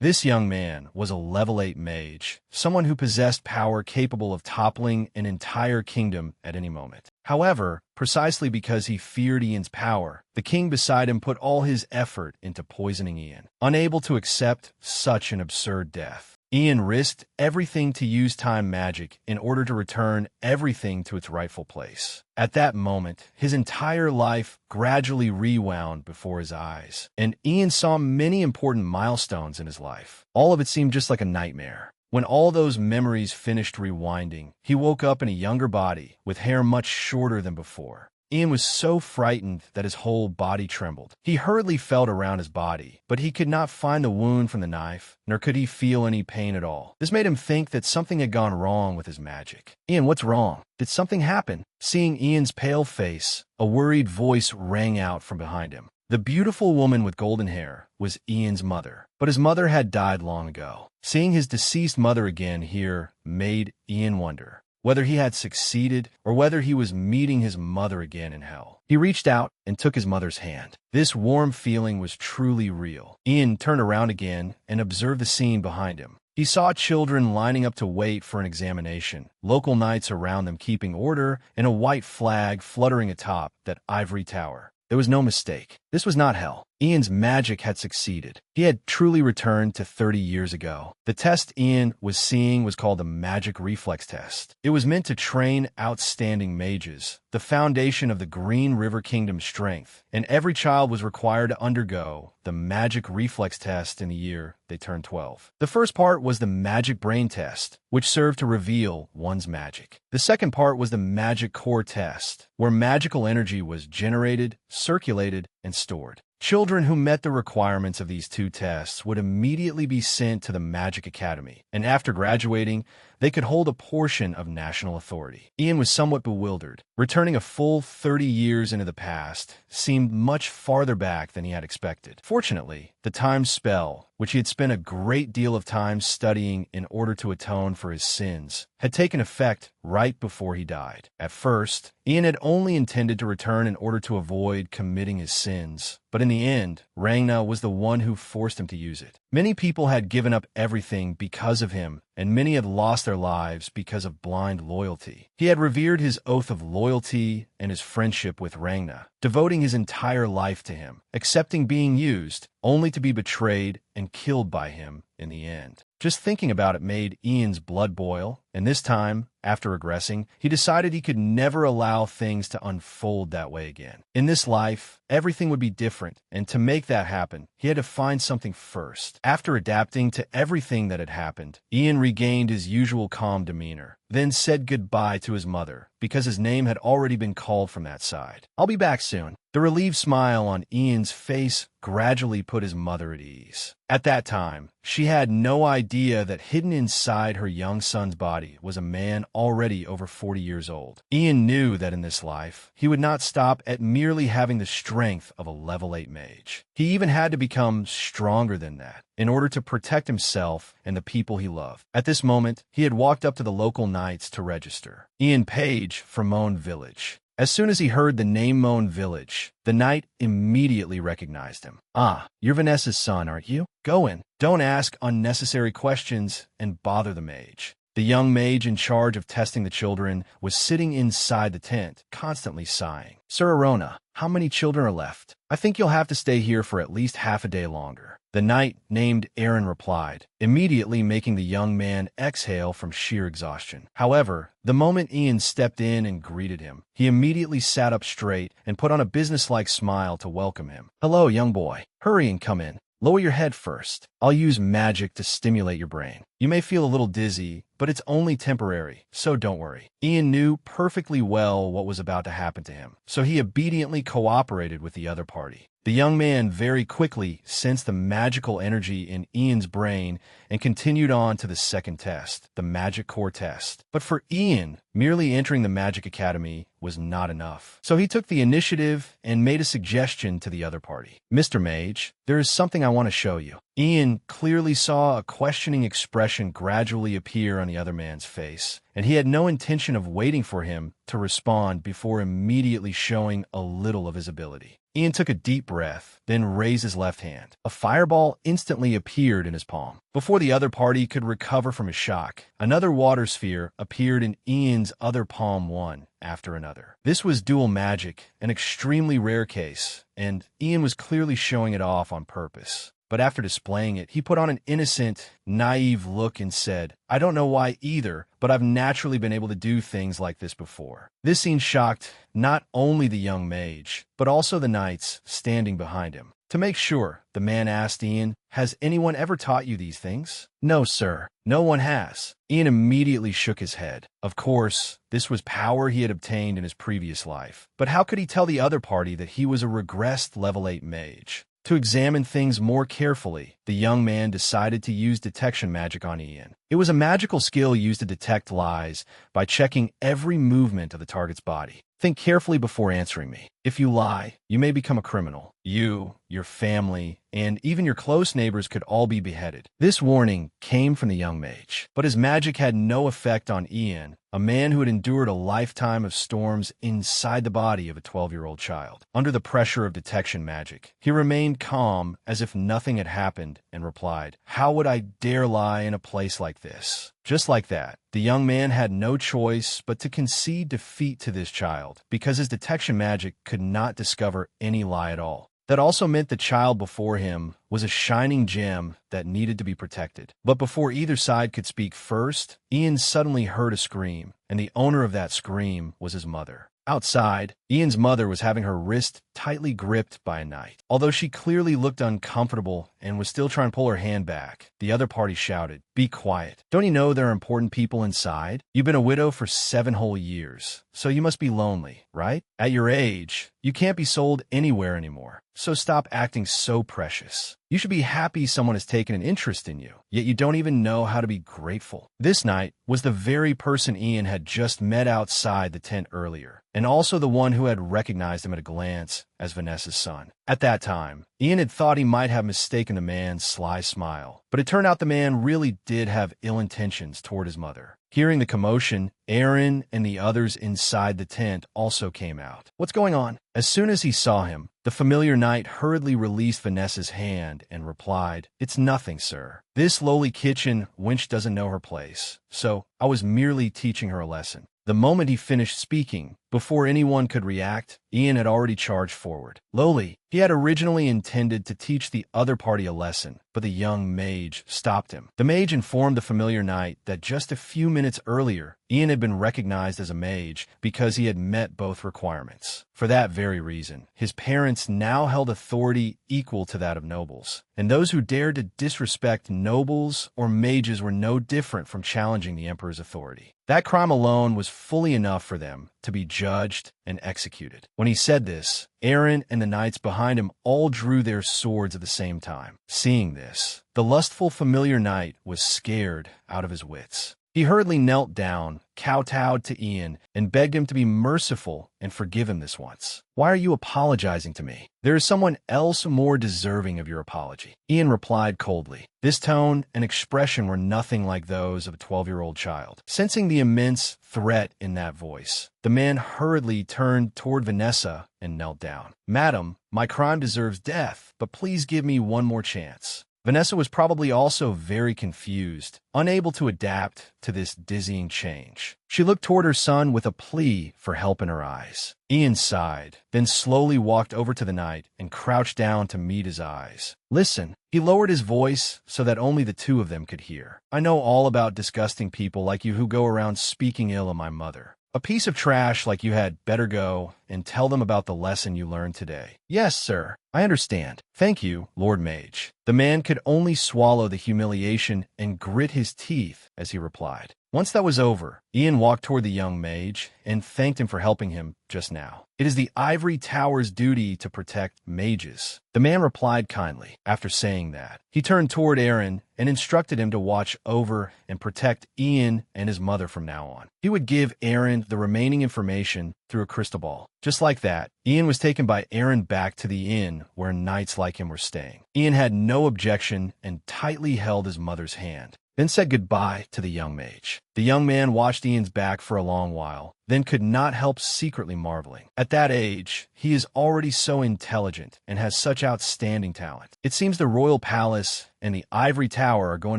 This young man was a level 8 mage, someone who possessed power capable of toppling an entire kingdom at any moment. However, precisely because he feared Ian's power, the king beside him put all his effort into poisoning Ian. Unable to accept such an absurd death, Ian risked everything to use time magic in order to return everything to its rightful place. At that moment, his entire life gradually rewound before his eyes, and Ian saw many important milestones in his life. All of it seemed just like a nightmare. When all those memories finished rewinding, he woke up in a younger body, with hair much shorter than before. Ian was so frightened that his whole body trembled. He hurriedly felt around his body, but he could not find the wound from the knife, nor could he feel any pain at all. This made him think that something had gone wrong with his magic. "Ian, what's wrong? Did something happen?" Seeing Ian's pale face, a worried voice rang out from behind him. The beautiful woman with golden hair was Ian's mother, but his mother had died long ago. Seeing his deceased mother again here made Ian wonder whether he had succeeded or whether he was meeting his mother again in hell. He reached out and took his mother's hand. This warm feeling was truly real. Ian turned around again and observed the scene behind him. He saw children lining up to wait for an examination, local knights around them keeping order, and a white flag fluttering atop that ivory tower. There was no mistake. This was not hell. Ian's magic had succeeded. He had truly returned to 30 years ago. The test Ian was seeing was called the Magic Reflex Test. It was meant to train outstanding mages, the foundation of the Green River Kingdom's strength, and every child was required to undergo the Magic Reflex Test in the year they turned 12. The first part was the Magic Brain Test, which served to reveal one's magic. The second part was the Magic Core Test, where magical energy was generated, circulated, and stored. Children who met the requirements of these two tests would immediately be sent to the Magic Academy, and after graduating, they could hold a portion of national authority. Ian was somewhat bewildered. Returning a full 30 years into the past seemed much farther back than he had expected. Fortunately, the time spell, which he had spent a great deal of time studying in order to atone for his sins, had taken effect right before he died. At first, Ian had only intended to return in order to avoid committing his sins, but in the end, Rangna was the one who forced him to use it. Many people had given up everything because of him, and many had lost their lives because of blind loyalty. He had revered his oath of loyalty and his friendship with Rangna, devoting his entire life to him, accepting being used, only to be betrayed and killed by him in the end. Just thinking about it made Ian's blood boil, and this time, after regressing, he decided he could never allow things to unfold that way again. In this life, everything would be different, and to make that happen, he had to find something first. After adapting to everything that had happened, Ian regained his usual calm demeanor, then said goodbye to his mother, because his name had already been called from that side. "I'll be back soon." The relieved smile on Ian's face gradually put his mother at ease. At that time, she had no idea that hidden inside her young son's body was a man already over 40 years old. Ian knew that in this life, he would not stop at merely having the strength of a level 8 mage. He even had to become stronger than that in order to protect himself and the people he loved. At this moment, he had walked up to the local knights to register. Ian Page from Moan Village. As soon as he heard the name Moan Village, the knight immediately recognized him. "Ah, you're Vanessa's son, aren't you? Go in. Don't ask unnecessary questions and bother the mage." The young mage in charge of testing the children was sitting inside the tent, constantly sighing. "Sir Arona, how many children are left? I think you'll have to stay here for at least half a day longer." The knight named Aaron replied, immediately making the young man exhale from sheer exhaustion. However, the moment Ian stepped in and greeted him, he immediately sat up straight and put on a businesslike smile to welcome him. "Hello, young boy. Hurry and come in. Lower your head first. I'll use magic to stimulate your brain. You may feel a little dizzy, but it's only temporary, so don't worry." Ian knew perfectly well what was about to happen to him, so he obediently cooperated with the other party. The young man very quickly sensed the magical energy in Ian's brain and continued on to the second test, the Magic Core Test. But for Ian, merely entering the Magic Academy was not enough. So he took the initiative and made a suggestion to the other party. "Mr. Mage, there is something I want to show you." Ian clearly saw a questioning expression gradually appear on the other man's face, and he had no intention of waiting for him to respond before immediately showing a little of his ability. Ian took a deep breath, then raised his left hand. A fireball instantly appeared in his palm. Before the other party could recover from his shock, another water sphere appeared in Ian's other palm, one after another. This was dual magic, an extremely rare case, and Ian was clearly showing it off on purpose. But after displaying it, he put on an innocent, naive look and said, "I don't know why either, but I've naturally been able to do things like this before." This scene shocked not only the young mage, but also the knights standing behind him. To make sure, the man asked Ian, "Has anyone ever taught you these things?" "No, sir. No one has." Ian immediately shook his head. Of course, this was power he had obtained in his previous life. But how could he tell the other party that he was a regressed level 8 mage? To examine things more carefully, the young man decided to use detection magic on Ian. It was a magical skill used to detect lies by checking every movement of the target's body. "Think carefully before answering me. If you lie, you may become a criminal. You, your family, and even your close neighbors could all be beheaded." This warning came from the young mage. But his magic had no effect on Ian, a man who had endured a lifetime of storms inside the body of a 12-year-old child. Under the pressure of detection magic, he remained calm as if nothing had happened and replied, "How would I dare lie in a place like this?" Just like that, the young man had no choice but to concede defeat to this child, because his detection magic could not discover any lie at all. That also meant the child before him was a shining gem that needed to be protected. But before either side could speak first, Ian suddenly heard a scream, and the owner of that scream was his mother. Outside, Ian's mother was having her wrist tightly gripped by a knight. Although she clearly looked uncomfortable and was still trying to pull her hand back, the other party shouted, "Be quiet. Don't you know there are important people inside? You've been a widow for 7 whole years, so you must be lonely, right? At your age, you can't be sold anywhere anymore, so stop acting so precious. You should be happy someone has taken an interest in you, yet you don't even know how to be grateful." This knight was the very person Ian had just met outside the tent earlier, and also the one who had recognized him at a glance as Vanessa's son. At that time, Ian had thought he might have mistaken the man's sly smile, but it turned out the man really did have ill intentions toward his mother. Hearing the commotion, Aaron and the others inside the tent also came out. "What's going on?" As soon as he saw him, the familiar knight hurriedly released Vanessa's hand and replied, "It's nothing, sir. This lowly kitchen wench doesn't know her place, so I was merely teaching her a lesson." The moment he finished speaking, before anyone could react, Ian had already charged forward. Lowly, he had originally intended to teach the other party a lesson, but the young mage stopped him. The mage informed the familiar knight that just a few minutes earlier, Ian had been recognized as a mage because he had met both requirements. For that very reason, his parents now held authority equal to that of nobles, and those who dared to disrespect nobles or mages were no different from challenging the emperor's authority. That crime alone was fully enough for them to be judged and executed. When he said this, Aaron and the knights behind him all drew their swords at the same time. Seeing this, the lustful familiar knight was scared out of his wits. He hurriedly knelt down, kowtowed to Ian, and begged him to be merciful and forgive him this once. "Why are you apologizing to me? There is someone else more deserving of your apology." Ian replied coldly. This tone and expression were nothing like those of a 12-year-old child. Sensing the immense threat in that voice, the man hurriedly turned toward Vanessa and knelt down. "Madam, my crime deserves death, but please give me one more chance." Vanessa was probably also very confused, unable to adapt to this dizzying change. She looked toward her son with a plea for help in her eyes. Ian sighed, then slowly walked over to the knight and crouched down to meet his eyes. "Listen." He lowered his voice so that only the two of them could hear. "I know all about disgusting people like you who go around speaking ill of my mother. A piece of trash like you had better go and tell them about the lesson you learned today." "Yes, sir. I understand. Thank you, Lord Mage." The man could only swallow the humiliation and grit his teeth as he replied. Once that was over, Ian walked toward the young mage and thanked him for helping him just now. "It is the Ivory Tower's duty to protect mages." The man replied kindly. After saying that, he turned toward Aaron and instructed him to watch over and protect Ian and his mother from now on. He would give Aaron the remaining information through a crystal ball. Just like that, Ian was taken by Aaron back to the inn where knights like him were staying. Ian had no objection and tightly held his mother's hand. then said goodbye to the young mage. The young man watched Ian's back for a long while, then could not help secretly marveling. At that age, he is already so intelligent and has such outstanding talent. It seems the royal palace and the ivory tower are going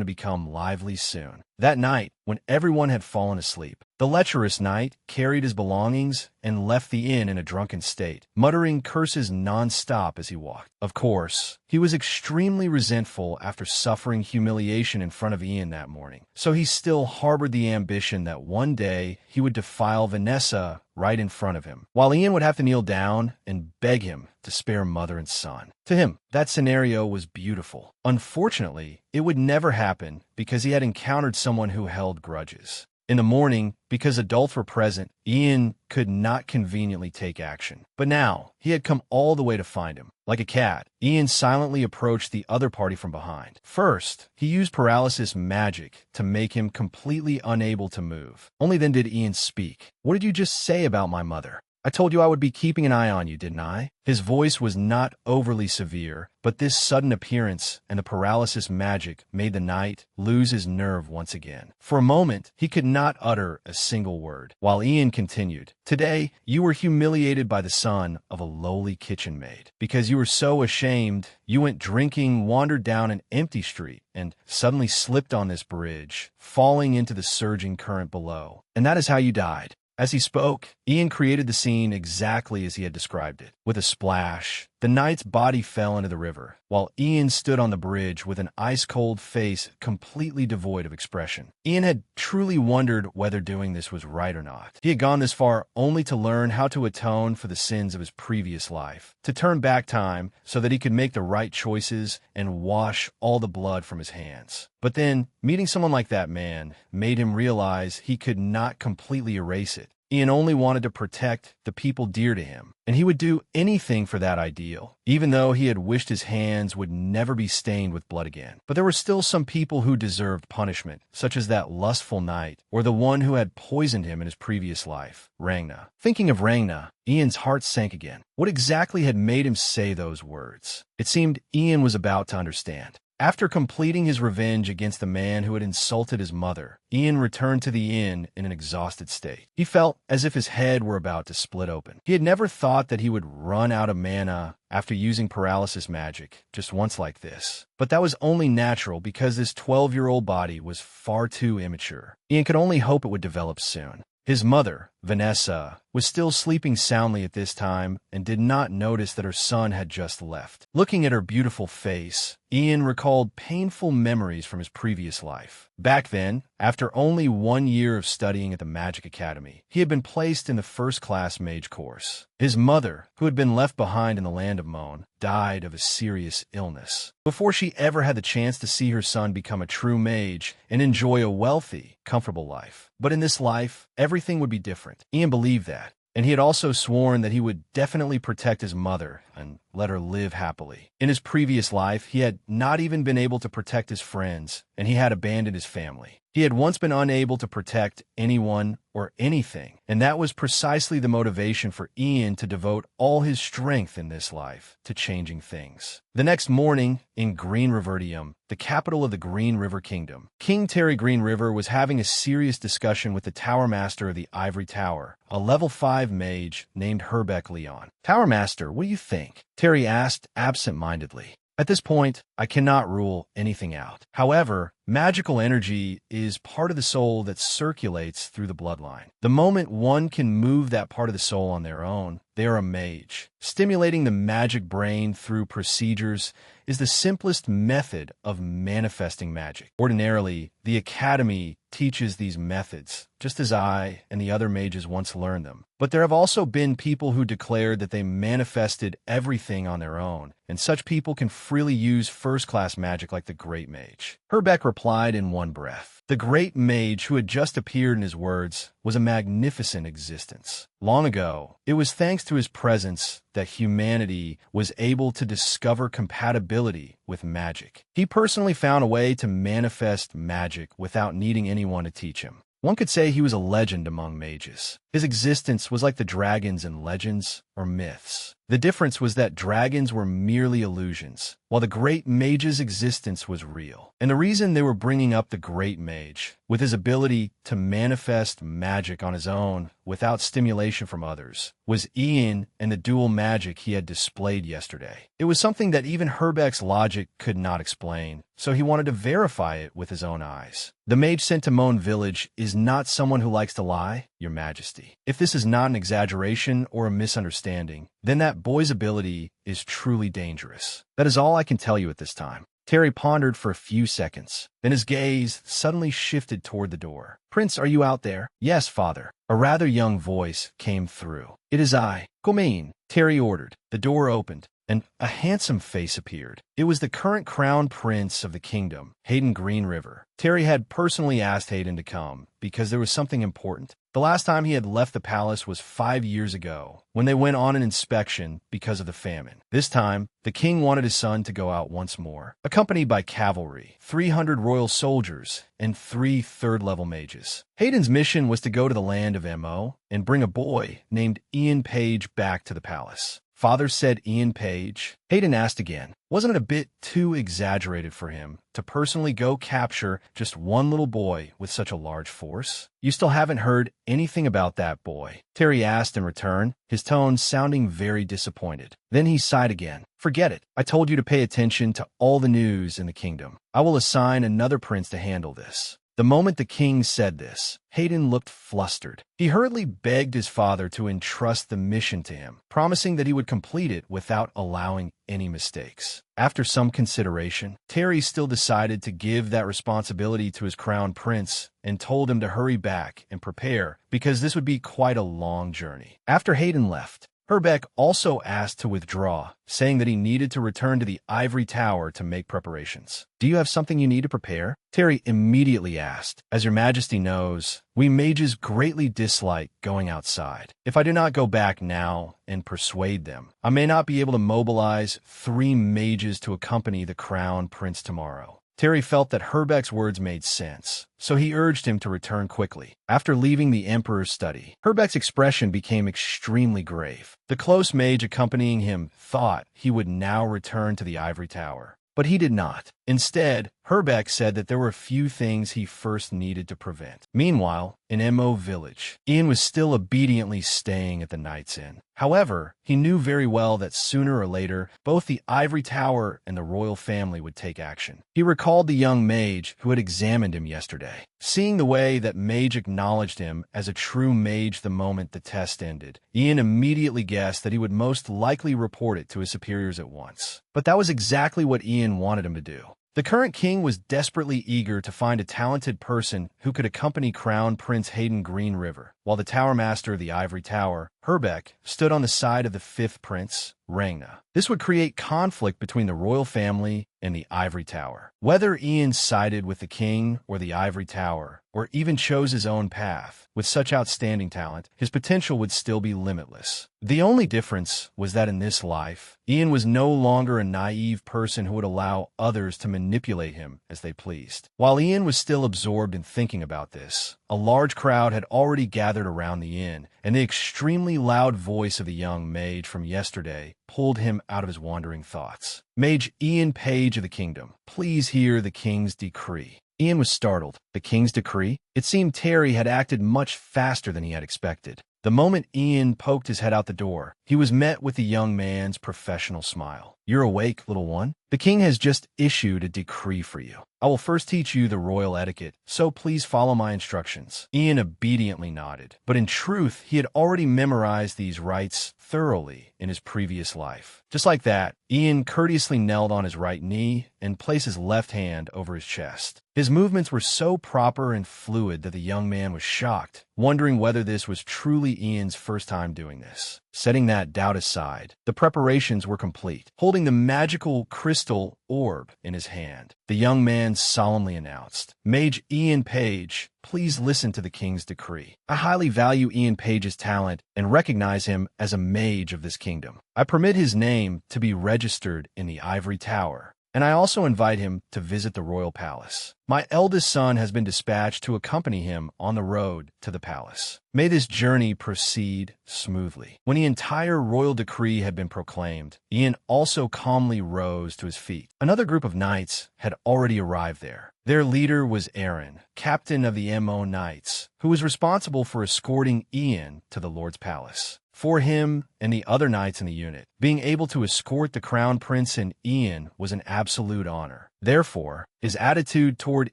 to become lively soon. That night, when everyone had fallen asleep, the lecherous knight carried his belongings and left the inn in a drunken state, muttering curses non-stop as he walked. Of course, he was extremely resentful after suffering humiliation in front of Ian that morning, so he still harbored the ambition that one day he would defile Vanessa right in front of him, while Ian would have to kneel down and beg him to spare mother and son. To him, that scenario was beautiful. Unfortunately, it would never happen because he had encountered someone who held grudges. In the morning, because adults were present, Ian could not conveniently take action. But now, he had come all the way to find him. Like a cat, Ian silently approached the other party from behind. First, he used paralysis magic to make him completely unable to move. Only then did Ian speak. "What did you just say about my mother? I told you I would be keeping an eye on you, didn't I?" His voice was not overly severe, but this sudden appearance and the paralysis magic made the knight lose his nerve once again. For a moment, he could not utter a single word, while Ian continued, "Today, you were humiliated by the son of a lowly kitchen maid. Because you were so ashamed, you went drinking, wandered down an empty street, and suddenly slipped on this bridge, falling into the surging current below. And that is how you died." As he spoke, Ian created the scene exactly as he had described it. With a splash, the knight's body fell into the river, while Ian stood on the bridge with an ice-cold face completely devoid of expression. Ian had truly wondered whether doing this was right or not. He had gone this far only to learn how to atone for the sins of his previous life, to turn back time so that he could make the right choices and wash all the blood from his hands. But then, meeting someone like that man made him realize he could not completely erase it. Ian only wanted to protect the people dear to him, and he would do anything for that ideal, even though he had wished his hands would never be stained with blood again. But there were still some people who deserved punishment, such as that lustful knight, or the one who had poisoned him in his previous life, Rangna. Thinking of Rangna, Ian's heart sank again. What exactly had made him say those words? It seemed Ian was about to understand. After completing his revenge against the man who had insulted his mother, Ian returned to the inn in an exhausted state. He felt as if his head were about to split open. He had never thought that he would run out of mana after using paralysis magic just once like this. But that was only natural because this 12-year-old body was far too immature. Ian could only hope it would develop soon. His mother, Vanessa, was still sleeping soundly at this time and did not notice that her son had just left. Looking at her beautiful face, Ian recalled painful memories from his previous life. Back then, after only 1 year of studying at the Magic Academy, he had been placed in the first-class mage course. His mother, who had been left behind in the land of Mon, died of a serious illness before she ever had the chance to see her son become a true mage and enjoy a wealthy, comfortable life. But in this life, everything would be different. Ian believed that. And he had also sworn that he would definitely protect his mother and let her live happily. In his previous life, he had not even been able to protect his friends, and he had abandoned his family. He had once been unable to protect anyone or anything, and that was precisely the motivation for Ian to devote all his strength in this life to changing things. The next morning, in Green Riverdium, the capital of the Green River Kingdom, King Terry Green River was having a serious discussion with the Tower Master of the Ivory Tower, a level 5 mage named Herbeck Leon. "Tower Master, what do you think?" Terry asked absent-mindedly. "At this point, I cannot rule anything out. However, magical energy is part of the soul that circulates through the bloodline. The moment one can move that part of the soul on their own, they are a mage. Stimulating the magic brain through procedures is the simplest method of manifesting magic. Ordinarily, the Academy teaches these methods, just as I and the other mages once learned them. But there have also been people who declared that they manifested everything on their own, and such people can freely use first-class magic like the Great Mage." Herbeck replied in one breath. The Great Mage, who had just appeared in his words, was a magnificent existence. Long ago, it was thanks to his presence that humanity was able to discover compatibility with magic. He personally found a way to manifest magic without needing anyone to teach him. One could say he was a legend among mages. His existence was like the dragons in legends or myths. The difference was that dragons were merely illusions, while the Great Mage's existence was real. And the reason they were bringing up the Great Mage, with his ability to manifest magic on his own without stimulation from others, was Ian and the dual magic he had displayed yesterday. It was something that even Herbeck's logic could not explain, so he wanted to verify it with his own eyes. The mage sent to Moan Village is not someone who likes to lie, Your Majesty. If this is not an exaggeration or a misunderstanding, then that boy's ability is truly dangerous. That is all I can tell you at this time. Terry pondered for a few seconds. Then his gaze suddenly shifted toward the door. Prince, are you out there? Yes, father. A rather young voice came through. It is I. Come in, Terry ordered. The door opened, and a handsome face appeared. It was the current crown prince of the kingdom, Hayden Green River. Terry had personally asked Hayden to come because there was something important. The last time he had left the palace was 5 years ago, when they went on an inspection because of the famine. This time, the king wanted his son to go out once more, accompanied by cavalry, 300 royal soldiers, and 3 third-level mages. Hayden's mission was to go to the land of Mo and bring a boy named Ian Page back to the palace. Father said Ian Page. Hayden asked again, wasn't it a bit too exaggerated for him to personally go capture just one little boy with such a large force? You still haven't heard anything about that boy? Terry asked in return, his tone sounding very disappointed. Then he sighed again. Forget it. I told you to pay attention to all the news in the kingdom. I will assign another prince to handle this. The moment the king said this, Hayden looked flustered. He hurriedly begged his father to entrust the mission to him, promising that he would complete it without allowing any mistakes. After some consideration, Terry still decided to give that responsibility to his crown prince and told him to hurry back and prepare because this would be quite a long journey. After Hayden left, Herbeck also asked to withdraw, saying that he needed to return to the ivory tower to make preparations. Do you have something you need to prepare? Terry immediately asked. As your majesty knows, we mages greatly dislike going outside. If I do not go back now and persuade them, I may not be able to mobilize 3 mages to accompany the crown prince tomorrow. Terry felt that Herbeck's words made sense, so he urged him to return quickly. After leaving the emperor's study, Herbeck's expression became extremely grave. The close mage accompanying him thought he would now return to the ivory tower, but he did not. Instead, Herbeck said that there were a few things he first needed to prevent. Meanwhile, in Mo Village, Ian was still obediently staying at the Knight's Inn. However, he knew very well that sooner or later, both the ivory tower and the royal family would take action. He recalled the young mage who had examined him yesterday. Seeing the way that mage acknowledged him as a true mage the moment the test ended, Ian immediately guessed that he would most likely report it to his superiors at once. But that was exactly what Ian wanted him to do. The current king was desperately eager to find a talented person who could accompany Crown Prince Hayden Green River, while the Tower Master of the Ivory Tower, Herbeck, stood on the side of the 5th Prince, Rangna. This would create conflict between the royal family and the Ivory Tower. Whether Ian sided with the king or the Ivory Tower, or even chose his own path, with such outstanding talent, his potential would still be limitless. The only difference was that in this life, Ian was no longer a naive person who would allow others to manipulate him as they pleased. While Ian was still absorbed in thinking about this, a large crowd had already gathered around the inn, and the extremely loud voice of the young mage from yesterday pulled him out of his wandering thoughts. Mage Ian Page of the kingdom, please hear the king's decree. Ian was startled. The king's decree? It seemed Terry had acted much faster than he had expected. The moment Ian poked his head out the door, he was met with the young man's professional smile. You're awake, little one? The king has just issued a decree for you. I will first teach you the royal etiquette, so please follow my instructions. Ian obediently nodded, but in truth, he had already memorized these rites thoroughly in his previous life. Just like that, Ian courteously knelt on his right knee and placed his left hand over his chest. His movements were so proper and fluid that the young man was shocked, wondering whether this was truly Ian's first time doing this. Setting that doubt aside, the preparations were complete. Holding the magical crystal orb in his hand, the young man solemnly announced, Mage Ian Page, please listen to the king's decree. I highly value Ian Page's talent and recognize him as a mage of this kingdom. I permit his name to be registered in the ivory tower and I also invite him to visit the royal palace. My eldest son has been dispatched to accompany him on the road to the palace. May this journey proceed smoothly." When the entire royal decree had been proclaimed, Ian also calmly rose to his feet. Another group of knights had already arrived there. Their leader was Aaron, captain of the Mo Knights, who was responsible for escorting Ian to the Lord's palace. For him and the other knights in the unit, being able to escort the crown prince and Ian was an absolute honor. Therefore, his attitude toward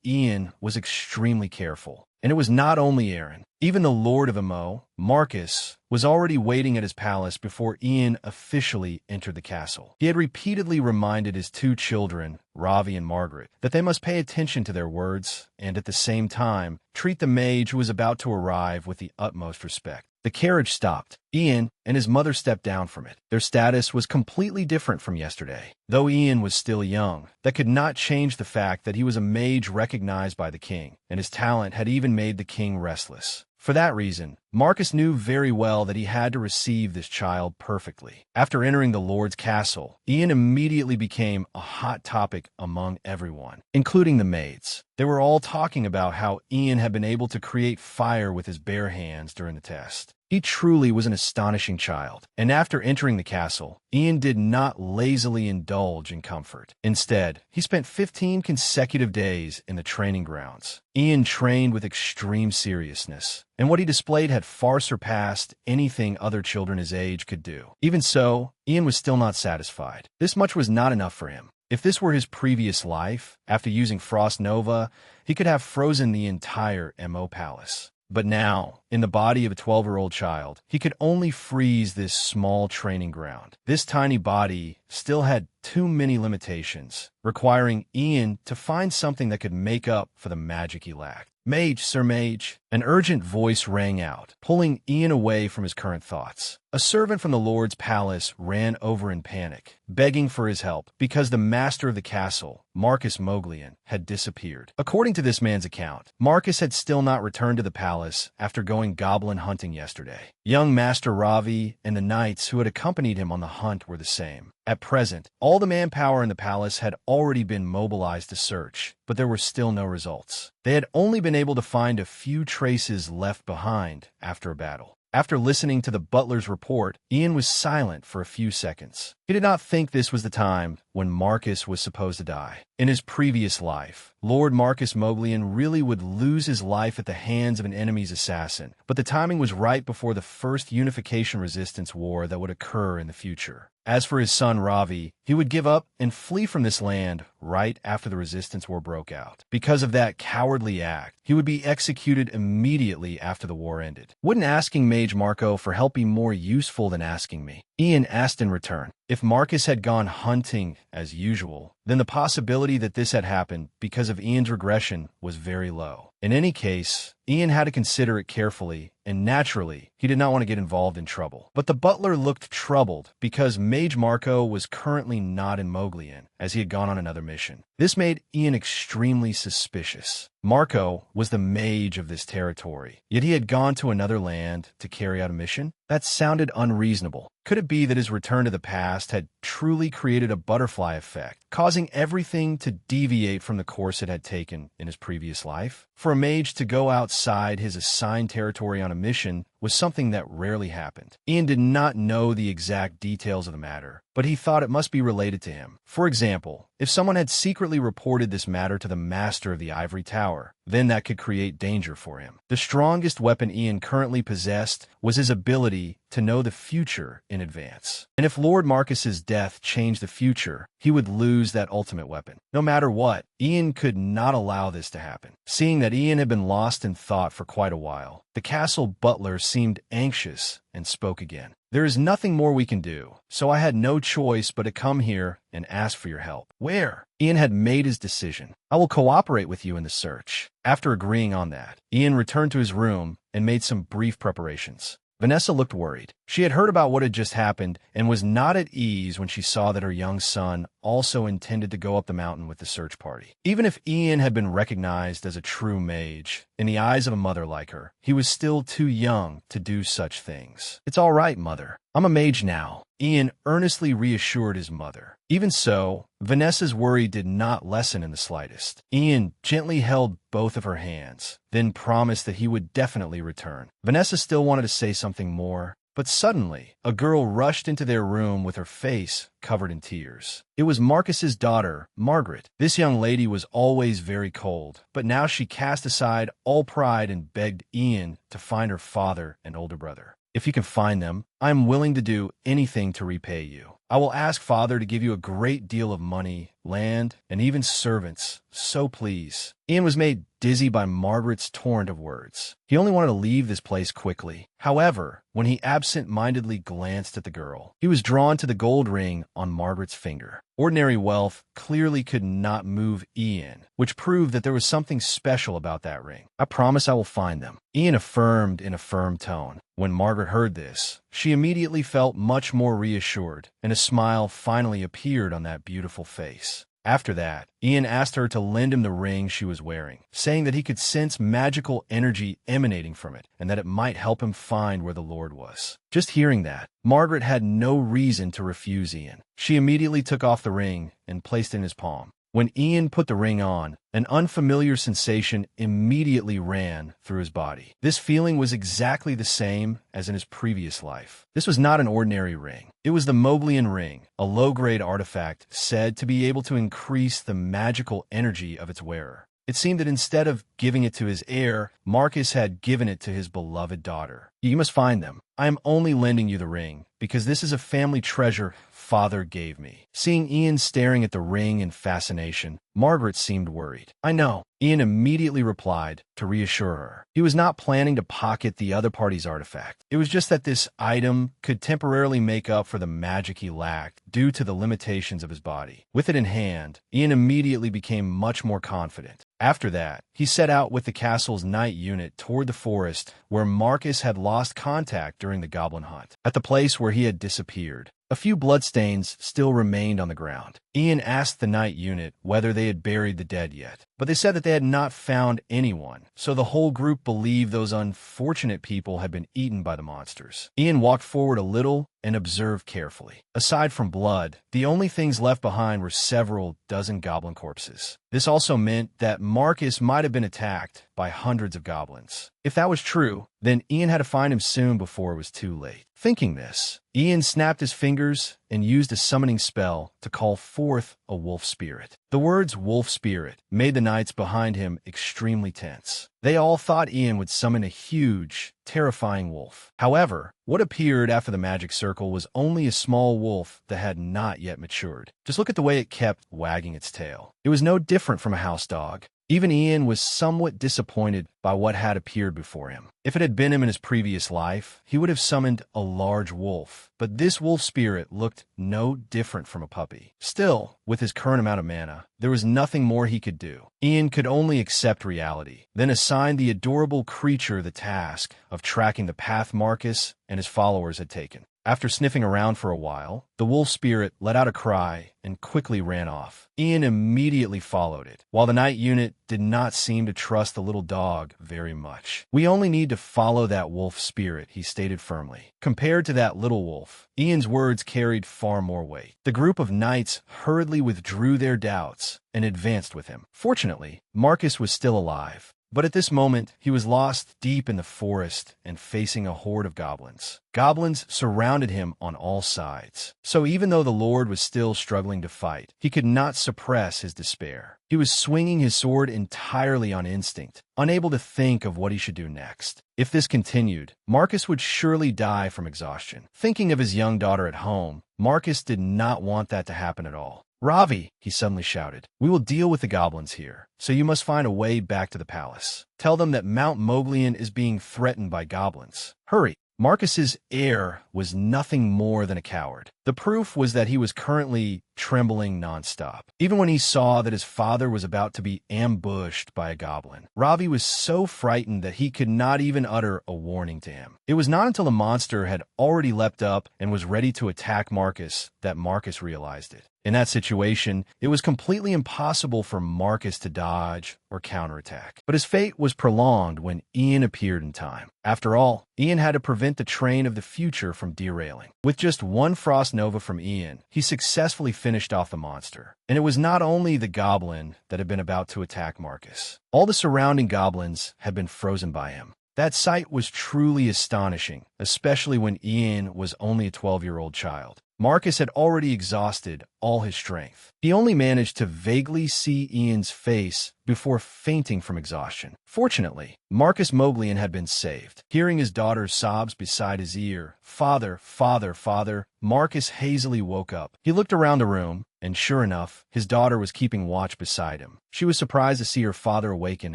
Ian was extremely careful. And it was not only Aaron. Even the Lord of Mo, Marcus, was already waiting at his palace before Ian officially entered the castle. He had repeatedly reminded his two children, Ravi and Margaret, that they must pay attention to their words and at the same time treat the mage who was about to arrive with the utmost respect. The carriage stopped. Ian and his mother stepped down from it. Their status was completely different from yesterday. Though Ian was still young, that could not change the fact that he was a mage recognized by the king, and his talent had even made the king restless. For that reason, Marcus knew very well that he had to receive this child perfectly. After entering the Lord's castle, Ian immediately became a hot topic among everyone, including the maids. They were all talking about how Ian had been able to create fire with his bare hands during the test. He truly was an astonishing child, and after entering the castle, Ian did not lazily indulge in comfort. Instead, he spent 15 consecutive days in the training grounds. Ian trained with extreme seriousness, and what he displayed had far surpassed anything other children his age could do. Even so, Ian was still not satisfied. This much was not enough for him. If this were his previous life, after using Frost Nova, he could have frozen the entire Mo palace. But now, in the body of a 12-year-old child, he could only freeze this small training ground. This tiny body still had too many limitations, requiring Ian to find something that could make up for the magic he lacked. "Mage, Sir Mage," an urgent voice rang out, pulling Ian away from his current thoughts. A servant from the Lord's palace ran over in panic, begging for his help because the master of the castle, Marcus Moglian, had disappeared. According to this man's account, Marcus had still not returned to the palace after going goblin hunting yesterday. Young Master Ravi and the knights who had accompanied him on the hunt were the same. At present, all the manpower in the palace had already been mobilized to search, but there were still no results. They had only been able to find a few traces left behind after a battle. After listening to the butler's report, Ian was silent for a few seconds. He did not think this was the time when Marcus was supposed to die. In his previous life, Lord Marcus Moglian really would lose his life at the hands of an enemy's assassin, but the timing was right before the first Unification Resistance War that would occur in the future. As for his son Ravi, he would give up and flee from this land right after the Resistance War broke out. Because of that cowardly act, he would be executed immediately after the war ended. Wouldn't asking Mage Marco for help be more useful than asking me? Ian asked in return. If Marcus had gone hunting as usual, then the possibility that this had happened because of Ian's regression was very low. In any case, Ian had to consider it carefully, and naturally, he did not want to get involved in trouble. But the butler looked troubled because Mage Marco was currently not in Moglian, as he had gone on another mission. This made Ian extremely suspicious. Marco was the mage of this territory, yet he had gone to another land to carry out a mission? That sounded unreasonable. Could it be that his return to the past had truly created a butterfly effect, causing everything to deviate from the course it had taken in his previous life? For a mage to go outside his assigned territory on a mission was something that rarely happened. Ian did not know the exact details of the matter, but he thought it must be related to him. For example, if someone had secretly reported this matter to the master of the Ivory Tower, then that could create danger for him. The strongest weapon Ian currently possessed was his ability to know the future in advance. And if Lord Marcus's death changed the future, he would lose that ultimate weapon. No matter what, Ian could not allow this to happen. Seeing that Ian had been lost in thought for quite a while, the castle butler seemed anxious and spoke again. "There is nothing more we can do, so I had no choice but to come here and ask for your help." "Where?" Ian had made his decision. "I will cooperate with you in the search." After agreeing on that, Ian returned to his room and made some brief preparations. Vanessa looked worried. She had heard about what had just happened and was not at ease when she saw that her young son also intended to go up the mountain with the search party. Even if Ian had been recognized as a true mage, in the eyes of a mother like her, he was still too young to do such things. "It's all right, mother. I'm a mage now," Ian earnestly reassured his mother. Even so, Vanessa's worry did not lessen in the slightest. Ian gently held both of her hands, then promised that he would definitely return. Vanessa still wanted to say something more, but suddenly, a girl rushed into their room with her face covered in tears. It was Marcus's daughter, Margaret. This young lady was always very cold, but now she cast aside all pride and begged Ian to find her father and older brother. "If you can find them, I am willing to do anything to repay you. I will ask Father to give you a great deal of money, land, and even servants, so please." Ian was made dizzy by Margaret's torrent of words. He only wanted to leave this place quickly. However, when he absent-mindedly glanced at the girl, he was drawn to the gold ring on Margaret's finger. Ordinary wealth clearly could not move Ian, which proved that there was something special about that ring. "I promise I will find them," Ian affirmed in a firm tone. When Margaret heard this, she immediately felt much more reassured, and a smile finally appeared on that beautiful face. After that, Ian asked her to lend him the ring she was wearing, saying that he could sense magical energy emanating from it and that it might help him find where the Lord was. Just hearing that, Margaret had no reason to refuse Ian. She immediately took off the ring and placed it in his palm. When Ian put the ring on, an unfamiliar sensation immediately ran through his body. This feeling was exactly the same as in his previous life. This was not an ordinary ring. It was the Moblian ring, a low-grade artifact said to be able to increase the magical energy of its wearer. It seemed that instead of giving it to his heir, Marcus had given it to his beloved daughter. "You must find them. I am only lending you the ring, because this is a family treasure Father gave me." Seeing Ian staring at the ring in fascination, Margaret seemed worried. "I know," Ian immediately replied to reassure her. He was not planning to pocket the other party's artifact. It was just that this item could temporarily make up for the magic he lacked due to the limitations of his body. With it in hand, Ian immediately became much more confident. After that, he set out with the castle's night unit toward the forest where Marcus had lost contact during the goblin hunt. At the place where he had disappeared, a few bloodstains still remained on the ground. Ian asked the night unit whether they had buried the dead yet, but they said that they had not found anyone, so the whole group believed those unfortunate people had been eaten by the monsters. Ian walked forward a little and observed carefully. Aside from blood, the only things left behind were several dozen goblin corpses. This also meant that Marcus might have been attacked by hundreds of goblins. If that was true, then Ian had to find him soon before it was too late. Thinking this, Ian snapped his fingers and used a summoning spell to call forth a wolf spirit. The words wolf spirit made the knights behind him extremely tense. They all thought Ian would summon a huge, terrifying wolf. However, what appeared after the magic circle was only a small wolf that had not yet matured. Just look at the way it kept wagging its tail. It was no different from a house dog. Even Ian was somewhat disappointed by what had appeared before him. If it had been him in his previous life, he would have summoned a large wolf, but this wolf spirit looked no different from a puppy. Still, with his current amount of mana, there was nothing more he could do. Ian could only accept reality, then assign the adorable creature the task of tracking the path Marcus and his followers had taken. After sniffing around for a while, the wolf spirit let out a cry and quickly ran off. Ian immediately followed it, while the night unit did not seem to trust the little dog very much. "We only need to follow that wolf spirit," he stated firmly. Compared to that little wolf, Ian's words carried far more weight. The group of knights hurriedly withdrew their doubts and advanced with him. Fortunately, Marcus was still alive. But at this moment, he was lost deep in the forest and facing a horde of goblins. Goblins surrounded him on all sides. So even though the Lord was still struggling to fight, he could not suppress his despair. He was swinging his sword entirely on instinct, unable to think of what he should do next. If this continued, Marcus would surely die from exhaustion. Thinking of his young daughter at home, Marcus did not want that to happen at all. "Ravi," he suddenly shouted, "we will deal with the goblins here, so you must find a way back to the palace. Tell them that Mount Moblian is being threatened by goblins. Hurry." Marcus's heir was nothing more than a coward. The proof was that he was currently trembling nonstop. Even when he saw that his father was about to be ambushed by a goblin, Ravi was so frightened that he could not even utter a warning to him. It was not until the monster had already leapt up and was ready to attack Marcus that Marcus realized it. In that situation, it was completely impossible for Marcus to dodge or counterattack. But his fate was prolonged when Ian appeared in time. After all, Ian had to prevent the train of the future from derailing. With just one Frost Nova from Ian, he successfully finished off the monster. And it was not only the goblin that had been about to attack Marcus. All the surrounding goblins had been frozen by him. That sight was truly astonishing, especially when Ian was only a 12-year-old child. Marcus had already exhausted all his strength. He only managed to vaguely see Ian's face before fainting from exhaustion. Fortunately, Marcus Moglian had been saved. Hearing his daughter's sobs beside his ear, "Father, father, father," Marcus hazily woke up. He looked around the room, and sure enough, his daughter was keeping watch beside him. She was surprised to see her father awaken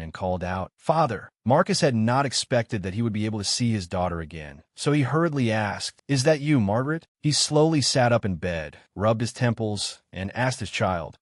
and called out, "Father!" Marcus had not expected that he would be able to see his daughter again, so he hurriedly asked, "Is that you, Margaret?" He slowly sat up in bed, rubbed his temples, and asked his child,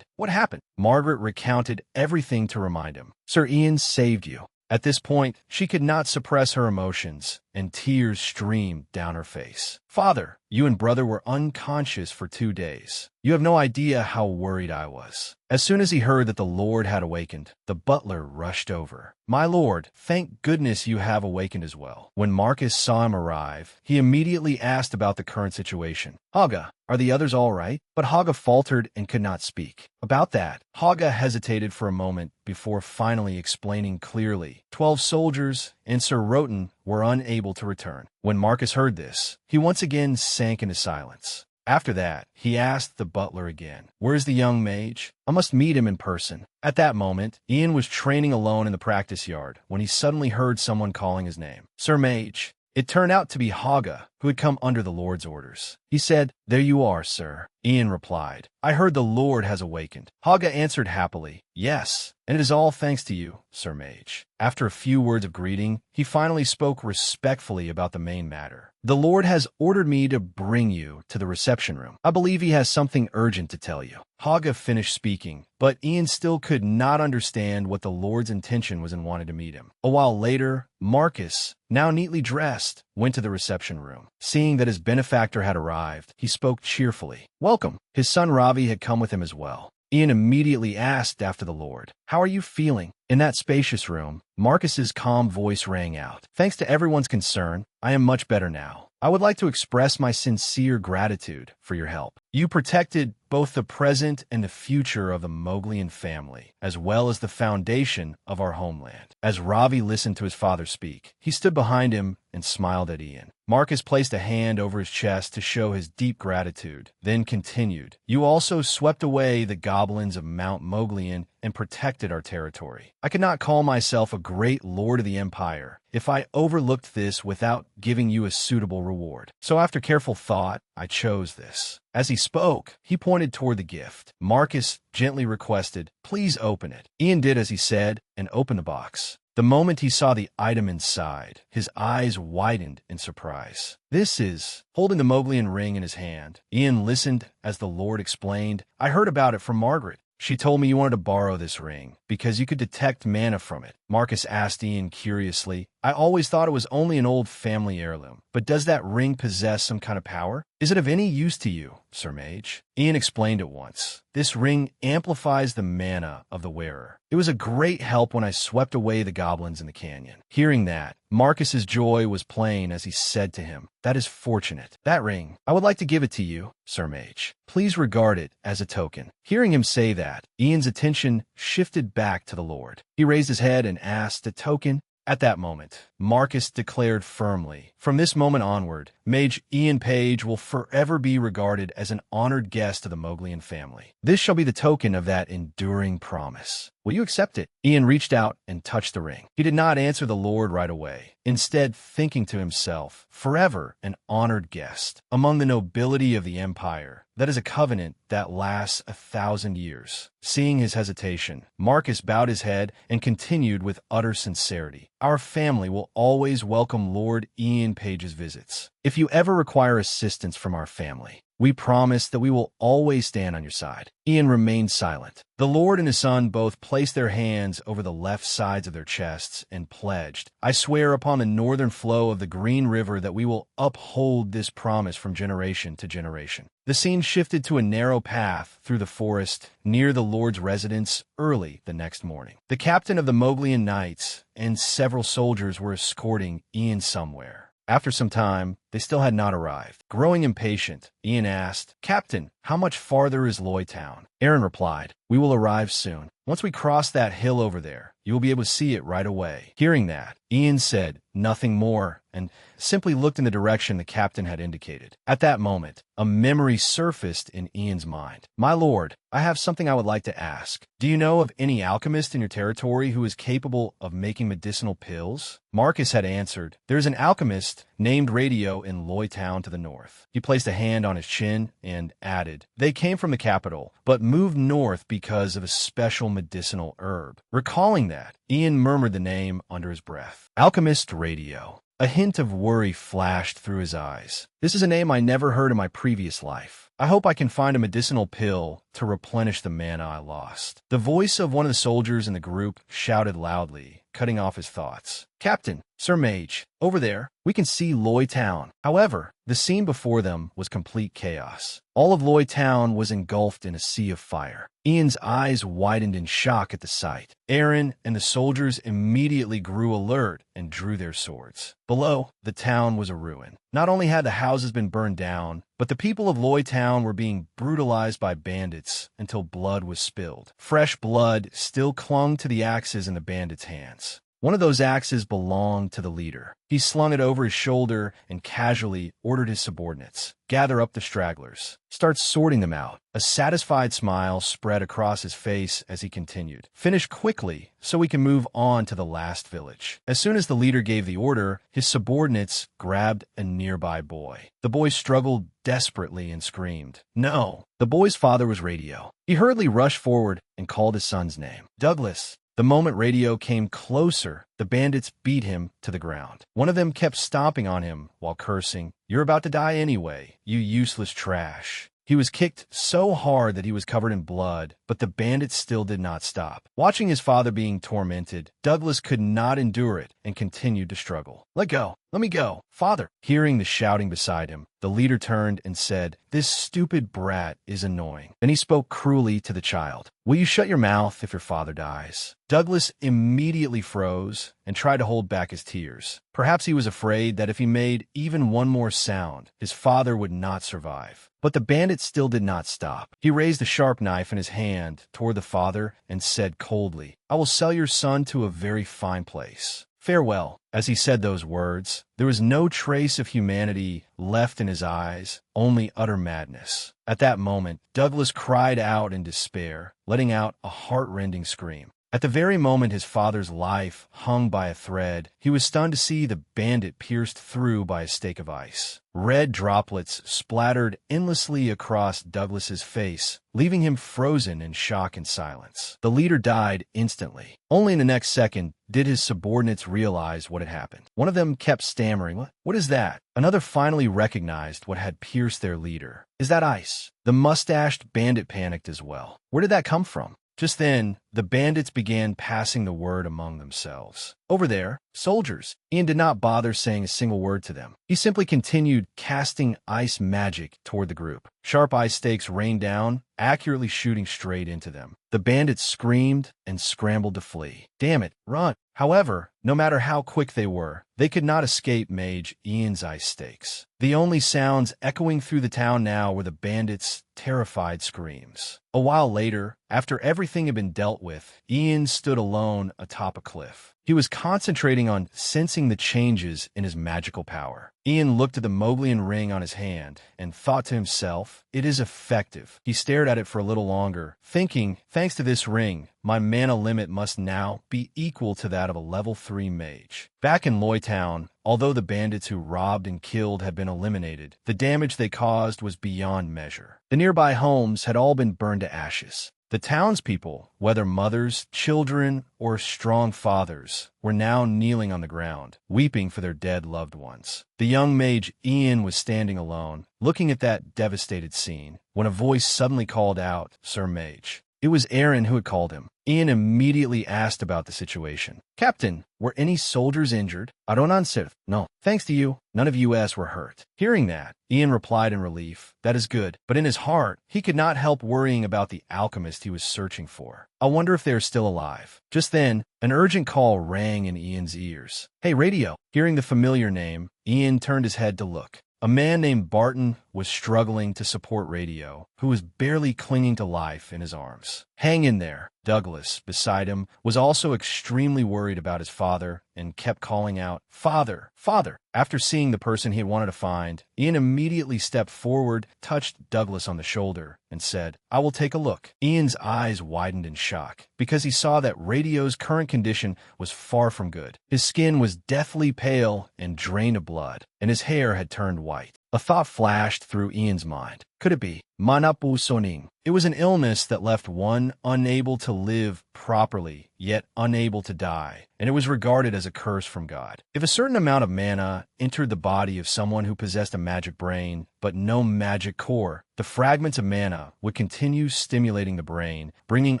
"What happened?" Margaret recounted everything to remind him. "Sir Ian saved you." At this point, she could not suppress her emotions, and tears streamed down her face. "Father, you and brother were unconscious for 2 days. You have no idea how worried I was." As soon as he heard that the Lord had awakened, the butler rushed over. "My lord, thank goodness you have awakened as well." When Marcus saw him arrive, he immediately asked about the current situation. "Haga, are the others all right?" But Haga faltered and could not speak. About that, Haga hesitated for a moment before finally explaining clearly. 12 soldiers and Sir Roten were unable to return. When Marcus heard this, he once again sank into silence. After that, he asked the butler again, "Where's the young mage? I must meet him in person." At that moment, Ian was training alone in the practice yard when he suddenly heard someone calling his name. "Sir Mage." It turned out to be Haga, who had come under the Lord's orders. He said, "There you are, sir." Ian replied, "I heard the Lord has awakened." Haga answered happily, "Yes, and it is all thanks to you, Sir Mage." After a few words of greeting, he finally spoke respectfully about the main matter. "The Lord has ordered me to bring you to the reception room. I believe he has something urgent to tell you." Haga finished speaking, but Ian still could not understand what the Lord's intention was in wanting to meet him. A while later, Marcus, now neatly dressed, went to the reception room. Seeing that his benefactor had arrived, he spoke cheerfully. "Welcome." His son Ravi had come with him as well. Ian immediately asked after the Lord, "How are you feeling?" In that spacious room, Marcus's calm voice rang out. "Thanks to everyone's concern, I am much better now. I would like to express my sincere gratitude for your help. You protected both the present and the future of the Moglian family, as well as the foundation of our homeland." As Ravi listened to his father speak, he stood behind him and smiled at Ian. Marcus placed a hand over his chest to show his deep gratitude, then continued, "You also swept away the goblins of Mount Moglian and protected our territory. I could not call myself a great lord of the empire if I overlooked this without giving you a suitable reward. So after careful thought, I chose this." As he spoke, he pointed toward the gift. Marcus gently requested, "Please open it." Ian did as he said and opened the box. The moment he saw the item inside, his eyes widened in surprise. "This is..." Holding the Moglian ring in his hand, Ian listened as the Lord explained, "I heard about it from Margaret. She told me you wanted to borrow this ring because you could detect mana from it." Marcus asked Ian curiously, "I always thought it was only an old family heirloom, but does that ring possess some kind of power? Is it of any use to you, Sir Mage?" Ian explained at once. "This ring amplifies the mana of the wearer. It was a great help when I swept away the goblins in the canyon." Hearing that, Marcus's joy was plain as he said to him, "That is fortunate. That ring, I would like to give it to you, Sir Mage. Please regard it as a token." Hearing him say that, Ian's attention shifted back to the Lord. He raised his head and asked, "A token?" At that moment, Marcus declared firmly, "From this moment onward, Mage Ian Page will forever be regarded as an honored guest of the Moglian family. This shall be the token of that enduring promise. Will you accept it?" Ian reached out and touched the ring. He did not answer the Lord right away, instead thinking to himself, "Forever an honored guest among the nobility of the empire. That is a covenant that lasts 1,000 years." Seeing his hesitation, Marcus bowed his head and continued with utter sincerity, "Our family will always welcome Lord Ian Page's visits. If you ever require assistance from our family, we promise that we will always stand on your side." Ian remained silent. The Lord and his son both placed their hands over the left sides of their chests and pledged, "I swear upon the northern flow of the Green River that we will uphold this promise from generation to generation." The scene shifted to a narrow path through the forest near the Lord's residence early the next morning. The captain of the Moglian Knights and several soldiers were escorting Ian somewhere. After some time, they still had not arrived. Growing impatient, Ian asked, "Captain, how much farther is Loy Town?" Aaron replied, "We will arrive soon. Once we cross that hill over there, you will be able to see it right away." Hearing that, Ian said nothing more and simply looked in the direction the captain had indicated. At that moment, a memory surfaced in Ian's mind. "My lord, I have something I would like to ask. Do you know of any alchemist in your territory who is capable of making medicinal pills?" Marcus had answered, "There is an alchemist named Radio in Loy Town to the north." He placed a hand on his chin and added, "They came from the capital, but moved north because of a special medicinal herb." Recalling that, Ian murmured the name under his breath. Alchemist Radio. A hint of worry flashed through his eyes. "This is a name I never heard in my previous life. I hope I can find a medicinal pill to replenish the mana I lost." The voice of one of the soldiers in the group shouted loudly, cutting off his thoughts. "Captain, Sir Mage, over there, we can see Loy Town." However, the scene before them was complete chaos. All of Loy Town was engulfed in a sea of fire. Ian's eyes widened in shock at the sight. Aaron and the soldiers immediately grew alert and drew their swords. Below, the town was a ruin. Not only had the houses been burned down, but the people of Loy Town were being brutalized by bandits until blood was spilled. Fresh blood still clung to the axes in the bandits' hands. One of those axes belonged to the leader. He slung it over his shoulder and casually ordered his subordinates, "Gather up the stragglers. Start sorting them out." A satisfied smile spread across his face as he continued, "Finish quickly so we can move on to the last village." As soon as the leader gave the order, his subordinates grabbed a nearby boy. The boy struggled desperately and screamed, "No!" The boy's father was Radio. He hurriedly rushed forward and called his son's name, "Douglas." The moment Radio came closer, the bandits beat him to the ground. One of them kept stomping on him while cursing, "You're about to die anyway, you useless trash." He was kicked so hard that he was covered in blood, but the bandits still did not stop. Watching his father being tormented, Douglas could not endure it and continued to struggle. "Let go! Let me go! Father!" Hearing the shouting beside him, the leader turned and said, "This stupid brat is annoying." Then he spoke cruelly to the child. "Will you shut your mouth if your father dies?" Douglas immediately froze and tried to hold back his tears. Perhaps he was afraid that if he made even one more sound, his father would not survive. But the bandit still did not stop. He raised a sharp knife in his hand toward the father and said coldly, "I will sell your son to a very fine place. Farewell." As he said those words, there was no trace of humanity left in his eyes, only utter madness. At that moment, Douglas cried out in despair, letting out a heart-rending scream. At the very moment his father's life hung by a thread, he was stunned to see the bandit pierced through by a stake of ice. Red droplets splattered endlessly across Douglas's face, leaving him frozen in shock and silence. The leader died instantly. Only in the next second did his subordinates realize what had happened. One of them kept stammering, What is that?" Another finally recognized what had pierced their leader. "Is that ice?" The mustached bandit panicked as well. Where did that come from? Just then, the bandits began passing the word among themselves. "Over there, soldiers." Ian did not bother saying a single word to them. He simply continued casting ice magic toward the group. Sharp ice stakes rained down, accurately shooting straight into them. The bandits screamed and scrambled to flee. "Damn it, run!" However, no matter how quick they were, they could not escape Mage Ian's ice stakes. The only sounds echoing through the town now were the bandits' terrified screams. A while later, after everything had been dealt with, Ian stood alone atop a cliff. He was concentrating on sensing the changes in his magical power. Ian looked at the Moglian ring on his hand and thought to himself, "It is effective." He stared at it for a little longer, thinking, thanks to this ring, my mana limit must now be equal to that of a level 3 mage. Back in Loy Town, although the bandits who robbed and killed had been eliminated, the damage they caused was beyond measure. The nearby homes had all been burned to ashes. The townspeople, whether mothers, children, or strong fathers, were now kneeling on the ground, weeping for their dead loved ones. The young mage Ian was standing alone, looking at that devastated scene, when a voice suddenly called out, "Sir Mage." It was Aaron who had called him. Ian immediately asked about the situation. "Captain, were any soldiers injured?" "I don't answer. No. Thanks to you, none of us were hurt." Hearing that, Ian replied in relief, "That is good." But in his heart, he could not help worrying about the alchemist he was searching for. "I wonder if they are still alive." Just then, an urgent call rang in Ian's ears. "Hey, radio." Hearing the familiar name, Ian turned his head to look. A man named Barton was struggling to support Radio, who was barely clinging to life in his arms. "Hang in there." Douglas, beside him, was also extremely worried about his father and kept calling out, "Father, father." After seeing the person he had wanted to find, Ian immediately stepped forward, touched Douglas on the shoulder, and said, "I will take a look." Ian's eyes widened in shock, because he saw that Radio's current condition was far from good. His skin was deathly pale and drained of blood, and his hair had turned white. A thought flashed through Ian's mind. Could it be Manhwa Soning? It was an illness that left one unable to live properly, yet unable to die, and it was regarded as a curse from God. If a certain amount of mana entered the body of someone who possessed a magic brain, but no magic core, the fragments of mana would continue stimulating the brain, bringing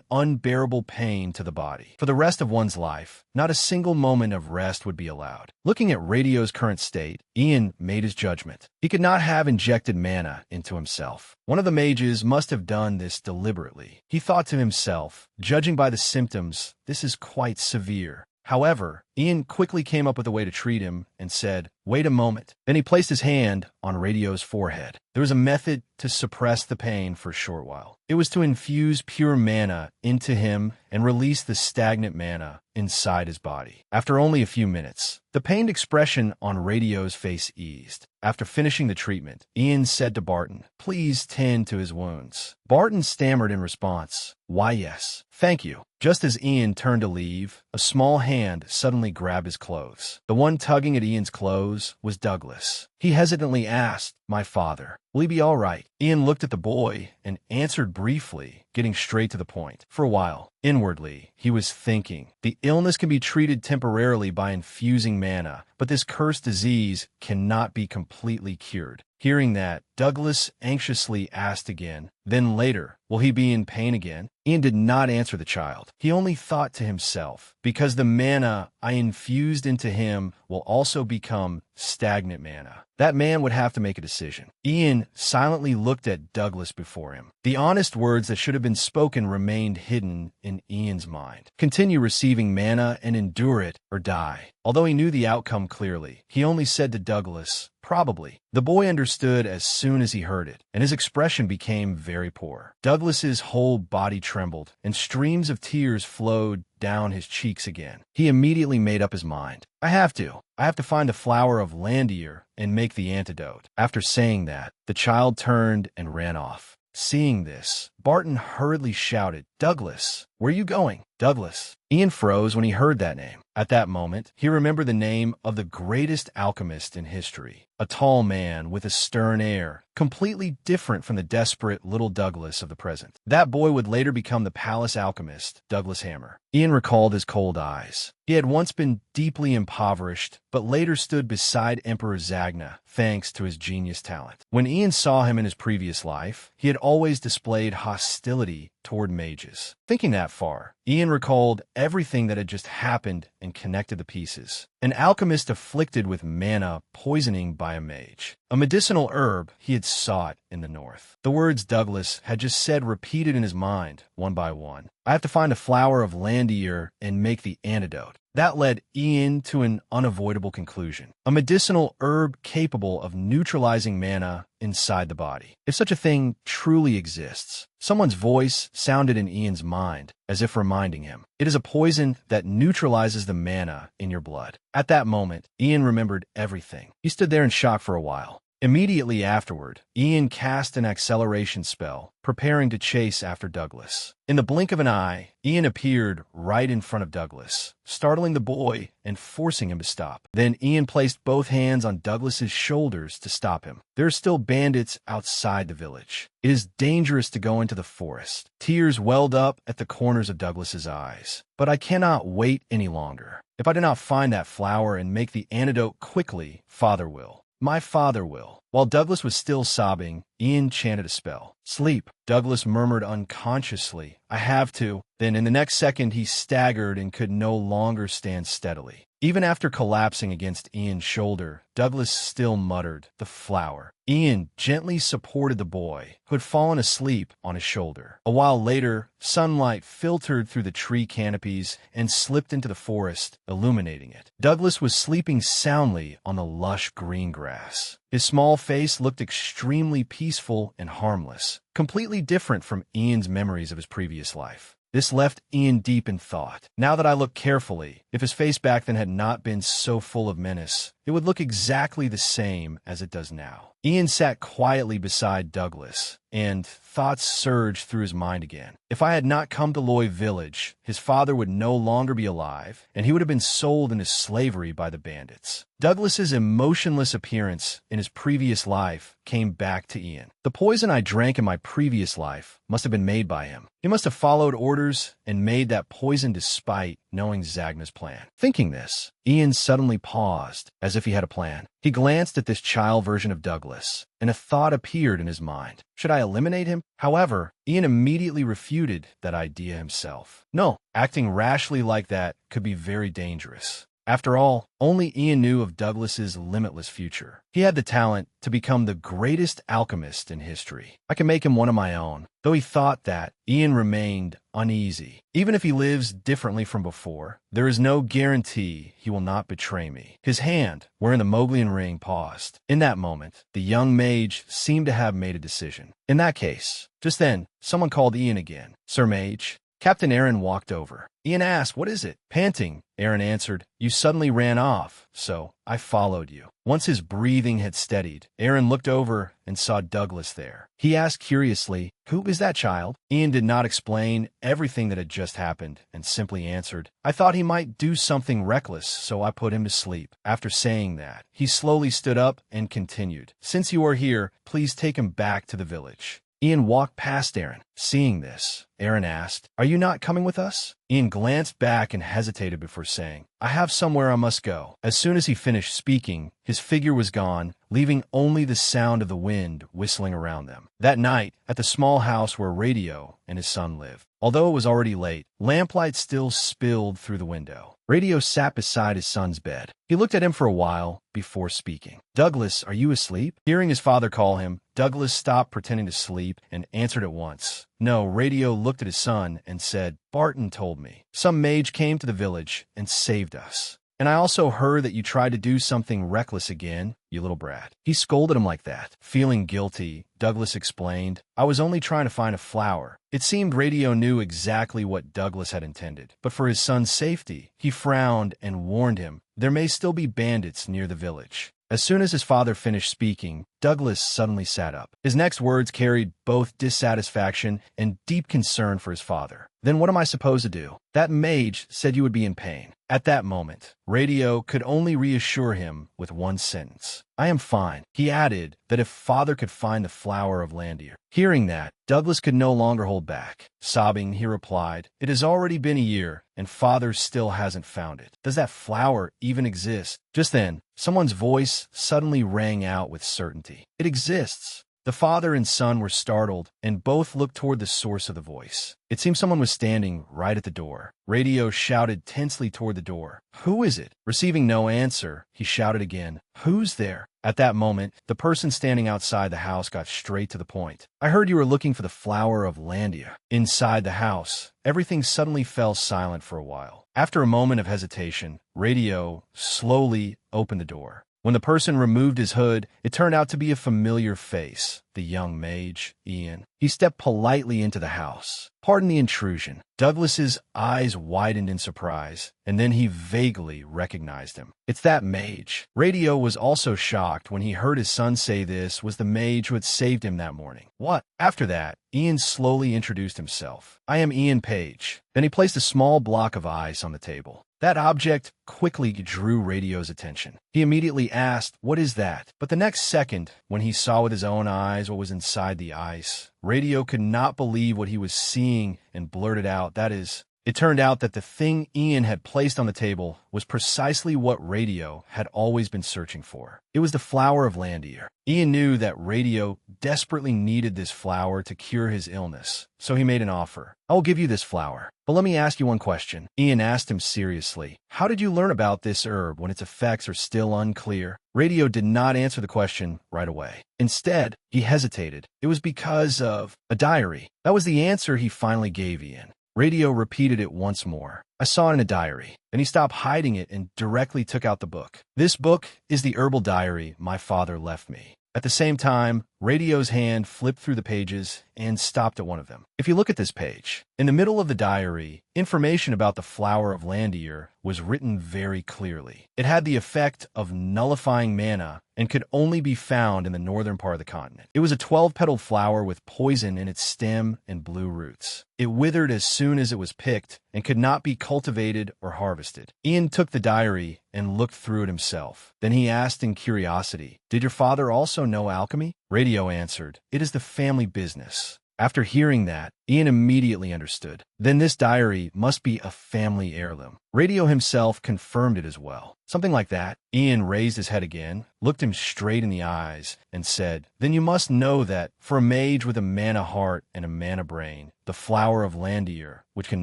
unbearable pain to the body. For the rest of one's life, not a single moment of rest would be allowed. Looking at Radio's current state, Ian made his judgment. He could not have injected mana into himself. One of the mages must have done this deliberately. He thought to himself, judging by the symptoms, this is quite severe. However, Ian quickly came up with a way to treat him and said, "Wait a moment." Then he placed his hand on Radio's forehead. There was a method to suppress the pain for a short while. It was to infuse pure mana into him and release the stagnant mana inside his body. After only a few minutes, the pained expression on Radio's face eased. After finishing the treatment, Ian said to Barton, "Please tend to his wounds." Barton stammered in response, "Why, yes, thank you." Just as Ian turned to leave, a small hand suddenly grabbed his clothes. The one tugging at Ian's clothes was Douglas. He hesitantly asked, "My father, will he be all right?" Ian looked at the boy and answered briefly, getting straight to the point. For a while, inwardly, he was thinking, the illness can be treated temporarily by infusing mana, but this cursed disease cannot be completely cured. Hearing that, Douglas anxiously asked again, then later, "Will he be in pain again?" Ian did not answer the child. He only thought to himself, because the mana I infused into him will also become stagnant mana. That man would have to make a decision. Ian silently looked at Douglas before him. The honest words that should have been spoken remained hidden in Ian's mind. Continue receiving mana and endure it, or die. Although he knew the outcome clearly, he only said to Douglas, "Probably." The boy understood as soon as he heard it, and his expression became very poor. Douglas's whole body trembled, and streams of tears flowed down his cheeks again. He immediately made up his mind. I have to find the flower of Landier and make the antidote." After saying that, the child turned and ran off. Seeing this, Barton hurriedly shouted, "Douglas, where are you going?" Douglas. Ian froze when he heard that name. At that moment, he remembered the name of the greatest alchemist in history. A tall man with a stern air, completely different from the desperate little Douglas of the present. That boy would later become the palace alchemist, Douglas Hammer. Ian recalled his cold eyes. He had once been deeply impoverished, but later stood beside Emperor Zagna, thanks to his genius talent. When Ian saw him in his previous life, he had always displayed hostility toward mages. Thinking that far, Ian recalled everything that had just happened and connected the pieces. An alchemist afflicted with mana poisoning by a mage. A medicinal herb he had sought in the north. The words Douglas had just said repeated in his mind, one by one. I have to find a flower of Landier and make the antidote. That led Ian to an unavoidable conclusion. A medicinal herb capable of neutralizing mana inside the body. If such a thing truly exists, someone's voice sounded in Ian's mind, as if reminding him, it is a poison that neutralizes the mana in your blood. At that moment, Ian remembered everything. He stood there in shock for a while. Immediately afterward, Ian cast an acceleration spell, preparing to chase after Douglas. In the blink of an eye, Ian appeared right in front of Douglas, startling the boy and forcing him to stop. Then Ian placed both hands on Douglas's shoulders to stop him. There are still bandits outside the village. It is dangerous to go into the forest. Tears welled up at the corners of Douglas's eyes. But I cannot wait any longer. If I do not find that flower and make the antidote quickly, Father will. My father will. While Douglas was still sobbing, Ian chanted a spell. Sleep, Douglas murmured unconsciously. I have to. Then in the next second he staggered and could no longer stand steadily. Even after collapsing against Ian's shoulder, Douglas still muttered, the flower. Ian gently supported the boy, who had fallen asleep on his shoulder. A while later, sunlight filtered through the tree canopies and slipped into the forest, illuminating it. Douglas was sleeping soundly on the lush green grass. His small face looked extremely peaceful and harmless, completely different from Ian's memories of his previous life. This left Ian deep in thought. Now that I look carefully, if his face back then had not been so full of menace, it would look exactly the same as it does now. Ian sat quietly beside Douglas, and thoughts surged through his mind again. If I had not come to Loy Village, his father would no longer be alive, and he would have been sold into slavery by the bandits. Douglas's emotionless appearance in his previous life came back to Ian. The poison I drank in my previous life must have been made by him. He must have followed orders and made that poison despite knowing Zagna's plan. Thinking this, Ian suddenly paused, as if he had a plan. He glanced at this child version of Douglas, and a thought appeared in his mind. Should I eliminate him? However, Ian immediately refuted that idea himself. No, acting rashly like that could be very dangerous. After all, only Ian knew of Douglas's limitless future. He had the talent to become the greatest alchemist in history. I can make him one of my own. Though he thought that, Ian remained uneasy. Even if he lives differently from before, there is no guarantee he will not betray me. His hand, wearing the Moglian ring, paused. In that moment, the young mage seemed to have made a decision. In that case, just then, someone called Ian again. Sir Mage. Captain Aaron walked over. Ian asked, what is it? Panting, Aaron answered, you suddenly ran off, so I followed you. Once his breathing had steadied, Aaron looked over and saw Douglas there. He asked curiously, who is that child? Ian did not explain everything that had just happened and simply answered, I thought he might do something reckless, so I put him to sleep. After saying that, he slowly stood up and continued, since you are here, please take him back to the village. Ian walked past Aaron. Seeing this, Aaron asked, are you not coming with us? Ian glanced back and hesitated before saying, I have somewhere I must go. As soon as he finished speaking, his figure was gone, leaving only the sound of the wind whistling around them. That night, at the small house where Radio and his son lived, although it was already late, lamplight still spilled through the window. Radio sat beside his son's bed. He looked at him for a while before speaking. Douglas, are you asleep? Hearing his father call him, Douglas stopped pretending to sleep and answered at once. No, Radio looked at his son and said, Barton told me. Some mage came to the village and saved us. And I also heard that you tried to do something reckless again, you little brat. He scolded him like that. Feeling guilty, Douglas explained, I was only trying to find a flower. It seemed Radio knew exactly what Douglas had intended, but for his son's safety, he frowned and warned him, there may still be bandits near the village. As soon as his father finished speaking, Douglas suddenly sat up. His next words carried both dissatisfaction and deep concern for his father. Then what am I supposed to do? That mage said you would be in pain. At that moment, Radio could only reassure him with one sentence. I am fine. He added that if father could find the flower of Landir. Hearing that, Douglas could no longer hold back. Sobbing, he replied, it has already been a year, and father still hasn't found it. Does that flower even exist? Just then, someone's voice suddenly rang out with certainty. It exists. The father and son were startled, and both looked toward the source of the voice. It seemed someone was standing right at the door. Radio shouted tensely toward the door. Who is it? Receiving no answer, he shouted again. Who's there? At that moment, the person standing outside the house got straight to the point. I heard you were looking for the flower of Landia. Inside the house, everything suddenly fell silent for a while. After a moment of hesitation, Radio slowly opened the door. When the person removed his hood, it turned out to be a familiar face, the young mage, Ian. He stepped politely into the house. "Pardon the intrusion." Douglas's eyes widened in surprise, and then he vaguely recognized him. "It's that mage." Radio was also shocked when he heard his son say this was the mage who had saved him that morning. "What?" After that, Ian slowly introduced himself. "I am Ian Page." Then he placed a small block of ice on the table. That object quickly drew Radio's attention. He immediately asked, "What is that?" But the next second, when he saw with his own eyes what was inside the ice, Radio could not believe what he was seeing and blurted out, "That is..." It turned out that the thing Ian had placed on the table was precisely what Radio had always been searching for. It was the flower of Landier. Ian knew that Radio desperately needed this flower to cure his illness, so he made an offer. "I will give you this flower, but let me ask you one question." Ian asked him seriously. "How did you learn about this herb when its effects are still unclear?" Radio did not answer the question right away. Instead, he hesitated. It was because of a diary. That was the answer he finally gave Ian. Radio repeated it once more. "I saw it in a diary." Then he stopped hiding it and directly took out the book. "This book is the herbal diary my father left me." At the same time, Radio's hand flipped through the pages and stopped at one of them. If you look at this page, in the middle of the diary, information about the flower of Landier was written very clearly. It had the effect of nullifying mana and could only be found in the northern part of the continent. It was a 12-petaled flower with poison in its stem and blue roots. It withered as soon as it was picked and could not be cultivated or harvested. Ian took the diary and looked through it himself. Then he asked in curiosity, "Did your father also know alchemy?" Radio answered, "It is the family business." After hearing that, Ian immediately understood. Then this diary must be a family heirloom. Radio himself confirmed it as well. Something like that. Ian raised his head again, looked him straight in the eyes, and said, "Then you must know that, for a mage with a mana heart and a mana brain, the flower of Landier, which can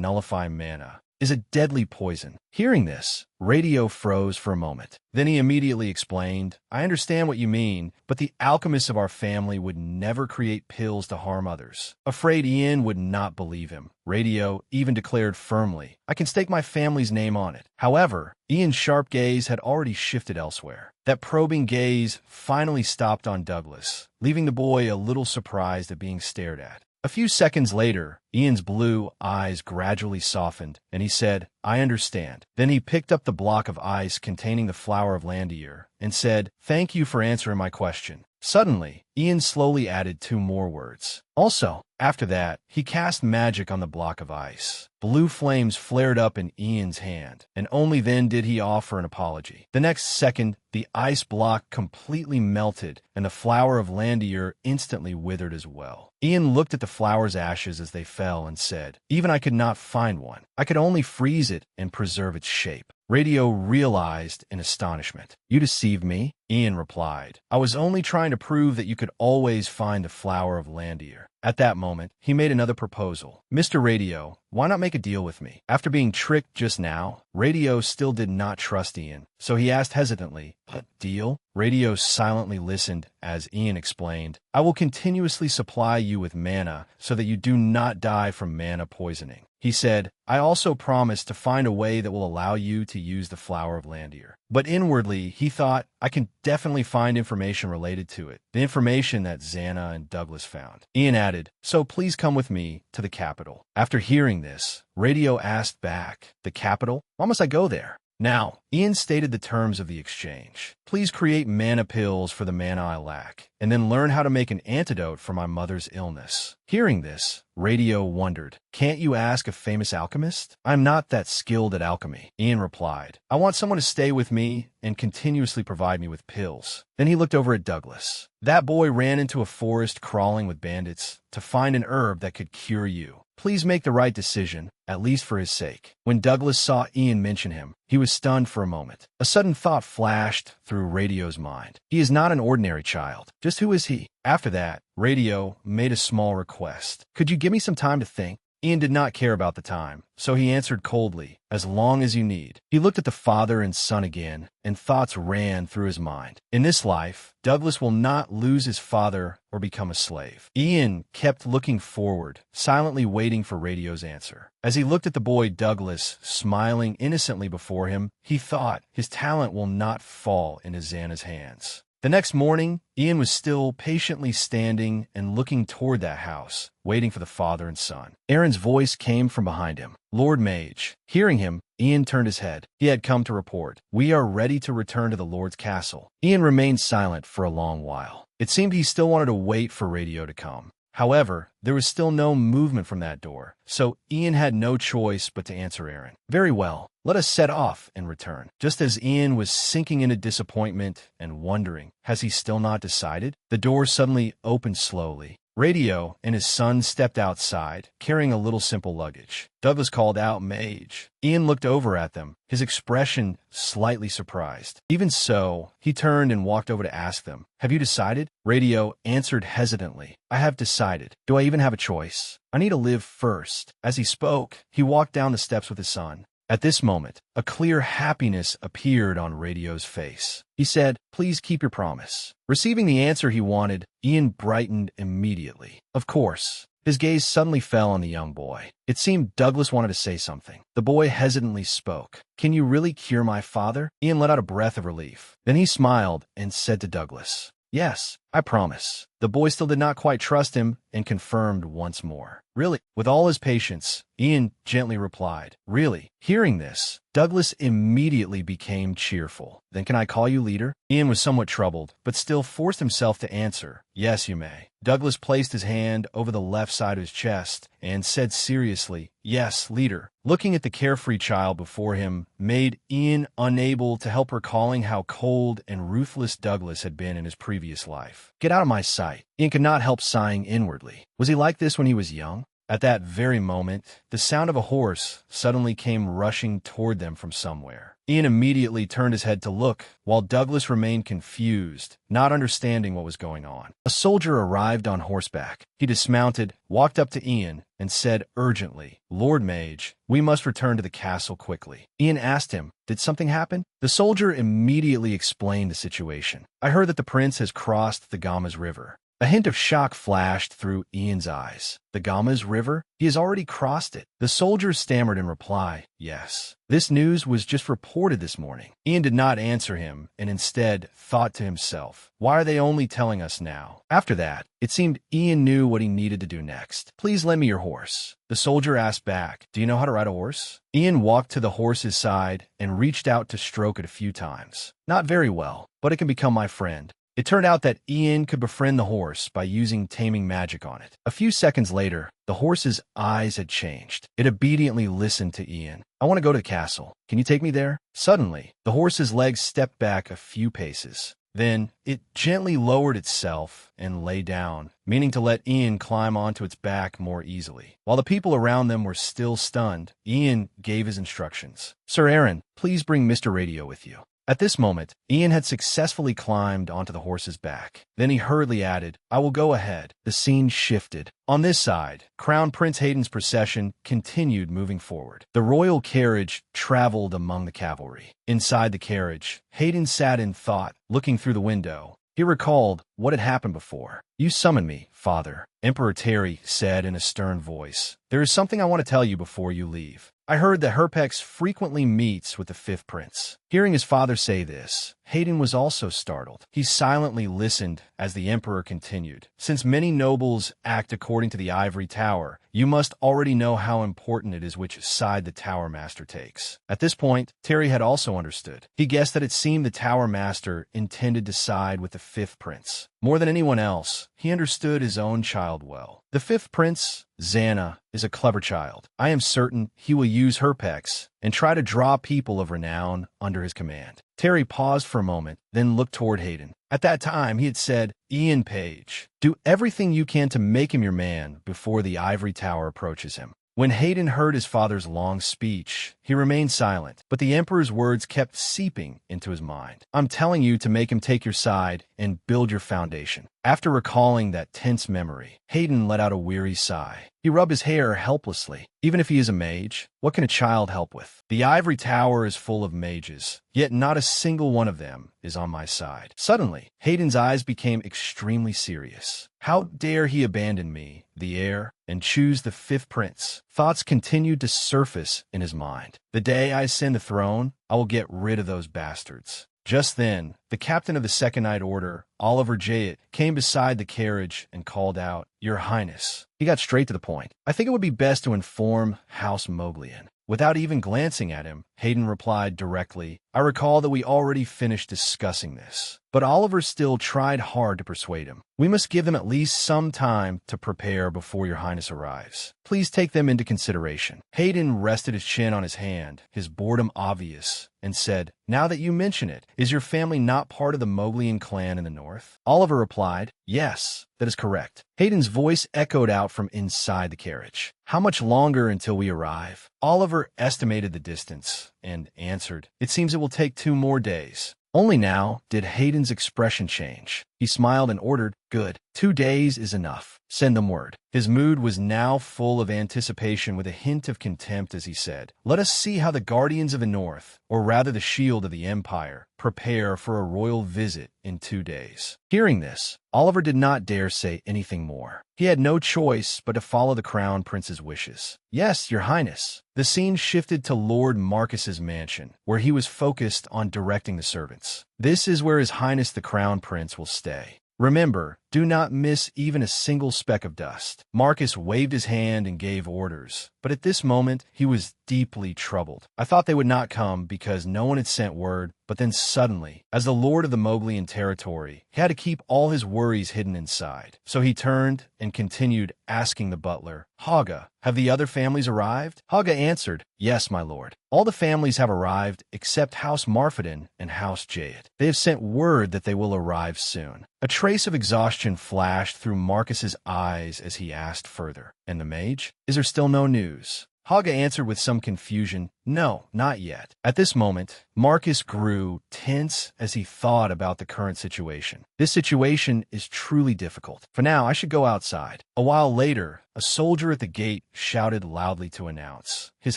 nullify mana, is a deadly poison." Hearing this, Radio froze for a moment. Then he immediately explained, "I understand what you mean, but the alchemists of our family would never create pills to harm others." Afraid Ian would not believe him, Radio even declared firmly, "I can stake my family's name on it." However, Ian's sharp gaze had already shifted elsewhere. That probing gaze finally stopped on Douglas, leaving the boy a little surprised at being stared at. A few seconds later, Ian's blue eyes gradually softened, and he said, "I understand." Then he picked up the block of ice containing the flower of Landier and said, "Thank you for answering my question." Suddenly, Ian slowly added 2 more words. Also, after that, he cast magic on the block of ice. Blue flames flared up in Ian's hand, and only then did he offer an apology. The next second, the ice block completely melted, and the flower of Landier instantly withered as well. Ian looked at the flower's ashes as they fell and said, "Even I could not find one. I could only freeze it and preserve its shape." Radio realized in astonishment. "You deceived me," Ian replied. "I was only trying to prove that you could always find the flower of Landier." At that moment, he made another proposal. "Mr. Radio, why not make a deal with me?" After being tricked just now, Radio still did not trust Ian, so he asked hesitantly, "A deal?" Radio silently listened as Ian explained, "I will continuously supply you with mana so that you do not die from mana poisoning." He said, "I also promise to find a way that will allow you to use the flower of Landier." But inwardly, he thought, "I can definitely find information related to it, the information that Xana and Douglas found." Ian added, "So please come with me to the capital." After hearing this, Radio asked back, "The capital? Why must I go there?" Now, Ian stated the terms of the exchange. "Please create mana pills for the mana I lack, and then learn how to make an antidote for my mother's illness." Hearing this, Radio wondered, "Can't you ask a famous alchemist?" "I'm not that skilled at alchemy," Ian replied. "I want someone to stay with me and continuously provide me with pills." Then he looked over at Douglas. "That boy ran into a forest crawling with bandits to find an herb that could cure you. Please make the right decision, at least for his sake." When Douglas saw Ian mention him, he was stunned for a moment. A sudden thought flashed through Radio's mind. He is not an ordinary child. Just who is he? After that, Radio made a small request. "Could you give me some time to think?" Ian did not care about the time, so he answered coldly, "As long as you need." He looked at the father and son again, and thoughts ran through his mind. In this life, Douglas will not lose his father or become a slave. Ian kept looking forward, silently waiting for radio's answer. As he looked at the boy Douglas smiling innocently before him, he thought his talent will not fall into Xana's hands. The next morning, Ian was still patiently standing and looking toward that house, waiting for the father and son. Aaron's voice came from behind him. "Lord Mage." Hearing him, Ian turned his head. He had come to report, "We are ready to return to the Lord's castle." Ian remained silent for a long while. It seemed he still wanted to wait for radio to come. However, there was still no movement from that door, so Ian had no choice but to answer Aaron. "Very well, let us set off and return." Just as Ian was sinking into disappointment and wondering, has he still not decided? The door suddenly opened slowly. Radio and his son stepped outside, carrying a little simple luggage. Douglas called out, "Mage." Ian looked over at them, his expression slightly surprised. Even so, he turned and walked over to ask them, "Have you decided?" Radio answered hesitantly, "I have decided. Do I even have a choice? I need to live first." As he spoke, he walked down the steps with his son. At this moment, a clear happiness appeared on Radio's face. He said, "Please keep your promise." Receiving the answer he wanted, Ian brightened immediately. Of course. His gaze suddenly fell on the young boy. It seemed Douglas wanted to say something. The boy hesitantly spoke. "Can you really cure my father?" Ian let out a breath of relief. Then he smiled and said to Douglas, "Yes, I promise." The boy still did not quite trust him and confirmed once more. "Really?" With all his patience, Ian gently replied, "Really?" Hearing this, Douglas immediately became cheerful. "Then can I call you leader?" Ian was somewhat troubled, but still forced himself to answer, "Yes, you may." Douglas placed his hand over the left side of his chest and said seriously, "Yes, leader." Looking at the carefree child before him made Ian unable to help recalling how cold and ruthless Douglas had been in his previous life. "Get out of my sight." Ian could not help sighing inwardly. Was he like this when he was young? At that very moment, the sound of a horse suddenly came rushing toward them from somewhere. Ian immediately turned his head to look, while Douglas remained confused, not understanding what was going on. A soldier arrived on horseback. He dismounted, walked up to Ian, and said urgently, "Lord Mage, we must return to the castle quickly." Ian asked him, "Did something happen?" The soldier immediately explained the situation. "I heard that the prince has crossed the Gamas River." A hint of shock flashed through Ian's eyes. The Gamas River? He has already crossed it. The soldier stammered in reply, "Yes. This news was just reported this morning." Ian did not answer him, and instead thought to himself, "Why are they only telling us now?" After that, it seemed Ian knew what he needed to do next. "Please lend me your horse." The soldier asked back, "Do you know how to ride a horse?" Ian walked to the horse's side and reached out to stroke it a few times. "Not very well, but it can become my friend." It turned out that Ian could befriend the horse by using taming magic on it. A few seconds later, the horse's eyes had changed. It obediently listened to Ian. "I want to go to the castle. Can you take me there?" Suddenly, the horse's legs stepped back a few paces. Then, it gently lowered itself and lay down, meaning to let Ian climb onto its back more easily. While the people around them were still stunned, Ian gave his instructions. "Sir Aaron, please bring Mr. Radio with you." At this moment, Ian had successfully climbed onto the horse's back. Then he hurriedly added, "I will go ahead." The scene shifted. On this side, Crown Prince Hayden's procession continued moving forward. The royal carriage traveled among the cavalry. Inside the carriage, Hayden sat in thought, looking through the window. He recalled what had happened before. "You summoned me, father," Emperor Terry said in a stern voice. "There is something I want to tell you before you leave. I heard that Herpex frequently meets with the fifth prince." Hearing his father say this, Hayden was also startled. He silently listened as the emperor continued. "Since many nobles act according to the ivory tower, you must already know how important it is which side the tower master takes." At this point, Terry had also understood. He guessed that it seemed the tower master intended to side with the fifth prince. More than anyone else, he understood his own child well. The fifth prince, Xana, is a clever child. I am certain he will use Herpex and try to draw people of renown under his command. Terry paused for a moment, then looked toward Hayden. At that time, he had said, "Ian Page, do everything you can to make him your man before the ivory tower approaches him." When Hayden heard his father's long speech, he remained silent, but the Emperor's words kept seeping into his mind. I'm telling you to make him take your side and build your foundation. After recalling that tense memory, Hayden let out a weary sigh. He rubbed his hair helplessly. Even if he is a mage, what can a child help with? The ivory tower is full of mages, yet not a single one of them is on my side. Suddenly, Hayden's eyes became extremely serious. How dare he abandon me, the heir, and choose the fifth prince? Thoughts continued to surface in his mind. The day I ascend the throne, I will get rid of those bastards. Just then, the captain of the Second Night Order, Oliver Jayet, came beside the carriage and called out, "Your Highness." He got straight to the point. "I think it would be best to inform House Moglian." Without even glancing at him, Hayden replied directly, "I recall that we already finished discussing this." But Oliver still tried hard to persuade him. "We must give them at least some time to prepare before your Highness arrives. Please take them into consideration." Hayden rested his chin on his hand, his boredom obvious, and said, "Now that you mention it, is your family not part of the Moglian clan in the north?" Oliver replied, "Yes, that is correct." Hayden's voice echoed out from inside the carriage. "How much longer until we arrive?" Oliver estimated the distance and answered, "It seems it will take 2 more days." Only now did Hayden's expression change. He smiled and ordered, "Good. 2 days is enough. Send them word." His mood was now full of anticipation with a hint of contempt as he said, "Let us see how the Guardians of the North, or rather the Shield of the Empire, prepare for a royal visit in 2 days." Hearing this, Oliver did not dare say anything more. He had no choice but to follow the Crown Prince's wishes. "Yes, your Highness." The scene shifted to Lord Marcus's mansion, where he was focused on directing the servants. "This is where His Highness the Crown Prince will stay. Remember, do not miss even a single speck of dust." Marcus waved his hand and gave orders, but at this moment he was deeply troubled. I thought they would not come because no one had sent word, but then suddenly, as the lord of the Moglian territory, he had to keep all his worries hidden inside. So he turned and continued asking the butler, "Haga, have the other families arrived?" Haga answered, "Yes, my lord. All the families have arrived except House Marfadin and House Jayet. They have sent word that they will arrive soon." A trace of exhaustion flashed through Marcus's eyes as he asked further, "And the mage? Is there still no news?" Haga answered with some confusion, "No, not yet." At this moment, Marcus grew tense as he thought about the current situation. This situation is truly difficult. For now, I should go outside. A while later, a soldier at the gate shouted loudly to announce, "His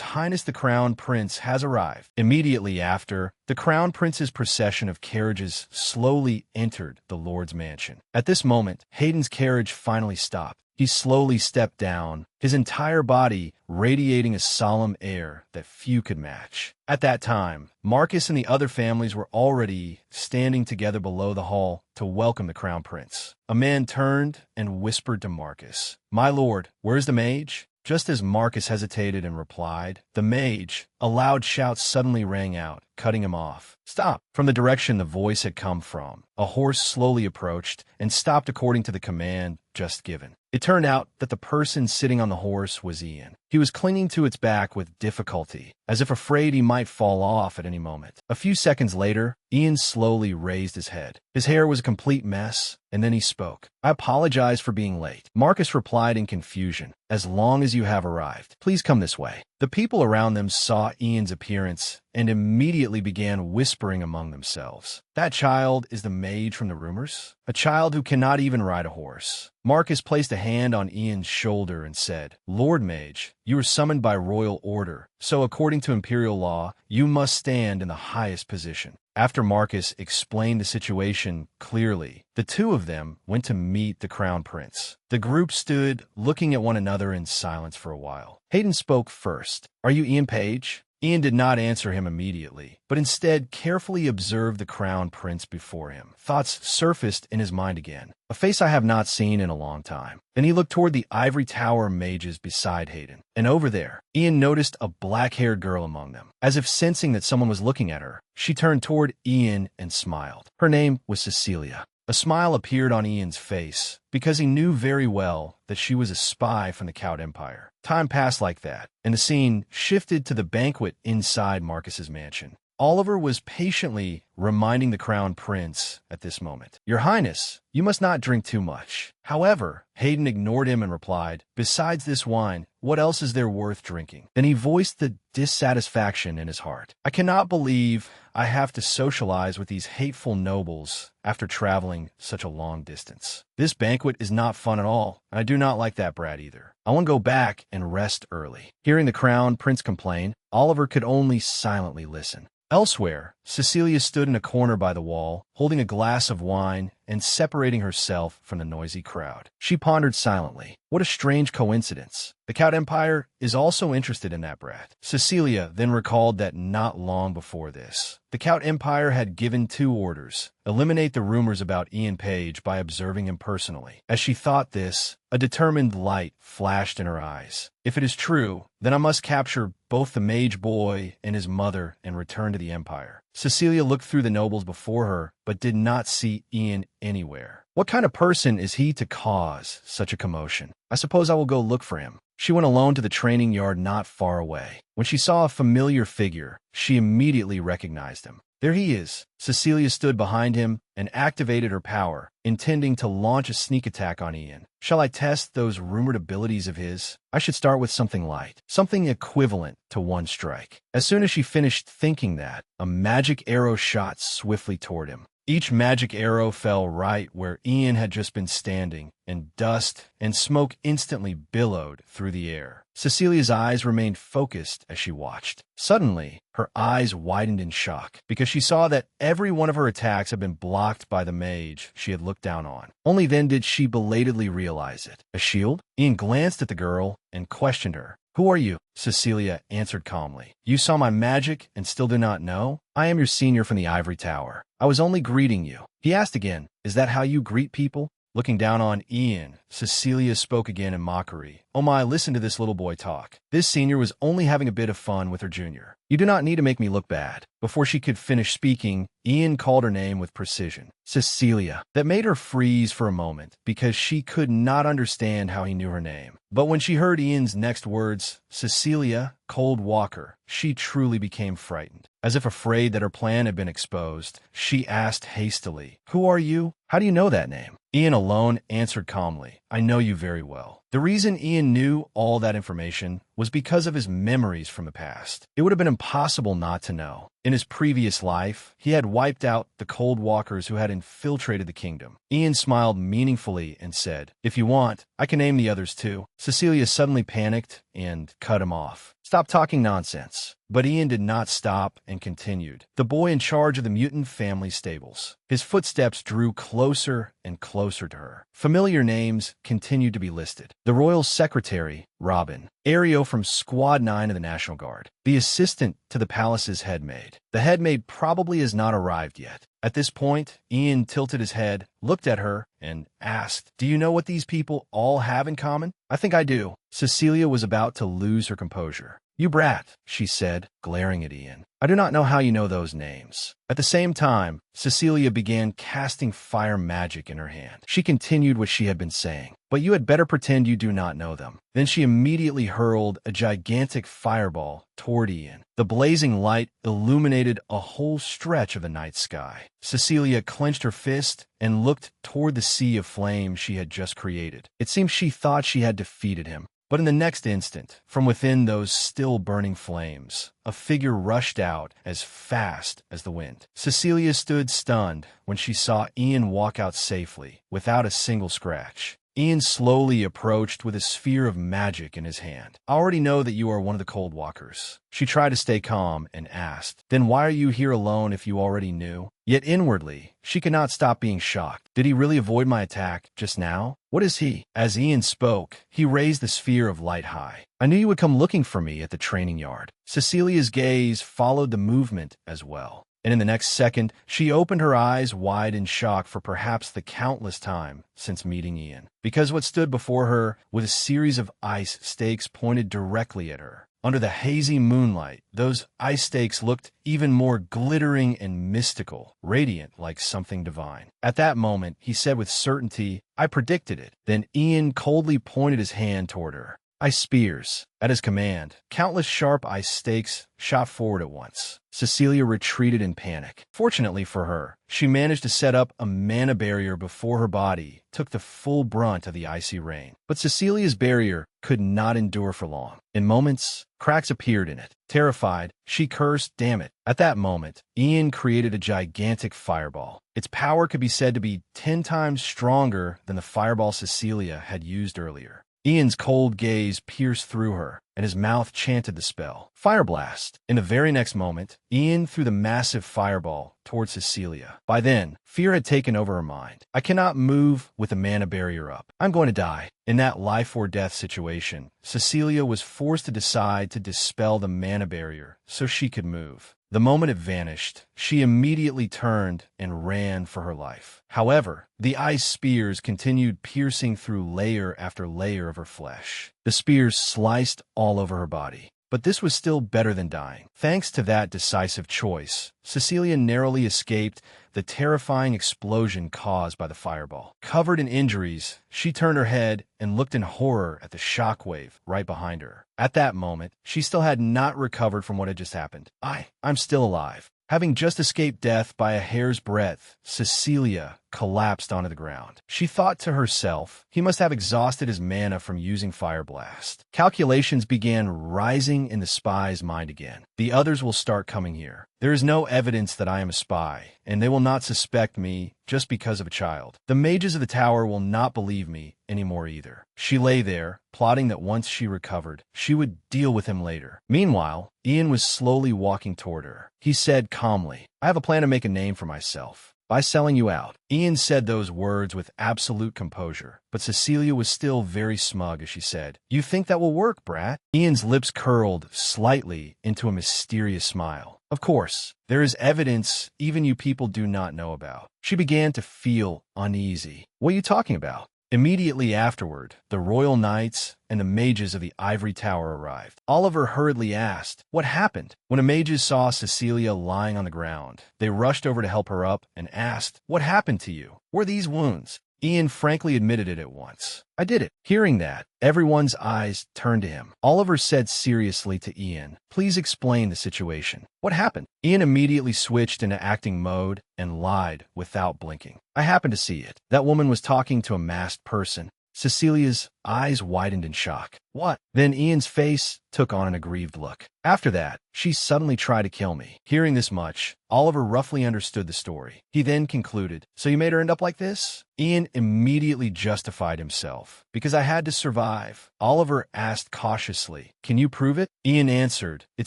Highness the Crown Prince has arrived." Immediately after, the Crown Prince's procession of carriages slowly entered the Lord's mansion. At this moment, Hayden's carriage finally stopped. He slowly stepped down, his entire body radiating a solemn air that few could match. At that time, Marcus and the other families were already standing together below the hall to welcome the Crown Prince. A man turned and whispered to Marcus, "My lord, where is the mage?" Just as Marcus hesitated and replied, "The mage," a loud shout suddenly rang out, cutting him off. "Stop!" From the direction the voice had come from, a horse slowly approached and stopped according to the command just given. It turned out that the person sitting on the horse was Ian. He was clinging to its back with difficulty, as if afraid he might fall off at any moment. A few seconds later, Ian slowly raised his head. His hair was a complete mess, and then he spoke. "I apologize for being late." Marcus replied in confusion, "As long as you have arrived, please come this way." The people around them saw Ian's appearance and immediately began whispering among themselves, "That child is the mage from the rumors? A child who cannot even ride a horse." Marcus placed a hand on Ian's shoulder and said, "Lord Mage, you were summoned by royal order, so according to imperial law, you must stand in the highest position." After Marcus explained the situation clearly, the two of them went to meet the Crown Prince. The group stood looking at one another in silence for a while. Hayden spoke first. "Are you Ian Page?" Ian did not answer him immediately, but instead carefully observed the Crown Prince before him. Thoughts surfaced in his mind again. A face I have not seen in a long time. Then he looked toward the ivory tower mages beside Hayden. And over there, Ian noticed a black-haired girl among them. As if sensing that someone was looking at her, she turned toward Ian and smiled. Her name was Cecilia. A smile appeared on Ian's face, because he knew very well that she was a spy from the Cowd Empire. Time passed like that, and the scene shifted to the banquet inside Marcus's mansion. Oliver was patiently reminding the crown prince at this moment. "Your Highness, you must not drink too much." However, Hayden ignored him and replied, "Besides this wine, what else is there worth drinking?" Then he voiced the dissatisfaction in his heart. "I cannot believe I have to socialize with these hateful nobles after traveling such a long distance. This banquet is not fun at all, and I do not like that brat either. I want to go back and rest early." Hearing the crown prince complain, Oliver could only silently listen. Elsewhere, Cecilia stood in a corner by the wall, holding a glass of wine and separating herself from the noisy crowd. She pondered silently. What a strange coincidence. The Count Empire is also interested in that brat. Cecilia then recalled that not long before this, the Count Empire had given 2 orders: eliminate the rumors about Ian Page by observing him personally. As she thought this, a determined light flashed in her eyes. If it is true, then I must capture both the mage boy and his mother and return to the Empire. Cecilia looked through the nobles before her, but did not see Ian anywhere. What kind of person is he to cause such a commotion? I suppose I will go look for him. She went alone to the training yard not far away. When she saw a familiar figure, she immediately recognized him. There he is. Cecilia stood behind him and activated her power, intending to launch a sneak attack on Ian. Shall I test those rumored abilities of his? I should start with something light, something equivalent to 1 strike. As soon as she finished thinking that, a magic arrow shot swiftly toward him. Each magic arrow fell right where Ian had just been standing, and dust and smoke instantly billowed through the air. Cecilia's eyes remained focused as she watched. Suddenly, her eyes widened in shock, because she saw that every one of her attacks had been blocked by the mage she had looked down on. Only then did she belatedly realize it. A shield? Ian glanced at the girl and questioned her. "Who are you?" Cecilia answered calmly. "You saw my magic and still do not know? I am your senior from the Ivory Tower. I was only greeting you." He asked again, "Is that how you greet people?" Looking down on Ian, Cecilia spoke again in mockery. "Oh my, listen to this little boy talk. This senior was only having a bit of fun with her junior. You do not need to make me look bad." Before she could finish speaking, Ian called her name with precision. Cecilia. That made her freeze for a moment, because she could not understand how he knew her name. But when she heard Ian's next words, Cecilia, Cold Walker, she truly became frightened. As if afraid that her plan had been exposed, she asked hastily, "Who are you? How do you know that name?" Ian alone answered calmly, "I know you very well." The reason Ian knew all that information was because of his memories from the past. It would have been impossible not to know. In his previous life, he had wiped out the Cold Walkers who had infiltrated the kingdom. Ian smiled meaningfully and said, "If you want, I can name the others too." Cecilia suddenly panicked and cut him off. "Stop talking nonsense." But Ian did not stop and continued. "The boy in charge of the mutant family stables." His footsteps drew closer and closer to her. Familiar names continued to be listed. The royal secretary, Robin. Ario from Squad 9 of the National Guard. The assistant to the palace's headmaid. The headmaid probably has not arrived yet. At this point, Ian tilted his head, looked at her, and asked, "Do you know what these people all have in common?" "I think I do." Cecilia was about to lose her composure. "You brat," she said, glaring at Ian. "I do not know how you know those names." At the same time, Cecilia began casting fire magic in her hand. She continued what she had been saying. "But you had better pretend you do not know them." Then she immediately hurled a gigantic fireball toward Ian. The blazing light illuminated a whole stretch of the night sky. Cecilia clenched her fist and looked toward the sea of flame she had just created. It seemed she thought she had defeated him. But in the next instant, from within those still burning flames, a figure rushed out as fast as the wind. Cecilia stood stunned when she saw Ian walk out safely, without a single scratch. Ian slowly approached with a sphere of magic in his hand. "I already know that you are one of the Cold Walkers." She tried to stay calm and asked, "Then why are you here alone if you already knew?" Yet inwardly, she could not stop being shocked. Did he really avoid my attack just now? What is he? As Ian spoke, he raised the sphere of light high. "I knew you would come looking for me at the training yard." Cecilia's gaze followed the movement as well. And in the next second, she opened her eyes wide in shock for perhaps the countless time since meeting Ian. Because what stood before her was a series of ice stakes pointed directly at her. Under the hazy moonlight, those ice stakes looked even more glittering and mystical, radiant like something divine. At that moment, he said with certainty, "I predicted it." Then Ian coldly pointed his hand toward her. Ice spears. At his command, countless sharp ice stakes shot forward at once. Cecilia retreated in panic. Fortunately for her, she managed to set up a mana barrier before her body took the full brunt of the icy rain. But Cecilia's barrier could not endure for long. In moments, cracks appeared in it. Terrified, she cursed, "Damn it." At that moment, Ian created a gigantic fireball. Its power could be said to be 10 times stronger than the fireball Cecilia had used earlier. Ian's cold gaze pierced through her, and his mouth chanted the spell. Fire blast! In the very next moment, Ian threw the massive fireball towards Cecilia. By then, fear had taken over her mind. "I cannot move with the mana barrier up. I'm going to die." In that life-or-death situation, Cecilia was forced to decide to dispel the mana barrier so she could move. The moment it vanished, she immediately turned and ran for her life. However, the ice spears continued piercing through layer after layer of her flesh. The spears sliced all over her body. But this was still better than dying. Thanks to that decisive choice, Cecilia narrowly escaped the terrifying explosion caused by the fireball. Covered in injuries, she turned her head and looked in horror at the shockwave right behind her. At that moment, she still had not recovered from what had just happened. I'm still alive. Having just escaped death by a hair's breadth, Cecilia collapsed onto the ground. She thought to herself, he must have exhausted his mana from using Fire Blast. Calculations began rising in the spy's mind again. The others will start coming here. There is no evidence that I am a spy, and they will not suspect me just because of a child. The mages of the tower will not believe me anymore either. She lay there, plotting that once she recovered, she would deal with him later. Meanwhile, Ian was slowly walking toward her. He said calmly, "I have a plan to make a name for myself. By selling you out." Ian said those words with absolute composure, but Cecilia was still very smug as she said, "You think that will work, brat?" Ian's lips curled slightly into a mysterious smile. "Of course, there is evidence even you people do not know about." She began to feel uneasy. "What are you talking about?" Immediately afterward, the royal knights and the mages of the ivory tower arrived. Oliver hurriedly asked, "What happened?" When the mages saw Cecilia lying on the ground, they rushed over to help her up and asked, "What happened to you? Were these wounds?" Ian frankly admitted it at once. "I did it." Hearing that, everyone's eyes turned to him. Oliver said seriously to Ian, "Please explain the situation. What happened?" Ian immediately switched into acting mode and lied without blinking. "I happened to see it. That woman was talking to a masked person." Cecilia's eyes widened in shock. "What?" Then Ian's face took on an aggrieved look. "After that, she suddenly tried to kill me." Hearing this much, Oliver roughly understood the story. He then concluded, "So you made her end up like this?" Ian immediately justified himself. "Because I had to survive." Oliver asked cautiously, "Can you prove it?" Ian answered, "It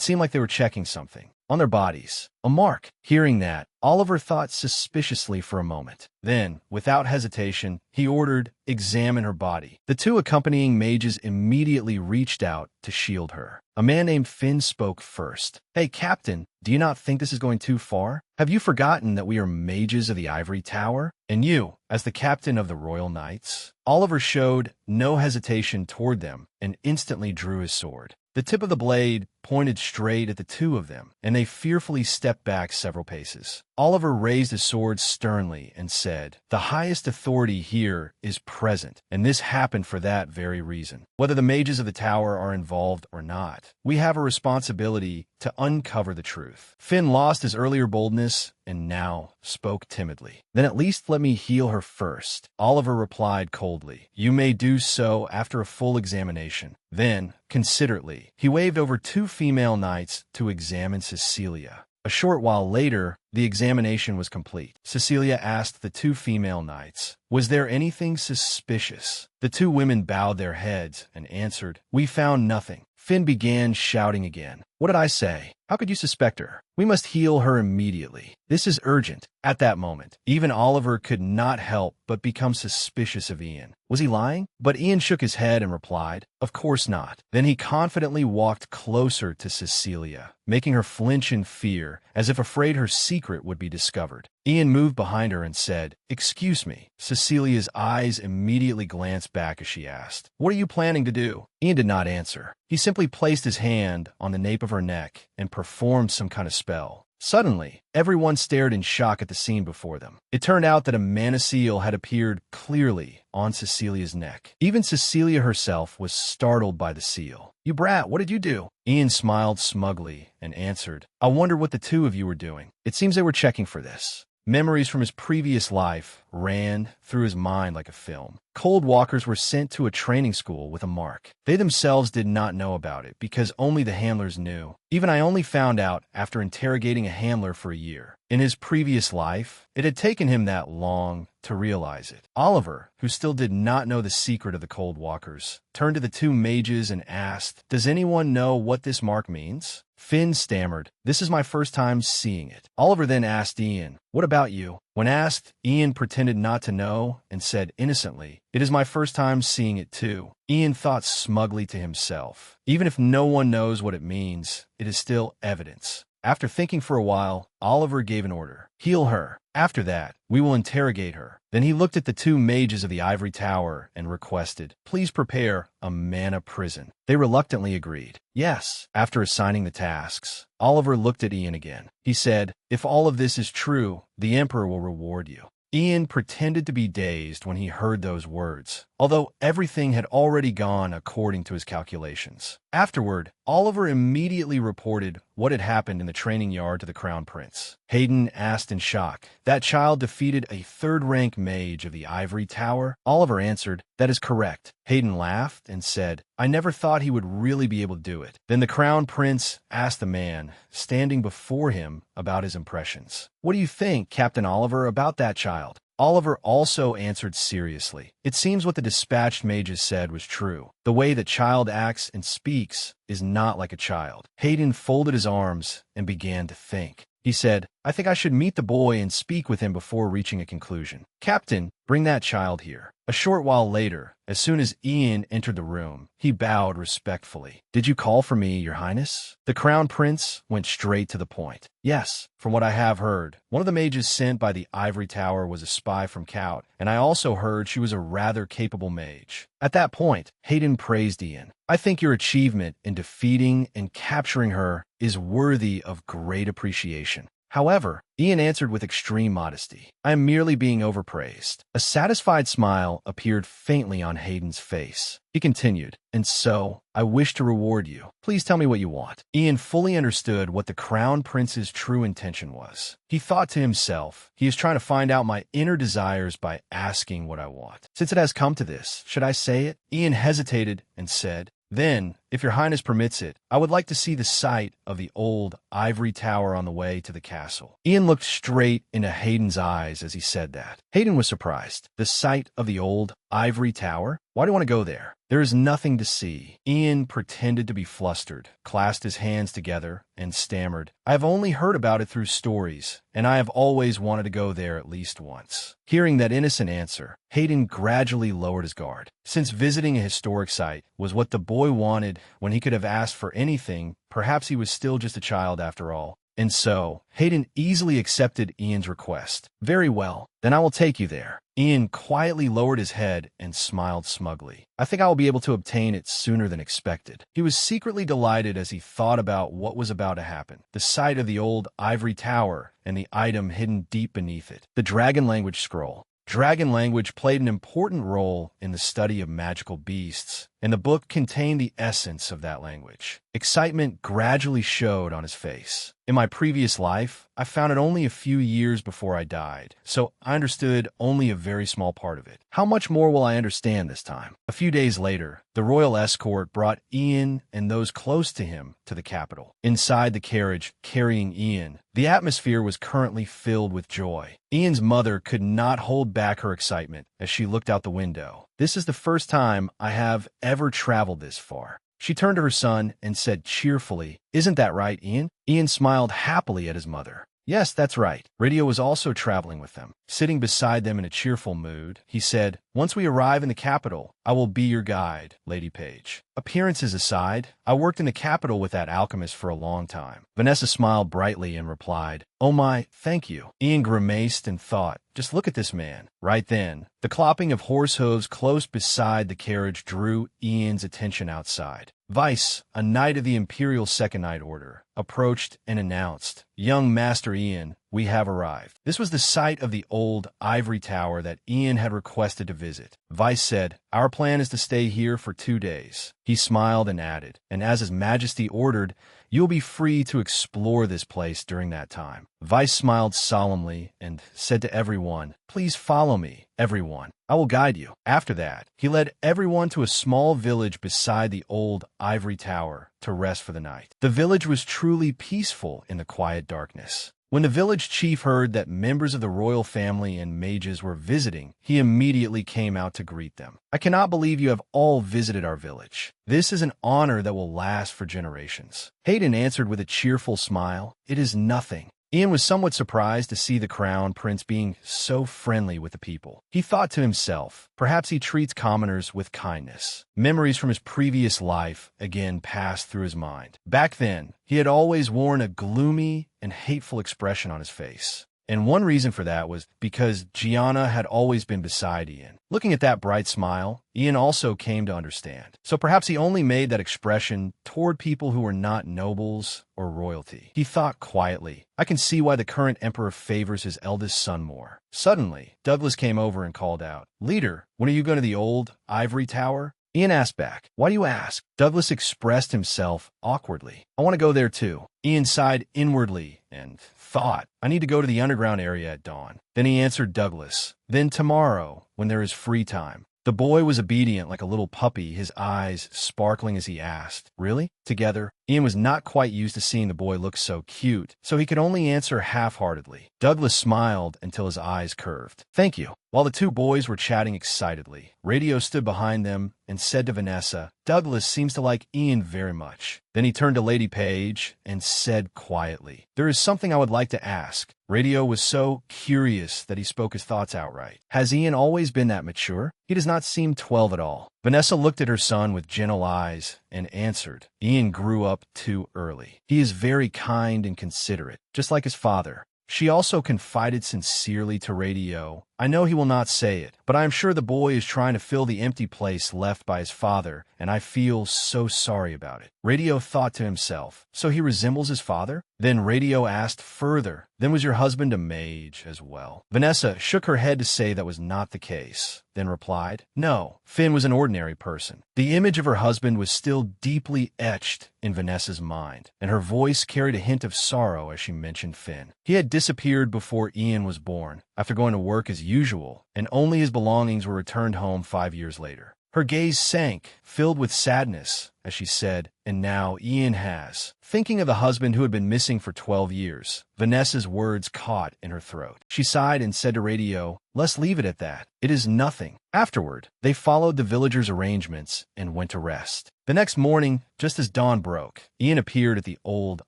seemed like they were checking something on their bodies. A mark." Hearing that, Oliver thought suspiciously for a moment. Then, without hesitation, he ordered, "Examine her body." The two accompanying mages immediately reached out to shield her. A man named Finn spoke first. "Hey, Captain, do you not think this is going too far? Have you forgotten that we are mages of the Ivory Tower? And you, as the captain of the Royal Knights?" Oliver showed no hesitation toward them and instantly drew his sword. The tip of the blade pointed straight at the two of them, and they fearfully stepped back several paces. Oliver raised his sword sternly and said, "The highest authority here is present, and this happened for that very reason. Whether the mages of the tower are involved or not, we have a responsibility to uncover the truth." Finn lost his earlier boldness and now spoke timidly. "Then at least let me heal her first." Oliver replied coldly, "You may do so after a full examination." Then, considerately, he waved over two female knights to examine Cecilia. A short while later, the examination was complete. Cecilia asked the two female knights, "Was there anything suspicious?" The two women bowed their heads and answered, "We found nothing." Finn began shouting again. "What did I say? How could you suspect her? We must heal her immediately. This is urgent." At that moment, even Oliver could not help but become suspicious of Ian. Was he lying? But Ian shook his head and replied, "Of course not." Then he confidently walked closer to Cecilia, making her flinch in fear, as if afraid her secret would be discovered. Ian moved behind her and said, "Excuse me." Cecilia's eyes immediately glanced back as she asked, "What are you planning to do?" Ian did not answer. He simply placed his hand on the nape of her neck and performed some kind of spell. Suddenly, everyone stared in shock at the scene before them. It turned out that a mana seal had appeared clearly on Cecilia's neck. Even Cecilia herself was startled by the seal. "You brat, what did you do?" Ian smiled smugly and answered, "I wonder what the two of you were doing. It seems they were checking for this." Memories from his previous life ran through his mind like a film. Cold Walkers were sent to a training school with a mark. They themselves did not know about it because only the handlers knew. Even I only found out after interrogating a handler for a year. In his previous life, it had taken him that long to realize it. Oliver, who still did not know the secret of the Cold Walkers, turned to the two mages and asked, "Does anyone know what this mark means?" Finn stammered, "This is my first time seeing it." Oliver then asked Ian, "What about you?" When asked, Ian pretended not to know and said innocently, "It is my first time seeing it too." Ian thought smugly to himself, even if no one knows what it means, it is still evidence. After thinking for a while, Oliver gave an order. "Heal her. After that, we will interrogate her." Then he looked at the two mages of the ivory tower and requested, "Please prepare a mana prison." They reluctantly agreed. "Yes." After assigning the tasks, Oliver looked at Ian again. He said, "If all of this is true, the Emperor will reward you." Ian pretended to be dazed when he heard those words, although everything had already gone according to his calculations. Afterward, Oliver immediately reported what had happened in the training yard to the Crown Prince. Hayden asked in shock, "That child defeated a third-rank mage of the Ivory Tower?" Oliver answered, "That is correct." Hayden laughed and said, "I never thought he would really be able to do it." Then the Crown Prince asked the man standing before him about his impressions. "What do you think, Captain Oliver, about that child?" Oliver also answered seriously, "It seems what the dispatched mages said was true. The way the child acts and speaks is not like a child." Hayden folded his arms and began to think. He said, "I think I should meet the boy and speak with him before reaching a conclusion. Captain, bring that child here." A short while later, as soon as Ian entered the room, he bowed respectfully. "Did you call for me, Your Highness?" The Crown Prince went straight to the point. "Yes, from what I have heard, one of the mages sent by the Ivory Tower was a spy from Kout, and I also heard she was a rather capable mage." At that point, Hayden praised Ian. "I think your achievement in defeating and capturing her is worthy of great appreciation." However, Ian answered with extreme modesty, "I am merely being overpraised." A satisfied smile appeared faintly on Hayden's face. He continued, "And so, I wish to reward you. Please tell me what you want." Ian fully understood what the Crown Prince's true intention was. He thought to himself, he is trying to find out my inner desires by asking what I want. Since it has come to this, should I say it? Ian hesitated and said, "Then, if Your Highness permits it, I would like to see the site of the old ivory tower on the way to the castle." Ian looked straight into Hayden's eyes as he said that. Hayden was surprised. The site of the old ivory tower? Why do you want to go there? There is nothing to see. Ian pretended to be flustered, clasped his hands together, and stammered, "I have only heard about it through stories, and I have always wanted to go there at least once." Hearing that innocent answer, Hayden gradually lowered his guard. Since visiting a historic site was what the boy wanted when he could have asked for anything, perhaps he was still just a child after all. And so, Hayden easily accepted Ian's request. "Very well, then I will take you there." Ian quietly lowered his head and smiled smugly. "I think I will be able to obtain it sooner than expected." He was secretly delighted as he thought about what was about to happen. The site of the old ivory tower and the item hidden deep beneath it. The dragon language scroll. Dragon language played an important role in the study of magical beasts, and the book contained the essence of that language. Excitement gradually showed on his face. "In my previous life, I found it only a few years before I died, so I understood only a very small part of it. How much more will I understand this time?" A few days later, the royal escort brought Ian and those close to him to the capital. Inside the carriage carrying Ian, the atmosphere was currently filled with joy. Ian's mother could not hold back her excitement as she looked out the window. "This is the first time I have ever traveled this far." She turned to her son and said cheerfully, "Isn't that right, Ian?" Ian smiled happily at his mother. "Yes, that's right." Radio was also traveling with them. Sitting beside them in a cheerful mood, he said, "Once we arrive in the capital, I will be your guide, Lady Page." Appearances aside, I worked in the capital with that alchemist for a long time. Vanessa smiled brightly and replied, "Oh my, thank you." Ian grimaced and thought, "Just look at this man." Right then, the clopping of horse hooves close beside the carriage drew Ian's attention outside. Vice, a knight of the Imperial Second Knight Order, approached and announced, "Young Master Ian, we have arrived." This was the site of the old ivory tower that Ian had requested to visit. Vice said, "Our plan is to stay here for 2 days." He smiled and added, "And as His Majesty ordered, you'll be free to explore this place during that time." Vice smiled solemnly and said to everyone, "Please follow me, everyone. I will guide you." After that, he led everyone to a small village beside the old ivory tower to rest for the night. The village was truly peaceful in the quiet darkness. When the village chief heard that members of the royal family and mages were visiting, he immediately came out to greet them. "I cannot believe you have all visited our village. This is an honor that will last for generations." Hayden answered with a cheerful smile, "It is nothing." Ian was somewhat surprised to see the crown prince being so friendly with the people. He thought to himself, perhaps he treats commoners with kindness. Memories from his previous life again passed through his mind. Back then, he had always worn a gloomy and hateful expression on his face. And one reason for that was because Gianna had always been beside Ian. Looking at that bright smile, Ian also came to understand. So perhaps he only made that expression toward people who were not nobles or royalty. He thought quietly, "I can see why the current emperor favors his eldest son more." Suddenly, Douglas came over and called out, "Leader, when are you going to the old ivory tower?" Ian asked back, "Why do you ask?" Douglas expressed himself awkwardly. "I want to go there too." Ian sighed inwardly and thought, "I need to go to the underground area at dawn." Then he answered Douglas, "Then tomorrow, when there is free time." The boy was obedient like a little puppy, his eyes sparkling as he asked, "Really?" Together, Ian was not quite used to seeing the boy look so cute, so he could only answer half-heartedly. Douglas smiled until his eyes curved. "Thank you." While the two boys were chatting excitedly, Radio stood behind them and said to Vanessa, "Douglas seems to like Ian very much." Then he turned to Lady Page and said quietly, "There is something I would like to ask." Radio was so curious that he spoke his thoughts outright. "Has Ian always been that mature? He does not seem 12 at all." Vanessa looked at her son with gentle eyes and answered, "Ian grew up too early. He is very kind and considerate, just like his father." She also confided sincerely to Radio, "I know he will not say it, but I am sure the boy is trying to fill the empty place left by his father, and I feel so sorry about it." Radio thought to himself, "So he resembles his father?" Then Radio asked further, "Then was your husband a mage as well?" Vanessa shook her head to say that was not the case, then replied, "No, Finn was an ordinary person." The image of her husband was still deeply etched in Vanessa's mind, and her voice carried a hint of sorrow as she mentioned Finn. He had disappeared before Ian was born, after going to work as usual, and only his belongings were returned home 5 years later. Her gaze sank, filled with sadness, as she said, "And now Ian has." Thinking of the husband who had been missing for 12 years, Vanessa's words caught in her throat. She sighed and said to Radio, "Let's leave it at that. It is nothing." Afterward, they followed the villagers' arrangements and went to rest. The next morning, just as dawn broke, Ian appeared at the old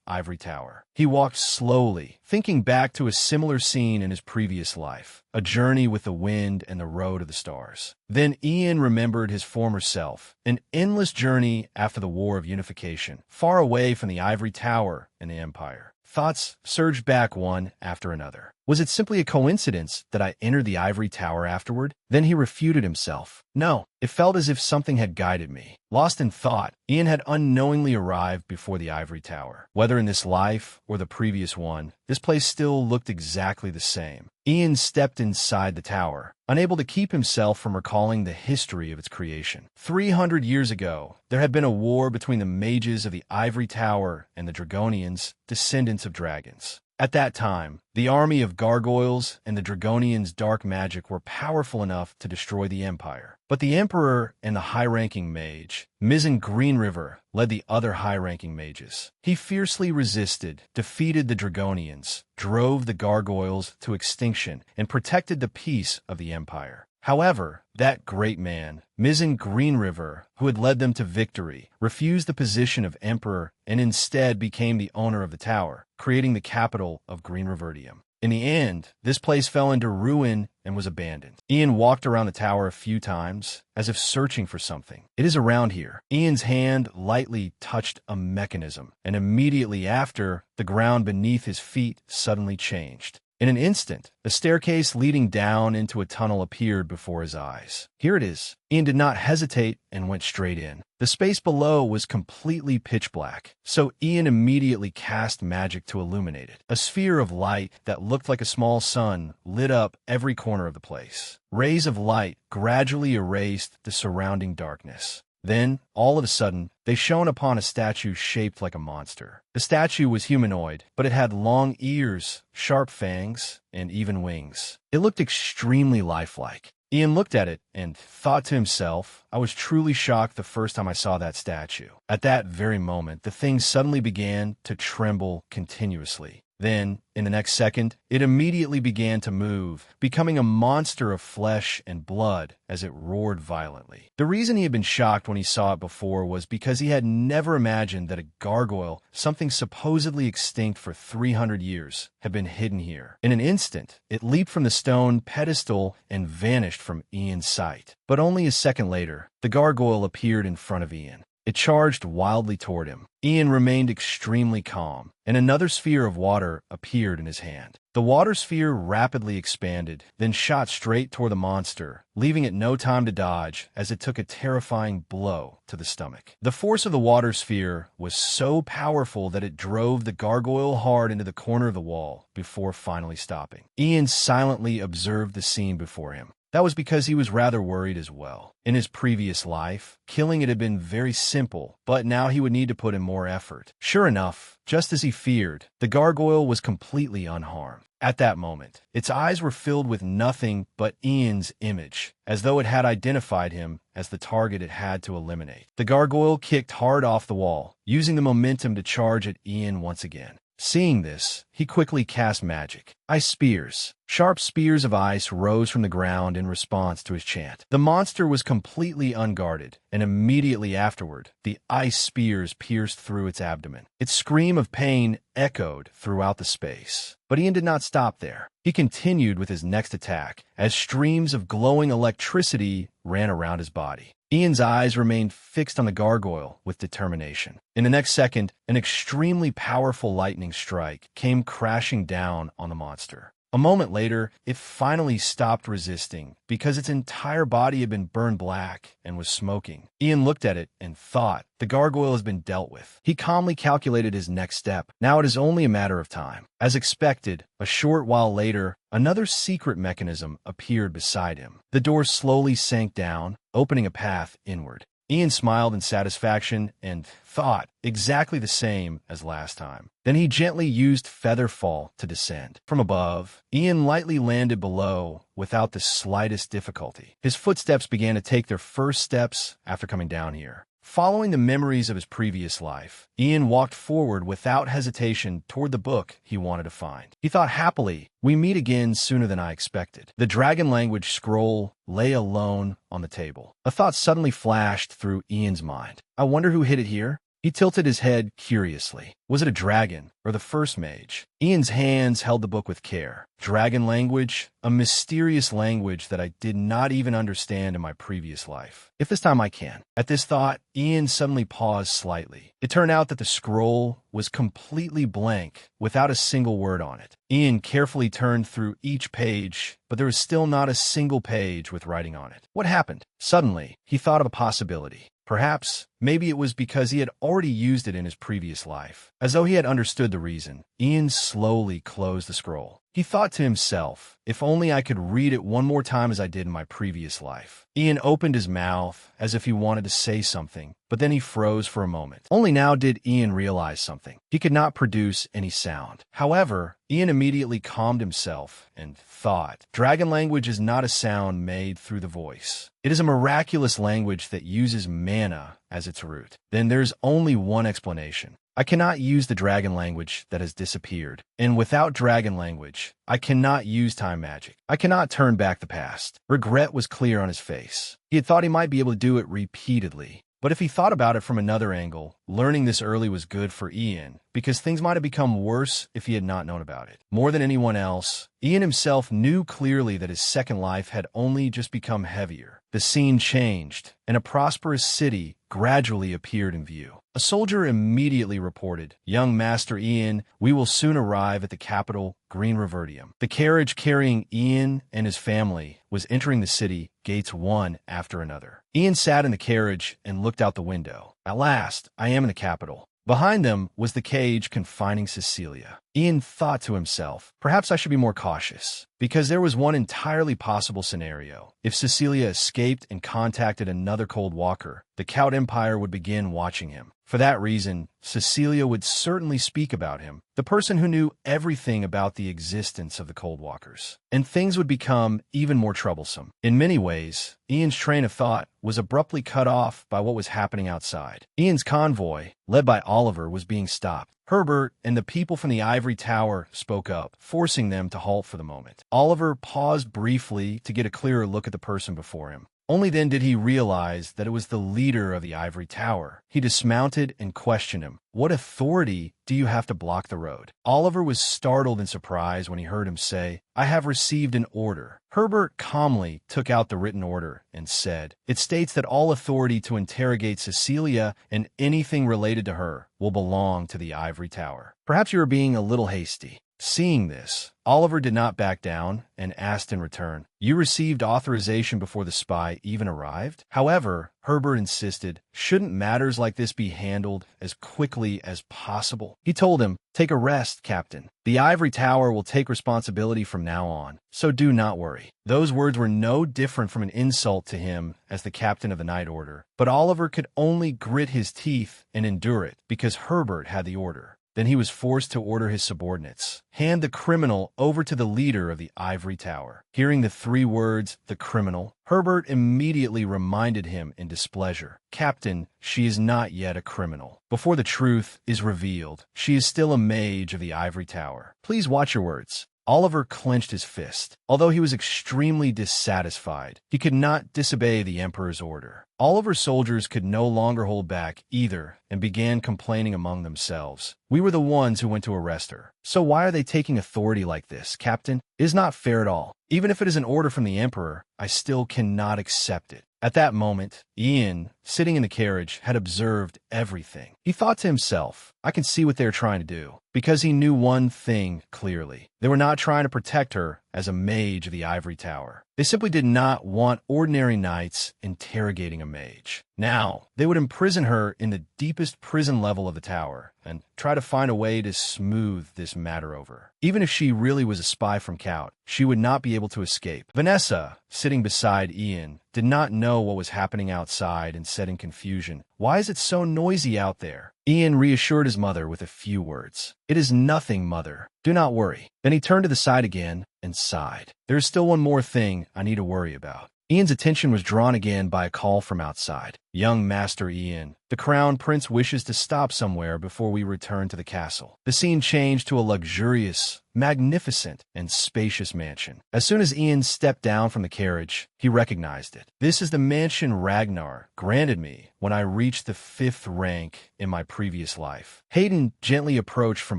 ivory tower. He walked slowly, thinking back to a similar scene in his previous life, a journey with the wind and the road of the stars. Then Ian remembered his former self, an endless journey after the War of Unification, far away from the ivory tower and the Empire. Thoughts surged back one after another. Was it simply a coincidence that I entered the ivory tower afterward? Then he refuted himself. No, it felt as if something had guided me. Lost in thought, Ian had unknowingly arrived before the ivory tower. Whether in this life or the previous one, this place still looked exactly the same. Ian stepped inside the tower, unable to keep himself from recalling the history of its creation. 300 years ago, there had been a war between the mages of the ivory tower and the Dragonians, descendants of dragons. At that time, the army of gargoyles and the Dragonians' dark magic were powerful enough to destroy the Empire. But the Emperor and the high-ranking mage, Mizzen Green River, led the other high-ranking mages. He fiercely resisted, defeated the Dragonians, drove the gargoyles to extinction, and protected the peace of the Empire. However, that great man, Mizzen Green River, who had led them to victory, refused the position of emperor and instead became the owner of the tower, creating the capital of Green Riverdium. In the end, this place fell into ruin and was abandoned. Ian walked around the tower a few times, as if searching for something. It is around here. Ian's hand lightly touched a mechanism, and immediately after, the ground beneath his feet suddenly changed. In an instant, a staircase leading down into a tunnel appeared before his eyes. Here it is. Ian did not hesitate and went straight in. The space below was completely pitch black, so Ian immediately cast magic to illuminate it. A sphere of light that looked like a small sun lit up every corner of the place. Rays of light gradually erased the surrounding darkness. Then, all of a sudden, they shone upon a statue shaped like a monster. The statue was humanoid, but it had long ears, sharp fangs, and even wings. It looked extremely lifelike. Ian looked at it and thought to himself, I was truly shocked the first time I saw that statue. At that very moment, the thing suddenly began to tremble continuously. Then, in the next second, it immediately began to move, becoming a monster of flesh and blood as it roared violently. The reason he had been shocked when he saw it before was because he had never imagined that a gargoyle, something supposedly extinct for 300 years, had been hidden here. In an instant, it leaped from the stone pedestal and vanished from Ian's sight. But only a second later, the gargoyle appeared in front of Ian. It charged wildly toward him. Ian remained extremely calm, and another sphere of water appeared in his hand. The water sphere rapidly expanded, then shot straight toward the monster, leaving it no time to dodge as it took a terrifying blow to the stomach. The force of the water sphere was so powerful that it drove the gargoyle hard into the corner of the wall before finally stopping. Ian silently observed the scene before him. That was because he was rather worried as well. In his previous life, killing it had been very simple, but now he would need to put in more effort. Sure enough, just as he feared, the gargoyle was completely unharmed. At that moment, its eyes were filled with nothing but Ian's image, as though it had identified him as the target it had to eliminate. The gargoyle kicked hard off the wall, using the momentum to charge at Ian once again. Seeing this, he quickly cast magic. Ice spears. Sharp spears of ice rose from the ground in response to his chant. The monster was completely unguarded, and immediately afterward, the ice spears pierced through its abdomen. Its scream of pain echoed throughout the space. But Ian did not stop there. He continued with his next attack, as streams of glowing electricity ran around his body. Ian's eyes remained fixed on the gargoyle with determination. In the next second, an extremely powerful lightning strike came crashing down on the monster. A moment later, it finally stopped resisting because its entire body had been burned black and was smoking. Ian looked at it and thought, the gargoyle has been dealt with. He calmly calculated his next step. Now it is only a matter of time. As expected, a short while later, another secret mechanism appeared beside him. The door slowly sank down, opening a path inward. Ian smiled in satisfaction and thought exactly the same as last time. Then he gently used Feather Fall to descend. From above, Ian lightly landed below without the slightest difficulty. His footsteps began to take their first steps after coming down here. Following the memories of his previous life, Ian walked forward without hesitation toward the book he wanted to find. He thought happily, we meet again sooner than I expected. The dragon language scroll lay alone on the table. A thought suddenly flashed through Ian's mind. I wonder who hid it here? He tilted his head curiously. Was it a dragon or the first mage? Ian's hands held the book with care. Dragon language, a mysterious language that I did not even understand in my previous life. If this time I can. At this thought, Ian suddenly paused slightly. It turned out that the scroll was completely blank, without a single word on it. Ian carefully turned through each page, but there was still not a single page with writing on it. What happened? Suddenly, he thought of a possibility. Perhaps, maybe it was because he had already used it in his previous life. As though he had understood the reason, Ian slowly closed the scroll. He thought to himself, if only I could read it one more time as I did in my previous life. Ian opened his mouth as if he wanted to say something, but then he froze for a moment. Only now did Ian realize something. He could not produce any sound. However, Ian immediately calmed himself and thought, dragon language is not a sound made through the voice. It is a miraculous language that uses mana as its root. Then there's only one explanation. I cannot use the dragon language that has disappeared, and without dragon language, I cannot use time magic. I cannot turn back the past. Regret was clear on his face. He had thought he might be able to do it repeatedly, but if he thought about it from another angle, learning this early was good for Ian, because things might have become worse if he had not known about it. More than anyone else, Ian himself knew clearly that his second life had only just become heavier. The scene changed, and a prosperous city gradually appeared in view. A soldier immediately reported, "Young Master Ian, we will soon arrive at the capital, Green Revertium." The carriage carrying Ian and his family was entering the city, gates one after another. Ian sat in the carriage and looked out the window. At last, I am in the capital. Behind them was the cage confining Cecilia. Ian thought to himself, perhaps I should be more cautious, because there was one entirely possible scenario. If Cecilia escaped and contacted another Cold Walker, the Count Empire would begin watching him. For that reason, Cecilia would certainly speak about him, the person who knew everything about the existence of the Cold Walkers. And things would become even more troublesome. In many ways, Ian's train of thought was abruptly cut off by what was happening outside. Ian's convoy, led by Oliver, was being stopped. Herbert and the people from the ivory tower spoke up, forcing them to halt for the moment. Oliver paused briefly to get a clearer look at the person before him. Only then did he realize that it was the leader of the ivory tower. He dismounted and questioned him. "What authority do you have to block the road?" Oliver was startled and surprised when he heard him say, "I have received an order." Herbert calmly took out the written order and said, "It states that all authority to interrogate Cecilia and anything related to her will belong to the ivory tower. Perhaps you are being a little hasty." Seeing this, Oliver did not back down and asked in return, "You received authorization before the spy even arrived?" However, Herbert insisted, "Shouldn't matters like this be handled as quickly as possible?" He told him, "Take a rest, Captain. The ivory tower will take responsibility from now on, so do not worry." Those words were no different from an insult to him as the captain of the Night Order, but Oliver could only grit his teeth and endure it because Herbert had the order. Then he was forced to order his subordinates, "Hand the criminal over to the leader of the ivory tower." Hearing the three words, "the criminal," Herbert immediately reminded him in displeasure, "Captain, she is not yet a criminal. Before the truth is revealed, she is still a mage of the ivory tower. Please watch your words." Oliver clenched his fist. Although he was extremely dissatisfied, he could not disobey the Emperor's order. Oliver's soldiers could no longer hold back either and began complaining among themselves. "We were the ones who went to arrest her. So why are they taking authority like this, Captain? It is not fair at all. Even if it is an order from the Emperor, I still cannot accept it." At that moment, Ian, sitting in the carriage, had observed everything. He thought to himself, I can see what they're trying to do, because he knew one thing clearly. They were not trying to protect her as a mage of the ivory tower. They simply did not want ordinary knights interrogating a mage. Now, they would imprison her in the deepest prison level of the tower and try to find a way to smooth this matter over. Even if she really was a spy from Count, she would not be able to escape. Vanessa, sitting beside Ian, did not know what was happening outside and said in confusion, "Why is it so noisy out there?" Ian reassured his mother with a few words. "It is nothing, Mother. Do not worry." Then he turned to the side again and sighed. "There is still one more thing I need to worry about." Ian's attention was drawn again by a call from outside. "Young Master Ian, the Crown Prince wishes to stop somewhere before we return to the castle." The scene changed to a luxurious, magnificent, and spacious mansion. As soon as Ian stepped down from the carriage, he recognized it. "This is the mansion Ragnar granted me when I reached the 5th rank in my previous life." Hayden gently approached from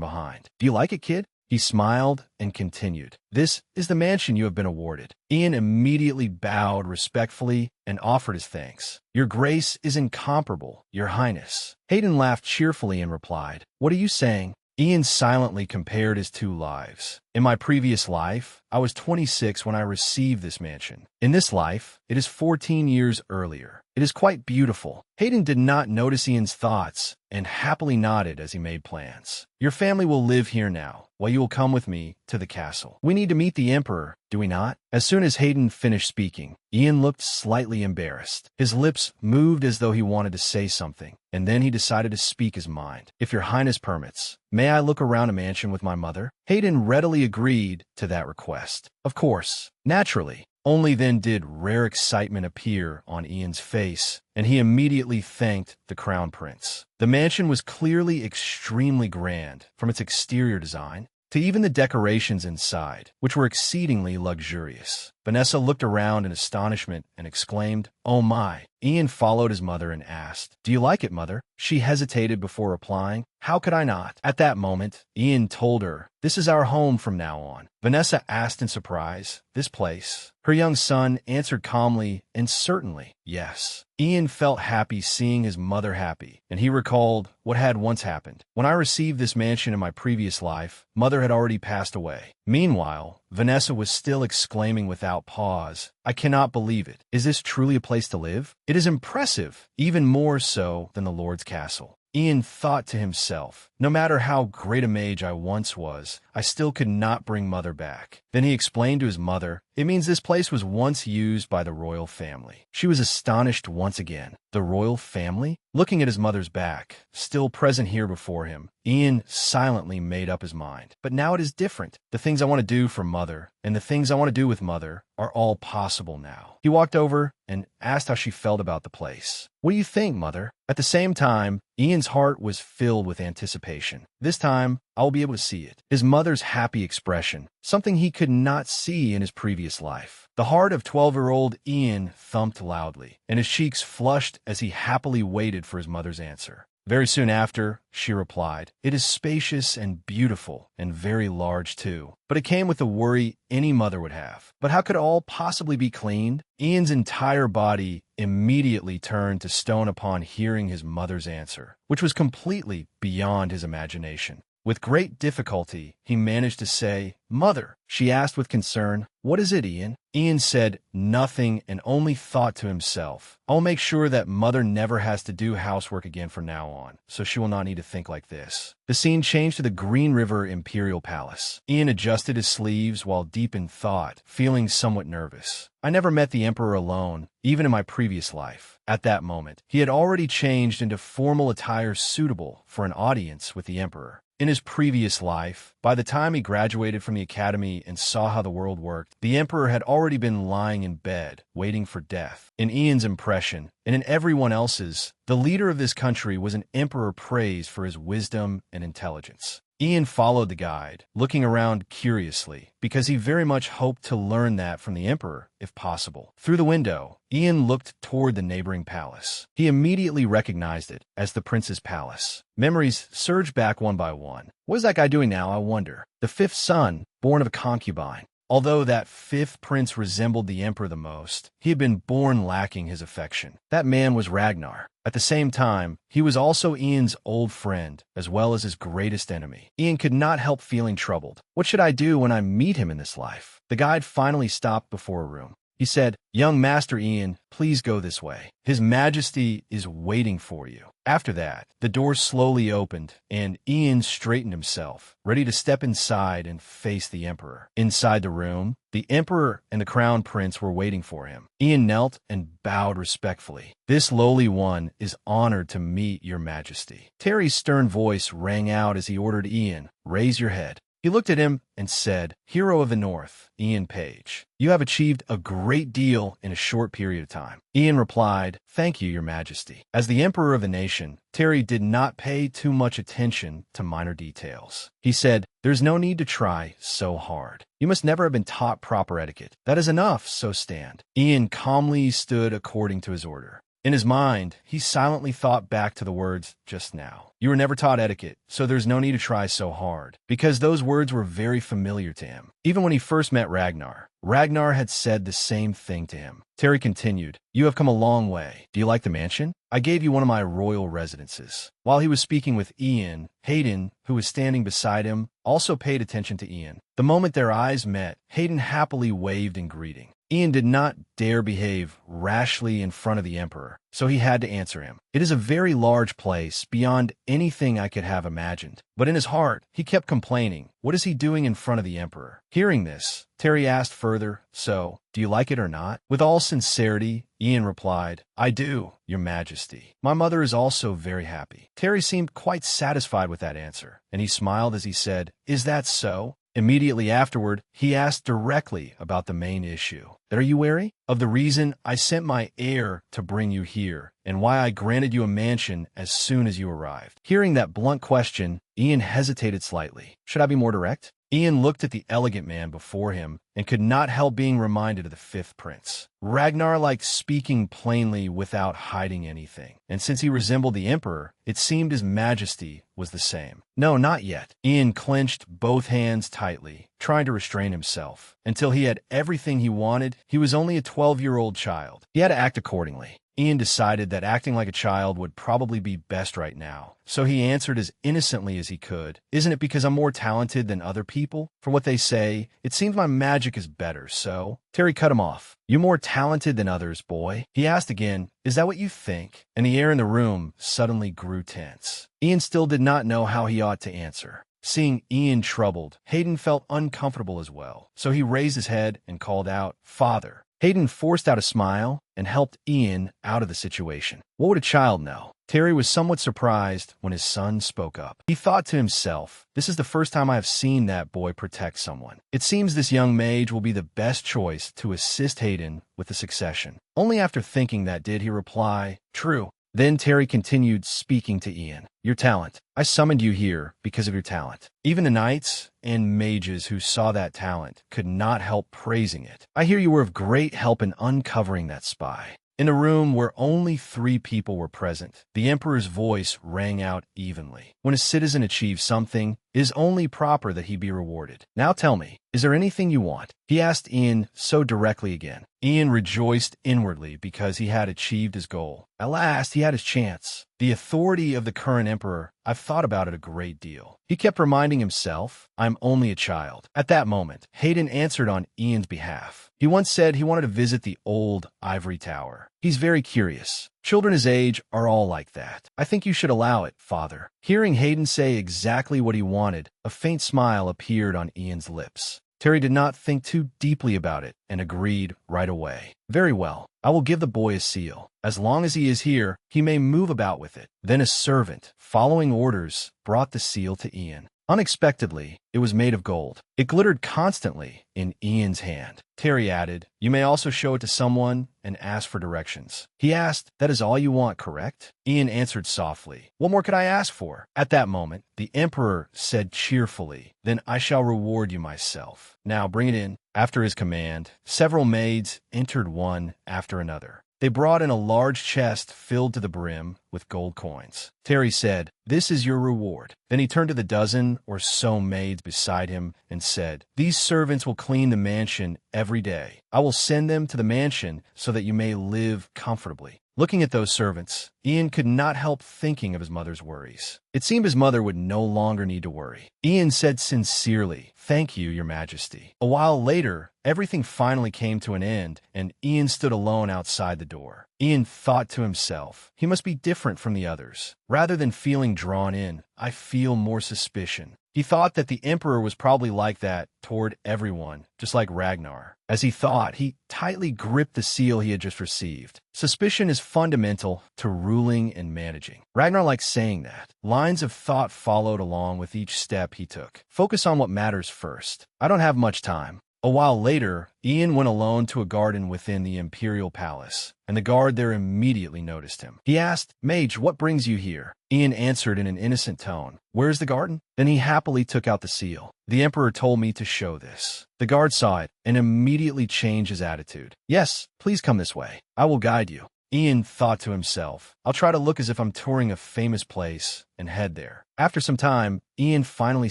behind. "Do you like it, kid?" He smiled and continued, "This is the mansion you have been awarded." Ian immediately bowed respectfully and offered his thanks. "Your grace is incomparable, Your Highness." Hayden laughed cheerfully and replied, "What are you saying?" Ian silently compared his two lives. "In my previous life, I was 26 when I received this mansion. In this life, it is 14 years earlier. It is quite beautiful." Hayden did not notice Ian's thoughts and happily nodded as he made plans. "Your family will live here now, while you will come with me to the castle. We need to meet the Emperor, do we not?" As soon as Hayden finished speaking, Ian looked slightly embarrassed. His lips moved as though he wanted to say something, and then he decided to speak his mind. "If Your Highness permits, may I look around a mansion with my mother?" Hayden readily agreed to that request. Of course, naturally. Only then did rare excitement appear on Ian's face, and he immediately thanked the Crown Prince. The mansion was clearly extremely grand, from its exterior design to even the decorations inside, which were exceedingly luxurious. Vanessa looked around in astonishment and exclaimed, "Oh my." Ian followed his mother and asked, "Do you like it, mother?" She hesitated before replying, "How could I not?" At that moment, Ian told her, "This is our home from now on." Vanessa asked in surprise, "This place?" Her young son answered calmly and certainly, "Yes." Ian felt happy seeing his mother happy, and he recalled what had once happened. "When I received this mansion in my previous life, mother had already passed away." Meanwhile, Vanessa was still exclaiming without pause, "I cannot believe it. Is this truly a place to live? It is impressive, even more so than the Lord's castle." Ian thought to himself, "No matter how great a mage I once was, I still could not bring mother back." Then he explained to his mother, "It means this place was once used by the royal family." She was astonished once again. The royal family? Looking at his mother's back, still present here before him, Ian silently made up his mind. But now it is different. The things I want to do for mother, and the things I want to do with mother, are all possible now. He walked over and asked how she felt about the place. "What do you think, mother?" At the same time, Ian's heart was filled with anticipation. This time, I will be able to see it. His mother's happy expression, something he could not see in his previous life. The heart of 12-year-old Ian thumped loudly, and his cheeks flushed as he happily waited for his mother's answer. Very soon after, she replied, "It is spacious and beautiful, and very large too." But it came with the worry any mother would have. But how could all possibly be cleaned? Ian's entire body immediately turned to stone upon hearing his mother's answer, which was completely beyond his imagination. With great difficulty, he managed to say, "Mother." She asked with concern, "What is it, Ian?" Ian said nothing and only thought to himself, "I'll make sure that mother never has to do housework again from now on, so she will not need to think like this." The scene changed to the Green River Imperial Palace. Ian adjusted his sleeves while deep in thought, feeling somewhat nervous. "I never met the Emperor alone, even in my previous life." At that moment, he had already changed into formal attire suitable for an audience with the Emperor. In his previous life, by the time he graduated from the academy and saw how the world worked, the Emperor had already been lying in bed, waiting for death. In Ian's impression, and in everyone else's, the leader of this country was an emperor praised for his wisdom and intelligence. Ian followed the guide, looking around curiously, because he very much hoped to learn that from the emperor, if possible. Through the window, Ian looked toward the neighboring palace. He immediately recognized it as the prince's palace. Memories surged back one by one. What is that guy doing now, I wonder? The fifth son, born of a concubine. Although that fifth prince resembled the emperor the most, he had been born lacking his affection. That man was Ragnar. At the same time, he was also Ian's old friend, as well as his greatest enemy. Ian could not help feeling troubled. What should I do when I meet him in this life? The guide finally stopped before a room. He said, "Young Master Ian, please go this way. His Majesty is waiting for you." After that, the door slowly opened, and Ian straightened himself, ready to step inside and face the Emperor. Inside the room, the Emperor and the Crown Prince were waiting for him. Ian knelt and bowed respectfully. "This lowly one is honored to meet your Majesty." Terry's stern voice rang out as he ordered Ian, "Raise your head." He looked at him and said, "Hero of the North, Ian Page, you have achieved a great deal in a short period of time." Ian replied, "Thank you, your Majesty." As the Emperor of the nation, Terry did not pay too much attention to minor details. He said, "There's no need to try so hard. You must never have been taught proper etiquette. That is enough, so stand." Ian calmly stood according to his order. In his mind, he silently thought back to the words just now. You were never taught etiquette, so there's no need to try so hard, because those words were very familiar to him. Even when he first met Ragnar, Ragnar had said the same thing to him. Terry continued, "You have come a long way. Do you like the mansion? I gave you one of my royal residences." While he was speaking with Ian, Hayden, who was standing beside him, also paid attention to Ian. The moment their eyes met, Hayden happily waved in greeting. Ian did not dare behave rashly in front of the Emperor, so he had to answer him. "It is a very large place, beyond anything I could have imagined." But in his heart, he kept complaining, "What is he doing in front of the Emperor?" Hearing this, Terry asked further, "So, do you like it or not?" With all sincerity, Ian replied, "I do, your Majesty. My mother is also very happy." Terry seemed quite satisfied with that answer, and he smiled as he said, "Is that so?" Immediately afterward, he asked directly about the main issue. "Are you wary of the reason I sent my heir to bring you here, and why I granted you a mansion as soon as you arrived?" Hearing that blunt question, Ian hesitated slightly. "Should I be more direct?" Ian looked at the elegant man before him and could not help being reminded of the fifth prince. Ragnar liked speaking plainly without hiding anything, and since he resembled the emperor, it seemed his majesty was the same. No, not yet. Ian clenched both hands tightly, trying to restrain himself. Until he had everything he wanted, he was only a 12-year-old child. He had to act accordingly. Ian decided that acting like a child would probably be best right now, so he answered as innocently as he could. Isn't it because I'm more talented than other people? For what they say, it seems my magic is better, so... Terry cut him off. You more talented than others, boy? He asked again, is that what you think? And the air in the room suddenly grew tense. Ian still did not know how he ought to answer. Seeing Ian troubled, Hayden felt uncomfortable as well, so he raised his head and called out, Father. Hayden forced out a smile and helped Ian out of the situation. What would a child know? Terry was somewhat surprised when his son spoke up. He thought to himself, this is the first time I have seen that boy protect someone. It seems this young mage will be the best choice to assist Hayden with the succession. Only after thinking that did he reply, true. Then Terry continued speaking to Ian. Your talent. I summoned you here because of your talent. Even the knights and mages who saw that talent could not help praising it. I hear you were of great help in uncovering that spy. In a room where only 3 people were present, the Emperor's voice rang out evenly. When a citizen achieves something, it is only proper that he be rewarded. Now tell me, is there anything you want? He asked Ian so directly again. Ian rejoiced inwardly because he had achieved his goal. At last, he had his chance. The authority of the current emperor, I've thought about it a great deal. He kept reminding himself, I'm only a child. At that moment, Hayden answered on Ian's behalf. He once said he wanted to visit the old ivory tower. He's very curious. Children his age are all like that. I think you should allow it, Father. Hearing Hayden say exactly what he wanted, a faint smile appeared on Ian's lips. Terry did not think too deeply about it and agreed right away. Very well, I will give the boy a seal. As long as he is here, he may move about with it. Then a servant, following orders, brought the seal to Ian. Unexpectedly, it was made of gold. It glittered constantly in Ian's hand. Terry added, you may also show it to someone and ask for directions. He asked, that is all you want, correct? Ian answered softly, what more could I ask for? At that moment, the Emperor said cheerfully, then I shall reward you myself. Now bring it in. After his command, several maids entered one after another. They brought in a large chest filled to the brim with gold coins. Terry said, this is your reward. Then he turned to the dozen or so maids beside him and said, these servants will clean the mansion every day. I will send them to the mansion so that you may live comfortably. Looking at those servants, Ian could not help thinking of his mother's worries. It seemed his mother would no longer need to worry. Ian said sincerely, thank you, your majesty. A while later, everything finally came to an end, and Ian stood alone outside the door. Ian thought to himself, he must be different from the others. Rather than feeling drawn in, I feel more suspicion. He thought that the Emperor was probably like that toward everyone, just like Ragnar. As he thought, he tightly gripped the seal he had just received. Suspicion is fundamental to ruling and managing. Ragnar liked saying that. Lines of thought followed along with each step he took. Focus on what matters first. I don't have much time. A while later, Ian went alone to a garden within the Imperial Palace, and the guard there immediately noticed him. He asked, Mage, what brings you here? Ian answered in an innocent tone, where's the garden? Then he happily took out the seal. The Emperor told me to show this. The guard saw it and immediately changed his attitude. Yes, please come this way. I will guide you. Ian thought to himself, I'll try to look as if I'm touring a famous place and head there. After some time, Ian finally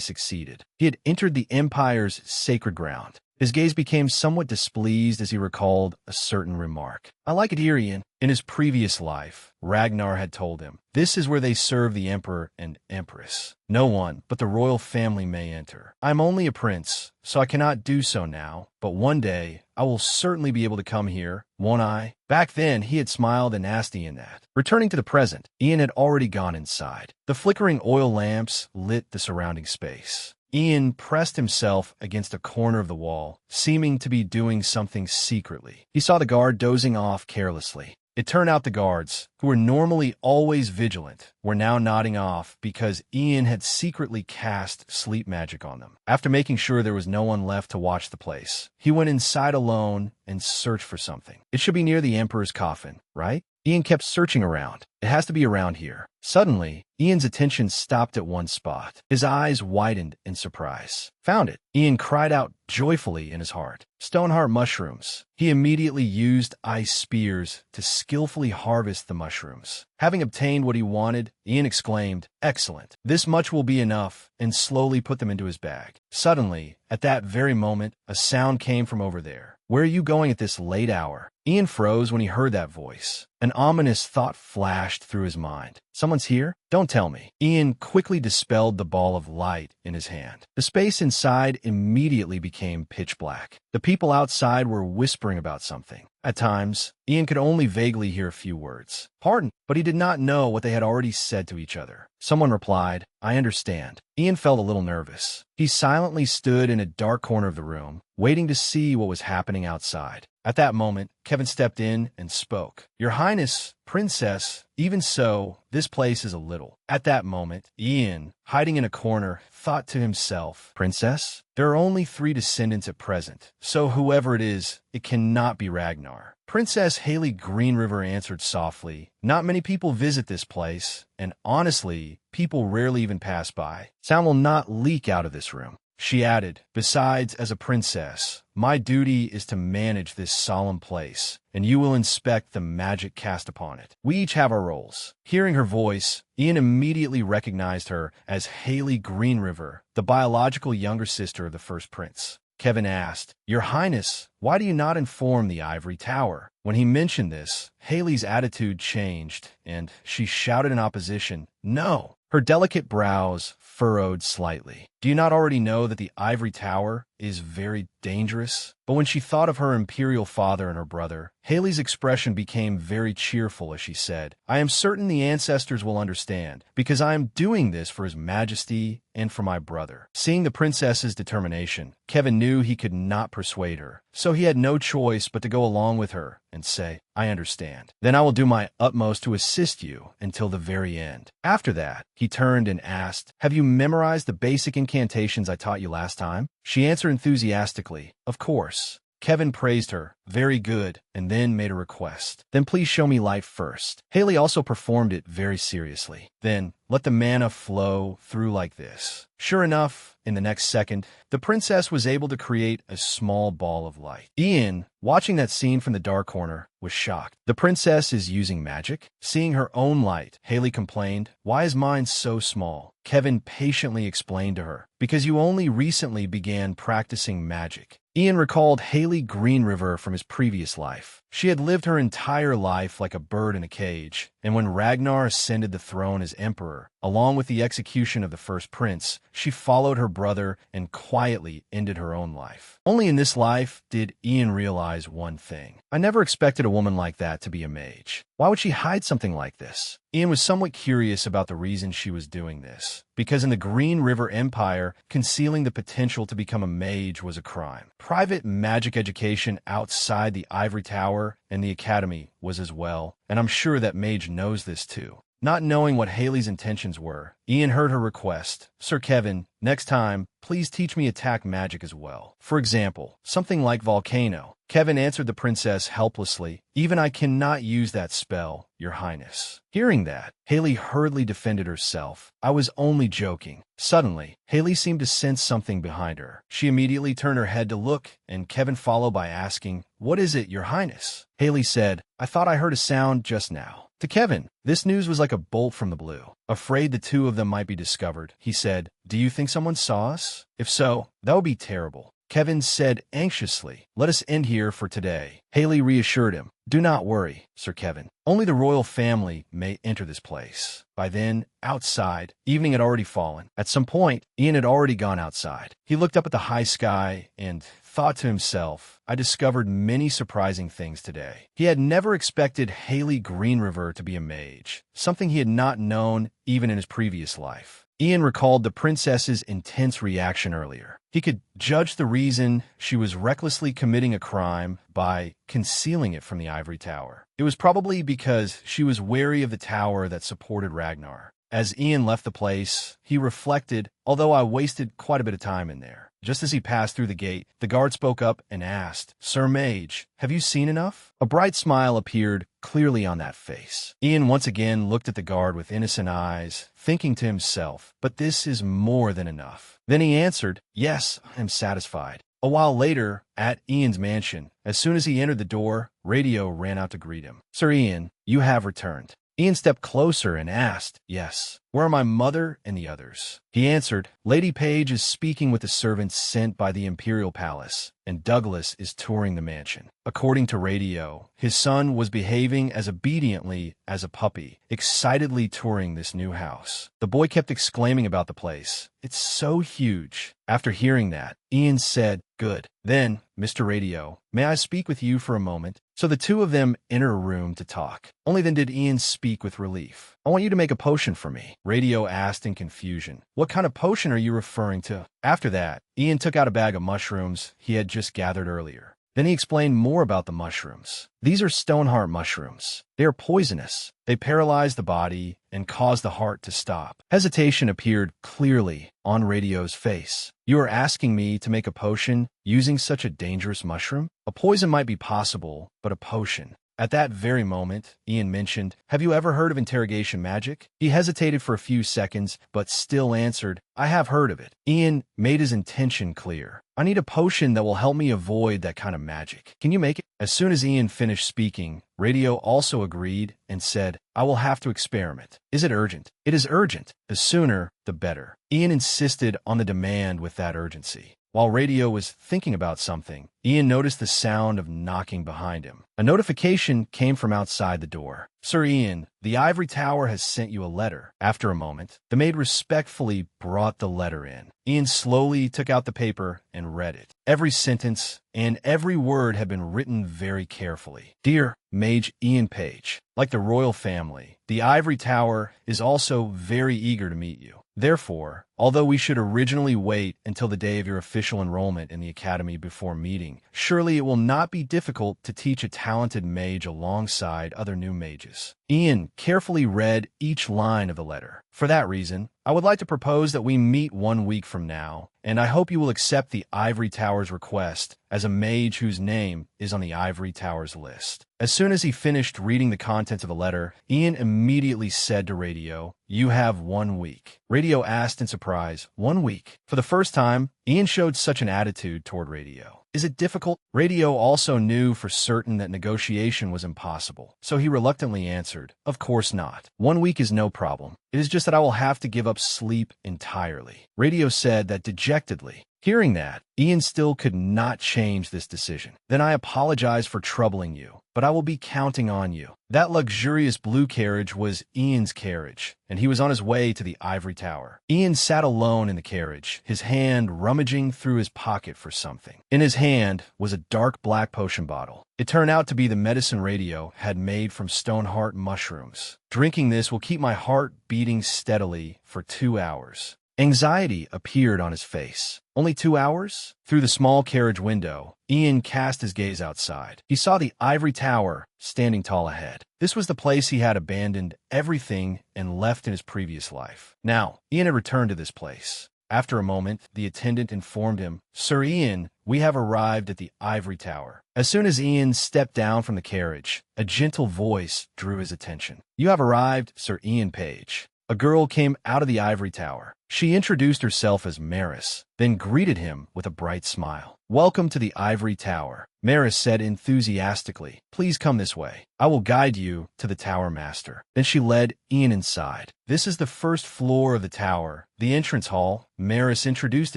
succeeded. He had entered the Empire's sacred ground. His gaze became somewhat displeased as he recalled a certain remark. I like it here, Ian. In his previous life, Ragnar had told him, this is where they serve the Emperor and Empress. No one but the royal family may enter. I'm only a prince, so I cannot do so now, but one day I will certainly be able to come here, won't I? Back then, he had smiled and asked Ian that. Returning to the present, Ian had already gone inside. The flickering oil lamps lit the surrounding space. Ian pressed himself against a corner of the wall, seeming to be doing something secretly. He saw the guard dozing off carelessly. It turned out the guards, who were normally always vigilant, were now nodding off because Ian had secretly cast sleep magic on them. After making sure there was no one left to watch the place, he went inside alone and searched for something. It should be near the Emperor's coffin, right? Ian kept searching around. It has to be around here. Suddenly, Ian's attention stopped at one spot. His eyes widened in surprise. Found it. Ian cried out joyfully in his heart. Stoneheart mushrooms. He immediately used ice spears to skillfully harvest the mushrooms. Having obtained what he wanted, Ian exclaimed, "Excellent. This much will be enough," and slowly put them into his bag. Suddenly, at that very moment, a sound came from over there. "Where are you going at this late hour?" Ian froze when he heard that voice. An ominous thought flashed through his mind. Someone's here? Don't tell me. Ian quickly dispelled the ball of light in his hand. The space inside immediately became pitch black. The people outside were whispering about something. At times, Ian could only vaguely hear a few words. "Pardon," but he did not know what they had already said to each other. Someone replied, "I understand." Ian felt a little nervous. He silently stood in a dark corner of the room, waiting to see what was happening outside. At that moment, Kevin stepped in and spoke. "Your Highness, Princess, even so, this place is a little." At that moment, Ian, hiding in a corner, thought to himself, "Princess? There are only 3 descendants at present, so whoever it is, it cannot be Ragnar." Princess Haley Greenriver answered softly, "Not many people visit this place, and honestly, people rarely even pass by. Sound will not leak out of this room." She added, "Besides, as a princess, my duty is to manage this solemn place, and you will inspect the magic cast upon it. We each have our roles." Hearing her voice, Ian immediately recognized her as Haley Greenriver, the biological younger sister of the first prince. Kevin asked, "Your Highness, why do you not inform the Ivory Tower?" When he mentioned this, Haley's attitude changed, and she shouted in opposition, "No!" Her delicate brows furrowed slightly. "Do you not already know that the Ivory Tower is very dangerous?" But when she thought of her imperial father and her brother, Haley's expression became very cheerful as she said, "I am certain the ancestors will understand, because I am doing this for His Majesty and for my brother." Seeing the princess's determination, Kevin knew he could not persuade her, so he had no choice but to go along with her and say, "I understand. Then I will do my utmost to assist you until the very end." After that, he turned and asked, "Have you memorized the basic incantations I taught you last time?" She answered enthusiastically, "Of course." Kevin praised her, "Very good," and then made a request. "Then please show me light first." Haley also performed it very seriously. "Then let the mana flow through like this." Sure enough, in the next second, the princess was able to create a small ball of light. Ian, watching that scene from the dark corner, was shocked. "The princess is using magic?" Seeing her own light, Haley complained, "Why is mine so small?" Kevin patiently explained to her, "Because you only recently began practicing magic." Ian recalled Haley Greenriver from his previous life. She had lived her entire life like a bird in a cage, and when Ragnar ascended the throne as emperor, along with the execution of the first prince, she followed her brother and quietly ended her own life. Only in this life did Ian realize one thing. I never expected a woman like that to be a mage. Why would she hide something like this? Ian was somewhat curious about the reason she was doing this, because in the Green River Empire, concealing the potential to become a mage was a crime. Private magic education outside the Ivory Tower and the Academy was as well, and I'm sure that Mage knows this too. Not knowing what Haley's intentions were, Ian heard her request, "Sir Kevin, next time, please teach me attack magic as well. For example, something like Volcano." Kevin answered the princess helplessly, "Even I cannot use that spell, Your Highness." Hearing that, Haley hurriedly defended herself. "I was only joking." Suddenly, Haley seemed to sense something behind her. She immediately turned her head to look, and Kevin followed by asking, "What is it, Your Highness?" Haley said, "I thought I heard a sound just now." To Kevin, this news was like a bolt from the blue. Afraid the two of them might be discovered, he said, "Do you think someone saw us? If so, that would be terrible." Kevin said anxiously, "Let us end here for today." Haley reassured him, "Do not worry, Sir Kevin. Only the royal family may enter this place." By then, outside, evening had already fallen. At some point, Ian had already gone outside. He looked up at the high sky and thought to himself, "I discovered many surprising things today." He had never expected Haley Greenriver to be a mage, something he had not known even in his previous life. Ian recalled the princess's intense reaction earlier. He could judge the reason she was recklessly committing a crime by concealing it from the Ivory Tower. It was probably because she was wary of the tower that supported Ragnar. As Ian left the place, he reflected, "Although I wasted quite a bit of time in there, Just as he passed through the gate, the guard spoke up and asked, "Sir Mage, have you seen enough?" A bright smile appeared clearly on that face. Ian once again looked at the guard with innocent eyes, thinking to himself, "But this is more than enough." Then he answered, "Yes, I am satisfied." A while later, at Ian's mansion, as soon as he entered the door, Radio ran out to greet him. "Sir Ian, you have returned." Ian stepped closer and asked, "Yes. Where are my mother and the others?" He answered, "Lady Page is speaking with the servants sent by the Imperial Palace, and Douglas is touring the mansion." According to Radio, his son was behaving as obediently as a puppy, excitedly touring this new house. The boy kept exclaiming about the place. "It's so huge." After hearing that, Ian said, "Good. Then, Mr. Radio, may I speak with you for a moment?" So the two of them enter a room to talk. Only then did Ian speak with relief. "I want you to make a potion for me," Radio asked in confusion. "What kind of potion are you referring to?" After that, Ian took out a bag of mushrooms he had just gathered earlier. Then he explained more about the mushrooms. "These are stoneheart mushrooms. They are poisonous. They paralyze the body and cause the heart to stop." Hesitation appeared clearly on Radio's face. "You are asking me to make a potion using such a dangerous mushroom? A poison might be possible, but a potion." At that very moment, Ian mentioned, "Have you ever heard of interrogation magic?" He hesitated for a few seconds, but still answered, "I have heard of it." Ian made his intention clear. "I need a potion that will help me avoid that kind of magic. Can you make it?" As soon as Ian finished speaking, Radio also agreed and said, "I will have to experiment. Is it urgent?" "It is urgent. The sooner, the better." Ian insisted on the demand with that urgency. While Radio was thinking about something, Ian noticed the sound of knocking behind him. A notification came from outside the door. "Sir Ian, the Ivory Tower has sent you a letter." After a moment, the maid respectfully brought the letter in. Ian slowly took out the paper and read it. Every sentence and every word had been written very carefully. "Dear Mage Ian Page, like the royal family, the Ivory Tower is also very eager to meet you. Therefore, although we should originally wait until the day of your official enrollment in the academy before meeting, surely it will not be difficult to teach a talented mage alongside other new mages." Ian carefully read each line of the letter. "For that reason, I would like to propose that we meet 1 week from now, and I hope you will accept the Ivory Tower's request as a mage whose name is on the Ivory Tower's list." As soon as he finished reading the contents of the letter, Ian immediately said to Radio, "You have 1 week." Radio asked in surprise, "1 week?" For the first time, Ian showed such an attitude toward Radio. "Is it difficult?" Radio also knew for certain that negotiation was impossible, so he reluctantly answered, "Of course not. 1 week is no problem. It is just that I will have to give up sleep entirely." Radio said that dejectedly. Hearing that, Ian still could not change this decision. "Then I apologize for troubling you, but I will be counting on you." That luxurious blue carriage was Ian's carriage, and he was on his way to the Ivory Tower. Ian sat alone in the carriage, his hand rummaging through his pocket for something. In his hand was a dark black potion bottle. It turned out to be the medicine Radio had made from stoneheart mushrooms. "Drinking this will keep my heart beating steadily for 2 hours." Anxiety appeared on his face. "Only 2 hours?" Through the small carriage window, Ian cast his gaze outside. He saw the Ivory Tower standing tall ahead. This was the place he had abandoned everything and left in his previous life. Now, Ian had returned to this place. After a moment, the attendant informed him, "Sir Ian, we have arrived at the Ivory Tower." As soon as Ian stepped down from the carriage, a gentle voice drew his attention. "You have arrived, Sir Ian Page." A girl came out of the Ivory Tower. She introduced herself as Maris, then greeted him with a bright smile. "Welcome to the Ivory Tower," Maris said enthusiastically. "Please come this way. I will guide you to the Tower Master." Then she led Ian inside. "This is the first floor of the tower, the entrance hall." Maris introduced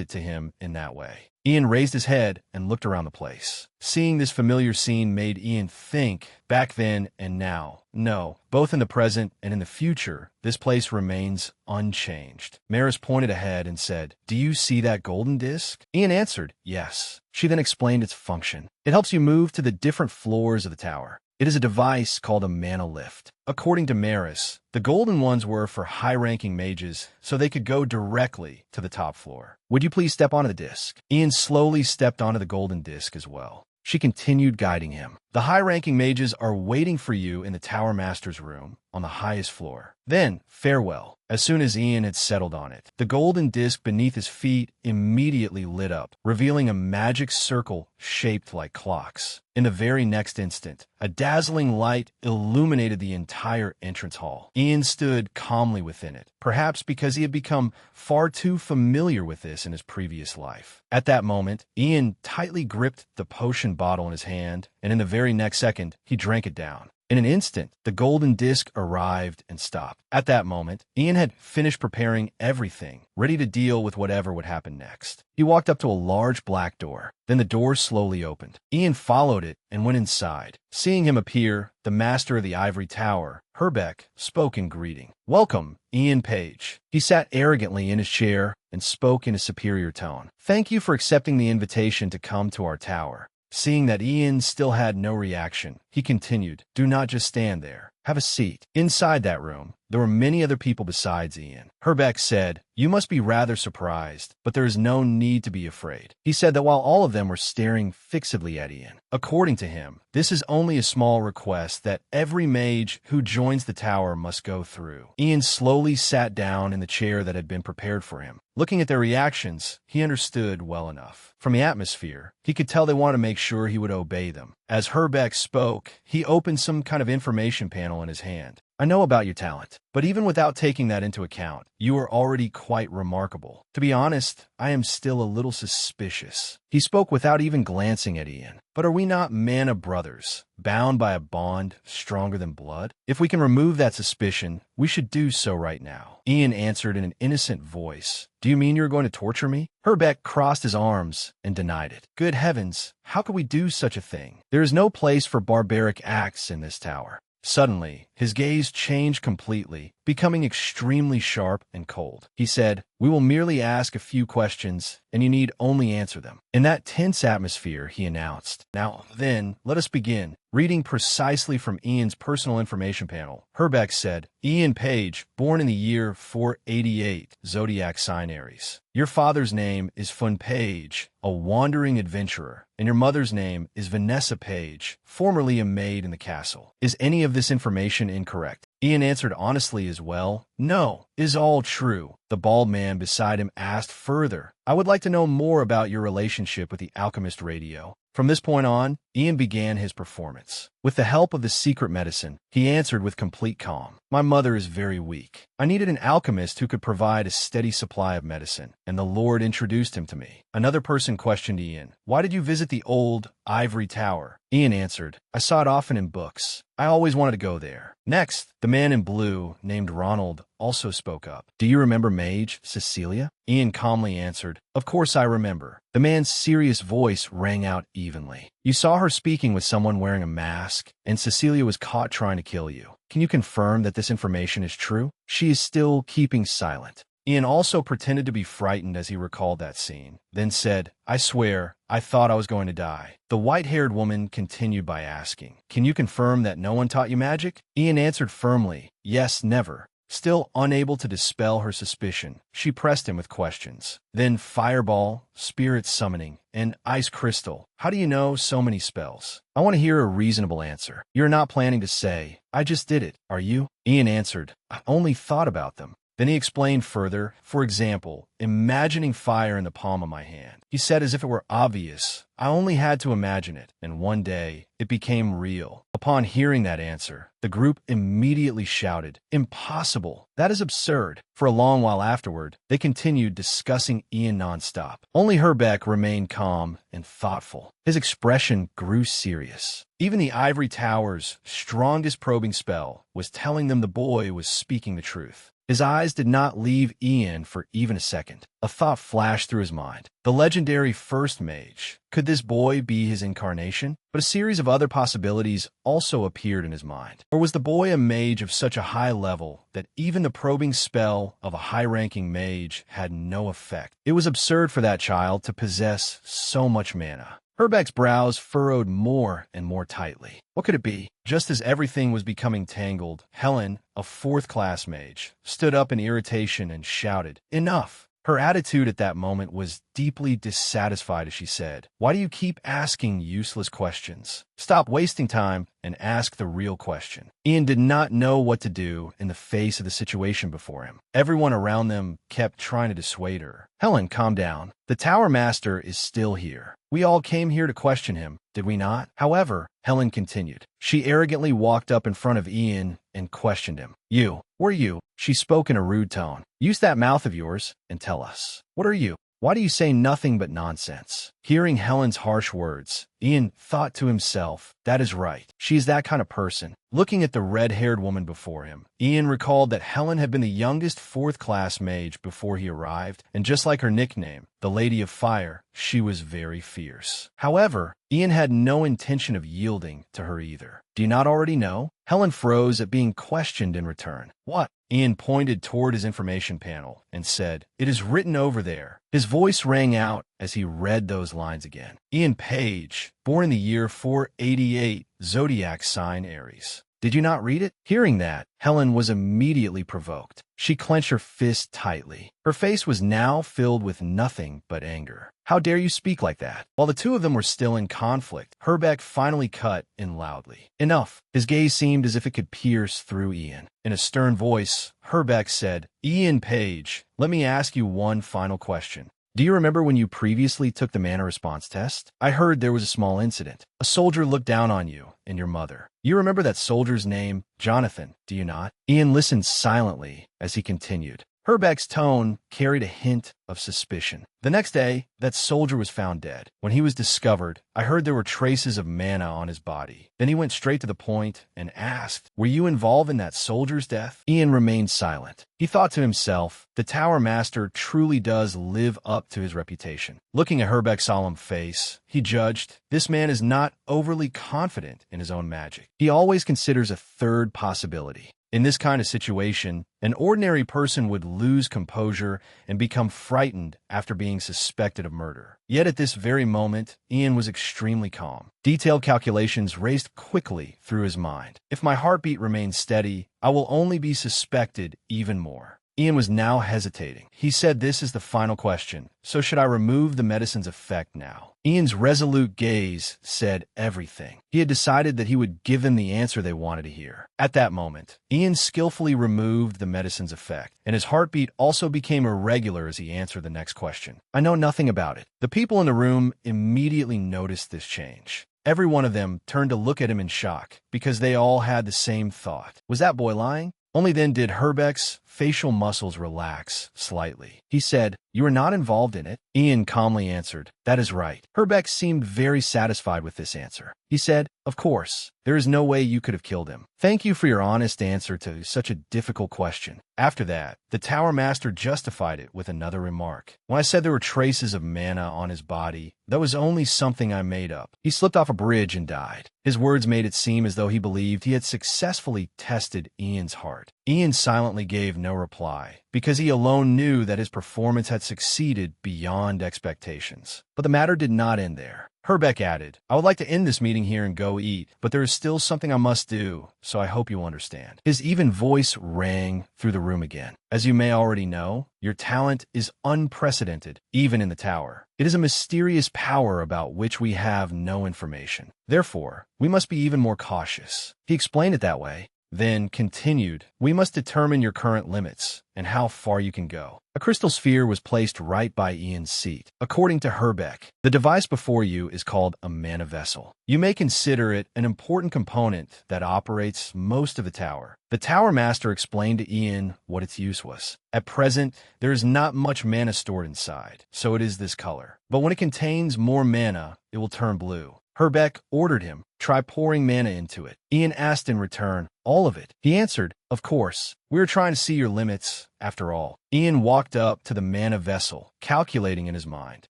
it to him in that way. Ian raised his head and looked around the place. Seeing this familiar scene made Ian think, back then and now. No, both in the present and in the future, this place remains unchanged. Maris pointed ahead and said, "Do you see that golden disc?" Ian answered, "Yes." She then explained its function. "It helps you move to the different floors of the tower. It is a device called a mana lift." According to Maris, the golden ones were for high-ranking mages, so they could go directly to the top floor. "Would you please step onto the disc?" Ian slowly stepped onto the golden disc as well. She continued guiding him. The high-ranking mages are waiting for you in the Tower Master's room on the highest floor. Then, farewell. As soon as Ian had settled on it, the golden disc beneath his feet immediately lit up, revealing a magic circle shaped like clocks. In the very next instant, a dazzling light illuminated the entire entrance hall. Ian stood calmly within it, perhaps because he had become far too familiar with this in his previous life. At that moment, Ian tightly gripped the potion bottle in his hand, and in the very next second, he drank it down. In an instant, the golden disc arrived and stopped. At that moment, Ian had finished preparing everything, ready to deal with whatever would happen next. He walked up to a large black door. Then the door slowly opened. Ian followed it and went inside. Seeing him appear, the master of the ivory tower, Herbeck, spoke in greeting. "Welcome, Ian Page." He sat arrogantly in his chair and spoke in a superior tone. "Thank you for accepting the invitation to come to our tower." Seeing that Ian still had no reaction, he continued, "Do not just stand there. Have a seat." Inside that room, there were many other people besides Ian. Herbeck said, "You must be rather surprised, but there is no need to be afraid." He said that while all of them were staring fixedly at Ian, according to him, this is only a small request that every mage who joins the tower must go through. Ian slowly sat down in the chair that had been prepared for him. Looking at their reactions, he understood well enough. From the atmosphere, he could tell they wanted to make sure he would obey them. As Herbeck spoke, he opened some kind of information panel in his hand. "I know about your talent, but even without taking that into account, you are already quite remarkable. To be honest, I am still a little suspicious." He spoke without even glancing at Ian. "But are we not Manhwa brothers, bound by a bond stronger than blood? If we can remove that suspicion, we should do so right now." Ian answered in an innocent voice. "Do you mean you're going to torture me?" Herbeck crossed his arms and denied it. "Good heavens, how could we do such a thing? There is no place for barbaric acts in this tower." Suddenly, his gaze changed completely, becoming extremely sharp and cold. He said, "We will merely ask a few questions, and you need only answer them." In that tense atmosphere, he announced, "Now then, let us begin." Reading precisely from Ian's personal information panel, Herbeck said, "Ian Page, born in the year 488, zodiac sign Aries. Your father's name is Fun Page, a wandering adventurer, and your mother's name is Vanessa Page, formerly a maid in the castle. Is any of this information incorrect?" Ian answered honestly as well, "No, is all true." The bald man beside him asked further, "I would like to know more about your relationship with the alchemist radio." From this point on, Ian began his performance. With the help of the secret medicine, he answered with complete calm, "My mother is very weak. I needed an alchemist who could provide a steady supply of medicine, and the Lord introduced him to me." Another person questioned Ian, "Why did you visit the old ivory tower?" Ian answered, "I saw it often in books. I always wanted to go there." Next, the man in blue, named Ronald, also spoke up. "Do you remember Mage Cecilia?" Ian calmly answered, "Of course I remember." The man's serious voice rang out evenly. "You saw her speaking with someone wearing a mask, and Cecilia was caught trying to kill you. Can you confirm that this information is true?" She is still keeping silent. Ian also pretended to be frightened as he recalled that scene, then said, "I swear, I thought I was going to die." The white-haired woman continued by asking, "Can you confirm that no one taught you magic?" Ian answered firmly, "Yes, never." Still unable to dispel her suspicion, she pressed him with questions. Then fireball, spirit summoning, and ice crystal. How do you know so many spells? I want to hear a reasonable answer. You're not planning to say, "I just did it," are you? Ian answered, "I only thought about them." Then he explained further, for example, imagining fire in the palm of my hand. He said as if it were obvious. I only had to imagine it, and one day, it became real. Upon hearing that answer, the group immediately shouted, "Impossible! That is absurd." For a long while afterward, they continued discussing Ian nonstop. Only Herbeck remained calm and thoughtful. His expression grew serious. Even the ivory tower's strongest probing spell was telling them the boy was speaking the truth. His eyes did not leave Ian for even a second. A thought flashed through his mind. The legendary first mage. Could this boy be his incarnation? But a series of other possibilities also appeared in his mind. Or was the boy a mage of such a high level that even the probing spell of a high-ranking mage had no effect? It was absurd for that child to possess so much mana. Herbeck's brows furrowed more and more tightly. What could it be? Just as everything was becoming tangled, Helen, a fourth-class mage, stood up in irritation and shouted, "Enough!" Her attitude at that moment was deeply dissatisfied as she said, "Why do you keep asking useless questions? Stop wasting time and ask the real question. Ian did not know what to do in the face of the situation before him. Everyone around them kept trying to dissuade her. Helen, calm down. The Tower Master is still here. We all came here to question him, did we not? However, Helen continued. She arrogantly walked up in front of Ian and questioned him. You, were you? She spoke in a rude tone. Use that mouth of yours and tell us. What are you? Why do you say nothing but nonsense? Hearing Helen's harsh words, Ian thought to himself, that is right. She is that kind of person. Looking at the red-haired woman before him, Ian recalled that Helen had been the youngest fourth-class mage before he arrived, and just like her nickname, the Lady of Fire, she was very fierce. However, Ian had no intention of yielding to her either. Do you not already know? Helen froze at being questioned in return. What? Ian pointed toward his information panel and said, it is written over there. His voice rang out as he read those lines again. Ian Page, born in the year 488, zodiac sign Aries. Did you not read it? Hearing that, Helen was immediately provoked. She clenched her fist tightly. Her face was now filled with nothing but anger. How dare you speak like that? While the two of them were still in conflict, Herbeck finally cut in loudly. Enough. His gaze seemed as if it could pierce through Ian. In a stern voice, Herbeck said, Ian Page, let me ask you one final question. Do you remember when you previously took the mana response test? I heard there was a small incident. A soldier looked down on you and your mother. You remember that soldier's name? Jonathan, do you not? Ian listened silently as he continued. Herbeck's tone carried a hint of suspicion. The next day, that soldier was found dead. When he was discovered, I heard there were traces of mana on his body. Then he went straight to the point and asked, were you involved in that soldier's death? Ian remained silent. He thought to himself, the Tower Master truly does live up to his reputation. Looking at Herbeck's solemn face, he judged, this man is not overly confident in his own magic. He always considers a third possibility. In this kind of situation, an ordinary person would lose composure and become frightened after being suspected of murder. Yet at this very moment, Ian was extremely calm. Detailed calculations raced quickly through his mind. If my heartbeat remains steady, I will only be suspected even more. Ian was now hesitating. He said, this is the final question. So should I remove the medicine's effect now? Ian's resolute gaze said everything. He had decided that he would give them the answer they wanted to hear. At that moment, Ian skillfully removed the medicine's effect, and his heartbeat also became irregular as he answered the next question. I know nothing about it. The people in the room immediately noticed this change. Every one of them turned to look at him in shock, because they all had the same thought. Was that boy lying? Only then did Herbeck's facial muscles relax slightly. He said, you are not involved in it? Ian calmly answered, that is right. Herbeck seemed very satisfied with this answer. He said, of course, there is no way you could have killed him. Thank you for your honest answer to such a difficult question. After that, the Tower Master justified it with another remark. When I said there were traces of mana on his body, that was only something I made up. He slipped off a bridge and died. His words made it seem as though he believed he had successfully tested Ian's heart. Ian silently gave no reply, because he alone knew that his performance had succeeded beyond expectations. But the matter did not end there. Herbeck added, I would like to end this meeting here and go eat, but there is still something I must do, so I hope you understand. His even voice rang through the room again. As you may already know, your talent is unprecedented, even in the tower. It is a mysterious power about which we have no information. Therefore, we must be even more cautious. He explained it that way, then continued, we must determine your current limits and how far you can go. A crystal sphere was placed right by Ian's seat. According to Herbeck, the device before you is called a mana vessel. You may consider it an important component that operates most of the tower. The Tower Master explained to Ian what its use was. At present, there is not much mana stored inside, so it is this color. But when it contains more mana, it will turn blue. Herbeck ordered him, try pouring mana into it. Ian asked in return, all of it. He answered, of course. We are trying to see your limits, after all. Ian walked up to the mana vessel, calculating in his mind.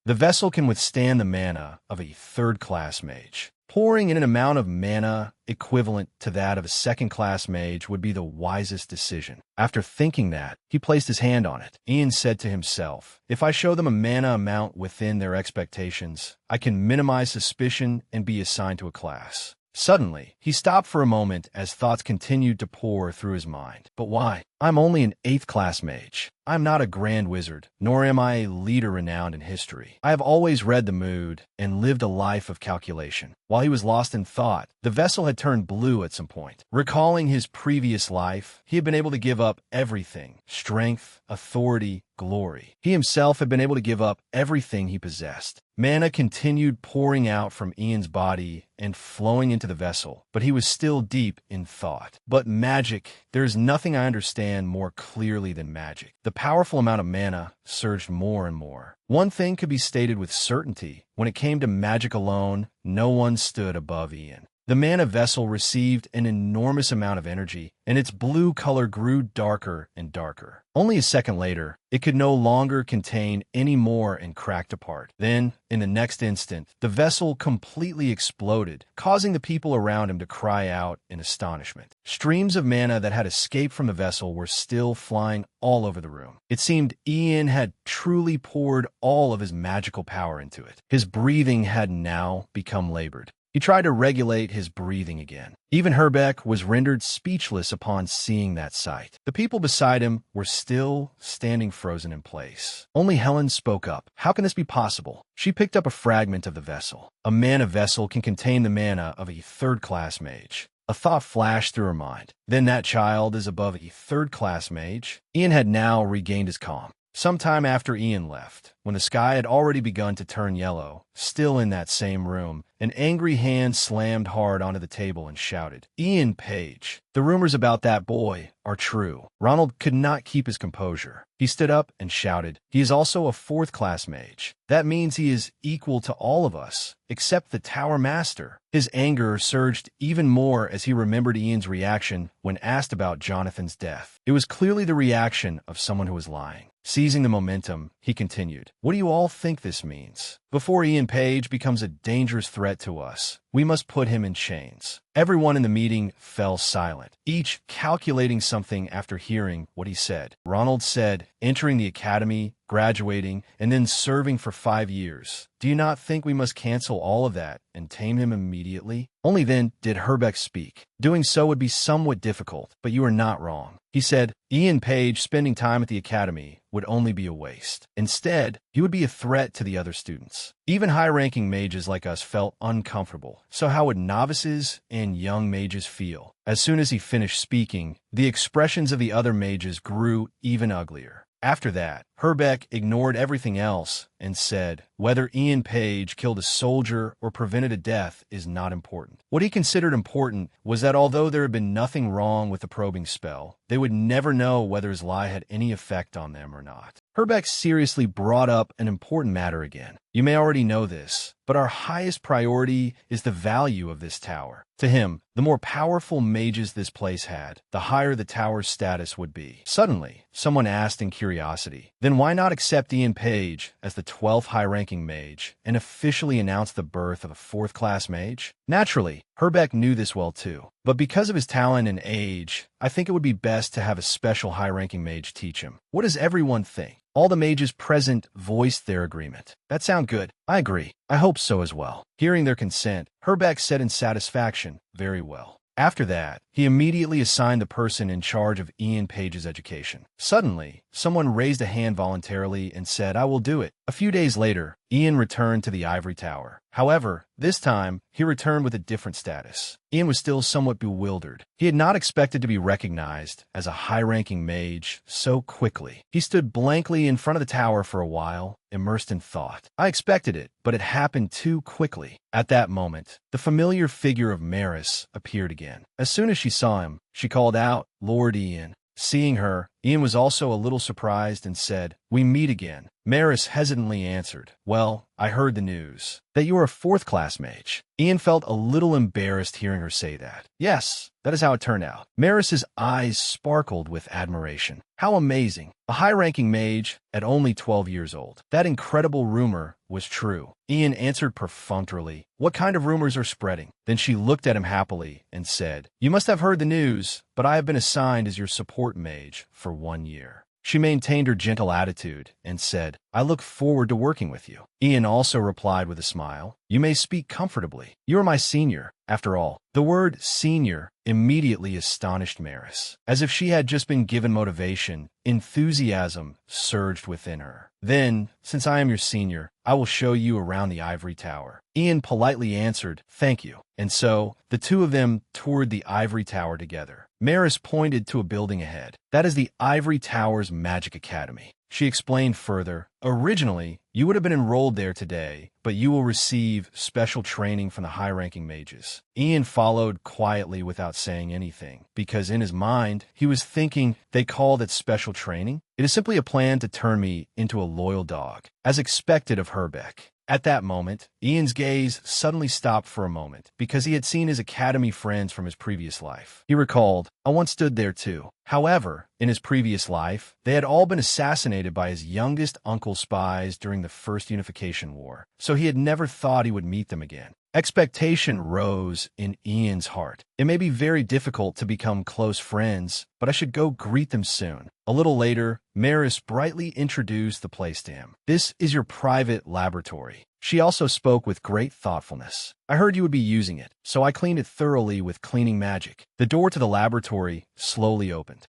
The vessel can withstand the mana of a third-class mage. Pouring in an amount of mana equivalent to that of a second-class mage would be the wisest decision. After thinking that, he placed his hand on it. Ian said to himself, if I show them a mana amount within their expectations, I can minimize suspicion and be assigned to a class. Suddenly, he stopped for a moment as thoughts continued to pour through his mind. But why? I'm only an 8th class mage. I'm not a grand wizard, nor am I a leader renowned in history. I have always read the mood and lived a life of calculation. While he was lost in thought, the vessel had turned blue at some point. Recalling his previous life, he had been able to give up everything: strength, authority, glory. He himself had been able to give up everything he possessed. Mana continued pouring out from Ian's body and flowing into the vessel, but he was still deep in thought. But magic, there is nothing I understand more clearly than magic. The powerful amount of mana surged more and more. One thing could be stated with certainty: when it came to magic alone, no one stood above Ian. The mana vessel received an enormous amount of energy, and its blue color grew darker and darker. Only a second later, it could no longer contain any more and cracked apart. Then, in the next instant, the vessel completely exploded, causing the people around him to cry out in astonishment. Streams of mana that had escaped from the vessel were still flying all over the room. It seemed Ian had truly poured all of his magical power into it. His breathing had now become labored. He tried to regulate his breathing again. Even Herbeck was rendered speechless upon seeing that sight. The people beside him were still standing frozen in place. Only Helen spoke up. How can this be possible? She picked up a fragment of the vessel. A mana vessel can contain the mana of a 3rd class mage. A thought flashed through her mind. Then that child is above a 3rd class mage. Ian had now regained his calm. Sometime after Ian left, when the sky had already begun to turn yellow, still in that same room, an angry hand slammed hard onto the table and shouted, "Ian Page, the rumors about that boy are true." Ronald could not keep his composure. He stood up and shouted, "He is also a 4th class mage. That means he is equal to all of us, except the Tower Master." His anger surged even more as he remembered Ian's reaction when asked about Jonathan's death. It was clearly the reaction of someone who was lying. Seizing the momentum, he continued, "What do you all think this means? Before Ian Page becomes a dangerous threat to us, we must put him in chains." Everyone in the meeting fell silent, each calculating something after hearing what he said. Ronald said, "Entering the academy, graduating, and then serving for 5 years. Do you not think we must cancel all of that and tame him immediately?" Only then did Herbeck speak. "Doing so would be somewhat difficult, but you are not wrong." He said, "Ian Page spending time at the academy would only be a waste. Instead, he would be a threat to the other students. Even high-ranking mages like us felt uncomfortable, so how would novices and young mages feel?" As soon as he finished speaking, the expressions of the other mages grew even uglier. After that, Herbeck ignored everything else and said, whether Ian Page killed a soldier or prevented a death is not important. What he considered important was that although there had been nothing wrong with the probing spell, they would never know whether his lie had any effect on them or not. Herbeck seriously brought up an important matter again. "You may already know this, but our highest priority is the value of this tower." To him, the more powerful mages this place had, the higher the tower's status would be. Suddenly, someone asked in curiosity, "Then why not accept Ian Page as the 12th high-ranking mage and officially announce the birth of a 4th-class mage?" Naturally, Herbeck knew this well too. But because of his talent and age, I think it would be best to have a special high-ranking mage teach him. What does everyone think? All the mages present voiced their agreement. "That sounds good. I agree. I hope so as well." Hearing their consent, Herbeck said in satisfaction, "Very well." After that, he immediately assigned the person in charge of Ian Page's education. Suddenly, someone raised a hand voluntarily and said, "I will do it." A few days later, Ian returned to the ivory tower. However, this time, he returned with a different status. Ian was still somewhat bewildered. He had not expected to be recognized as a high-ranking mage so quickly. He stood blankly in front of the tower for a while, immersed in thought. I expected it, but it happened too quickly. At that moment, the familiar figure of Maris appeared again. As soon as she saw him, she called out, "Lord Ian." Seeing her, Ian was also a little surprised and said, "We meet again." Maris hesitantly answered, "Well, I heard the news that you are a 4th-class mage." Ian felt a little embarrassed hearing her say that. Yes, that is how it turned out. Maris's eyes sparkled with admiration. How amazing. A high-ranking mage at only 12 years old. That incredible rumor was true. Ian answered perfunctorily, "What kind of rumors are spreading?" Then she looked at him happily and said, "You must have heard the news, but I have been assigned as your support mage for 1 year." She maintained her gentle attitude and said, "I look forward to working with you." Ian also replied with a smile. You may speak comfortably. You are my senior, after all. The word senior immediately astonished Maris. As if she had just been given motivation, enthusiasm surged within her. Then, since I am your senior, I will show you around the ivory tower. Ian politely answered, thank you. And so, the two of them toured the ivory tower together. Maris pointed to a building ahead. That is the ivory tower's magic academy. She explained further, originally, you would have been enrolled there today, but you will receive special training from the high-ranking mages. Ian followed quietly without saying anything, because in his mind, he was thinking, they call that special training? It is simply a plan to turn me into a loyal dog, as expected of Herbeck. At that moment, Ian's gaze suddenly stopped for a moment, because he had seen his academy friends from his previous life. He recalled, I once stood there too. However, in his previous life, they had all been assassinated by his youngest uncle's spies during the First Unification War, so he had never thought he would meet them again. Expectation rose in Ian's heart. It may be very difficult to become close friends, but I should go greet them soon. A little later, Maris brightly introduced the place to him. This is your private laboratory. She also spoke with great thoughtfulness. I heard you would be using it, so I cleaned it thoroughly with cleaning magic. The door to the laboratory slowly opened.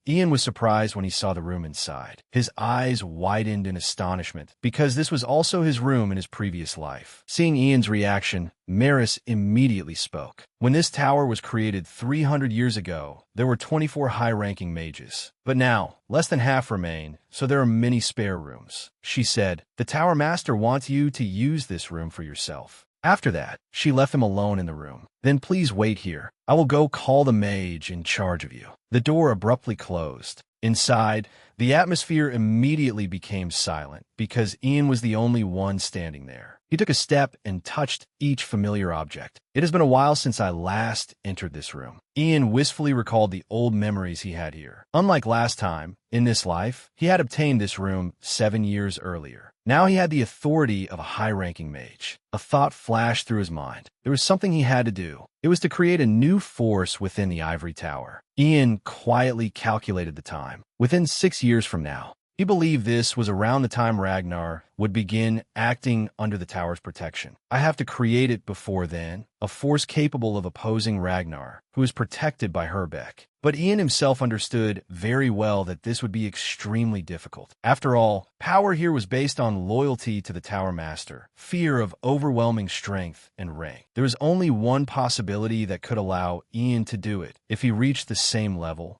Ian was surprised when he saw the room inside. His eyes widened in astonishment, because this was also his room in his previous life. Seeing Ian's reaction, Maris immediately spoke. When this tower was created 300 years ago, there were 24 high-ranking mages. But now, less than half remain, so there are many spare rooms. She said, the Tower Master wants you to use this room for yourself. After that, she left him alone in the room. Then please wait here. I will go call the mage in charge of you. The door abruptly closed. Inside, the atmosphere immediately became silent because Ian was the only one standing there. He took a step and touched each familiar object. It has been a while since I last entered this room. Ian wistfully recalled the old memories he had here. Unlike last time, in this life, he had obtained this room 7 years earlier. Now he had the authority of a high-ranking mage. A thought flashed through his mind. There was something he had to do. It was to create a new force within the ivory tower. Ian quietly calculated the time. Within 6 years from now, he believed this was around the time Ragnar would begin acting under the tower's protection. I have to create it before then, a force capable of opposing Ragnar, who is protected by Herbeck. But Ian himself understood very well that this would be extremely difficult. After all, power here was based on loyalty to the Tower Master, fear of overwhelming strength and rank. There was only one possibility that could allow Ian to do it. If he reached the same level,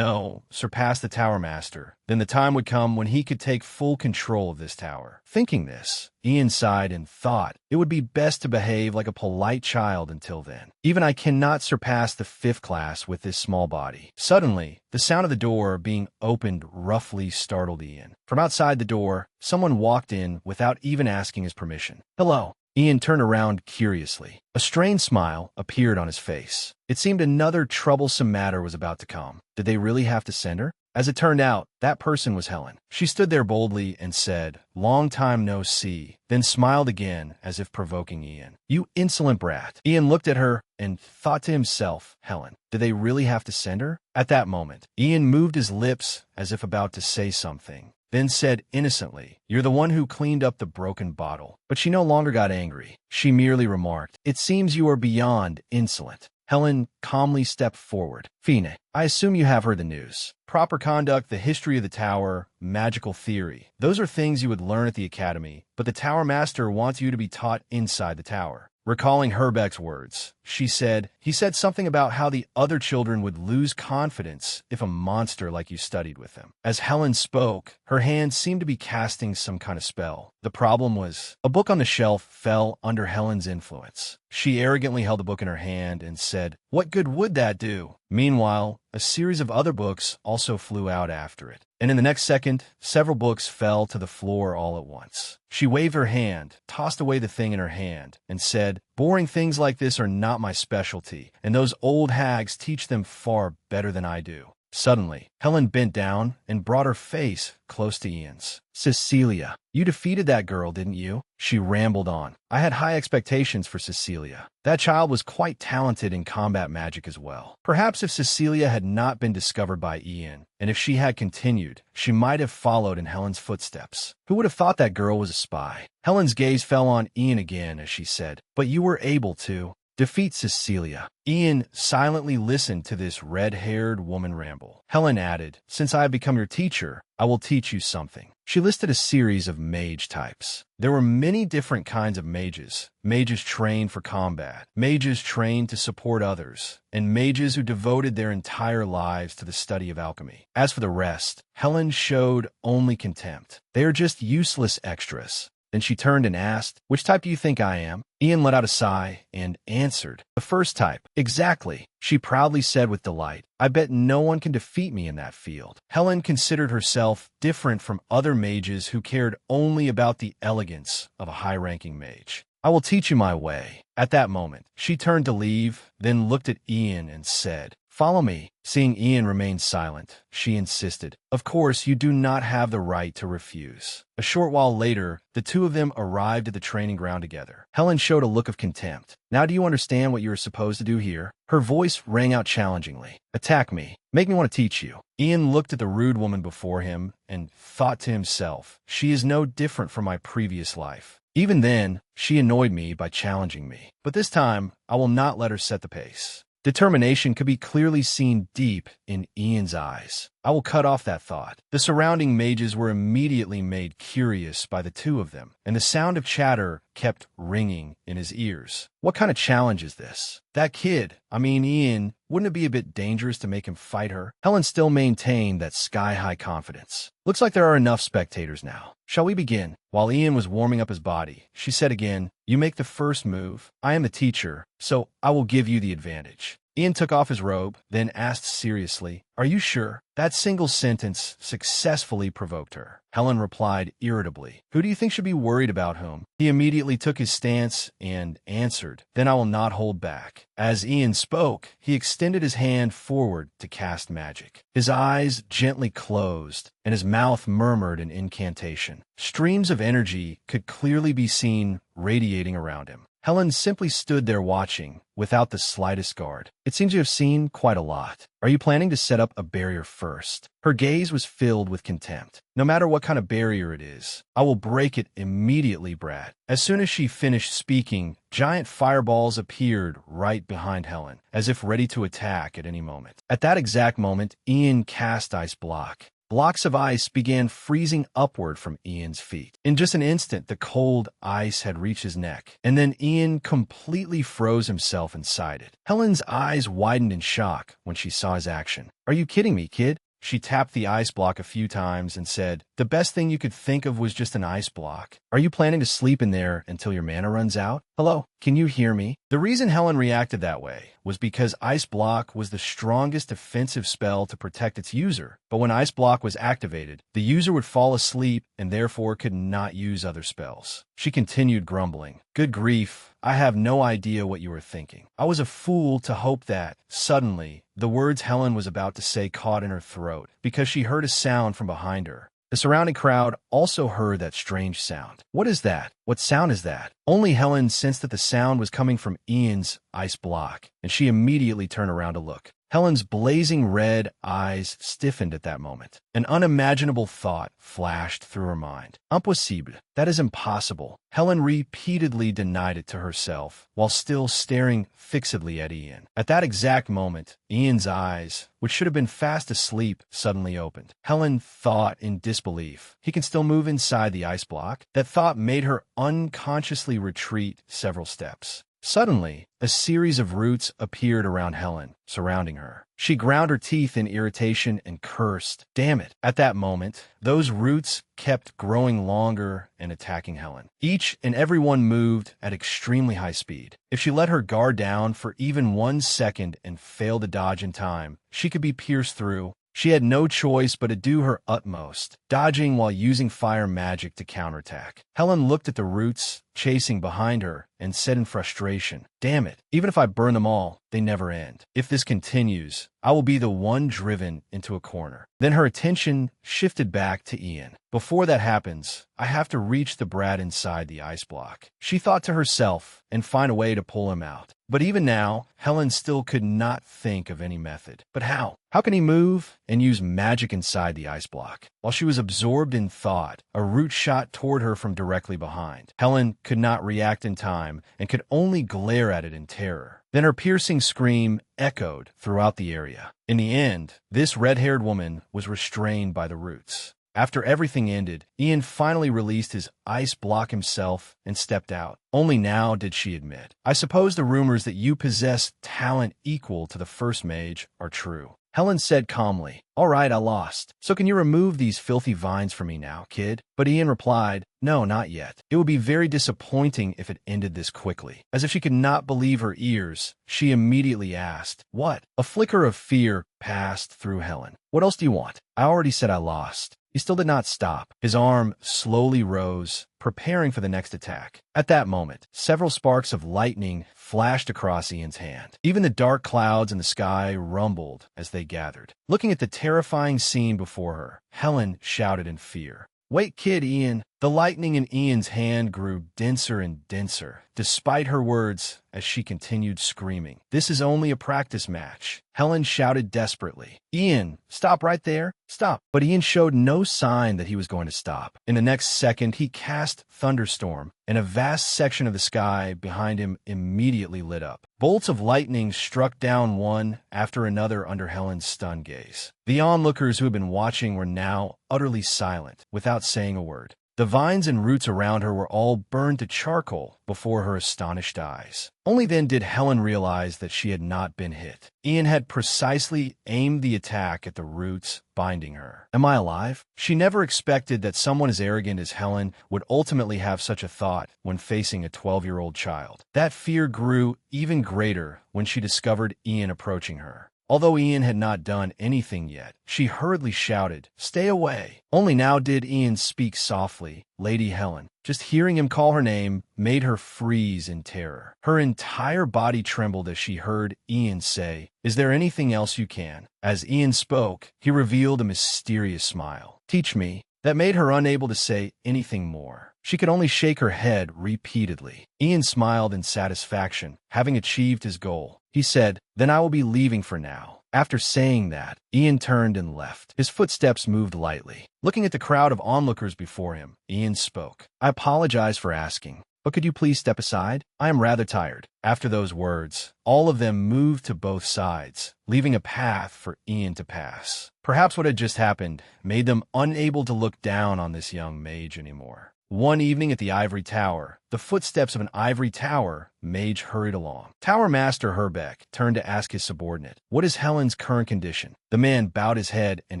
surpass the Tower Master, then the time would come when he could take full control of this tower. Thinking this, Ian sighed and thought it would be best to behave like a polite child until then. Even I cannot surpass the 5th class with this small body. Suddenly, the sound of the door being opened roughly startled Ian. From outside the door, someone walked in without even asking his permission. Hello. Ian turned around curiously. A strained smile appeared on his face. It seemed another troublesome matter was about to come. Did they really have to send her? As it turned out, that person was Helen. She stood there boldly and said, "Long time no see," then smiled again as if provoking Ian. "You insolent brat." Ian looked at her and thought to himself, Helen, did they really have to send her? At that moment, Ian moved his lips as if about to say something, then said innocently, "You're the one who cleaned up the broken bottle." But she no longer got angry. She merely remarked, "It seems you are beyond insolent." Helen calmly stepped forward. "Fine, I assume you have heard the news. Proper conduct, the history of the tower, magical theory. Those are things you would learn at the academy, but the Tower Master wants you to be taught inside the tower." Recalling Herbeck's words, she said, "He said something about how the other children would lose confidence if a monster like you studied with them." As Helen spoke, her hand seemed to be casting some kind of spell. The problem was, a book on the shelf fell under Helen's influence. She arrogantly held the book in her hand and said, "What good would that do?" Meanwhile, a series of other books also flew out after it. And in the next second, several books fell to the floor all at once. She waved her hand, tossed away the thing in her hand, and said, "Boring things like this are not my specialty, and those old hags teach them far better than I do." Suddenly, Helen bent down and brought her face close to Ian's. Cecilia, you defeated that girl, didn't you? She rambled on. I had high expectations for Cecilia. That child was quite talented in combat magic as well. Perhaps if Cecilia had not been discovered by Ian, and if she had continued, she might have followed in Helen's footsteps. Who would have thought that girl was a spy? Helen's gaze fell on Ian again as she said, but you were able to defeat Cecilia. Ian silently listened to this red-haired woman ramble. Helen added, since I have become your teacher, I will teach you something. She listed a series of mage types. There were many different kinds of mages. Mages trained for combat, mages trained to support others, and mages who devoted their entire lives to the study of alchemy. As for the rest, Helen showed only contempt. They are just useless extras. Then she turned and asked, which type do you think I am? Ian let out a sigh and answered, the first type. Exactly, she proudly said with delight. I bet no one can defeat me in that field. Helen considered herself different from other mages who cared only about the elegance of a high-ranking mage. I will teach you my way. At that moment, she turned to leave, then looked at Ian and said, follow me. Seeing Ian remain silent, she insisted, of course, you do not have the right to refuse. A short while later, the two of them arrived at the training ground together. Helen showed a look of contempt. Now do you understand what you are supposed to do here? Her voice rang out challengingly. Attack me. Make me want to teach you. Ian looked at the rude woman before him and thought to himself, she is no different from my previous life. Even then, she annoyed me by challenging me. But this time, I will not let her set the pace. Determination could be clearly seen deep in Ian's eyes. I will cut off that thought. The surrounding mages were immediately made curious by the two of them, and the sound of chatter kept ringing in his ears. What kind of challenge is this? That kid, Ian, wouldn't it be a bit dangerous to make him fight her? Helen still maintained that sky-high confidence. Looks like there are enough spectators now. Shall we begin? While Ian was warming up his body, she said again, you make the first move. I am the teacher, so I will give you the advantage. Ian took off his robe, then asked seriously, are you sure? That single sentence successfully provoked her. Helen replied irritably, who do you think should be worried about whom? He immediately took his stance and answered, then I will not hold back. As Ian spoke, he extended his hand forward to cast magic. His eyes gently closed, and his mouth murmured an incantation. Streams of energy could clearly be seen radiating around him. Helen simply stood there watching, without the slightest guard. It seems you have seen quite a lot. Are you planning to set up a barrier first? Her gaze was filled with contempt. No matter what kind of barrier it is, I will break it immediately, brat. As soon as she finished speaking, giant fireballs appeared right behind Helen, as if ready to attack at any moment. At that exact moment, Ian cast Ice Block. Blocks of ice began freezing upward from Ian's feet. In just an instant, the cold ice had reached his neck, and then Ian completely froze himself inside it. Helen's eyes widened in shock when she saw his action. Are you kidding me, kid? She tapped the ice block a few times and said, the best thing you could think of was just an ice block. Are you planning to sleep in there until your mana runs out? Hello, can you hear me? The reason Helen reacted that way was because Ice Block was the strongest defensive spell to protect its user, but when Ice Block was activated, the user would fall asleep and therefore could not use other spells. She continued grumbling, good grief, I have no idea what you were thinking. I was a fool to hope that. Suddenly, the words Helen was about to say caught in her throat because she heard a sound from behind her. The surrounding crowd also heard that strange sound. What is that? What sound is that? Only Helen sensed that the sound was coming from Ian's Ice Block, and she immediately turned around to look. Helen's blazing red eyes stiffened at that moment. An unimaginable thought flashed through her mind. Impossible. That is impossible. Helen repeatedly denied it to herself, while still staring fixedly at Ian. At that exact moment, Ian's eyes, which should have been fast asleep, suddenly opened. Helen thought in disbelief. He can still move inside the ice block? That thought made her unconsciously retreat several steps. Suddenly, a series of roots appeared around Helen, surrounding her. She ground her teeth in irritation and cursed. Damn it. At that moment, those roots kept growing longer and attacking Helen. Each and every one moved at extremely high speed. If she let her guard down for even 1 second and failed to dodge in time, she could be pierced through. She had no choice but to do her utmost, dodging while using fire magic to counterattack. Helen looked at the roots chasing behind her, and said in frustration, "Damn it, even if I burn them all, they never end. If this continues, I will be the one driven into a corner." Then her attention shifted back to Ian. "Before that happens, I have to reach the brat inside the ice block," she thought to herself, and find a way to pull him out. But even now, Helen still could not think of any method. But how? How can he move and use magic inside the ice block? While she was absorbed in thought, a root shot toward her from directly behind. Helen could not react in time and could only glare at it in terror. Then her piercing scream echoed throughout the area. In the end, this red-haired woman was restrained by the roots. After everything ended, Ian finally released his ice block himself and stepped out. Only now did she admit, "I suppose the rumors that you possess talent equal to the first mage are true." Helen said calmly, "All right, I lost. So can you remove these filthy vines for me now, kid?" But Ian replied, "No, not yet. It would be very disappointing if it ended this quickly." As if she could not believe her ears, she immediately asked, "What?" A flicker of fear passed through Helen. "What else do you want?" "I already said I lost." He still did not stop. His arm slowly rose, preparing for the next attack. At that moment, several sparks of lightning flashed across Ian's hand. Even the dark clouds in the sky rumbled as they gathered. Looking at the terrifying scene before her, Helen shouted in fear, "Wait, kid, Ian." The lightning in Ian's hand grew denser and denser, despite her words, as she continued screaming. "This is only a practice match." Helen shouted desperately, "Ian, stop right there, stop." But Ian showed no sign that he was going to stop. In the next second, he cast Thunderstorm, and a vast section of the sky behind him immediately lit up. Bolts of lightning struck down one after another under Helen's stunned gaze. The onlookers who had been watching were now utterly silent, without saying a word. The vines and roots around her were all burned to charcoal before her astonished eyes. Only then did Helen realize that she had not been hit. Ian had precisely aimed the attack at the roots binding her. Am I alive? She never expected that someone as arrogant as Helen would ultimately have such a thought when facing a 12-year-old child. That fear grew even greater when she discovered Ian approaching her. Although Ian had not done anything yet, she hurriedly shouted, "Stay away." Only now did Ian speak softly, "Lady Helen." Just hearing him call her name made her freeze in terror. Her entire body trembled as she heard Ian say, "Is there anything else you can?" As Ian spoke, he revealed a mysterious smile. "Teach me." That made her unable to say anything more. She could only shake her head repeatedly. Ian smiled in satisfaction, having achieved his goal. He said, "Then I will be leaving for now." After saying that, Ian turned and left. His footsteps moved lightly. Looking at the crowd of onlookers before him, Ian spoke. "I apologize for asking, but could you please step aside? I am rather tired." After those words, all of them moved to both sides, leaving a path for Ian to pass. Perhaps what had just happened made them unable to look down on this young mage anymore. One evening at the Ivory Tower, the footsteps of an Ivory Tower mage hurried along. Tower Master Herbeck turned to ask his subordinate, "What is Helen's current condition?" The man bowed his head and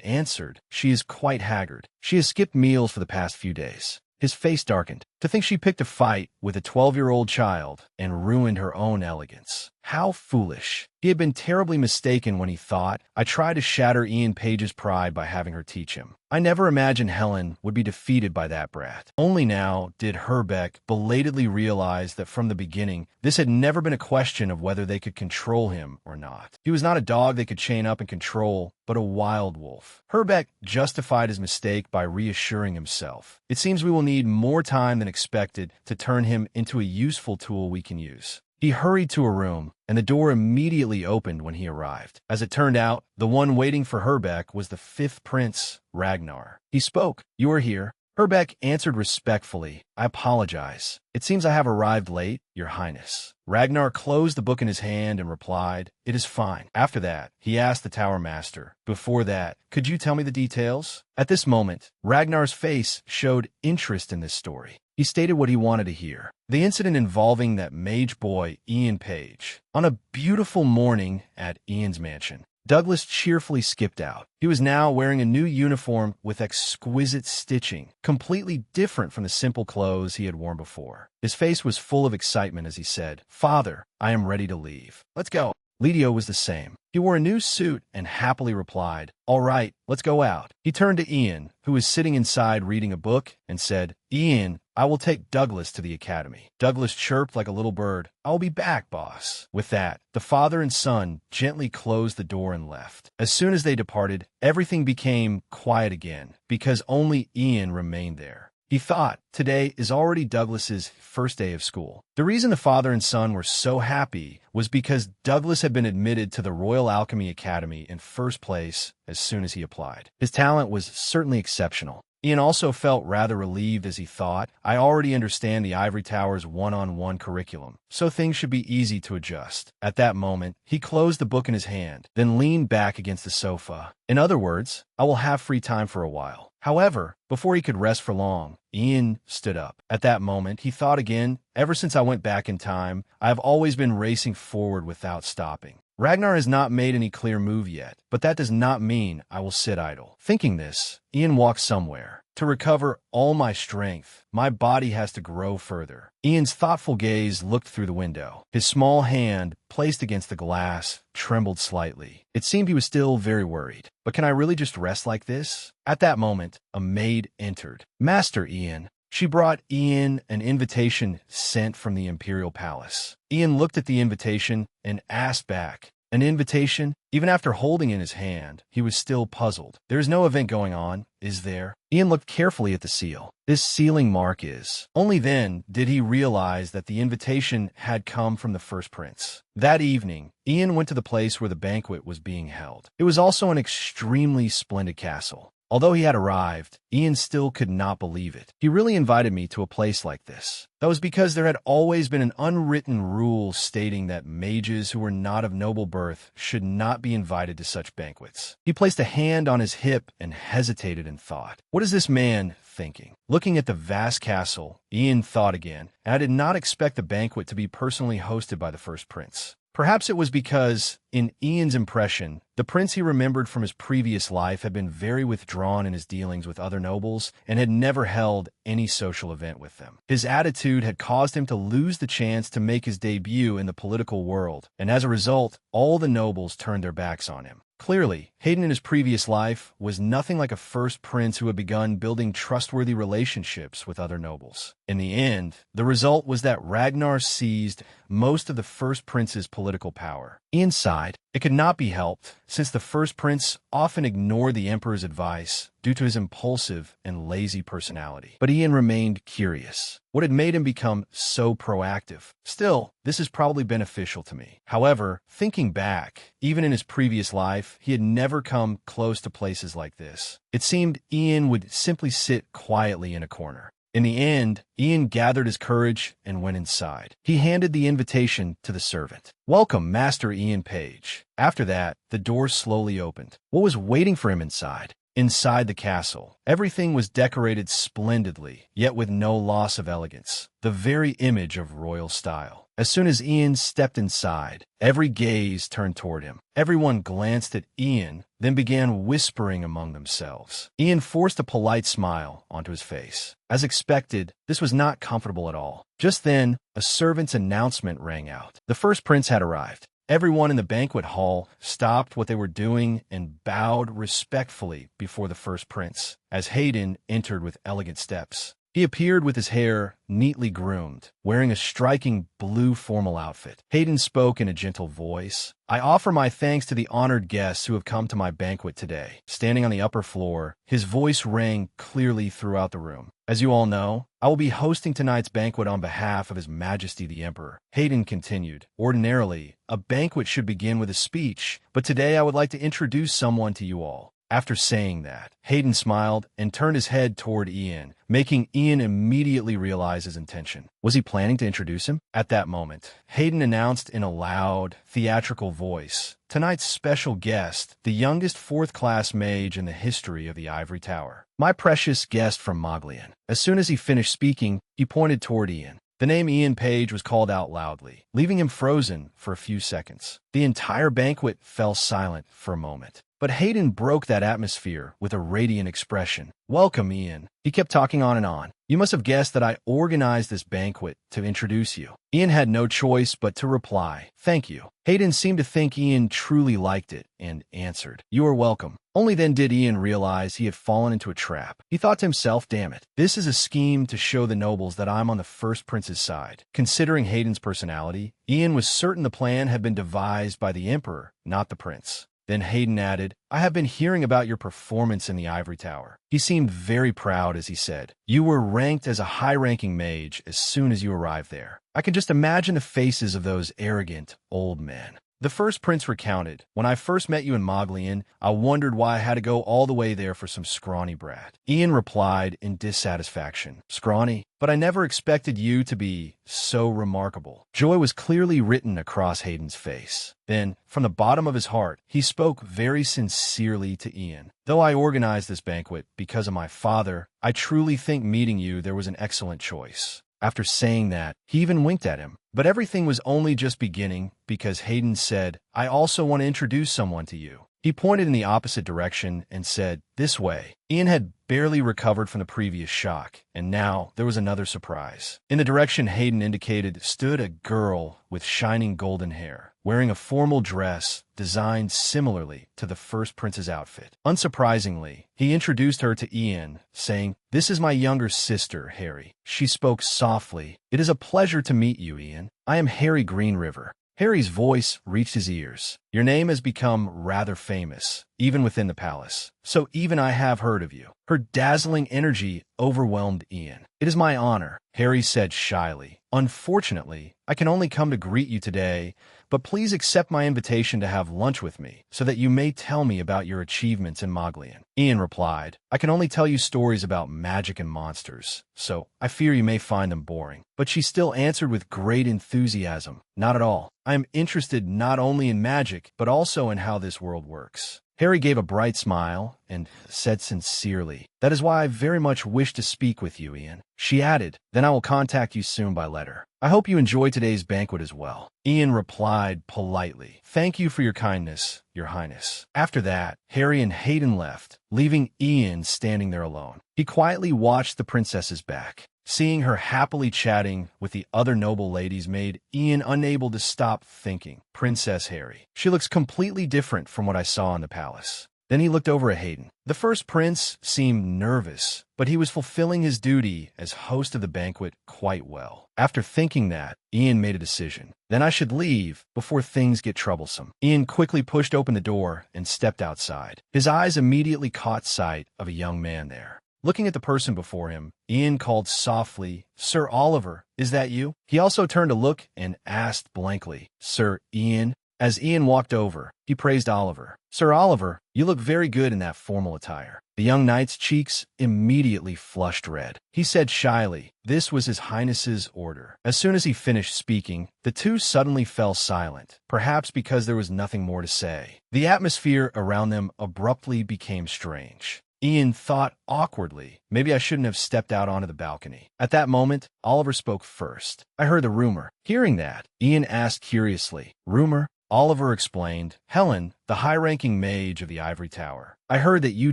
answered, "She is quite haggard. She has skipped meals for the past few days." His face darkened. To think she picked a fight with a 12-year-old child and ruined her own elegance. How foolish. He had been terribly mistaken when he thought, "I tried to shatter Ian Page's pride by having her teach him. I never imagined Helen would be defeated by that brat." Only now did Herbeck belatedly realize that from the beginning, this had never been a question of whether they could control him or not. He was not a dog they could chain up and control, but a wild wolf. Herbeck justified his mistake by reassuring himself. "It seems we will need more time than expected to turn him into a useful tool we can use." He hurried to a room, and the door immediately opened when he arrived. As it turned out, the one waiting for Herbeck was the fifth prince, Ragnar. He spoke. "You are here." Herbeck answered respectfully, "I apologize. It seems I have arrived late, Your Highness." Ragnar closed the book in his hand and replied, "It is fine." After that, he asked the Tower Master, "Before that, could you tell me the details?" At this moment, Ragnar's face showed interest in this story. He stated what he wanted to hear. The incident involving that mage boy, Ian Page. On a beautiful morning at Ian's mansion, Douglas cheerfully skipped out. He was now wearing a new uniform with exquisite stitching, completely different from the simple clothes he had worn before. His face was full of excitement as he said, "Father, I am ready to leave. Let's go." Ledio was the same. He wore a new suit and happily replied, "All right, let's go out." He turned to Ian, who was sitting inside reading a book, and said, "Ian, I will take Douglas to the academy. Douglas chirped like a little bird. I'll be back, boss. With that, the father and son gently closed the door and left. As soon as they departed, everything became quiet again, because only Ian remained there. He thought, today is already Douglas's first day of school. The reason the father and son were so happy was because Douglas had been admitted to the Royal Alchemy Academy in first place as soon as he applied. His talent was certainly exceptional. Ian also felt rather relieved as he thought, I already understand the Ivory Tower's one-on-one curriculum, so things should be easy to adjust. At that moment, he closed the book in his hand, then leaned back against the sofa. In other words, I will have free time for a while. However, before he could rest for long, Ian stood up. At that moment, he thought again, ever since I went back in time, I have always been racing forward without stopping. Ragnar has not made any clear move yet, but that does not mean I will sit idle. Thinking this, Ian walked somewhere. To recover all my strength, my body has to grow further. Ian's thoughtful gaze looked through the window. His small hand, placed against the glass, trembled slightly. It seemed he was still very worried. But can I really just rest like this? At that moment, a maid entered. Master Ian. She brought Ian an invitation sent from the Imperial Palace. Ian looked at the invitation and asked back, an invitation? Even after holding in his hand, he was still puzzled. There is no event going on, is there? Ian looked carefully at the seal. This sealing mark is. Only then did he realize that the invitation had come from the first prince. That evening, Ian went to the place where the banquet was being held. It was also an extremely splendid castle. Although he had arrived, Ian still could not believe it. He really invited me to a place like this. That was because there had always been an unwritten rule stating that mages who were not of noble birth should not be invited to such banquets. He placed a hand on his hip and hesitated in thought. What is this man thinking? Looking at the vast castle, Ian thought again, and I did not expect the banquet to be personally hosted by the first prince. Perhaps it was because, in Ian's impression, the prince he remembered from his previous life had been very withdrawn in his dealings with other nobles and had never held any social event with them. His attitude had caused him to lose the chance to make his debut in the political world, and as a result, all the nobles turned their backs on him. Clearly, Hayden in his previous life was nothing like a first prince who had begun building trustworthy relationships with other nobles. In the end, the result was that Ragnar seized most of the first prince's political power. Inside, it could not be helped, since the first prince often ignored the emperor's advice due to his impulsive and lazy personality. But Ian remained curious. What had made him become so proactive? Still, this is probably beneficial to me. However, thinking back, even in his previous life, he had never come close to places like this. It seemed Ian would simply sit quietly in a corner. In the end, Ian gathered his courage and went inside. He handed the invitation to the servant. Welcome, Master Ian Page. After that, the door slowly opened. What was waiting for him inside? Inside the castle, everything was decorated splendidly, yet with no loss of elegance, the very image of royal style. As soon as Ian stepped inside, every gaze turned toward him. Everyone glanced at Ian, then began whispering among themselves. Ian forced a polite smile onto his face. As expected, this was not comfortable at all. Just then, a servant's announcement rang out. The first prince had arrived. Everyone in the banquet hall stopped what they were doing and bowed respectfully before the first prince, as Hayden entered with elegant steps. He appeared with his hair neatly groomed, wearing a striking blue formal outfit. Hayden spoke in a gentle voice. I offer my thanks to the honored guests who have come to my banquet today. Standing on the upper floor, his voice rang clearly throughout the room. As you all know, I will be hosting tonight's banquet on behalf of His Majesty the Emperor. Hayden continued. Ordinarily, a banquet should begin with a speech, but today I would like to introduce someone to you all. After saying that, Hayden smiled and turned his head toward Ian, making Ian immediately realize his intention. Was he planning to introduce him? At that moment, Hayden announced in a loud, theatrical voice, tonight's special guest, the youngest fourth-class mage in the history of the Ivory Tower. My precious guest from Moglian. As soon as he finished speaking, he pointed toward Ian. The name Ian Page was called out loudly, leaving him frozen for a few seconds. The entire banquet fell silent for a moment. But Hayden broke that atmosphere with a radiant expression. "Welcome, Ian." He kept talking on and on. "You must have guessed that I organized this banquet to introduce you." Ian had no choice but to reply, "Thank you." Hayden seemed to think Ian truly liked it and answered, "You are welcome." Only then did Ian realize he had fallen into a trap. He thought to himself, "Damn it. This is a scheme to show the nobles that I'm on the first prince's side." Considering Hayden's personality, Ian was certain the plan had been devised by the emperor, not the prince. Then Hayden added, "I have been hearing about your performance in the ivory tower." He seemed very proud as he said, "You were ranked as a high-ranking mage as soon as you arrived there. I can just imagine the faces of those arrogant old men." The first prince recounted, "When I first met you in Moglian, I wondered why I had to go all the way there for some scrawny brat." Ian replied in dissatisfaction, "Scrawny? But I never expected you to be so remarkable." Joy was clearly written across Hayden's face. Then, from the bottom of his heart, he spoke very sincerely to Ian. "Though I organized this banquet because of my father, I truly think meeting you there was an excellent choice." After saying that, he even winked at him. But everything was only just beginning because Hayden said, "I also want to introduce someone to you." He pointed in the opposite direction and said, "This way." Ian had barely recovered from the previous shock, and now there was another surprise. In the direction Hayden indicated stood a girl with shining golden hair, wearing a formal dress designed similarly to the first prince's outfit. Unsurprisingly, he introduced her to Ian, saying, "This is my younger sister, Harry." She spoke softly, "It is a pleasure to meet you, Ian. I am Harry Greenriver." Harry's voice reached his ears. "Your name has become rather famous, even within the palace, so even I have heard of you." Her dazzling energy overwhelmed Ian. "It is my honor," Harry said shyly. "Unfortunately, I can only come to greet you today, but please accept my invitation to have lunch with me, so that you may tell me about your achievements in Moglian." Ian replied, "I can only tell you stories about magic and monsters, so I fear you may find them boring." But she still answered with great enthusiasm, "Not at all. I am interested not only in magic, but also in how this world works." Harry gave a bright smile and said sincerely, "That is why I very much wish to speak with you, Ian." She added, "Then I will contact you soon by letter. I hope you enjoy today's banquet as well." Ian replied politely, "Thank you for your kindness, Your Highness." After that, Harry and Hayden left, leaving Ian standing there alone. He quietly watched the princess's back. Seeing her happily chatting with the other noble ladies made Ian unable to stop thinking, "Princess Harry. She looks completely different from what I saw in the palace." Then he looked over at Hayden. The first prince seemed nervous, but he was fulfilling his duty as host of the banquet quite well. After thinking that, Ian made a decision. "Then I should leave before things get troublesome." Ian quickly pushed open the door and stepped outside. His eyes immediately caught sight of a young man there. Looking at the person before him, Ian called softly, "Sir Oliver, is that you?" He also turned to look and asked blankly, "Sir Ian?" As Ian walked over, he praised Oliver. "Sir Oliver, you look very good in that formal attire." The young knight's cheeks immediately flushed red. He said shyly, "This was His Highness's order." As soon as he finished speaking, the two suddenly fell silent, perhaps because there was nothing more to say. The atmosphere around them abruptly became strange. Ian thought awkwardly, maybe I shouldn't have stepped out onto the balcony. At that moment, Oliver spoke first. "I heard the rumor." Hearing that, Ian asked curiously, "Rumor?" Oliver explained, "Helen, the high-ranking mage of the Ivory Tower. I heard that you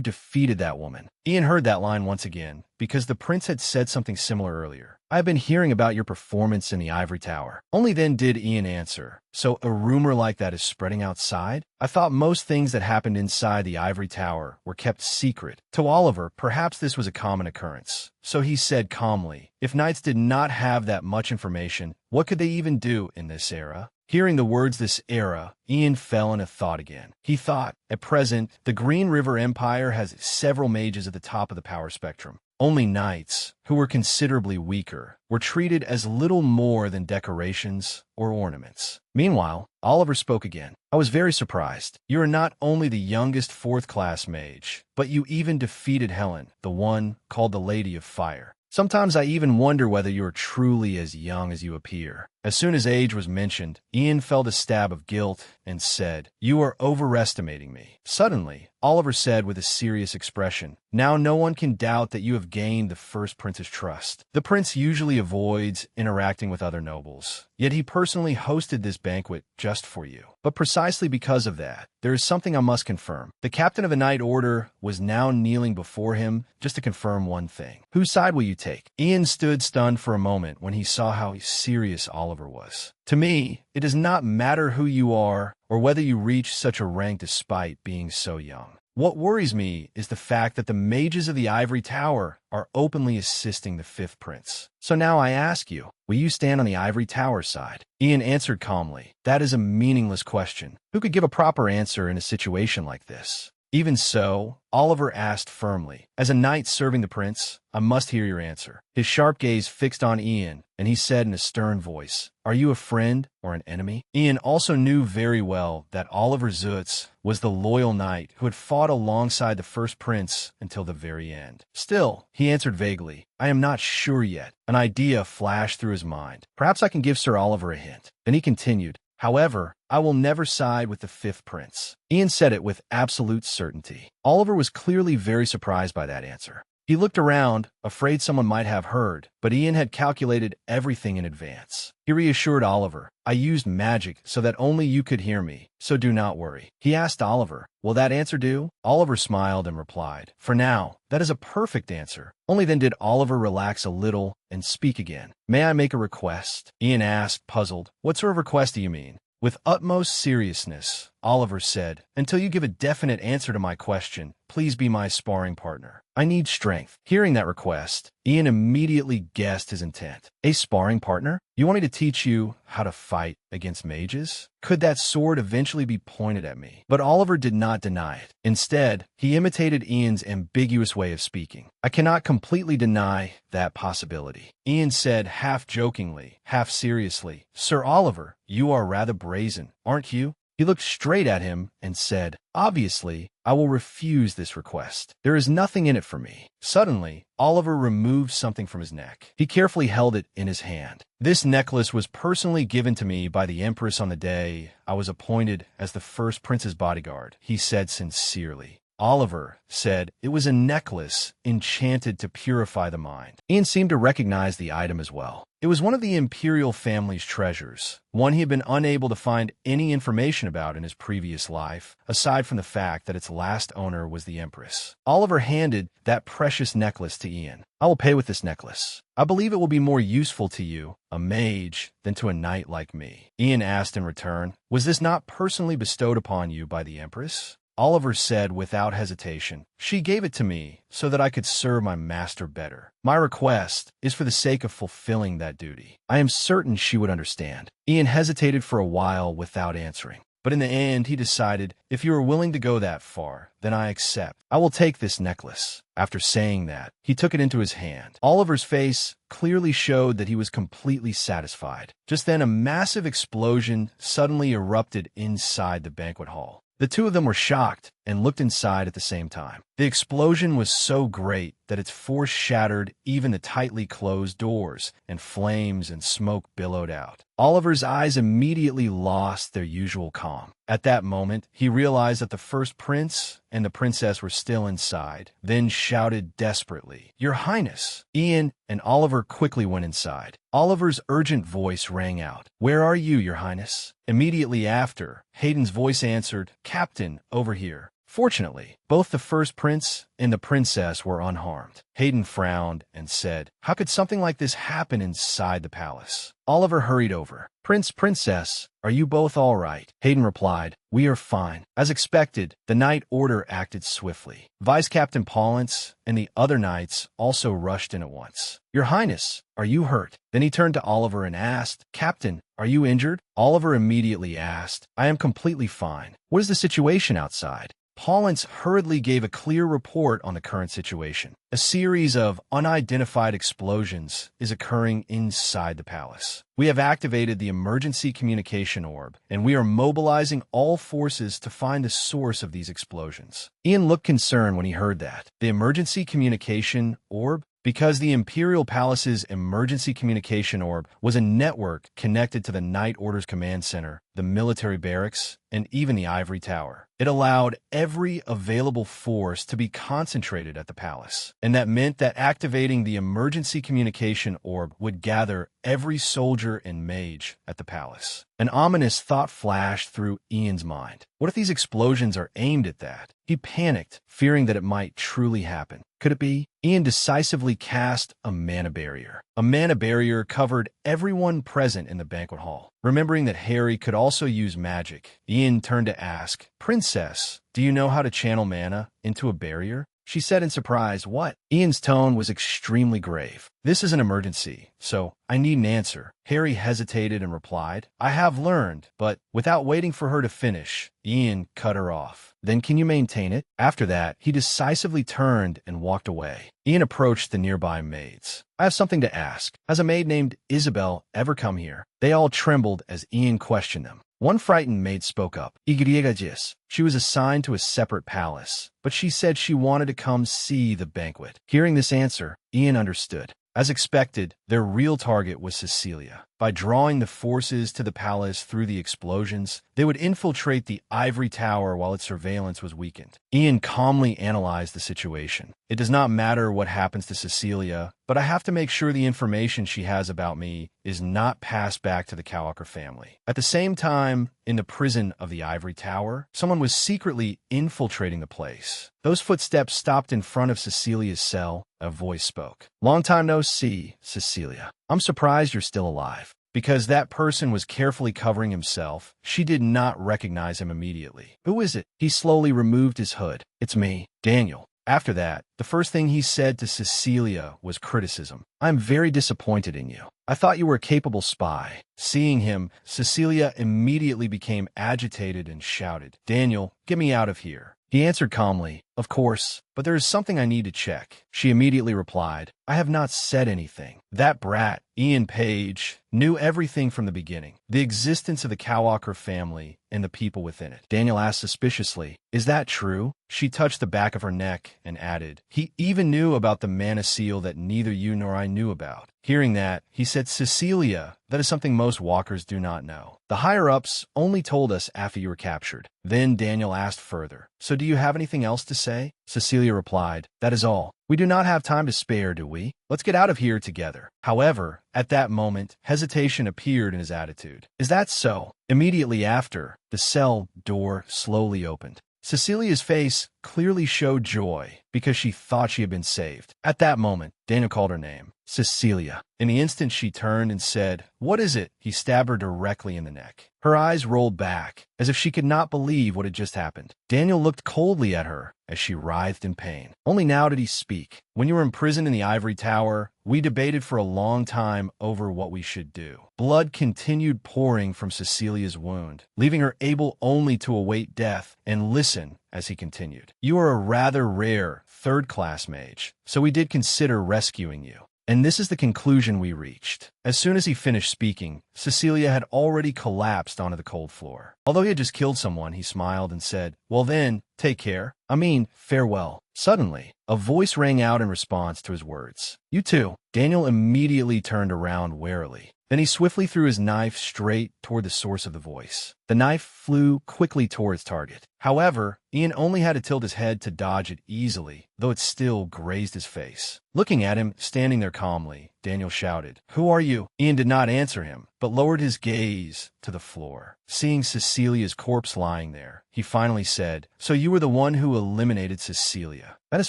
defeated that woman." Ian heard that line once again, because the prince had said something similar earlier. "I have been hearing about your performance in the Ivory Tower." Only then did Ian answer, "So a rumor like that is spreading outside? I thought most things that happened inside the Ivory Tower were kept secret." To Oliver, perhaps this was a common occurrence. So he said calmly, "If knights did not have that much information, what could they even do in this era?" Hearing the words "this era," Ian fell into thought again. He thought, at present, the Green River Empire has several mages at the top of the power spectrum. Only knights, who were considerably weaker, were treated as little more than decorations or ornaments. Meanwhile, Oliver spoke again. "I was very surprised. You are not only the youngest fourth-class mage, but you even defeated Helen, the one called the Lady of Fire. Sometimes I even wonder whether you are truly as young as you appear." As soon as age was mentioned, Ian felt a stab of guilt and said, "You are overestimating me." Suddenly, Oliver said with a serious expression, "Now no one can doubt that you have gained the first prince's trust." The prince usually avoids interacting with other nobles, yet he personally hosted this banquet just for you. But precisely because of that, there is something I must confirm. The captain of the Knight Order was now kneeling before him just to confirm one thing. Whose side will you take? Ian stood stunned for a moment when he saw how serious Oliver was. To me, it does not matter who you are or whether you reach such a rank despite being so young. What worries me is the fact that the mages of the Ivory Tower are openly assisting the fifth prince. So now I ask you, will you stand on the Ivory Tower side? Ian answered calmly, "That is a meaningless question. Who could give a proper answer in a situation like this?" Even so, Oliver asked firmly, "As a knight serving the prince, I must hear your answer." His sharp gaze fixed on Ian, and he said in a stern voice, "Are you a friend or an enemy?" Ian also knew very well that Oliver Zutz was the loyal knight who had fought alongside the first prince until the very end. Still, he answered vaguely, "I am not sure yet." An idea flashed through his mind. "Perhaps I can give Sir Oliver a hint." Then he continued, "However, I will never side with the fifth prince." Ian said it with absolute certainty. Oliver was clearly very surprised by that answer. He looked around, afraid someone might have heard, but Ian had calculated everything in advance. He reassured Oliver, "I used magic so that only you could hear me, so do not worry." He asked Oliver, "Will that answer do?" Oliver smiled and replied, "For now, that is a perfect answer." Only then did Oliver relax a little and speak again. "May I make a request?" Ian asked, puzzled. "What sort of request do you mean?" With utmost seriousness, Oliver said, "Until you give a definite answer to my question, please be my sparring partner. I need strength." Hearing that request, Ian immediately guessed his intent. "A sparring partner? You want me to teach you how to fight against mages? Could that sword eventually be pointed at me?" But Oliver did not deny it. Instead, he imitated Ian's ambiguous way of speaking. "I cannot completely deny that possibility." Ian said half jokingly, half seriously, "Sir Oliver, you are rather brazen, aren't you?" He looked straight at him and said, "Obviously, I will refuse this request. There is nothing in it for me." Suddenly, Oliver removed something from his neck. He carefully held it in his hand. "This necklace was personally given to me by the Empress on the day I was appointed as the first prince's bodyguard," he said sincerely. Oliver said it was a necklace enchanted to purify the mind. Ian seemed to recognize the item as well. It was one of the imperial family's treasures, one he had been unable to find any information about in his previous life, aside from the fact that its last owner was the Empress. Oliver handed that precious necklace to Ian. "I will pay with this necklace. I believe it will be more useful to you, a mage, than to a knight like me." Ian asked in return, "Was this not personally bestowed upon you by the Empress?" Oliver said without hesitation, "She gave it to me so that I could serve my master better. My request is for the sake of fulfilling that duty. I am certain she would understand." Ian hesitated for a while without answering. But in the end, he decided, "If you are willing to go that far, then I accept. I will take this necklace." After saying that, he took it into his hand. Oliver's face clearly showed that he was completely satisfied. Just then, a massive explosion suddenly erupted inside the banquet hall. The two of them were shocked and looked inside at the same time. The explosion was so great that its force shattered even the tightly closed doors, and flames and smoke billowed out. Oliver's eyes immediately lost their usual calm. At that moment, he realized that the first prince and the princess were still inside, then shouted desperately, "Your Highness!" Ian and Oliver quickly went inside. Oliver's urgent voice rang out, "Where are you, Your Highness?" Immediately after, Hayden's voice answered, "Captain, over here." Fortunately, both the first prince and the princess were unharmed. Hayden frowned and said, "How could something like this happen inside the palace?" Oliver hurried over. Princess, are you both all right?" Hayden replied, "We are fine." As expected, the Knight Order acted swiftly. Vice Captain Paulins and the other knights also rushed in at once. "Your Highness, are you hurt?" Then he turned to Oliver and asked, "Captain, are you injured?" Oliver immediately asked, "I am completely fine. What is the situation outside?" Paulins hurriedly gave a clear report on the current situation. A series of unidentified explosions is occurring inside the palace. We have activated the emergency communication orb, and we are mobilizing all forces to find the source of these explosions. Ian looked concerned when he heard that. The emergency communication orb? Because the Imperial Palace's emergency communication orb was a network connected to the Night Order's command center, the military barracks, and even the Ivory Tower. It allowed every available force to be concentrated at the palace, and that meant that activating the emergency communication orb would gather every soldier and mage at the palace. An ominous thought flashed through Ian's mind. What if these explosions are aimed at that? He panicked, fearing that it might truly happen. Could it be? Ian decisively cast a mana barrier. A mana barrier covered everyone present in the banquet hall. Remembering that Harry could also use magic, Ian turned to ask, "Princess, do you know how to channel mana into a barrier?" She said in surprise, "What?" Ian's tone was extremely grave. "This is an emergency, so I need an answer." Harry hesitated and replied, "I have learned," but without waiting for her to finish, Ian cut her off. "Then can you maintain it?" After that, he decisively turned and walked away. Ian approached the nearby maids. "I have something to ask. Has a maid named Isabel ever come here?" They all trembled as Ian questioned them. One frightened maid spoke up. "Igriegagis." She was assigned to a separate palace, but she said she wanted to come see the banquet. Hearing this answer, Ian understood. As expected, their real target was Cecilia. By drawing the forces to the palace through the explosions, they would infiltrate the Ivory Tower while its surveillance was weakened. Ian calmly analyzed the situation. "It does not matter what happens to Cecilia, but I have to make sure the information she has about me is not passed back to the Kawalker family." At the same time, in the prison of the Ivory Tower, someone was secretly infiltrating the place. Those footsteps stopped in front of Cecilia's cell. A voice spoke. "Long time no see, Cecilia. I'm surprised you're still alive." Because that person was carefully covering himself, she did not recognize him immediately. "Who is it?" He slowly removed his hood. "It's me, Daniel." After that, the first thing he said to Cecilia was criticism. "I'm very disappointed in you. I thought you were a capable spy." Seeing him, Cecilia immediately became agitated and shouted, "Daniel, get me out of here." He answered calmly, "Of course, but there is something I need to check." She immediately replied, "I have not said anything." That brat, Ian Page, knew everything from the beginning, the existence of the Kawalker family and the people within it. Daniel asked suspiciously, "Is that true?" She touched the back of her neck and added, "He even knew about the mana seal that neither you nor I knew about." Hearing that, he said, "Cecilia, that is something most walkers do not know. The higher-ups only told us after you were captured." Then Daniel asked further, "So do you have anything else to say?" Cecilia replied, "That is all. We do not have time to spare, do we? Let's get out of here together." However, at that moment, hesitation appeared in his attitude. "Is that so?" Immediately after, the cell door slowly opened. Cecilia's face clearly showed joy because she thought she had been saved. At that moment, Daniel called her name, Cecilia. In the instant she turned and said, "What is it?" He stabbed her directly in the neck. Her eyes rolled back, as if she could not believe what had just happened. Daniel looked coldly at her as she writhed in pain. Only now did he speak. "When you were imprisoned in the Ivory Tower, we debated for a long time over what we should do." Blood continued pouring from Cecilia's wound, leaving her able only to await death and listen as he continued. "You are a rather rare third-class mage, so we did consider rescuing you. And this is the conclusion we reached." As soon as he finished speaking, Cecilia had already collapsed onto the cold floor. Although he had just killed someone, he smiled and said, "Well then, take care. I mean, farewell." Suddenly, a voice rang out in response to his words. "You too." Daniel immediately turned around warily. Then he swiftly threw his knife straight toward the source of the voice. The knife flew quickly toward its target. However, Ian only had to tilt his head to dodge it easily, though it still grazed his face. Looking at him, standing there calmly, Daniel shouted, "Who are you?" Ian did not answer him, but lowered his gaze to the floor. Seeing Cecilia's corpse lying there, he finally said, "So you were the one who eliminated Cecilia. That is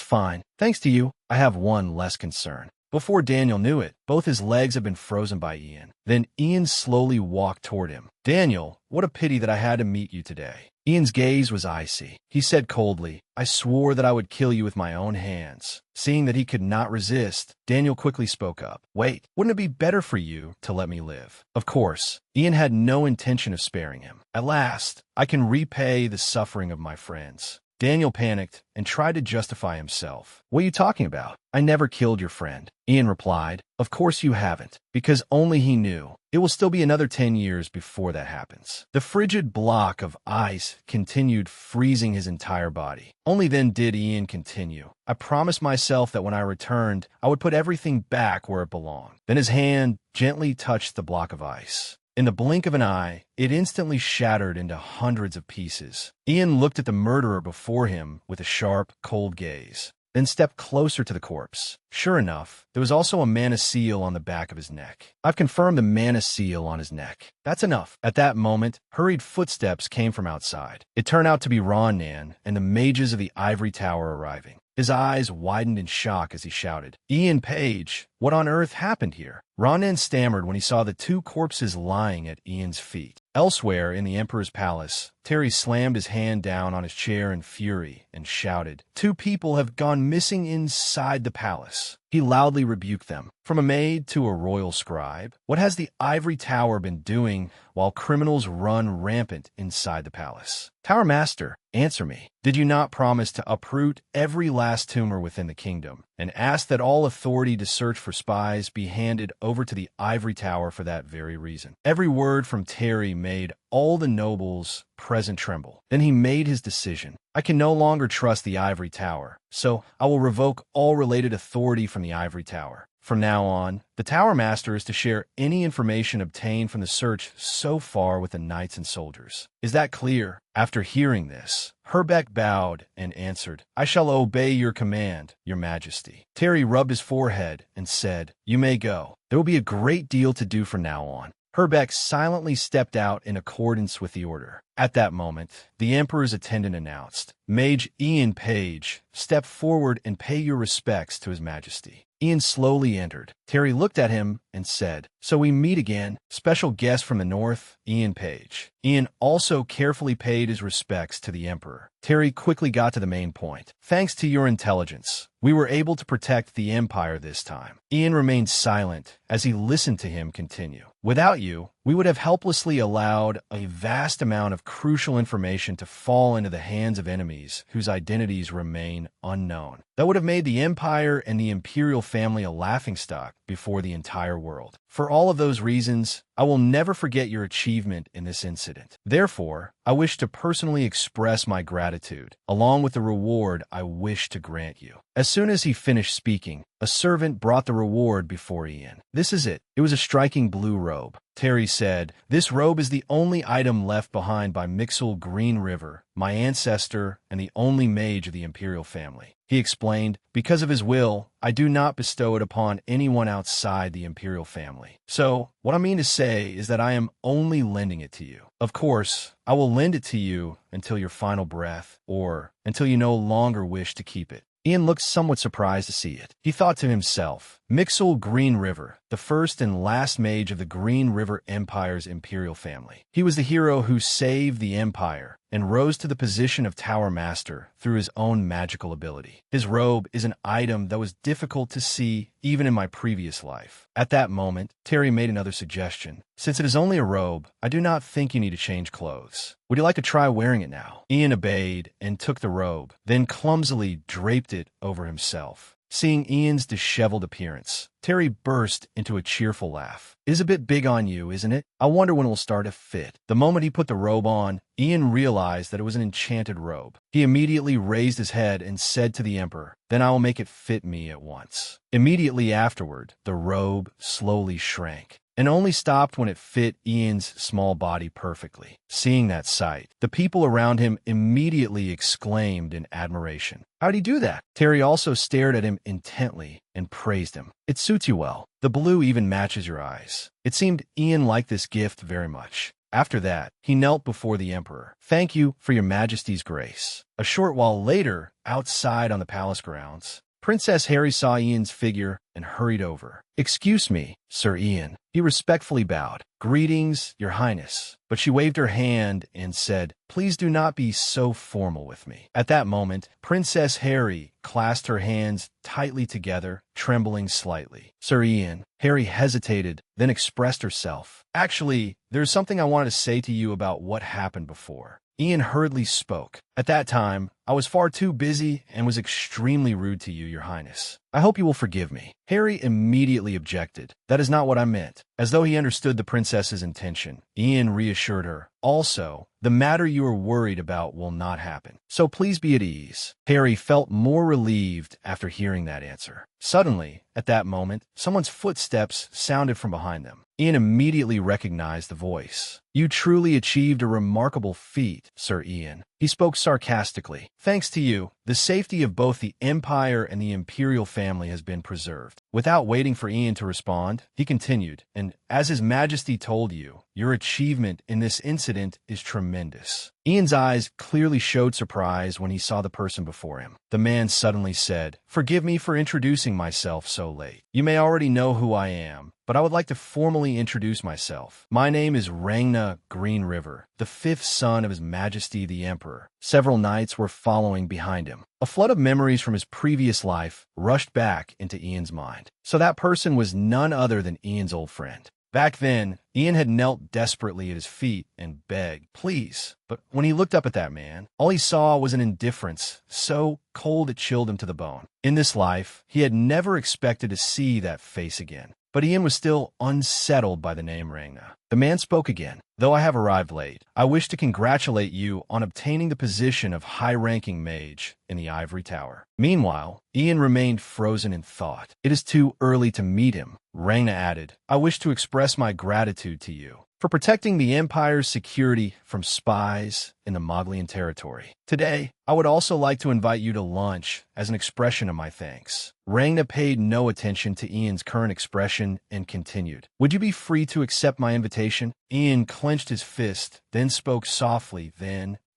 fine. Thanks to you, I have one less concern." Before Daniel knew it, both his legs had been frozen by Ian. Then Ian slowly walked toward him. "Daniel, what a pity that I had to meet you today." Ian's gaze was icy. He said coldly, "I swore that I would kill you with my own hands." Seeing that he could not resist, Daniel quickly spoke up. "Wait, wouldn't it be better for you to let me live?" Of course, Ian had no intention of sparing him. "At last, I can repay the suffering of my friends." Daniel panicked and tried to justify himself. What are you talking about? I never killed your friend. Ian replied, Of course you haven't, because only he knew. It will still be another 10 years before that happens. The frigid block of ice continued freezing his entire body. Only then did Ian continue. I promised myself that when I returned, I would put everything back where it belonged. Then his hand gently touched the block of ice. In the blink of an eye, it instantly shattered into hundreds of pieces. Ian looked at the murderer before him with a sharp, cold gaze, then stepped closer to the corpse. Sure enough, there was also a mana seal on the back of his neck. I've confirmed the mana seal on his neck. That's enough. At that moment, hurried footsteps came from outside. It turned out to be Ronan and the mages of the Ivory Tower arriving. His eyes widened in shock as he shouted, Ian Page, what on earth happened here? Ronan stammered when he saw the two corpses lying at Ian's feet. Elsewhere in the Emperor's palace, Terry slammed his hand down on his chair in fury and shouted, 2 people have gone missing inside the palace. He loudly rebuked them. From a maid to a royal scribe, what has the Ivory Tower been doing while criminals run rampant inside the palace? Tower Master, answer me. Did you not promise to uproot every last tumor within the kingdom and ask that all authority to search for spies be handed over to the Ivory Tower for that very reason? Every word from Terry made all the nobles present tremble. Then he made his decision. I can no longer trust the Ivory Tower, so I will revoke all related authority from the Ivory Tower. From now on, the Tower Master is to share any information obtained from the search so far with the knights and soldiers. Is that clear? After hearing this, Herbeck bowed and answered, I shall obey your command, your majesty. Terry rubbed his forehead and said, You may go. There will be a great deal to do from now on. Herbeck silently stepped out in accordance with the order. At that moment, the Emperor's attendant announced, Mage Ian Page, step forward and pay your respects to His Majesty. Ian slowly entered. Terry looked at him and said, So we meet again. Special guest from the north, Ian Page. Ian also carefully paid his respects to the Emperor. Terry quickly got to the main point. Thanks to your intelligence, we were able to protect the Empire this time. Ian remained silent as he listened to him continue. Without you, we would have helplessly allowed a vast amount of crucial information to fall into the hands of enemies whose identities remain unknown. That would have made the Empire and the Imperial family a laughingstock before the entire world. For all of those reasons, I will never forget your achievement in this incident. Therefore, I wish to personally express my gratitude, along with the reward I wish to grant you. As soon as he finished speaking, a servant brought the reward before Ian. This is it. It was a striking blue robe. Terry said, This robe is the only item left behind by Mixel Green River, my ancestor and the only mage of the Imperial family. He explained, Because of his will, I do not bestow it upon anyone outside the Imperial family. So, what I mean to say is that I am only lending it to you. Of course, I will lend it to you until your final breath, or until you no longer wish to keep it. Ian looked somewhat surprised to see it. He thought to himself, Mixel Green River, the first and last mage of the Green River Empire's imperial family. He was the hero who saved the Empire and rose to the position of Tower Master through his own magical ability. His robe is an item that was difficult to see even in my previous life. At that moment, Terry made another suggestion. Since it is only a robe, I do not think you need to change clothes. Would you like to try wearing it now? Ian obeyed and took the robe, then clumsily draped it over himself. Seeing Ian's disheveled appearance, Terry burst into a cheerful laugh. It is a bit big on you, isn't it? I wonder when it will start to fit. The moment he put the robe on, Ian realized that it was an enchanted robe. He immediately raised his head and said to the Emperor, Then I will make it fit me at once. Immediately afterward, the robe slowly shrank, and only stopped when it fit Ian's small body perfectly. Seeing that sight, the people around him immediately exclaimed in admiration. How'd he do that? Terry also stared at him intently and praised him. It suits you well. The blue even matches your eyes. It seemed Ian liked this gift very much. After that, he knelt before the Emperor. Thank you for your Majesty's grace. A short while later, outside on the palace grounds, Princess Harry saw Ian's figure and hurried over. Excuse me, Sir Ian. He respectfully bowed. Greetings, Your Highness. But she waved her hand and said, Please do not be so formal with me. At that moment, Princess Harry clasped her hands tightly together, trembling slightly. Sir Ian, Harry hesitated, then expressed herself. Actually, there's something I wanted to say to you about what happened before. Ian hurriedly spoke. At that time, I was far too busy and was extremely rude to you, Your Highness. I hope you will forgive me. Harry immediately objected. That is not what I meant. As though he understood the princess's intention, Ian reassured her. Also, the matter you are worried about will not happen. So please be at ease. Harry felt more relieved after hearing that answer. Suddenly, at that moment, someone's footsteps sounded from behind them. Ian immediately recognized the voice. You truly achieved a remarkable feat, Sir Ian. He spoke sarcastically. Thanks to you, the safety of both the Empire and the Imperial family has been preserved. Without waiting for Ian to respond, he continued, and as His Majesty told you, your achievement in this incident is tremendous. Ian's eyes clearly showed surprise when he saw the person before him. The man suddenly said, Forgive me for introducing myself so late. You may already know who I am, but I would like to formally introduce myself. My name is Rangna Green River, the fifth son of His Majesty the Emperor. Several knights were following behind him. A flood of memories from his previous life rushed back into Ian's mind. So that person was none other than Ian's old friend. Back then, Ian had knelt desperately at his feet and begged, please. But when he looked up at that man, all he saw was an indifference so cold it chilled him to the bone. In this life, he had never expected to see that face again. But Ian was still unsettled by the name Rangna. The man spoke again. Though I have arrived late, I wish to congratulate you on obtaining the position of high-ranking mage in the Ivory Tower. Meanwhile, Ian remained frozen in thought. It is too early to meet him. Rangna added, I wish to express my gratitude to you for protecting the Empire's security from spies in the Moglian territory. Today, I would also like to invite you to lunch as an expression of my thanks. Rangna paid no attention to Ian's current expression and continued. Would you be free to accept my invitation? Ian clenched his fist, then spoke softly,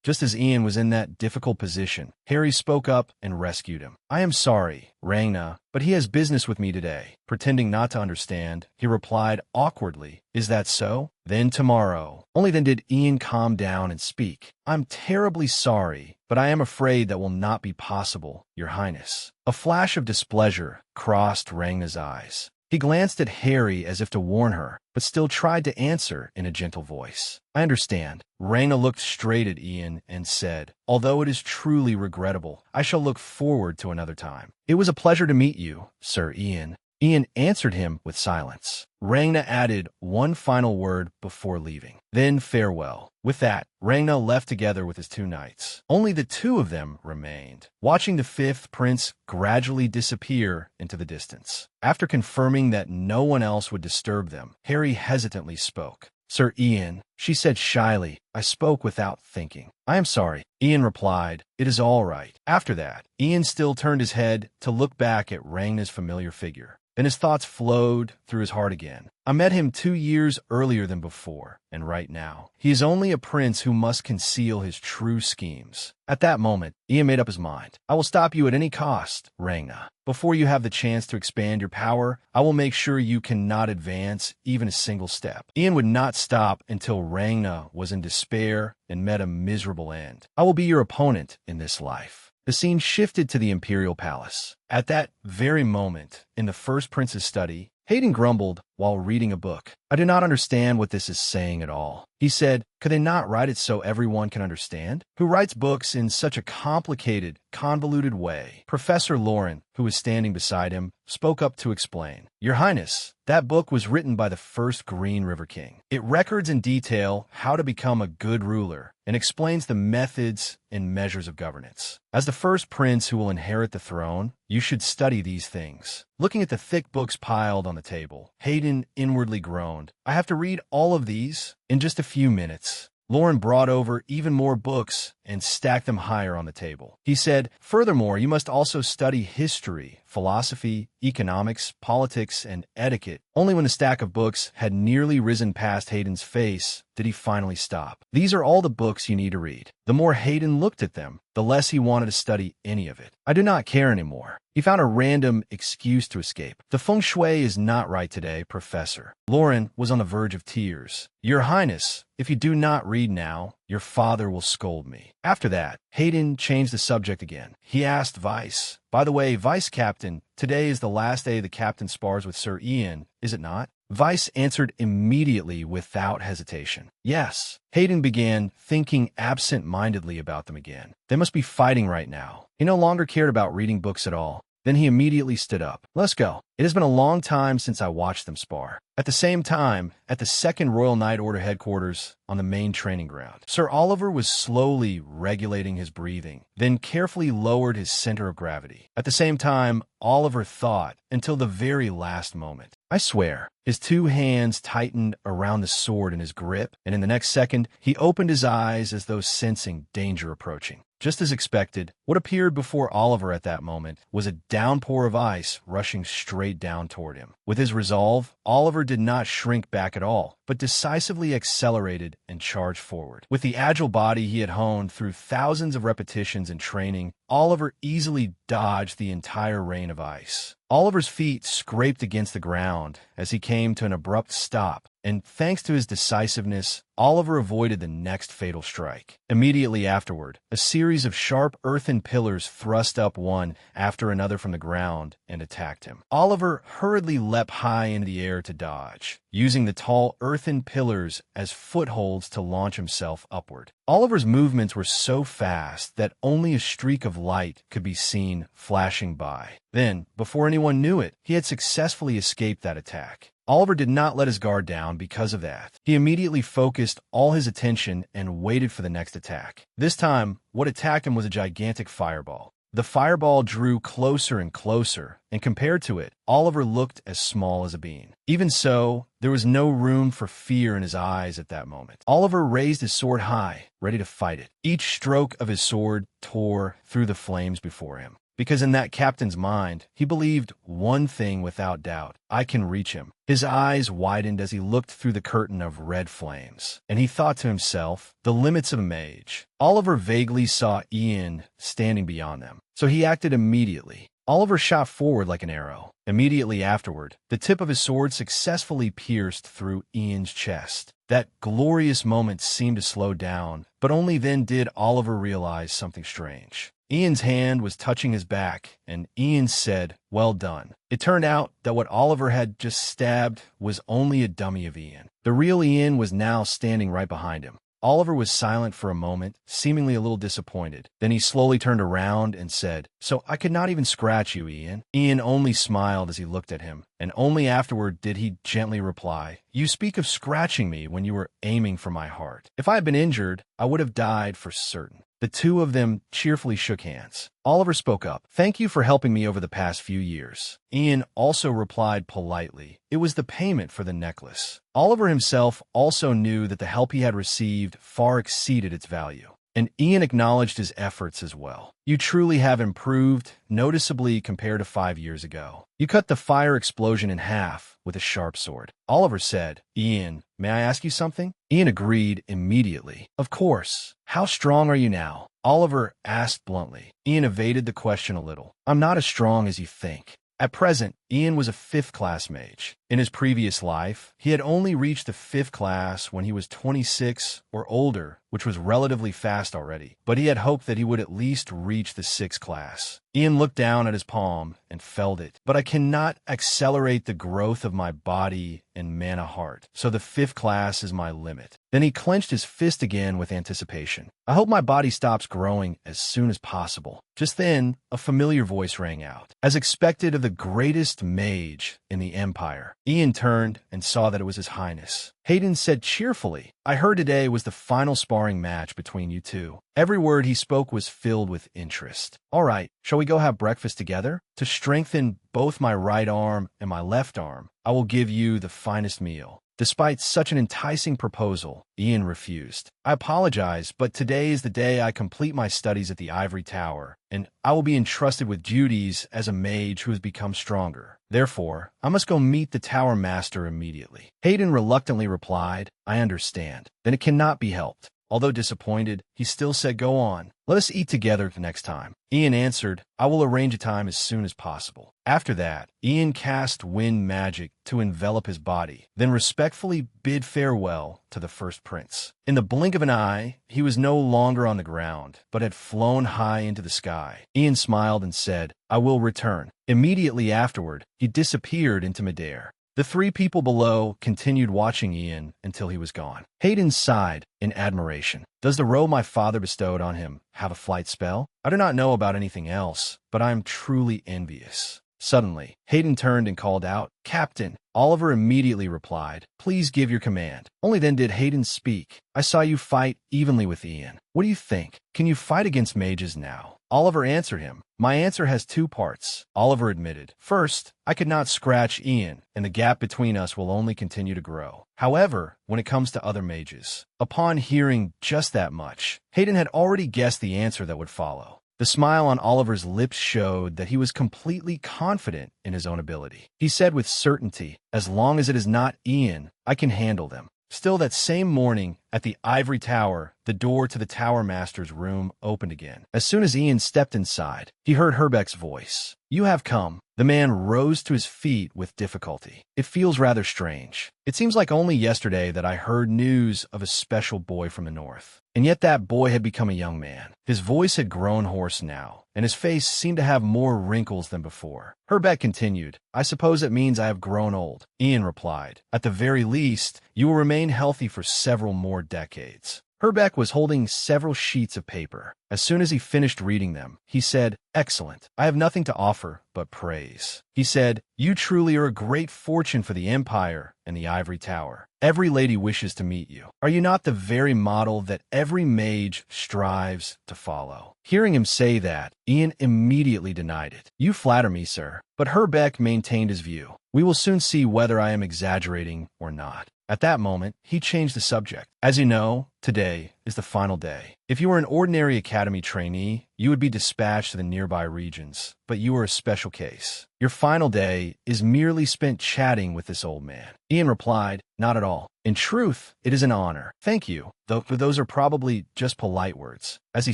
just as Ian was in that difficult position, Harry spoke up and rescued him. I am sorry, Rangna, but he has business with me today. Pretending not to understand, he replied awkwardly, Is that so? Then tomorrow. Only then did Ian calm down and speak. I'm terribly sorry, but I am afraid that will not be possible, Your Highness. A flash of displeasure crossed Rangna's eyes. He glanced at Harry as if to warn her, but still tried to answer in a gentle voice. I understand. Rangna looked straight at Ian and said, Although it is truly regrettable, I shall look forward to another time. It was a pleasure to meet you, Sir Ian. Ian answered him with silence. Rangna added one final word before leaving. Then farewell. With that, Rangna left together with his two knights. Only the two of them remained, watching the fifth prince gradually disappear into the distance. After confirming that no one else would disturb them, Harry hesitantly spoke. Sir Ian, she said shyly. I spoke without thinking. I am sorry. Ian replied, It is all right. After that, Ian still turned his head to look back at Rangna's familiar figure. Then his thoughts flowed through his heart again. I met him 2 years earlier than before, and right now, he is only a prince who must conceal his true schemes. At that moment, Ian made up his mind. I will stop you at any cost, Rangna. Before you have the chance to expand your power, I will make sure you cannot advance even a single step. Ian would not stop until Rangna was in despair and met a miserable end. I will be your opponent in this life. The scene shifted to the Imperial Palace. At that very moment, in the first prince's study, Hayden grumbled while reading a book. I do not understand what this is saying at all. He said, could they not write it so everyone can understand? Who writes books in such a complicated, convoluted way? Professor Lauren, who was standing beside him, spoke up to explain. Your Highness, that book was written by the first Green River King. It records in detail how to become a good ruler and explains the methods and measures of governance. As the first prince who will inherit the throne, you should study these things. Looking at the thick books piled on the table, Hayden inwardly groaned. I have to read all of these in just a few minutes. Lauren brought over even more books and stacked them higher on the table. He said, furthermore, you must also study history, philosophy, economics, politics, and etiquette. Only when the stack of books had nearly risen past Hayden's face did he finally stop. These are all the books you need to read. The more Hayden looked at them, the less he wanted to study any of it. I do not care anymore. He found a random excuse to escape. The feng shui is not right today, Professor. Lauren was on the verge of tears. Your Highness, if you do not read now, your father will scold me. After that, Hayden changed the subject again. He asked Vice, by the way, Vice Captain, today is the last day the captain spars with Sir Ian, is it not? Vice answered immediately without hesitation. Yes. Hayden began thinking absent-mindedly about them again. They must be fighting right now. He no longer cared about reading books at all. Then he immediately stood up. Let's go. It has been a long time since I watched them spar. At the same time, at the 2nd Royal Night Order headquarters on the main training ground, Sir Oliver was slowly regulating his breathing, then carefully lowered his center of gravity. At the same time, Oliver thought until the very last moment. I swear. His 2 hands tightened around the sword in his grip, and in the next second, he opened his eyes as though sensing danger approaching. Just as expected, what appeared before Oliver at that moment was a downpour of ice rushing straight down toward him. With his resolve, Oliver did not shrink back at all, but decisively accelerated and charged forward. With the agile body he had honed through thousands of repetitions and training, Oliver easily dodged the entire rain of ice. Oliver's feet scraped against the ground as he came to an abrupt stop, and thanks to his decisiveness, Oliver avoided the next fatal strike. Immediately afterward, a series of sharp earthen pillars thrust up one after another from the ground and attacked him. Oliver hurriedly leapt high into the air to dodge, using the tall earthen pillars as footholds to launch himself upward. Oliver's movements were so fast that only a streak of light could be seen flashing by. Then, before anyone knew it, he had successfully escaped that attack. Oliver did not let his guard down because of that. He immediately focused all his attention and waited for the next attack. This time, what attacked him was a gigantic fireball. The fireball drew closer and closer, and compared to it, Oliver looked as small as a bean. Even so, there was no room for fear in his eyes at that moment. Oliver raised his sword high, ready to fight it. Each stroke of his sword tore through the flames before him. Because in that captain's mind, he believed one thing without doubt: I can reach him. His eyes widened as he looked through the curtain of red flames, and he thought to himself, the limits of a mage. Oliver vaguely saw Ian standing beyond them, so he acted immediately. Oliver shot forward like an arrow. Immediately afterward, the tip of his sword successfully pierced through Ian's chest. That glorious moment seemed to slow down, but only then did Oliver realize something strange. Ian's hand was touching his back, and Ian said, "Well done." It turned out that what Oliver had just stabbed was only a dummy of Ian. The real Ian was now standing right behind him. Oliver was silent for a moment, seemingly a little disappointed. Then he slowly turned around and said, "So I could not even scratch you, Ian?" Ian only smiled as he looked at him, and only afterward did he gently reply, "You speak of scratching me when you were aiming for my heart. If I had been injured, I would have died for certain." The two of them cheerfully shook hands. Oliver spoke up. "Thank you for helping me over the past few years." Ian also replied politely. It was the payment for the necklace. Oliver himself also knew that the help he had received far exceeded its value, and Ian acknowledged his efforts as well. "You truly have improved noticeably compared to 5 years ago. You cut the fire explosion in half with a sharp sword." Oliver said, "Ian, may I ask you something?" Ian agreed immediately. "Of course. How strong are you now?" Oliver asked bluntly. Ian evaded the question a little. "I'm not as strong as you think." At present, Ian was a 5th class mage. In his previous life, he had only reached the 5th class when he was 26 or older, which was relatively fast already, but he had hoped that he would at least reach the 6th class. Ian looked down at his palm and felt it. "But I cannot accelerate the growth of my body and mana heart, so the 5th class is my limit." Then he clenched his fist again with anticipation. "I hope my body stops growing as soon as possible." Just then, a familiar voice rang out. As expected of the greatest mage in the Empire, Ian turned and saw that it was His Highness. Hayden said cheerfully, "I heard today was the final sparring match between you two." Every word he spoke was filled with interest. "All right, shall we go have breakfast together? To strengthen both my right arm and my left arm, I will give you the finest meal." Despite such an enticing proposal, Ian refused. "I apologize, but today is the day I complete my studies at the Ivory Tower, and I will be entrusted with duties as a mage who has become stronger. Therefore, I must go meet the Tower Master immediately." Hayden reluctantly replied, "I understand. Then it cannot be helped." Although disappointed, he still said, "Go on. Let us eat together the next time." Ian answered, "I will arrange a time as soon as possible." After that, Ian cast wind magic to envelop his body, then respectfully bid farewell to the first prince. In the blink of an eye, he was no longer on the ground, but had flown high into the sky. Ian smiled and said, "I will return." Immediately afterward, he disappeared into midair. The three people below continued watching Ian until he was gone. Hayden sighed in admiration. Does the robe my father bestowed on him have a flight spell? I do not know about anything else, but I am truly envious. Suddenly, Hayden turned and called out, "Captain!" Oliver immediately replied, "Please give your command." Only then did Hayden speak. "I saw you fight evenly with Ian. What do you think? Can you fight against mages now?" Oliver answered him. "My answer has two parts," Oliver admitted. "First, I could not scratch Ian, and the gap between us will only continue to grow. However, when it comes to other mages..." Upon hearing just that much, Hayden had already guessed the answer that would follow. The smile on Oliver's lips showed that he was completely confident in his own ability. He said with certainty, "As long as it is not Ian, I can handle them." Still that same morning, at the ivory tower, the door to the tower master's room opened again. As soon as Ian stepped inside, he heard Herbeck's voice. "You have come." The man rose to his feet with difficulty. "It feels rather strange. It seems like only yesterday that I heard news of a special boy from the north. And yet that boy had become a young man." His voice had grown hoarse now, and his face seemed to have more wrinkles than before. Herbeck continued, "I suppose it means I have grown old." Ian replied, "At the very least, you will remain healthy for several more decades." Herbeck was holding several sheets of paper. As soon as he finished reading them, he said, "Excellent. I have nothing to offer but praise." He said, "You truly are a great fortune for the Empire and the Ivory Tower. Every lady wishes to meet you. Are you not the very model that every mage strives to follow?" Hearing him say that, Ian immediately denied it. "You flatter me, sir." But Herbeck maintained his view. "We will soon see whether I am exaggerating or not." At that moment, he changed the subject. "As you know, today is the final day. If you were an ordinary academy trainee, you would be dispatched to the nearby regions, but you are a special case. Your final day is merely spent chatting with this old man." Ian replied, "Not at all. In truth, it is an honor. Thank you, though those are probably just polite words." As he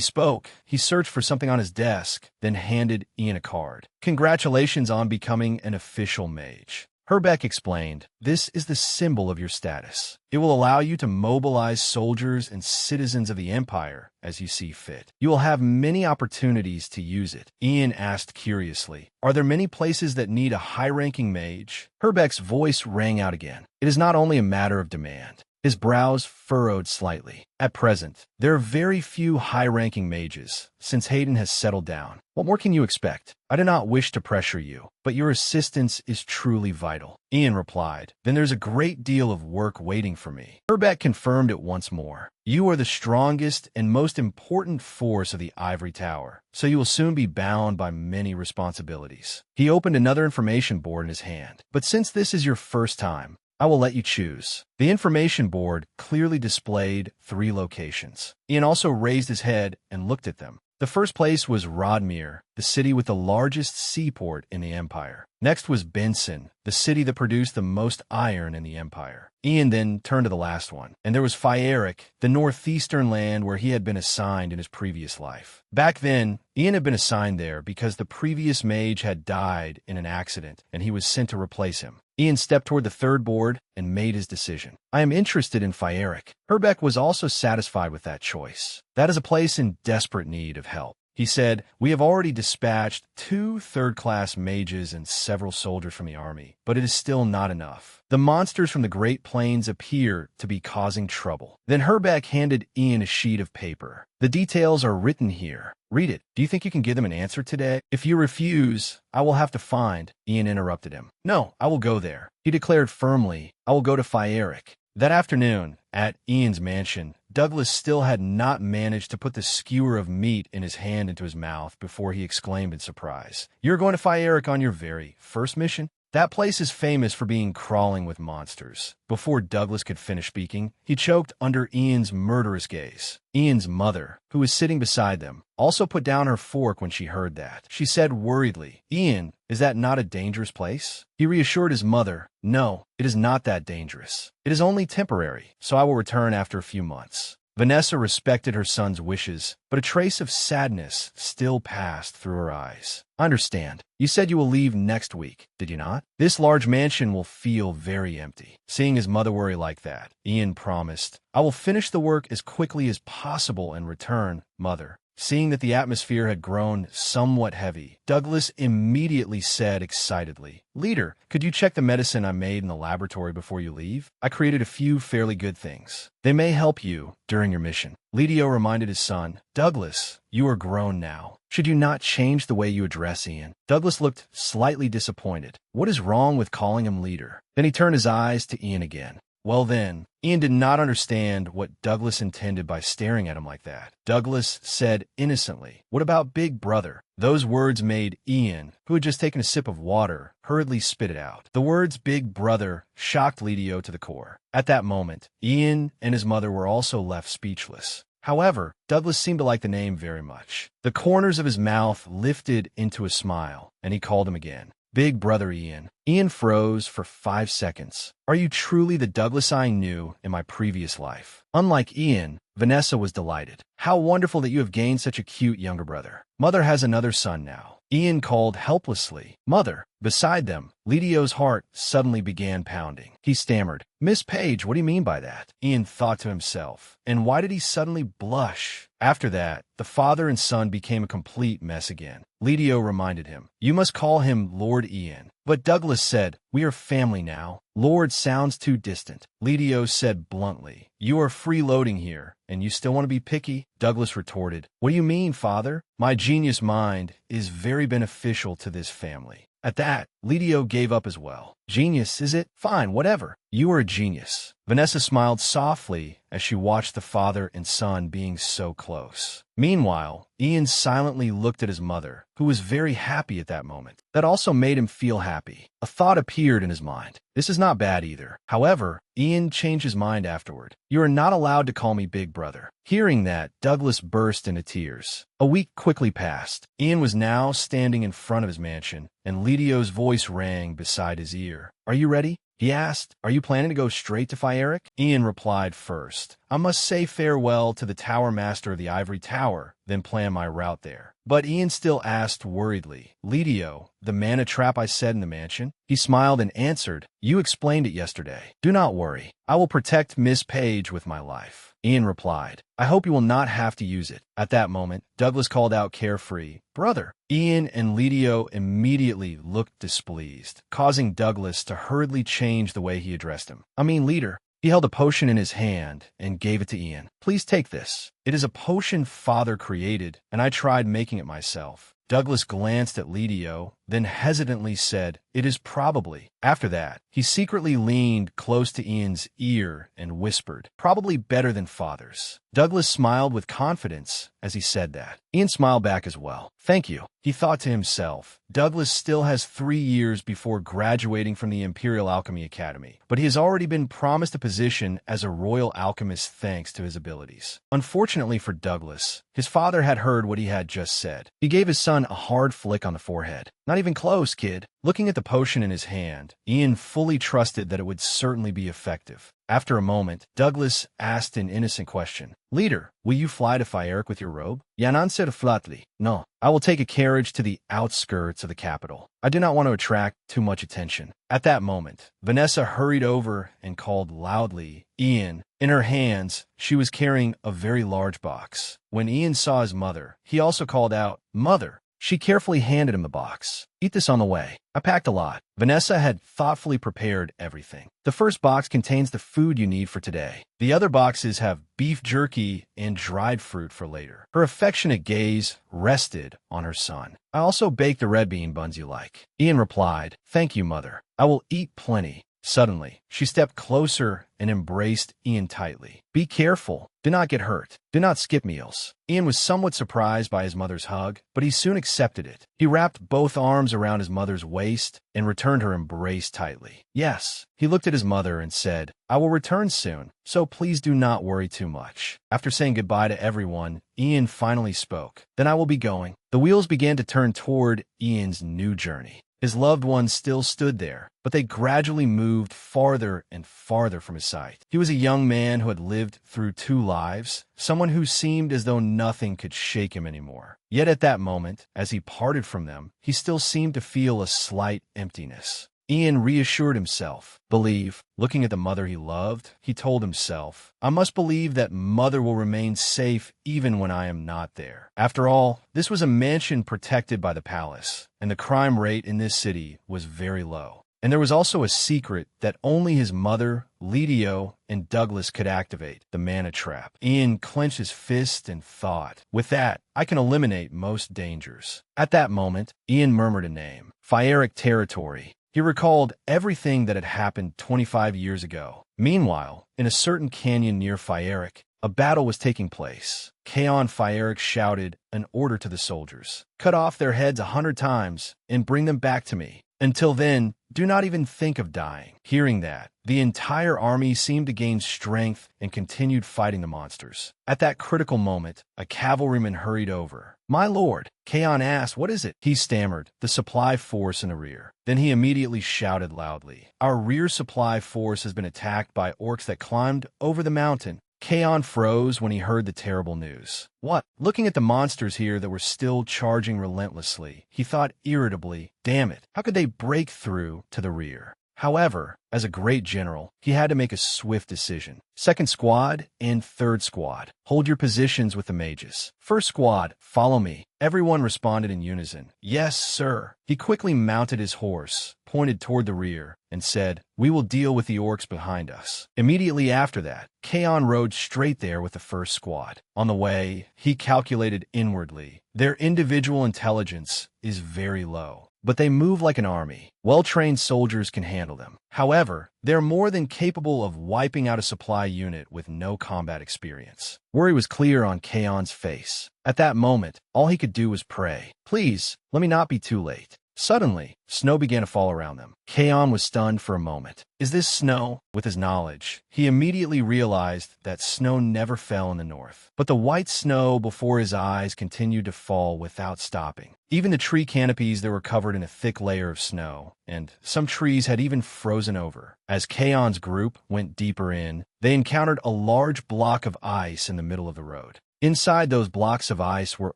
spoke, he searched for something on his desk, then handed Ian a card. "Congratulations on becoming an official mage." Herbeck explained, "This is the symbol of your status. It will allow you to mobilize soldiers and citizens of the Empire as you see fit. You will have many opportunities to use it." Ian asked curiously, "Are there many places that need a high-ranking mage?" Herbeck's voice rang out again. "It is not only a matter of demand." His brows furrowed slightly. "At present, there are very few high-ranking mages, since Hayden has settled down. What more can you expect? I do not wish to pressure you, but your assistance is truly vital." Ian replied, "Then there's a great deal of work waiting for me." Herbeck confirmed it once more. "You are the strongest and most important force of the Ivory Tower, so you will soon be bound by many responsibilities." He opened another information board in his hand. "But since this is your first time, I will let you choose." The information board clearly displayed 3 locations. Ian also raised his head and looked at them. The first place was Rodmere, the city with the largest seaport in the Empire. Next was Benson, the city that produced the most iron in the Empire. Ian then turned to the last one, and there was Fieric, the northeastern land where he had been assigned in his previous life. Back then, Ian had been assigned there because the previous mage had died in an accident, and he was sent to replace him. Ian stepped toward the third board and made his decision. "I am interested in Fieric." Herbeck was also satisfied with that choice. "That is a place in desperate need of help." He said, "We have already dispatched 2 third-class mages and several soldiers from the army, but it is still not enough. The monsters from the Great Plains appear to be causing trouble." Then Herbeck handed Ian a sheet of paper. "The details are written here. Read it. Do you think you can give them an answer today?" "If you refuse, I will have to find..." Ian interrupted him. "No, I will go there." He declared firmly, "I will go to Fieric." That afternoon, at Ian's mansion, Douglas still had not managed to put the skewer of meat in his hand into his mouth before he exclaimed in surprise, "You're going to Fieric on your very first mission?" "That place is famous for being crawling with monsters." Before Douglas could finish speaking, he choked under Ian's murderous gaze. Ian's mother, who was sitting beside them, also put down her fork when she heard that. She said worriedly, "Ian, is that not a dangerous place?" He reassured his mother, "No, it is not that dangerous. It is only temporary, so I will return after a few months." Vanessa respected her son's wishes, but a trace of sadness still passed through her eyes. "I understand. You said you will leave next week, did you not? This large mansion will feel very empty." Seeing his mother worry like that, Ian promised, "I will finish the work as quickly as possible and return, Mother. Seeing that the atmosphere had grown somewhat heavy, Douglas immediately said excitedly, "Leader, could you check the medicine I made in the laboratory before you leave? I created a few fairly good things. They may help you during your mission." Ledio reminded his son, "Douglas, you are grown now. Should you not change the way you address Ian?" Douglas looked slightly disappointed. What is wrong with calling him leader? Then he turned his eyes to Ian again. Well then, Ian did not understand what Douglas intended by staring at him like that. Douglas said innocently, "What about Big Brother?" Those words made Ian, who had just taken a sip of water, hurriedly spit it out. The words Big Brother shocked Ledio to the core. At that moment, Ian and his mother were also left speechless. However, Douglas seemed to like the name very much. The corners of his mouth lifted into a smile, and he called him again. Big Brother Ian. Ian froze for 5 seconds. Are you truly the Douglas I knew in my previous life? Unlike Ian, Vanessa was delighted. How wonderful that you have gained such a cute younger brother. Mother has another son now. Ian called helplessly, "Mother." Beside them, Lidio's heart suddenly began pounding. He stammered, "Miss Page, what do you mean by that?" Ian thought to himself, and why did he suddenly blush? After that, the father and son became a complete mess again. Lidio reminded him, "You must call him Lord Ian." But Douglas said, "We are family now. Lord sounds too distant." Lidio said bluntly, "You are freeloading here, and you still want to be picky?" Douglas retorted, "What do you mean, father? My genius mind is very beneficial to this family." At that, Lidio gave up as well. "Genius, is it? Fine, whatever. You are a genius." Vanessa smiled softly as she watched the father and son being so close. Meanwhile, Ian silently looked at his mother, who was very happy at that moment. That also made him feel happy. A thought appeared in his mind. This is not bad either. However, Ian changed his mind afterward. "You are not allowed to call me Big Brother." Hearing that, Douglas burst into tears. A week quickly passed. Ian was now standing in front of his mansion, and Lidio's voice rang beside his ear. "Are you ready?" he asked. "Are you planning to go straight to Fieric?" Ian replied first, "I must say farewell to the Tower Master of the Ivory Tower, then plan my route there." But Ian still asked worriedly, "Lidio, the mana trap I set in the mansion?" He smiled and answered, "You explained it yesterday. Do not worry. I will protect Miss Page with my life." Ian replied, "I hope you will not have to use it." At that moment, Douglas called out carefree, "Brother." Ian and Lidio immediately looked displeased, causing Douglas to hurriedly change the way he addressed him. "I mean, leader." He held a potion in his hand and gave it to Ian. "Please take this. It is a potion father created, and I tried making it myself." Douglas glanced at Lidio, then hesitantly said, "It is probably." After that, he secretly leaned close to Ian's ear and whispered, "Probably better than father's." Douglas smiled with confidence as he said that. Ian smiled back as well. "Thank you." He thought to himself, Douglas still has 3 years before graduating from the Imperial Alchemy Academy, but he has already been promised a position as a royal alchemist thanks to his abilities. Unfortunately for Douglas, his father had heard what he had just said. He gave his son a hard flick on the forehead. "Not even close, kid." Looking at the potion in his hand, Ian fully trusted that it would certainly be effective. After a moment, Douglas asked an innocent question. "Leader, will you fly to Fieric with your robe?" "Jan answered flatly, no. I will take a carriage to the outskirts of the capital. I do not want to attract too much attention." At that moment, Vanessa hurried over and called loudly, "Ian." In her hands, she was carrying a very large box. When Ian saw his mother, he also called out, "Mother." She carefully handed him the box. "Eat this on the way. I packed a lot." Vanessa had thoughtfully prepared everything. The first box contains the food you need for today. The other boxes have beef jerky and dried fruit for later. Her affectionate gaze rested on her son. "I also baked the red bean buns you like." Ian replied, "Thank you, mother. I will eat plenty." Suddenly, she stepped closer and embraced Ian tightly. "Be careful. Do not get hurt. Do not skip meals." Ian was somewhat surprised by his mother's hug, but he soon accepted it. He wrapped both arms around his mother's waist and returned her embrace tightly. "Yes." He looked at his mother and said, "I will return soon, so please do not worry too much." After saying goodbye to everyone, Ian finally spoke. "Then I will be going." The wheels began to turn toward Ian's new journey. His loved ones still stood there, but they gradually moved farther and farther from his sight. He was a young man who had lived through 2 lives, someone who seemed as though nothing could shake him anymore. Yet at that moment, as he parted from them, he still seemed to feel a slight emptiness. Ian reassured himself. Believe. Looking at the mother he loved, he told himself, I must believe that mother will remain safe even when I am not there. After all, this was a mansion protected by the palace, and the crime rate in this city was very low. And there was also a secret that only his mother, Lidio, and Douglas could activate, the mana trap. Ian clenched his fist and thought, with that, I can eliminate most dangers. At that moment, Ian murmured a name, Fieric territory. He recalled everything that had happened 25 years ago. Meanwhile, in a certain canyon near Fieric, a battle was taking place. Kaon Fieric shouted an order to the soldiers. Cut off their heads 100 times and bring them back to me. Until then, do not even think of dying. Hearing that, the entire army seemed to gain strength and continued fighting the monsters. At that critical moment, a cavalryman hurried over. My lord, Kaon asked, what is it? He stammered, the supply force in the rear. Then he immediately shouted loudly, our rear supply force has been attacked by orcs that climbed over the mountain. Kaon froze when he heard the terrible news. What? Looking at the monsters here that were still charging relentlessly, he thought irritably, damn it, how could they break through to the rear? However, as a great general, he had to make a swift decision. Second squad and third squad, hold your positions with the mages. First squad, follow me. Everyone responded in unison. Yes, sir. He quickly mounted his horse, pointed toward the rear, and said, we will deal with the orcs behind us. Immediately after that, Kaon rode straight there with the first squad. On the way, he calculated inwardly. Their individual intelligence is very low, but they move like an army. Well-trained soldiers can handle them. However, they're more than capable of wiping out a supply unit with no combat experience. Worry was clear on Kaon's face. At that moment, all he could do was pray. Please, let me not be too late. Suddenly, snow began to fall around them. Kaon was stunned for a moment. Is this snow? With his knowledge, he immediately realized that snow never fell in the north. But the white snow before his eyes continued to fall without stopping. Even the tree canopies that were covered in a thick layer of snow, and some trees had even frozen over. As Kaon's group went deeper in, they encountered a large block of ice in the middle of the road. Inside those blocks of ice were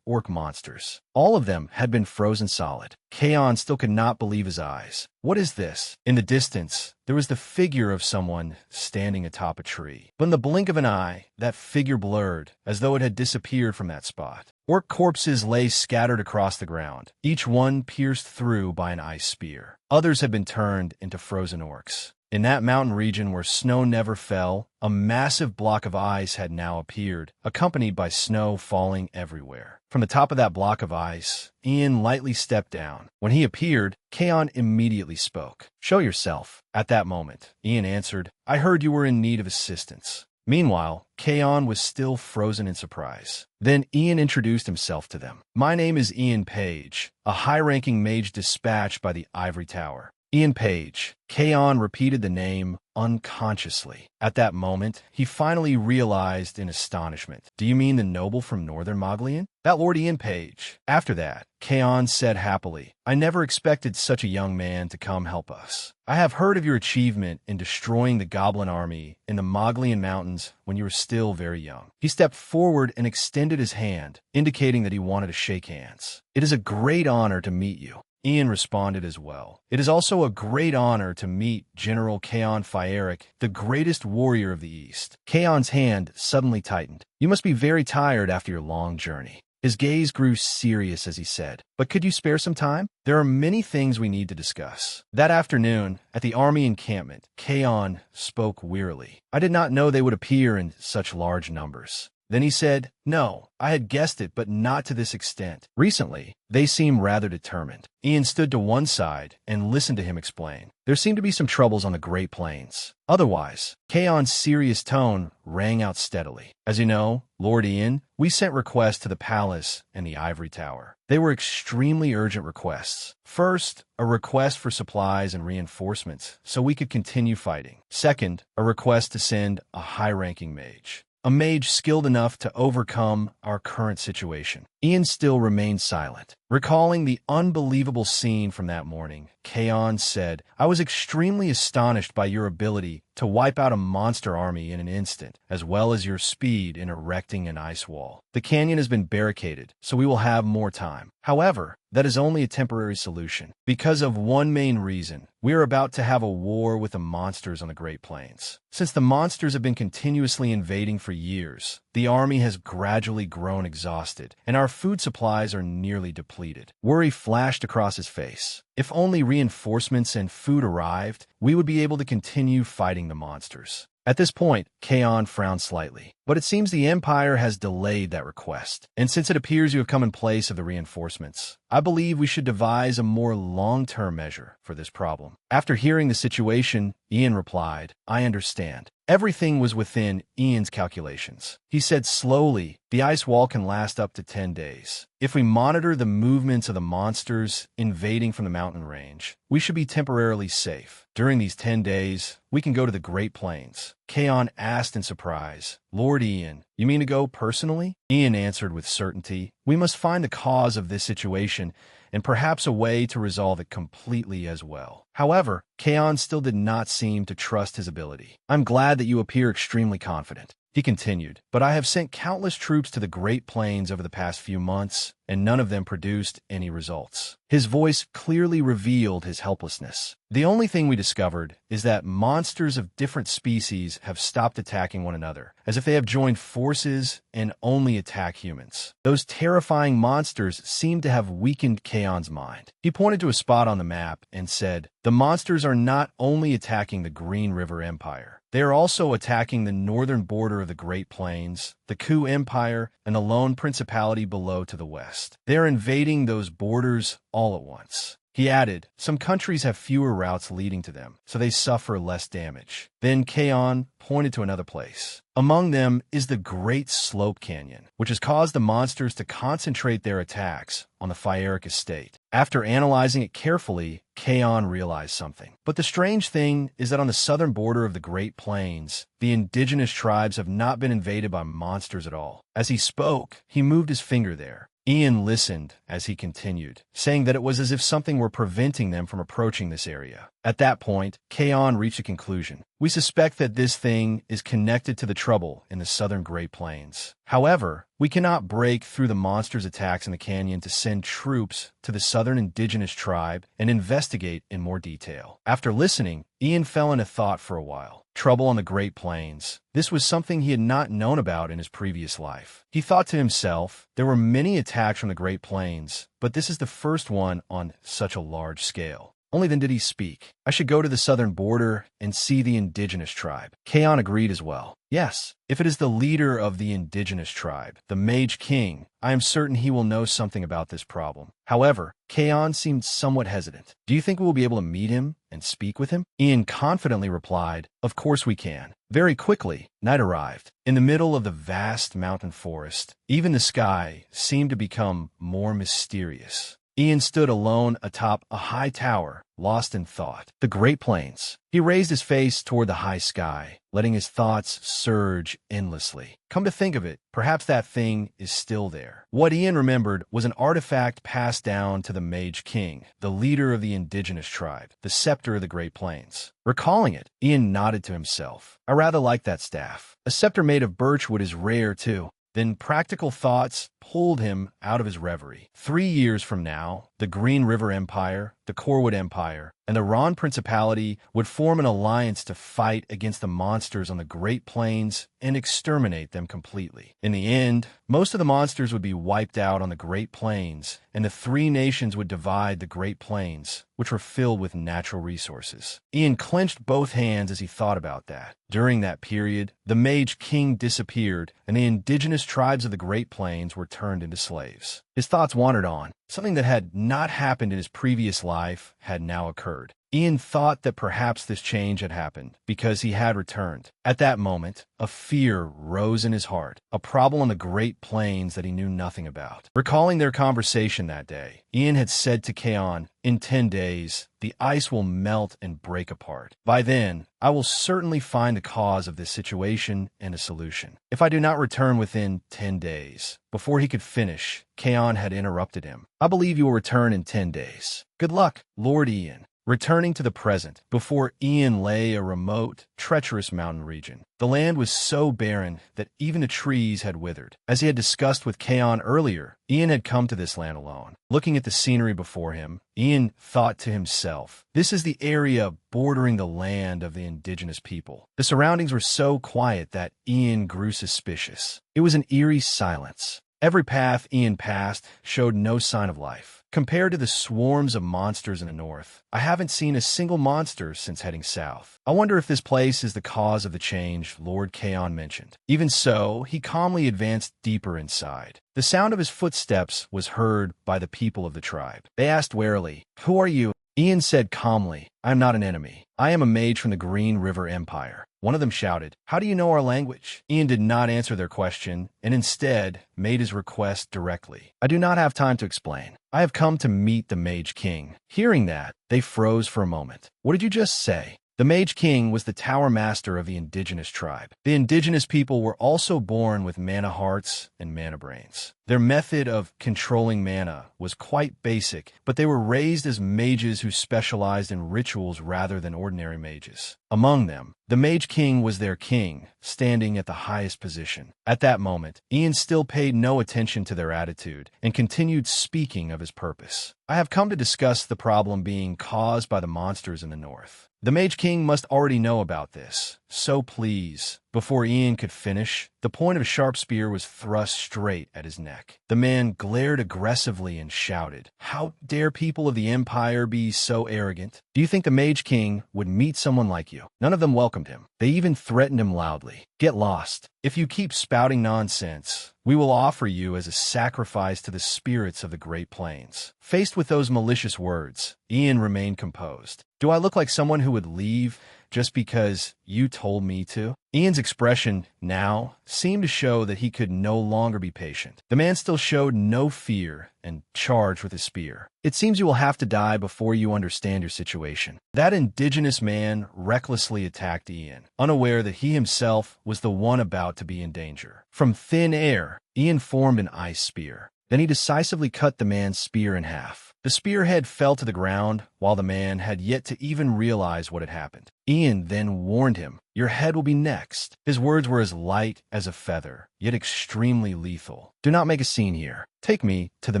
orc monsters. All of them had been frozen solid. Kaon still could not believe his eyes. What is this? In the distance, there was the figure of someone standing atop a tree. But in the blink of an eye, that figure blurred, as though it had disappeared from that spot. Orc corpses lay scattered across the ground, each one pierced through by an ice spear. Others had been turned into frozen orcs. In that mountain region where snow never fell, a massive block of ice had now appeared, accompanied by snow falling everywhere. From the top of that block of ice, Ian lightly stepped down. When he appeared, Kaon immediately spoke. Show yourself. At that moment, Ian answered, I heard you were in need of assistance. Meanwhile, Kaon was still frozen in surprise. Then Ian introduced himself to them. My name is Ian Page, a high-ranking mage dispatched by the Ivory Tower. Ian Page. Kaon repeated the name unconsciously. At that moment, he finally realized in astonishment. Do you mean the noble from Northern Moglian? That Lord Ian Page. After that, Kaon said happily, I never expected such a young man to come help us. I have heard of your achievement in destroying the goblin army in the Moglian Mountains when you were still very young. He stepped forward and extended his hand, indicating that he wanted to shake hands. It is a great honor to meet you. Ian responded as well. It is also a great honor to meet General Kaon Fieric, the greatest warrior of the East. Kaon's hand suddenly tightened. You must be very tired after your long journey. His gaze grew serious as he said, but could you spare some time? There are many things we need to discuss. That afternoon, at the army encampment, Kaon spoke wearily. I did not know they would appear in such large numbers. Then he said, no, I had guessed it, but not to this extent. Recently, they seem rather determined. Ian stood to one side and listened to him explain. There seem to be some troubles on the Great Plains. Otherwise, Kaon's serious tone rang out steadily. As you know, Lord Ian, we sent requests to the palace and the Ivory Tower. They were extremely urgent requests. First, a request for supplies and reinforcements so we could continue fighting. Second, a request to send a high-ranking mage. A mage skilled enough to overcome our current situation. Ian still remained silent. Recalling the unbelievable scene from that morning, Kaon said, I was extremely astonished by your ability to wipe out a monster army in an instant, as well as your speed in erecting an ice wall. The canyon has been barricaded, so we will have more time. However, that is only a temporary solution. Because of one main reason, we are about to have a war with the monsters on the Great Plains. Since the monsters have been continuously invading for years, the army has gradually grown exhausted, and our food supplies are nearly depleted. Worry flashed across his face. If only reinforcements and food arrived, we would be able to continue fighting the monsters. At this point, Kaon frowned slightly, but it seems the Empire has delayed that request. And since it appears you have come in place of the reinforcements, I believe we should devise a more long-term measure for this problem. After hearing the situation, Ian replied, I understand. Everything was within Ian's calculations. He said slowly, the ice wall can last up to 10 days. If we monitor the movements of the monsters invading from the mountain range, we should be temporarily safe. During these 10 days, we can go to the Great Plains. Kaon asked in surprise, Lord Ian, you mean to go personally? Ian answered with certainty, we must find the cause of this situation and perhaps a way to resolve it completely as well. However, Kaon still did not seem to trust his ability. I'm glad that you appear extremely confident. He continued, but I have sent countless troops to the Great Plains over the past few months, and none of them produced any results. His voice clearly revealed his helplessness. The only thing we discovered is that monsters of different species have stopped attacking one another, as if they have joined forces and only attack humans. Those terrifying monsters seem to have weakened Kaon's mind. He pointed to a spot on the map and said, the monsters are not only attacking the Green River Empire, they are also attacking the northern border of the Great Plains, the Ku Empire, and the Lone Principality below to the west. They are invading those borders all at once. He added, some countries have fewer routes leading to them, so they suffer less damage. Then Kaon pointed to another place. Among them is the Great Slope Canyon, which has caused the monsters to concentrate their attacks on the Fieric estate. After analyzing it carefully, Kaon realized something. But the strange thing is that on the southern border of the Great Plains, the indigenous tribes have not been invaded by monsters at all. As he spoke, he moved his finger there. Ian listened as he continued, saying that it was as if something were preventing them from approaching this area. At that point, Kaon reached a conclusion. We suspect that this thing is connected to the trouble in the southern Great Plains. However, we cannot break through the monsters' attacks in the canyon to send troops to the southern indigenous tribe and investigate in more detail. After listening, Ian fell into thought for a while. Trouble on the Great Plains. This was something he had not known about in his previous life. He thought to himself, there were many attacks from the Great Plains, but this is the first one on such a large scale. Only then did he speak. I should go to the southern border and see the indigenous tribe. Kaon agreed as well. Yes, if it is the leader of the indigenous tribe, the Mage King, I am certain he will know something about this problem. However, Kaon seemed somewhat hesitant. Do you think we will be able to meet him and speak with him? Ian confidently replied, of course we can. Very quickly, night arrived. In the middle of the vast mountain forest, even the sky seemed to become more mysterious. Ian stood alone atop a high tower, lost in thought. The Great Plains. He raised his face toward the high sky, letting his thoughts surge endlessly. Come to think of it, perhaps that thing is still there. What Ian remembered was an artifact passed down to the Mage King, the leader of the indigenous tribe, the scepter of the Great Plains. Recalling it, Ian nodded to himself. I rather like that staff. A scepter made of birchwood is rare, too. Then practical thoughts pulled him out of his reverie. 3 years from now, the Green River Empire, the Corwood Empire, and the Ron Principality would form an alliance to fight against the monsters on the Great Plains and exterminate them completely. In the end, most of the monsters would be wiped out on the Great Plains, and the 3 nations would divide the Great Plains, which were filled with natural resources. Ian clenched both hands as he thought about that. During that period, the Mage King disappeared, and the indigenous tribes of the Great Plains were turned into slaves. His thoughts wandered on. Something that had not happened in his previous life had now occurred. Ian thought that perhaps this change had happened because he had returned. At that moment, a fear rose in his heart, a problem on the Great Plains that he knew nothing about. Recalling their conversation that day, Ian had said to Kaon, in 10 days, the ice will melt and break apart. By then, I will certainly find the cause of this situation and a solution. If I do not return within 10 days. Before he could finish, Kaon had interrupted him. I believe you will return in 10 days. Good luck, Lord Ian. Returning to the present, before Ian lay a remote, treacherous mountain region. The land was so barren that even the trees had withered. As he had discussed with Kaon earlier, Ian had come to this land alone. Looking at the scenery before him, Ian thought to himself, this is the area bordering the land of the indigenous people. The surroundings were so quiet that Ian grew suspicious. It was an eerie silence. Every path Ian passed showed no sign of life. Compared to the swarms of monsters in the north, I haven't seen a single monster since heading south. I wonder if this place is the cause of the change Lord Kaon mentioned. Even so, he calmly advanced deeper inside. The sound of his footsteps was heard by the people of the tribe. They asked warily, "Who are you?" Ian said calmly, "I am not an enemy. I am a mage from the Green River Empire." One of them shouted, "How do you know our language?" Ian did not answer their question, and instead made his request directly. "I do not have time to explain. I have come to meet the Mage King." Hearing that, they froze for a moment. "What did you just say?" The Mage King was the tower master of the indigenous tribe. The indigenous people were also born with mana hearts and mana brains. Their method of controlling mana was quite basic, but they were raised as mages who specialized in rituals rather than ordinary mages. Among them, the Mage King was their king, standing at the highest position. At that moment, Ian still paid no attention to their attitude and continued speaking of his purpose. "I have come to discuss the problem being caused by the monsters in the north. The Mage King must already know about this, so please." Before Ian could finish, the point of a sharp spear was thrust straight at his neck. The man glared aggressively and shouted, "How dare people of the Empire be so arrogant? Do you think the Mage King would meet someone like you?" None of them welcomed him. They even threatened him loudly. "Get lost. If you keep spouting nonsense, we will offer you as a sacrifice to the spirits of the Great Plains." Faced with those malicious words, Ian remained composed. "Do I look like someone who would leave just because you told me to?" Ian's expression now seemed to show that he could no longer be patient. The man still showed no fear and charged with his spear. "It seems you will have to die before you understand your situation." That indigenous man recklessly attacked Ian, unaware that he himself was the one about to be in danger. From thin air, Ian formed an ice spear. Then he decisively cut the man's spear in half. The spearhead fell to the ground while the man had yet to even realize what had happened. Ian then warned him, "Your head will be next." His words were as light as a feather, yet extremely lethal. "Do not make a scene here. Take me to the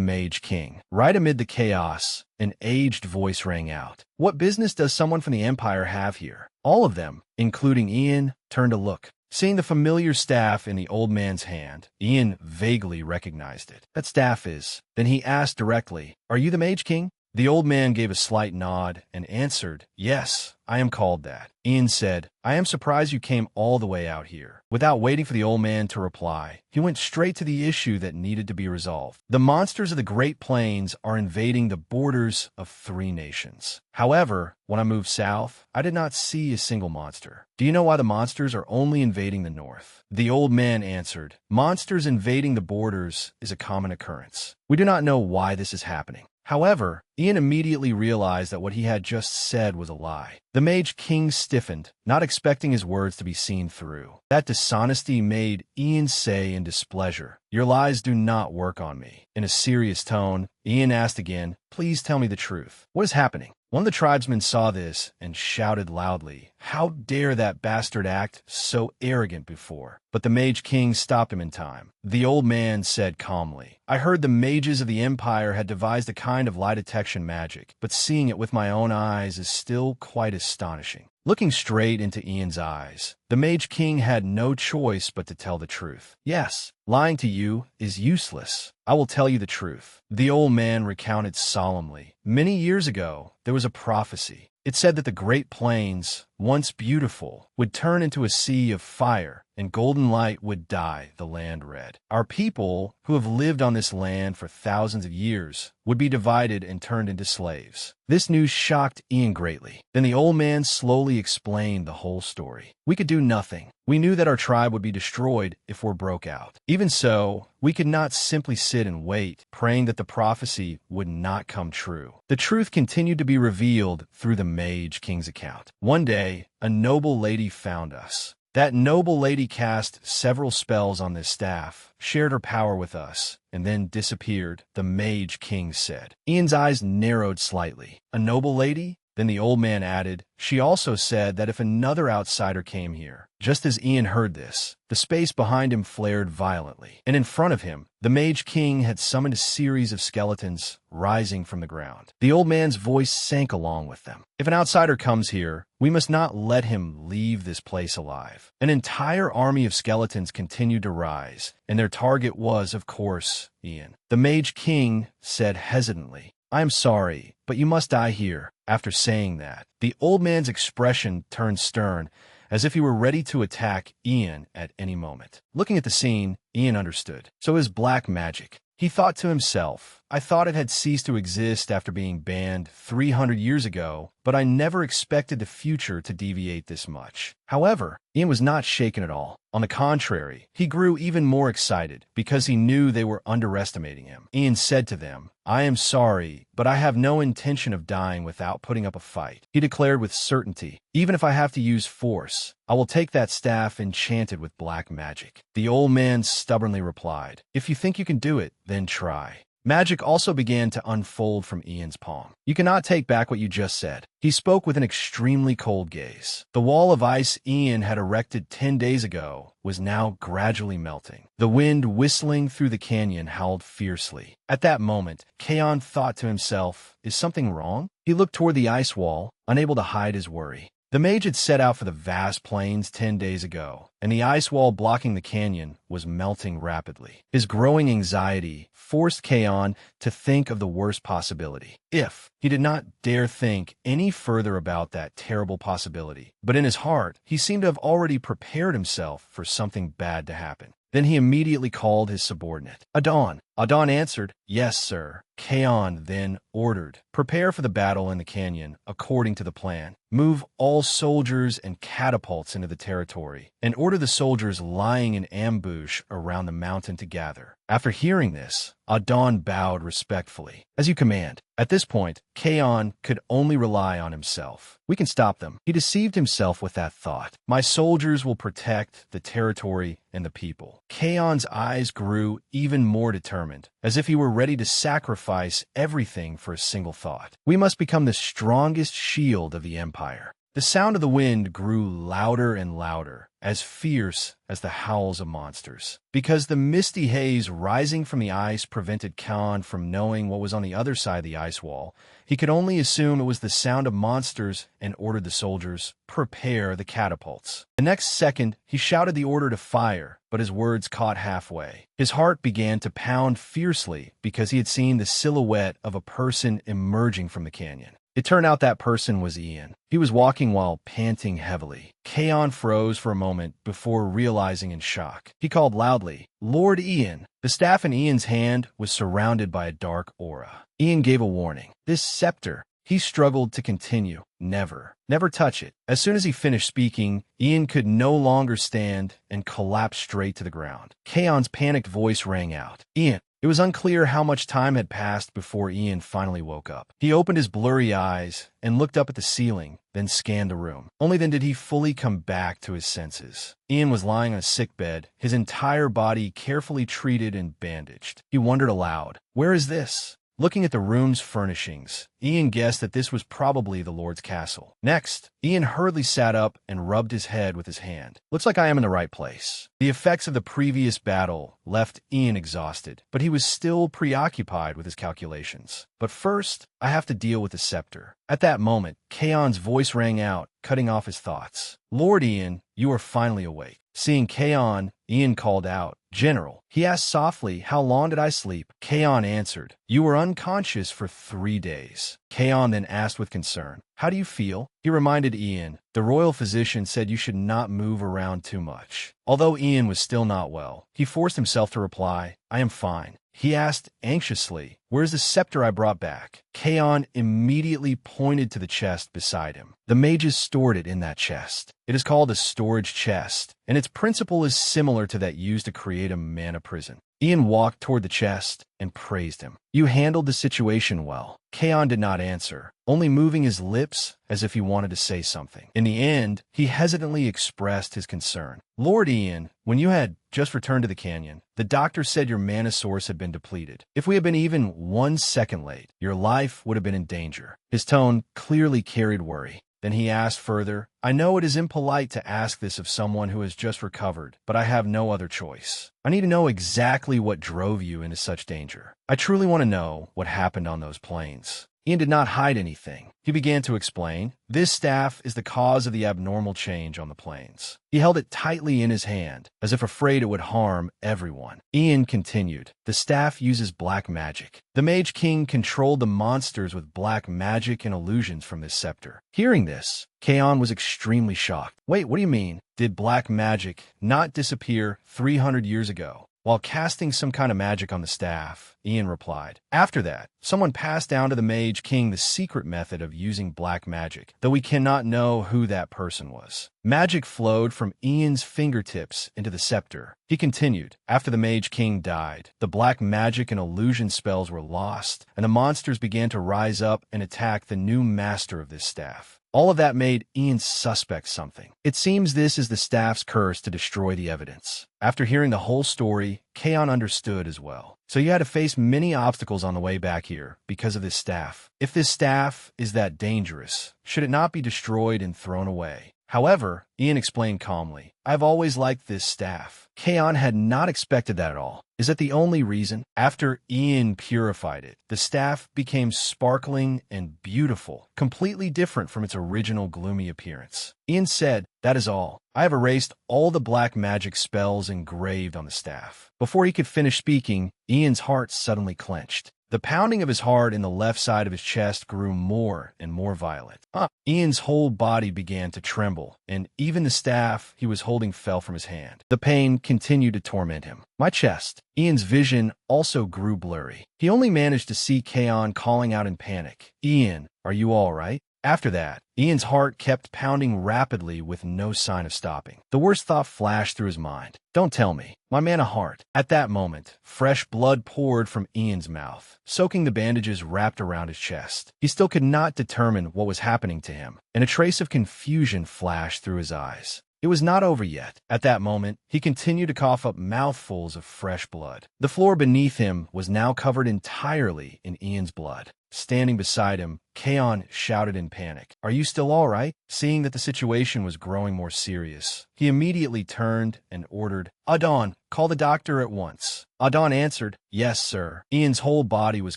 Mage King." Right amid the chaos, an aged voice rang out. "What business does someone from the Empire have here?" All of them, including Ian, turned to look. Seeing the familiar staff in the old man's hand, Ian vaguely recognized it. "That staff is." Then he asked directly, "Are you the Mage King?" The old man gave a slight nod and answered, "Yes, I am called that." Ian said, "I am surprised you came all the way out here." Without waiting for the old man to reply, he went straight to the issue that needed to be resolved. "The monsters of the Great Plains are invading the borders of 3 nations. However, when I moved south, I did not see a single monster. Do you know why the monsters are only invading the north?" The old man answered, "Monsters invading the borders is a common occurrence. We do not know why this is happening." However, Ian immediately realized that what he had just said was a lie. The Mage King stiffened, not expecting his words to be seen through. That dishonesty made Ian say in displeasure, "Your lies do not work on me." In a serious tone, Ian asked again, "Please tell me the truth. What is happening?" One of the tribesmen saw this and shouted loudly, "How dare that bastard act so arrogant before?" But the Mage King stopped him in time. The old man said calmly, "I heard the mages of the Empire had devised a kind of lie detection magic, but seeing it with my own eyes is still quite astonishing." Looking straight into Ian's eyes, the Mage King had no choice but to tell the truth. "Yes, lying to you is useless. I will tell you the truth." The old man recounted solemnly. Many years ago, there was a prophecy. It said that the Great Plains, once beautiful, would turn into a sea of fire, and golden light would dye the land red. Our people, who have lived on this land for thousands of years, would be divided and turned into slaves. This news shocked Ian greatly. Then the old man slowly explained the whole story. "We could do nothing. We knew that our tribe would be destroyed if war broke out. Even so, we could not simply sit and wait, praying that the prophecy would not come true. The truth continued to be revealed through the Mage King's account. One day, a noble lady found us. That noble lady cast several spells on this staff, shared her power with us, and then disappeared," the Mage King said. Ian's eyes narrowed slightly. "A noble lady? Then the old man added, "She also said that if another outsider came here." Just as Ian heard this, the space behind him flared violently, and in front of him, the Mage King had summoned a series of skeletons rising from the ground. The old man's voice sank along with them. "If an outsider comes here, we must not let him leave this place alive." An entire army of skeletons continued to rise, and their target was, of course, Ian. The Mage King said hesitantly, "I am sorry, but you must die here." After saying that, the old man's expression turned stern, as if he were ready to attack Ian at any moment. Looking at the scene, Ian understood. So is black magic. He thought to himself, "I thought it had ceased to exist after being banned 300 years ago, but I never expected the future to deviate this much." However, Ian was not shaken at all. On the contrary, he grew even more excited because he knew they were underestimating him. Ian said to them, "I am sorry, but I have no intention of dying without putting up a fight." He declared with certainty, "Even if I have to use force, I will take that staff enchanted with black magic." The old man stubbornly replied, "If you think you can do it, then try." Magic also began to unfold from Ian's palm. "You cannot take back what you just said." He spoke with an extremely cold gaze. The wall of ice Ian had erected 10 days ago was now gradually melting. The wind whistling through the canyon howled fiercely. At that moment, Kaon thought to himself, "Is something wrong?" He looked toward the ice wall, unable to hide his worry. The mage had set out for the vast plains 10 days ago, and the ice wall blocking the canyon was melting rapidly. His growing anxiety forced Kaon to think of the worst possibility. He did not dare think any further about that terrible possibility, but in his heart, he seemed to have already prepared himself for something bad to happen. Then he immediately called his subordinate. "Adon." Adon answered, "Yes, sir." Kaon then ordered, "Prepare for the battle in the canyon according to the plan. Move all soldiers and catapults into the territory, and order the soldiers lying in ambush around the mountain to gather." After hearing this, Adon bowed respectfully. "As you command." At this point, Kaon could only rely on himself. "We can stop them." He deceived himself with that thought. "My soldiers will protect the territory and the people." Kaon's eyes grew even more determined, as if he were ready to sacrifice everything for a single thought. "We must become the strongest shield of the empire." The sound of the wind grew louder and louder, as fierce as the howls of monsters. Because the misty haze rising from the ice prevented Khan from knowing what was on the other side of the ice wall, he could only assume it was the sound of monsters and ordered the soldiers, "Prepare the catapults." The next second, he shouted the order to fire, but his words caught halfway. His heart began to pound fiercely because he had seen the silhouette of a person emerging from the canyon. It turned out that person was Ian. He was walking while panting heavily. Kaon froze for a moment before realizing in shock. He called loudly, "Lord Ian." The staff in Ian's hand was surrounded by a dark aura. Ian gave a warning. "This scepter." He struggled to continue. "Never touch it." As soon as he finished speaking, Ian could no longer stand and collapsed straight to the ground. Kaon's panicked voice rang out, "Ian." It was unclear how much time had passed before Ian finally woke up. He opened his blurry eyes and looked up at the ceiling, then scanned the room. Only then did he fully come back to his senses. Ian was lying on a sick bed, his entire body carefully treated and bandaged. He wondered aloud, "Where is this?" Looking at the room's furnishings, Ian guessed that this was probably the Lord's castle. Next, Ian hurriedly sat up and rubbed his head with his hand. "Looks like I am in the right place." The effects of the previous battle left Ian exhausted, but he was still preoccupied with his calculations. "But first, I have to deal with the scepter." At that moment, Kaon's voice rang out, cutting off his thoughts. "Lord Ian, you are finally awake." Seeing Kaon, Ian called out, "General." He asked softly, "How long did I sleep?" Kaon answered, "You were unconscious for 3 days." Kaon then asked with concern, "How do you feel?" He reminded Ian, "The royal physician said you should not move around too much." Although Ian was still not well, he forced himself to reply, "I am fine." He asked anxiously, "Where's the scepter I brought back?" Kaon immediately pointed to the chest beside him. "The mages stored it in that chest. It is called a storage chest, and its principle is similar to that used to create a mana prison." Ian walked toward the chest and praised him. You handled the situation well. Kaon did not answer, only moving his lips as if he wanted to say something. In the end, he hesitantly expressed his concern. Lord Ian, when you had just returned to the canyon, the doctor said your mana source had been depleted. If we had been even 1 second late, your life would have been in danger. His tone clearly carried worry. Then he asked further, I know it is impolite to ask this of someone who has just recovered, but I have no other choice. I need to know exactly what drove you into such danger. I truly want to know what happened on those plains. Ian did not hide anything. He began to explain, this staff is the cause of the abnormal change on the plains. He held it tightly in his hand, as if afraid it would harm everyone. Ian continued, the staff uses black magic. The Mage King controlled the monsters with black magic and illusions from this scepter. Hearing this, Kaon was extremely shocked. Wait, what do you mean? Did black magic not disappear 300 years ago? While casting some kind of magic on the staff, Ian replied. After that, someone passed down to the Mage King the secret method of using black magic, though we cannot know who that person was. Magic flowed from Ian's fingertips into the scepter. He continued, after the Mage King died, the black magic and illusion spells were lost, and the monsters began to rise up and attack the new master of this staff. All of that made Ian suspect something. It seems this is the staff's curse to destroy the evidence. After hearing the whole story, Kaon understood as well. So you had to face many obstacles on the way back here because of this staff. If this staff is that dangerous, should it not be destroyed and thrown away? However, Ian explained calmly, I've always liked this staff. Kaon had not expected that at all. Is that the only reason? After Ian purified it, the staff became sparkling and beautiful, completely different from its original gloomy appearance. Ian said, that is all. I have erased all the black magic spells engraved on the staff. Before he could finish speaking, Ian's heart suddenly clenched. The pounding of his heart in the left side of his chest grew more and more violent. Ian's whole body began to tremble, and even the staff he was holding fell from his hand. The pain continued to torment him. My chest. Ian's vision also grew blurry. He only managed to see Kaon calling out in panic. Ian, are you all right? After that, Ian's heart kept pounding rapidly with no sign of stopping. The worst thought flashed through his mind. Don't tell me. My mana heart. At that moment, fresh blood poured from Ian's mouth, soaking the bandages wrapped around his chest. He still could not determine what was happening to him, and a trace of confusion flashed through his eyes. It was not over yet. At that moment, he continued to cough up mouthfuls of fresh blood. The floor beneath him was now covered entirely in Ian's blood. Standing beside him, Kaon shouted in panic, Are you still all right? Seeing that the situation was growing more serious, he immediately turned and ordered, Adon, call the doctor at once. Adon answered, Yes, sir. Ian's whole body was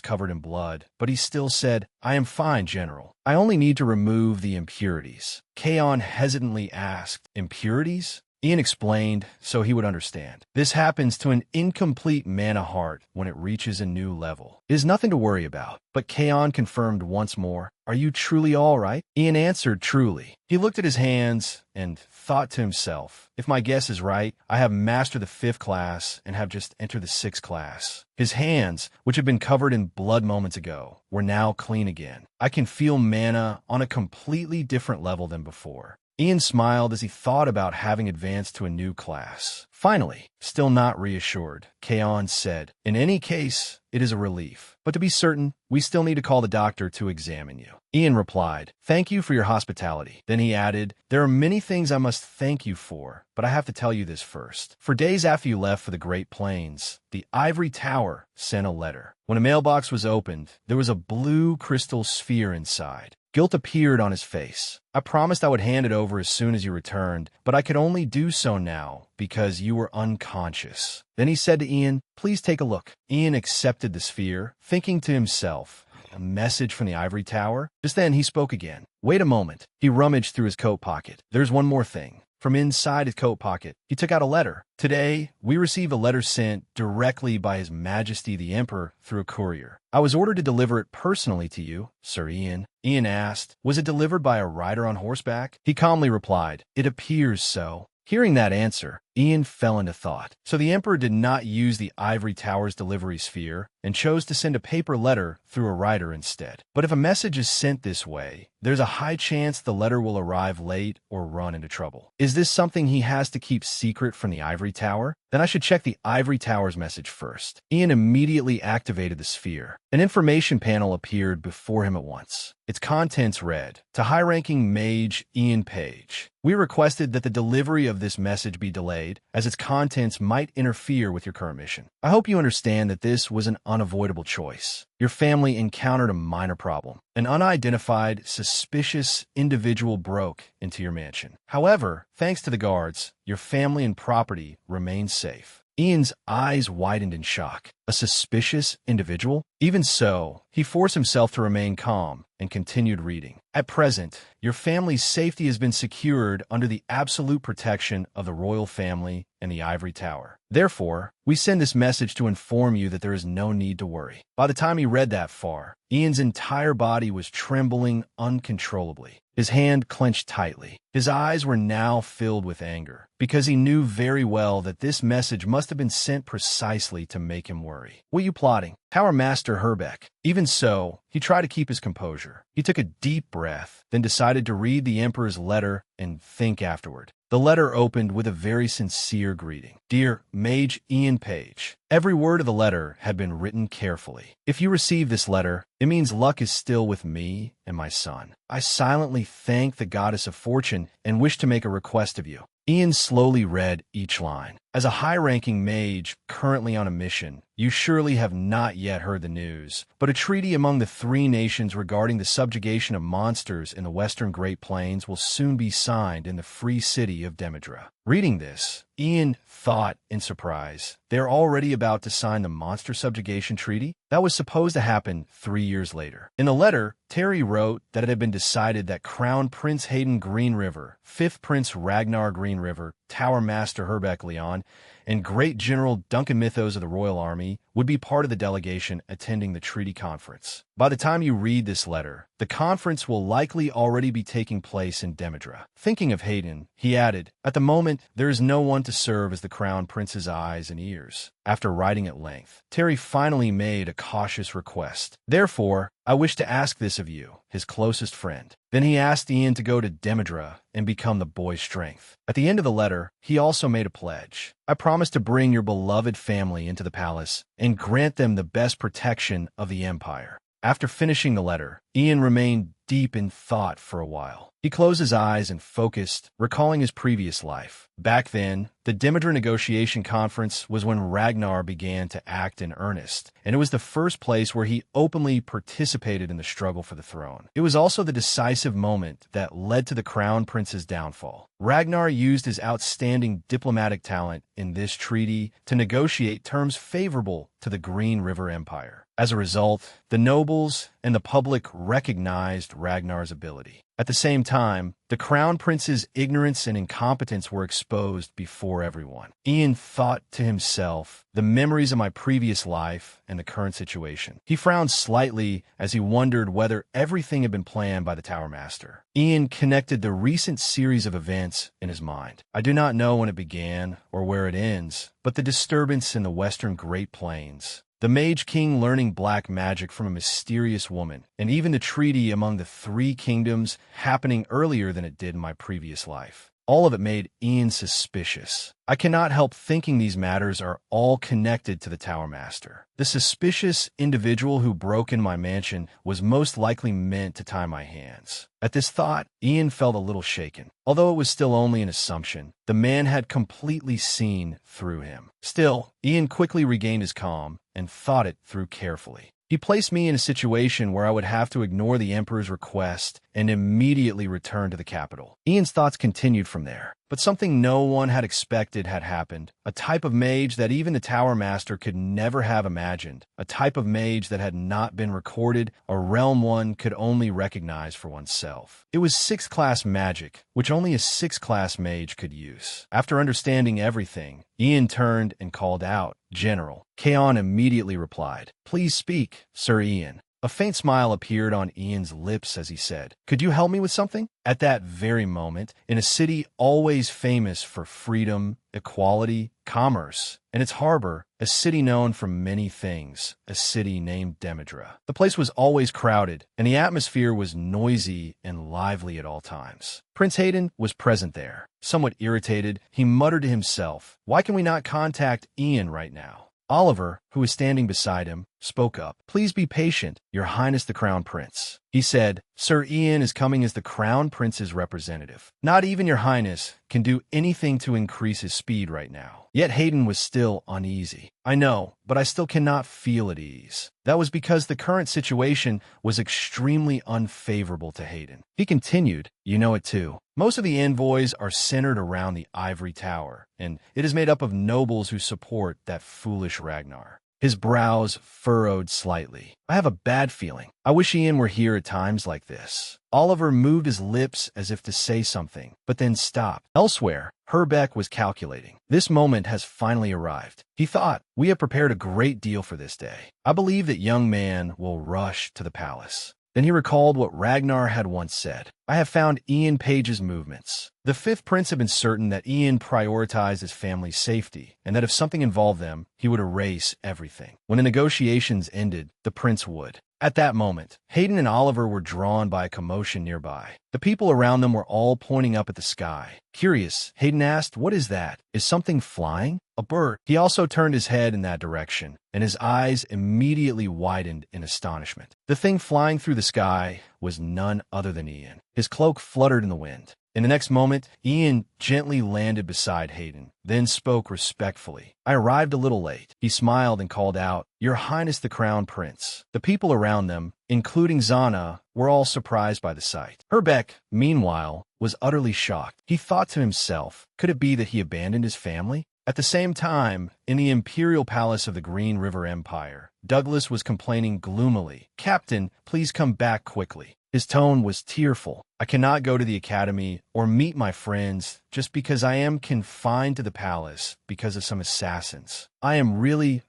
covered in blood, but he still said, I am fine, General. I only need to remove the impurities. Kaon hesitantly asked, Impurities? Ian explained so he would understand. This happens to an incomplete mana heart when it reaches a new level. It is nothing to worry about, but Kaon confirmed once more, Are you truly all right? Ian answered truly. He looked at his hands and thought to himself, If my guess is right, I have mastered the 5th class and have just entered the 6th class. His hands, which had been covered in blood moments ago, were now clean again. I can feel mana on a completely different level than before. Ian smiled as he thought about having advanced to a new class. Finally, still not reassured, Kaon said, In any case, it is a relief. But to be certain, we still need to call the doctor to examine you. Ian replied, Thank you for your hospitality. Then he added, There are many things I must thank you for, but I have to tell you this first. For days after you left for the Great Plains, the Ivory Tower sent a letter. When a mailbox was opened, there was a blue crystal sphere inside. Guilt appeared on his face. I promised I would hand it over as soon as you returned, but I could only do so now because you were unconscious. Then he said to Ian, Please take a look. Ian accepted the sphere, thinking to himself, A message from the Ivory Tower? Just then he spoke again. Wait a moment. He rummaged through his coat pocket. There's one more thing. From inside his coat pocket, he took out a letter. Today, we received a letter sent directly by His Majesty the Emperor through a courier. I was ordered to deliver it personally to you, Sir Ian. Ian asked, Was it delivered by a rider on horseback? He calmly replied, It appears so. Hearing that answer, Ian fell into thought. So the Emperor did not use the ivory tower's delivery sphere and chose to send a paper letter through a writer instead. But if a message is sent this way, there's a high chance the letter will arrive late or run into trouble. Is this something he has to keep secret from the ivory tower? Then I should check the ivory tower's message first. Ian immediately activated the sphere. An information panel appeared before him at once. Its contents read, "To high-ranking mage Ian Page, we requested that the delivery of this message be delayed, as its contents might interfere with your current mission. I hope you understand that this was an unavoidable choice. Your family encountered a minor problem. An unidentified, suspicious individual broke into your mansion. However, thanks to the guards, your family and property remain safe." Ian's eyes widened in shock. A suspicious individual? Even so, he forced himself to remain calm and continued reading. "At present, your family's safety has been secured under the absolute protection of the royal family and the ivory tower. Therefore, we send this message to inform you that there is no need to worry." By the time he read that far, Ian's entire body was trembling uncontrollably. His hand clenched tightly. His eyes were now filled with anger, because he knew very well that this message must have been sent precisely to make him worry. "What are you plotting? Tower Master Herbeck?" Even so, he tried to keep his composure. He took a deep breath, then decided to read the Emperor's letter and think afterward. The letter opened with a very sincere greeting. "Dear Mage Ian Page." Every word of the letter had been written carefully. "If you receive this letter, it means luck is still with me and my son. I silently thank the goddess of fortune and wish to make a request of you." Ian slowly read each line. "As a high-ranking mage currently on a mission, you surely have not yet heard the news, but a treaty among the three nations regarding the subjugation of monsters in the western Great Plains will soon be signed in the free city of Demidra." Reading this, Ian thought in surprise, they're already about to sign the monster subjugation treaty? That was supposed to happen 3 years later. In the letter, Terry wrote that it had been decided that Crown Prince Hayden Green River, 5th Prince Ragnar Green River, Tower Master Herbeck Leon, and Great General Duncan Mythos of the Royal Army would be part of the delegation attending the treaty conference. By the time you read this letter, the conference will likely already be taking place in Demidra. Thinking of Hayden, he added, "At the moment, there is no one to serve as the Crown Prince's eyes and ears." After writing at length, Terry finally made a cautious request. "Therefore, I wish to ask this of you, his closest friend." Then he asked Ian to go to Demidra and become the boy's strength. At the end of the letter, he also made a pledge. "I promise to bring your beloved family into the palace and grant them the best protection of the Empire." After finishing the letter, Ian remained deep in thought for a while. He closed his eyes and focused, recalling his previous life. Back then, the Demidra negotiation conference was when Ragnar began to act in earnest, and it was the first place where he openly participated in the struggle for the throne. It was also the decisive moment that led to the Crown Prince's downfall. Ragnar used his outstanding diplomatic talent in this treaty to negotiate terms favorable to the Green River Empire. As a result, the nobles and the public recognized Ragnar's ability. At the same time, the Crown Prince's ignorance and incompetence were exposed before everyone. Ian thought to himself, the memories of my previous life and the current situation. He frowned slightly as he wondered whether everything had been planned by the Tower Master. Ian connected the recent series of events in his mind. I do not know when it began or where it ends, but the disturbance in the western Great Plains, the Mage King learning black magic from a mysterious woman, and even the treaty among the three kingdoms happening earlier than it did in my previous life. All of it made Ian suspicious. I cannot help thinking these matters are all connected to the Tower Master. The suspicious individual who broke in my mansion was most likely meant to tie my hands. At this thought, Ian felt a little shaken. Although it was still only an assumption, the man had completely seen through him. Still, Ian quickly regained his calm and thought it through carefully. He placed me in a situation where I would have to ignore the Emperor's request and immediately return to the capital. Ian's thoughts continued from there. But something no one had expected had happened. A type of mage that even the Tower Master could never have imagined. A type of mage that had not been recorded, a realm one could only recognize for oneself. It was 6th class magic, which only a 6th class mage could use. After understanding everything, Ian turned and called out, "General." Kaon immediately replied, "Please speak, Sir Ian." A faint smile appeared on Ian's lips as he said, "Could you help me with something?" At that very moment, in a city always famous for freedom, equality, commerce, and its harbor, a city known for many things, a city named Demidra. The place was always crowded, and the atmosphere was noisy and lively at all times. Prince Hayden was present there. Somewhat irritated, he muttered to himself, "Why can we not contact Ian right now?" Oliver, who was standing beside him, spoke up. "Please be patient, Your Highness the Crown Prince." He said, "Sir Ian is coming as the Crown Prince's representative. Not even Your Highness can do anything to increase his speed right now." Yet Hayden was still uneasy. "I know, but I still cannot feel at ease." That was because the current situation was extremely unfavorable to Hayden. He continued, "You know it too. Most of the envoys are centered around the ivory tower, and it is made up of nobles who support that foolish Ragnar." His brows furrowed slightly. "I have a bad feeling. I wish Ian were here at times like this." Oliver moved his lips as if to say something, but then stopped. Elsewhere, Herbeck was calculating. "This moment has finally arrived." He thought, "We have prepared a great deal for this day. I believe that young man will rush to the palace." Then he recalled what Ragnar had once said. "I have found Ian Page's movements." The fifth prince had been certain that Ian prioritized his family's safety, and that if something involved them, he would erase everything. When the negotiations ended, the prince would. At that moment, Hayden and Oliver were drawn by a commotion nearby. The people around them were all pointing up at the sky. Curious, Hayden asked, "What is that? Is something flying?" "A bird." He also turned his head in that direction, and his eyes immediately widened in astonishment. The thing flying through the sky was none other than Ian. His cloak fluttered in the wind. In the next moment, Ian gently landed beside Hayden, then spoke respectfully. "I arrived a little late." He smiled and called out, "Your Highness the Crown Prince." The people around them, including Zana, were all surprised by the sight. Herbeck, meanwhile, was utterly shocked. He thought to himself, could it be that he abandoned his family? At the same time, in the imperial palace of the Green River Empire, Douglas was complaining gloomily, "Captain, please come back quickly." His tone was tearful. "I cannot go to the academy or meet my friends just because I am confined to the palace because of some assassins. I am really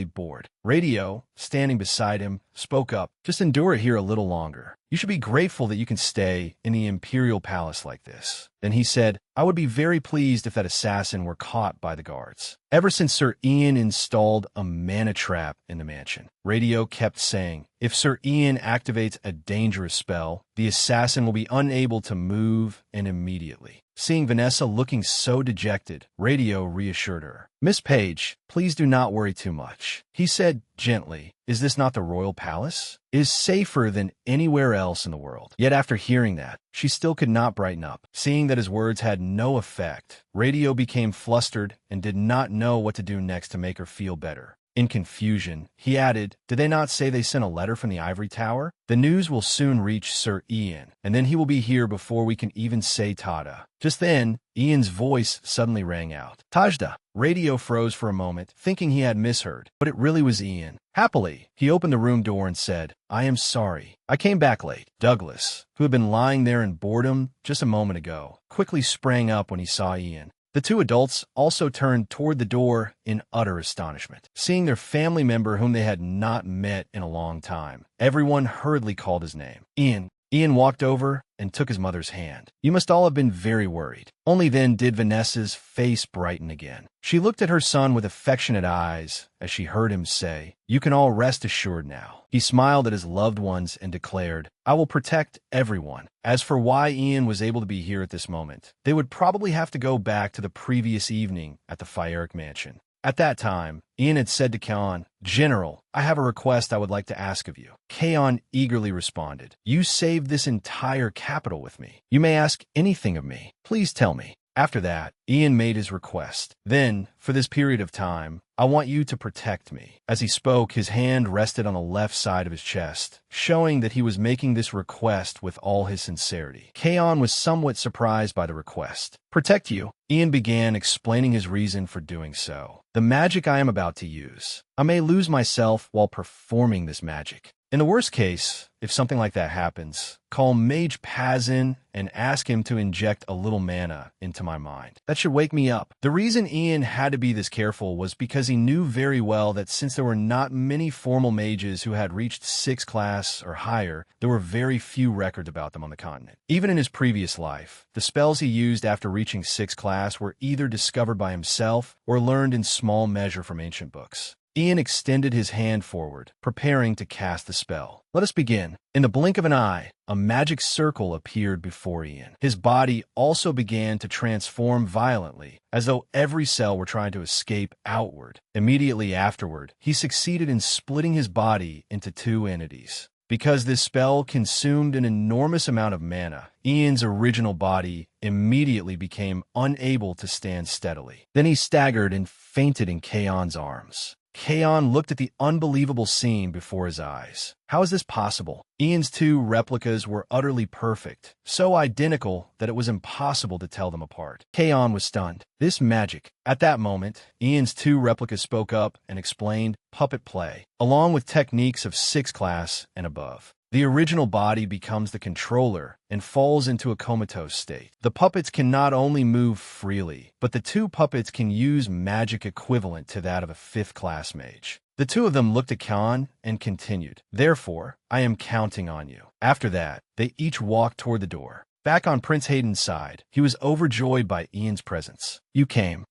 bored." Radio, standing beside him, spoke up, "Just endure it here a little longer. You should be grateful that you can stay in the imperial palace like this." Then he said, "I would be very pleased if that assassin were caught by the guards." Ever since Sir Ian installed a mana trap in the mansion, Radio kept saying, "If Sir Ian activates a dangerous spell, the assassin will be unable to move, and immediately." Seeing Vanessa looking so dejected, Radio reassured her. "Miss Page, please do not worry too much." He said gently, "Is this not the royal palace? It is safer than anywhere else in the world." Yet after hearing that, she still could not brighten up. Seeing that his words had no effect, Radio became flustered and did not know what to do next to make her feel better. In confusion, he added, "Did they not say they sent a letter from the ivory tower? The news will soon reach Sir Ian, and then he will be here before we can even say Tada." Just then, Ian's voice suddenly rang out. "Tajda." Radio froze for a moment, thinking he had misheard, but it really was Ian. Happily, he opened the room door and said, "I am sorry. I came back late." Douglas, who had been lying there in boredom just a moment ago, quickly sprang up when he saw Ian. The two adults also turned toward the door in utter astonishment, seeing their family member whom they had not met in a long time. Everyone hurriedly called his name. "Ian." Ian walked over and took his mother's hand. "You must all have been very worried." Only then did Vanessa's face brighten again. She looked at her son with affectionate eyes as she heard him say, "You can all rest assured now." He smiled at his loved ones and declared, "I will protect everyone." As for why Ian was able to be here at this moment, they would probably have to go back to the previous evening at the Fyeric mansion. At that time, Ian had said to Kaon, "General, I have a request I would like to ask of you." Kaon eagerly responded, "You saved this entire capital with me. You may ask anything of me. Please tell me." After that, Ian made his request. "Then, for this period of time, I want you to protect me." As he spoke, his hand rested on the left side of his chest, showing that he was making this request with all his sincerity. Kaon was somewhat surprised by the request. "Protect you?" Ian began explaining his reason for doing so. "The magic I am about to use. I may lose myself while performing this magic. In the worst case, if something like that happens, call Mage Pazin and ask him to inject a little mana into my mind. That should wake me up. The reason Ian had to be this careful was because he knew very well that since there were not many formal mages who had reached 6th class or higher, there were very few records about them on the continent. Even in his previous life, the spells he used after reaching 6th class were either discovered by himself or learned in small measure from ancient books. Ian extended his hand forward, preparing to cast the spell. Let us begin. In the blink of an eye, a magic circle appeared before Ian. His body also began to transform violently, as though every cell were trying to escape outward. Immediately afterward, he succeeded in splitting his body into 2 entities. Because this spell consumed an enormous amount of mana, Ian's original body immediately became unable to stand steadily. Then he staggered and fainted in Kaon's arms. Kaon looked at the unbelievable scene before his eyes. How is this possible? Ian's 2 replicas were utterly perfect, so identical that it was impossible to tell them apart. Kaon was stunned. This magic. At that moment, Ian's 2 replicas spoke up and explained puppet play, along with techniques of 6th class and above. The original body becomes the controller and falls into a comatose state. The puppets can not only move freely, but the 2 puppets can use magic equivalent to that of a 5th class mage. The 2 of them looked at Khan and continued, "Therefore, I am counting on you." After that, they each walked toward the door. Back on Prince Hayden's side, he was overjoyed by Ian's presence. You came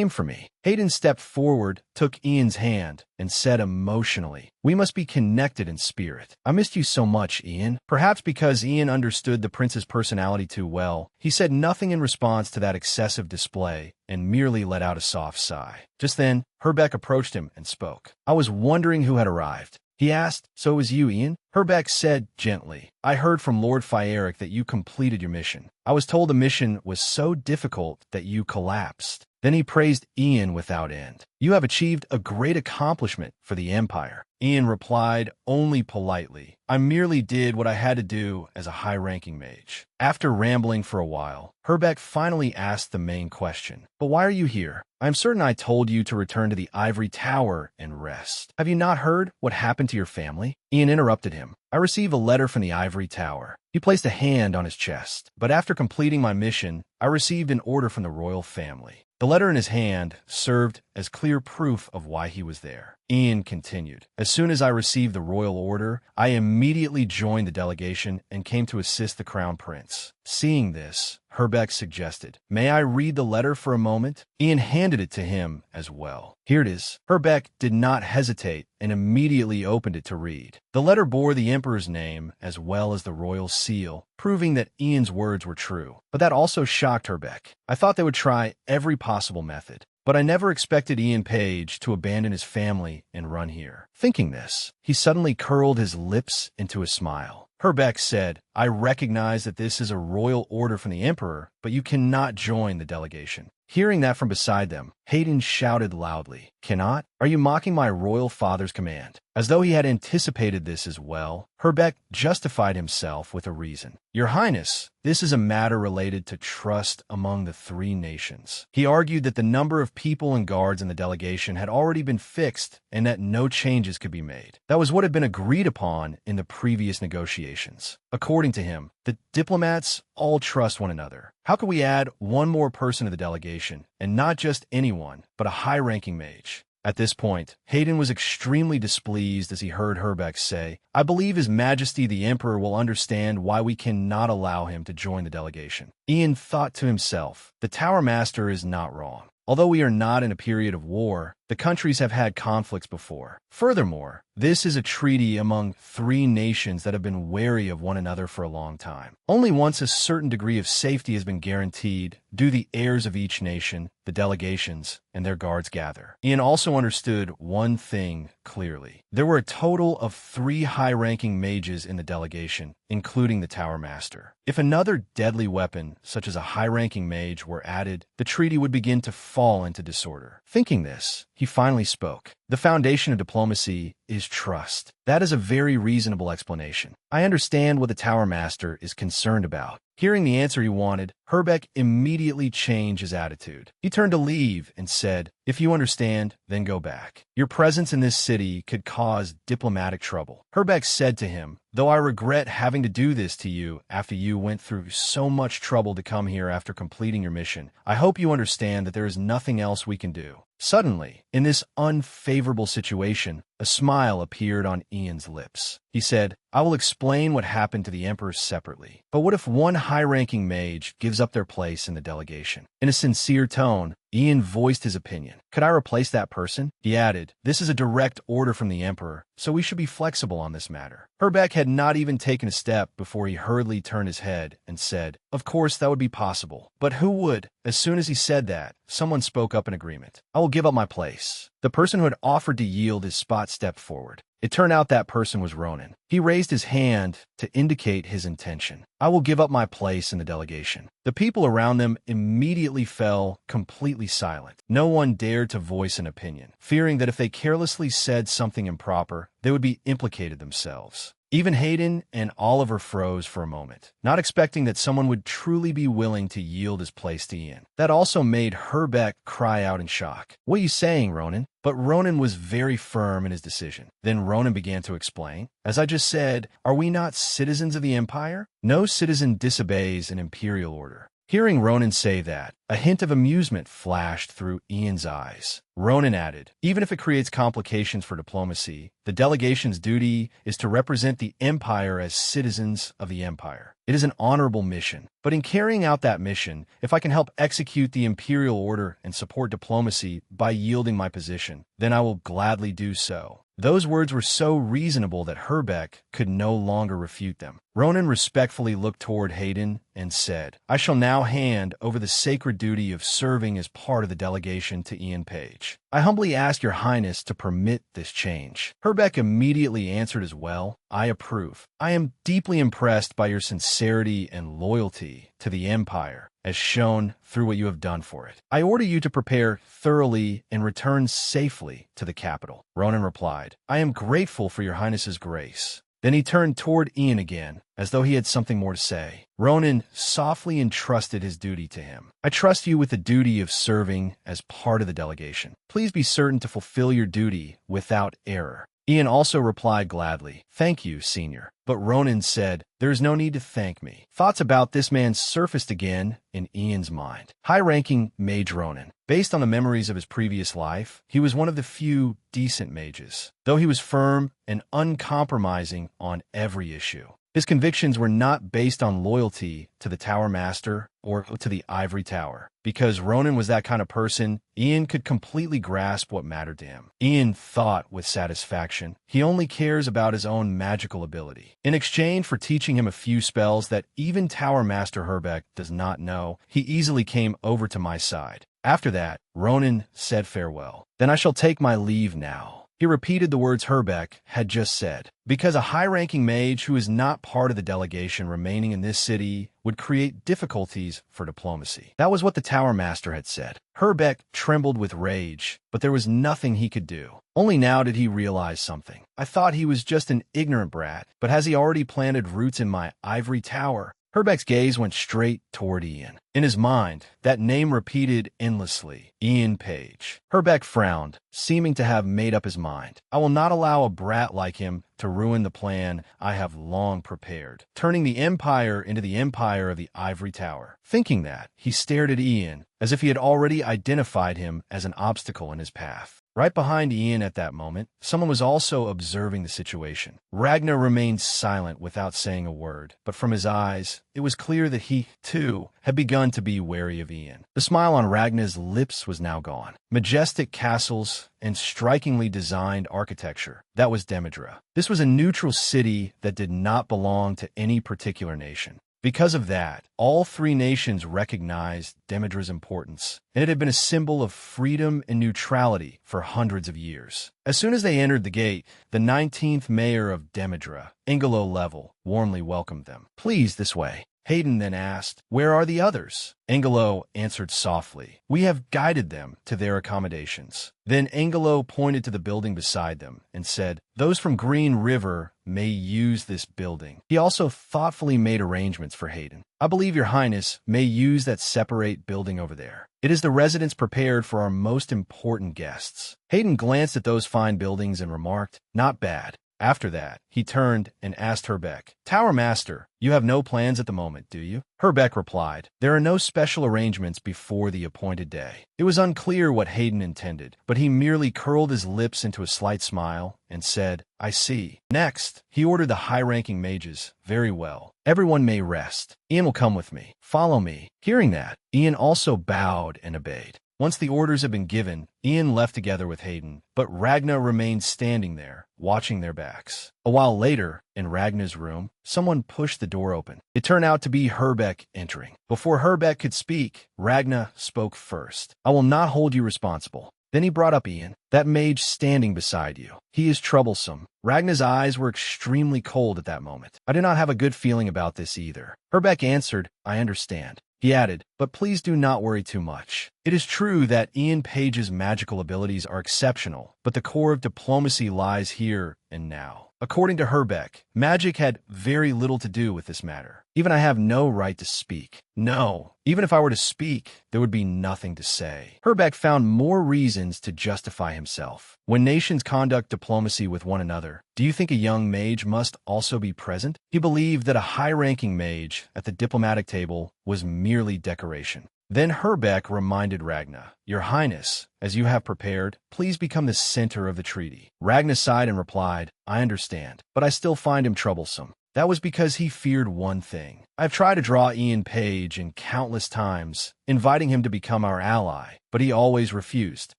for me." Hayden stepped forward, took Ian's hand, and said emotionally, "We must be connected in spirit. I missed you so much, Ian." Perhaps because Ian understood the prince's personality too well, he said nothing in response to that excessive display and merely let out a soft sigh. Just then, Herbeck approached him and spoke. "I was wondering who had arrived." He asked, "So it was you, Ian?" Herbeck said gently, "I heard from Lord Fieric that you completed your mission. I was told the mission was so difficult that you collapsed." Then he praised Ian without end. "You have achieved a great accomplishment for the Empire." Ian replied only politely, "I merely did what I had to do as a high-ranking mage." After rambling for a while, Herbeck finally asked the main question. "But why are you here? I am certain I told you to return to the Ivory Tower and rest. Have you not heard what happened to your family?" Ian interrupted him. "I received a letter from the Ivory Tower." He placed a hand on his chest. "But after completing my mission, I received an order from the royal family." The letter in his hand served as clear proof of why he was there. Ian continued, "As soon as I received the royal order, I immediately joined the delegation and came to assist the Crown Prince." Seeing this, Herbeck suggested, "May I read the letter for a moment?" Ian handed it to him as well. "Here it is." Herbeck did not hesitate and immediately opened it to read. The letter bore the Emperor's name as well as the royal seal, proving that Ian's words were true. But that also shocked Herbeck. "I thought they would try every possible method. But I never expected Ian Page to abandon his family and run here." Thinking this, he suddenly curled his lips into a smile. Herbeck said, "I recognize that this is a royal order from the Emperor, but you cannot join the delegation." Hearing that from beside them, Hayden shouted loudly, "Cannot? Are you mocking my royal father's command?" As though he had anticipated this as well, Herbeck justified himself with a reason. "Your Highness, this is a matter related to trust among the 3 nations." He argued that the number of people and guards in the delegation had already been fixed and that no changes could be made. That was what had been agreed upon in the previous negotiations. According to him, the diplomats all trust one another. How could we add one more person to the delegation, and not just anyone, but a high-ranking mage? At this point, Hayden was extremely displeased as he heard Herbeck say, "I believe His Majesty the Emperor will understand why we cannot allow him to join the delegation." Ian thought to himself, the Tower Master is not wrong. Although we are not in a period of war, the countries have had conflicts before. Furthermore, this is a treaty among 3 nations that have been wary of one another for a long time. Only once a certain degree of safety has been guaranteed do the heirs of each nation, the delegations, and their guards gather. Ian also understood one thing clearly. There were a total of 3 high-ranking mages in the delegation, including the Tower Master. If another deadly weapon, such as a high-ranking mage, were added, the treaty would begin to fall into disorder. Thinking this, he finally spoke. The foundation of diplomacy is trust. That is a very reasonable explanation. I understand what the Tower Master is concerned about. Hearing the answer he wanted, Herbeck immediately changed his attitude. He turned to leave and said, "If you understand, then go back. Your presence in this city could cause diplomatic trouble." Herbeck said to him, "Though I regret having to do this to you after you went through so much trouble to come here after completing your mission, I hope you understand that there is nothing else we can do." Suddenly, in this unfavorable situation, a smile appeared on Ian's lips. He said, "I will explain what happened to the Emperor separately. But what if one high-ranking mage gives up their place in the delegation?" In a sincere tone, Ian voiced his opinion. "Could I replace that person?" He added, "This is a direct order from the Emperor, so we should be flexible on this matter." Herbeck had not even taken a step before he hurriedly turned his head and said, "Of course that would be possible. But who would?" As soon as he said that, someone spoke up in agreement. "I will give up my place." The person who had offered to yield his spot stepped forward. It turned out that person was Ronan. He raised his hand to indicate his intention. "I will give up my place in the delegation." The people around them immediately fell completely silent. No one dared to voice an opinion, fearing that if they carelessly said something improper, they would be implicated themselves. Even Hayden and Oliver froze for a moment, not expecting that someone would truly be willing to yield his place to Ian. That also made Herbeck cry out in shock. "What are you saying, Ronan?" But Ronan was very firm in his decision. Then Ronan began to explain. "As I just said, are we not citizens of the Empire? No citizen disobeys an imperial order." Hearing Ronan say that, a hint of amusement flashed through Ian's eyes. Ronan added, "Even if it creates complications for diplomacy, the delegation's duty is to represent the Empire as citizens of the Empire. It is an honorable mission. But in carrying out that mission, if I can help execute the imperial order and support diplomacy by yielding my position, then I will gladly do so." Those words were so reasonable that Herbeck could no longer refute them. Ronan respectfully looked toward Hayden and said, "I shall now hand over the sacred duty of serving as part of the delegation to Ian Page. I humbly ask your highness to permit this change." Herbeck immediately answered as well, "I approve. I am deeply impressed by your sincerity and loyalty to the Empire, as shown through what you have done for it. I order you to prepare thoroughly and return safely to the capital." Ronan replied, "I am grateful for your highness's grace." Then he turned toward Ian again, as though he had something more to say. Ronan softly entrusted his duty to him. "I trust you with the duty of serving as part of the delegation. Please be certain to fulfill your duty without error." Ian also replied gladly, "Thank you, senior." But Ronan said, "There is no need to thank me." Thoughts about this man surfaced again in Ian's mind. High-ranking Mage Ronan. Based on the memories of his previous life, he was one of the few decent mages, though he was firm and uncompromising on every issue. His convictions were not based on loyalty to the Tower Master or to the Ivory Tower. Because Ronan was that kind of person, Ian could completely grasp what mattered to him. Ian thought with satisfaction. He only cares about his own magical ability. In exchange for teaching him a few spells that even Tower Master Herbeck does not know, he easily came over to my side. After that, Ronan said farewell. "Then I shall take my leave now." He repeated the words Herbeck had just said, because a high-ranking mage who is not part of the delegation remaining in this city would create difficulties for diplomacy. That was what the Tower Master had said. Herbeck trembled with rage, but there was nothing he could do. Only now did he realize something. "I thought he was just an ignorant brat, but has he already planted roots in my ivory tower?" Herbeck's gaze went straight toward Ian. In his mind, that name repeated endlessly, Ian Page. Herbeck frowned, seeming to have made up his mind. "I will not allow a brat like him to ruin the plan I have long prepared, turning the Empire into the Empire of the Ivory Tower." Thinking that, he stared at Ian, as if he had already identified him as an obstacle in his path. Right behind Ian at that moment, someone was also observing the situation. Ragnar remained silent without saying a word, but from his eyes, it was clear that he, too, had begun to be wary of Ian. The smile on Ragnar's lips was now gone. Majestic castles and strikingly designed architecture. That was Demidra. This was a neutral city that did not belong to any particular nation. Because of that, all three nations recognized Demidra's importance, and it had been a symbol of freedom and neutrality for hundreds of years. As soon as they entered the gate, the 19th mayor of Demidra, Ingelo Level, warmly welcomed them. "Please, this way." Hayden then asked, "Where are the others?" Angelo answered softly, "We have guided them to their accommodations." Then Angelo pointed to the building beside them and said, "Those from Green River may use this building." He also thoughtfully made arrangements for Hayden. "I believe your highness may use that separate building over there. It is the residence prepared for our most important guests." Hayden glanced at those fine buildings and remarked, "Not bad." After that, he turned and asked Herbeck, "Tower Master, you have no plans at the moment, do you?" Herbeck replied, "There are no special arrangements before the appointed day." It was unclear what Hayden intended, but he merely curled his lips into a slight smile and said, "I see." Next, he ordered the high-ranking mages, "Very well. Everyone may rest. Ian will come with me. Follow me." Hearing that, Ian also bowed and obeyed. Once the orders had been given, Ian left together with Hayden, but Ragna remained standing there, watching their backs. A while later, in Ragna's room, someone pushed the door open. It turned out to be Herbeck entering. Before Herbeck could speak, Ragna spoke first. "I will not hold you responsible." Then he brought up Ian, "That mage standing beside you. He is troublesome." Ragna's eyes were extremely cold at that moment. "I do not have a good feeling about this either." Herbeck answered, "I understand." He added, "But please do not worry too much. It is true that Ian Page's magical abilities are exceptional, but the core of diplomacy lies here and now." According to Herbeck, magic had very little to do with this matter. "Even I have no right to speak." No, even if I were to speak, there would be nothing to say. Herbeck found more reasons to justify himself. When nations conduct diplomacy with one another, do you think a young mage must also be present? He believed that a high-ranking mage at the diplomatic table was merely decoration. Then Herbeck reminded Ragna, "Your Highness, as you have prepared, please become the center of the treaty." Ragna sighed and replied, "I understand, but I still find him troublesome." That was because he feared one thing. "I've tried to draw Ian Page in countless times, inviting him to become our ally, but he always refused.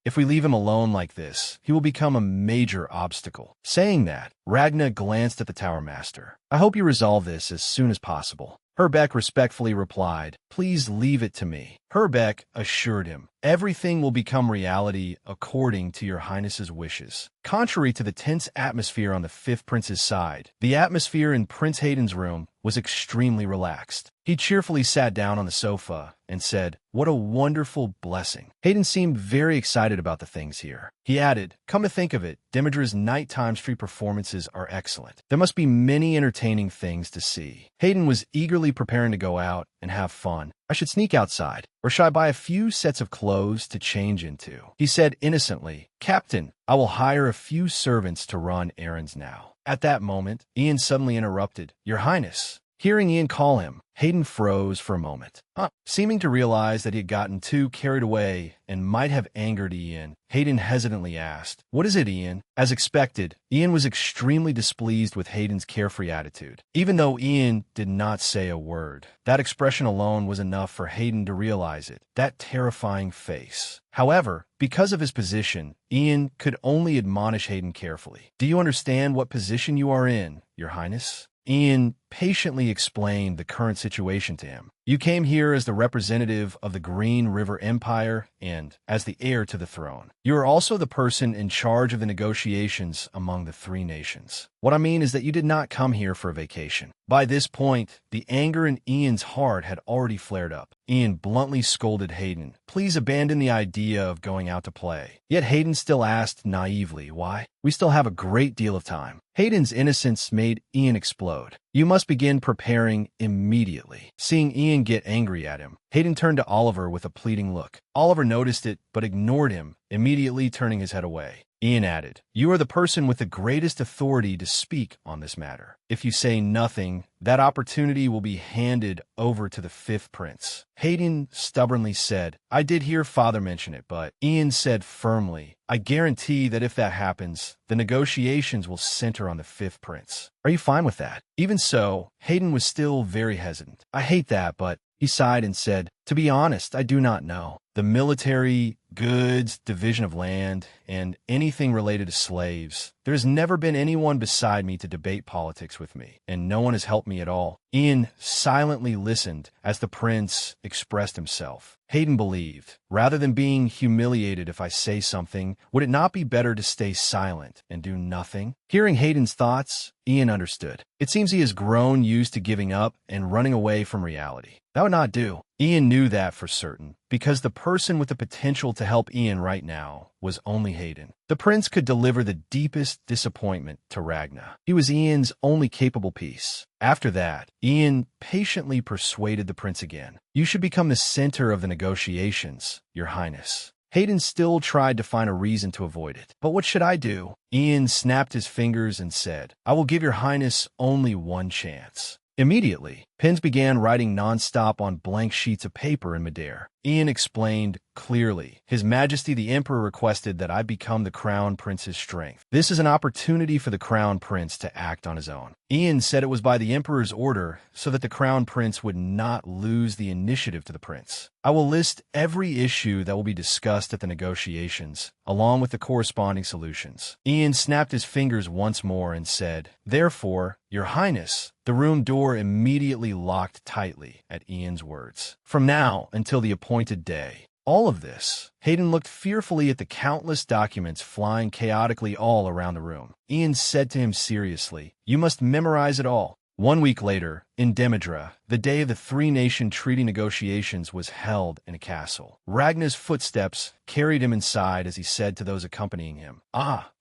If we leave him alone like this, he will become a major obstacle." Saying that, Ragna glanced at the Tower Master. "I hope you resolve this as soon as possible." Herbeck respectfully replied, "Please leave it to me." Herbeck assured him, "Everything will become reality according to your highness's wishes." Contrary to the tense atmosphere on the Fifth Prince's side, the atmosphere in Prince Hayden's room was extremely relaxed. He cheerfully sat down on the sofa and said, "What a wonderful blessing." Hayden seemed very excited about the things here. He added, "Come to think of it, Demidra's nighttime street performances are excellent. There must be many entertaining things to see." Hayden was eagerly preparing to go out and have fun. "I should sneak outside, or should I buy a few sets of clothes to change into?" He said innocently, "Captain, I will hire a few servants to run errands now." At that moment, Ian suddenly interrupted, "Your Highness." Hearing Ian call him, Hayden froze for a moment. Seeming to realize that he had gotten too carried away and might have angered Ian, Hayden hesitantly asked, "What is it, Ian?" As expected, Ian was extremely displeased with Hayden's carefree attitude. Even though Ian did not say a word, that expression alone was enough for Hayden to realize it, that terrifying face. However, because of his position, Ian could only admonish Hayden carefully. "Do you understand what position you are in, Your Highness?" Ian patiently explained the current situation to him. "You came here as the representative of the Green River Empire and as the heir to the throne. You are also the person in charge of the negotiations among the three nations. What I mean is that you did not come here for a vacation." By this point, the anger in Ian's heart had already flared up. Ian bluntly scolded Hayden, "Please abandon the idea of going out to play." Yet Hayden still asked naively, "Why? We still have a great deal of time." Hayden's innocence made Ian explode. "You must begin preparing immediately." Seeing Ian get angry at him, Hayden turned to Oliver with a pleading look. Oliver noticed it, but ignored him, immediately turning his head away. Ian added, "You are the person with the greatest authority to speak on this matter. If you say nothing, that opportunity will be handed over to the Fifth Prince." Hayden stubbornly said, "I did hear Father mention it, but..." Ian said firmly, "I guarantee that if that happens, the negotiations will center on the Fifth Prince. Are you fine with that?" Even so, Hayden was still very hesitant. "I hate that, but..." He sighed and said, "To be honest, I do not know. The military goods, division of land, and anything related to slaves. There's never been anyone beside me to debate politics with me, and no one has helped me at all. Ian silently listened as the prince expressed himself. Hayden believed, rather than being humiliated if I say something, would it not be better to stay silent and do nothing? Hearing Hayden's thoughts, Ian understood. It seems he has grown used to giving up and running away from reality. That would not do. Ian knew that for certain, because the person with the potential to help Ian right now was only Hayden. The prince could deliver the deepest disappointment to Ragna. He was Ian's only capable piece. After that, Ian patiently persuaded the prince again. You should become the center of the negotiations, Your Highness. Hayden still tried to find a reason to avoid it. But what should I do? Ian snapped his fingers and said, I will give Your Highness only one chance. Immediately, pens began writing nonstop on blank sheets of paper in midair. Ian explained clearly, His Majesty the Emperor requested that I become the Crown Prince's strength. This is an opportunity for the Crown Prince to act on his own. Ian said it was by the Emperor's order so that the Crown Prince would not lose the initiative to the Prince. I will list every issue that will be discussed at the negotiations, along with the corresponding solutions. Ian snapped his fingers once more and said, Therefore, Your Highness, the room door immediately locked tightly at Ian's words. From now until the appointed day. All of this. Hayden looked fearfully at the countless documents flying chaotically all around the room. Ian said to him seriously, You must memorize it all. 1 week later, in Demidra, the day of the three-nation treaty negotiations was held in a castle. Ragna's footsteps carried him inside as he said to those accompanying him,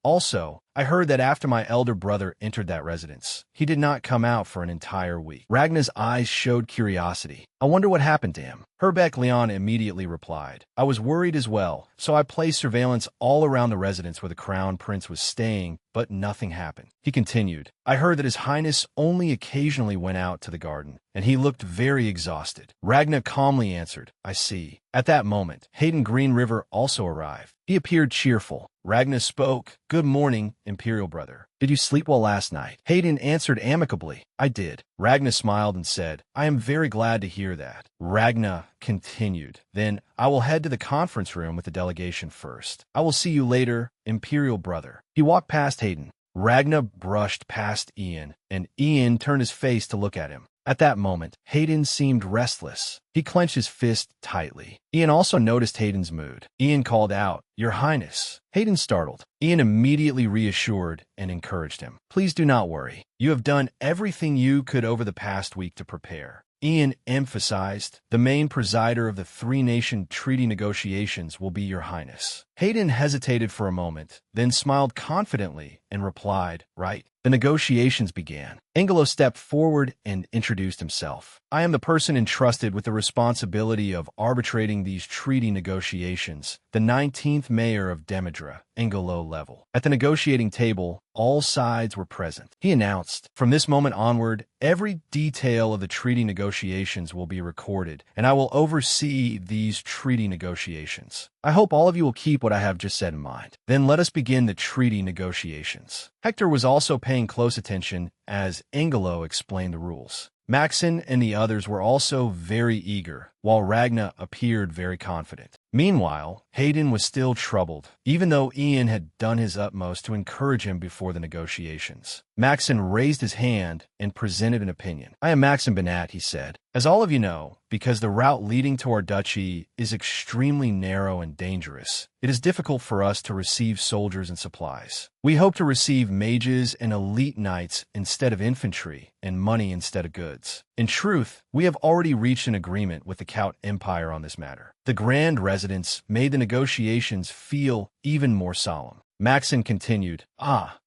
Also, I heard that after my elder brother entered that residence, he did not come out for an entire week. Ragna's eyes showed curiosity. I wonder what happened to him. Herbeck Leon immediately replied, I was worried as well, so I placed surveillance all around the residence where the Crown Prince was staying, but nothing happened. He continued, I heard that His Highness only occasionally went out to the garden, and he looked very exhausted. Ragna calmly answered, I see. At that moment, Hayden Green River also arrived. He appeared cheerful. Ragna spoke, Good morning, Imperial Brother. Did you sleep well last night? Hayden answered amicably, I did. Ragna smiled and said, I am very glad to hear that. Ragna continued, Then I will head to the conference room with the delegation first. I will see you later, Imperial Brother. He walked past Hayden. Ragna brushed past Ian, and Ian turned his face to look at him. At that moment, Hayden seemed restless. He clenched his fist tightly. Ian also noticed Hayden's mood. Ian called out, Your Highness. Hayden startled. Ian immediately reassured and encouraged him. Please do not worry. You have done everything you could over the past week to prepare. Ian emphasized, The main presider of the three-nation treaty negotiations will be Your Highness. Hayden hesitated for a moment, then smiled confidently and replied, Right. The negotiations began. Angelo stepped forward and introduced himself. I am the person entrusted with the responsibility of arbitrating these treaty negotiations, the 19th mayor of Demidra, Angelo level. At the negotiating table, all sides were present. He announced, From this moment onward, every detail of the treaty negotiations will be recorded, and I will oversee these treaty negotiations. I hope all of you will keep what I have just said in mind. Then let us begin the treaty negotiations. Hector was also paying close attention as Angelo explained the rules. Maxon and the others were also very eager, while Ragna appeared very confident. Meanwhile, Hayden was still troubled, even though Ian had done his utmost to encourage him before the negotiations. Maxon raised his hand and presented an opinion. I am Maxon Benat, he said. As all of you know, because the route leading to our duchy is extremely narrow and dangerous, it is difficult for us to receive soldiers and supplies. We hope to receive mages and elite knights instead of infantry, and money instead of goods. In truth, we have already reached an agreement with the Count Empire on this matter. The Grand Residence made the negotiations feel even more solemn. Maxon continued,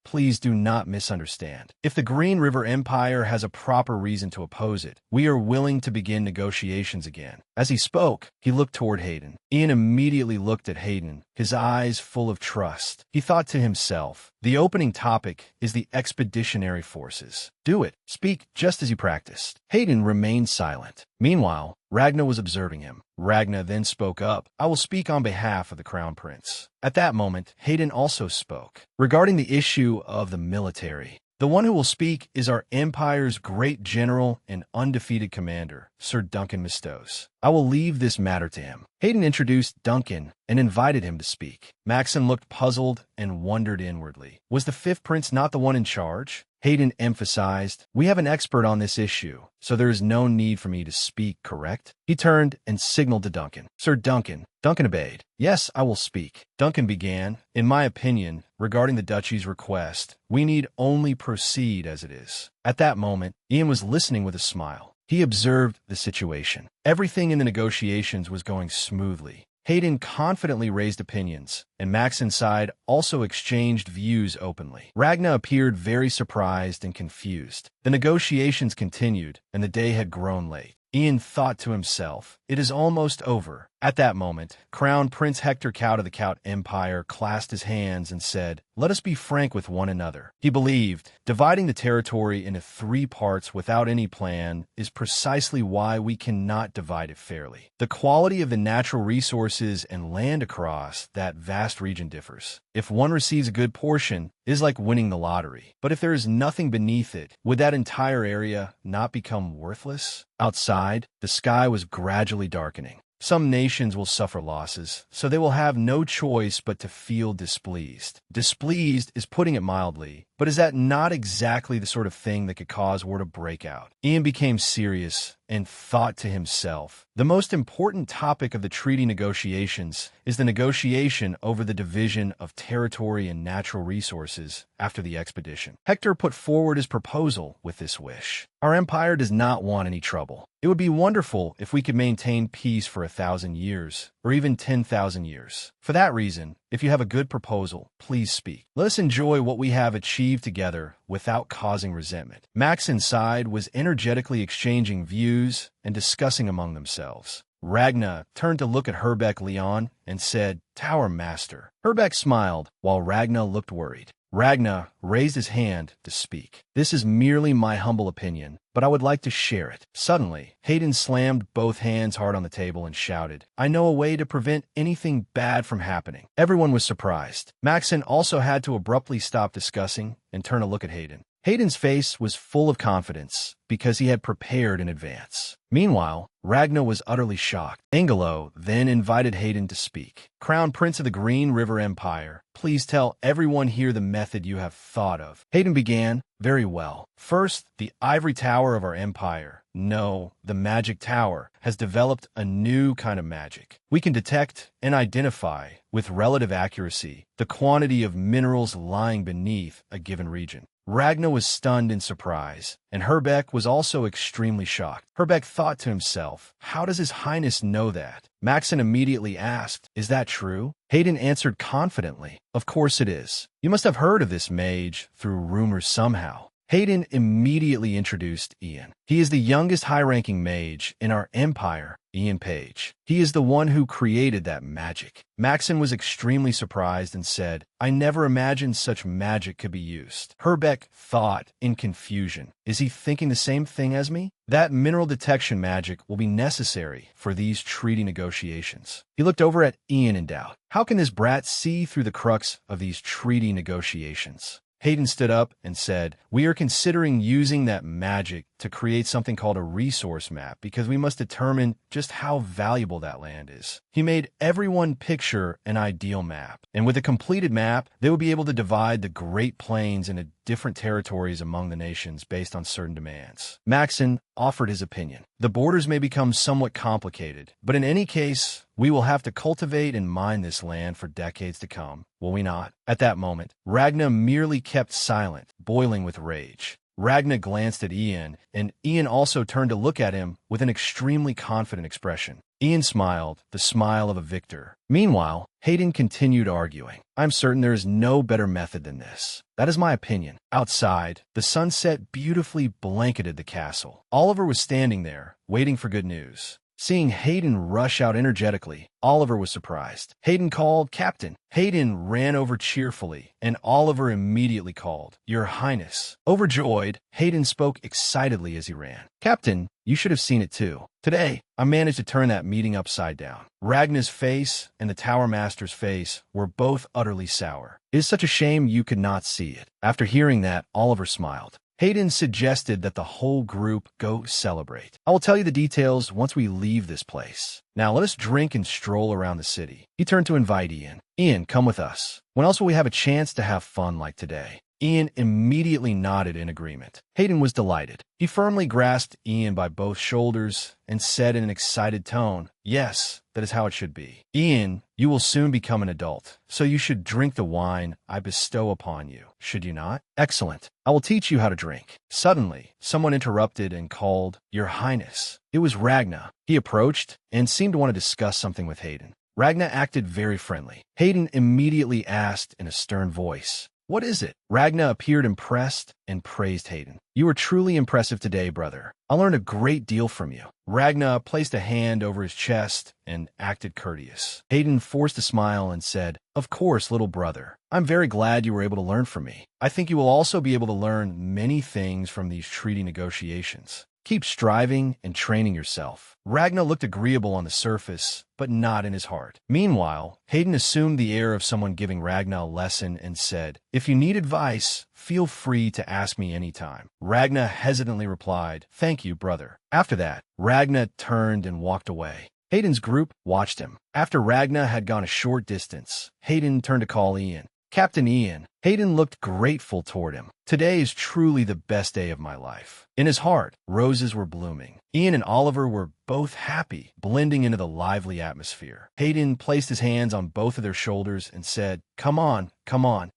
please do not misunderstand. If the Green River Empire has a proper reason to oppose it, we are willing to begin negotiations again. As he spoke, he looked toward Hayden. Ian immediately looked at Hayden, his eyes full of trust. He thought to himself, the opening topic is the expeditionary forces. Do it. Speak just as you practiced. Hayden remained silent. Meanwhile, Ragna was observing him. Ragna then spoke up. I will speak on behalf of the Crown Prince. At that moment, Hayden also spoke. Regarding the issue of the military, The one who will speak is our empire's great general and undefeated commander, Sir Duncan Mistos. I will leave this matter to him. Hayden introduced Duncan and invited him to speak. Maxon looked puzzled and wondered inwardly. Was the fifth prince not the one in charge? Hayden emphasized, "We have an expert on this issue, so there is no need for me to speak, correct?" He turned and signaled to Duncan. "Sir Duncan." Duncan obeyed. "Yes, I will speak." Duncan began, "In my opinion, regarding the duchy's request, we need only proceed as it is." At that moment, Ian was listening with a smile. He observed the situation. Everything in the negotiations was going smoothly. Hayden confidently raised opinions, and Max inside also exchanged views openly. Ragna appeared very surprised and confused. The negotiations continued, and the day had grown late. Ian thought to himself, "It is almost over." At that moment, Crown Prince Hector Count of the Count Empire clasped his hands and said, "Let us be frank with one another." He believed dividing the territory into 3 parts without any plan is precisely why we cannot divide it fairly. The quality of the natural resources and land across that vast region differs. If one receives a good portion, it is like winning the lottery. But if there is nothing beneath it, would that entire area not become worthless? Outside, the sky was gradually darkening. Some nations will suffer losses, so they will have no choice but to feel displeased. Displeased is putting it mildly, but is that not exactly the sort of thing that could cause war to break out? Ian became serious and thought to himself, the most important topic of the treaty negotiations is the negotiation over the division of territory and natural resources after the expedition. Hector put forward his proposal with this wish. Our empire does not want any trouble. It would be wonderful if we could maintain peace for 1,000 years, or even 10,000 years. For that reason, if you have a good proposal, please speak. Let us enjoy what we have achieved together without causing resentment. Max inside was energetically exchanging views and discussing among themselves. Ragna turned to look at Herbeck Leon and said, "Tower Master." Herbeck smiled, while Ragna looked worried. Ragna raised his hand to speak. "This is merely my humble opinion, but I would like to share it." Suddenly, Hayden slammed both hands hard on the table and shouted, "I know a way to prevent anything bad from happening." Everyone was surprised. Maxon also had to abruptly stop discussing and turn to look at Hayden. Hayden's face was full of confidence because he had prepared in advance. Meanwhile, Ragna was utterly shocked. Angelo then invited Hayden to speak. "Crown Prince of the Green River Empire, please tell everyone here the method you have thought of." Hayden began, "Very well. First, the ivory tower of our empire, no, the magic tower, has developed a new kind of magic. We can detect and identify, with relative accuracy, the quantity of minerals lying beneath a given region." Ragna was stunned in surprise, and Herbeck was also extremely shocked. Herbeck thought to himself, "How does His Highness know that?" Maxon immediately asked, "Is that true?" Hayden answered confidently, "Of course it is. You must have heard of this mage through rumors somehow." Hayden immediately introduced Ian. "He is the youngest high-ranking mage in our empire, Ian Page. He is the one who created that magic." Maxon was extremely surprised and said, "I never imagined such magic could be used." Herbeck thought in confusion, "Is he thinking the same thing as me? That mineral detection magic will be necessary for these treaty negotiations." He looked over at Ian in doubt. How can this brat see through the crux of these treaty negotiations? Hayden stood up and said, "We are considering using that magic to create something called a resource map because we must determine just how valuable that land is." He made everyone picture an ideal map, and with a completed map, they would be able to divide the Great Plains into different territories among the nations based on certain demands. Maxon offered his opinion. "The borders may become somewhat complicated, but in any case, we will have to cultivate and mine this land for decades to come, will we not?" At that moment, Ragna merely kept silent, boiling with rage. Ragna glanced at Ian, and Ian also turned to look at him with an extremely confident expression. Ian smiled, the smile of a victor. Meanwhile, Hayden continued arguing. "I'm certain there is no better method than this. That is my opinion." Outside, the sunset beautifully blanketed the castle. Oliver was standing there, waiting for good news. Seeing Hayden rush out energetically, Oliver was surprised. Hayden called, "Captain." Hayden ran over cheerfully, and Oliver immediately called, "Your Highness." Overjoyed, Hayden spoke excitedly as he ran. "Captain, you should have seen it too. Today, I managed to turn that meeting upside down." Ragna's face and the Tower Master's face were both utterly sour. "It is such a shame you could not see it." After hearing that, Oliver smiled. Hayden suggested that the whole group go celebrate. "I will tell you the details once we leave this place. Now let us drink and stroll around the city." He turned to invite Ian. "Ian, come with us. When else will we have a chance to have fun like today?" Ian immediately nodded in agreement. Hayden was delighted. He firmly grasped Ian by both shoulders and said in an excited tone, "Yes, that is how it should be. Ian, you will soon become an adult, so you should drink the wine I bestow upon you, should you not?" "Excellent. I will teach you how to drink." Suddenly, someone interrupted and called, "Your Highness." It was Ragna. He approached and seemed to want to discuss something with Hayden. Ragna acted very friendly. Hayden immediately asked in a stern voice, "What is it?" Ragna appeared impressed and praised Hayden. "You were truly impressive today, brother. I learned a great deal from you." Ragna placed a hand over his chest and acted courteous. Hayden forced a smile and said, "Of course, little brother. I'm very glad you were able to learn from me. I think you will also be able to learn many things from these treaty negotiations. Keep striving and training yourself." Ragna looked agreeable on the surface, but not in his heart. Meanwhile, Hayden assumed the air of someone giving Ragna a lesson and said, "If you need advice, feel free to ask me anytime." Ragna hesitantly replied, "Thank you, brother." After that, Ragna turned and walked away. Hayden's group watched him. After Ragna had gone a short distance, Hayden turned to call Ian. "Captain Ian." Hayden looked grateful toward him. "Today is truly the best day of my life." In his heart, roses were blooming. Ian and Oliver were both happy, blending into the lively atmosphere. Hayden placed his hands on both of their shoulders and said, come on.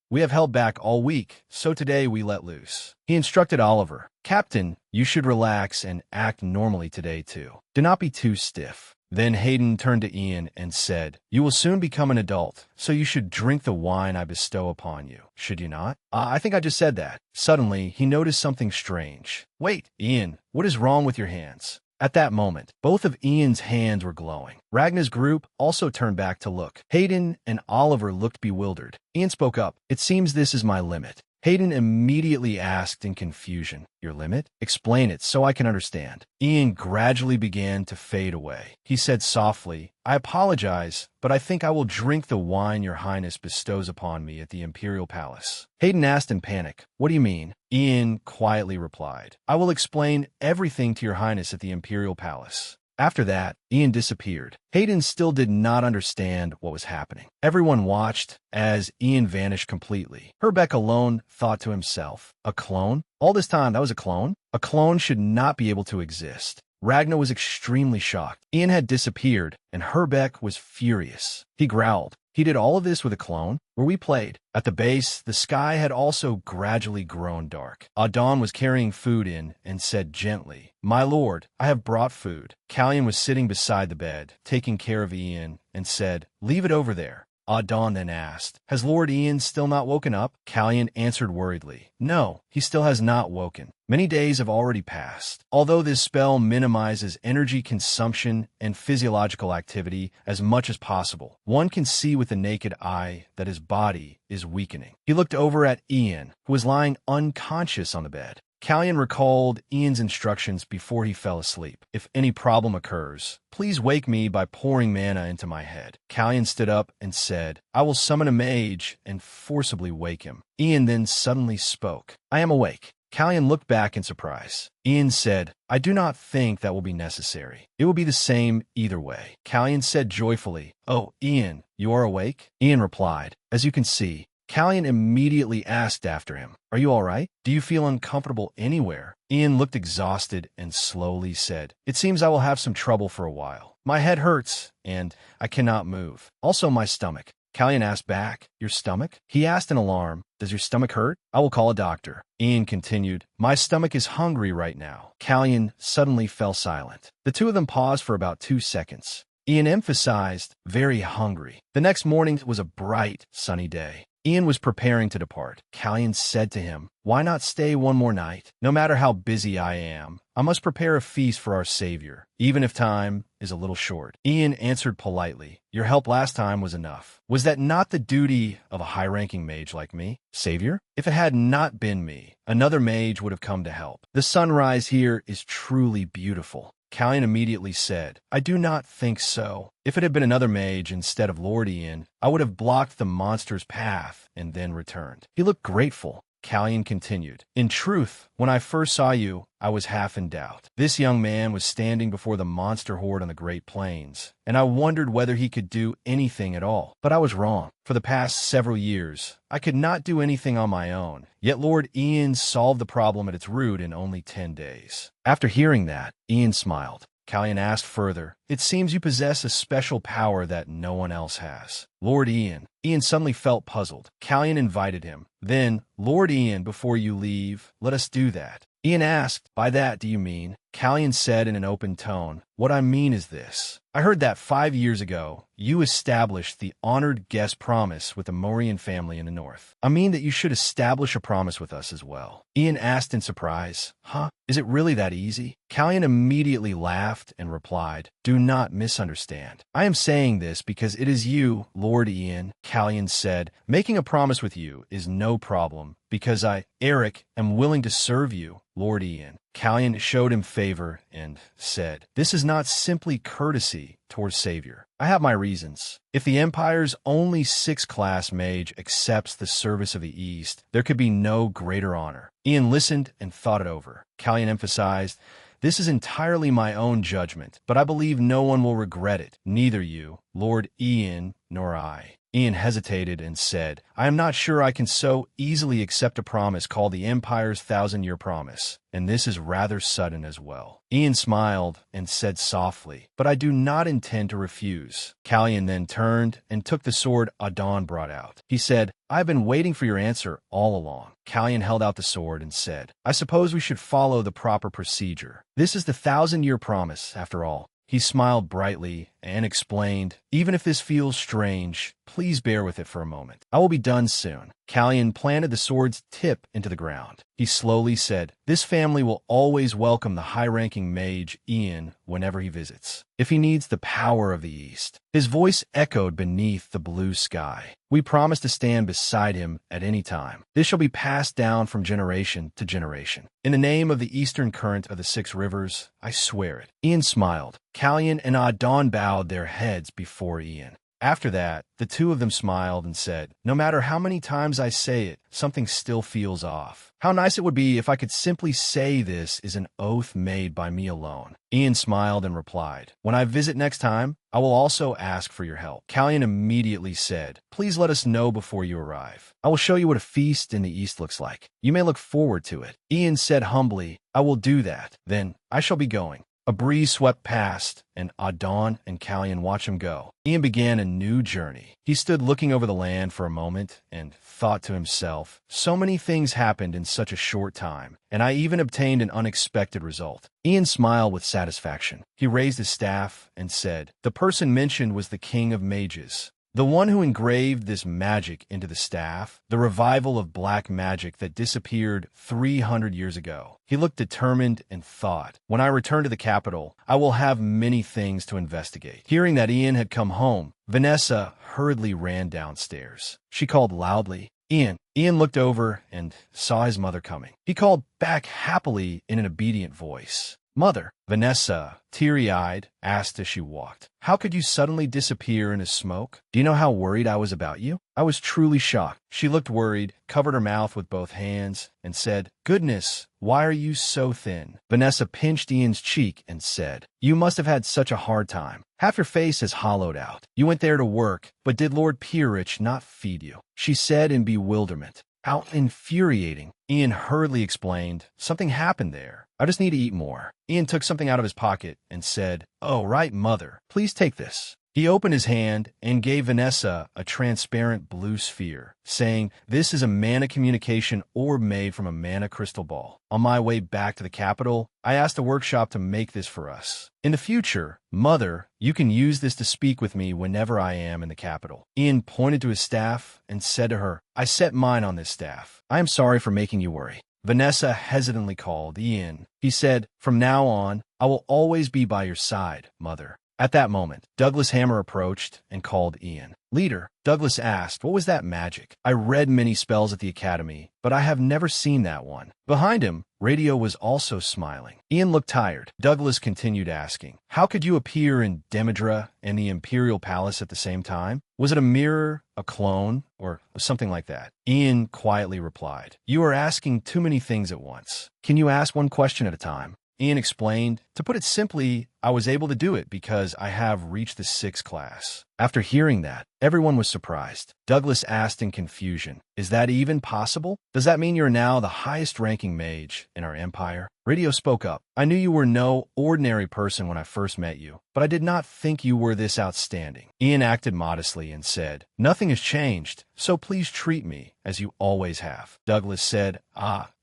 We have held back all week, so today we let loose." He instructed Oliver, "Captain, you should relax and act normally today too. Do not be too stiff." Then Hayden turned to Ian and said, "You will soon become an adult, so you should drink the wine I bestow upon you, should you not?" I think I just said that." Suddenly, he noticed something strange. "Wait, Ian, what is wrong with your hands?" At that moment, both of Ian's hands were glowing. Ragna's group also turned back to look. Hayden and Oliver looked bewildered. Ian spoke up, "It seems this is my limit." Hayden immediately asked in confusion, "Your limit? Explain it so I can understand." Ian gradually began to fade away. He said softly, "I apologize, but I think I will drink the wine your highness bestows upon me at the Imperial Palace." Hayden asked in panic, "What do you mean?" Ian quietly replied, "I will explain everything to your highness at the Imperial Palace." After that, Ian disappeared. Hayden still did not understand what was happening. Everyone watched as Ian vanished completely. Herbeck alone thought to himself, "A clone? All this time that was a clone? A clone should not be able to exist." Ragnar was extremely shocked. Ian had disappeared, and Herbeck was furious. He growled, "He did all of this with a clone? Where we played?" At the base, the sky had also gradually grown dark. Adon was carrying food in and said gently, "My lord, I have brought food." Callion was sitting beside the bed, taking care of Ian, and said, "Leave it over there." Adon then asked, "Has Lord Ian still not woken up?" Callion answered worriedly, "No, he still has not woken. Many days have already passed. Although this spell minimizes energy consumption and physiological activity as much as possible, one can see with the naked eye that his body is weakening." He looked over at Ian, who was lying unconscious on the bed. Callion recalled Ian's instructions before he fell asleep. "If any problem occurs, please wake me by pouring mana into my head." Callion stood up and said, "I will summon a mage and forcibly wake him." Ian then suddenly spoke, "I am awake." Callion looked back in surprise. Ian said, "I do not think that will be necessary. It will be the same either way." Callion said joyfully, "Oh, Ian, you are awake?" Ian replied, "As you can see." Callion immediately asked after him, "Are you all right? Do you feel uncomfortable anywhere?" Ian looked exhausted and slowly said, "It seems I will have some trouble for a while. My head hurts, and I cannot move. Also my stomach." Callion asked back, "Your stomach?" He asked in alarm, "Does your stomach hurt? I will call a doctor." Ian continued, "My stomach is hungry right now." Callion suddenly fell silent. The two of them paused for about 2 seconds. Ian emphasized, "Very hungry." The next morning was a bright, sunny day. Ian was preparing to depart. Callion said to him, "Why not stay one more night? No matter how busy I am, I must prepare a feast for our Savior, even if time is a little short." Ian answered politely, "Your help last time was enough. Was that not the duty of a high-ranking mage like me, Savior? If it had not been me, another mage would have come to help. The sunrise here is truly beautiful." Callion immediately said, "I do not think so. If it had been another mage instead of Lord Ian, I would have blocked the monster's path and then returned." He looked grateful. Callion continued, "In truth, when I first saw you, I was half in doubt. This young man was standing before the monster horde on the Great Plains, and I wondered whether he could do anything at all. But I was wrong. For the past several years, I could not do anything on my own. Yet Lord Ian solved the problem at its root in only 10 days. After hearing that, Ian smiled. Callion asked further, "It seems you possess a special power that no one else has." Lord Ian. Ian suddenly felt puzzled. Callion invited him. Then, "Lord Ian, before you leave, let us do that." Ian asked, "By that do you mean?" Callion said in an open tone, "What I mean is this. I heard that 5 years ago, you established the honored guest promise with the Mauryan family in the north. I mean that you should establish a promise with us as well." Ian asked in surprise, "Huh? Is it really that easy?" Callion immediately laughed and replied, "Do not misunderstand. I am saying this because it is you, Lord Ian." Callion said, "Making a promise with you is no problem, because I, Eric, am willing to serve you, Lord Ian." Callion showed him favor and said, "This is not simply courtesy towards Savior. I have my reasons. If the Empire's only 6th-class mage accepts the service of the East, there could be no greater honor." Ian listened and thought it over. Callion emphasized, "This is entirely my own judgment, but I believe no one will regret it, neither you, Lord Ian, nor I." Ian hesitated and said, "I am not sure I can so easily accept a promise called the Empire's 1,000-year promise, and this is rather sudden as well." Ian smiled and said softly, "But I do not intend to refuse." Callion then turned and took the sword Adon brought out. He said, "I have been waiting for your answer all along." Callion held out the sword and said, "I suppose we should follow the proper procedure. This is the 1,000-year promise, after all." He smiled brightly and explained, "Even if this feels strange, please bear with it for a moment. I will be done soon." Callion planted the sword's tip into the ground. He slowly said, "This family will always welcome the high-ranking mage Ian whenever he visits, if he needs the power of the East." His voice echoed beneath the blue sky. "We promise to stand beside him at any time. This shall be passed down from generation to generation. In the name of the eastern current of the 6 rivers, I swear it." Ian smiled. Callion and Adon bowed their heads before Ian. After that, the two of them smiled and said, "No matter how many times I say it, something still feels off. How nice it would be if I could simply say this is an oath made by me alone." Ian smiled and replied, "When I visit next time, I will also ask for your help." Callion immediately said, "Please let us know before you arrive. I will show you what a feast in the East looks like. You may look forward to it." Ian said humbly, "I will do that. Then I shall be going." A breeze swept past, and Adon and Callion watched him go. Ian began a new journey. He stood looking over the land for a moment and thought to himself, "So many things happened in such a short time, and I even obtained an unexpected result." Ian smiled with satisfaction. He raised his staff and said, "The person mentioned was the King of Mages. The one who engraved this magic into the staff, the revival of black magic that disappeared 300 years ago." He looked determined and thought, "When I return to the capital, I will have many things to investigate." Hearing that Ian had come home, Vanessa hurriedly ran downstairs. She called loudly, "Ian." Ian looked over and saw his mother coming. He called back happily in an obedient voice, "Mother." Vanessa, teary-eyed, asked as she walked, "How could you suddenly disappear in a smoke? Do you know how worried I was about you?" "I was truly shocked." She looked worried, covered her mouth with both hands, and said, "Goodness, why are you so thin?" Vanessa pinched Ian's cheek and said, "You must have had such a hard time. Half your face is hollowed out. You went there to work, but did Lord Peerich not feed you?" She said in bewilderment. "How infuriating." Ian hurriedly explained, "Something happened there. I just need to eat more." Ian took something out of his pocket and said, "Oh, right, Mother. Please take this." He opened his hand and gave Vanessa a transparent blue sphere, saying, "This is a mana communication orb made from a mana crystal ball. On my way back to the capital, I asked a workshop to make this for us. In the future, Mother, you can use this to speak with me whenever I am in the capital." Ian pointed to his staff and said to her, "I set mine on this staff. I am sorry for making you worry." Vanessa hesitantly called Ian. He said, "From now on, I will always be by your side, Mother." At that moment, Douglas Hammer approached and called Ian. "Leader," Douglas asked, "what was that magic? I read many spells at the academy, but I have never seen that one." Behind him, Radio was also smiling. Ian looked tired. Douglas continued asking, "How could you appear in Demidra and the Imperial Palace at the same time? Was it a mirror, a clone, or something like that?" Ian quietly replied, "You are asking too many things at once. Can you ask one question at a time?" Ian explained, "To put it simply, I was able to do it because I have reached the 6th class." After hearing that, everyone was surprised. Douglas asked in confusion, "Is that even possible? Does that mean you're now the highest-ranking mage in our empire?" Radio spoke up. "I knew you were no ordinary person when I first met you, but I did not think you were this outstanding." Ian acted modestly and said, "Nothing has changed, so please treat me as you always have." Douglas said,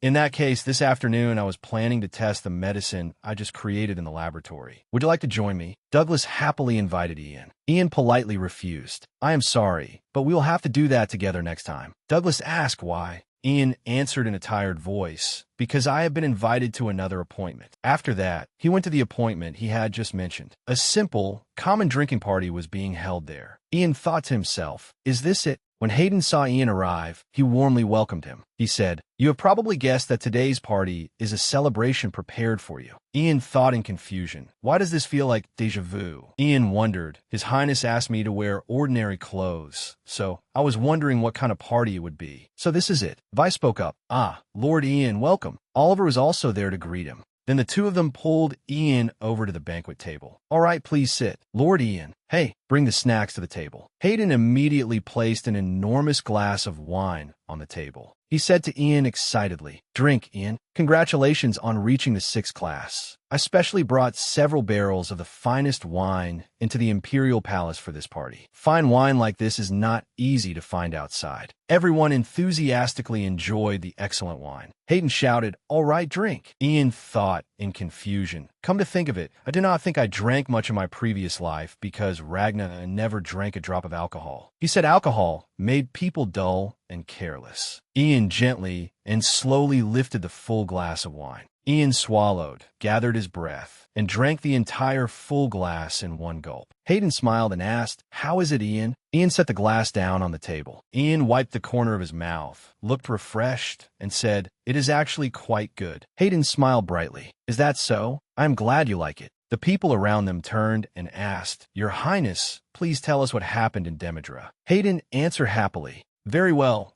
In that case, this afternoon I was planning to test the medicine I just created in the laboratory. Would you like to join me?" Douglas happily invited Ian. Ian politely refused. "I am sorry, but we will have to do that together next time." Douglas asked why. Ian answered in a tired voice, "Because I have been invited to another appointment." After that, he went to the appointment he had just mentioned. A simple, common drinking party was being held there. Ian thought to himself, "Is this it?" When Hayden saw Ian arrive, he warmly welcomed him. He said, "You have probably guessed that today's party is a celebration prepared for you." Ian thought in confusion. Why does this feel like déjà vu? Ian wondered. His Highness asked me to wear ordinary clothes, so I was wondering what kind of party it would be. So this is it. Vi spoke up. Lord Ian, welcome." Oliver was also there to greet him. Then the two of them pulled Ian over to the banquet table. "All right, please sit." Lord Ian, "Hey, bring the snacks to the table." Hayden immediately placed an enormous glass of wine on the table. He said to Ian excitedly, "Drink, Ian. Congratulations on reaching the 6th class. I specially brought several barrels of the finest wine into the Imperial Palace for this party. Fine wine like this is not easy to find outside." Everyone enthusiastically enjoyed the excellent wine. Hayden shouted, "All right, drink." Ian thought in confusion. Come to think of it, I do not think I drank much in my previous life because Ragna never drank a drop of alcohol. He said alcohol made people dull and careless. Ian gently and slowly lifted the full glass of wine. Ian swallowed, gathered his breath, and drank the entire full glass in one gulp. Hayden smiled and asked, "How is it, Ian?" Ian set the glass down on the table. Ian wiped the corner of his mouth, looked refreshed, and said, "It is actually quite good." Hayden smiled brightly. "Is that so? I am glad you like it." The people around them turned and asked, "Your Highness, please tell us what happened in Demidra." Hayden answered happily, very well.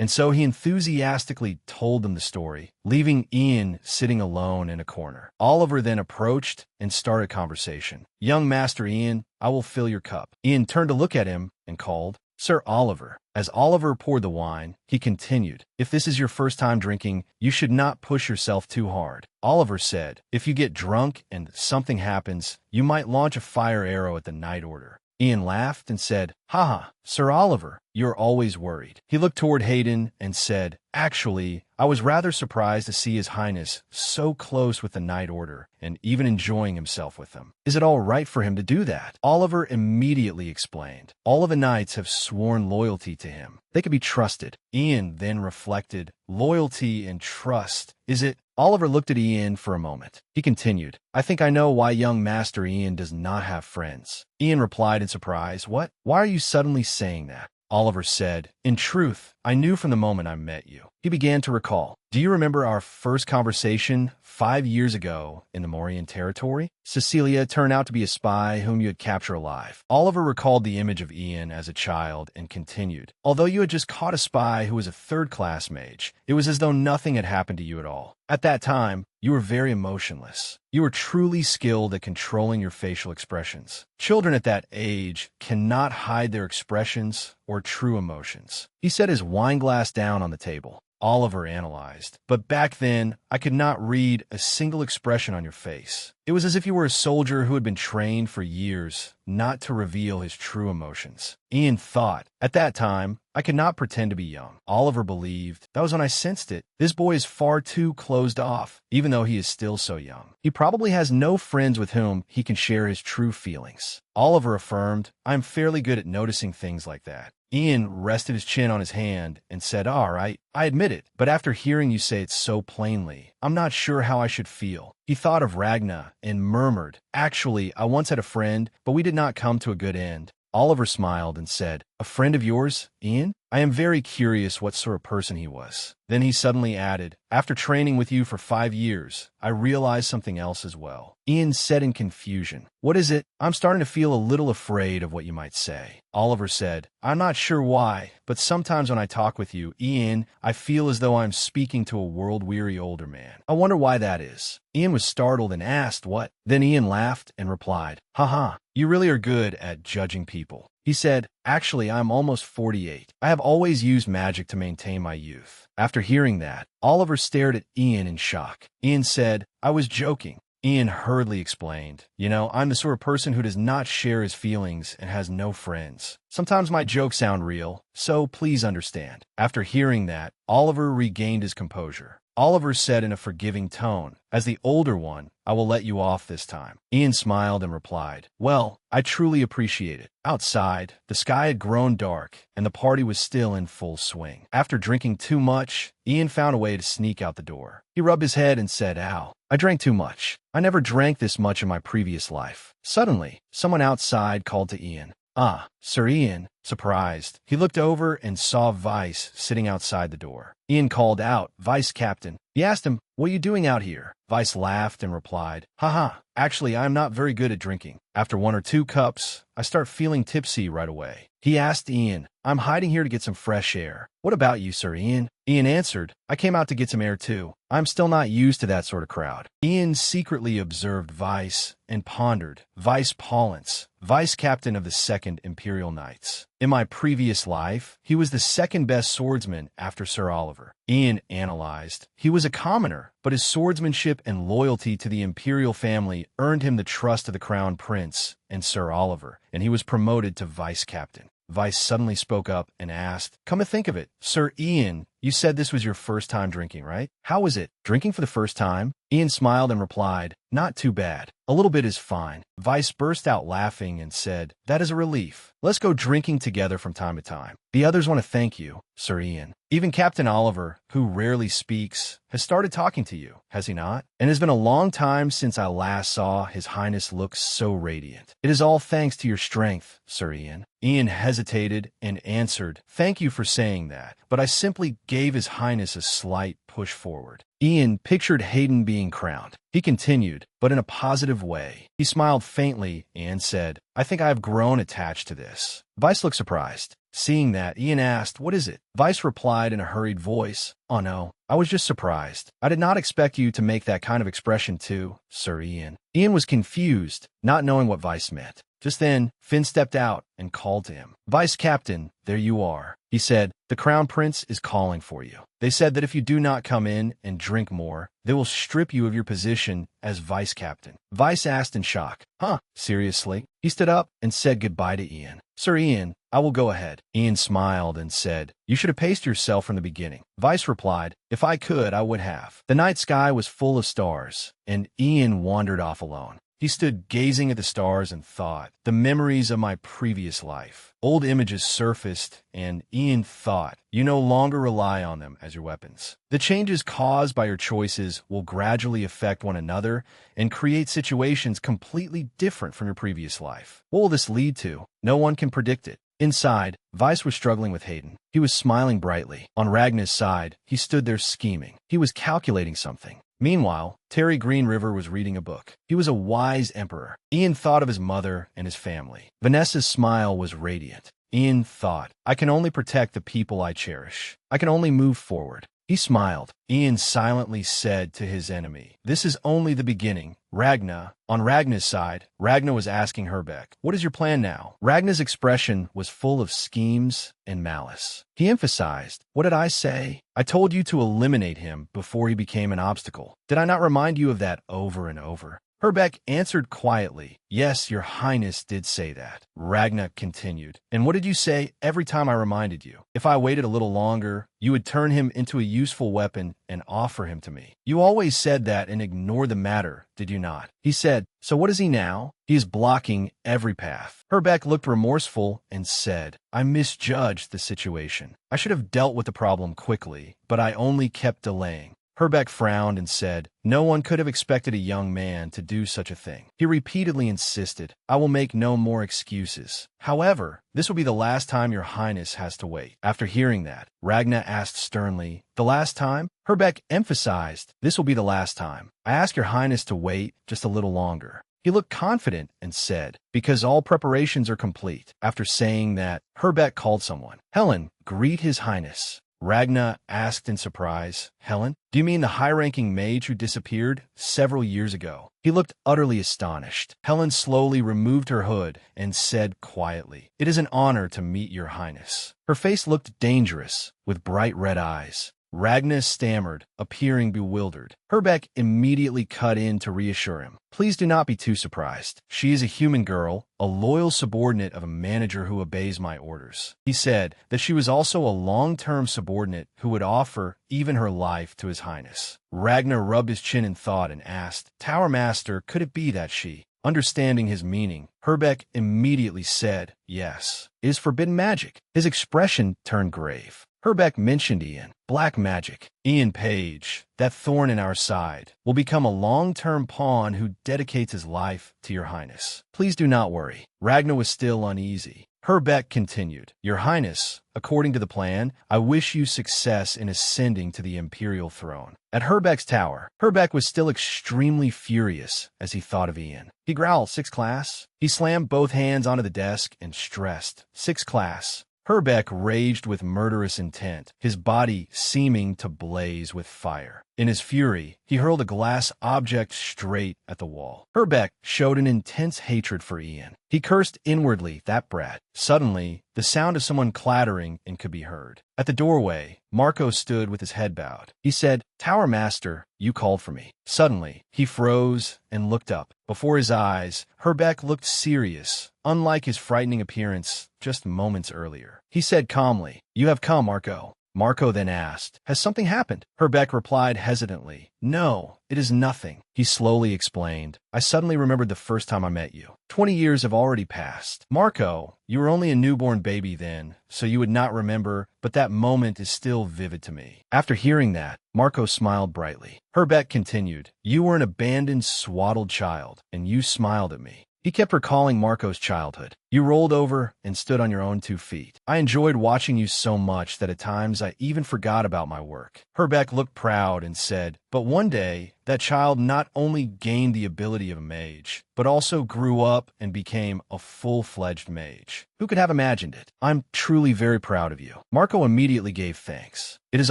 And so he enthusiastically told them the story, leaving Ian sitting alone in a corner. Oliver then approached and started conversation. "Young Master Ian, I will fill your cup." Ian turned to look at him and called, "Sir Oliver." As Oliver poured the wine, he continued, "If this is your first time drinking, you should not push yourself too hard." Oliver said, "If you get drunk and something happens, you might launch a fire arrow at the Night Order." Ian laughed and said, "Haha, Sir Oliver, you're always worried." He looked toward Hayden and said, "Actually, I was rather surprised to see His Highness so close with the Night Order and even enjoying himself with them. Is it all right for him to do that?" Oliver immediately explained, "All of the knights have sworn loyalty to him. They can be trusted." Ian then reflected, "Loyalty and trust, is it?" Oliver looked at Ian for a moment. He continued, "I think I know why young Master Ian does not have friends." Ian replied in surprise, "What? Why are you suddenly saying that?" Oliver said, "In truth, I knew from the moment I met you." He began to recall. "Do you remember our first conversation 5 years ago in the Morian territory? Cecilia turned out to be a spy whom you had captured alive." Oliver recalled the image of Ian as a child and continued, "Although you had just caught a spy who was a 3rd-class mage, it was as though nothing had happened to you at all. At that time, you were very emotionless. You were truly skilled at controlling your facial expressions. Children at that age cannot hide their expressions or true emotions." He set his wine glass down on the table. Oliver analyzed, "But back then, I could not read a single expression on your face. It was as if you were a soldier who had been trained for years not to reveal his true emotions. Ian thought, at that time, I could not pretend to be young. Oliver believed. That was when I sensed it. This boy is far too closed off, even though he is still so young. He probably has no friends with whom he can share his true feelings. Oliver affirmed, I'm fairly good at noticing things like that. Ian rested his chin on his hand and said, all right, I admit it, but after hearing you say it so plainly, I'm not sure how I should feel. He thought of Ragna and murmured, actually, I once had a friend, but we did not come to a good end. Oliver smiled and said, a friend of yours, Ian? I am very curious what sort of person he was. Then he suddenly added, after training with you for 5 years, I realized something else as well. Ian said in confusion, what is it? I'm starting to feel a little afraid of what you might say. Oliver said, I'm not sure why, but sometimes when I talk with you, Ian, I feel as though I'm speaking to a world-weary older man. I wonder why that is. Ian was startled and asked what? Then Ian laughed and replied, haha, you really are good at judging people. He said, actually, I'm almost 48. I have always used magic to maintain my youth. After hearing that, Oliver stared at Ian in shock. Ian said, I was joking. Ian hurriedly explained, I'm the sort of person who does not share his feelings and has no friends. Sometimes my jokes sound real, so please understand. After hearing that, Oliver regained his composure. Oliver said in a forgiving tone, as the older one, I will let you off this time. Ian smiled and replied, well, I truly appreciate it. Outside, the sky had grown dark, and the party was still in full swing. After drinking too much, Ian found a way to sneak out the door. He rubbed his head and said, ow, I drank too much. I never drank this much in my previous life. Suddenly, someone outside called to Ian. Ah, Sir Ian. Surprised, he looked over and saw Vice sitting outside the door. Ian called out, Vice Captain. He asked him, what are you doing out here? Vice laughed and replied, haha, actually I am not very good at drinking. After 1 or 2 cups, I start feeling tipsy right away. He asked Ian, I'm hiding here to get some fresh air. What about you, Sir Ian? Ian answered, I came out to get some air too. I'm still not used to that sort of crowd. Ian secretly observed Vice and pondered, Vice Paulence, Vice Captain of the 2nd Imperial Knights. In my previous life, he was the 2nd best swordsman after Sir Oliver. Ian analyzed. He was a commoner, but his swordsmanship and loyalty to the imperial family earned him the trust of the Crown Prince and Sir Oliver, and he was promoted to Vice Captain. Vice suddenly spoke up and asked, come to think of it, Sir Ian, you said this was your first time drinking, right? How was it? Drinking for the first time? Ian smiled and replied, not too bad. A little bit is fine. Vice burst out laughing and said, that is a relief. Let's go drinking together from time to time. The others want to thank you, Sir Ian. Even Captain Oliver, who rarely speaks, has started talking to you, has he not? And it has been a long time since I last saw His Highness look so radiant. It is all thanks to your strength, Sir Ian. Ian hesitated and answered, thank you for saying that, but I simply gave His Highness a slight push forward. Ian pictured Hayden being crowned. He continued, but in a positive way. He smiled faintly and said, I think I have grown attached to this. Vice looked surprised. Seeing that, Ian asked, what is it? Vice replied in a hurried voice, oh no, I was just surprised. I did not expect you to make that kind of expression too, Sir Ian. Ian was confused, not knowing what Vice meant. Just then, Finn stepped out and called to him. Vice Captain, there you are. He said, the Crown Prince is calling for you. They said that if you do not come in and drink more, they will strip you of your position as Vice Captain. Vice asked in shock, huh, seriously? He stood up and said goodbye to Ian. Sir Ian, I will go ahead. Ian smiled and said, you should have paced yourself from the beginning. Vice replied, if I could, I would have. The night sky was full of stars, and Ian wandered off alone. He stood gazing at the stars and thought, the memories of my previous life. Old images surfaced, and Ian thought, you no longer rely on them as your weapons. The changes caused by your choices will gradually affect one another and create situations completely different from your previous life. What will this lead to? No one can predict it. Inside, Vice was struggling with Hayden. He was smiling brightly. On Ragnar's side, he stood there scheming. He was calculating something. Meanwhile, Terry Green River was reading a book. He was a wise emperor. Ian thought of his mother and his family. Vanessa's smile was radiant. Ian thought, I can only protect the people I cherish. I can only move forward. He smiled. Ian silently said to his enemy, this is only the beginning. Ragna. On Ragna's side, Ragna was asking Herbeck, what is your plan now? Ragna's expression was full of schemes and malice. He emphasized, what did I say? I told you to eliminate him before he became an obstacle. Did I not remind you of that over and over? Herbeck answered quietly, "Yes, your highness did say that." Ragna continued, "And what did you say every time I reminded you? If I waited a little longer, you would turn him into a useful weapon and offer him to me. You always said that and ignored the matter, did you not?" He said, "So what is he now?" "He is blocking every path." Herbeck looked remorseful and said, "I misjudged the situation. I should have dealt with the problem quickly, but I only kept delaying." Herbeck frowned and said, "No one could have expected a young man to do such a thing." He repeatedly insisted, "I will make no more excuses. However, this will be the last time your highness has to wait." After hearing that, Ragna asked sternly, "The last time?" Herbeck emphasized, "This will be the last time. I ask your highness to wait just a little longer." He looked confident and said, "Because all preparations are complete." After saying that, Herbeck called someone. "Helen, greet his highness." Ragna asked in surprise, "Helen? Do you mean the high-ranking mage who disappeared several years ago?" He looked utterly astonished. Helen slowly removed her hood and said quietly, "It is an honor to meet your highness." Her face looked dangerous, with bright red eyes. Ragna stammered, appearing bewildered. Herbeck immediately cut in to reassure him. "Please do not be too surprised. She is a human girl, a loyal subordinate of a manager who obeys my orders." He said that she was also a long-term subordinate who would offer even her life to his highness. Ragnar rubbed his chin in thought and asked, "Tower Master, could it be that she—" Understanding his meaning, Herbeck immediately said, "Yes. It is forbidden magic." His expression turned grave. Herbeck mentioned Ian. "Black magic. Ian Page, that thorn in our side, will become a long-term pawn who dedicates his life to your highness. Please do not worry." Ragnar was still uneasy. Herbeck continued, "Your highness, according to the plan, I wish you success in ascending to the imperial throne." At Herbeck's tower, Herbeck was still extremely furious as he thought of Ian. He growled, "Sixth class?" He slammed both hands onto the desk and stressed, "Sixth class." Herbeck raged with murderous intent, his body seeming to blaze with fire. In his fury, he hurled a glass object straight at the wall. Herbeck showed an intense hatred for Ian. He cursed inwardly, "That brat." Suddenly, the sound of someone clattering could be heard. At the doorway, Marco stood with his head bowed. He said, "Tower Master, you called for me." Suddenly, he froze and looked up. Before his eyes, Herbeck looked serious, unlike his frightening appearance just moments earlier. He said calmly, "You have come, Marco." Marco then asked, "Has something happened?" Herbeck replied hesitantly, "No, it is nothing." He slowly explained, "I suddenly remembered the first time I met you. 20 years have already passed. Marco, you were only a newborn baby then, so you would not remember, but that moment is still vivid to me." After hearing that, Marco smiled brightly. Herbeck continued, "You were an abandoned, swaddled child, and you smiled at me." He kept recalling Marco's childhood. "You rolled over and stood on your own 2 feet. I enjoyed watching you so much that at times I even forgot about my work." Herbeck looked proud and said, "But one day, that child not only gained the ability of a mage, but also grew up and became a full-fledged mage. Who could have imagined it? I'm truly very proud of you." Marco immediately gave thanks. "It is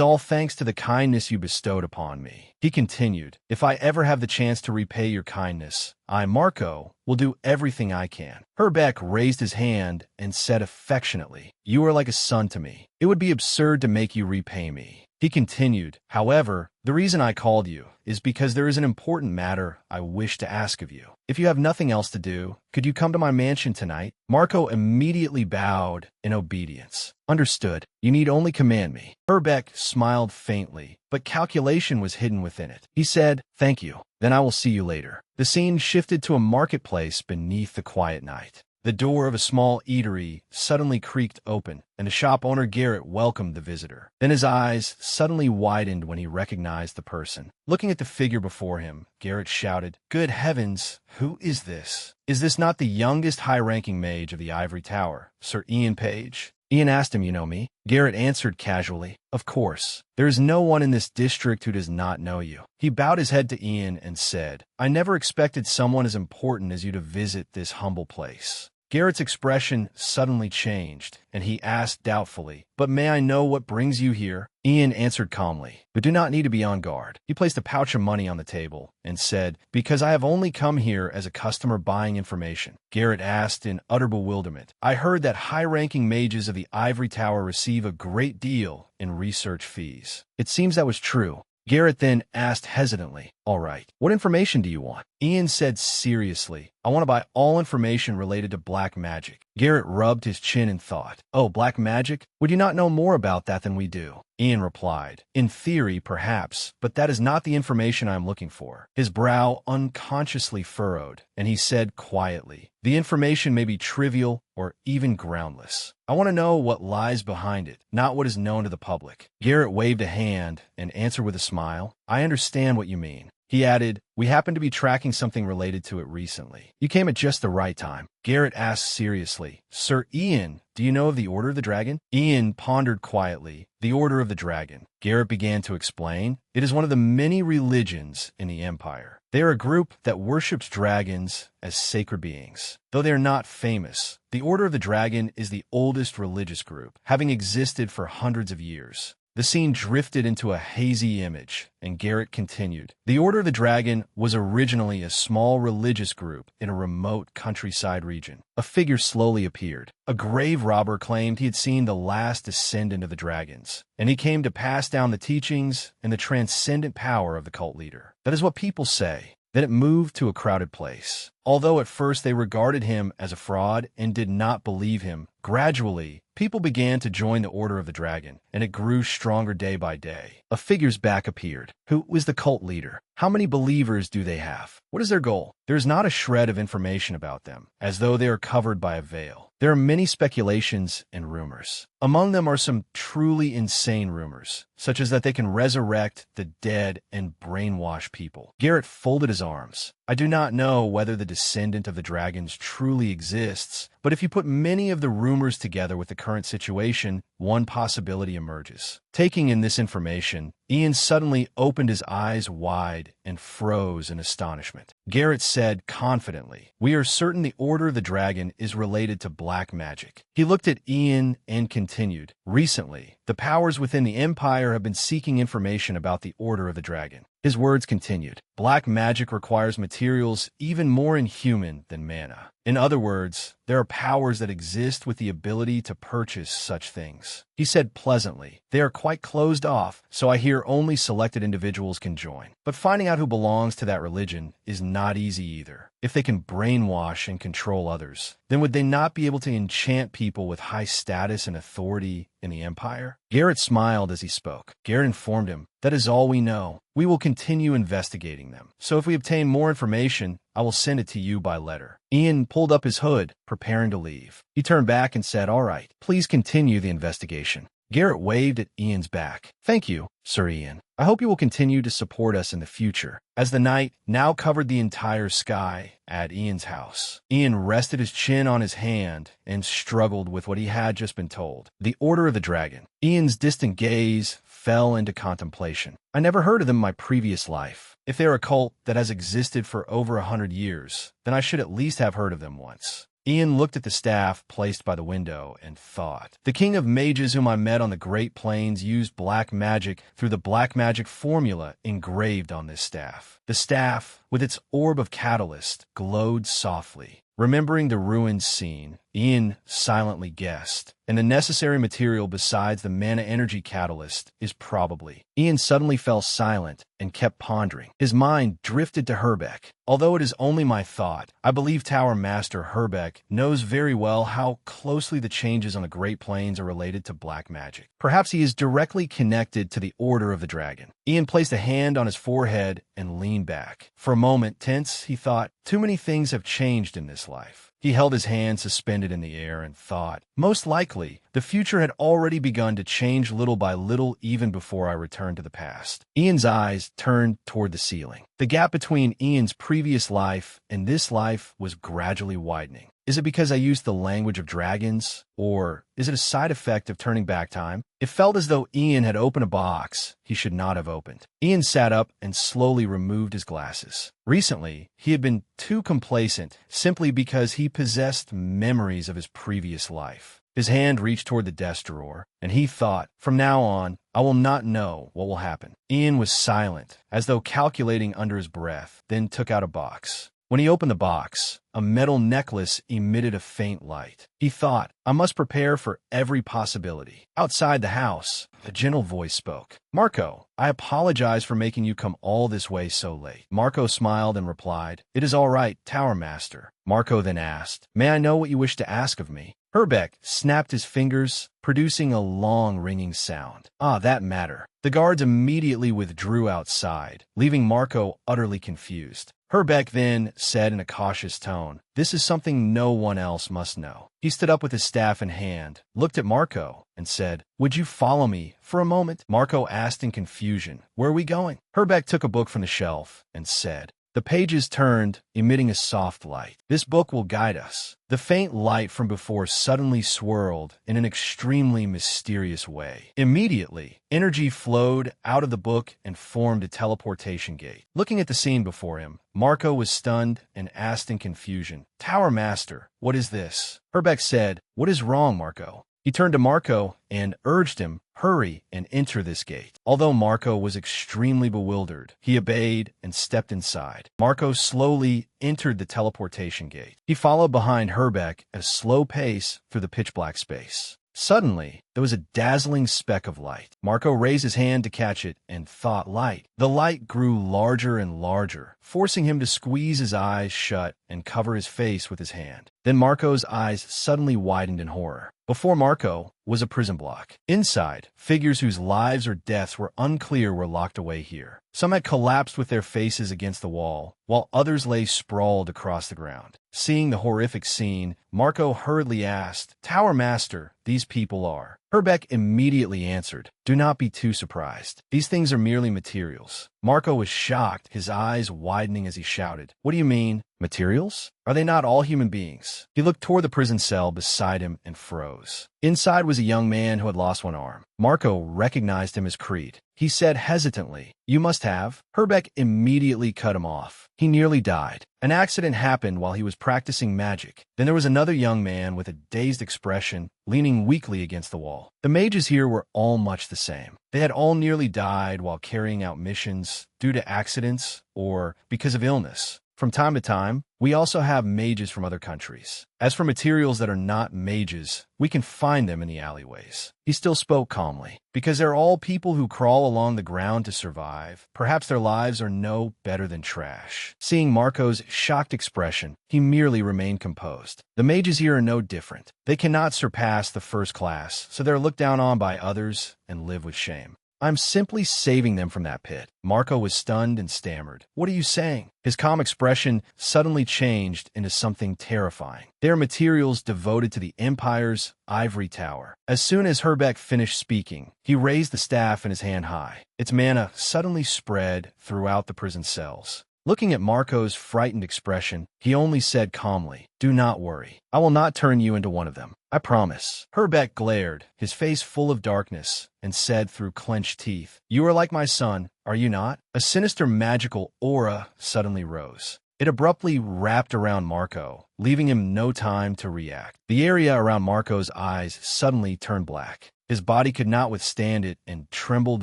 all thanks to the kindness you bestowed upon me." He continued, "If I ever have the chance to repay your kindness, I, Marco, will do everything I can." Herbeck raised his hand and said affectionately, "You are like a son to me. It would be absurd to make you repay me." He continued, "However, the reason I called you is because there is an important matter I wish to ask of you. If you have nothing else to do, could you come to my mansion tonight?" Marco immediately bowed in obedience. "Understood. You need only command me." Herbeck smiled faintly, but calculation was hidden within it. He said, "Thank you. Then I will see you later." The scene shifted to a marketplace beneath the quiet night. The door of a small eatery suddenly creaked open, and the shop owner Garrett welcomed the visitor. Then his eyes suddenly widened when he recognized the person. Looking at the figure before him, Garrett shouted, "Good heavens, who is this? Is this not the youngest high-ranking mage of the Ivory Tower, Sir Ian Page?" Ian asked him, "You know me?" Garrett answered casually, "Of course. There is no one in this district who does not know you." He bowed his head to Ian and said, "I never expected someone as important as you to visit this humble place." Garrett's expression suddenly changed, and he asked doubtfully, "But may I know what brings you here?" Ian answered calmly, "You do not need to be on guard." He placed a pouch of money on the table and said, "Because I have only come here as a customer buying information." Garrett asked in utter bewilderment, "I heard that high-ranking mages of the Ivory Tower receive a great deal in research fees." It seems that was true. Garrett then asked hesitantly, All right. What information do you want? Ian said seriously. I want to buy all information related to black magic. Garrett rubbed his chin and thought, oh, black magic? Would you not know more about that than we do? Ian replied, in theory, perhaps, but that is not the information I am looking for. His brow unconsciously furrowed, and he said quietly, the information may be trivial or even groundless. I want to know what lies behind it, not what is known to the public. Garrett waved a hand and answered with a smile, I understand what you mean. He added, we happen to be tracking something related to it recently. You came at just the right time. Garrett asked seriously, Sir Ian, do you know of the Order of the Dragon? Ian pondered quietly. The Order of the Dragon. Garrett began to explain. It is one of the many religions in the Empire. They are a group that worships dragons as sacred beings. Though they are not famous, the Order of the Dragon is the oldest religious group, having existed for hundreds of years. The scene drifted into a hazy image, and Garrett continued. The Order of the Dragon was originally a small religious group in a remote countryside region. A figure slowly appeared. A grave robber claimed he had seen the last descendant of the dragons, and he came to pass down the teachings and the transcendent power of the cult leader. That is what people say. Then it moved to a crowded place. Although at first they regarded him as a fraud and did not believe him, gradually, people began to join the Order of the Dragon, and it grew stronger day by day. A figure's back appeared. Who was the cult leader? How many believers do they have? What is their goal? There is not a shred of information about them, as though they are covered by a veil. There are many speculations and rumors. Among them are some truly insane rumors, such as that they can resurrect the dead and brainwash people. Garrett folded his arms. I do not know whether the descendant of the dragons truly exists, but if you put many of the rumors together with the current situation, one possibility emerges. Taking in this information, Ian suddenly opened his eyes wide and froze in astonishment. Garrett said confidently, we are certain the Order of the Dragon is related to black magic. He looked at Ian and continued, recently, the powers within the Empire have been seeking information about the Order of the Dragon. His words continued, black magic requires materials even more inhuman than mana. In other words, there are powers that exist with the ability to purchase such things. He said pleasantly, they are quite closed off, so I hear only selected individuals can join. But finding out who belongs to that religion is not easy either. If they can brainwash and control others, then would they not be able to enchant people with high status and authority in the Empire? Garrett smiled as he spoke. Garrett informed him, that is all we know. We will continue investigating them. So if we obtain more information, I will send it to you by letter. Ian pulled up his hood, preparing to leave. He turned back and said, all right, please continue the investigation. Garrett waved at Ian's back. Thank you, Sir Ian. I hope you will continue to support us in the future. As the night now covered the entire sky at Ian's house, Ian rested his chin on his hand and struggled with what he had just been told. The Order of the Dragon. Ian's distant gaze fell into contemplation. I never heard of them in my previous life. If they're a cult that has existed for over 100 years, then I should at least have heard of them once. Ian looked at the staff placed by the window and thought, the king of mages whom I met on the Great Plains used black magic through the black magic formula engraved on this staff. The staff, with its orb of catalyst, glowed softly. Remembering the ruined scene, Ian silently guessed, and the necessary material besides the mana energy catalyst is probably. Ian suddenly fell silent and kept pondering. His mind drifted to Herbeck. Although it is only my thought, I believe Tower Master Herbeck knows very well how closely the changes on the Great Plains are related to black magic. Perhaps he is directly connected to the Order of the Dragon. Ian placed a hand on his forehead and leaned back. For a moment, tense, he thought, too many things have changed in this life. He held his hand suspended in the air and thought, most likely, the future had already begun to change little by little even before I returned to the past. Ian's eyes turned toward the ceiling. The gap between Ian's previous life and this life was gradually widening. Is it because I used the language of dragons? Or is it a side effect of turning back time? It felt as though Ian had opened a box he should not have opened. Ian sat up and slowly removed his glasses. Recently, he had been too complacent simply because he possessed memories of his previous life. His hand reached toward the desk drawer, and he thought, from now on, I will not know what will happen. Ian was silent, as though calculating under his breath, then took out a box. When he opened the box, a metal necklace emitted a faint light. He thought, I must prepare for every possibility. Outside the house, a gentle voice spoke. Marco, I apologize for making you come all this way so late. Marco smiled and replied, It is all right, Tower Master. Marco then asked, May I know what you wish to ask of me? Herbeck snapped his fingers, producing a long ringing sound. Ah, that matter. The guards immediately withdrew outside, leaving Marco utterly confused. Herbeck then said in a cautious tone, This is something no one else must know. He stood up with his staff in hand, looked at Marco, and said, Would you follow me for a moment? Marco asked in confusion, Where are we going? Herbeck took a book from the shelf and said, The pages turned, emitting a soft light. This book will guide us. The faint light from before suddenly swirled in an extremely mysterious way. Immediately, energy flowed out of the book and formed a teleportation gate. Looking at the scene before him, Marco was stunned and asked in confusion, Tower Master, what is this? Herbeck said, What is wrong, Marco? He turned to Marco and urged him, Hurry and enter this gate. Although Marco was extremely bewildered, he obeyed and stepped inside. Marco slowly entered the teleportation gate. He followed behind Herbeck at a slow pace through the pitch-black space. Suddenly, there was a dazzling speck of light. Marco raised his hand to catch it and thought light. The light grew larger and larger, forcing him to squeeze his eyes shut and cover his face with his hand. Then Marco's eyes suddenly widened in horror. Before Marco was a prison block. Inside, figures whose lives or deaths were unclear were locked away here. Some had collapsed with their faces against the wall, while others lay sprawled across the ground. Seeing the horrific scene, Marco hurriedly asked, Tower Master, these people are. Herbeck immediately answered, Do not be too surprised. These things are merely materials. Marco was shocked, his eyes widening as he shouted, What do you mean, materials? Are they not all human beings? He looked toward the prison cell beside him and froze. Inside was a young man who had lost one arm. Marco recognized him as Creed. He said hesitantly, You must have. Herbeck immediately cut him off. He nearly died. An accident happened while he was practicing magic. Then there was another young man with a dazed expression, leaning weakly against the wall. The mages here were all much the same. They had all nearly died while carrying out missions due to accidents or because of illness. From time to time, we also have mages from other countries. As for materials that are not mages, we can find them in the alleyways. He still spoke calmly. Because they're all people who crawl along the ground to survive, perhaps their lives are no better than trash. Seeing Marco's shocked expression, he merely remained composed. The mages here are no different. They cannot surpass the first class, so they're looked down on by others and live with shame. I'm simply saving them from that pit. Marco was stunned and stammered. What are you saying? His calm expression suddenly changed into something terrifying. They are materials devoted to the Empire's ivory tower. As soon as Herbeck finished speaking, he raised the staff in his hand high. Its mana suddenly spread throughout the prison cells. Looking at Marco's frightened expression, he only said calmly, Do not worry. I will not turn you into one of them. I promise. Herbeck glared, his face full of darkness, and said through clenched teeth, You are like my son, are you not? A sinister magical aura suddenly rose. It abruptly wrapped around Marco, leaving him no time to react. The area around Marco's eyes suddenly turned black. His body could not withstand it and trembled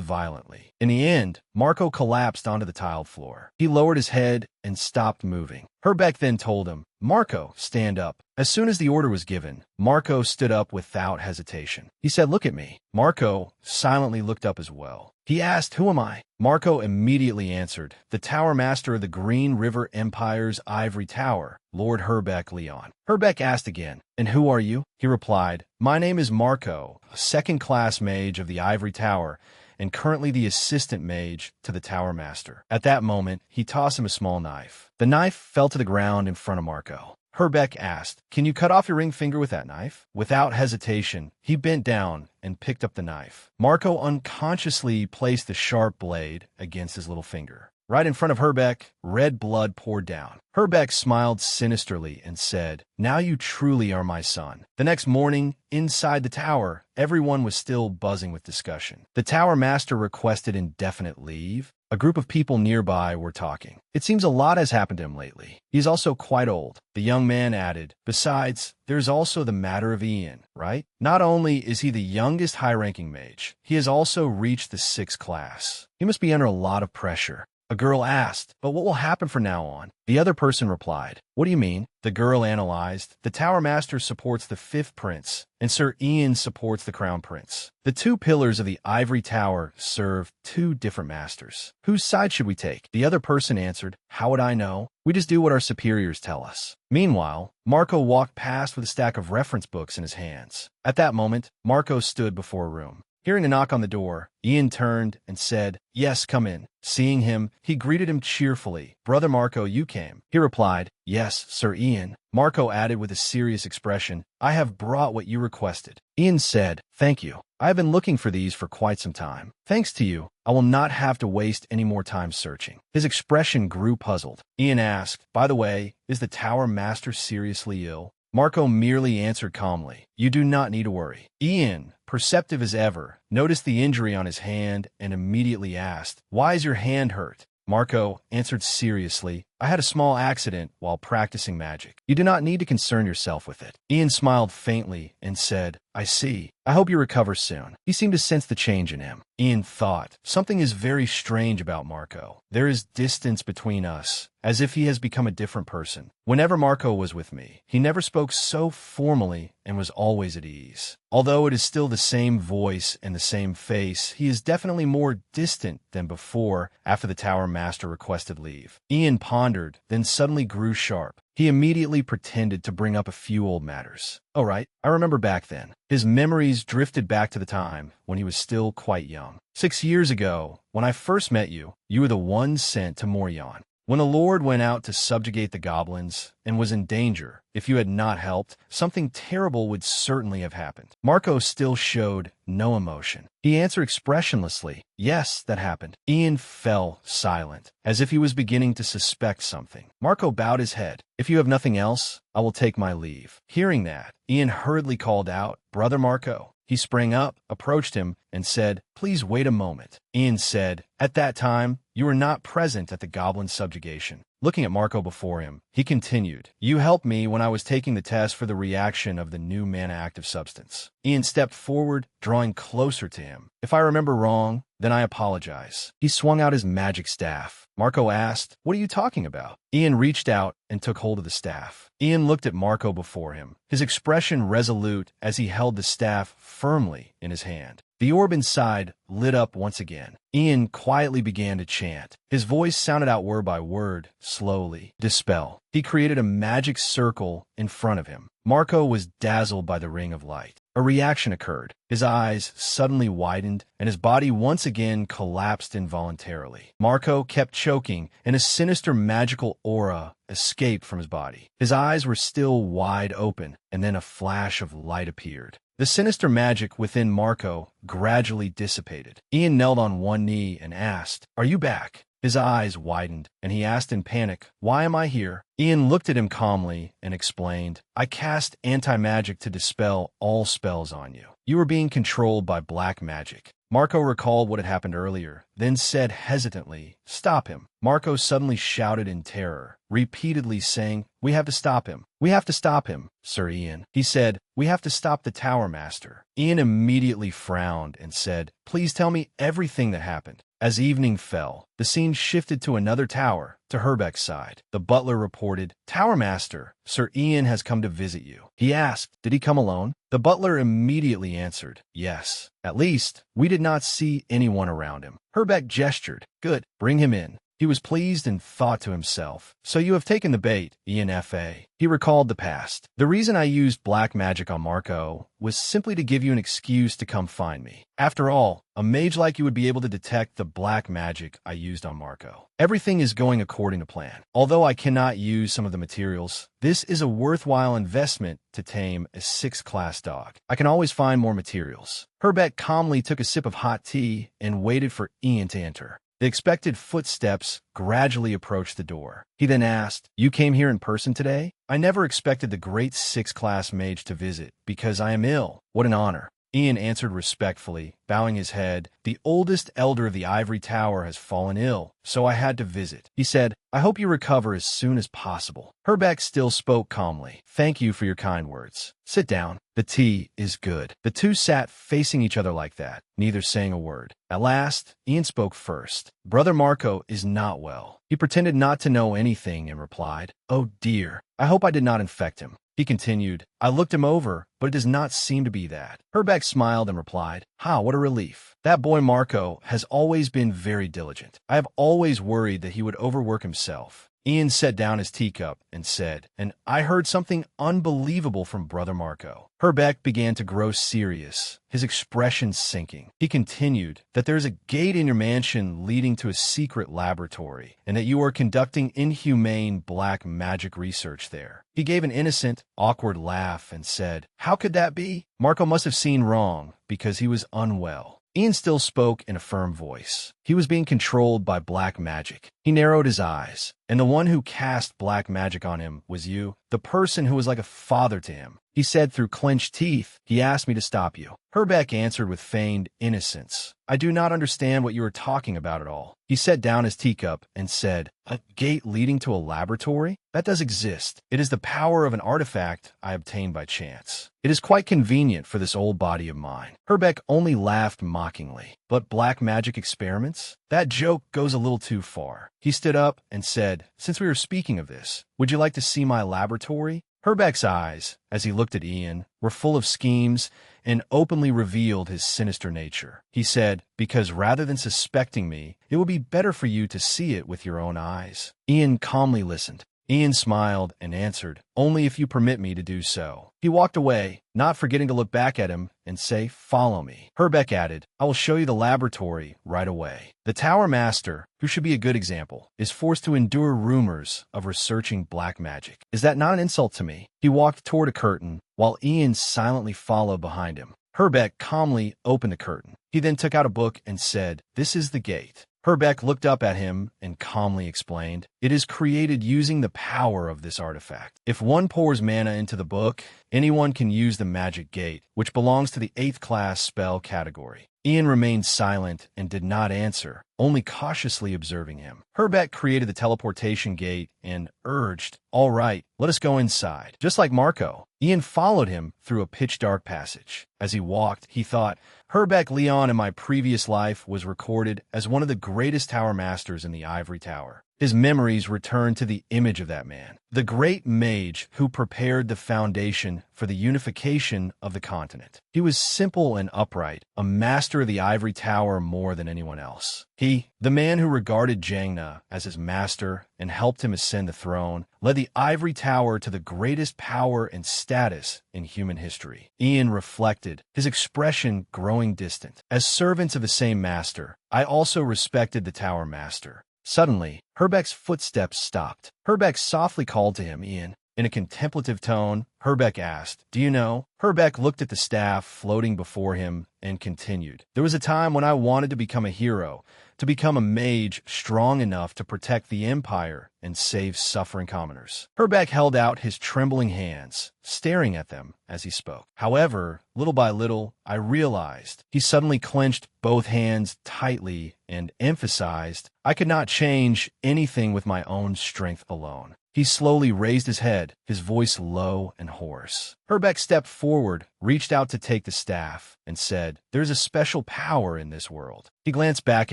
violently. In the end, Marco collapsed onto the tiled floor. He lowered his head and stopped moving. Herbeck then told him, Marco, stand up. As soon as the order was given, Marco stood up without hesitation. He said, Look at me. Marco silently looked up as well. He asked, Who am I? Marco immediately answered, The Tower Master of the Green River Empire's ivory tower, Lord Herbeck Leon. Herbeck asked again, And who are you? He replied, My name is Marco, a second-class mage of the ivory tower, and currently the assistant mage to the Tower Master. At that moment, he tossed him a small knife. The knife fell to the ground in front of Marco. Herbeck asked, Can you cut off your ring finger with that knife? Without hesitation, he bent down and picked up the knife. Marco unconsciously placed the sharp blade against his little finger. Right in front of Herbeck, red blood poured down. Herbeck smiled sinisterly and said, Now you truly are my son. The next morning, inside the tower, everyone was still buzzing with discussion. The Tower Master requested indefinite leave. A group of people nearby were talking. It seems a lot has happened to him lately. He is also quite old. The young man added, Besides, there's also the matter of Ian, right? Not only is he the youngest high-ranking mage, he has also reached the 6th class. He must be under a lot of pressure. A girl asked, but what will happen from now on? The other person replied, what do you mean? The girl analyzed, the Tower Master supports the fifth prince, and Sir Ian supports the Crown Prince. The two pillars of the ivory tower serve two different masters. Whose side should we take? The other person answered, how would I know? We just do what our superiors tell us. Meanwhile, Marco walked past with a stack of reference books in his hands. At that moment, Marco stood before a room. Hearing a knock on the door, Ian turned and said, yes, come in. Seeing him, he greeted him cheerfully. Brother Marco, you came. He replied, yes, Sir Ian. Marco added with a serious expression, I have brought what you requested. Ian said, thank you. I have been looking for these for quite some time. Thanks to you, I will not have to waste any more time searching. His expression grew puzzled. Ian asked, by the way, is the Tower Master seriously ill? Marco merely answered calmly, you do not need to worry. Ian, perceptive as ever, noticed the injury on his hand and immediately asked, why is your hand hurt? Marco answered seriously, I had a small accident while practicing magic. You do not need to concern yourself with it. Ian smiled faintly and said, I see. I hope you recover soon. He seemed to sense the change in him. Ian thought, something is very strange about Marco. There is distance between us, as if he has become a different person. Whenever Marco was with me, he never spoke so formally and was always at ease. Although it is still the same voice and the same face, he is definitely more distant than before after the Tower Master requested leave. Ian pondered, then suddenly grew sharp. He immediately pretended to bring up a few old matters. Oh, right, I remember back then. His memories drifted back to the time when he was still quite young. 6 years ago, when I first met you, you were the one sent to Moryon. When the Lord went out to subjugate the goblins and was in danger, if you had not helped, something terrible would certainly have happened. Marco still showed no emotion. He answered expressionlessly, yes, that happened. Ian fell silent, as if he was beginning to suspect something. Marco bowed his head. If you have nothing else, I will take my leave. Hearing that, Ian hurriedly called out, Brother Marco. He sprang up, approached him, and said, please wait a moment. Ian said, at that time, you were not present at the goblin subjugation. Looking at Marco before him, he continued, you helped me when I was taking the test for the reaction of the new mana active substance. Ian stepped forward, drawing closer to him. If I remember wrong, then I apologize. He swung out his magic staff. Marco asked, what are you talking about? Ian reached out and took hold of the staff. Ian looked at Marco before him, his expression resolute as he held the staff firmly in his hand. The orb inside lit up once again. Ian quietly began to chant. His voice sounded out word by word, slowly. Dispel. He created a magic circle in front of him. Marco was dazzled by the ring of light. A reaction occurred. His eyes suddenly widened, and his body once again collapsed involuntarily. Marco kept choking, and a sinister magical aura escaped from his body. His eyes were still wide open, and then a flash of light appeared. The sinister magic within Marco gradually dissipated. Ian knelt on one knee and asked, are you back? His eyes widened, and he asked in panic, why am I here? Ian looked at him calmly and explained, I cast anti-magic to dispel all spells on you. You were being controlled by black magic. Marco recalled what had happened earlier, then said hesitantly, stop him. Marco suddenly shouted in terror, repeatedly saying, we have to stop him. We have to stop him, Sir Ian. He said, we have to stop the Tower Master. Ian immediately frowned and said, please tell me everything that happened. As evening fell, the scene shifted to another tower, to Herbeck's side. The butler reported, Tower Master, Sir Ian has come to visit you. He asked, did he come alone? The butler immediately answered, yes. At least, we did not see anyone around him. Herbeck gestured, good, bring him in. He was pleased and thought to himself, so you have taken the bait, Ian F.A. He recalled the past. The reason I used black magic on Marco was simply to give you an excuse to come find me. After all, a mage like you would be able to detect the black magic I used on Marco. Everything is going according to plan. Although I cannot use some of the materials, this is a worthwhile investment to tame a 6th-class dog. I can always find more materials. Herbeck calmly took a sip of hot tea and waited for Ian to enter. The expected footsteps gradually approached the door. He then asked, you came here in person today? I never expected the great 6th-class mage to visit because I am ill. What an honor. Ian answered respectfully, bowing his head. "The oldest elder of the ivory tower has fallen ill, so I had to visit." He said, "I hope you recover as soon as possible." Herbeck still spoke calmly. "Thank you for your kind words. Sit down. The tea is good." The two sat facing each other like that, neither saying a word. At last, Ian spoke first. "Brother Marco is not well." He pretended not to know anything and replied, "Oh dear, I hope I did not infect him." He continued, "I looked him over, but it does not seem to be that." Herbeck smiled and replied, what a relief. That boy Marco has always been very diligent. I have always worried that he would overwork himself." Ian set down his teacup and said, "And I heard something unbelievable from Brother Marco." Herbeck began to grow serious, his expression sinking. He continued that there is a gate in your mansion leading to a secret laboratory, and that you are conducting inhumane black magic research there. He gave an innocent, awkward laugh and said, "How could that be?" Marco must have seen wrong, because he was unwell. Ian still spoke in a firm voice. He was being controlled by black magic. He narrowed his eyes. "And the one who cast black magic on him was you, the person who was like a father to him," he said through clenched teeth. "He asked me to stop you." Herbeck answered with feigned innocence, "I do not understand what you are talking about at all." He set down his teacup and said, "A gate leading to a laboratory? That does exist. It is the power of an artifact I obtained by chance. It is quite convenient for this old body of mine." Herbeck only laughed mockingly. "But black magic experiments? That joke goes a little too far." He stood up and said, "Since we are speaking of this, would you like to see my laboratory?" Herbeck's eyes, as he looked at Ian, were full of schemes and openly revealed his sinister nature. He said, "Because rather than suspecting me, it would be better for you to see it with your own eyes." Ian calmly listened. Ian smiled and answered, "Only if you permit me to do so." He walked away, not forgetting to look back at him and say, "Follow me." Herbeck added, "I will show you the laboratory right away." The Tower Master, who should be a good example, is forced to endure rumors of researching black magic. Is that not an insult to me? He walked toward a curtain, while Ian silently followed behind him. Herbeck calmly opened the curtain. He then took out a book and said, "This is the gate." Herbeck looked up at him and calmly explained, "It is created using the power of this artifact. If one pours mana into the book, anyone can use the magic gate, which belongs to the 8th class spell category." Ian remained silent and did not answer, only cautiously observing him. Herbeck created the teleportation gate and urged, "All right, let us go inside." Just like Marco, Ian followed him through a pitch-dark passage. As he walked, he thought, Herbeck Leon in my previous life was recorded as one of the greatest tower masters in the Ivory Tower. His memories returned to the image of that man, the great mage who prepared the foundation for the unification of the continent. He was simple and upright, a master of the Ivory Tower more than anyone else. He, the man who regarded Jangna as his master and helped him ascend the throne, led the Ivory Tower to the greatest power and status in human history. Ian reflected, his expression growing distant. As servants of the same master, I also respected the Tower Master. Suddenly, Herbeck's footsteps stopped. Herbeck softly called to him, "Ian." In a contemplative tone, Herbeck asked, "Do you know?" Herbeck looked at the staff floating before him and continued, "There was a time when I wanted to become a hero, to become a mage strong enough to protect the Empire and save suffering commoners." Herbeck held out his trembling hands, staring at them as he spoke. "However, little by little, I realized." He suddenly clenched both hands tightly and emphasized, "I could not change anything with my own strength alone." He slowly raised his head, his voice low and hoarse. Herbeck stepped forward, reached out to take the staff, and said, "There is a special power in this world." He glanced back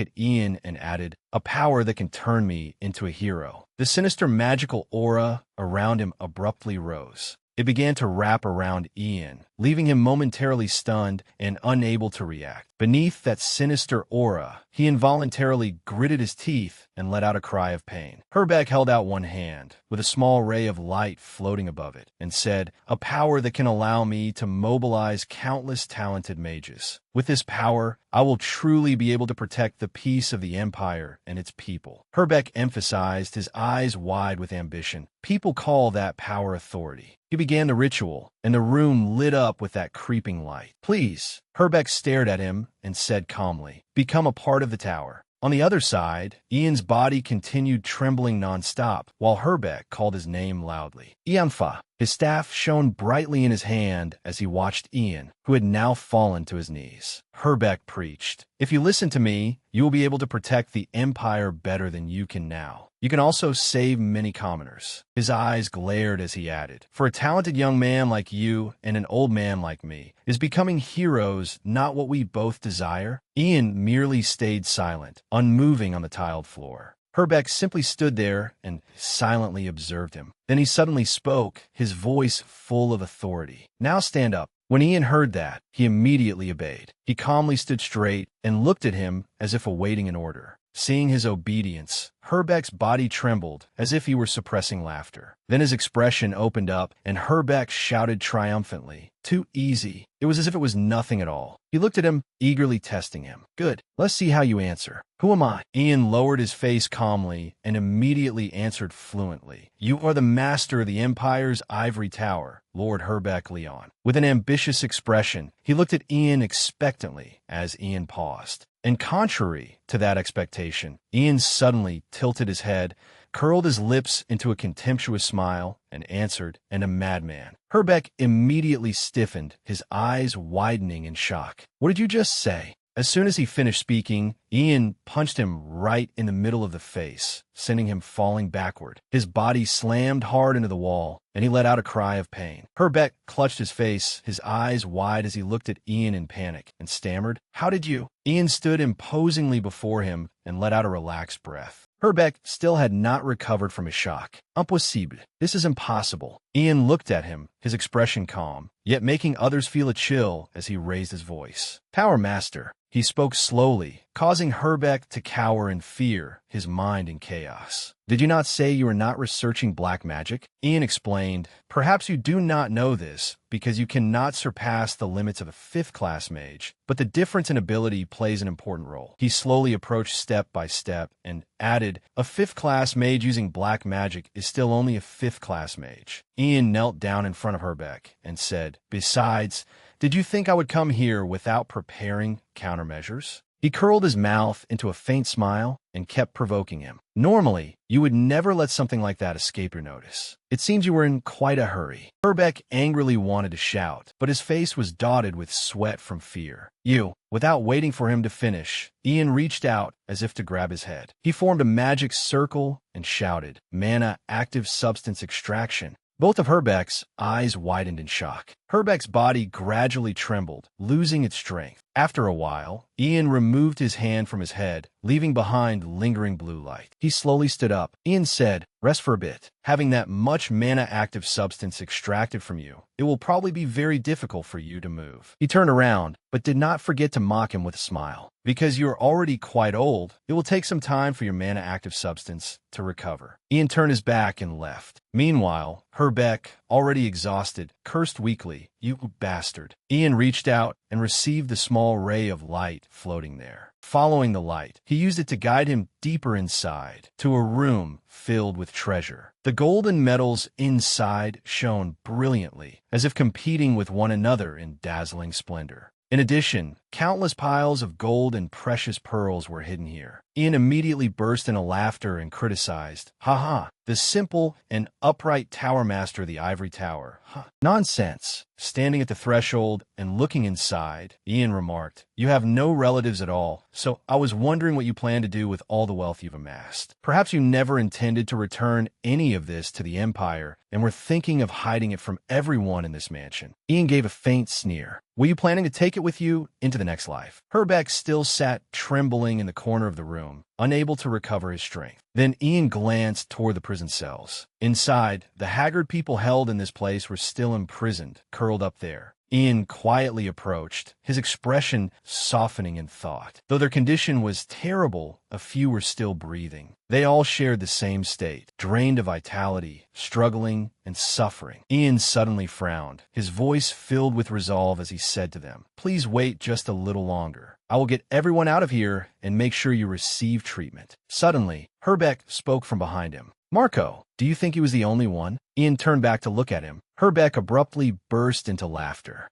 at Ian and added, "A power that can turn me into a hero." The sinister magical aura around him abruptly rose. It began to wrap around Ian, leaving him momentarily stunned and unable to react. Beneath that sinister aura, he involuntarily gritted his teeth and let out a cry of pain. Herbeck held out one hand, with a small ray of light floating above it, and said, "A power that can allow me to mobilize countless talented mages. With this power, I will truly be able to protect the peace of the Empire and its people." Herbeck emphasized, his eyes wide with ambition. "People call that power authority." He began the ritual, and the room lit up with that creeping light. "Please." Herbeck stared at him and said calmly, "Become a part of the tower." On the other side, Ian's body continued trembling nonstop, while Herbeck called his name loudly. Ianfa. His staff shone brightly in his hand as he watched Ian, who had now fallen to his knees. Herbeck preached, "If you listen to me, you will be able to protect the Empire better than you can now. You can also save many commoners." His eyes glared as he added, "For a talented young man like you and an old man like me, is becoming heroes not what we both desire?" Ian merely stayed silent, unmoving on the tiled floor. Herbeck simply stood there and silently observed him. Then he suddenly spoke, his voice full of authority. "Now stand up." When Ian heard that, he immediately obeyed. He calmly stood straight and looked at him as if awaiting an order. Seeing his obedience, Herbeck's body trembled as if he were suppressing laughter. Then his expression opened up and Herbeck shouted triumphantly, "Too easy." It was as if it was nothing at all. He looked at him, eagerly testing him. "Good. Let's see how you answer. Who am I?" Ian lowered his face calmly and immediately answered fluently. "You are the master of the Empire's ivory tower, Lord Herbeck Leon." With an ambitious expression, he looked at Ian expectantly as Ian paused. And contrary to that expectation, Ian suddenly tilted his head, curled his lips into a contemptuous smile, and answered, "And a madman." Herbeck immediately stiffened, his eyes widening in shock. "What did you just say?" As soon as he finished speaking, Ian punched him right in the middle of the face, sending him falling backward. His body slammed hard into the wall, and he let out a cry of pain. Herbeck clutched his face, his eyes wide as he looked at Ian in panic, and stammered, "How did you?" Ian stood imposingly before him and let out a relaxed breath. Herbeck still had not recovered from his shock. "Impossible. This is impossible." Ian looked at him, his expression calm, yet making others feel a chill as he raised his voice. "Tower Master." He spoke slowly, causing Herbeck to cower in fear, his mind in chaos. "Did you not say you were not researching black magic?" Ian explained, "Perhaps you do not know this, because you cannot surpass the limits of a 5th-class mage, but the difference in ability plays an important role." He slowly approached step by step and added, "A 5th-class mage using black magic is still only a 5th-class mage." Ian knelt down in front of Herbeck and said, "Besides, did you think I would come here without preparing countermeasures?" He curled his mouth into a faint smile and kept provoking him. "Normally, you would never let something like that escape your notice. It seems you were in quite a hurry." Herbeck angrily wanted to shout, but his face was dotted with sweat from fear. "You." Without waiting for him to finish, Ian reached out as if to grab his head. He formed a magic circle and shouted, "Mana active substance extraction." Both of Herbeck's eyes widened in shock. Herbeck's body gradually trembled, losing its strength. After a while, Ian removed his hand from his head, leaving behind lingering blue light. He slowly stood up. Ian said, "Rest for a bit. Having that much mana-active substance extracted from you, it will probably be very difficult for you to move." He turned around, but did not forget to mock him with a smile. "Because you are already quite old, it will take some time for your mana-active substance to recover." Ian turned his back and left. Meanwhile, Herbeck, already exhausted, cursed weakly, "You bastard." Ian reached out and received the small ray of light floating there. Following the light, he used it to guide him deeper inside, to a room filled with treasure. The golden metals inside shone brilliantly, as if competing with one another in dazzling splendor. In addition, countless piles of gold and precious pearls were hidden here. Ian immediately burst into laughter and criticized, "Ha, the simple and upright tower master of the ivory tower. Nonsense." Standing at the threshold and looking inside, Ian remarked, "You have no relatives at all, so I was wondering what you plan to do with all the wealth you've amassed. Perhaps you never intended to return any of this to the Empire and were thinking of hiding it from everyone in this mansion." Ian gave a faint sneer. "Were you planning to take it with you into the next life?" Herbeck still sat trembling in the corner of the room, unable to recover his strength. Then Ian glanced toward the prison cells. Inside, the haggard people held in this place were still imprisoned, curled up there. Ian quietly approached, his expression softening in thought. Though their condition was terrible, a few were still breathing. They all shared the same state, drained of vitality, struggling, and suffering. Ian suddenly frowned, his voice filled with resolve as he said to them, "Please wait just a little longer. I will get everyone out of here and make sure you receive treatment." Suddenly, Herbeck spoke from behind him. "Marco, do you think he was the only one?" Ian turned back to look at him. Herbeck abruptly burst into laughter.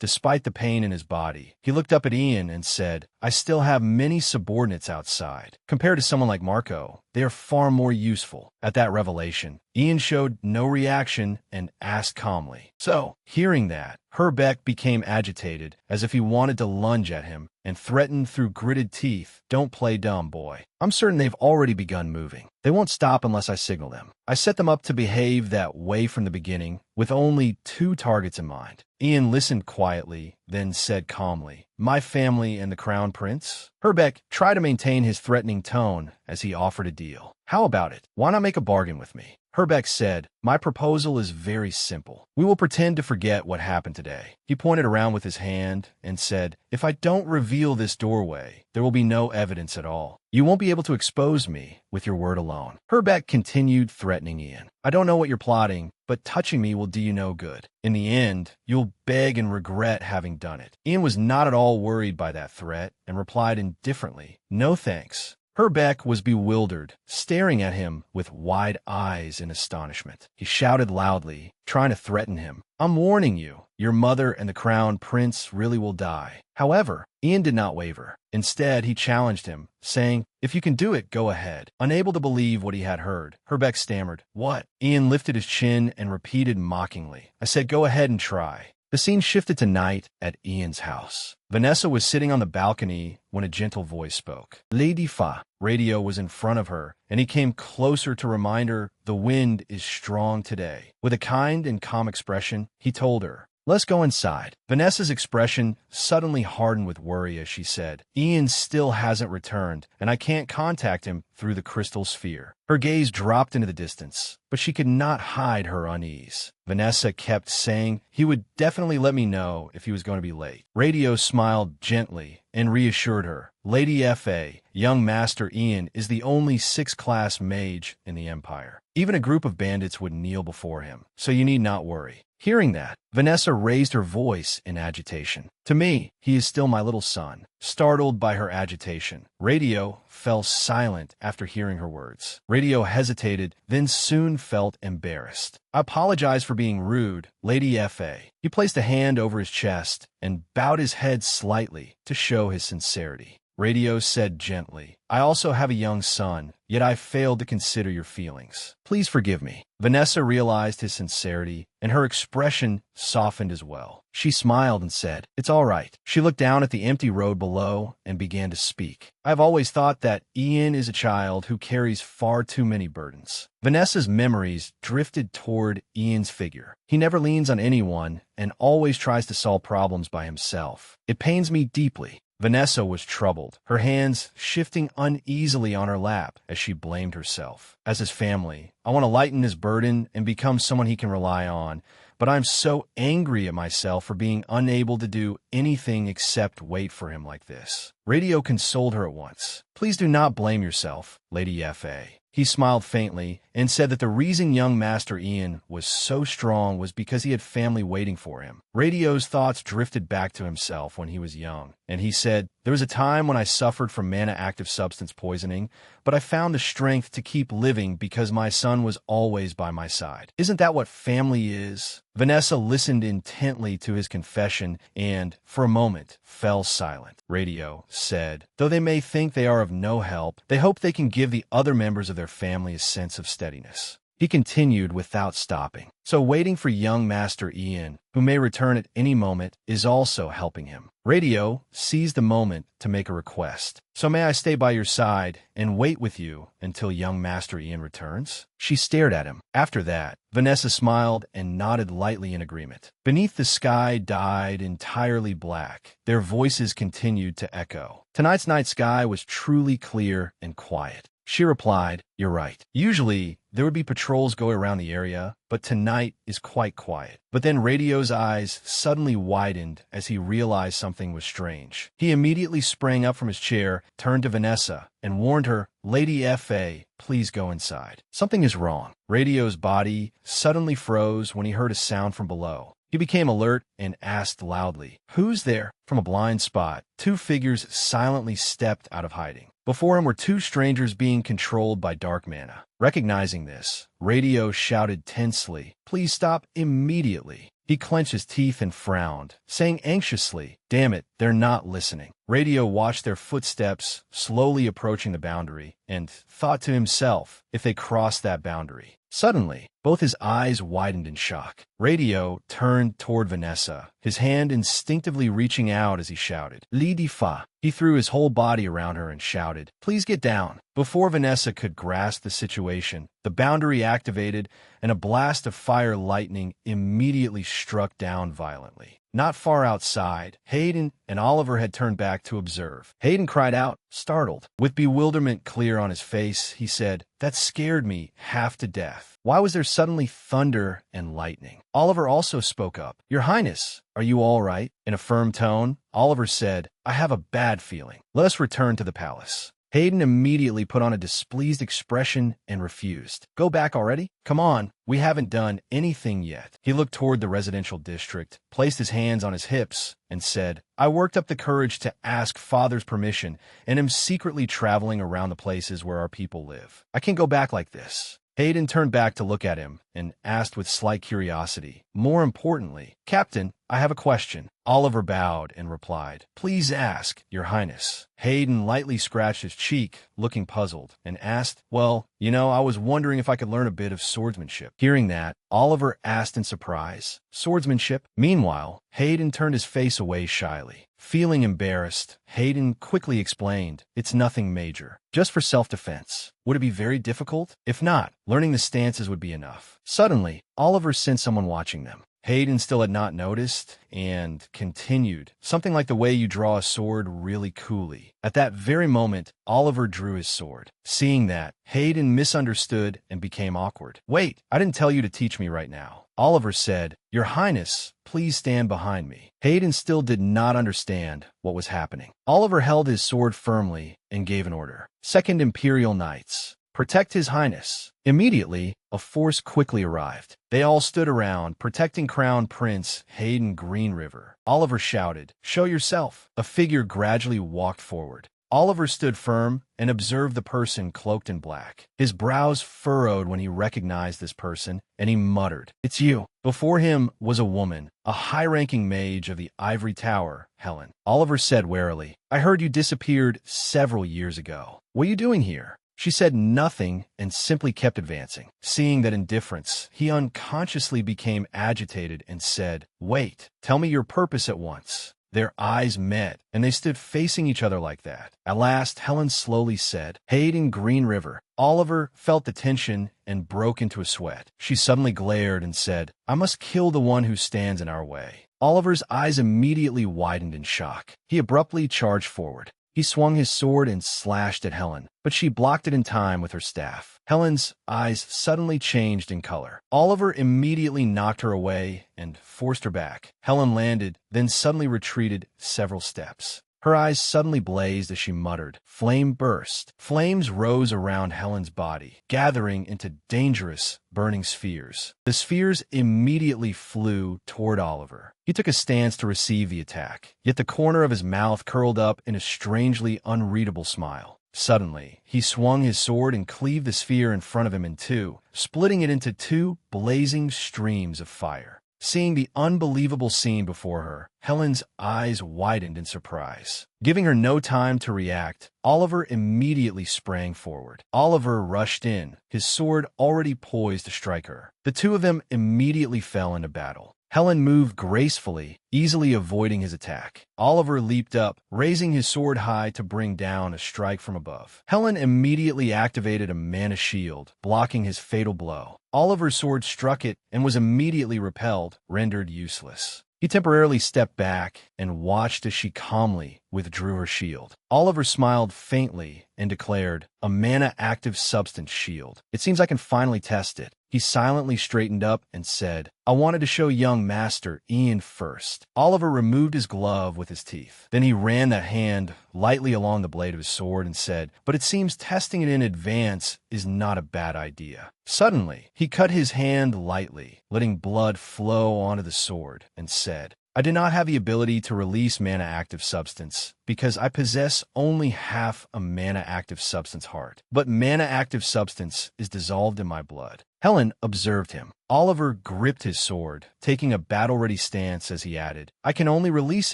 despite the pain in his body. He looked up at Ian and said, I still have many subordinates outside. Compared to someone like Marco, they are far more useful. At that revelation, Ian showed no reaction and asked calmly. So, hearing that, Herbeck became agitated, as if he wanted to lunge at him, and threatened through gritted teeth, Don't play dumb, boy. I'm certain they've already begun moving. They won't stop unless I signal them. I set them up to behave that way from the beginning, with only 2 targets in mind. Ian listened quietly, then said calmly, My family and the Crown Prince? Herbeck tried to maintain his threatening tone as he offered a deal. How about it? Why not make a bargain with me? Herbeck said, My proposal is very simple. We will pretend to forget what happened today. He pointed around with his hand and said, If I don't reveal this doorway, there will be no evidence at all. You won't be able to expose me with your word alone. Herbeck continued threatening Ian. I don't know what you're plotting, but touching me will do you no good. In the end, you'll beg and regret having done it. Ian was not at all worried by that threat and replied indifferently, No thanks. Herbeck was bewildered, staring at him with wide eyes in astonishment. He shouted loudly, trying to threaten him. I'm warning you, your mother and the Crown Prince really will die. However, Ian did not waver. Instead, he challenged him, saying, If you can do it, go ahead. Unable to believe what he had heard, Herbeck stammered, What? Ian lifted his chin and repeated mockingly, I said go ahead and try. The scene shifted to night at Ian's house. Vanessa was sitting on the balcony when a gentle voice spoke. Lady Fa. Radio was in front of her, and he came closer to remind her the wind is strong today. With a kind and calm expression, he told her, Let's go inside. Vanessa's expression suddenly hardened with worry as she said, Ian still hasn't returned, and I can't contact him through the crystal sphere. Her gaze dropped into the distance, but she could not hide her unease. Vanessa kept saying he would definitely let me know if he was going to be late. Radio smiled gently and reassured her. Lady F.A., young Master Ian is the only 6th-class mage in the Empire. Even a group of bandits would kneel before him, so you need not worry. Hearing that, Vanessa raised her voice in agitation. To me, he is still my little son. Startled by her agitation, Radio fell silent after hearing her words. Radio hesitated, then soon felt embarrassed. I apologize for being rude, Lady F.A. He placed a hand over his chest and bowed his head slightly to show his sincerity. Radio said gently, I also have a young son, yet I failed to consider your feelings. Please forgive me. Vanessa realized his sincerity, and her expression softened as well. She smiled and said, It's all right. She looked down at the empty road below and began to speak. I've always thought that Ian is a child who carries far too many burdens. Vanessa's memories drifted toward Ian's figure. He never leans on anyone and always tries to solve problems by himself. It pains me deeply. Vanessa was troubled, her hands shifting uneasily on her lap as she blamed herself. As his family, I want to lighten his burden and become someone he can rely on, but I'm so angry at myself for being unable to do anything except wait for him like this. Radio consoled her at once. Please do not blame yourself, Lady F.A. He smiled faintly and said that the reason young Master Ian was so strong was because he had family waiting for him. Radio's thoughts drifted back to himself when he was young, and he said, There was a time when I suffered from mana-active substance poisoning, but I found the strength to keep living because my son was always by my side. Isn't that what family is? Vanessa listened intently to his confession and, for a moment, fell silent. Radio said, Though they may think they are of no help, they hope they can give the other members of their family a sense of steadiness. He continued without stopping. So waiting for young Master Ian, who may return at any moment, is also helping him. Radio seized the moment to make a request. So may I stay by your side and wait with you until young Master Ian returns? She stared at him. After that, Vanessa smiled and nodded lightly in agreement. Beneath the sky dyed entirely black, their voices continued to echo. Tonight's night sky was truly clear and quiet. She replied, You're right. Usually, there would be patrols going around the area, but tonight is quite quiet. But then Radio's eyes suddenly widened as he realized something was strange. He immediately sprang up from his chair, turned to Vanessa, and warned her, Lady F.A., please go inside. Something is wrong. Radio's body suddenly froze when he heard a sound from below. He became alert and asked loudly, Who's there? From a blind spot, 2 figures silently stepped out of hiding. Before him were 2 strangers being controlled by dark mana. Recognizing this, Radio shouted tensely, Please stop immediately. He clenched his teeth and frowned, saying anxiously, "Damn it, they're not listening." Radio watched their footsteps slowly approaching the boundary and thought to himself, if they crossed that boundary. Suddenly, both his eyes widened in shock. Radio turned toward Vanessa, his hand instinctively reaching out as he shouted, "Lidi fa." He threw his whole body around her and shouted, "Please get down." Before Vanessa could grasp the situation, the boundary activated and a blast of fire lightning immediately struck down violently. Not far outside, Hayden and Oliver had turned back to observe. Hayden cried out, startled. With bewilderment clear on his face, he said, "That scared me half to death. Why was there suddenly thunder and lightning?" Oliver also spoke up. "Your Highness, are you all right?" In a firm tone, Oliver said, "I have a bad feeling. Let us return to the palace." Hayden immediately put on a displeased expression and refused. "Go back already? Come on, we haven't done anything yet." He looked toward the residential district, placed his hands on his hips, and said, "I worked up the courage to ask Father's permission and am secretly traveling around the places where our people live. I can't go back like this." Hayden turned back to look at him and asked with slight curiosity, "More importantly, Captain, I have a question." Oliver bowed and replied, "Please ask, Your Highness." Hayden lightly scratched his cheek, looking puzzled, and asked, "Well, I was wondering if I could learn a bit of swordsmanship." Hearing that, Oliver asked in surprise, "Swordsmanship?" Meanwhile, Hayden turned his face away shyly. Feeling embarrassed, Hayden quickly explained, "It's nothing major, just for self-defense." Would it be very difficult? If not, learning the stances would be enough. Suddenly, Oliver sensed someone watching them. Hayden still had not noticed and continued, "Something like the way you draw a sword really coolly." At that very moment, Oliver drew his sword. Seeing that, Hayden misunderstood and became awkward. "Wait, I didn't tell you to teach me right now." Oliver said, "Your Highness, please stand behind me." Hayden still did not understand what was happening. Oliver held his sword firmly and gave an order. "Second Imperial Knights, protect His Highness." Immediately, a force quickly arrived. They all stood around, protecting Crown Prince Hayden Greenriver. Oliver shouted, "Show yourself." A figure gradually walked forward. Oliver stood firm and observed the person cloaked in black. His brows furrowed when he recognized this person, and he muttered, "It's you." Before him was a woman, a high-ranking mage of the Ivory Tower, Helen. Oliver said warily, "I heard you disappeared several years ago. What are you doing here?" She said nothing and simply kept advancing. Seeing that indifference, he unconsciously became agitated and said, "Wait, tell me your purpose at once." Their eyes met, and they stood facing each other like that. At last, Helen slowly said, "Hayden Greenriver." Oliver felt the tension and broke into a sweat. She suddenly glared and said, "I must kill the one who stands in our way." Oliver's eyes immediately widened in shock. He abruptly charged forward. He swung his sword and slashed at Helen, but she blocked it in time with her staff. Helen's eyes suddenly changed in color. Oliver immediately knocked her away and forced her back. Helen landed, then suddenly retreated several steps. Her eyes suddenly blazed as she muttered. Flame burst. Flames rose around Helen's body, gathering into dangerous, burning spheres. The spheres immediately flew toward Oliver. He took a stance to receive the attack, yet the corner of his mouth curled up in a strangely unreadable smile. Suddenly, he swung his sword and cleaved the sphere in front of him in two, splitting it into two blazing streams of fire. Seeing the unbelievable scene before her, Helen's eyes widened in surprise. Giving her no time to react, Oliver immediately sprang forward. Oliver rushed in, his sword already poised to strike her. The two of them immediately fell into battle. Helen moved gracefully, easily avoiding his attack. Oliver leaped up, raising his sword high to bring down a strike from above. Helen immediately activated a mana shield, blocking his fatal blow. Oliver's sword struck it and was immediately repelled, rendered useless. He temporarily stepped back and watched as she calmly withdrew her shield. Oliver smiled faintly and declared, "A mana-active substance shield. It seems I can finally test it." He silently straightened up and said, "I wanted to show young Master Ian first." Oliver removed his glove with his teeth. Then he ran that hand lightly along the blade of his sword and said, "But it seems testing it in advance is not a bad idea." Suddenly, he cut his hand lightly, letting blood flow onto the sword, and said, "I do not have the ability to release mana-active substance because I possess only half a mana-active substance heart. But mana-active substance is dissolved in my blood. Helen observed him. Oliver gripped his sword, taking a battle-ready stance as he added, I can only release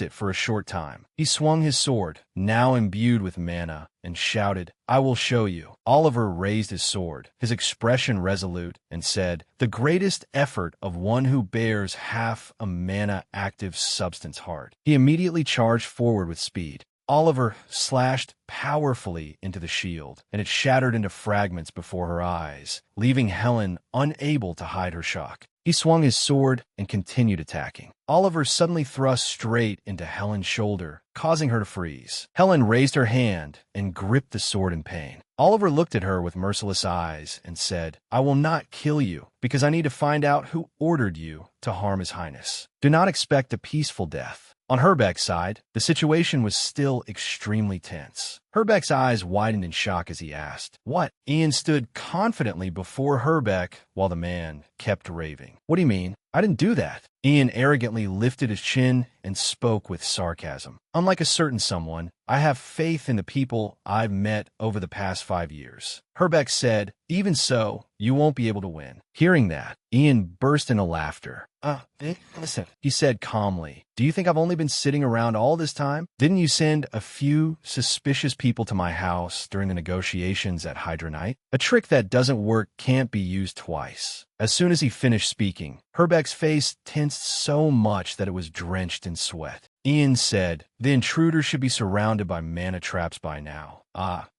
it for a short time. He swung his sword, now imbued with mana, and shouted, I will show you. Oliver raised his sword, his expression resolute, and said, the greatest effort of one who bears half a mana-active substance heart. He immediately charged forward with speed. Oliver slashed powerfully into the shield, and it shattered into fragments before her eyes, leaving Helen unable to hide her shock. He swung his sword and continued attacking. Oliver suddenly thrust straight into Helen's shoulder, causing her to freeze. Helen raised her hand and gripped the sword in pain. Oliver looked at her with merciless eyes and said, I will not kill you, because I need to find out who ordered you to harm His Highness. Do not expect a peaceful death. On Herbeck's side, the situation was still extremely tense. Herbeck's eyes widened in shock as he asked, What? Ian stood confidently before Herbeck while the man kept raving. What do you mean? I didn't do that. Ian arrogantly lifted his chin and spoke with sarcasm. Unlike a certain someone, I have faith in the people I've met over the past 5 years. Herbeck said, Even so, you won't be able to win. Hearing that, Ian burst into laughter. Listen, he said calmly. Do you think I've only been sitting around all this time? Didn't you send a few suspicious people to my house during the negotiations at Hydra Night? A trick that doesn't work can't be used twice. As soon as he finished speaking, Herbeck's face tensed so much that it was drenched in sweat. Ian said, The intruder should be surrounded by mana traps by now.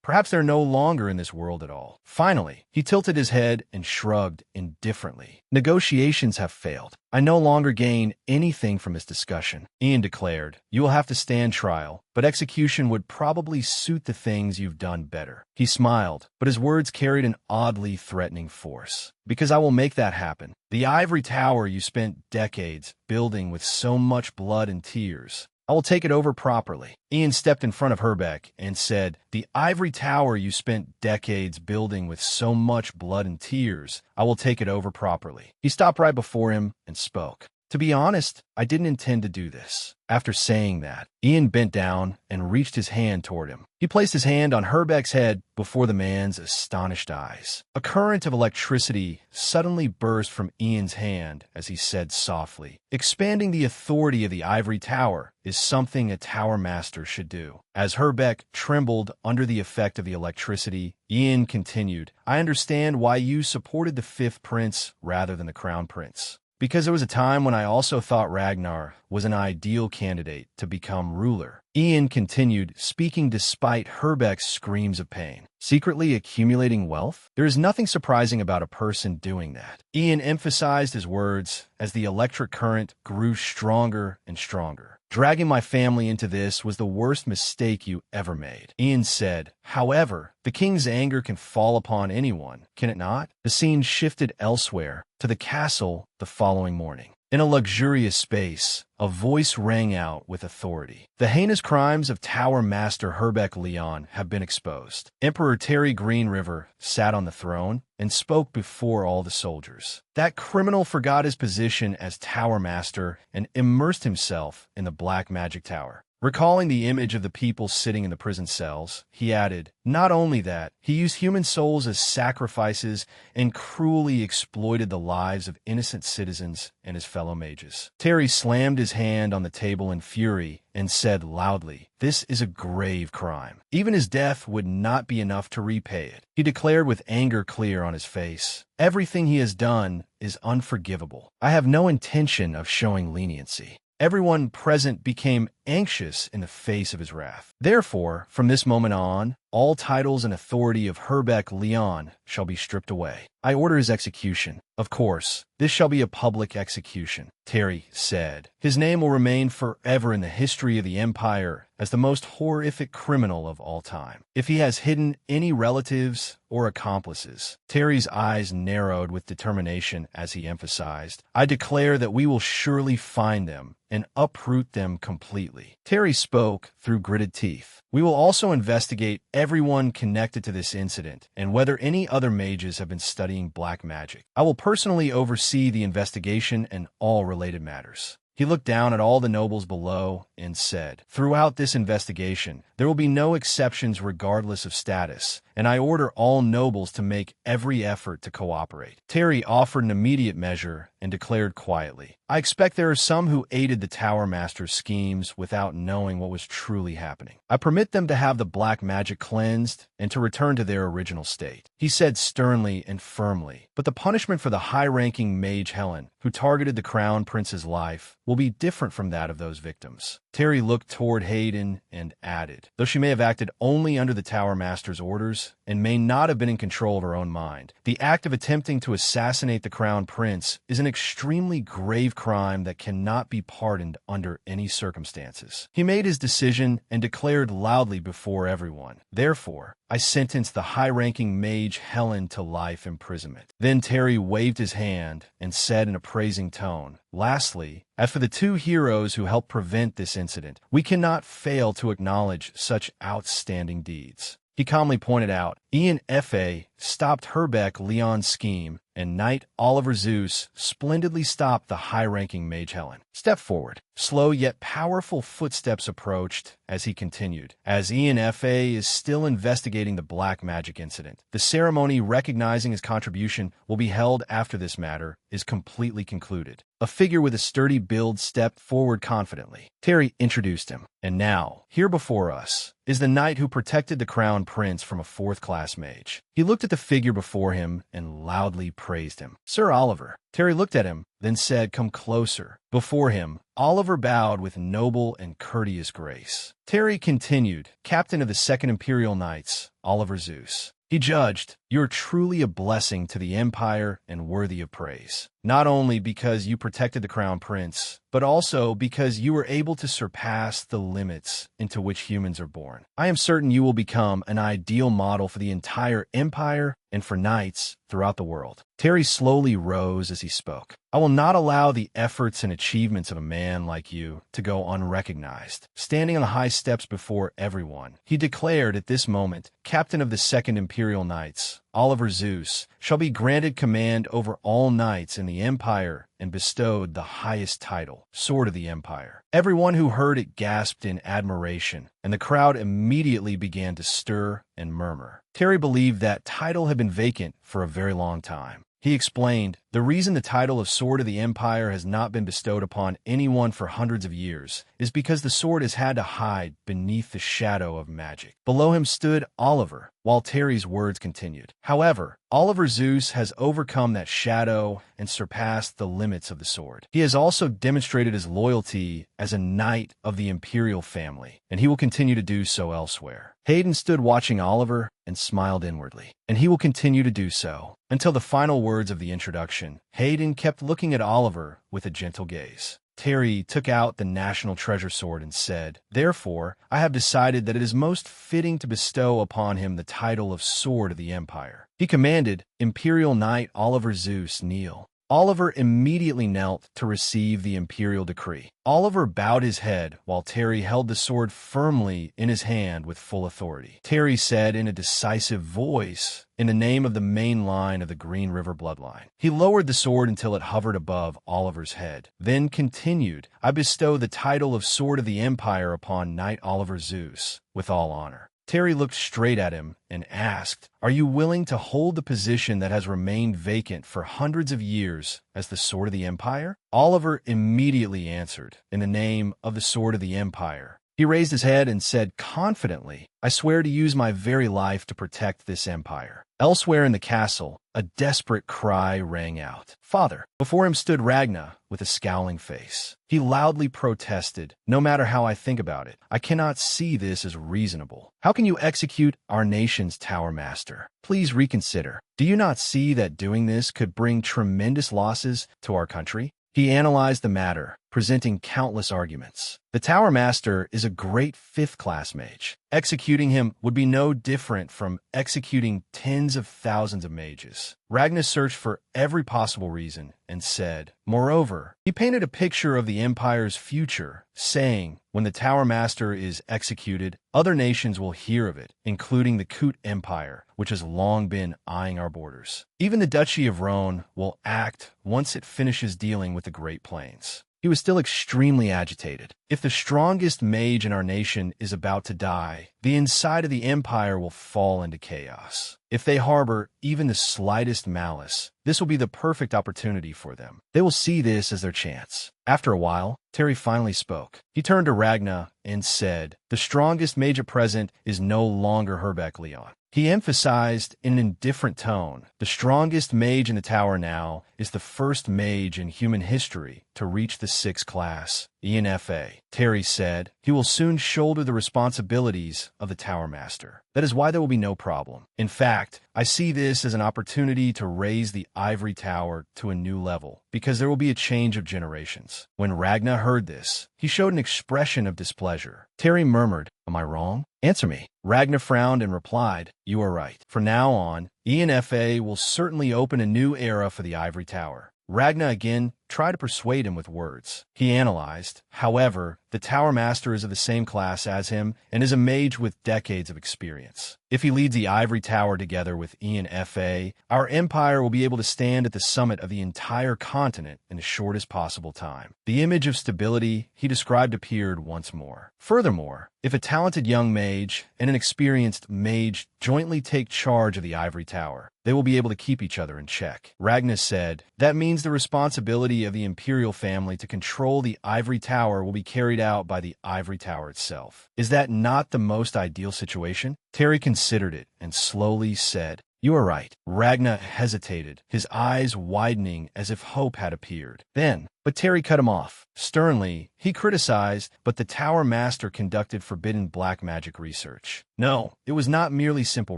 Perhaps they're no longer in this world at all. Finally, he tilted his head and shrugged indifferently. Negotiations have failed. I no longer gain anything from this discussion. Ian declared, You will have to stand trial, but execution would probably suit the things you've done better. He smiled, but his words carried an oddly threatening force. Because I will make that happen. The ivory tower you spent decades building with so much blood and tears, I will take it over properly. Ian stepped in front of Herbeck and said, The ivory tower you spent decades building with so much blood and tears, I will take it over properly. He stopped right before him and spoke. To be honest, I didn't intend to do this. After saying that, Ian bent down and reached his hand toward him. He placed his hand on Herbeck's head before the man's astonished eyes. A current of electricity suddenly burst from Ian's hand as he said softly, Expanding the authority of the ivory tower is something a tower master should do. As Herbeck trembled under the effect of the electricity, Ian continued, I understand why you supported the fifth prince rather than the crown prince. Because there was a time when I also thought Ragnar was an ideal candidate to become ruler. Ian continued, speaking despite Herbeck's screams of pain. Secretly accumulating wealth? There is nothing surprising about a person doing that. Ian emphasized his words as the electric current grew stronger and stronger. Dragging my family into this was the worst mistake you ever made. Ian said, However, the king's anger can fall upon anyone, can it not? The scene shifted elsewhere, to the castle the following morning. In a luxurious space, a voice rang out with authority. The heinous crimes of Tower Master Herbeck Leon have been exposed. Emperor Terry Greenriver sat on the throne and spoke before all the soldiers. That criminal forgot his position as Tower Master and immersed himself in the black magic tower. Recalling the image of the people sitting in the prison cells, he added, Not only that, he used human souls as sacrifices and cruelly exploited the lives of innocent citizens and his fellow mages. Terry slammed his hand on the table in fury and said loudly, This is a grave crime. Even his death would not be enough to repay it. He declared with anger clear on his face, Everything he has done is unforgivable. I have no intention of showing leniency. Everyone present became anxious in the face of his wrath. Therefore, from this moment on, all titles and authority of Herbeck Leon shall be stripped away. I order his execution. Of course, this shall be a public execution, Terry said. His name will remain forever in the history of the Empire as the most horrific criminal of all time. If he has hidden any relatives or accomplices, Terry's eyes narrowed with determination as he emphasized, I declare that we will surely find them and uproot them completely. Terry spoke through gritted teeth. We will also investigate everyone connected to this incident and whether any other mages have been studying black magic. I will personally oversee the investigation and all related matters. He looked down at all the nobles below and said, Throughout this investigation, there will be no exceptions regardless of status, and and I order all nobles to make every effort to cooperate. Terry offered an immediate measure and declared quietly, I expect there are some who aided the Tower Master's schemes without knowing what was truly happening. I permit them to have the black magic cleansed and to return to their original state. He said sternly and firmly, but the punishment for the high-ranking mage Helen, who targeted the Crown Prince's life, will be different from that of those victims. Terry looked toward Hayden and added, though she may have acted only under the Tower Master's orders and may not have been in control of her own mind, the act of attempting to assassinate the Crown Prince is an extremely grave crime that cannot be pardoned under any circumstances. He made his decision and declared loudly before everyone, therefore, I sentence the high-ranking mage Helen to life imprisonment. Then Terry waved his hand and said in a praising tone, lastly, as for the two heroes who helped prevent this incident, we cannot fail to acknowledge such outstanding deeds. He calmly pointed out, Ian F.A. stopped Herbeck Leon's scheme, and Knight Oliver Zeus splendidly stopped the high-ranking mage Helen. Step forward. Slow yet powerful footsteps approached as he continued. As Ian F.A. is still investigating the black magic incident, the ceremony recognizing his contribution will be held after this matter is completely concluded. A figure with a sturdy build stepped forward confidently. Terry introduced him. And now, here before us, is the knight who protected the Crown Prince from a fourth-class mage. He looked at the figure before him and loudly praised him. Sir Oliver. Terry looked at him, then said, come closer. Before him, Oliver bowed with noble and courteous grace. Terry continued, Captain of the 2nd Imperial Knights, Oliver Zeus. He judged, you're truly a blessing to the Empire and worthy of praise. Not only because you protected the Crown Prince, but also because you were able to surpass the limits into which humans are born. I am certain you will become an ideal model for the entire Empire and for knights throughout the world. Terry slowly rose as he spoke. I will not allow the efforts and achievements of a man like you to go unrecognized. Standing on the high steps before everyone, he declared at this moment, Captain of the 2nd Imperial Knights, Oliver Zeus, shall be granted command over all knights in the Empire and bestowed the highest title, Sword of the Empire. Everyone who heard it gasped in admiration, and the crowd immediately began to stir and murmur. Terry believed that title had been vacant for a very long time. He explained, the reason the title of Sword of the Empire has not been bestowed upon anyone for hundreds of years is because the sword has had to hide beneath the shadow of magic. Below him stood Oliver, while Terry's words continued. However, Oliver Zeus has overcome that shadow and surpassed the limits of the sword. He has also demonstrated his loyalty as a knight of the imperial family, and he will continue to do so elsewhere. Hayden stood watching Oliver and smiled inwardly, and he will continue to do so. Until the final words of the introduction, Hayden kept looking at Oliver with a gentle gaze. Terry took out the national treasure sword and said, therefore, I have decided that it is most fitting to bestow upon him the title of Sword of the Empire. He commanded, Imperial Knight Oliver Zeus, kneel. Oliver immediately knelt to receive the imperial decree. Oliver bowed his head while Terry held the sword firmly in his hand with full authority. Terry said in a decisive voice, in the name of the main line of the Green River bloodline. He lowered the sword until it hovered above Oliver's head, then continued, I bestow the title of Sword of the Empire upon Knight Oliver Zeus, with all honor. Terry looked straight at him and asked, are you willing to hold the position that has remained vacant for hundreds of years as the Sword of the Empire? Oliver immediately answered, in the name of the Sword of the Empire. He raised his head and said confidently, I swear to use my very life to protect this empire. Elsewhere in the castle, a desperate cry rang out. Father! Before him stood Ragna with a scowling face. He loudly protested, no matter how I think about it, I cannot see this as reasonable. How can you execute our nation's Tower Master? Please reconsider. Do you not see that doing this could bring tremendous losses to our country? He analyzed the matter, presenting countless arguments. The Tower Master is a great 5th-class mage. Executing him would be no different from executing tens of thousands of mages. Ragnar searched for every possible reason and said, moreover, he painted a picture of the Empire's future, saying, when the Tower Master is executed, other nations will hear of it, including the Kut Empire, which has long been eyeing our borders. Even the Duchy of Rhone will act once it finishes dealing with the Great Plains. He was still extremely agitated. If the strongest mage in our nation is about to die, the inside of the empire will fall into chaos. If they harbor even the slightest malice, this will be the perfect opportunity for them. They will see this as their chance. After a while, Terry finally spoke. He turned to Ragna and said, "The strongest mage at present is no longer Herbeck Leon." He emphasized in an indifferent tone, "The strongest mage in the tower now is the first mage in human history to reach the 6th class, ENFA." Terry said, "He will soon shoulder the responsibilities of the Tower Master. That is why there will be no problem. In fact, I see this as an opportunity to raise the Ivory Tower to a new level, because there will be a change of generations." When Ragna heard this, he showed an expression of displeasure. Terry murmured, "Am I wrong? Answer me." Ragna frowned and replied, "You are right. From now on, ENFA will certainly open a new era for the Ivory Tower." Ragna again tried to persuade him with words. He analyzed, "However, the Tower Master is of the same class as him and is a mage with decades of experience. If he leads the Ivory Tower together with ENFA, our empire will be able to stand at the summit of the entire continent in the shortest possible time." The image of stability he described appeared once more. Furthermore, if a talented young mage and an experienced mage jointly take charge of the Ivory Tower, they will be able to keep each other in check. Ragna said, "That means the responsibility of the imperial family to control the Ivory Tower will be carried out by the Ivory Tower itself. Is that not the most ideal situation?" Terry considered it and slowly said, "You are right." Ragna hesitated, his eyes widening as if hope had appeared. But Terry cut him off. Sternly, he criticized, "But the Tower Master conducted forbidden black magic research." No, it was not merely simple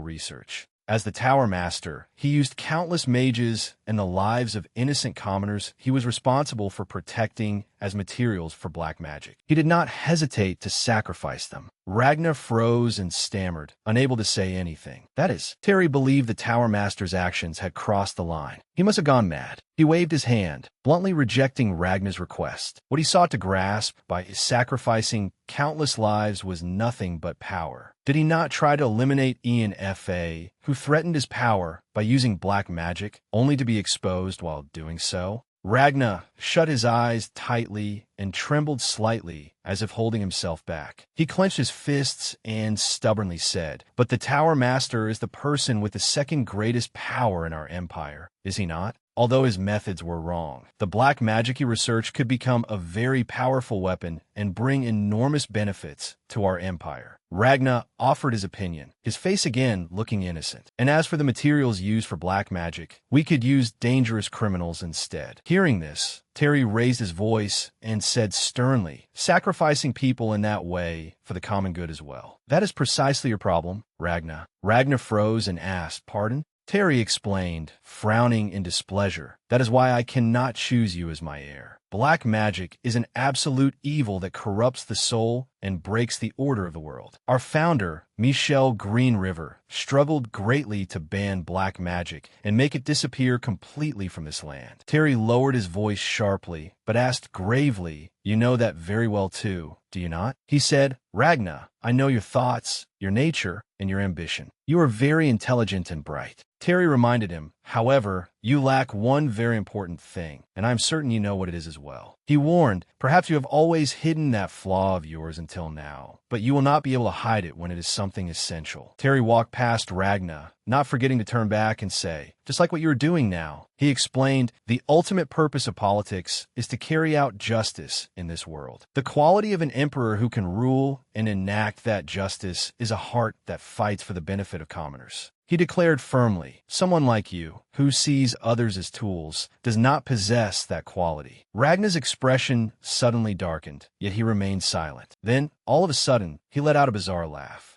research. As the Tower Master, he used countless mages and the lives of innocent commoners he was responsible for protecting as materials for black magic. He did not hesitate to sacrifice them. Ragna froze and stammered, unable to say anything. That is, Terry believed the Tower Master's actions had crossed the line. He must have gone mad. He waved his hand, bluntly rejecting Ragna's request. What he sought to grasp by sacrificing countless lives was nothing but power. Did he not try to eliminate ENFA, who threatened his power by using black magic, only to be exposed while doing so? Ragna shut his eyes tightly and trembled slightly, as if holding himself back. He clenched his fists and stubbornly said, "But the Tower Master is the person with the second greatest power in our empire, is he not?" Although his methods were wrong, the black magic he researched could become a very powerful weapon and bring enormous benefits to our empire. Ragna offered his opinion, his face again looking innocent. "And as for the materials used for black magic, we could use dangerous criminals instead." Hearing this, Terry raised his voice and said sternly, "Sacrificing people in that way for the common good as well. That is precisely your problem, Ragna." Ragna froze and asked, "Pardon?" Terry explained, frowning in displeasure, "That is why I cannot choose you as my heir. Black magic is an absolute evil that corrupts the soul and breaks the order of the world. Our founder, Michel Greenriver, struggled greatly to ban black magic and make it disappear completely from this land." Terry lowered his voice sharply, but asked gravely, "You know that very well too, do you not?" He said, "Ragna, I know your thoughts, your nature, and your ambition. You are very intelligent and bright." Terry reminded him, "However, you lack one very important thing, and I'm certain you know what it is as well." He warned, "Perhaps you have always hidden that flaw of yours until now, but you will not be able to hide it when it is something essential." Terry walked past Ragna, not forgetting to turn back and say, "Just like what you are doing now." He explained, "The ultimate purpose of politics is to carry out justice in this world. The quality of an emperor who can rule and enact that justice is a heart that fights for the benefit of commoners." He declared firmly, "Someone like you, who sees others as tools, does not possess that quality." Ragna's expression suddenly darkened, yet he remained silent. Then, all of a sudden, he let out a bizarre laugh.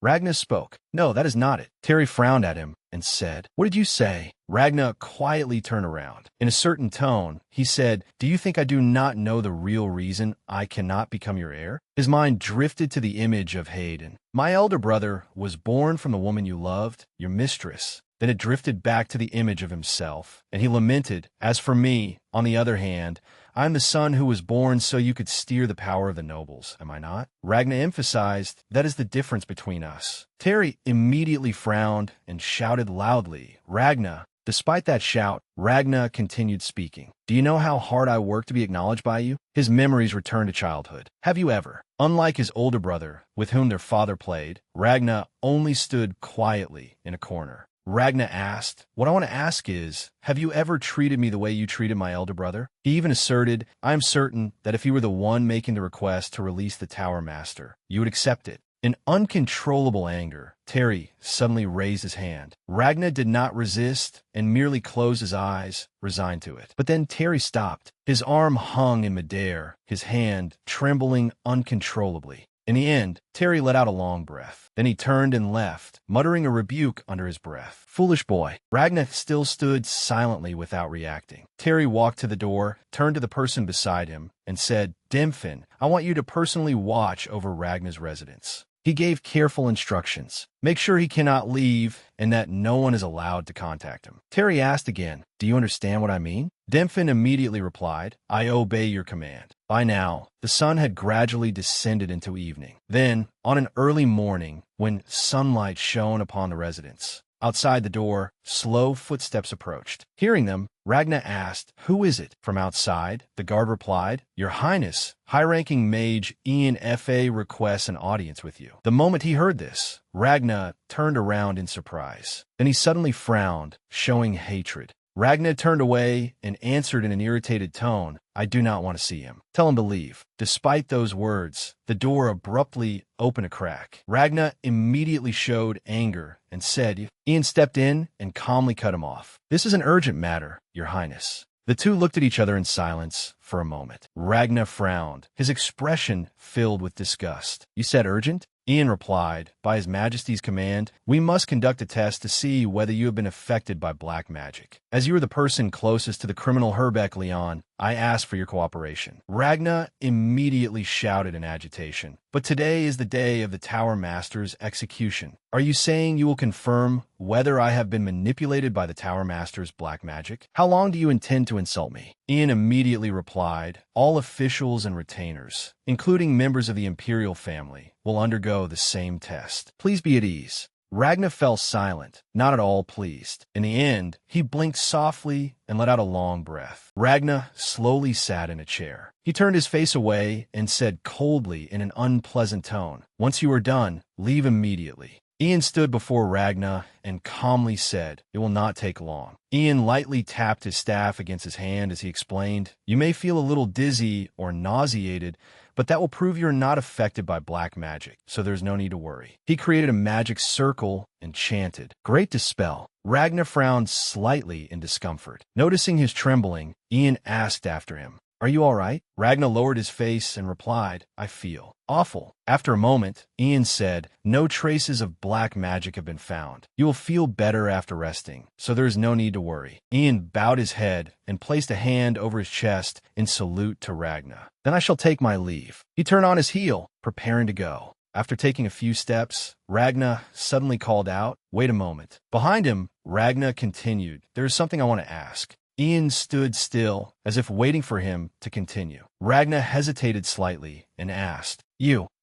Ragna spoke. "No, that is not it." Terry frowned at him and said, "What did you say?" Ragna quietly turned around. In a certain tone, he said, "Do you think I do not know the real reason I cannot become your heir?" His mind drifted to the image of Hayden. "My elder brother was born from the woman you loved, your mistress." Then it drifted back to the image of himself, and he lamented, "As for me, on the other hand, I am the son who was born so you could steer the power of the nobles, am I not?" Ragna emphasized, "That is the difference between us." Terry immediately frowned and shouted loudly, "Ragna, Despite that shout, Ragna continued speaking. Do you know how hard I work to be acknowledged by you? His memories returned to childhood. Have you ever? Unlike his older brother, with whom their father played, Ragna only stood quietly in a corner. Ragna asked, "What I want to ask is, have you ever treated me the way you treated my elder brother?" He even asserted, "I am certain that if he were the one making the request to release the Tower Master, you would accept it." In uncontrollable anger, Terry suddenly raised his hand. Ragna did not resist and merely closed his eyes, resigned to it. But then Terry stopped. His arm hung in midair, his hand trembling uncontrollably. In the end, Terry let out a long breath. Then he turned and left, muttering a rebuke under his breath. Foolish boy. Ragna still stood silently without reacting. Terry walked to the door, turned to the person beside him, and said, "Dimfin, I want you to personally watch over Ragna's residence." He gave careful instructions. Make sure he cannot leave and that no one is allowed to contact him. Terry asked again, "Do you understand what I mean?" Dimfin immediately replied, "I obey your command." By now, the sun had gradually descended into evening. Then, on an early morning, when sunlight shone upon the residence, outside the door, slow footsteps approached. Hearing them, Ragna asked, "Who is it?" From outside, the guard replied, "Your Highness, high-ranking mage Ian Fa requests an audience with you." The moment he heard this, Ragna turned around in surprise. Then he suddenly frowned, showing hatred. Ragna turned away and answered in an irritated tone, "I do not want to see him. Tell him to leave." Despite those words, the door abruptly opened a crack. Ragna immediately showed anger and said, Ian stepped in and calmly cut him off. "This is an urgent matter, Your Highness." The two looked at each other in silence for a moment. Ragna frowned, his expression filled with disgust. "You said urgent?" Ian replied, "By His Majesty's command, we must conduct a test to see whether you have been affected by black magic. As you are the person closest to the criminal Herbeck Leon, I ask for your cooperation." Ragna immediately shouted in agitation, "But today is the day of the Tower Master's execution. Are you saying you will confirm whether I have been manipulated by the Tower Master's black magic? How long do you intend to insult me?" Ian immediately replied, "All officials and retainers, including members of the imperial family, will undergo the same test. Please be at ease." Ragna fell silent, not at all pleased. In the end, he blinked softly and let out a long breath. Ragna slowly sat in a chair. He turned his face away and said coldly in an unpleasant tone, "Once you are done, leave immediately." Ian stood before Ragna and calmly said, "It will not take long." Ian lightly tapped his staff against his hand as he explained, "You may feel a little dizzy or nauseated, but that will prove you're not affected by black magic, so there's no need to worry." He created a magic circle and chanted, "Great Dispel." Ragna frowned slightly in discomfort. Noticing his trembling, Ian asked after him, "Are you all right?" Ragna lowered his face and replied, "I feel awful." After a moment, Ian said, "No traces of black magic have been found. You will feel better after resting, so there is no need to worry." Ian bowed his head and placed a hand over his chest in salute to Ragna. "Then I shall take my leave." He turned on his heel, preparing to go. After taking a few steps, Ragna suddenly called out, "Wait a moment." Behind him, Ragna continued, "There is something I want to ask." Ian stood still, as if waiting for him to continue. Ragna hesitated slightly and asked,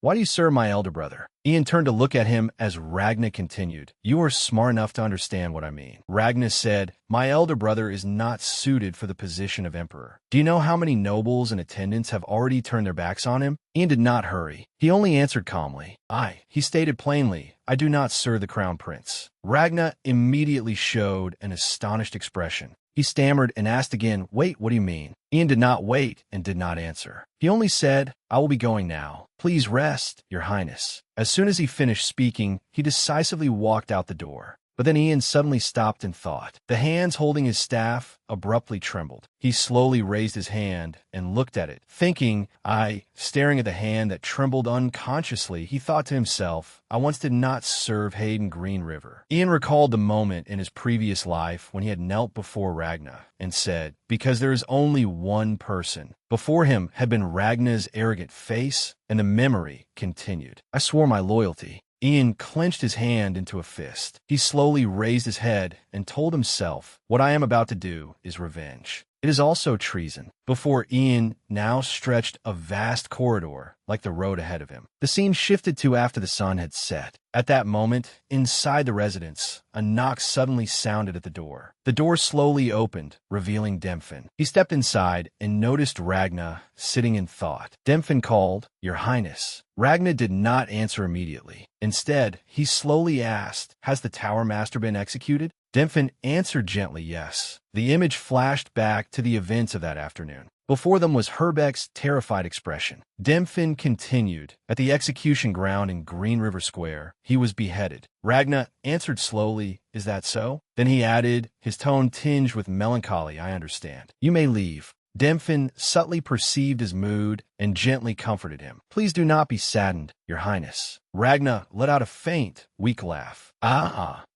Why do you serve my elder brother?" Ian turned to look at him as Ragna continued, "You are smart enough to understand what I mean." Ragna said, "My elder brother is not suited for the position of emperor. Do you know how many nobles and attendants have already turned their backs on him?" Ian did not hurry. He only answered calmly, He stated plainly, "I do not serve the crown prince." Ragna immediately showed an astonished expression. He stammered and asked again, "Wait, what do you mean?" Ian did not wait and did not answer. He only said, "I will be going now. Please rest, Your Highness." As soon as he finished speaking, he decisively walked out the door. But then Ian suddenly stopped and thought. The hands holding his staff abruptly trembled. He slowly raised his hand and looked at it, thinking, staring at the hand that trembled unconsciously, he thought to himself, "I once did not serve Hayden Green River." Ian recalled the moment in his previous life when he had knelt before Ragna and said, "Because there is only one person." Before him had been Ragna's arrogant face, and the memory continued. "I swore my loyalty." Ian clenched his hand into a fist. He slowly raised his head and told himself, "What I am about to do is revenge. It is also treason." before Ian now stretched a vast corridor like the road ahead of him. The scene shifted to after the sun had set. At that moment, inside the residence, a knock suddenly sounded at the door. The door slowly opened, revealing Demphin. He stepped inside and noticed Ragna sitting in thought. Demphin called, "Your Highness." Ragna did not answer immediately. Instead, he slowly asked, "Has the Tower Master been executed?" Demphin answered gently yes. The image flashed back to the events of that afternoon. Before them was Herbeck's terrified expression. Demphin continued. At the execution ground in Green River Square, he was beheaded. Ragna answered slowly, "Is that so?" Then he added, his tone tinged with melancholy, "I understand. You may leave." Demphin subtly perceived his mood and gently comforted him. "Please do not be saddened, Your Highness." Ragna let out a faint, weak laugh.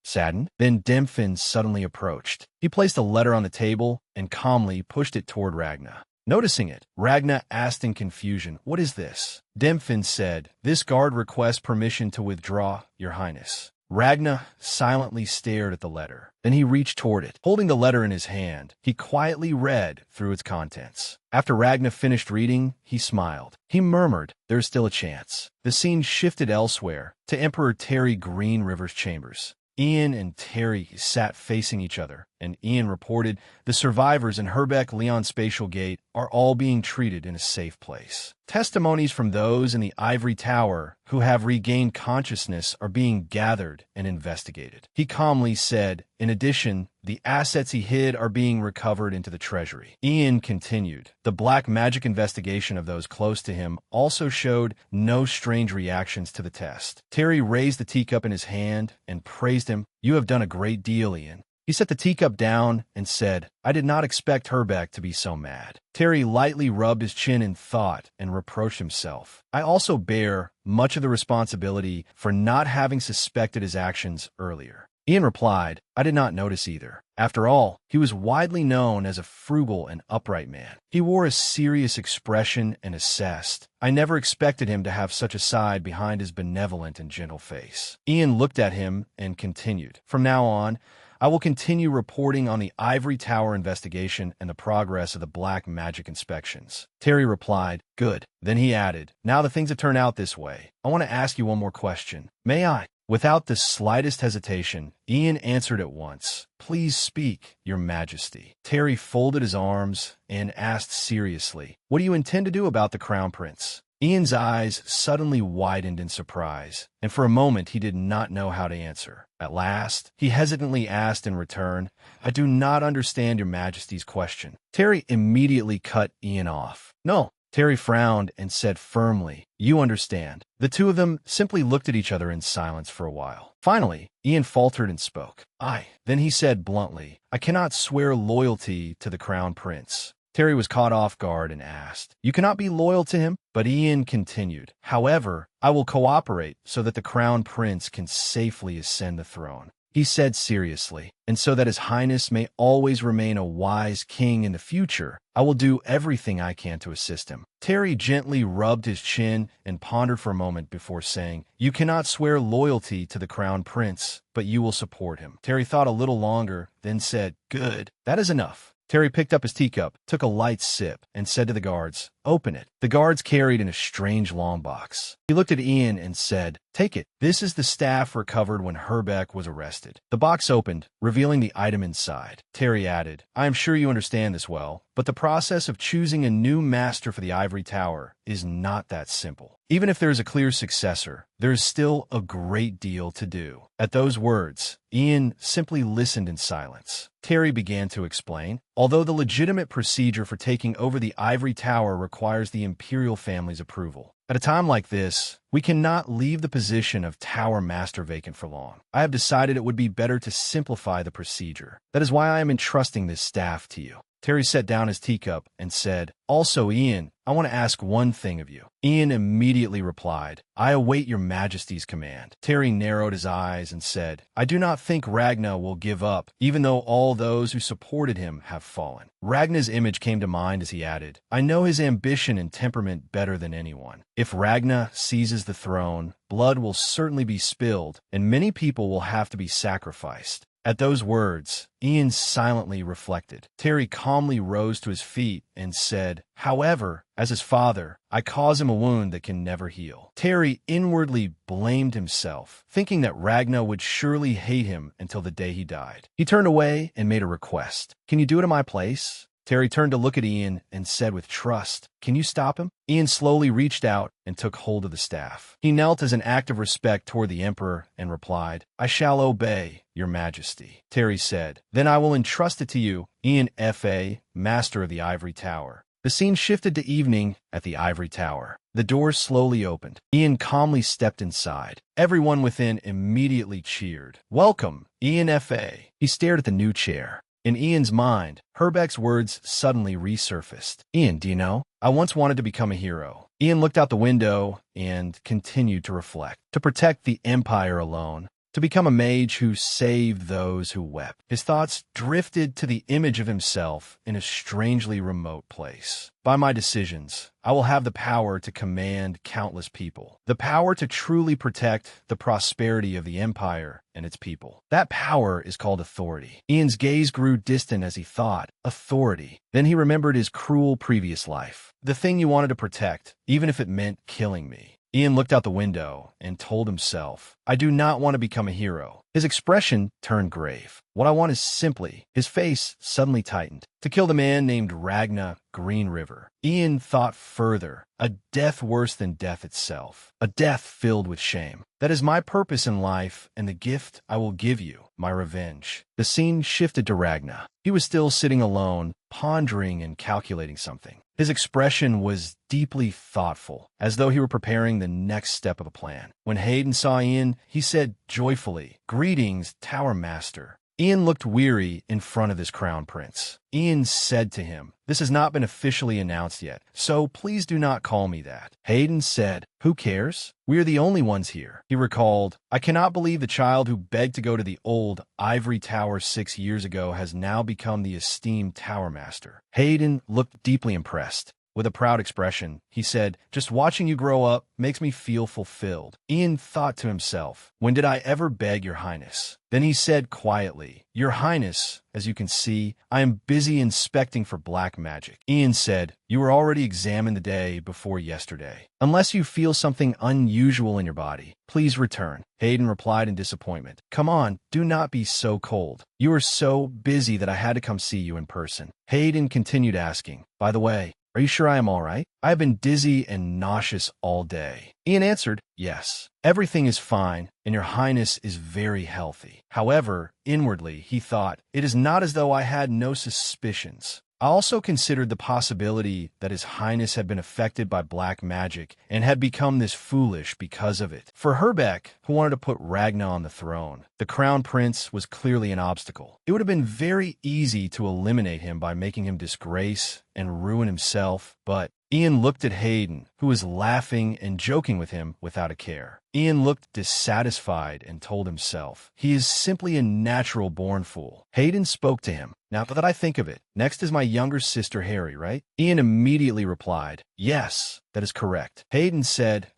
Saddened? Then Demphin suddenly approached. He placed a letter on the table and calmly pushed it toward Ragna. Noticing it, Ragna asked in confusion, "What is this?" Demphin said, "This guard requests permission to withdraw, Your Highness." Ragna silently stared at the letter. Then he reached toward it. Holding the letter in his hand, he quietly read through its contents. After Ragna finished reading, he smiled. He murmured, "There's still a chance." The scene shifted elsewhere, to Emperor Terry Green River's chambers. Ian and Terry sat facing each other, and Ian reported, "The survivors in Herbeck Leon Spatial Gate are all being treated in a safe place. Testimonies from those in the Ivory Tower who have regained consciousness are being gathered and investigated." He calmly said, "In addition, the assets he hid are being recovered into the treasury." Ian continued, "The black magic investigation of those close to him also showed no strange reactions to the test." Terry raised the teacup in his hand and praised him. "You have done a great deal, Ian." He set the teacup down and said, "I did not expect Herbeck to be so mad." Terry lightly rubbed his chin in thought and reproached himself. "I also bear much of the responsibility for not having suspected his actions earlier." Ian replied, "I did not notice either. After all, he was widely known as a frugal and upright man. He wore a serious expression and assessed. I never expected him to have such a side behind his benevolent and gentle face." Ian looked at him and continued, "From now on, I will continue reporting on the Ivory Tower investigation and the progress of the black magic inspections." Terry replied, "Good." Then he added, "Now that things have turned out this way, I want to ask you one more question. May I?" Without the slightest hesitation, Ian answered at once, "Please speak, Your Majesty." Terry folded his arms and asked seriously, "What do you intend to do about the Crown Prince?" Ian's eyes suddenly widened in surprise, and for a moment he did not know how to answer. At last, he hesitantly asked in return, "I do not understand Your Majesty's question." Terry immediately cut Ian off. "No." Terry frowned and said firmly, "You understand." The two of them simply looked at each other in silence for a while. Finally, Ian faltered and spoke. Then he said bluntly, "I cannot swear loyalty to the Crown Prince." Terry was caught off guard and asked, "You cannot be loyal to him?" But Ian continued, "However, I will cooperate so that the Crown Prince can safely ascend the throne." He said seriously, "And so that His Highness may always remain a wise king in the future, I will do everything I can to assist him." Terry gently rubbed his chin and pondered for a moment before saying, "You cannot swear loyalty to the Crown Prince, but you will support him." Terry thought a little longer, then said, "Good. That is enough." Terry picked up his teacup, took a light sip, and said to the guards, "Open it." The guards carried in a strange long box. He looked at Ian and said, "Take it. This is the staff recovered when Herbeck was arrested." The box opened, revealing the item inside. Terry added, "I am sure you understand this well, but the process of choosing a new master for the Ivory Tower is not that simple. Even if there is a clear successor, there is still a great deal to do." At those words, Ian simply listened in silence. Terry began to explain, "Although the legitimate procedure for taking over the Ivory Tower requires the imperial family's approval, at a time like this, we cannot leave the position of Tower Master vacant for long. I have decided it would be better to simplify the procedure. That is why I am entrusting this staff to you." Terry set down his teacup and said, "Also, Ian, I want to ask one thing of you." Ian immediately replied, "I await Your Majesty's command." Terry narrowed his eyes and said, "I do not think Ragna will give up, even though all those who supported him have fallen." Ragna's image came to mind as he added, "I know his ambition and temperament better than anyone. If Ragna seizes the throne, blood will certainly be spilled, and many people will have to be sacrificed. At those words, Ian silently reflected. Terry calmly rose to his feet and said, "However, as his father, I cause him a wound that can never heal." Terry inwardly blamed himself, thinking that Ragnar would surely hate him until the day he died. He turned away and made a request. "Can you do it in my place?" Terry turned to look at Ian and said with trust, "Can you stop him?" Ian slowly reached out and took hold of the staff. He knelt as an act of respect toward the Emperor and replied, "I shall obey, Your Majesty." Terry said, "Then I will entrust it to you, Ian F.A., Master of the Ivory Tower." The scene shifted to evening at the Ivory Tower. The doors slowly opened. Ian calmly stepped inside. Everyone within immediately cheered. "Welcome, Ian F.A." He stared at the new chair. In Ian's mind, Herbeck's words suddenly resurfaced. "Ian, do you know? I once wanted to become a hero." Ian looked out the window and continued to reflect. To protect the Empire alone. To become a mage who saved those who wept. His thoughts drifted to the image of himself in a strangely remote place. "By my decisions, I will have the power to command countless people. The power to truly protect the prosperity of the Empire and its people. That power is called authority." Ian's gaze grew distant as he thought, authority. Then he remembered his cruel previous life. The thing you wanted to protect, even if it meant killing me. Ian looked out the window and told himself, "I do not want to become a hero." His expression turned grave. "What I want is simply," his face suddenly tightened, "to kill the man named Ragnar Green River." Ian thought further, a death worse than death itself, a death filled with shame. "That is my purpose in life and the gift I will give you, my revenge." The scene shifted to Ragnar. He was still sitting alone, pondering and calculating something. His expression was deeply thoughtful, as though he were preparing the next step of a plan. When Hayden saw Ian, he said joyfully, "Greetings, Tower Master." Ian looked weary in front of his crown prince. Ian said to him, "This has not been officially announced yet, so please do not call me that." Hayden said, "Who cares? We are the only ones here." He recalled, "I cannot believe the child who begged to go to the old Ivory Tower 6 years ago has now become the esteemed Tower Master." Hayden looked deeply impressed. With a proud expression, he said, "Just watching you grow up makes me feel fulfilled." Ian thought to himself, "When did I ever beg, Your Highness?" Then he said quietly, "Your Highness, as you can see, I am busy inspecting for black magic." Ian said, "You were already examined the day before yesterday. Unless you feel something unusual in your body, please return." Hayden replied in disappointment, "Come on, do not be so cold. You were so busy that I had to come see you in person." Hayden continued asking, "By the way, are you sure I am all right? I have been dizzy and nauseous all day." Ian answered, "Yes, everything is fine, and Your Highness is very healthy." However, inwardly, he thought, "It is not as though I had no suspicions." I also considered the possibility that His Highness had been affected by black magic and had become this foolish because of it. For Herbeck, who wanted to put Ragnar on the throne, the crown prince was clearly an obstacle. It would have been very easy to eliminate him by making him disgrace and ruin himself, but Ian looked at Hayden, who was laughing and joking with him without a care. Ian looked dissatisfied and told himself, "He is simply a natural-born fool." Hayden spoke to him. "Now that I think of it, next is my younger sister Harry, right?" Ian immediately replied, "Yes, that is correct." Hayden said,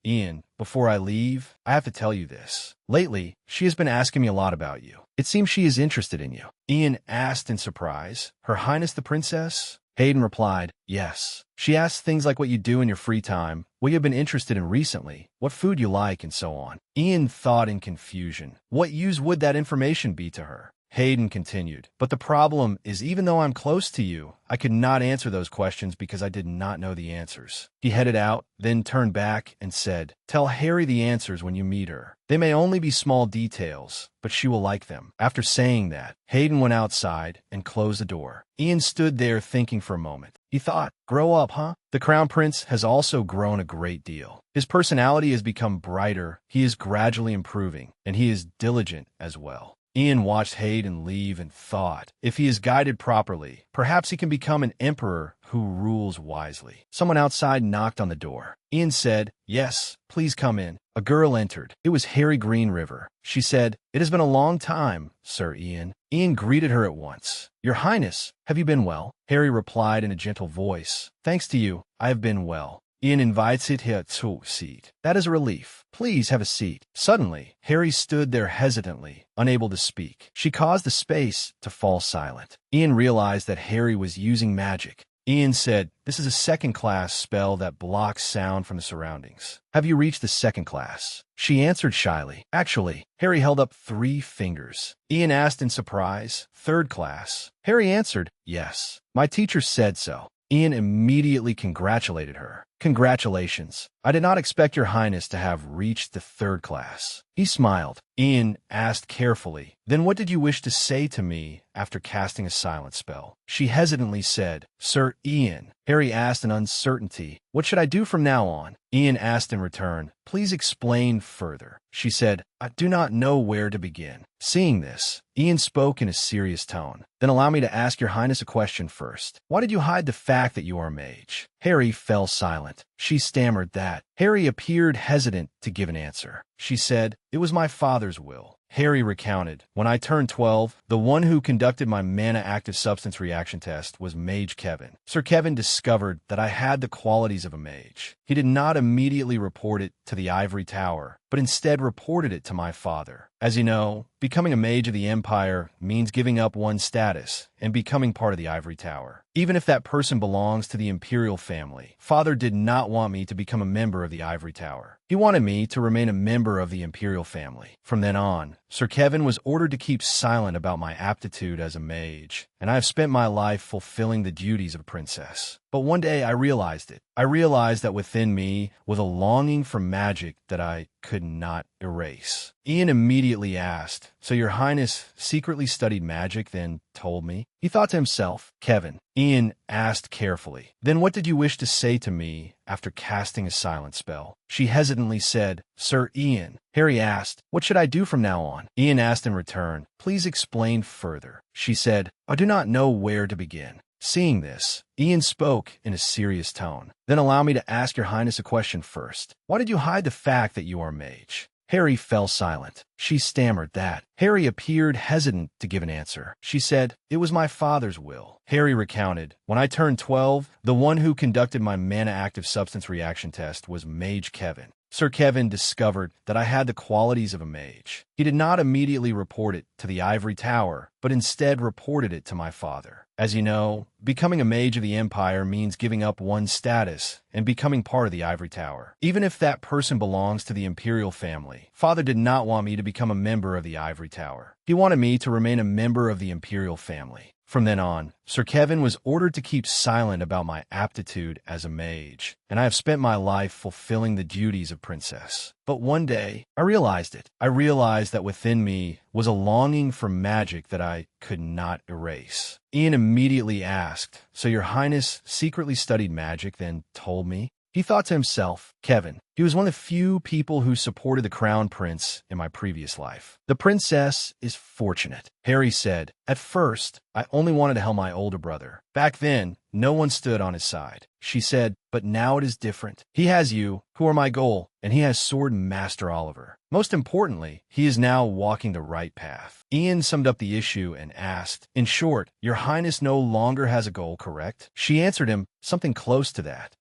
Ian, before I leave, I have to tell you this. Lately, she has been asking me a lot about you. It seems she is interested in you." Ian asked in surprise, "Her Highness the Princess?" Hayden replied, "Yes. She asks things like what you do in your free time, what you have been interested in recently, what food you like, and so on." Ian thought in confusion. What use would that information be to her? Hayden continued, "But the problem is, even though I'm close to you, I could not answer those questions because I did not know the answers." He headed out, then turned back and said, "Tell Harry the answers when you meet her. They may only be small details, but she will like them." After saying that, Hayden went outside and closed the door. Ian stood there thinking for a moment. He thought, "Grow up, huh?" The Crown Prince has also grown a great deal. His personality has become brighter, he is gradually improving, and he is diligent as well. Ian watched Hayden leave and thought, if he is guided properly, perhaps he can become an emperor who rules wisely. Someone outside knocked on the door. Ian said, "Yes, please come in." A girl entered. It was Harry Green River. She said, "It has been a long time, Sir Ian." Ian greeted her at once. "Your Highness, have you been well?" Harry replied in a gentle voice, "Thanks to you, I have been well." Ian invites it here to seat. That is a relief. Please have a seat. Suddenly, Harry stood there hesitantly, unable to speak. She caused the space to fall silent. Ian realized that Harry was using magic. Ian said, "This is a second-class spell that blocks sound from the surroundings. Have you reached the second class?" She answered shyly. Actually, Harry held up 3 fingers. Ian asked in surprise, "Third class?" Harry answered, "Yes. My teacher said so." Ian immediately congratulated her. "Congratulations. I did not expect your highness to have reached the 3rd class." He smiled. Ian asked carefully, "Then what did you wish to say to me after casting a silent spell?" She hesitantly said, "Sir Ian." Harry asked in uncertainty, "What should I do from now on?" Ian asked in return, "Please explain further." She said, "I do not know where to begin." Seeing this, Ian spoke in a serious tone. "Then allow me to ask your highness a question first. Why did you hide the fact that you are a mage?" Harry fell silent. She stammered that. Harry appeared hesitant to give an answer. She said, "It was my father's will." Harry recounted, "When I turned 12, the one who conducted my mana active substance reaction test was Mage Kevin. Sir Kevin discovered that I had the qualities of a mage. He did not immediately report it to the Ivory Tower, but instead reported it to my father. As you know, becoming a mage of the Empire means giving up one's status and becoming part of the Ivory Tower. Even if that person belongs to the Imperial family, Father did not want me to become a member of the Ivory Tower. He wanted me to remain a member of the Imperial family. From then on, Sir Kevin was ordered to keep silent about my aptitude as a mage, and I have spent my life fulfilling the duties of a princess. But one day I realized it. I realized that within me was a longing for magic that I could not erase." Ian immediately asked, "So your highness secretly studied magic, then told me?" He thought to himself, "Kevin." Ian asked carefully, "Then what did you wish to say to me after casting a silent spell?" She hesitantly said, "Sir Ian." Harry asked, "What should I do from now on?" Ian asked in return, "Please explain further." She said, "I do not know where to begin." Seeing this, Ian spoke in a serious tone. "Then allow me to ask your highness a question first. Why did you hide the fact that you are a mage?" Harry fell silent. She stammered that. Harry appeared hesitant to give an answer. She said, "It was my father's will." Harry recounted, "When I turned 12, the one who conducted my mana active substance reaction test was Mage Kevin. Sir Kevin discovered that I had the qualities of a mage. He did not immediately report it to the Ivory Tower, but instead reported it to my father. As you know, becoming a mage of the Empire means giving up one's status and becoming part of the Ivory Tower. Even if that person belongs to the Imperial family, Father did not want me to become a member of the Ivory Tower. He wanted me to remain a member of the Imperial family. From then on, Sir Kevin was ordered to keep silent about my aptitude as a mage, and I have spent my life fulfilling the duties of princess. But one day, I realized it. I realized that within me was a longing for magic that I could not erase." Ian immediately asked, "So your highness secretly studied magic, then told me?" He thought to himself, "Kevin." He was one of the few people who supported the crown prince in my previous life. "The princess is fortunate." Harry said, "At first, I only wanted to help my older brother. Back then, no one stood on his side." She said, "But now it is different. He has you, who are my goal, and he has Sword Master Oliver. Most importantly, he is now walking the right path." Ian summed up the issue and asked, "In short, your highness no longer has a goal, correct?" She answered him, "Something close to that.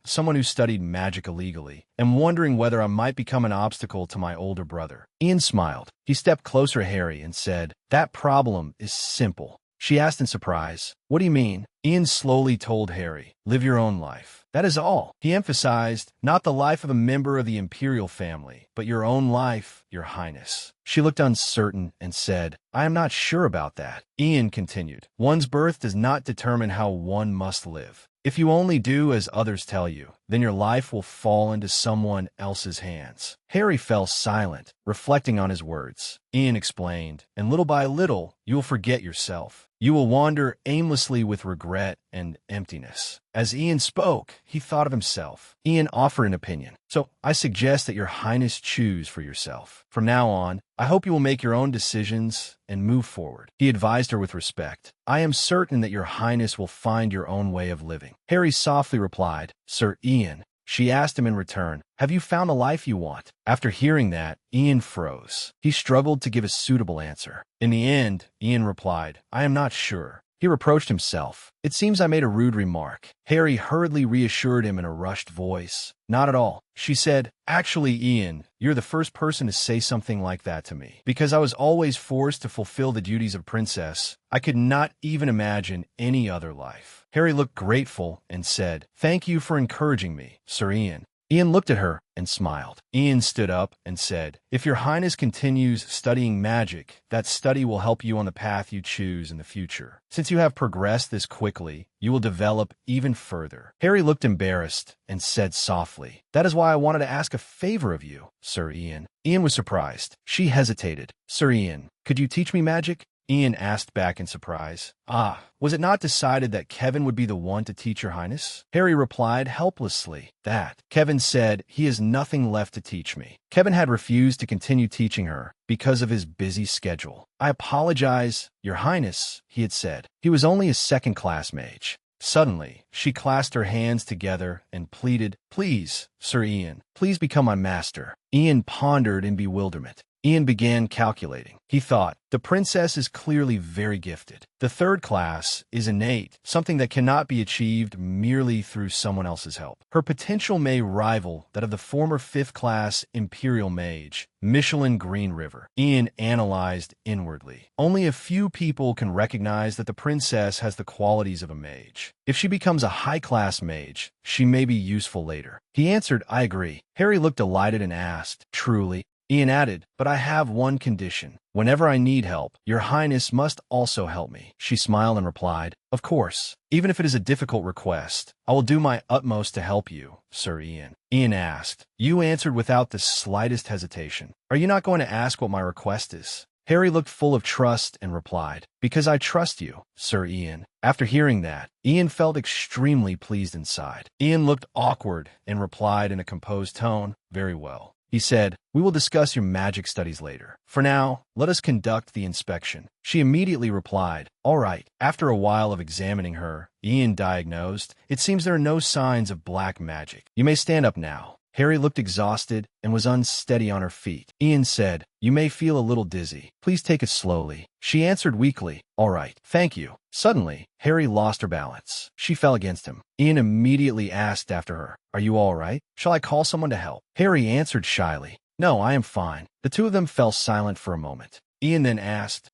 Someone who studied magic illegally, am wondering whether I might become an obstacle to my older brother." Ian smiled. He stepped closer to Harry and said, "That problem is simple." She asked in surprise, "What do you mean?" Ian slowly told Harry, "Live your own life. That is all." He emphasized, "Not the life of a member of the Imperial family, but your own life, your highness." She looked uncertain and said, "I am not sure about that." Ian continued, "One's birth does not determine how one must live. If you only do as others tell you, then your life will fall into someone else's hands." Harry fell silent, reflecting on his words. Ian explained, "And little by little, you will forget yourself. You will wander aimlessly with regret and emptiness." As Ian spoke, he thought of himself. Ian offered an opinion. "So I suggest that your highness choose for yourself. From now on, I hope you will make your own decisions and move forward." He advised her with respect. "I am certain that your highness will find your own way of living." Harry softly replied, "Sir Ian." She asked him in return, "Have you found the life you want?" After hearing that, Ian froze. He struggled to give a suitable answer. In the end, Ian replied, "I am not sure. He reproached himself. It seems I made a rude remark. Harry hurriedly reassured him in a rushed voice. Not at all. She said, actually, Ian, you're the first person to say something like that to me. Because I was always forced to fulfill the duties of princess, I could not even imagine any other life. Harry looked grateful and said, thank you for encouraging me, Sir Ian. Ian looked at her and smiled. Ian stood up and said, if your highness continues studying magic, that study will help you on the path you choose in the future. Since you have progressed this quickly, you will develop even further. Harry looked embarrassed and said softly, that is why I wanted to ask a favor of you, Sir Ian. Ian was surprised. She hesitated. Sir Ian, could you teach me magic? Ian asked back in surprise. Ah, was it not decided that Kevin would be the one to teach your highness? Harry replied helplessly. That. Kevin said, he has nothing left to teach me. Kevin had refused to continue teaching her because of his busy schedule. I apologize, your highness, he had said. He was only a second-class mage. Suddenly, she clasped her hands together and pleaded, please, Sir Ian, please become my master. Ian pondered in bewilderment. Ian began calculating. He thought, the princess is clearly very gifted. The third class is innate, something that cannot be achieved merely through someone else's help. Her potential may rival that of the former fifth class imperial mage, Michelin Green River. Ian analyzed inwardly. Only a few people can recognize that the princess has the qualities of a mage. If she becomes a high-class mage, she may be useful later. He answered, I agree. Harry looked delighted and asked, truly? Ian added, but I have one condition. Whenever I need help, your highness must also help me. She smiled and replied, of course. Even if it is a difficult request, I will do my utmost to help you, Sir Ian. Ian asked. You answered without the slightest hesitation. Are you not going to ask what my request is? Harry looked full of trust and replied, because I trust you, Sir Ian. After hearing that, Ian felt extremely pleased inside. Ian looked awkward and replied in a composed tone, very well. He said, we will discuss your magic studies later. For now, let us conduct the inspection. She immediately replied, all right. After a while of examining her, Ian diagnosed, it seems there are no signs of black magic. You may stand up now. Harry looked exhausted and was unsteady on her feet. Ian said, you may feel a little dizzy. Please take it slowly. She answered weakly, all right, thank you. Suddenly, Harry lost her balance. She fell against him. Ian immediately asked after her, are you all right? Shall I call someone to help? Harry answered shyly, no, I am fine. The two of them fell silent for a moment. Ian then asked,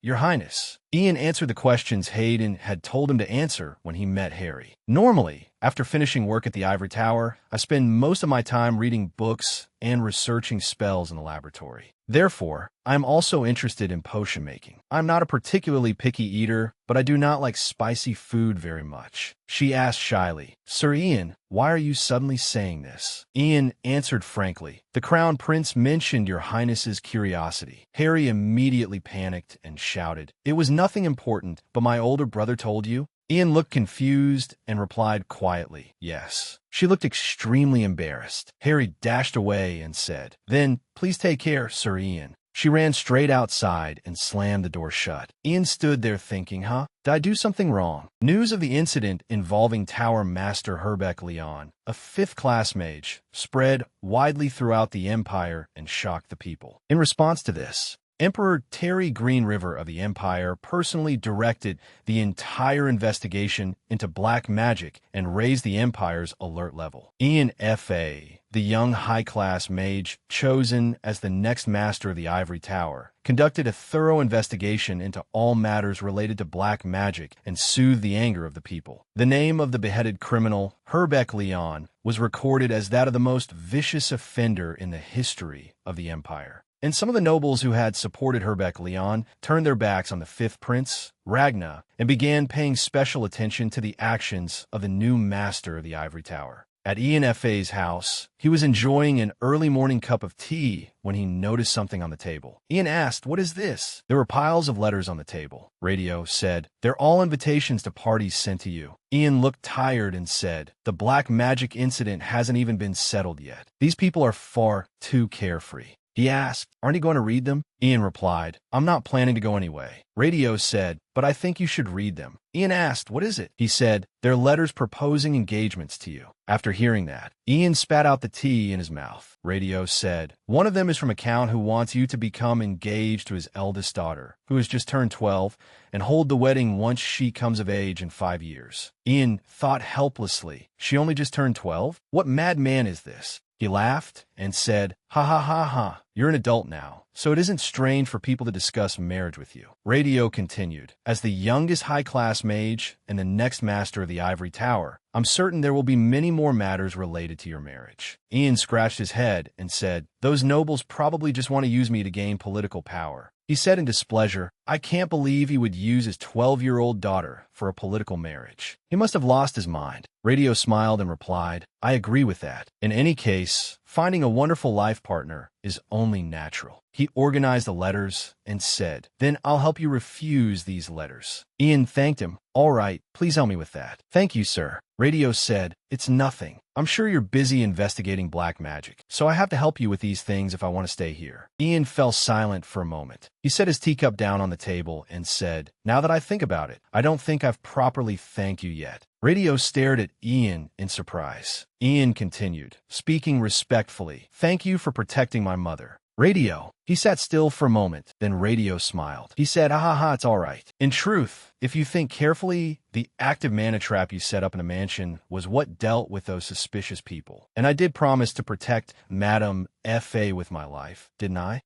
your highness. Ian answered the questions Hayden had told him to answer when he met Harry. Normally, after finishing work at the Ivory Tower, I spend most of my time reading books and researching spells in the laboratory. Therefore, I am also interested in potion making. I'm not a particularly picky eater, but I do not like spicy food very much. She asked shyly, Sir Ian, why are you suddenly saying this? Ian answered frankly, the Crown Prince mentioned your highness's curiosity. Harry immediately panicked and shouted, it was nothing important, but my older brother told you? Ian looked confused and replied quietly, yes. She looked extremely embarrassed. Harry dashed away and said, then, please take care, Sir Ian. She ran straight outside and slammed the door shut. Ian stood there thinking, did I do something wrong? News of the incident involving Tower Master Herbeck Leon, a fifth-class mage, spread widely throughout the Empire and shocked the people. In response to this, Emperor Terry Green River of the Empire personally directed the entire investigation into black magic and raised the Empire's alert level. Ian F.A., the young high-class mage chosen as the next master of the Ivory Tower, conducted a thorough investigation into all matters related to black magic and soothed the anger of the people. The name of the beheaded criminal, Herbeck Leon, was recorded as that of the most vicious offender in the history of the Empire. And some of the nobles who had supported Herbeck Leon turned their backs on the fifth prince, Ragna, and began paying special attention to the actions of the new master of the Ivory Tower. At Ian F.A.'s house, he was enjoying an early morning cup of tea when he noticed something on the table. Ian asked, what is this? There were piles of letters on the table. Radio said, they're all invitations to parties sent to you. Ian looked tired and said, the black magic incident hasn't even been settled yet. These people are far too carefree. He asked, aren't you going to read them? Ian replied, I'm not planning to go anyway. Radio said, but I think you should read them. Ian asked, what is it? He said, they're letters proposing engagements to you. After hearing that, Ian spat out the tea in his mouth. Radio said, one of them is from a count who wants you to become engaged to his eldest daughter, who has just turned 12, and hold the wedding once she comes of age in 5 years. Ian thought helplessly, she only just turned 12? What madman is this? He laughed and said, ha ha ha ha, you're an adult now, so it isn't strange for people to discuss marriage with you. Radio continued, as the youngest high-class mage and the next master of the Ivory Tower, I'm certain there will be many more matters related to your marriage. Ian scratched his head and said, those nobles probably just want to use me to gain political power. He said in displeasure, I can't believe he would use his 12-year-old daughter for a political marriage. He must have lost his mind. Radio smiled and replied, I agree with that. In any case, finding a wonderful life partner is only natural. He organized the letters and said, then I'll help you refuse these letters. Ian thanked him. All right, please help me with that. Thank you, sir. Radio said, it's nothing. I'm sure you're busy investigating black magic, so I have to help you with these things if I want to stay here. Ian fell silent for a moment. He set his teacup down on the table and said, now that I think about it, I don't think I've properly thanked you yet. Radio stared at Ian in surprise. Ian continued, speaking respectfully, thank you for protecting my mother. Radio. He sat still for a moment, then Radio smiled. He said, ha ha, it's all right. In truth, if you think carefully, the active mana trap you set up in the mansion was what dealt with those suspicious people. And I did promise to protect Madame F.A. with my life, didn't I?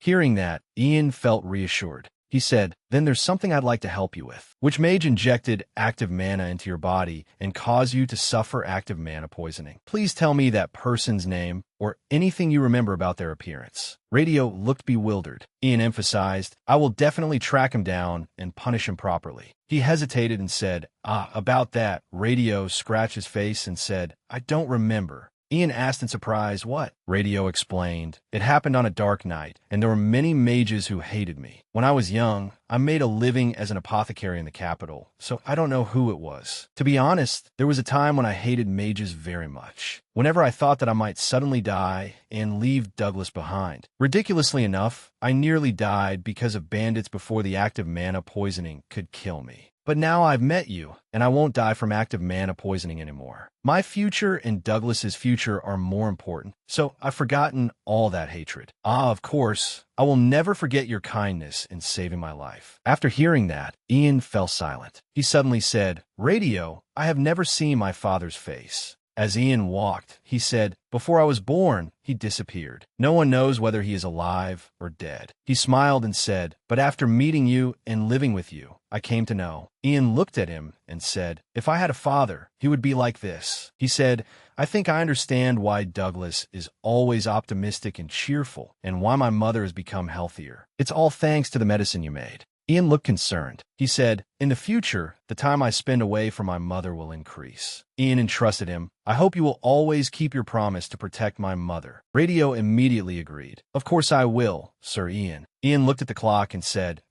Hearing that, Ian felt reassured. He said, then there's something I'd like to help you with. Which mage injected active mana into your body and caused you to suffer active mana poisoning? Please tell me that person's name or anything you remember about their appearance. Radio looked bewildered. Ian emphasized, I will definitely track him down and punish him properly. He hesitated and said, about that. Radio scratched his face and said, I don't remember. Ian asked in surprise, what? Radio explained, it happened on a dark night, and there were many mages who hated me. When I was young, I made a living as an apothecary in the capital, so I don't know who it was. To be honest, there was a time when I hated mages very much. Whenever I thought that I might suddenly die and leave Douglas behind. Ridiculously enough, I nearly died because of bandits before the active mana poisoning could kill me. But now I've met you, and I won't die from active mana poisoning anymore. My future and Douglas's future are more important, so I've forgotten all that hatred. Of course, I will never forget your kindness in saving my life. After hearing that, Ian fell silent. He suddenly said, Radio, I have never seen my father's face. As Ian walked, he said, before I was born, he disappeared. No one knows whether he is alive or dead. He smiled and said, but after meeting you and living with you, I came to know. Ian looked at him and said, if I had a father, he would be like this. He said, I think I understand why Douglas is always optimistic and cheerful, and why my mother has become healthier. It's all thanks to the medicine you made. Ian looked concerned. He said, in the future, the time I spend away from my mother will increase. Ian entrusted him, I hope you will always keep your promise to protect my mother. Radio immediately agreed. Of course I will, Sir Ian. Ian looked at the clock and said,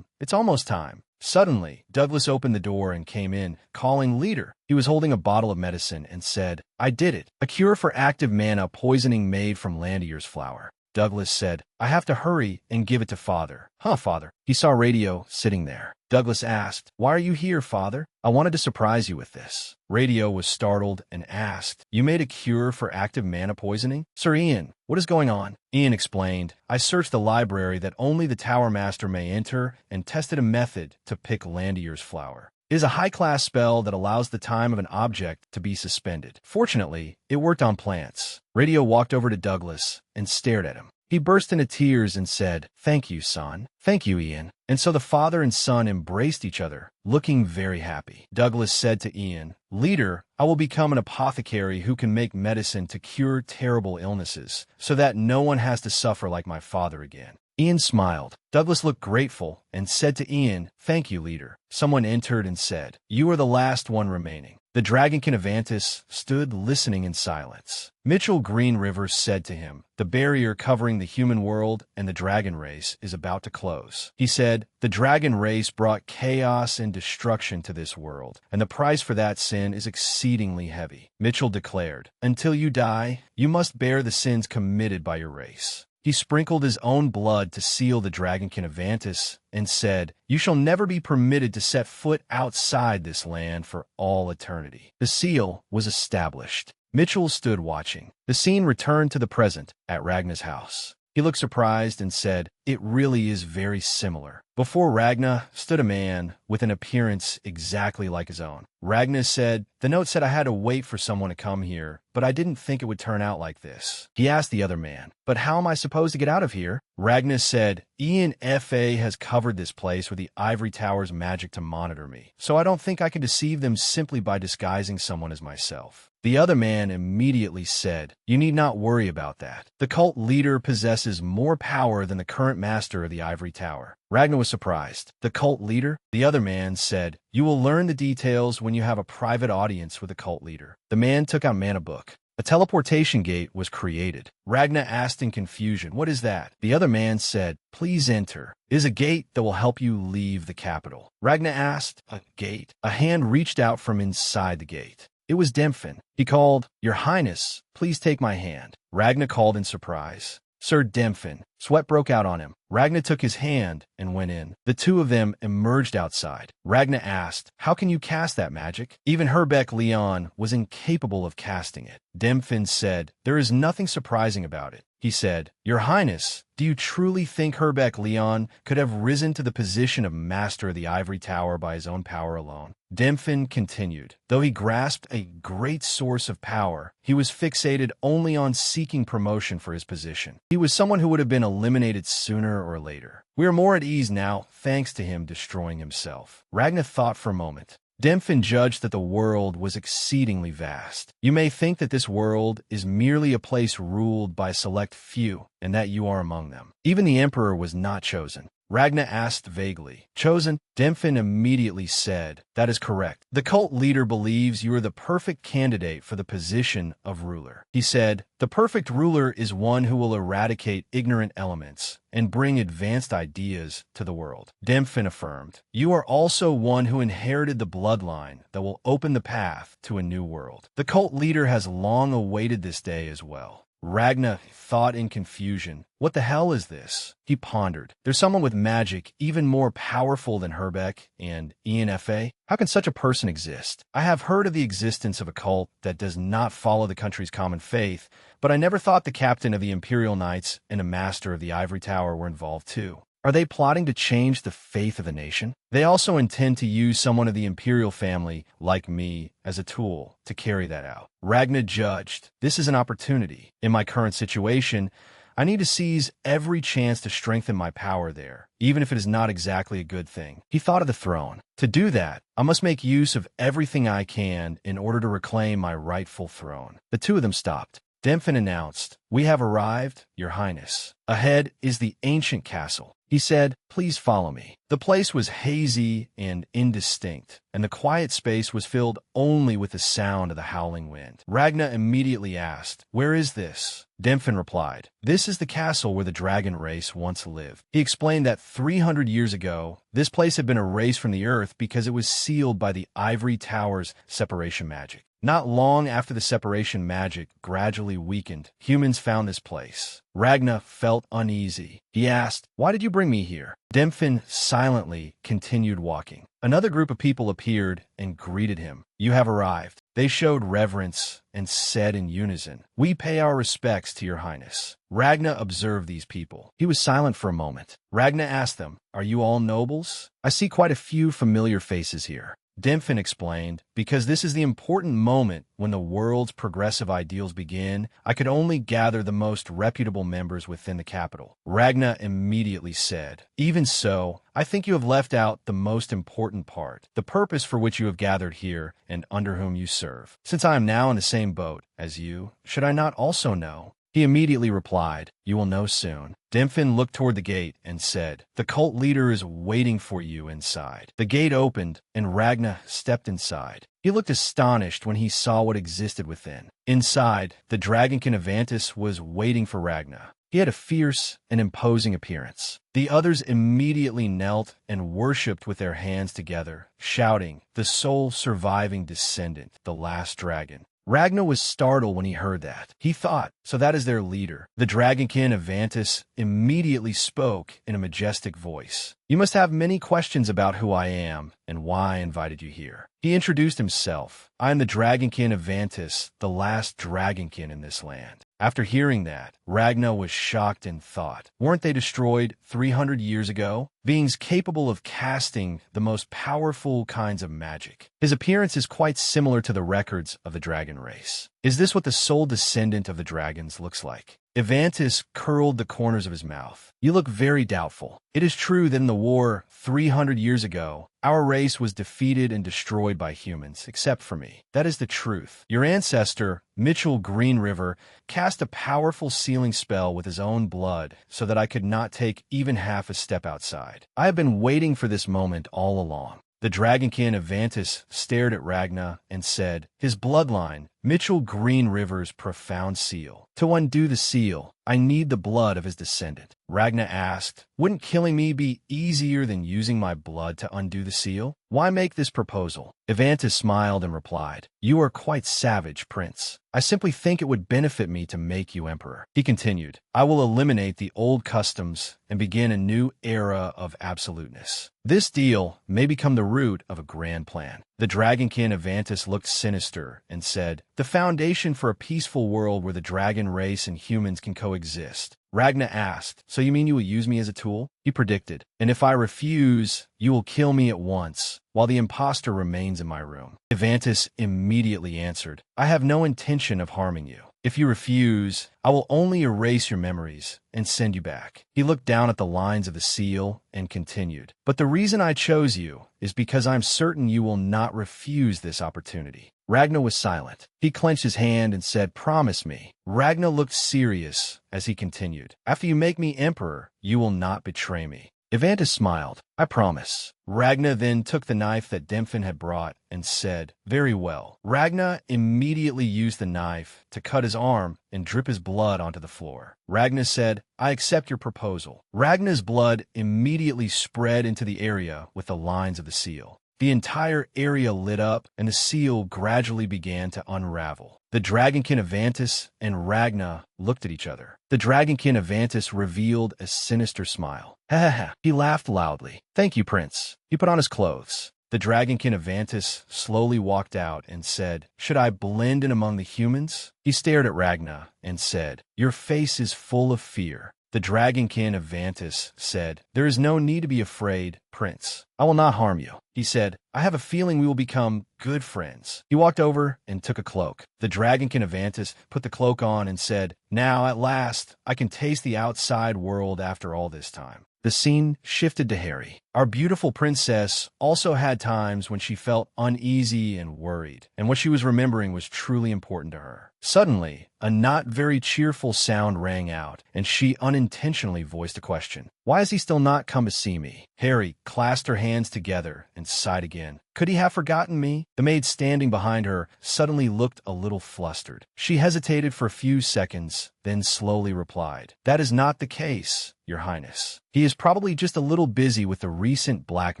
it's almost time. Suddenly, Douglas opened the door and came in, calling Leader. He was holding a bottle of medicine and said, I did it. A cure for active mana poisoning made from Landier's flower. Douglas said, I have to hurry and give it to Father. Huh, Father? He saw Radio sitting there. Douglas asked, why are you here, Father? I wanted to surprise you with this. Radio was startled and asked, you made a cure for active mana poisoning? Sir Ian, what is going on? Ian explained, I searched the library that only the Tower Master may enter and tested a method to pick Landier's flower. It is a high-class spell that allows the time of an object to be suspended. Fortunately, it worked on plants. Radio walked over to Douglas and stared at him. He burst into tears and said, thank you, son. Thank you, Ian. And so the father and son embraced each other, looking very happy. Douglas said to Ian, Leader, I will become an apothecary who can make medicine to cure terrible illnesses, so that no one has to suffer like my father again. Ian smiled. Douglas looked grateful and said to Ian, thank you, Leader. Someone entered and said, you are the last one remaining. The Dragonkin of Antis stood listening in silence. Mitchell Green Rivers said to him, the barrier covering the human world and the dragon race is about to close. He said, the dragon race brought chaos and destruction to this world, and the price for that sin is exceedingly heavy. Mitchell declared, until you die, you must bear the sins committed by your race. He sprinkled his own blood to seal the dragonkin of Vantis and said, "You shall never be permitted to set foot outside this land for all eternity." The seal was established. Mitchell stood watching. The scene returned to the present at Ragna's house. He looked surprised and said, "It really is very similar." Before Ragna stood a man with an appearance exactly like his own. Ragna said, "The note said I had to wait for someone to come here, but I didn't think it would turn out like this." He asked the other man, "But how am I supposed to get out of here?" Ragna said, "ENFA has covered this place with the ivory tower's magic to monitor me, so I don't think I can deceive them simply by disguising someone as myself." The other man immediately said, "You need not worry about that. The cult leader possesses more power than the current master of the ivory tower." Ragnar was surprised. "The cult leader?" The other man said, "You will learn the details when you have a private audience with the cult leader." The man took out Manhwa book. A teleportation gate was created. Ragna asked in confusion, "What is that?" The other man said, "Please enter. It is a gate that will help you leave the capital." Ragna asked, "A gate?" A hand reached out from inside the gate. It was Demphin. He called, "Your Highness, please take my hand." Ragna called in surprise, "Sir Demphin." Sweat broke out on him. Ragna took his hand and went in. The two of them emerged outside. Ragna asked, "How can you cast that magic?" Even Herbeck Leon was incapable of casting it. Demphin said, "There is nothing surprising about it." He said, "Your Highness, do you truly think Herbeck Leon could have risen to the position of master of the ivory tower by his own power alone?" Demphin continued, "Though he grasped a great source of power, he was fixated only on seeking promotion for his position. He was someone who would have been eliminated sooner or later. We are more at ease now, thanks to him destroying himself." Ragna thought for a moment. Demphin judged that the world was exceedingly vast. "You may think that this world is merely a place ruled by a select few, and that you are among them. Even the emperor was not chosen." Ragna asked vaguely, "Chosen?" Demphin immediately said, "That is correct. The cult leader believes you are the perfect candidate for the position of ruler." He said, "The perfect ruler is one who will eradicate ignorant elements and bring advanced ideas to the world." Demphin affirmed, "You are also one who inherited the bloodline that will open the path to a new world. The cult leader has long awaited this day as well." Ragna thought in confusion, "What the hell is this?" He pondered. "There's someone with magic even more powerful than Herbeck and ENFA? How can such a person exist? I have heard of the existence of a cult that does not follow the country's common faith, but I never thought the captain of the Imperial Knights and a master of the Ivory Tower were involved too. Are they plotting to change the faith of the nation? They also intend to use someone of the imperial family, like me, as a tool to carry that out." Ragna judged, "This is an opportunity. In my current situation, I need to seize every chance to strengthen my power there, even if it is not exactly a good thing." He thought of the throne. "To do that, I must make use of everything I can in order to reclaim my rightful throne." The two of them stopped. Demphin announced, "We have arrived, Your Highness. Ahead is the ancient castle." He said, "Please follow me." The place was hazy and indistinct, and the quiet space was filled only with the sound of the howling wind. Ragna immediately asked, "Where is this?" Demphin replied, "This is the castle where the dragon race once lived." He explained that 300 years ago, this place had been erased from the earth because it was sealed by the ivory tower's separation magic. Not long after the separation magic gradually weakened, humans found this place. Ragna felt uneasy. He asked, "Why did you bring me here?" Demphin silently continued walking. Another group of people appeared and greeted him. "You have arrived." They showed reverence and said in unison, "We pay our respects to Your Highness." Ragna observed these people. He was silent for a moment. Ragna asked them, "Are you all nobles? I see quite a few familiar faces here." Demphin explained, "Because this is the important moment when the world's progressive ideals begin, I could only gather the most reputable members within the capital." Ragna immediately said, "Even so, I think you have left out the most important part, the purpose for which you have gathered here and under whom you serve. Since I am now in the same boat as you, should I not also know?" He immediately replied, "You will know soon." Demphin looked toward the gate and said, "The cult leader is waiting for you inside." The gate opened, and Ragna stepped inside. He looked astonished when he saw what existed within. Inside, the dragonkin of Vantis was waiting for Ragna. He had a fierce and imposing appearance. The others immediately knelt and worshipped with their hands together, shouting, "The sole surviving descendant, the last dragon." Ragnar was startled when he heard that. He thought, so that is their leader. The dragonkin of Vantis immediately spoke in a majestic voice. You must have many questions about who I am and why I invited you here. He introduced himself. I am the dragonkin of Vantis, the last dragonkin in this land. After hearing that, Ragnar was shocked and thought, weren't they destroyed 300 years ago? Beings capable of casting the most powerful kinds of magic. His appearance is quite similar to the records of the dragon race. Is this what the sole descendant of the dragons looks like? Evantis curled the corners of his mouth. You look very doubtful. It is true that in the war 300 years ago, our race was defeated and destroyed by humans, except for me. That is the truth. Your ancestor, Mitchell Green River, cast a powerful sealing spell with his own blood so that I could not take even half a step outside. I have been waiting for this moment all along. The dragonkin of Vantis stared at Ragnar and said, his bloodline, Mitchell Green River's profound seal. To undo the seal, I need the blood of his descendant. Ragnar asked, wouldn't killing me be easier than using my blood to undo the seal? Why make this proposal? Evantis smiled and replied, you are quite savage, Prince. I simply think it would benefit me to make you emperor. He continued, I will eliminate the old customs and begin a new era of absoluteness. This deal may become the root of a grand plan. The dragonkin of Vantis looked sinister and said, the foundation for a peaceful world where the dragon race and humans can coexist. Ragnar asked, so you mean you will use me as a tool? He predicted, and if I refuse, you will kill me at once, while the impostor remains in my room. Evantis immediately answered, I have no intention of harming you. If you refuse, I will only erase your memories and send you back. He looked down at the lines of the seal and continued, but the reason I chose you is because I'm certain you will not refuse this opportunity. Ragnar was silent. He clenched his hand and said, promise me. Ragnar looked serious as he continued, after you make me emperor, you will not betray me. Evantis smiled. I promise. Ragnar then took the knife that Demphin had brought and said, very well. Ragnar immediately used the knife to cut his arm and drip his blood onto the floor. Ragnar said, I accept your proposal. Ragnar's blood immediately spread into the area with the lines of the seal. The entire area lit up, and the seal gradually began to unravel. The dragonkin of Vantis and Ragnar looked at each other. The dragonkin of Vantis revealed a sinister smile. Ha ha ha. He laughed loudly. Thank you, Prince. He put on his clothes. The dragonkin of Vantis slowly walked out and said, should I blend in among the humans? He stared at Ragnar and said, your face is full of fear. The dragonkin of Vantis said, there is no need to be afraid, Prince. I will not harm you. He said, I have a feeling we will become good friends. He walked over and took a cloak. The dragonkin of Vantis put the cloak on and said, now at last I can taste the outside world after all this time. The scene shifted to Harry. Our beautiful princess also had times when she felt uneasy and worried, and what she was remembering was truly important to her. Suddenly, a not very cheerful sound rang out, and she unintentionally voiced a question. Why has he still not come to see me? Harry clasped her hands together and sighed again. Could he have forgotten me? The maid standing behind her suddenly looked a little flustered. She hesitated for a few seconds, then slowly replied, that is not the case, Your Highness. He is probably just a little busy with the recent black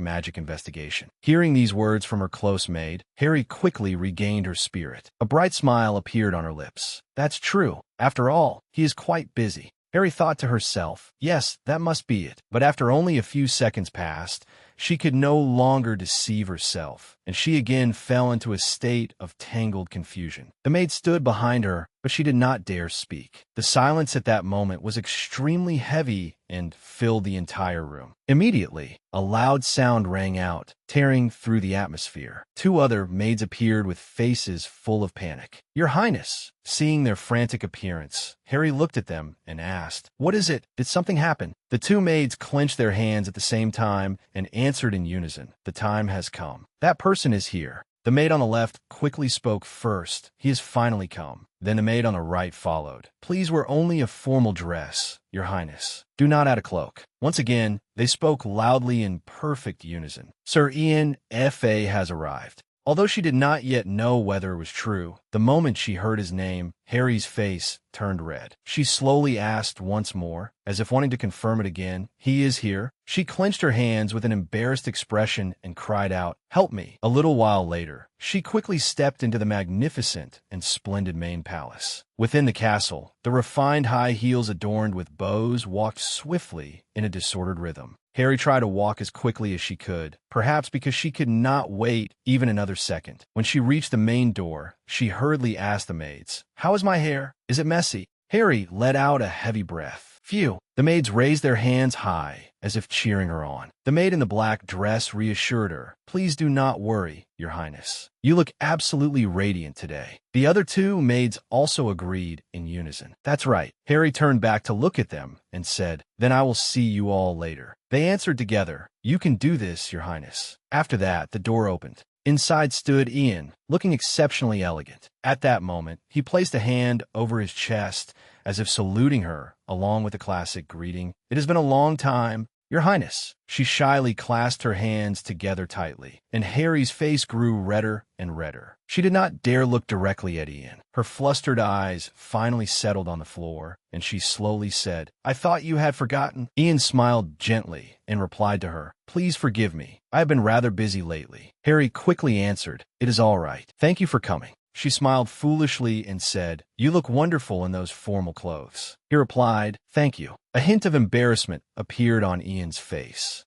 magic investigation. Hearing these words from her close maid, Harry quickly regained her spirit. A bright smile appeared on her lips. That's true. After all, he is quite busy. Harry thought to herself, yes, that must be it. But after only a few seconds passed, she could no longer deceive herself, and she again fell into a state of tangled confusion. The maid stood behind her, but she did not dare speak. The silence at that moment was extremely heavy and filled the entire room. Immediately, a loud sound rang out, tearing through the atmosphere. Two other maids appeared with faces full of panic. Your Highness! Seeing their frantic appearance, Harry looked at them and asked, what is it? Did something happen? The two maids clenched their hands at the same time and answered in unison, the time has come. That person is here. The maid on the left quickly spoke first. He has finally come. Then the maid on the right followed. Please wear only a formal dress, Your Highness. Do not add a cloak. Once again, they spoke loudly in perfect unison. Sir Ian F.A. has arrived. Although she did not yet know whether it was true, the moment she heard his name, Harry's face turned red. She slowly asked once more, as if wanting to confirm it again, "He is here?" She clenched her hands with an embarrassed expression and cried out, "Help me!" A little while later, she quickly stepped into the magnificent and splendid main palace. Within the castle, the refined high heels adorned with bows walked swiftly in a disordered rhythm. Harry tried to walk as quickly as she could, perhaps because she could not wait even another second. When she reached the main door, she hurriedly asked the maids, "How is my hair? Is it messy?" Harry let out a heavy breath. "Phew!" The maids raised their hands high, as if cheering her on. The maid in the black dress reassured her, "Please do not worry, Your Highness. You look absolutely radiant today." The other two maids also agreed in unison. "That's right." Harry turned back to look at them and said, "Then I will see you all later." They answered together, "You can do this, Your Highness." After that, the door opened. Inside stood Ian, looking exceptionally elegant. At that moment, he placed a hand over his chest, as if saluting her, along with the classic greeting, "It has been a long time, Your Highness." She shyly clasped her hands together tightly, and Harry's face grew redder and redder. She did not dare look directly at Ian. Her flustered eyes finally settled on the floor, and she slowly said, "I thought you had forgotten." Ian smiled gently and replied to her, "Please forgive me. I have been rather busy lately." Harry quickly answered, "It is all right. Thank you for coming." She smiled foolishly and said, "You look wonderful in those formal clothes." He replied, "Thank you." A hint of embarrassment appeared on Ian's face.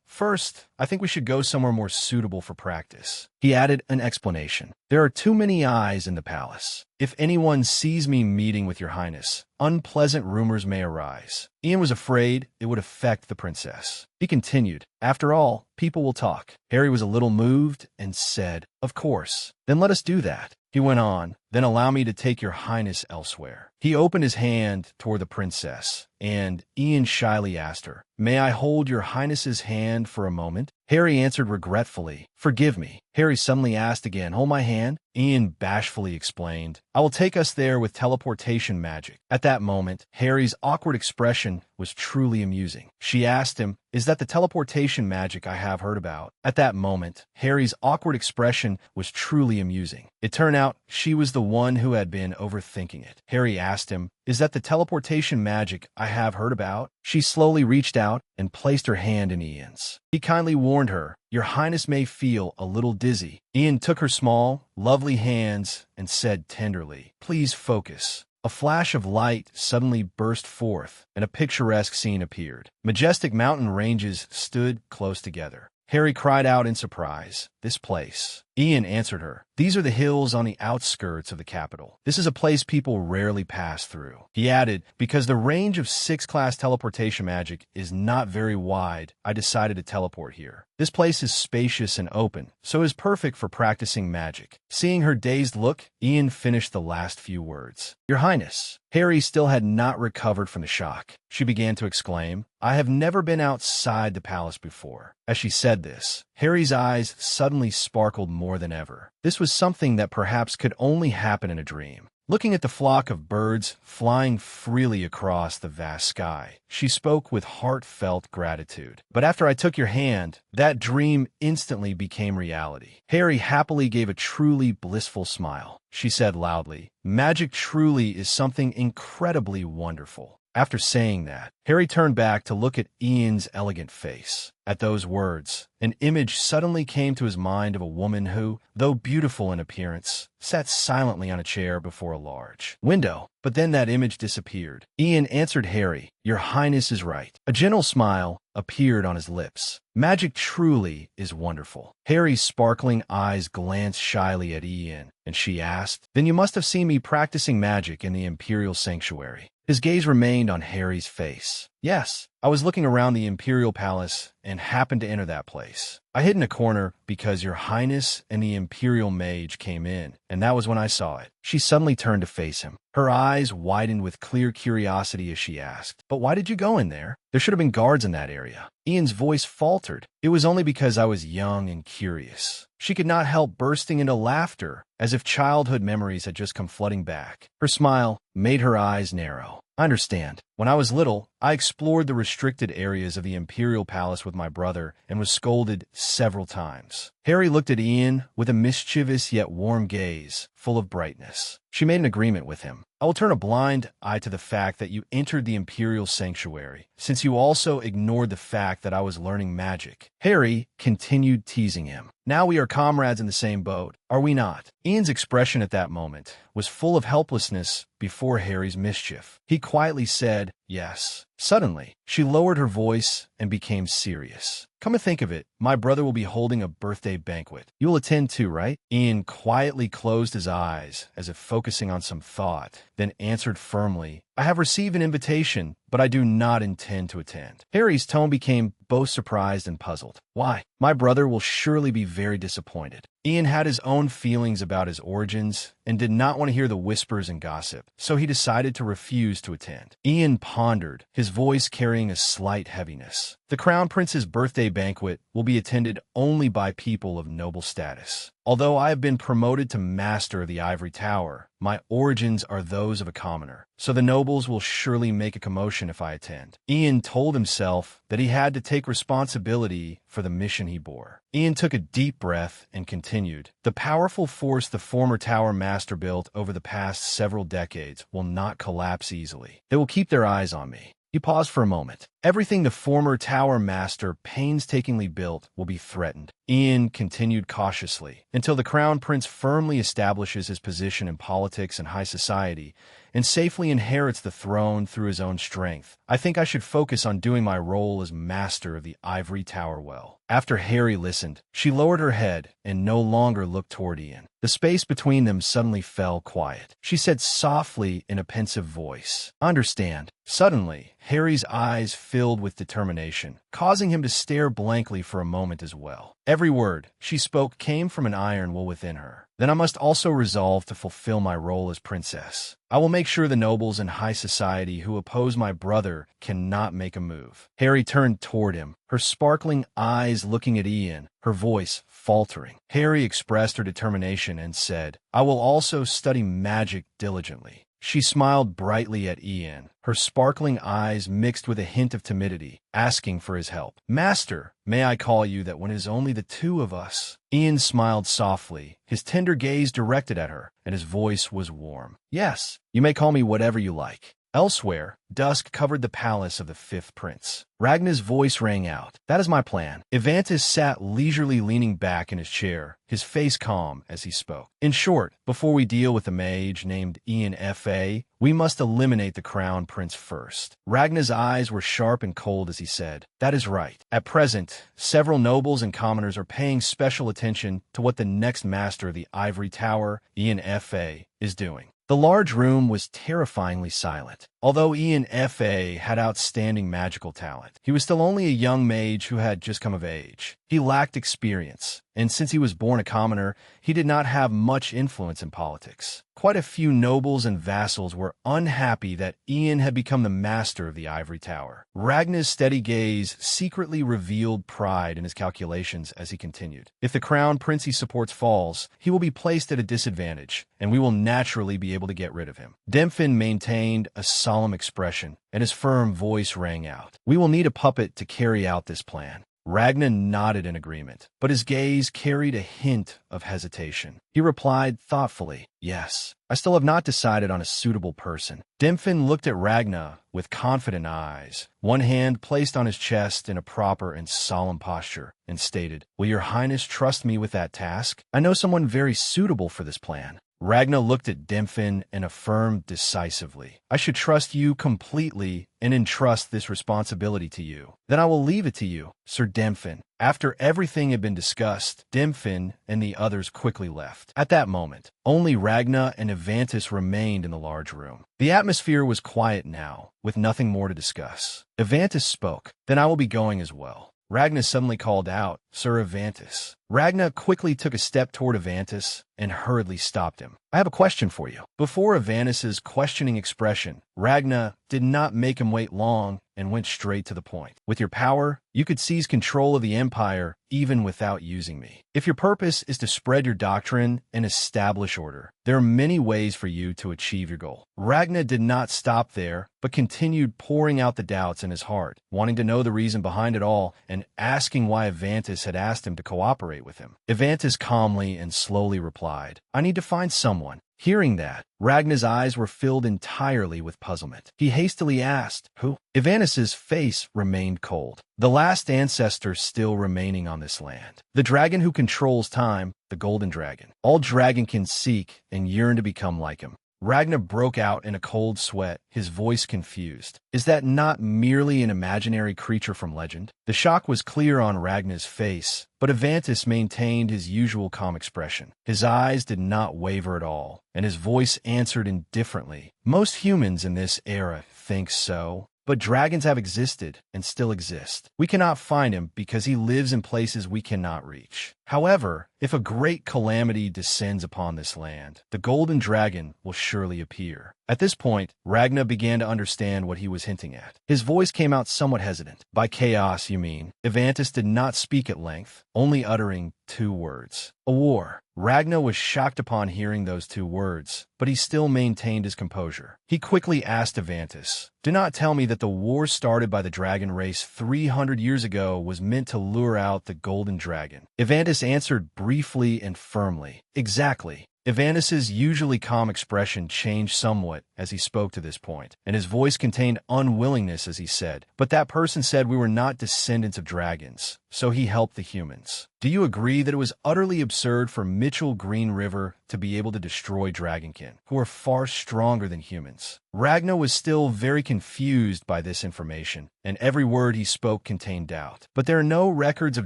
First, I think we should go somewhere more suitable for practice." He added an explanation. "There are too many eyes in the palace. If anyone sees me meeting with Your Highness, unpleasant rumors may arise." Ian was afraid it would affect the princess. He continued, "After all, people will talk." Harry was a little moved and said, "Of course. Then let us do that." He went on, "Then allow me to take Your Highness elsewhere." He opened his hand toward the princess, and Ian shyly asked her, "May I hold Your Highness's hand for a moment?" Harry answered regretfully, "Forgive me." Harry suddenly asked again, "Hold my hand?" Ian bashfully explained, "I will take us there with teleportation magic." At that moment, Harry's awkward expression was truly amusing. She asked him, "Is that the teleportation magic I have heard about?" At that moment, Harry's awkward expression was truly amusing. It turned out she was the one who had been overthinking it. Harry asked him, "Is that the teleportation magic I have heard about?" She slowly reached out and placed her hand in Ian's. He kindly warned her, "Your Highness may feel a little dizzy." Ian took her small, lovely hands and said tenderly, "Please focus." A flash of light suddenly burst forth, and a picturesque scene appeared. Majestic mountain ranges stood close together. Harry cried out in surprise, "This place." Ian answered her, "These are the hills on the outskirts of the capital. This is a place people rarely pass through." He added, "Because the range of 6th-class teleportation magic is not very wide, I decided to teleport here. This place is spacious and open, so is perfect for practicing magic." Seeing her dazed look, Ian finished the last few words. "Your Highness." Harry still had not recovered from the shock. She began to exclaim, "I have never been outside the palace before." As she said this, Harry's eyes suddenly sparkled more than ever. This was something that perhaps could only happen in a dream. Looking at the flock of birds flying freely across the vast sky, she spoke with heartfelt gratitude. "But after I took your hand, that dream instantly became reality." Harry happily gave a truly blissful smile. She said loudly, "Magic truly is something incredibly wonderful." After saying that, Harry turned back to look at Ian's elegant face. At those words, an image suddenly came to his mind of a woman who, though beautiful in appearance, sat silently on a chair before a large window. But then that image disappeared. Ian answered Harry, "Your Highness is right." A gentle smile appeared on his lips. "Magic truly is wonderful." Harry's sparkling eyes glanced shyly at Ian, and she asked, "Then you must have seen me practicing magic in the Imperial Sanctuary." His gaze remained on Harry's face. "Yes, I was looking around the Imperial Palace and happened to enter that place. I hid in a corner because Your Highness and the Imperial Mage came in, and that was when I saw it." She suddenly turned to face him. Her eyes widened with clear curiosity as she asked, "But why did you go in there? There should have been guards in that area." Ian's voice faltered. "It was only because I was young and curious." She could not help bursting into laughter as if childhood memories had just come flooding back. Her smile made her eyes narrow. I understand. When I was little, I explored the restricted areas of the Imperial Palace with my brother and was scolded several times. Harry looked at Ian with a mischievous yet warm gaze, full of brightness. She made an agreement with him. I will turn a blind eye to the fact that you entered the Imperial Sanctuary, since you also ignored the fact that I was learning magic. Harry continued teasing him. Now we are comrades in the same boat, are we not? Ian's expression at that moment was full of helplessness before Harry's mischief. He quietly said, "Yes." Suddenly, she lowered her voice and became serious. "Come to think of it, my brother will be holding a birthday banquet. You will attend too, right?" Ian quietly closed his eyes, as if focusing on some thought, then answered firmly, "I have received an invitation, but I do not intend to attend." Harry's tone became both surprised and puzzled. "Why? My brother will surely be very disappointed." Ian had his own feelings about his origins and did not want to hear the whispers and gossip, so he decided to refuse to attend. Ian pondered, his voice carrying a slight heaviness. The Crown Prince's birthday banquet will be attended only by people of noble status. Although I have been promoted to Master of the Ivory Tower, my origins are those of a commoner, so the nobles will surely make a commotion if I attend. Ian told himself that he had to take responsibility for the mission he bore. Ian took a deep breath and continued, "The powerful force the former Tower Master built over the past several decades will not collapse easily. They will keep their eyes on me." He paused for a moment. "Everything the former Tower Master painstakingly built will be threatened." Ian continued cautiously, "Until the Crown Prince firmly establishes his position in politics and high society, and safely inherits the throne through his own strength, I think I should focus on doing my role as Master of the Ivory Tower well." After Harry listened, she lowered her head and no longer looked toward Ian. The space between them suddenly fell quiet. She said softly in a pensive voice, "I understand." Suddenly, Harry's eyes filled with determination, causing him to stare blankly for a moment as well. Every word she spoke came from an iron will within her. "Then I must also resolve to fulfill my role as princess. I will make sure the nobles in high society who oppose my brother cannot make a move." Harry turned toward him, her sparkling eyes looking at Ian, her voice faltering. Harry expressed her determination and said, "I will also study magic diligently." She smiled brightly at Ian, her sparkling eyes mixed with a hint of timidity, asking for his help. "Master, may I call you that when it is only the two of us?" Ian smiled softly, his tender gaze directed at her, and his voice was warm. "Yes, you may call me whatever you like." Elsewhere, dusk covered the palace of the fifth prince. Ragna's voice rang out. "That is my plan." Evantus sat leisurely leaning back in his chair, his face calm as he spoke. "In short, before we deal with the mage named Ian F.A., we must eliminate the crown prince first." Ragna's eyes were sharp and cold as he said, "That is right. At present, several nobles and commoners are paying special attention to what the next master of the Ivory Tower, Ian F.A., is doing." The large room was terrifyingly silent. Although Ian F.A. had outstanding magical talent, he was still only a young mage who had just come of age. He lacked experience, and since he was born a commoner, he did not have much influence in politics. Quite a few nobles and vassals were unhappy that Ian had become the master of the Ivory Tower. Ragna's steady gaze secretly revealed pride in his calculations as he continued. "If the crown prince he supports falls, he will be placed at a disadvantage, and we will naturally be able to get rid of him." Demfin maintained a solemn expression, and his firm voice rang out. "We will need a puppet to carry out this plan." Ragnar nodded in agreement, but his gaze carried a hint of hesitation. He replied thoughtfully, "Yes, I still have not decided on a suitable person." Demfin looked at Ragnar with confident eyes, one hand placed on his chest in a proper and solemn posture, and stated, "Will your highness trust me with that task? I know someone very suitable for this plan." Ragnar looked at Demfin and affirmed decisively, "I should trust you completely and entrust this responsibility to you." "Then I will leave it to you, Sir Demfin." After everything had been discussed, Demfin and the others quickly left. At that moment, only Ragnar and Evantus remained in the large room. The atmosphere was quiet now, with nothing more to discuss. Evantus spoke, "Then I will be going as well." Ragnar suddenly called out, "Sir Evantus." Ragnar quickly took a step toward Evantus and hurriedly stopped him. "I have a question for you." Before Evantus's questioning expression, Ragnar did not make him wait long and went straight to the point. With your power, you could seize control of the empire even without using me. If your purpose is to spread your doctrine and establish order, there are many ways for you to achieve your goal. Ragnar did not stop there, but continued pouring out the doubts in his heart, wanting to know the reason behind it all and asking why Evantus had asked him to cooperate with him. Evantus calmly and slowly replied, "I need to find someone." Hearing that, Ragnar's eyes were filled entirely with puzzlement. He hastily asked, "Who?" Evanus's face remained cold. "The last ancestor still remaining on this land. The dragon who controls time, the golden dragon. All dragonkins seek and yearn to become like him." Ragnar broke out in a cold sweat, his voice confused. Is that not merely an imaginary creature from legend? The shock was clear on Ragnar's face, but Evantus maintained his usual calm expression. His eyes did not waver at all, and his voice answered indifferently. "Most humans in this era think so. But dragons have existed and still exist. We cannot find him because he lives in places we cannot reach. However, if a great calamity descends upon this land, the golden dragon will surely appear." At this point, Ragnar began to understand what he was hinting at. His voice came out somewhat hesitant. "By chaos, you mean?" Evantus did not speak at length, only uttering 2 words. "A war." Ragnar was shocked upon hearing those 2 words, but he still maintained his composure. He quickly asked Evantus, "Do not tell me that the war started by the dragon race 300 years ago was meant to lure out the golden dragon." Evantus answered briefly and firmly, "Exactly." Evanus's usually calm expression changed somewhat as he spoke to this point, and his voice contained unwillingness as he said, "But that person said we were not descendants of dragons, so he helped the humans. Do you agree that it was utterly absurd for Mitchell Green River to be able to destroy dragonkin, who are far stronger than humans?" Ragnar was still very confused by this information, and every word he spoke contained doubt. But there are no records of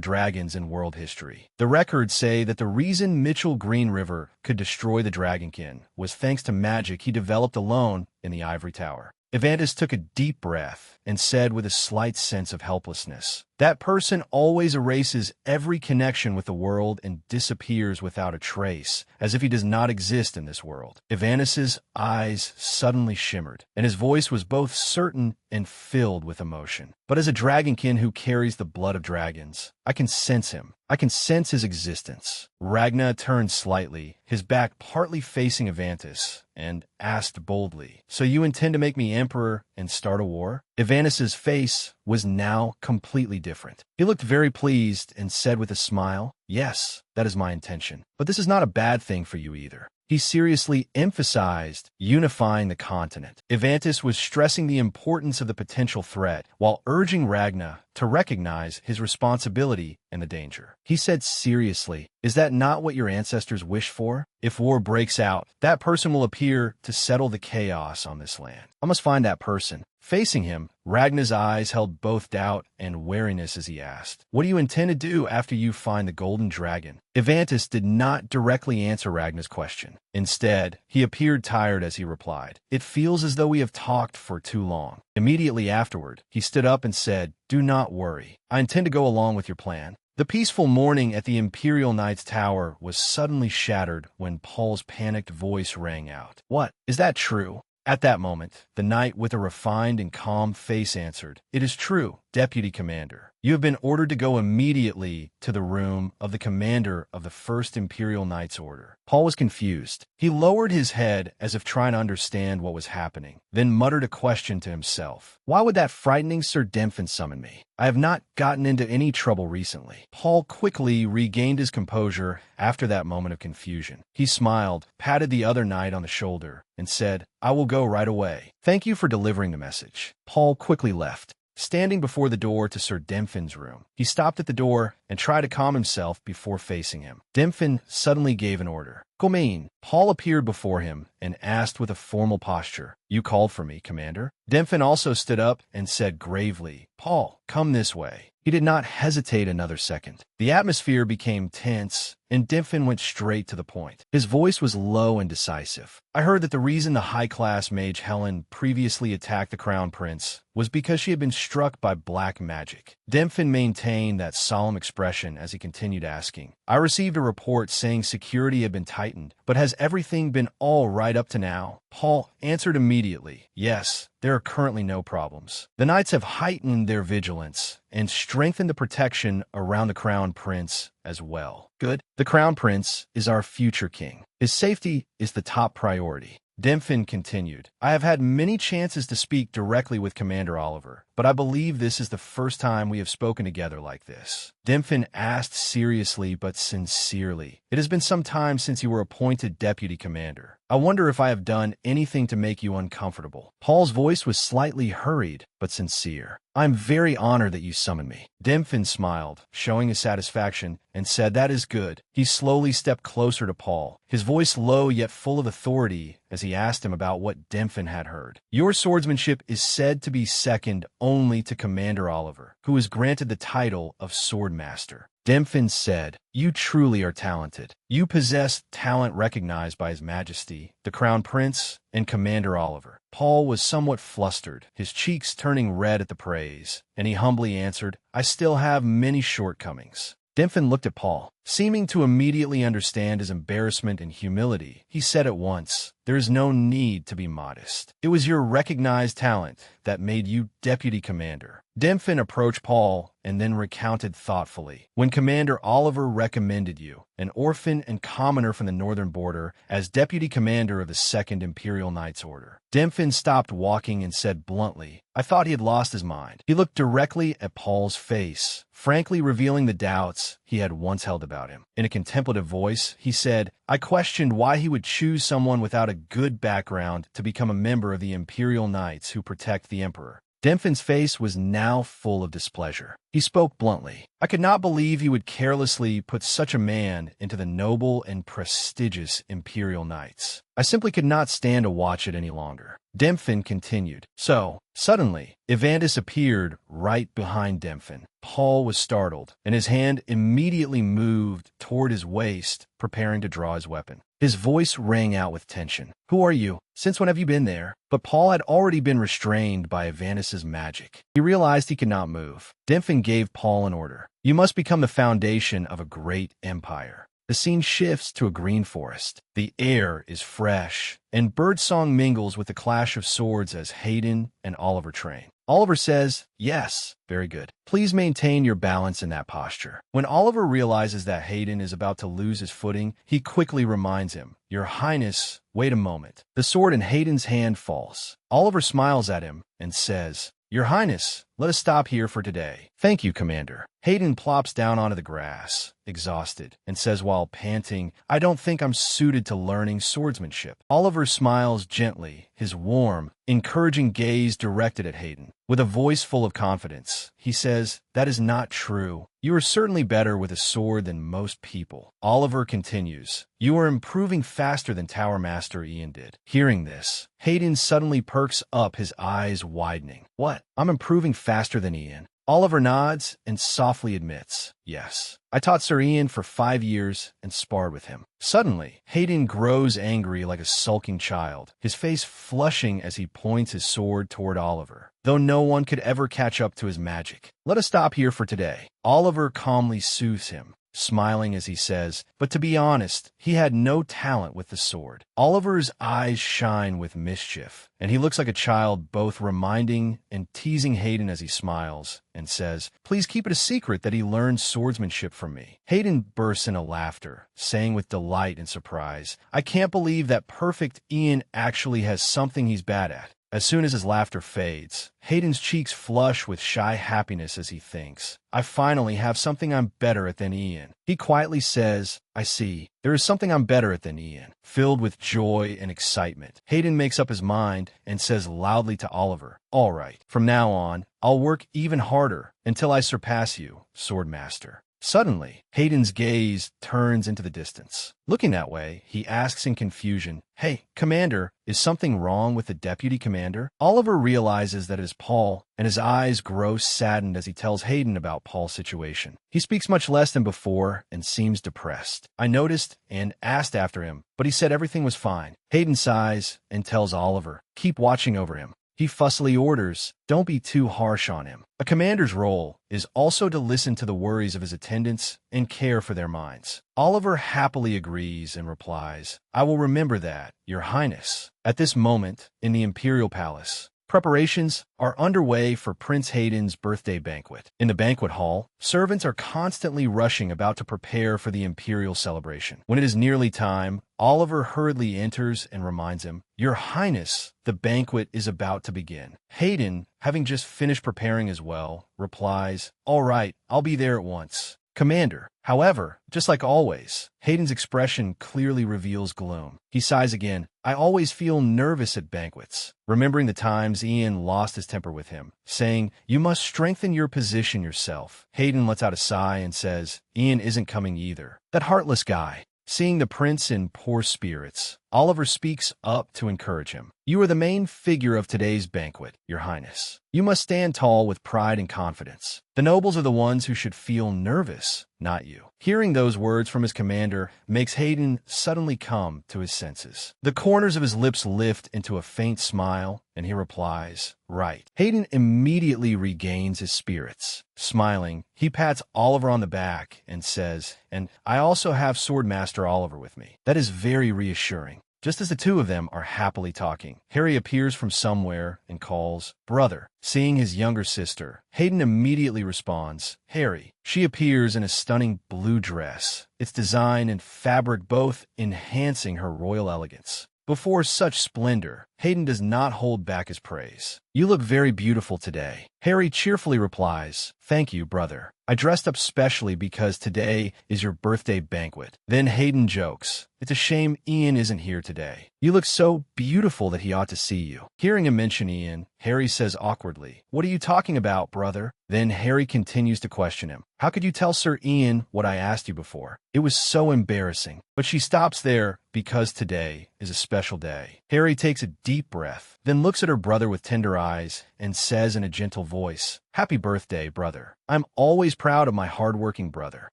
dragons in world history. The records say that the reason Mitchell Green River could destroy the dragonkin was thanks to magic he developed alone in the ivory tower. Evantus took a deep breath and said with a slight sense of helplessness, "That person always erases every connection with the world and disappears without a trace, as if he does not exist in this world." Evanus's eyes suddenly shimmered, and his voice was both certain and filled with emotion. "But as a dragonkin who carries the blood of dragons, I can sense him. I can sense his existence." Ragnar turned slightly, his back partly facing Evantus, and asked boldly, "So you intend to make me emperor and start a war?" Evanus's face was now completely different. He looked very pleased and said with a smile, "Yes, that is my intention. But this is not a bad thing for you either." He seriously emphasized unifying the continent. Evantus was stressing the importance of the potential threat while urging Ragnar to recognize his responsibility and the danger. He said seriously, "Is that not what your ancestors wished for? If war breaks out, that person will appear to settle the chaos on this land. I must find that person." Facing him, Ragnar's eyes held both doubt and wariness as he asked, "What do you intend to do after you find the golden dragon?" Evantus did not directly answer Ragnar's question. Instead, he appeared tired as he replied, "It feels as though we have talked for too long." Immediately afterward, he stood up and said, "Do not worry. I intend to go along with your plan." The peaceful morning at the Imperial Knight's Tower was suddenly shattered when Paul's panicked voice rang out. "What? Is that true?" At that moment, the knight with a refined and calm face answered, "It is true, Deputy Commander. You have been ordered to go immediately to the room of the commander of the First Imperial Knight's Order." Paul was confused. He lowered his head as if trying to understand what was happening, then muttered a question to himself. "Why would that frightening Sir Demphin summon me? I have not gotten into any trouble recently." Paul quickly regained his composure after that moment of confusion. He smiled, patted the other knight on the shoulder, and said, "I will go right away. Thank you for delivering the message." Paul quickly left. Standing before the door to Sir Demphin's room, he stopped at the door and tried to calm himself before facing him. Demphin suddenly gave an order. "Come in." Paul appeared before him and asked with a formal posture, "You called for me, Commander?" Demphin also stood up and said gravely, "Paul, come this way." He did not hesitate another second. The atmosphere became tense, and Demphin went straight to the point. His voice was low and decisive. "I heard that the reason the high-class mage Helen previously attacked the Crown Prince was because she had been struck by black magic." Demphin maintained that solemn expression expression as he continued asking. I received a report saying security had been tightened, but has everything been all right up to now? Paul answered immediately, yes, there are currently no problems. The knights have heightened their vigilance and strengthened the protection around the crown prince as well. Good. The crown prince is our future king. His safety is the top priority. Demfin continued, I have had many chances to speak directly with Commander Oliver, but I believe this is the first time we have spoken together like this. Demfin asked seriously but sincerely, it has been some time since you were appointed deputy commander. I wonder if I have done anything to make you uncomfortable. Paul's voice was slightly hurried but sincere. I'm very honored that you summoned me. Demfin smiled, showing his satisfaction, and said, that is good. He slowly stepped closer to Paul, his voice low yet full of authority as he asked him about what Demfin had heard. Your swordsmanship is said to be second only to Commander Oliver, who is granted the title of Swordmaster. Demfin said, you truly are talented. You possess talent recognized by His Majesty, the Crown Prince, and Commander Oliver. Paul was somewhat flustered, his cheeks turning red at the praise, and he humbly answered, I still have many shortcomings. Demfin looked at Paul. Seeming to immediately understand his embarrassment and humility, he said at once, there is no need to be modest. It was your recognized talent that made you deputy commander. Demfin approached Paul and then recounted thoughtfully. When Commander Oliver recommended you, an orphan and commoner from the northern border, as deputy commander of the 2nd Imperial Knights Order. Demfin stopped walking and said bluntly, I thought he had lost his mind. He looked directly at Paul's face, frankly revealing the doubts he had once held about him. In a contemplative voice, he said, I questioned why he would choose someone without a good background to become a member of the Imperial Knights who protect the Emperor. Demfin's face was now full of displeasure. He spoke bluntly. I could not believe you would carelessly put such a man into the noble and prestigious Imperial Knights. I simply could not stand to watch it any longer. Demfin continued. So, suddenly, Evandis appeared right behind Demfin. Paul was startled, and his hand immediately moved toward his waist, preparing to draw his weapon. His voice rang out with tension. Who are you? Since when have you been there? But Paul had already been restrained by Evandis' magic. He realized he could not move. Demfin gave Paul an order. You must become the foundation of a great empire. The scene shifts to a green forest. The air is fresh, and birdsong mingles with the clash of swords as Hayden and Oliver train. Oliver says, yes, very good. Please maintain your balance in that posture. When Oliver realizes that Hayden is about to lose his footing, he quickly reminds him, Your Highness, wait a moment. The sword in Hayden's hand falls. Oliver smiles at him and says, Your Highness, let us stop here for today. Thank you, Commander. Hayden plops down onto the grass, exhausted, and says while panting, I don't think I'm suited to learning swordsmanship. Oliver smiles gently, his warm, encouraging gaze directed at Hayden. With a voice full of confidence, he says, That is not true. You are certainly better with a sword than most people. Oliver continues, You are improving faster than Tower Master Ian did. Hearing this, Hayden suddenly perks up, his eyes widening. What? I'm improving faster than Ian? Oliver nods and softly admits, Yes. I taught Sir Ian for 5 years and sparred with him. Suddenly, Hayden grows angry like a sulking child, his face flushing as he points his sword toward Oliver, though no one could ever catch up to his magic. Let us stop here for today. Oliver calmly soothes him, smiling as he says, But to be honest, he had no talent with the sword. Oliver's eyes shine with mischief, and he looks like a child, both reminding and teasing Hayden as he smiles, and says, Please keep it a secret that he learned swordsmanship from me. Hayden bursts into laughter, saying with delight and surprise, I can't believe that perfect Ian actually has something he's bad at. As soon as his laughter fades, Hayden's cheeks flush with shy happiness as he thinks, I finally have something I'm better at than Ian. He quietly says, I see. There is something I'm better at than Ian. Filled with joy and excitement, Hayden makes up his mind and says loudly to Oliver, All right, from now on, I'll work even harder until I surpass you, Swordmaster. Suddenly, Hayden's gaze turns into the distance. Looking that way, he asks in confusion, Hey, Commander, is something wrong with the deputy commander? Oliver realizes that it is Paul, and his eyes grow saddened as he tells Hayden about Paul's situation. He speaks much less than before and seems depressed. I noticed and asked after him, but he said everything was fine. Hayden sighs and tells Oliver, Keep watching over him. he fussily orders, "Don't be too harsh on him." A commander's role is also to listen to the worries of his attendants and care for their minds. Oliver happily agrees and replies, "I will remember that, Your Highness." At this moment, in the Imperial Palace, preparations are underway for Prince Hayden's birthday banquet. In the banquet hall, servants are constantly rushing about to prepare for the imperial celebration. When it is nearly time, Oliver hurriedly enters and reminds him, "Your Highness, the banquet is about to begin." Hayden, having just finished preparing as well, replies, "All right, I'll be there at once, Commander." However, just like always, Hayden's expression clearly reveals gloom. He sighs again, "I always feel nervous at banquets," remembering the times Ian lost his temper with him, saying, "You must strengthen your position yourself." Hayden lets out a sigh and says, "Ian isn't coming either. That heartless guy." Seeing the prince in poor spirits, Oliver speaks up to encourage him. "You are the main figure of today's banquet, Your Highness. You must stand tall with pride and confidence. The nobles are the ones who should feel nervous, not you." Hearing those words from his commander makes Hayden suddenly come to his senses. The corners of his lips lift into a faint smile, and he replies, "Right." Hayden immediately regains his spirits. Smiling, he pats Oliver on the back and says, "And I also have Swordmaster Oliver with me." That is very reassuring. Just as the two of them are happily talking, Harry appears from somewhere and calls, "Brother." Seeing his younger sister, Hayden immediately responds, "Harry." She appears in a stunning blue dress, its design and fabric both enhancing her royal elegance. Before such splendor, Hayden does not hold back his praise. "You look very beautiful today." Harry cheerfully replies, "Thank you, brother. I dressed up specially because today is your birthday banquet." Then Hayden jokes, "It's a shame Ian isn't here today. You look so beautiful that he ought to see you." Hearing him mention Ian, Harry says awkwardly, "What are you talking about, brother?" Then Harry continues to question him. "How could you tell Sir Ian what I asked you before? It was so embarrassing." But she stops there because today is a special day. Harry takes a deep breath, then looks at her brother with tender eyes and says in a gentle voice, "Happy birthday, brother. I'm always proud of my hard-working brother."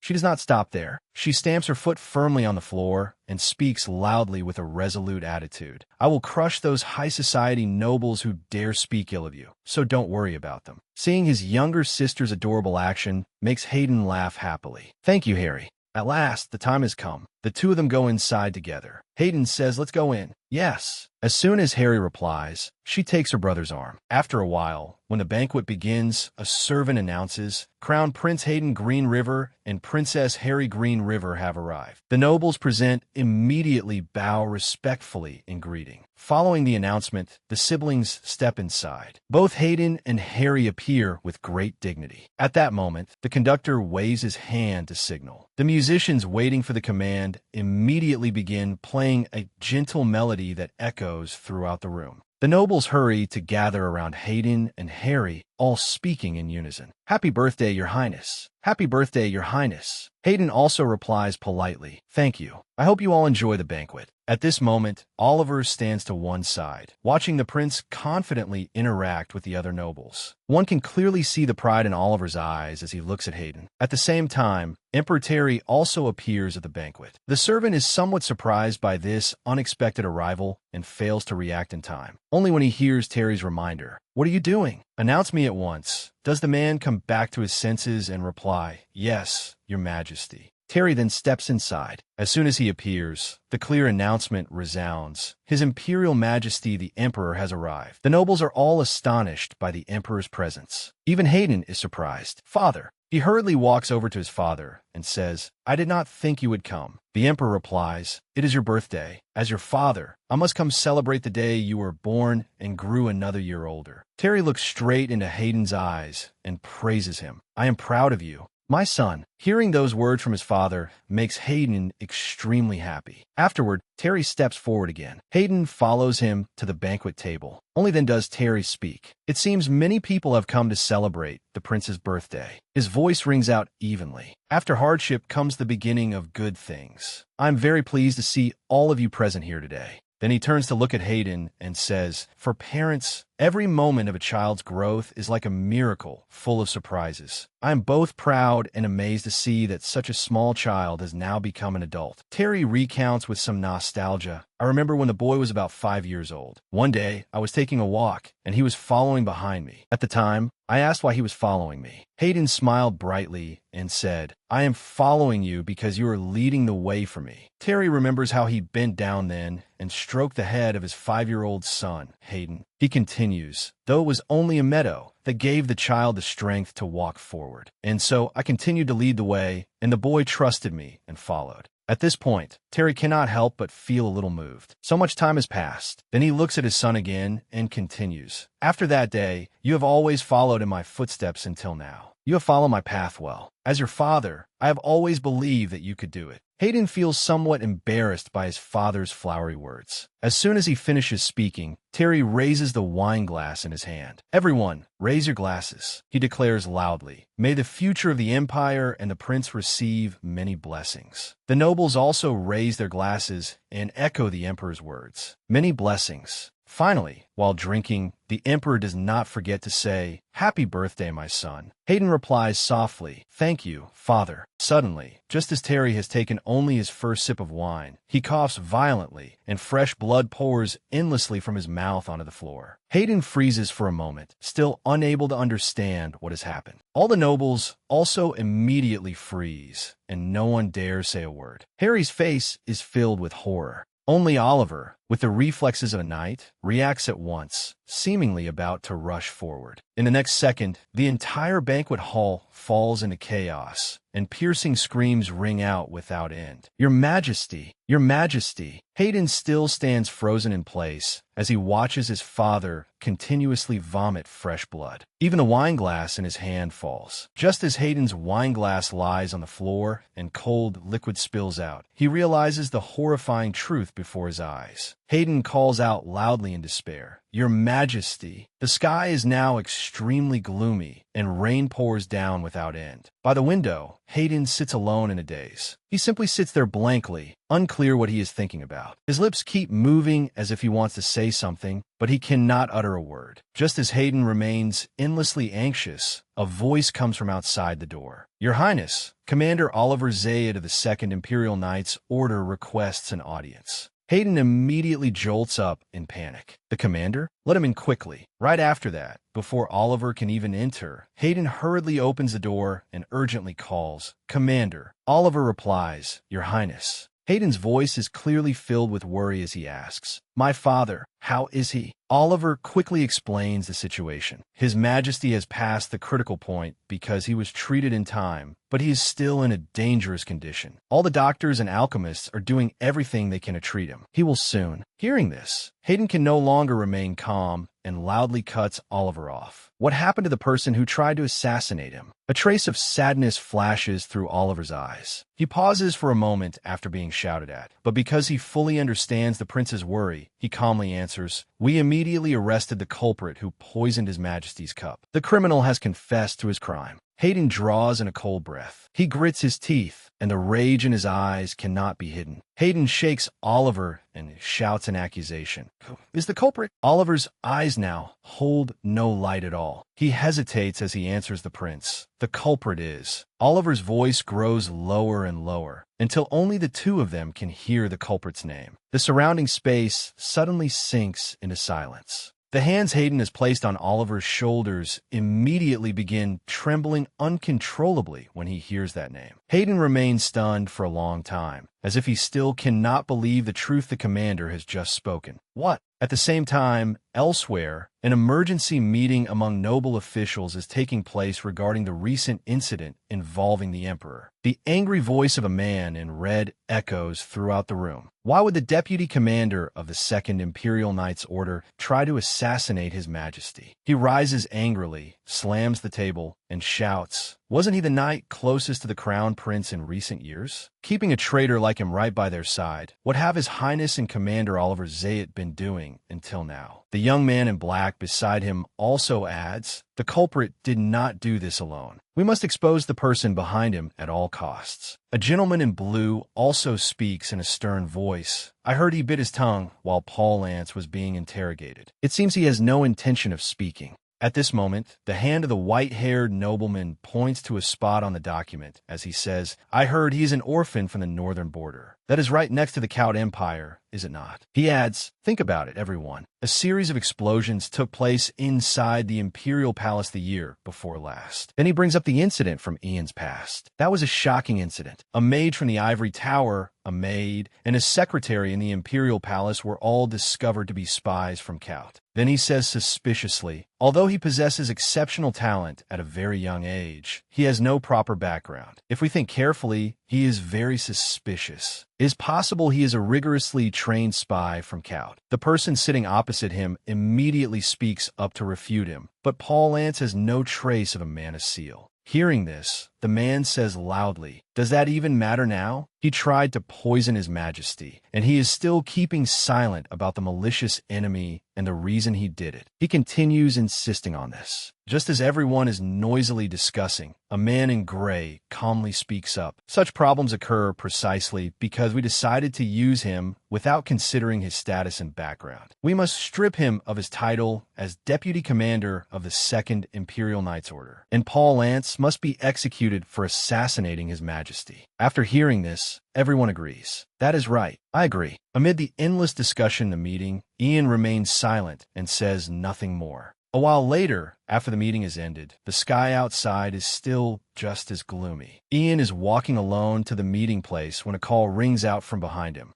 She does not stop there. She stamps her foot firmly on the floor and speaks loudly with a resolute attitude. "I will crush those high society nobles who dare speak ill of you, so don't worry about them." Seeing his younger sister's adorable action makes Hayden laugh happily. "Thank you, Harry. At last, the time has come." The two of them go inside together. Hayden says, "Let's go in." "Yes." As soon as Harry replies, she takes her brother's arm. After a while, when the banquet begins, a servant announces, "Crown Prince Hayden Green River and Princess Harry Green River have arrived." The nobles present immediately bow respectfully in greeting. Following the announcement, the siblings step inside. Both Hayden and Harry appear with great dignity. At that moment, the conductor waves his hand to signal. The musicians waiting for the command immediately begin playing a gentle melody that echoes throughout the room. The nobles hurry to gather around Hayden and Harry, all speaking in unison. "Happy birthday, Your Highness. Happy birthday, Your Highness." Hayden also replies politely, "Thank you. I hope you all enjoy the banquet." At this moment, Oliver stands to one side, watching the prince confidently interact with the other nobles. One can clearly see the pride in Oliver's eyes as he looks at Hayden. At the same time, Emperor Terry also appears at the banquet. The servant is somewhat surprised by this unexpected arrival and fails to react in time. Only when he hears Terry's reminder, "What are you doing? Announce me at once," does the man come back to his senses and reply, "Yes, Your Majesty." Terry then steps inside. As soon as he appears, the clear announcement resounds. His Imperial Majesty the Emperor has arrived. The nobles are all astonished by the Emperor's presence. Even Hayden is surprised. "Father." He hurriedly walks over to his father and says, "I did not think you would come." The Emperor replies, "It is your birthday. As your father, I must come celebrate the day you were born and grew another year older." Terry looks straight into Hayden's eyes and praises him. "I am proud of you, my son." Hearing those words from his father makes Hayden extremely happy. Afterward, Terry steps forward again. Hayden follows him to the banquet table. Only then does Terry speak. "It seems many people have come to celebrate the prince's birthday." His voice rings out evenly. "After hardship comes the beginning of good things. I'm very pleased to see all of you present here today." Then he turns to look at Hayden and says, "For parents, Every moment of a child's growth is like a miracle, full of surprises. I am both proud and amazed to see that such a small child has now become an adult. Terry recounts with some nostalgia. I remember when the boy was about 5 years old. One day, I was taking a walk, and he was following behind me. At the time, I asked why he was following me. Hayden smiled brightly and said, "I am following you because you are leading the way for me." Terry remembers how he bent down then and stroked the head of his 5-year-old son, Hayden. He continues, "Though it was only a meadow that gave the child the strength to walk forward. And so I continued to lead the way, and the boy trusted me and followed." At this point, Terry cannot help but feel a little moved. So much time has passed. Then he looks at his son again and continues, "After that day, you have always followed in my footsteps until now. You have followed my path well. As your father, I have always believed that you could do it." Hayden feels somewhat embarrassed by his father's flowery words. As soon as he finishes speaking, Terry raises the wine glass in his hand. "Everyone, raise your glasses," he declares loudly. "May the future of the empire and the prince receive many blessings." The nobles also raise their glasses and echo the emperor's words. "Many blessings." Finally, while drinking, the emperor does not forget to say, "Happy birthday, my son." Hayden replies softly, "Thank you, father." Suddenly, just as Terry has taken only his first sip of wine, he coughs violently, and fresh blood pours endlessly from his mouth onto the floor. Hayden freezes for a moment, still unable to understand what has happened. All the nobles also immediately freeze, and no one dares say a word. Harry's face is filled with horror. Only Oliver, with the reflexes of a knight, reacts at once, seemingly about to rush forward. In the next second, the entire banquet hall falls into chaos, and piercing screams ring out without end. "Your Majesty! Your Majesty!" Hayden still stands frozen in place as he watches his father continuously vomit fresh blood. Even the wine glass in his hand falls. Just as Hayden's wine glass lies on the floor and cold liquid spills out, he realizes the horrifying truth before his eyes. Hayden calls out loudly in despair, "Your Majesty!" The sky is now extremely gloomy, and rain pours down without end. By the window, Hayden sits alone in a daze. He simply sits there blankly, unclear what he is thinking about. His lips keep moving as if he wants to say something, but he cannot utter a word. Just as Hayden remains endlessly anxious, a voice comes from outside the door. "Your Highness, Commander Oliver Zayed of the 2nd Imperial Knights Order requests an audience." Hayden immediately jolts up in panic. "The commander? Let him in quickly." Right after that, before Oliver can even enter, Hayden hurriedly opens the door and urgently calls, "Commander." Oliver replies, "Your Highness." Hayden's voice is clearly filled with worry as he asks, "My father, how is he?" Oliver quickly explains the situation. His Majesty has passed the critical point because he was treated in time, but he is still in a dangerous condition. All the doctors and alchemists are doing everything they can to treat him. He will soon. Hearing this, Hayden can no longer remain calm and loudly cuts Oliver off. What happened to the person who tried to assassinate him? A trace of sadness flashes through Oliver's eyes. He pauses for a moment after being shouted at, but because he fully understands the prince's worry, he calmly answers, "We immediately arrested the culprit who poisoned His Majesty's cup. The criminal has confessed to his crime." Hayden draws in a cold breath. He grits his teeth, and the rage in his eyes cannot be hidden. Hayden shakes Oliver and shouts an accusation. "Who is the culprit?" Oliver's eyes now hold no light at all. He hesitates as he answers the prince. "The culprit is." Oliver's voice grows lower and lower, until only the two of them can hear the culprit's name. The surrounding space suddenly sinks into silence. The hands Hayden has placed on Oliver's shoulders immediately begin trembling uncontrollably when he hears that name. Hayden remains stunned for a long time, as if he still cannot believe the truth the commander has just spoken. What? At the same time, elsewhere, an emergency meeting among noble officials is taking place regarding the recent incident involving the emperor. The angry voice of a man in red echoes throughout the room. Why would the deputy commander of the 2nd Imperial Knights Order try to assassinate His Majesty? He rises angrily, slams the table, and shouts, "Wasn't he the knight closest to the crown prince in recent years? Keeping a traitor like him right by their side. What have His Highness and Commander Oliver Zayat been doing until now?" The young man in black beside him also adds, "The culprit did not do this alone. We must expose the person behind him at all costs." A gentleman in blue also speaks in a stern voice. "I heard he bit his tongue while Paul Lance was being interrogated. It seems he has no intention of speaking." At this moment, the hand of the white-haired nobleman points to a spot on the document as he says, "I heard he is an orphan from the northern border. That is right next to the Cowed Empire, is it not?" He adds, "Think about it, everyone. A series of explosions took place inside the Imperial Palace the year before last." Then he brings up the incident from Ian's past. "That was a shocking incident. A maid from the Ivory Tower, a maid, and a secretary in the Imperial Palace were all discovered to be spies from Cout." Then he says suspiciously, "Although he possesses exceptional talent at a very young age, he has no proper background. If we think carefully, he is very suspicious. It is possible he is a rigorously trained spy from Cout." The person sitting opposite him immediately speaks up to refute him, but Paul Lance has no trace of a man of seal. Hearing this, the man says loudly, "Does that even matter now? He tried to poison His Majesty, and he is still keeping silent about the malicious enemy and the reason he did it." He continues insisting on this. Just as everyone is noisily discussing, a man in gray calmly speaks up. "Such problems occur precisely because we decided to use him without considering his status and background. We must strip him of his title as Deputy Commander of the 2nd Imperial Knights Order, and Paul Lance must be executed for assassinating His Majesty." After hearing this, everyone agrees. "That is right. I agree." Amid the endless discussion in the meeting, Ian remains silent and says nothing more. A while later, after the meeting is ended, the sky outside is still just as gloomy. Ian is walking alone to the meeting place when a call rings out from behind him.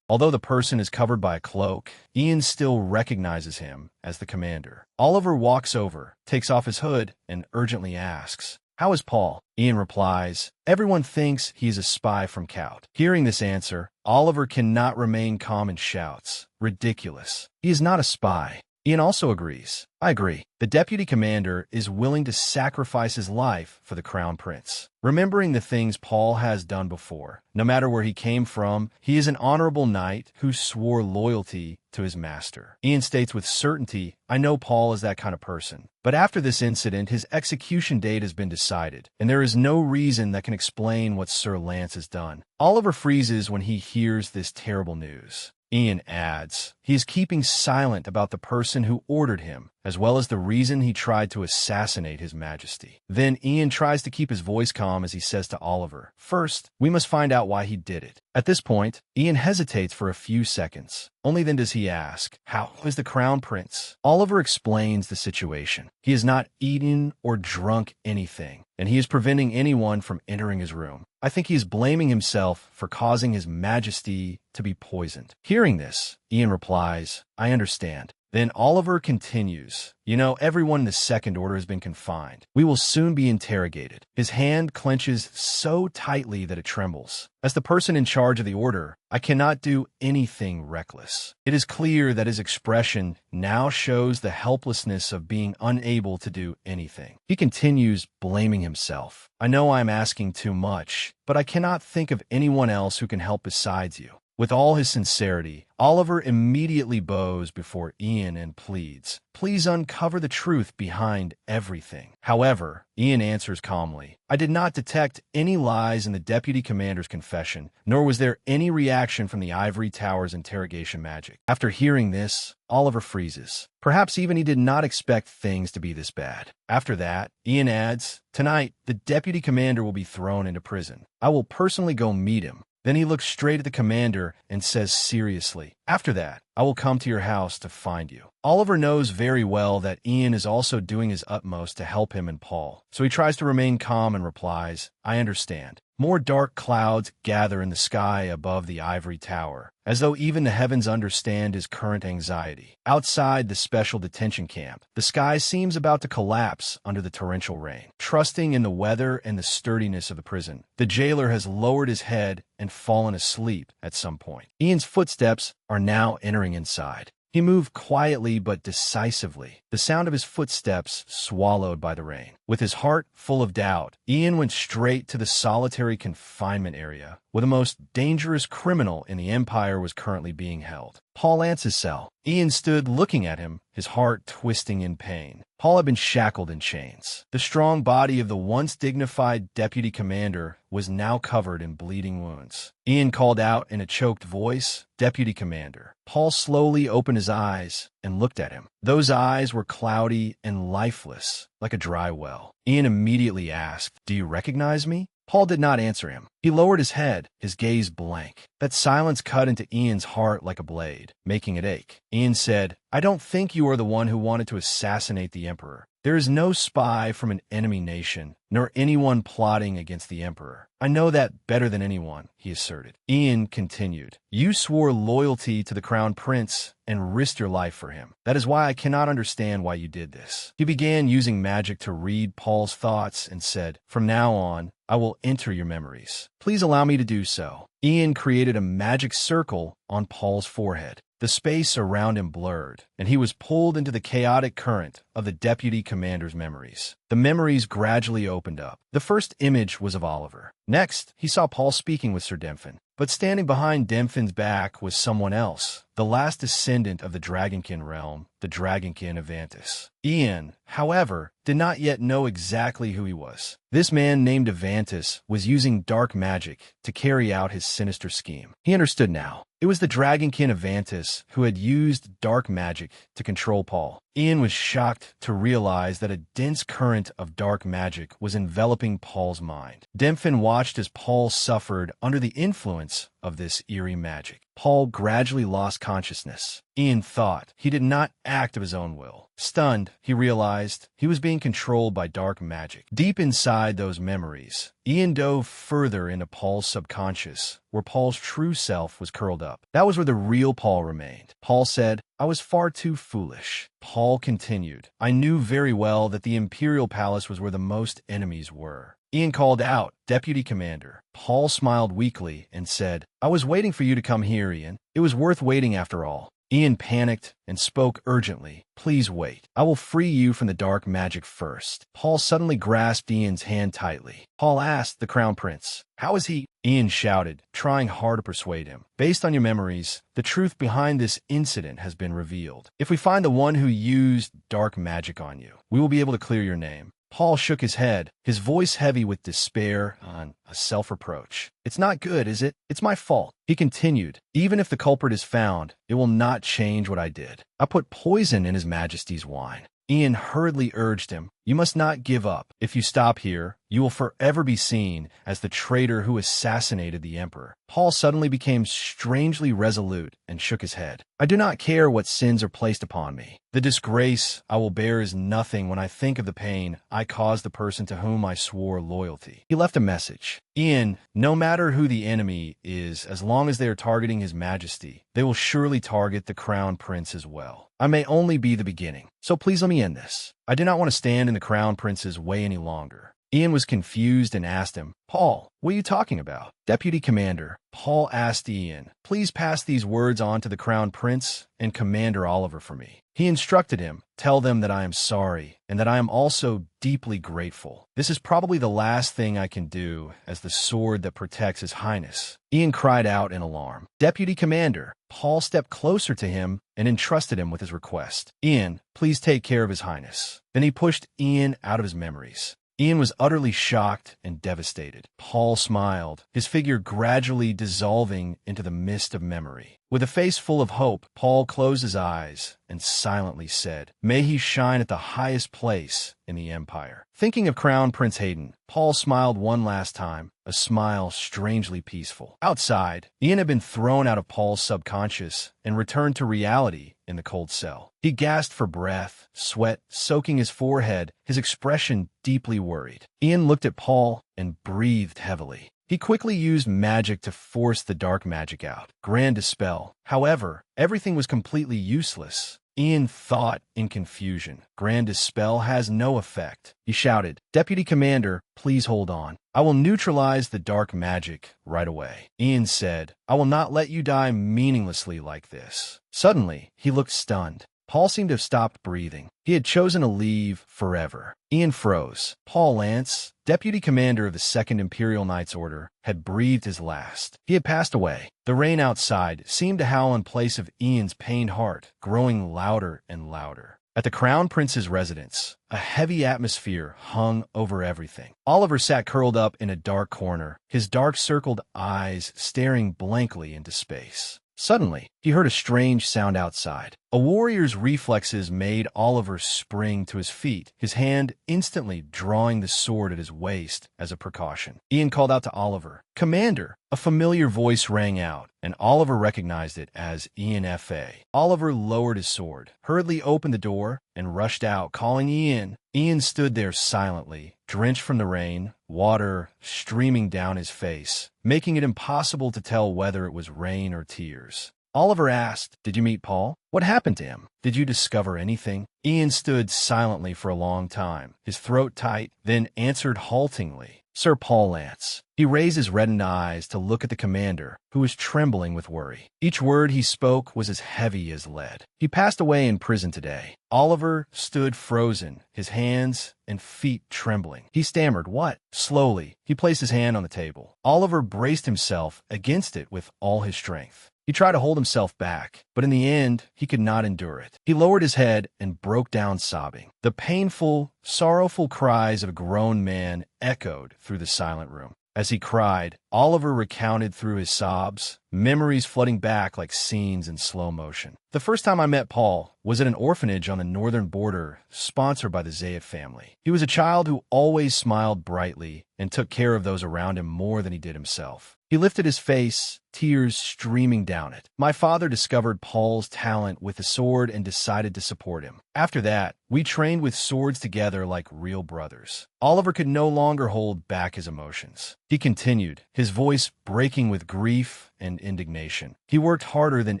Although the person is covered by a cloak, Ian still recognizes him as the commander. Oliver walks over, takes off his hood, and urgently asks, "How is Paul?" Ian replies, "Everyone thinks he is a spy from Cout." Hearing this answer, Oliver cannot remain calm and shouts, "Ridiculous. He is not a spy." Ian also agrees. "I agree. The deputy commander is willing to sacrifice his life for the crown prince. Remembering the things Paul has done before, no matter where he came from, he is an honorable knight who swore loyalty to his master." Ian states with certainty, "I know Paul is that kind of person. But after this incident, his execution date has been decided, and there is no reason that can explain what Sir Lance has done." Oliver freezes when he hears this terrible news. Ian adds, "He is keeping silent about the person who ordered him, as well as the reason he tried to assassinate His Majesty." Then Ian tries to keep his voice calm as he says to Oliver, "First, we must find out why he did it." At this point, Ian hesitates for a few seconds. Only then does he ask, "How is the crown prince?" Oliver explains the situation. He has not eaten or drunk anything, and he is preventing anyone from entering his room. I think he is blaming himself for causing His Majesty to be poisoned. Hearing this, Ian replies, "I understand." Then Oliver continues, "You know, everyone in the Second Order has been confined. We will soon be interrogated." His hand clenches so tightly that it trembles. "As the person in charge of the Order, I cannot do anything reckless." It is clear that his expression now shows the helplessness of being unable to do anything. He continues blaming himself. "I know I am asking too much, but I cannot think of anyone else who can help besides you." With all his sincerity, Oliver immediately bows before Ian and pleads, "Please uncover the truth behind everything." However, Ian answers calmly, "I did not detect any lies in the deputy commander's confession, nor was there any reaction from the Ivory Tower's interrogation magic." After hearing this, Oliver freezes. Perhaps even he did not expect things to be this bad. After that, Ian adds, "Tonight, the deputy commander will be thrown into prison. I will personally go meet him." Then he looks straight at the commander and says seriously, "After that, I will come to your house to find you." Oliver knows very well that Ian is also doing his utmost to help him and Paul, so he tries to remain calm and replies, "I understand." More dark clouds gather in the sky above the Ivory Tower, as though even the heavens understand his current anxiety. Outside the special detention camp, the sky seems about to collapse under the torrential rain. Trusting in the weather and the sturdiness of the prison, the jailer has lowered his head and fallen asleep at some point. Ian's footsteps are now entering inside. He moved quietly but decisively, the sound of his footsteps swallowed by the rain. With his heart full of doubt, Ian went straight to the solitary confinement area where the most dangerous criminal in the Empire was currently being held. Paul Lance's cell. Ian stood looking at him, his heart twisting in pain. Paul had been shackled in chains. The strong body of the once dignified deputy commander was now covered in bleeding wounds. Ian called out in a choked voice, "Deputy Commander." Paul slowly opened his eyes and looked at him. Those eyes were cloudy and lifeless, like a dry well. Ian immediately asked, "Do you recognize me?" Paul did not answer him. He lowered his head, his gaze blank. That silence cut into Ian's heart like a blade, making it ache. Ian said, "I don't think you are the one who wanted to assassinate the Emperor. There is no spy from an enemy nation, nor anyone plotting against the Emperor. I know that better than anyone," he asserted. Ian continued, "You swore loyalty to the Crown Prince and risked your life for him. That is why I cannot understand why you did this." He began using magic to read Paul's thoughts and said, "From now on, I will enter your memories. Please allow me to do so." Ian created a magic circle on Paul's forehead. The space around him blurred, and he was pulled into the chaotic current of the deputy commander's memories. The memories gradually opened up. The first image was of Oliver. Next, he saw Paul speaking with Sir Demphin. But standing behind Demphin's back was someone else, the last descendant of the Dragonkin realm, the Dragonkin Avantis. Ian, however, did not yet know exactly who he was. This man named Avantis was using dark magic to carry out his sinister scheme. He understood now. It was the Dragonkin Avantis who had used dark magic to control Paul. Ian was shocked to realize that a dense current of dark magic was enveloping Paul's mind. Demphin watched as Paul suffered under the influence of this eerie magic. Paul gradually lost consciousness. Ian thought he did not act of his own will. Stunned, he realized he was being controlled by dark magic. Deep inside those memories, Ian dove further into Paul's subconscious, where Paul's true self was curled up. That was where the real Paul remained. Paul said, "I was far too foolish." Paul continued, "I knew very well that the Imperial Palace was where the most enemies were." Ian called out, "Deputy Commander." Paul smiled weakly and said, "I was waiting for you to come here, Ian. It was worth waiting after all." Ian panicked and spoke urgently, "Please wait. I will free you from the dark magic first." Paul suddenly grasped Ian's hand tightly. Paul asked the Crown Prince, "How is he?" Ian shouted, trying hard to persuade him. "Based on your memories, the truth behind this incident has been revealed. If we find the one who used dark magic on you, we will be able to clear your name." Paul shook his head, his voice heavy with despair and a self-reproach. "It's not good, is it? It's my fault." He continued, "Even if the culprit is found, it will not change what I did. I put poison in His Majesty's wine." Ian hurriedly urged him, "You must not give up. If you stop here, you will forever be seen as the traitor who assassinated the Emperor." Paul suddenly became strangely resolute and shook his head. "I do not care what sins are placed upon me. The disgrace I will bear is nothing when I think of the pain I caused the person to whom I swore loyalty." He left a message. "Ian, no matter who the enemy is, as long as they are targeting His Majesty, they will surely target the Crown Prince as well. I may only be the beginning, so please let me end this. I do not want to stand in the Crown Prince's way any longer." Ian was confused and asked him, "Paul, what are you talking about?" "Deputy Commander," Paul asked Ian, "please pass these words on to the Crown Prince and Commander Oliver for me." He instructed him, "Tell them that I am sorry and that I am also deeply grateful. This is probably the last thing I can do as the sword that protects His Highness." Ian cried out in alarm. "Deputy Commander." Paul stepped closer to him and entrusted him with his request. "Ian, please take care of His Highness." Then he pushed Ian out of his memories. Ian was utterly shocked and devastated. Paul smiled, his figure gradually dissolving into the mist of memory. With a face full of hope, Paul closed his eyes and silently said, "May he shine at the highest place in the Empire." Thinking of Crown Prince Hayden, Paul smiled one last time, a smile strangely peaceful. Outside, Ian had been thrown out of Paul's subconscious and returned to reality in the cold cell. He gasped for breath, sweat soaking his forehead, his expression deeply worried. Ian looked at Paul and breathed heavily. He quickly used magic to force the dark magic out. Grand Dispel. However, everything was completely useless. Ian thought in confusion. Grand Dispel has no effect. He shouted, "Deputy Commander, please hold on. I will neutralize the dark magic right away." Ian said, "I will not let you die meaninglessly like this." Suddenly, he looked stunned. Paul seemed to have stopped breathing. He had chosen to leave forever. Ian froze. Paul Lance, deputy commander of the 2nd Imperial Knights Order, had breathed his last. He had passed away. The rain outside seemed to howl in place of Ian's pained heart, growing louder and louder. At the Crown Prince's residence, a heavy atmosphere hung over everything. Oliver sat curled up in a dark corner, his dark-circled eyes staring blankly into space. Suddenly, he heard a strange sound outside. A warrior's reflexes made Oliver spring to his feet, his hand instantly drawing the sword at his waist as a precaution. Ian called out to Oliver, "Commander!" A familiar voice rang out, and Oliver recognized it as Ian F.A. Oliver lowered his sword, hurriedly opened the door, and rushed out, calling Ian. Ian stood there silently, drenched from the rain, water streaming down his face, making it impossible to tell whether it was rain or tears. Oliver asked, "Did you meet Paul? What happened to him? Did you discover anything?" Ian stood silently for a long time, his throat tight, then answered haltingly, "Sir Paul Lance." He raised his reddened eyes to look at the commander, who was trembling with worry. Each word he spoke was as heavy as lead. "He passed away in prison today." Oliver stood frozen, his hands and feet trembling. He stammered, "What?" Slowly, he placed his hand on the table. Oliver braced himself against it with all his strength. He tried to hold himself back, but in the end, he could not endure it. He lowered his head and broke down sobbing. The painful, sorrowful cries of a grown man echoed through the silent room. As he cried, Oliver recounted through his sobs, memories flooding back like scenes in slow motion. "The first time I met Paul was at an orphanage on the northern border, sponsored by the Zayat family. He was a child who always smiled brightly and took care of those around him more than he did himself. He lifted his face, tears streaming down it. My father discovered Paul's talent with the sword and decided to support him. After that, we trained with swords together like real brothers." Oliver could no longer hold back his emotions. He continued, his voice breaking with grief and indignation. "He worked harder than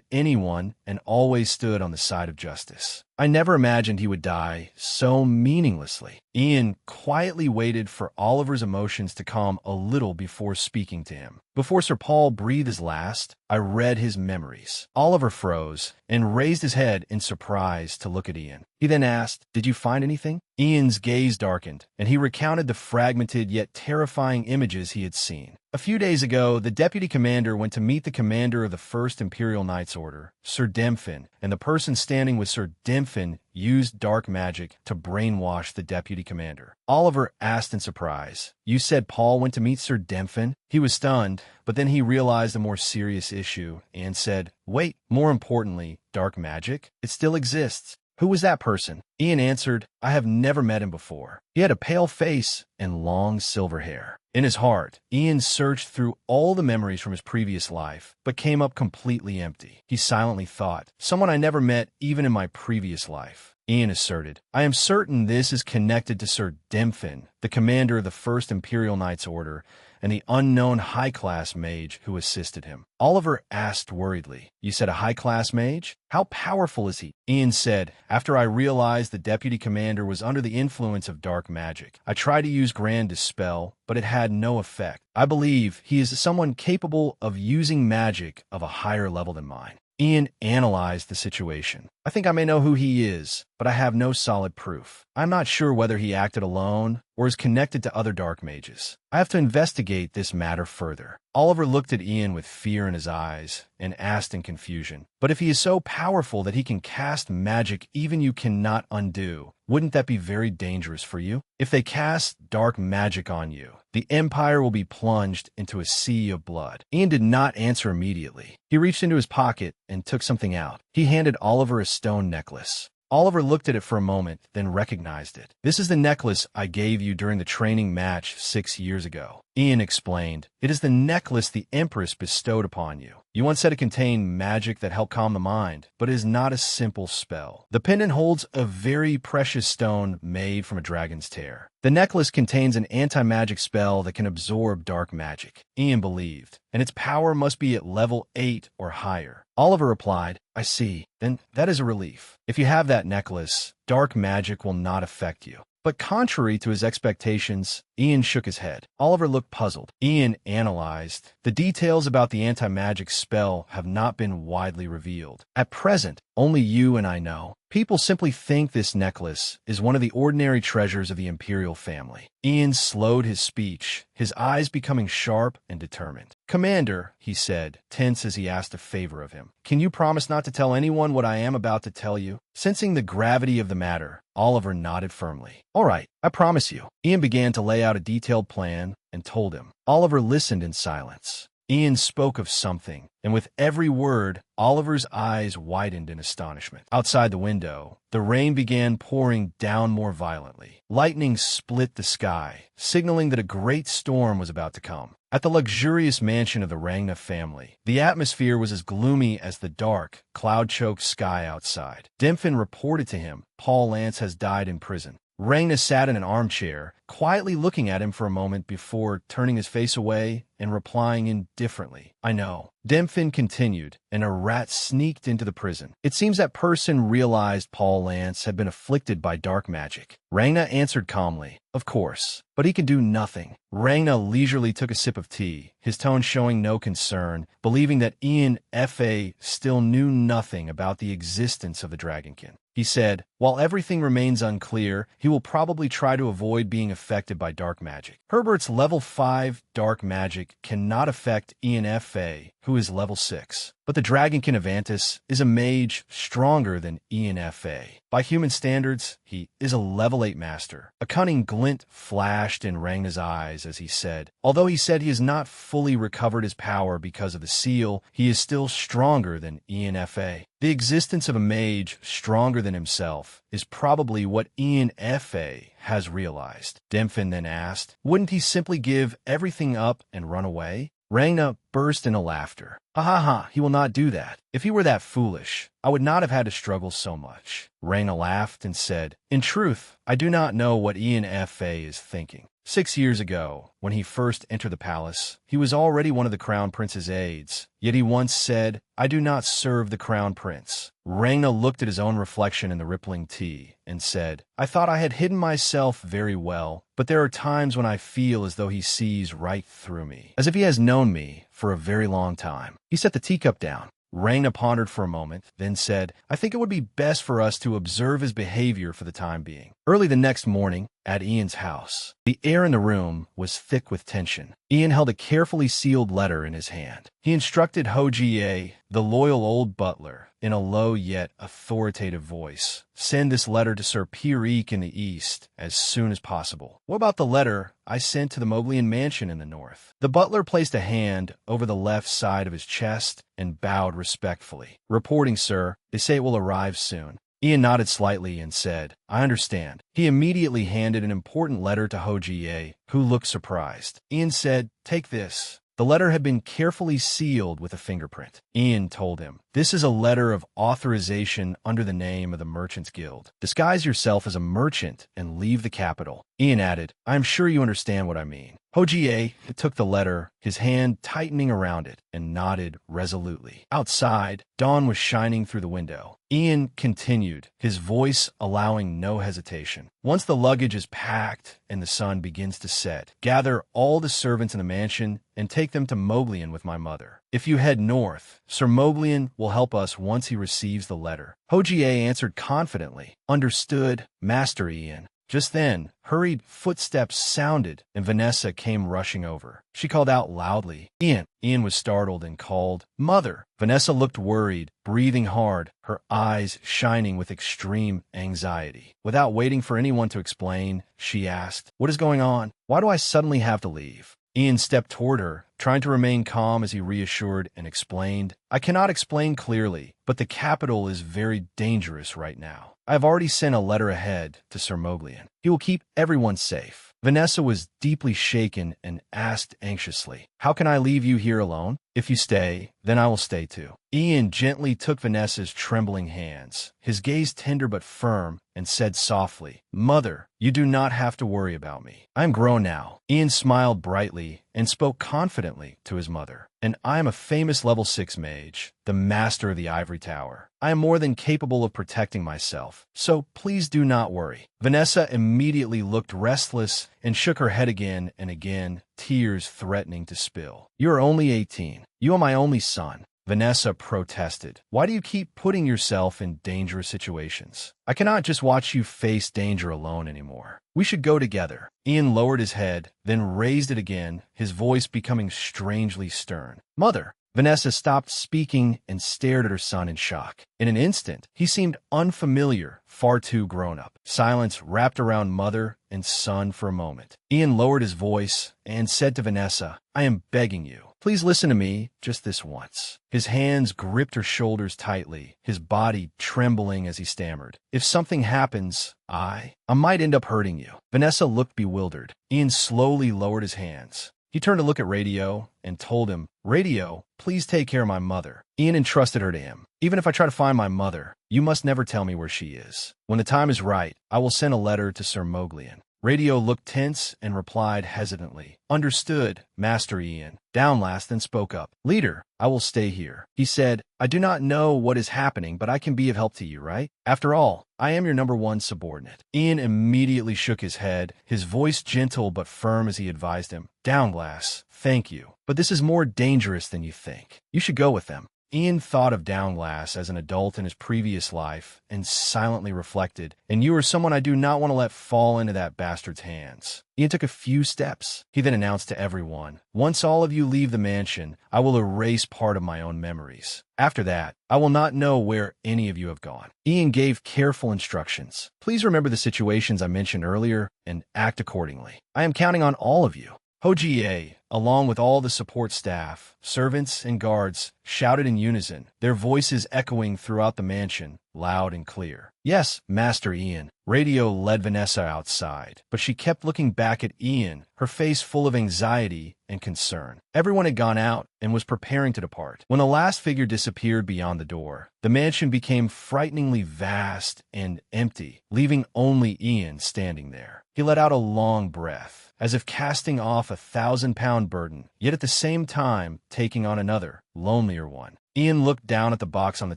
anyone and always stood on the side of justice. I never imagined he would die so meaninglessly." Ian quietly waited for Oliver's emotions to calm a little before speaking to him. Before Sir Paul breathed his last, I read his memories. Oliver froze and raised his head in surprise to look at Ian. He then asked, "Did you find anything?" Ian's gaze darkened, and he recounted the fragmented yet terrifying images he had seen. "A few days ago, the deputy commander went to meet the commander of the 1st Imperial Knights Order, Sir Demphin, and the person standing with Sir Demphin used dark magic to brainwash the deputy commander." Oliver asked in surprise, "You said Paul went to meet Sir Demphin?" He was stunned, but then he realized a more serious issue and said, "Wait, more importantly, dark magic? It still exists. Who was that person?" Ian answered, "I have never met him before. He had a pale face and long silver hair." In his heart, Ian searched through all the memories from his previous life, but came up completely empty. He silently thought, "Someone I never met even in my previous life." Ian asserted, "I am certain this is connected to Sir Demphin, the commander of the 1st Imperial Knights Order, and the unknown high-class mage who assisted him." Oliver asked worriedly, "You said a high-class mage? How powerful is he?" Ian said, "After I realized the deputy commander was under the influence of dark magic, I tried to use Grand Dispel, but it had no effect. I believe he is someone capable of using magic of a higher level than mine." Ian analyzed the situation. "I think I may know who he is, but I have no solid proof. I'm not sure whether he acted alone or is connected to other dark mages. I have to investigate this matter further." Oliver looked at Ian with fear in his eyes and asked in confusion, "But if he is so powerful that he can cast magic even you cannot undo, wouldn't that be very dangerous for you? If they cast dark magic on you, the Empire will be plunged into a sea of blood." Ian did not answer immediately. He reached into his pocket and took something out. He handed Oliver a stone necklace. Oliver looked at it for a moment, then recognized it. "This is the necklace I gave you during the training match 6 years ago." Ian explained, "It is the necklace the Empress bestowed upon you. You once said it contained magic that helped calm the mind, but it is not a simple spell. The pendant holds a very precious stone made from a dragon's tear. The necklace contains an anti-magic spell that can absorb dark magic," Ian believed, "and its power must be at level 8 or higher." Oliver replied, "I see. Then that is a relief. If you have that necklace, dark magic will not affect you." But contrary to his expectations, Ian shook his head. Oliver looked puzzled. Ian analyzed. The details about the anti-magic spell have not been widely revealed. At present, only you and I know. People simply think this necklace is one of the ordinary treasures of the imperial family. Ian slowed his speech, his eyes becoming sharp and determined. Commander, he said, tense as he asked a favor of him, can you promise not to tell anyone what I am about to tell you? Sensing the gravity of the matter, Oliver nodded firmly. All right, I promise you. Ian began to lay out a detailed plan and told him. Oliver listened in silence. Ian spoke of something, and with every word, Oliver's eyes widened in astonishment. Outside the window, the rain began pouring down more violently. Lightning split the sky, signaling that a great storm was about to come. At the luxurious mansion of the Rangna family, the atmosphere was as gloomy as the dark, cloud-choked sky outside. Dimfin reported to him, Paul Lance has died in prison. Rangna sat in an armchair, quietly looking at him for a moment before turning his face away and replying indifferently. I know. Dimfin continued, and a rat sneaked into the prison. It seems that person realized Paul Lance had been afflicted by dark magic. Rangna answered calmly, of course, but he can do nothing. Rangna leisurely took a sip of tea, his tone showing no concern, believing that Ian F.A. still knew nothing about the existence of the Dragonkin. He said, while everything remains unclear, he will probably try to avoid being affected by dark magic. Herbert's level 5 dark magic cannot affect Ian F.A., who is level 6. But the Dragonkin of Antis is a mage stronger than Ian F.A. By human standards, he is a level 8 master. A cunning glint flashed in Rangna's eyes as he said, although he said he has not fully recovered his power because of the seal, he is still stronger than Ian F.A. The existence of a mage stronger than himself is probably what Ian F.A. has realized. Dimfin then asked, wouldn't he simply give everything up and run away? Rangna burst into laughter. Ha ha ha, he will not do that. If he were that foolish, I would not have had to struggle so much. Rangna laughed and said, in truth, I do not know what Ian F.A. is thinking. 6 years ago, when he first entered the palace, he was already one of the Crown Prince's aides, yet he once said, I do not serve the Crown Prince. Rangna looked at his own reflection in the rippling tea and said, I thought I had hidden myself very well, but there are times when I feel as though he sees right through me, as if he has known me for a very long time. He set the teacup down. Rangna pondered for a moment, then said, I think it would be best for us to observe his behavior for the time being. Early the next morning, at Ian's house, the air in the room was thick with tension. Ian held a carefully sealed letter in his hand. He instructed Ho-Jie, the loyal old butler, in a low yet authoritative voice, send this letter to Sir Pierre in the east as soon as possible. What about the letter I sent to the Moglian mansion in the north? The butler placed a hand over the left side of his chest and bowed respectfully. Reporting, sir. They say it will arrive soon. Ian nodded slightly and said, I understand. He immediately handed an important letter to Ho-Jie, who looked surprised. Ian said, take this. The letter had been carefully sealed with a fingerprint. Ian told him, this is a letter of authorization under the name of the Merchants Guild. Disguise yourself as a merchant and leave the capital. Ian added, I am sure you understand what I mean. Ho-Jie took the letter, his hand tightening around it, and nodded resolutely. Outside, dawn was shining through the window. Ian continued, his voice allowing no hesitation. Once the luggage is packed and the sun begins to set, gather all the servants in the mansion and take them to Moglian with my mother. If you head north, Sir Moglian will help us once he receives the letter. Ho-Jie answered confidently, understood, Master Ian. Just then, hurried footsteps sounded, and Vanessa came rushing over. She called out loudly, Ian. Ian was startled and called, Mother. Vanessa looked worried, breathing hard, her eyes shining with extreme anxiety. Without waiting for anyone to explain, she asked, what is going on? Why do I suddenly have to leave? Ian stepped toward her, trying to remain calm as he reassured and explained, I cannot explain clearly, but the capital is very dangerous right now. I have already sent a letter ahead to Sir Moglian. He will keep everyone safe. Vanessa was deeply shaken and asked anxiously, how can I leave you here alone? If you stay, then I will stay too. Ian gently took Vanessa's trembling hands, his gaze tender but firm, and said softly, "Mother, you do not have to worry about me. I am grown now." Ian smiled brightly and spoke confidently to his mother. "And I am a famous level 6 mage, the master of the Ivory Tower. I am more than capable of protecting myself, so please do not worry." Vanessa immediately looked restless and shook her head again and again, tears threatening to spill. "You are only 18. You are my only son." Vanessa protested. "Why do you keep putting yourself in dangerous situations? I cannot just watch you face danger alone anymore. We should go together." Ian lowered his head, then raised it again, his voice becoming strangely stern. "Mother!" Vanessa stopped speaking and stared at her son in shock. In an instant, he seemed unfamiliar, far too grown-up. Silence wrapped around mother and son for a moment. Ian lowered his voice and said to Vanessa, "I am begging you. Please listen to me just this once." His hands gripped her shoulders tightly, his body trembling as he stammered. "If something happens, I might end up hurting you." Vanessa looked bewildered. Ian slowly lowered his hands. He turned to look at Radio and told him, "Radio, please take care of my mother." Ian entrusted her to him. "Even if I try to find my mother, you must never tell me where she is. When the time is right, I will send a letter to Sir Moglian." Radio looked tense and replied hesitantly, "Understood, Master Ian." Downlast then spoke up. "Leader, I will stay here." He said, "I do not know what is happening, but I can be of help to you, right? After all, I am your #1 subordinate." Ian immediately shook his head, his voice gentle but firm as he advised him, "Downglass, thank you, but this is more dangerous than you think. You should go with them." Ian thought of Downglass as an adult in his previous life and silently reflected, "And you are someone I do not want to let fall into that bastard's hands." Ian took a few steps. He then announced to everyone, "Once all of you leave the mansion, I will erase part of my own memories. After that, I will not know where any of you have gone." Ian gave careful instructions. "Please remember the situations I mentioned earlier and act accordingly. I am counting on all of you." Hojie, along with all the support staff, servants, and guards, shouted in unison, their voices echoing throughout the mansion, loud and clear. "Yes, Master Ian." Radio led Vanessa outside, but she kept looking back at Ian, her face full of anxiety and concern. Everyone had gone out and was preparing to depart. When the last figure disappeared beyond the door, the mansion became frighteningly vast and empty, leaving only Ian standing there. He let out a long breath, as if casting off a 1,000-pound burden, yet at the same time taking on another, lonelier one. Ian looked down at the box on the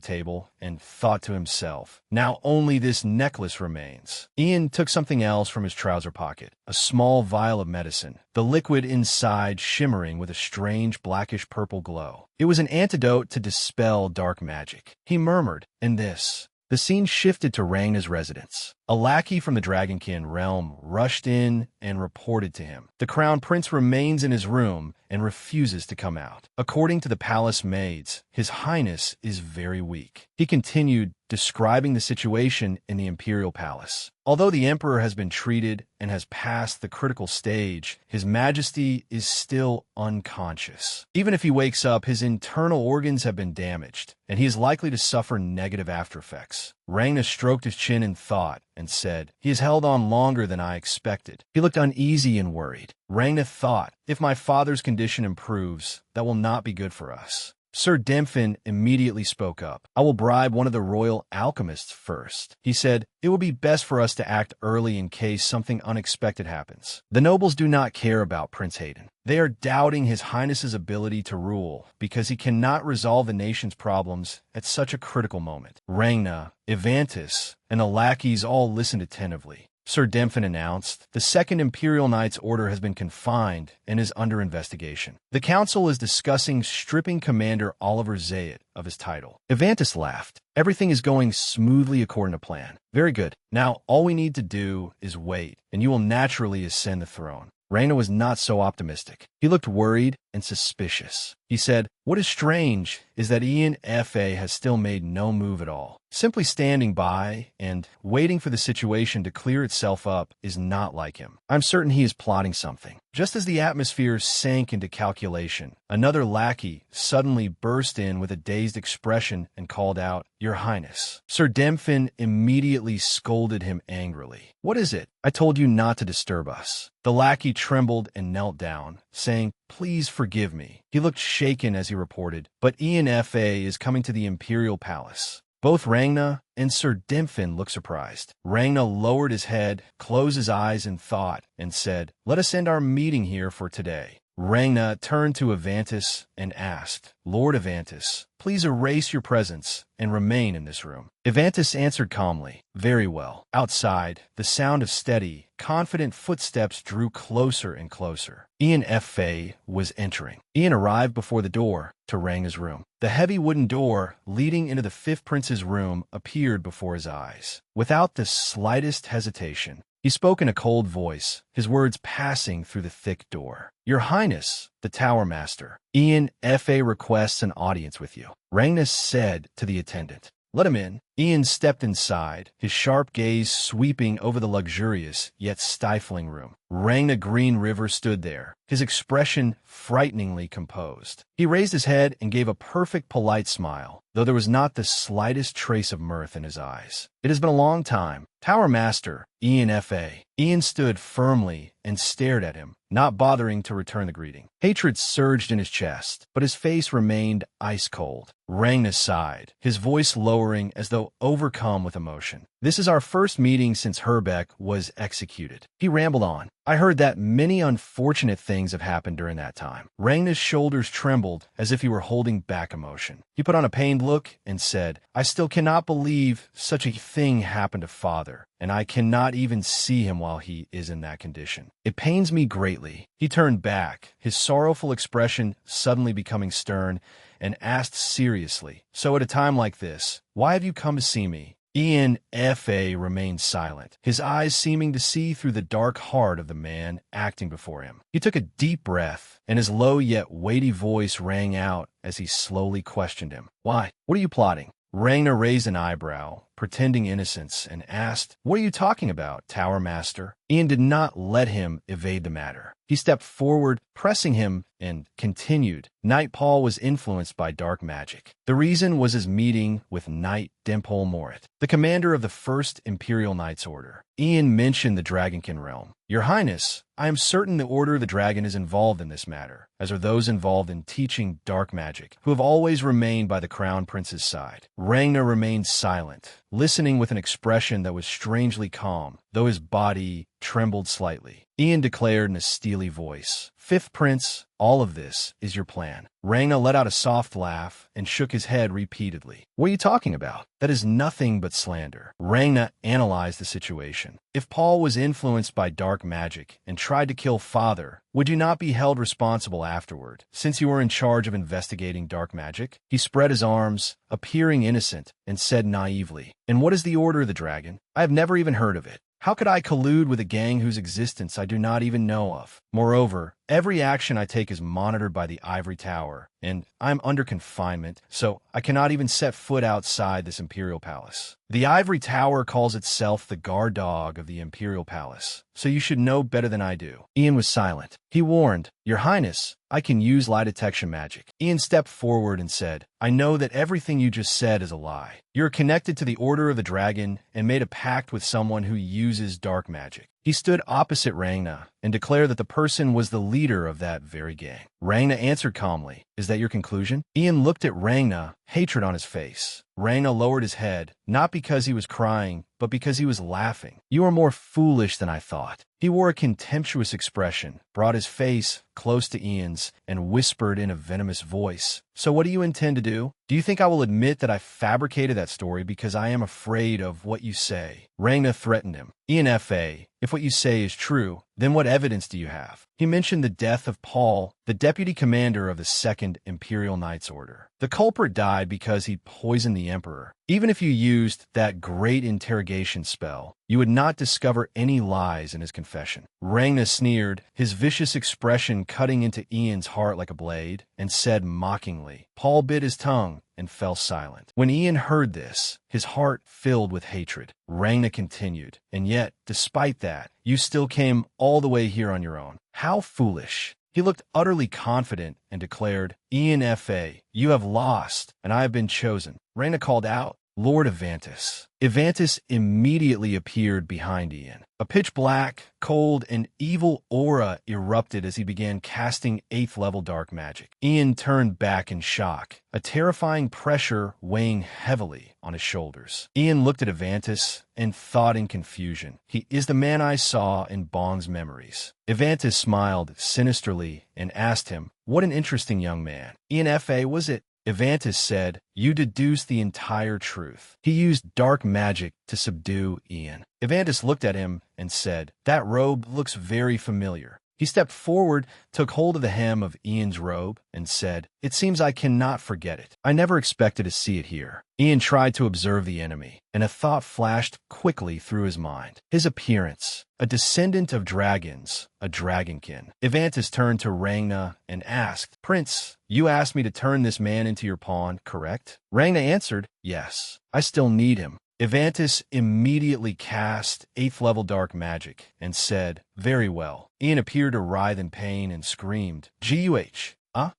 table and thought to himself, "Now only this necklace remains." Ian took something else from his trouser pocket, a small vial of medicine, the liquid inside shimmering with a strange blackish-purple glow. It was an antidote to dispel dark magic. He murmured, "And this." The scene shifted to Ragna's residence. A lackey from the Dragonkin realm rushed in and reported to him. The crown prince remains in his room and refuses to come out. According to the palace maids, His Highness is very weak. He continued, describing the situation in the imperial palace. Although the emperor has been treated and has passed the critical stage, His Majesty is still unconscious. Even if he wakes up, his internal organs have been damaged, and he is likely to suffer negative aftereffects. Ragna stroked his chin in thought and said, "He has held on longer than I expected." He looked uneasy and worried. Ragna thought, "If my father's condition improves, that will not be good for us." Sir Demphin immediately spoke up. "I will bribe one of the royal alchemists first." He said, "It will be best for us to act early in case something unexpected happens." The nobles do not care about Prince Hayden. They are doubting His Highness's ability to rule because he cannot resolve the nation's problems at such a critical moment. Ragna, Evantis, and the lackeys all listened attentively. Sir Demphin announced, "The Second Imperial Knight's order has been confined and is under investigation. The council is discussing stripping Commander Oliver Zayat of his title." Evantis laughed. "Everything is going smoothly according to plan." "Very good. Now all we need to do is wait, and you will naturally ascend the throne." Ragna was not so optimistic. He looked worried and suspicious. He said, "What is strange is that Ian F.A. has still made no move at all. Simply standing by and waiting for the situation to clear itself up is not like him. I'm certain he is plotting something." Just as the atmosphere sank into calculation, another lackey suddenly burst in with a dazed expression and called out, "Your Highness." Sir Demphin immediately scolded him angrily. "What is it? I told you not to disturb us." The lackey trembled and knelt down, saying, please forgive me. He looked shaken as he reported, but Ian Fa is coming to the Imperial Palace. Both Rangna and Sir Dimfin looked surprised. Rangna lowered his head, closed his eyes in thought, and said, "Let us end our meeting here for today." Rangna turned to Avantis and asked, "Lord Avantis, please erase your presence and remain in this room." Avantis answered calmly, "Very well." Outside, the sound of steady, confident footsteps drew closer and closer. Ian Fa was entering. Ian arrived before the door to Rangna's room. The heavy wooden door leading into the fifth prince's room appeared before his eyes. Without the slightest hesitation, he spoke in a cold voice, his words passing through the thick door. "Your Highness, the Tower Master, Ian Fa requests an audience with you," Rangna said to the attendant. "Let him in." Ian stepped inside, his sharp gaze sweeping over the luxurious yet stifling room. Rangna Green River stood there, his expression frighteningly composed. He raised his head and gave a perfect polite smile, though there was not the slightest trace of mirth in his eyes. "It has been a long time. Tower Master, Ian Fa." Ian stood firmly and stared at him, not bothering to return the greeting. Hatred surged in his chest, but his face remained ice cold. Rangna sighed, his voice lowering as though overcome with emotion. "This is our first meeting since Herbeck was executed." He rambled on. "I heard that many unfortunate things have happened during that time." Rangna's shoulders trembled as if he were holding back emotion. He put on a pained look and said, "I still cannot believe such a thing happened to Father, and I cannot even see him while he is in that condition. It pains me greatly." He turned back, his sorrowful expression suddenly becoming stern, and asked seriously, "So at a time like this, why have you come to see me?" Ian Fa remained silent, his eyes seeming to see through the dark heart of the man acting before him. He took a deep breath, and his low yet weighty voice rang out as he slowly questioned him. "Why? What are you plotting?" Rangna raised an eyebrow, pretending innocence, and asked, "What are you talking about, Tower Master?" Ian did not let him evade the matter. He stepped forward, pressing him, and continued, "Knight Paul was influenced by dark magic. The reason was his meeting with Knight Dimpole Morit, the commander of the First Imperial Knights Order." Ian mentioned the Dragonkin realm. "Your Highness, I am certain the Order of the Dragon is involved in this matter, as are those involved in teaching dark magic, who have always remained by the Crown Prince's side." Rangna remained silent, listening with an expression that was strangely calm, though his body trembled slightly. Ian declared in a steely voice, "Fifth Prince, all of this is your plan." Rangna let out a soft laugh and shook his head repeatedly. "What are you talking about? That is nothing but slander." Rangna analyzed the situation. "If Paul was influenced by dark magic and tried to kill Father, would you not be held responsible afterward, since you were in charge of investigating dark magic?" He spread his arms, appearing innocent, and said naively, "And what is the Order of the Dragon? I have never even heard of it. How could I collude with a gang whose existence I do not even know of? Moreover, every action I take is monitored by the Ivory Tower, and I'm under confinement, so I cannot even set foot outside this Imperial Palace. The Ivory Tower calls itself the guard dog of the Imperial Palace, so you should know better than I do." Ian was silent. He warned, "Your Highness, I can use lie detection magic." Ian stepped forward and said, "I know that everything you just said is a lie. You're connected to the Order of the Dragon and made a pact with someone who uses dark magic." He stood opposite Rangna and declared that the person was the leader of that very gang. Rangna answered calmly, "Is that your conclusion?" Ian looked at Rangna, hatred on his face. Rangna lowered his head, not because he was crying, but because he was laughing. "You are more foolish than I thought." He wore a contemptuous expression, brought his face close to Ian's, and whispered in a venomous voice, "So what do you intend to do? Do you think I will admit that I fabricated that story because I am afraid of what you say?" Rangna threatened him. "Ian Fa, if what you say is true, then what evidence do you have?" He mentioned the death of Paul, the deputy commander of the Second Imperial Knights Order. "The culprit died because he poisoned the Emperor. Even if you used that great interrogation spell, you would not discover any lies in his confession." Rangna sneered, his vicious expression cutting into Ian's heart like a blade, and said mockingly. Paul bit his tongue and fell silent. When Ian heard this, his heart filled with hatred. Rangna continued, "And yet, despite that, you still came all the way here on your own. How foolish." He looked utterly confident and declared, "Ian Fa, you have lost, and I have been chosen." Rangna called out, Lord Evantus. Evantus immediately appeared behind Ian. A pitch-black, cold, and evil aura erupted as he began casting 8th-level dark magic. Ian turned back in shock, a terrifying pressure weighing heavily on his shoulders. Ian looked at Evantus and thought in confusion. He is the man I saw in Bong's memories. Evantus smiled sinisterly and asked him, "What an interesting young man. Ian F.A. was it?" Evantus said, "You deduced the entire truth. He used dark magic to subdue Ian." Evantus looked at him and said, "That robe looks very familiar." He stepped forward, took hold of the hem of Ian's robe, and said, "It seems I cannot forget it. I never expected to see it here." Ian tried to observe the enemy, and a thought flashed quickly through his mind. His appearance, a descendant of dragons, a dragonkin. Evantus turned to Rangna and asked, "Prince, you asked me to turn this man into your pawn, correct?" Rangna answered, "Yes, I still need him." Evantus immediately cast 8th-level dark magic and said, "Very well." Ian appeared to writhe in pain and screamed, "Guh!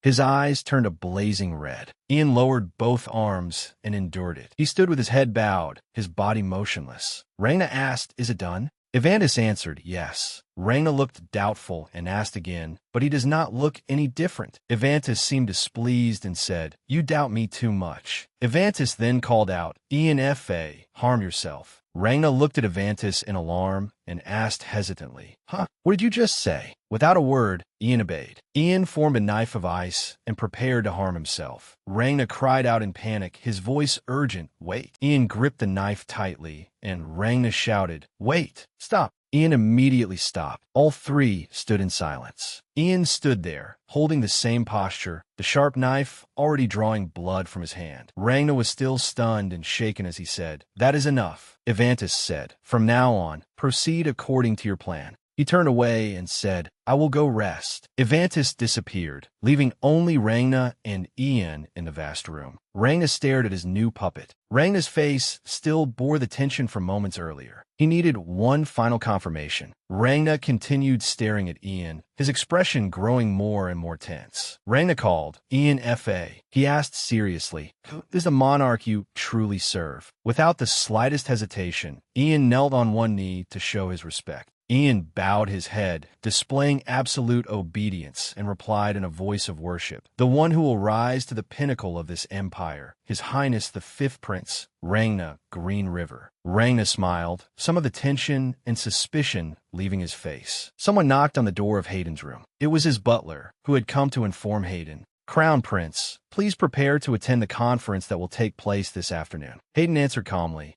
His eyes turned a blazing red. Ian lowered both arms and endured it. He stood with his head bowed, his body motionless. Rangna asked, "Is it done?" Evantus answered, "Yes." Rangna looked doubtful and asked again, "But he does not look any different." Evantus seemed displeased and said, "You doubt me too much." Evantus then called out, "Ian F.A., harm yourself." Rangna looked at Evantus in alarm and asked hesitantly, What did you just say?" Without a word, Ian obeyed. Ian formed a knife of ice and prepared to harm himself. Rangna cried out in panic, his voice urgent, "Wait." Ian gripped the knife tightly, and Rangna shouted, "Wait! Stop!" Ian immediately stopped. All three stood in silence. Ian stood there, holding the same posture, the sharp knife already drawing blood from his hand. Rangna was still stunned and shaken as he said, "That is enough." Evantus said, "From now on, proceed according to your plan." He turned away and said, "I will go rest." Evantus disappeared, leaving only Rangna and Ian in the vast room. Rangna stared at his new puppet. Rangna's face still bore the tension from moments earlier. He needed one final confirmation. Rangna continued staring at Ian, his expression growing more and more tense. Rangna called, "Ian F.A." He asked seriously, "Who is the monarch you truly serve?" Without the slightest hesitation, Ian knelt on one knee to show his respect. Ian bowed his head, displaying absolute obedience, and replied in a voice of worship, "The one who will rise to the pinnacle of this empire, His Highness the Fifth Prince, Rangna, Green River." Rangna smiled, some of the tension and suspicion leaving his face. Someone knocked on the door of Hayden's room. It was his butler, who had come to inform Hayden, "Crown Prince, please prepare to attend the conference that will take place this afternoon." Hayden answered calmly,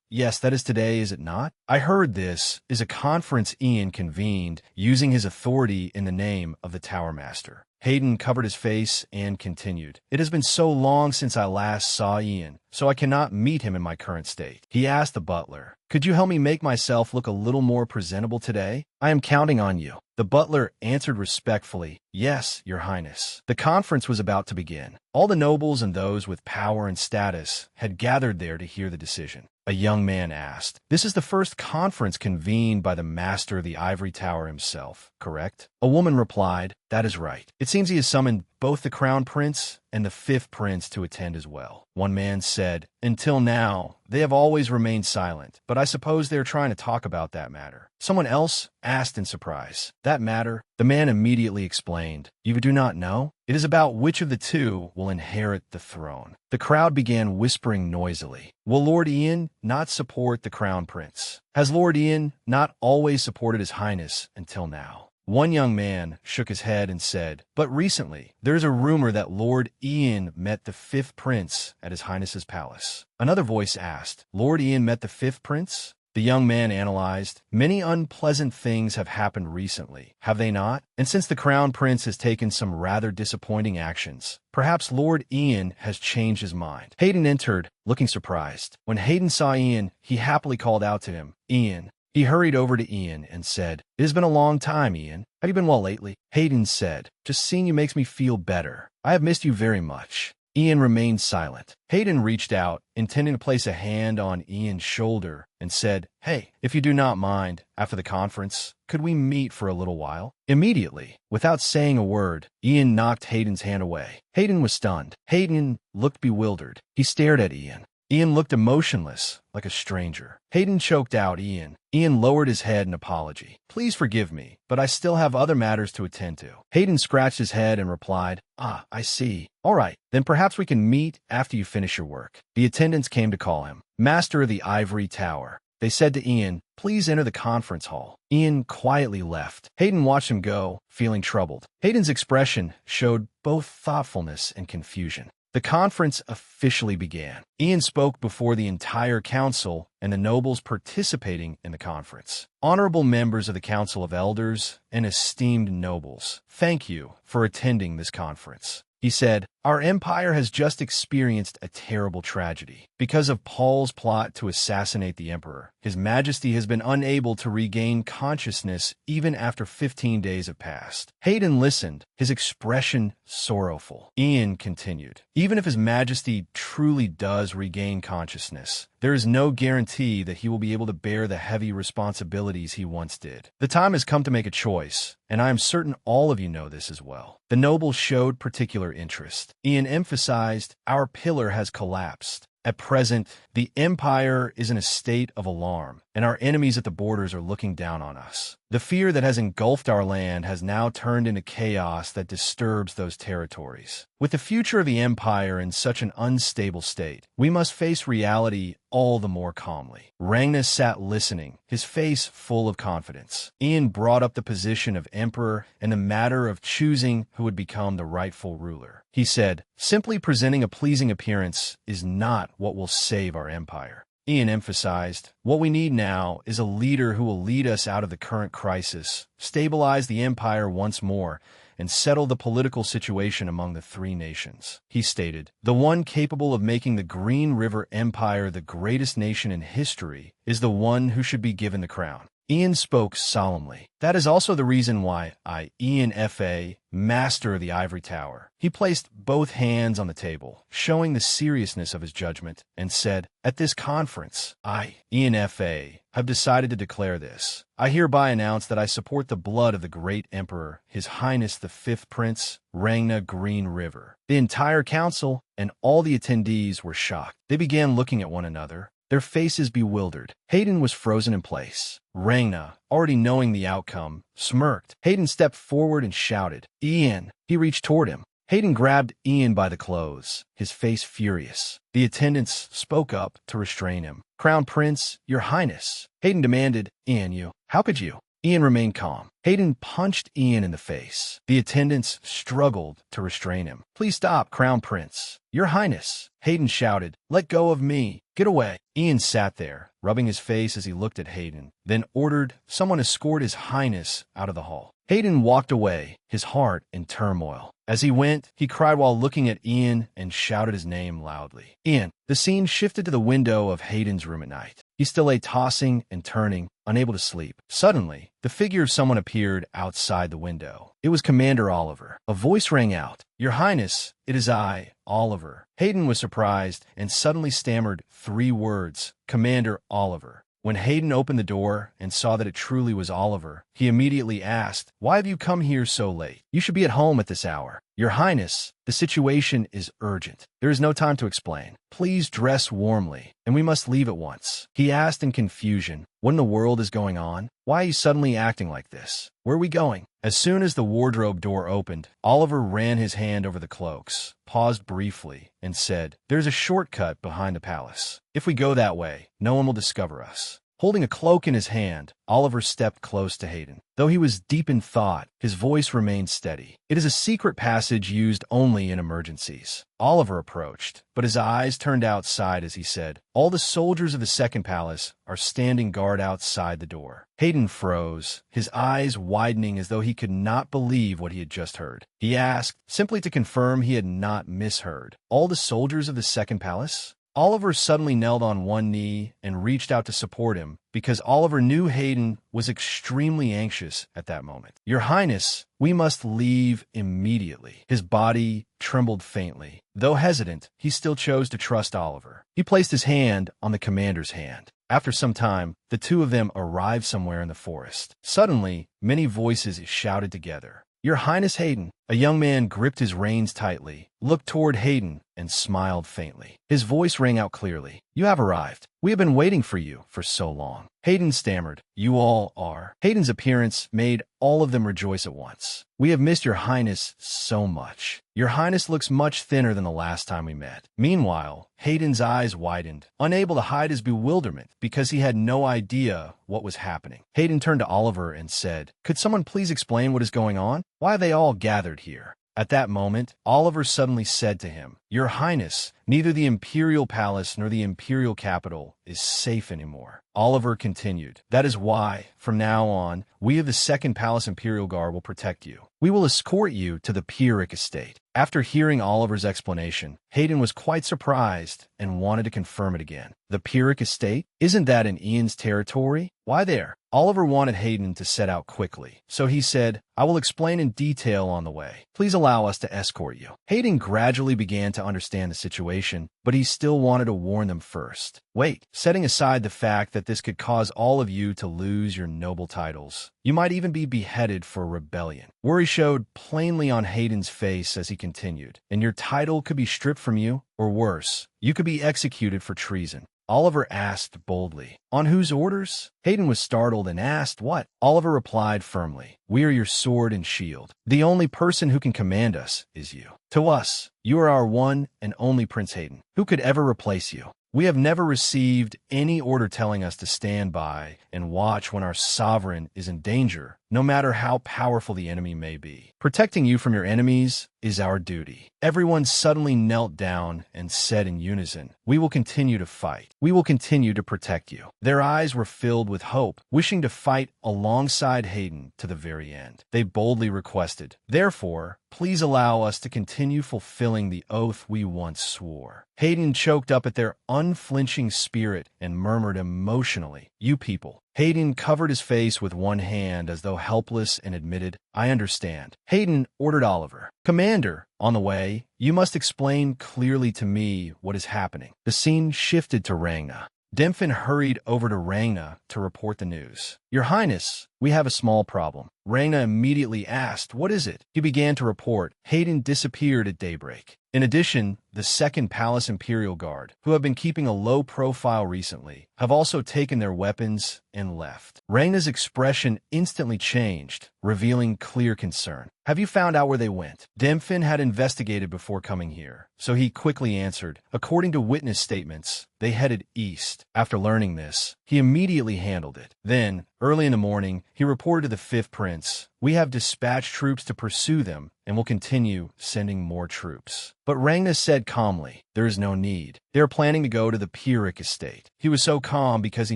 Yes, that is today, is it not?" "I heard this is a conference Ian convened using his authority in the name of the Tower Master." Hayden covered his face and continued, "It has been so long since I last saw Ian, so I cannot meet him in my current state." He asked the butler, "Could you help me make myself look a little more presentable today? I am counting on you." The butler answered respectfully, "Yes, Your Highness." The conference was about to begin. All the nobles and those with power and status had gathered there to hear the decision. A young man asked, "This is the first conference convened by the master of the ivory tower himself, correct?" A woman replied, "That is right. It seems he has summoned both the crown prince and the fifth prince to attend as well." One man said, "Until now, they have always remained silent, but I suppose they are trying to talk about that matter." Someone else asked in surprise, "That matter?" The man immediately explained, "You do not know? It is about which of the two will inherit the throne." The crowd began whispering noisily. Will Lord Ian not support the crown prince? Has Lord Ian not always supported His Highness until now? One young man shook his head and said, "But recently, there is a rumor that Lord Ian met the fifth prince at His Highness's palace." Another voice asked, "Lord Ian met the fifth prince?" The young man analyzed, "Many unpleasant things have happened recently, have they not? And since the crown prince has taken some rather disappointing actions, perhaps Lord Ian has changed his mind." Hayden entered, looking surprised. When Hayden saw Ian, he happily called out to him, "Ian." He hurried over to Ian and said, "It has been a long time, Ian. Have you been well lately?" Hayden said, "Just seeing you makes me feel better. I have missed you very much." Ian remained silent. Hayden reached out, intending to place a hand on Ian's shoulder, and said, "Hey, if you do not mind, after the conference, could we meet for a little while?" Immediately, without saying a word, Ian knocked Hayden's hand away. Hayden was stunned. Hayden looked bewildered. He stared at Ian. Ian looked emotionless, like a stranger. Hayden choked out Ian. Ian lowered his head in apology. "Please forgive me, but I still have other matters to attend to." Hayden scratched his head and replied, "Ah, I see. All right, then perhaps we can meet after you finish your work." The attendants came to call him Master of the Ivory Tower. They said to Ian, "Please enter the conference hall." Ian quietly left. Hayden watched him go, feeling troubled. Hayden's expression showed both thoughtfulness and confusion. The conference officially began. Ian spoke before the entire council and the nobles participating in the conference. "Honorable members of the Council of Elders and esteemed nobles, thank you for attending this conference," he said. "Our empire has just experienced a terrible tragedy. Because of Paul's plot to assassinate the emperor, His Majesty has been unable to regain consciousness even after 15 days have passed." Hayden listened, his expression sorrowful. Ian continued, "Even if His Majesty truly does regain consciousness, there is no guarantee that he will be able to bear the heavy responsibilities he once did. The time has come to make a choice, and I am certain all of you know this as well." The nobles showed particular interest. Ian emphasized, "Our pillar has collapsed. At present, the empire is in a state of alarm, and our enemies at the borders are looking down on us. The fear that has engulfed our land has now turned into chaos that disturbs those territories. With the future of the empire in such an unstable state, we must face reality all the more calmly." Rangna sat listening, his face full of confidence. Ian brought up the position of emperor and the matter of choosing who would become the rightful ruler. He said, "Simply presenting a pleasing appearance is not what will save our empire." Ian emphasized, "What we need now is a leader who will lead us out of the current crisis, stabilize the empire once more, and settle the political situation among the three nations." He stated, "The one capable of making the Green River Empire the greatest nation in history is the one who should be given the crown." Ian spoke solemnly. "That is also the reason why I, Ian F.A., Master of the Ivory Tower." He placed both hands on the table, showing the seriousness of his judgment, and said, "At this conference, I, Ian F.A., have decided to declare this. I hereby announce that I support the blood of the great emperor, His Highness the Fifth Prince, Rangna Green River." The entire council and all the attendees were shocked. They began looking at one another, their faces bewildered. Hayden was frozen in place. Rangna, already knowing the outcome, smirked. Hayden stepped forward and shouted, "Ian!" He reached toward him. Hayden grabbed Ian by the clothes, his face furious. The attendants spoke up to restrain him. "Crown Prince, Your Highness," Hayden demanded. "Ian, how could you?" Ian remained calm. Hayden punched Ian in the face. The attendants struggled to restrain him. "Please stop, Crown Prince. Your Highness," Hayden shouted. "Let go of me. Get away." Ian sat there, rubbing his face as he looked at Hayden, then ordered someone escort His Highness out of the hall. Hayden walked away, his heart in turmoil. As he went, he cried while looking at Ian and shouted his name loudly. "Ian!" The scene shifted to the window of Hayden's room at night. He still lay tossing and turning, unable to sleep. Suddenly, the figure of someone appeared outside the window. It was Commander Oliver. A voice rang out, "Your Highness, it is I, Oliver." Hayden was surprised and suddenly stammered 3 words, "Commander Oliver." When Hayden opened the door and saw that it truly was Oliver, he immediately asked, "Why have you come here so late? You should be at home at this hour." "Your Highness, the situation is urgent. There is no time to explain. Please dress warmly, and we must leave at once." He asked in confusion, "What in the world is going on? Why are you suddenly acting like this? Where are we going?" As soon as the wardrobe door opened, Oliver ran his hand over the cloaks, paused briefly, and said, "There's a shortcut behind the palace. If we go that way, no one will discover us." Holding a cloak in his hand, Oliver stepped close to Hayden. Though he was deep in thought, his voice remained steady. "It is a secret passage used only in emergencies." Oliver approached, but his eyes turned outside as he said, "All the soldiers of the second palace are standing guard outside the door." Hayden froze, his eyes widening as though he could not believe what he had just heard. He asked, simply to confirm he had not misheard, "All the soldiers of the second palace?" Oliver suddenly knelt on one knee and reached out to support him, because Oliver knew Hayden was extremely anxious at that moment. "Your Highness, we must leave immediately." His body trembled faintly. Though hesitant, he still chose to trust Oliver. He placed his hand on the commander's hand. After some time, the two of them arrived somewhere in the forest. Suddenly, many voices shouted together, "Your Highness Hayden!" A young man gripped his reins tightly, looked toward Hayden, and smiled faintly. His voice rang out clearly. "You have arrived. We have been waiting for you for so long." Hayden stammered. "You all are." Hayden's appearance made all of them rejoice at once. "We have missed your highness so much. Your highness looks much thinner than the last time we met." Meanwhile, Hayden's eyes widened, unable to hide his bewilderment because he had no idea what was happening. Hayden turned to Oliver and said, "Could someone please explain what is going on? Why are they all gathered here?" At that moment, Oliver suddenly said to him, "Your Highness, neither the Imperial Palace nor the Imperial Capital is safe anymore." Oliver continued, "That is why, from now on, we of the Second Palace Imperial Guard will protect you. We will escort you to the Pyrrhic estate." After hearing Oliver's explanation, Hayden was quite surprised and wanted to confirm it again. "The Pyrrhic estate? Isn't that in Ian's territory? Why there?" Oliver wanted Hayden to set out quickly, so he said, "I will explain in detail on the way. Please allow us to escort you." Hayden gradually began to understand the situation, but he still wanted to warn them first. "Wait, setting aside the fact that this could cause all of you to lose your noble titles. You might even be beheaded for rebellion." Worry showed plainly on Hayden's face as he continued, "And your title could be stripped from you, or worse, you could be executed for treason." Oliver asked boldly, "On whose orders?" Hayden was startled and asked, "What?" Oliver replied firmly, "We are your sword and shield. The only person who can command us is you. To us, you are our one and only Prince Hayden. Who could ever replace you? We have never received any order telling us to stand by and watch when our sovereign is in danger, no matter how powerful the enemy may be. Protecting you from your enemies is our duty." Everyone suddenly knelt down and said in unison, "We will continue to fight. We will continue to protect you." Their eyes were filled with hope, wishing to fight alongside Hayden to the very end. They boldly requested, "Therefore, please allow us to continue fulfilling the oath we once swore." Hayden choked up at their unflinching spirit and murmured emotionally, "You people." Hayden covered his face with one hand as though helpless and admitted, "I understand." Hayden ordered Oliver, "Commander, on the way, you must explain clearly to me what is happening." The scene shifted to Rangna. Demfin hurried over to Rangna to report the news. "Your Highness, we have a small problem." Rangna immediately asked, "What is it?" He began to report, Hayden disappeared at daybreak. In addition, the Second Palace Imperial Guard, who have been keeping a low profile recently, have also taken their weapons and left. Rangna's expression instantly changed, revealing clear concern. "Have you found out where they went?" Demfin had investigated before coming here, so he quickly answered, "According to witness statements, they headed east." After learning this, he immediately handled it. Then, early in the morning, he reported to the Fifth Prince, "We have dispatched troops to pursue them and will continue sending more troops." But Rangna said calmly, "There is no need. They are planning to go to the Pyrrhic estate." He was so calm because he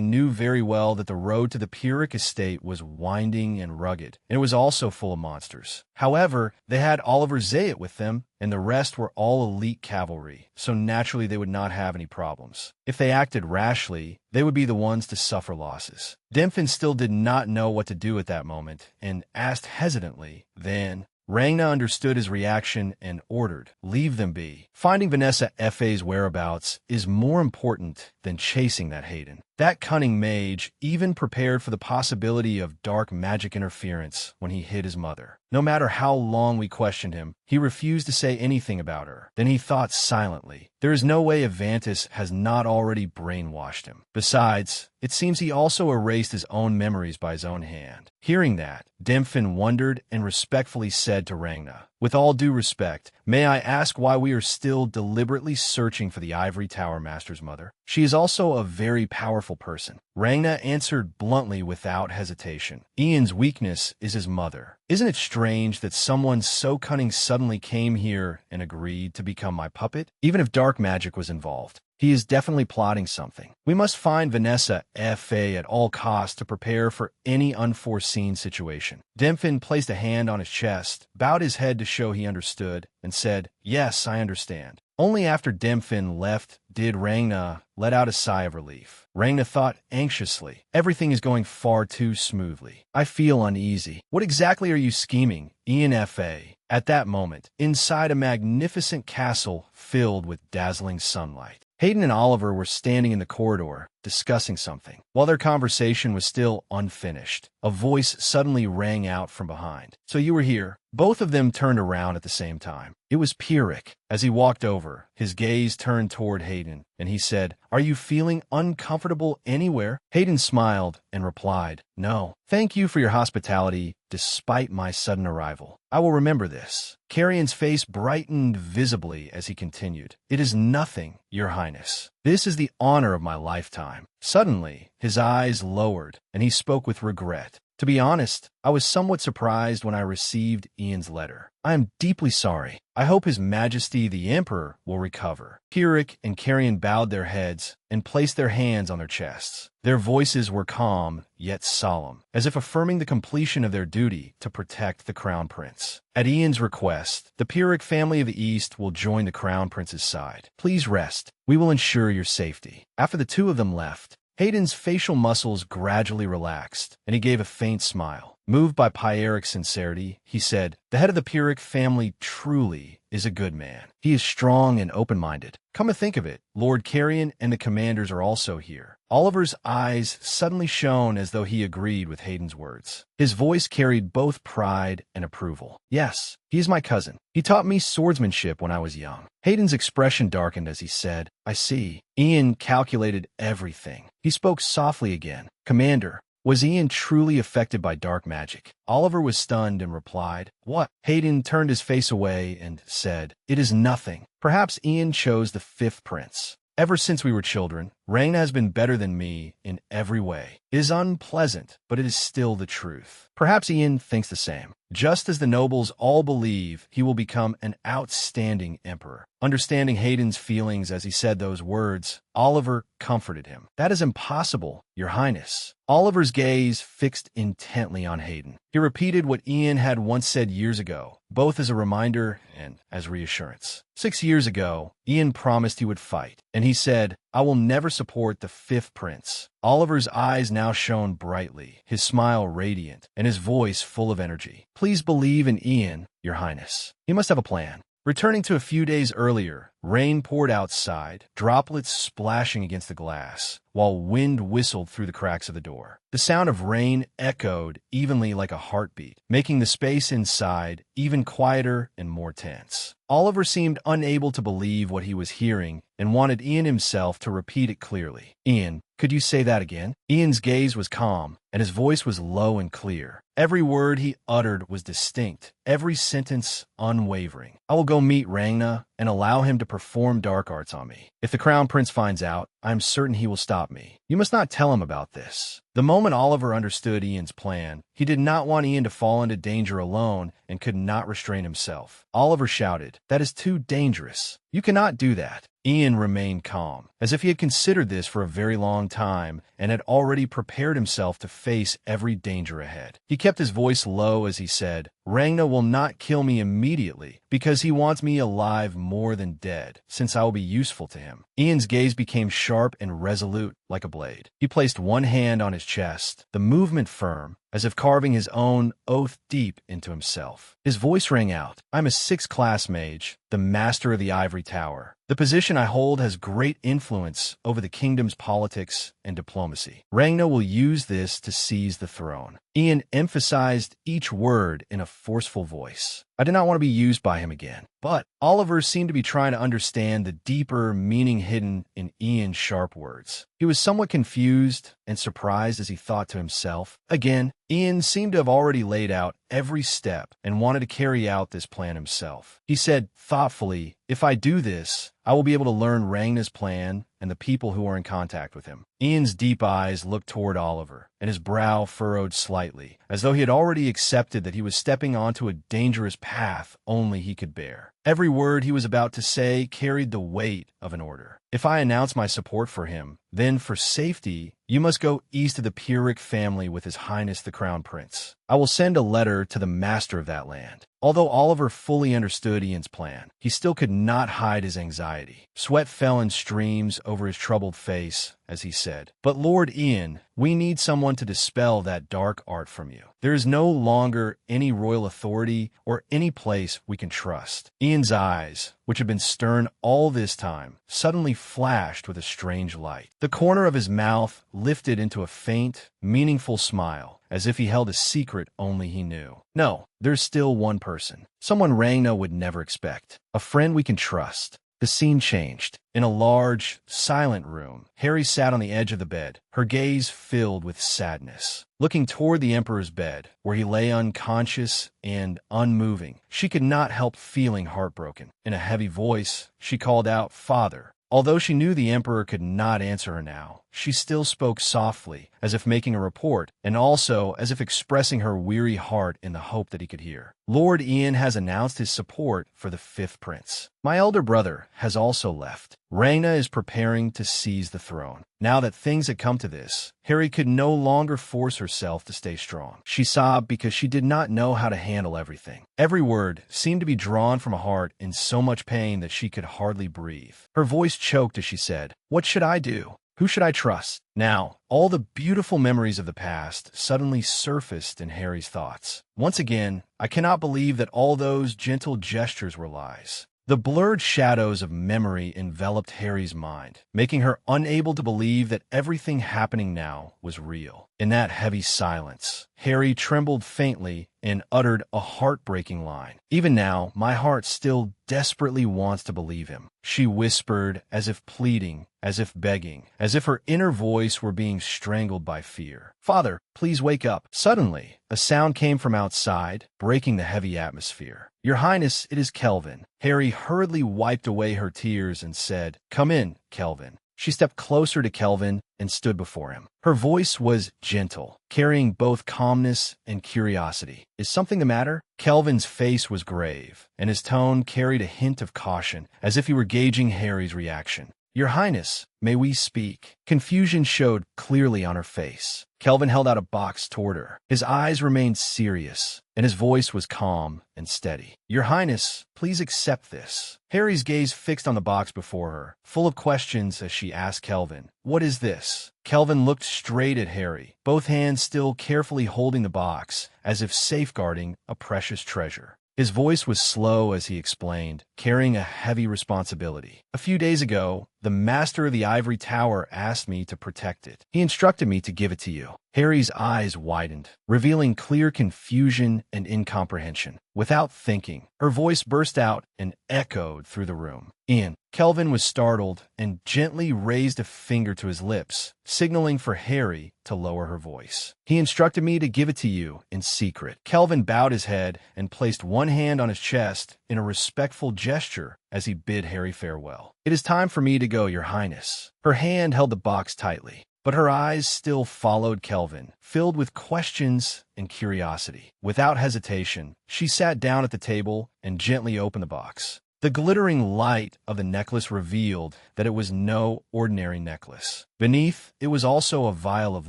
knew very well that the road to the Pyrrhic estate was winding and rugged, and it was also full of monsters. However, they had Oliver Zayat with them, and the rest were all elite cavalry, so naturally they would not have any problems. If they acted rashly, they would be the ones to suffer losses. Demfin still did not know what to do at that moment, and asked hesitantly, "Then?" Rangna understood his reaction and ordered, "Leave them be. Finding Vanessa F.A.'s whereabouts is more important than chasing that Hayden." That cunning mage even prepared for the possibility of dark magic interference when he hid his mother. No matter how long we questioned him, he refused to say anything about her. Then he thought silently, "There is no way Avantis has not already brainwashed him. Besides, it seems he also erased his own memories by his own hand." Hearing that, Demfin wondered and respectfully said to Rangna, "With all due respect, may I ask why we are still deliberately searching for the Ivory Tower Master's mother? She is also a very powerful person." Rangna answered bluntly without hesitation, "Ian's weakness is his mother. Isn't it strange that someone so cunning suddenly came here and agreed to become my puppet? Even if dark magic was involved, he is definitely plotting something. We must find Vanessa F.A. at all costs to prepare for any unforeseen situation." Demfin placed a hand on his chest, bowed his head to show he understood, and said, "Yes, I understand." Only after Demfin left did Rangna let out a sigh of relief. Rangna thought anxiously, "Everything is going far too smoothly. I feel uneasy. What exactly are you scheming, Ian F.A.?" At that moment, inside a magnificent castle filled with dazzling sunlight, Hayden and Oliver were standing in the corridor, discussing something. While their conversation was still unfinished, a voice suddenly rang out from behind. "So you were here?" Both of them turned around at the same time. It was Pierrick. As he walked over, his gaze turned toward Hayden, and he said, "Are you feeling uncomfortable anywhere?" Hayden smiled and replied, "No. Thank you for your hospitality despite my sudden arrival. I will remember this." Carrion's face brightened visibly as he continued, "It is nothing, Your Highness. This is the honor of my lifetime." Suddenly, his eyes lowered, and he spoke with regret. "To be honest, I was somewhat surprised when I received Ian's letter. I am deeply sorry. I hope His Majesty the Emperor will recover." Pierrick and Carrion bowed their heads and placed their hands on their chests. Their voices were calm, yet solemn, as if affirming the completion of their duty to protect the Crown Prince. At Ian's request, the Pierrick family of the East will join the Crown Prince's side. "Please rest. We will ensure your safety." After the two of them left, Hayden's facial muscles gradually relaxed, and he gave a faint smile. Moved by Pierrick's sincerity, he said, "The head of the Pierrick family truly is a good man. He is strong and open-minded. Come to think of it, Lord Carrion and the commanders are also here." Oliver's eyes suddenly shone as though he agreed with Hayden's words. His voice carried both pride and approval. "Yes, he is my cousin. He taught me swordsmanship when I was young." Hayden's expression darkened as he said, "I see." Ian calculated everything. He spoke softly again. "Commander, was Ian truly affected by dark magic?" Oliver was stunned and replied, "What?" Hayden turned his face away and said, "It is nothing. Perhaps Ian chose the fifth prince. Ever since we were children, Ragna has been better than me in every way. It is unpleasant, but it is still the truth. Perhaps Ian thinks the same. Just as the nobles all believe he will become an outstanding emperor." Understanding Hayden's feelings as he said those words, Oliver comforted him. "That is impossible, Your Highness." Oliver's gaze fixed intently on Hayden. He repeated what Ian had once said years ago, both as a reminder and as reassurance. 6 years ago, Ian promised he would fight, and he said, "I will never support the fifth prince." Oliver's eyes now shone brightly, his smile radiant, and his voice full of energy. "Please believe in Ian, Your Highness. He must have a plan." Returning to a few days earlier, rain poured outside, droplets splashing against the glass, while wind whistled through the cracks of the door. The sound of rain echoed evenly like a heartbeat, making the space inside even quieter and more tense. Oliver seemed unable to believe what he was hearing and wanted Ian himself to repeat it clearly. "Ian, could you say that again?" Ian's gaze was calm, and his voice was low and clear. Every word he uttered was distinct, every sentence unwavering. "I will go meet Ragna and allow him to perform dark arts on me. If the Crown Prince finds out, I am certain he will stop me. You must not tell him about this." The moment Oliver understood Ian's plan, he did not want Ian to fall into danger alone and could not restrain himself. Oliver shouted, "That is too dangerous. You cannot do that." Ian remained calm, as if he had considered this for a very long time and had already prepared himself to face every danger ahead. He kept his voice low as he said, "Ragna will not kill me immediately because he wants me alive more than dead, since I will be useful to him." Ian's gaze became sharp and resolute like a blade. He placed one hand on his chest, the movement firm, as if carving his own oath deep into himself. His voice rang out, "I'm a 6th class mage, the master of the Ivory Tower. The position I hold has great influence over the kingdom's politics and diplomacy. Ragna will use this to seize the throne." Ian emphasized each word in a forceful voice. "I did not want to be used by him again." But Oliver seemed to be trying to understand the deeper meaning hidden in Ian's sharp words. He was somewhat confused and surprised as he thought to himself. Again, Ian seemed to have already laid out every step and wanted to carry out this plan himself. He said thoughtfully, "If I do this, I will be able to learn Ragna's plan and the people who are in contact with him." Ian's deep eyes looked toward Oliver, and his brow furrowed slightly, as though he had already accepted that he was stepping onto a dangerous path only he could bear. Every word he was about to say carried the weight of an order. "If I announce my support for him, then for safety, you must go east of the Pierrick family with His Highness the Crown Prince. I will send a letter to the master of that land. Although Oliver fully understood Ian's plan, he still could not hide his anxiety. Sweat fell in streams over his troubled face as he said, "But Lord Ian, we need someone to dispel that dark art from you. There is no longer any royal authority or any place we can trust." Ian's eyes, which had been stern all this time, suddenly flashed with a strange light. The corner of his mouth lifted into a faint, meaningful smile, as if he held a secret only he knew. "No, there's still one person. Someone Ragna would never expect. A friend we can trust." The scene changed. In a large, silent room, Harry sat on the edge of the bed, her gaze filled with sadness. Looking toward the Emperor's bed, where he lay unconscious and unmoving, she could not help feeling heartbroken. In a heavy voice, she called out, "Father." Although she knew the Emperor could not answer her now, she still spoke softly, as if making a report, and also as if expressing her weary heart in the hope that he could hear. "Lord Ian has announced his support for the fifth prince. My elder brother has also left. Ragna is preparing to seize the throne." Now that things had come to this, Harry could no longer force herself to stay strong. She sobbed because she did not know how to handle everything. Every word seemed to be drawn from a heart in so much pain that she could hardly breathe. Her voice choked as she said, "What should I do? Who should I trust?" Now, all the beautiful memories of the past suddenly surfaced in Harry's thoughts. Once again, I cannot believe that all those gentle gestures were lies. The blurred shadows of memory enveloped Harry's mind, making her unable to believe that everything happening now was real. In that heavy silence, Harry trembled faintly and uttered a heartbreaking line. "Even now, my heart still desperately wants to believe him," she whispered, as if pleading, as if begging, as if her inner voice were being strangled by fear. "Father, please wake up." Suddenly, a sound came from outside, breaking the heavy atmosphere. "Your Highness, it is Kelvin." Harry hurriedly wiped away her tears and said, "Come in, Kelvin." She stepped closer to Kelvin and stood before him. Her voice was gentle, carrying both calmness and curiosity. "Is something the matter?" Kelvin's face was grave, and his tone carried a hint of caution, as if he were gauging Harry's reaction. "Your Highness, may we speak?" Confusion showed clearly on her face. Kelvin held out a box toward her. His eyes remained serious, and his voice was calm and steady. "Your Highness, please accept this." Harry's gaze fixed on the box before her, full of questions as she asked Kelvin, "What is this?" Kelvin looked straight at Harry, both hands still carefully holding the box, as if safeguarding a precious treasure. His voice was slow as he explained, carrying a heavy responsibility. "A few days ago, the Master of the Ivory Tower asked me to protect it. He instructed me to give it to you." Harry's eyes widened, revealing clear confusion and incomprehension. Without thinking, her voice burst out and echoed through the room. "Ian." Kelvin was startled and gently raised a finger to his lips, signaling for Harry to lower her voice. "He instructed me to give it to you in secret." Kelvin bowed his head and placed one hand on his chest in a respectful gesture as he bid Harry farewell. "It is time for me to go, Your Highness." Her hand held the box tightly, but her eyes still followed Kelvin, filled with questions and curiosity. Without hesitation, she sat down at the table and gently opened the box. The glittering light of the necklace revealed that it was no ordinary necklace. Beneath, it was also a vial of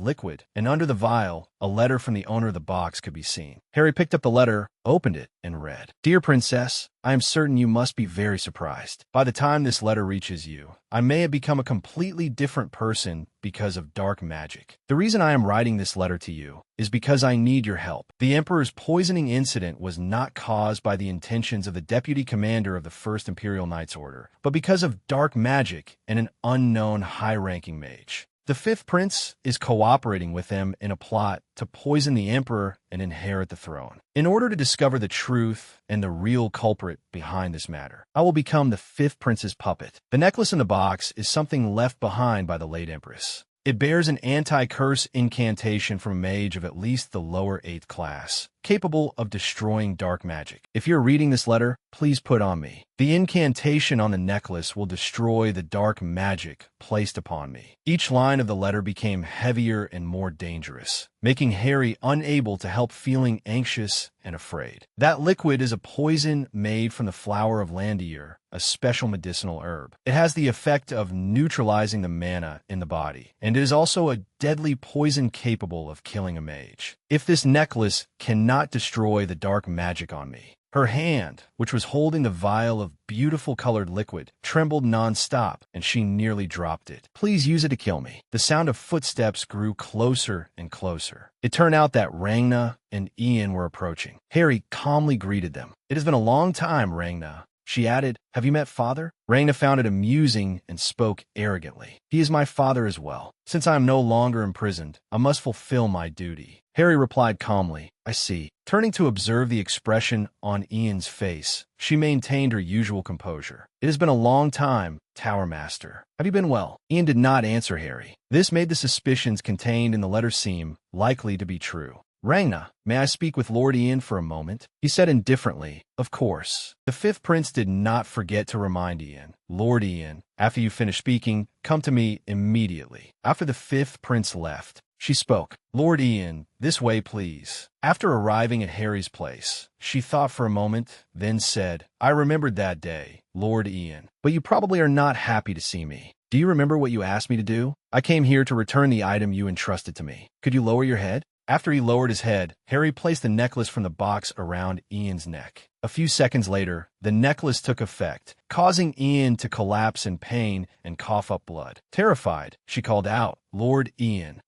liquid, and under the vial, a letter from the owner of the box could be seen. Harry picked up the letter, opened it, and read, "Dear Princess, I am certain you must be very surprised. By the time this letter reaches you, I may have become a completely different person because of dark magic. The reason I am writing this letter to you is because I need your help. The Emperor's poisoning incident was not caused by the intentions of the deputy commander of the First Imperial Knights Order, but because of dark magic and an unknown high-ranking mage. The fifth prince is cooperating with them in a plot to poison the emperor and inherit the throne. In order to discover the truth and the real culprit behind this matter, I will become the fifth prince's puppet. The necklace in the box is something left behind by the late empress. It bears an anti-curse incantation from a mage of at least the lower 8th class, capable of destroying dark magic. If you're reading this letter, please put on me. The incantation on the necklace will destroy the dark magic placed upon me." Each line of the letter became heavier and more dangerous, making Harry unable to help feeling anxious and afraid. "That liquid is a poison made from the flower of Landier, a special medicinal herb. It has the effect of neutralizing the mana in the body, and it is also a deadly poison capable of killing a mage. If this necklace cannot destroy the dark magic on me. Her hand, which was holding the vial of beautiful colored liquid, trembled non-stop, and she nearly dropped it. Please use it to kill me. The sound of footsteps grew closer and closer. It turned out that Rangna and Ian were approaching. Harry calmly greeted them. It has been a long time, Rangna. She added, have you met father? Rangna found it amusing and spoke arrogantly. He is my father as well. Since I am no longer imprisoned, I must fulfill my duty. Harry replied calmly, I see. Turning to observe the expression on Ian's face, she maintained her usual composure. It has been a long time, Tower Master. Have you been well? Ian did not answer Harry. This made the suspicions contained in the letter seem likely to be true. Rangna, may I speak with Lord Ian for a moment? He said indifferently, of course. The fifth prince did not forget to remind Ian, Lord Ian, after you finish speaking, come to me immediately. After the fifth prince left, she spoke, Lord Ian, this way please. After arriving at Harry's place, she thought for a moment, then said, I remembered that day, Lord Ian, but you probably are not happy to see me. Do you remember what you asked me to do? I came here to return the item you entrusted to me. Could you lower your head? After he lowered his head, Harry placed the necklace from the box around Ian's neck. A few seconds later, the necklace took effect, causing Ian to collapse in pain and cough up blood. Terrified, she called out, Lord Ian,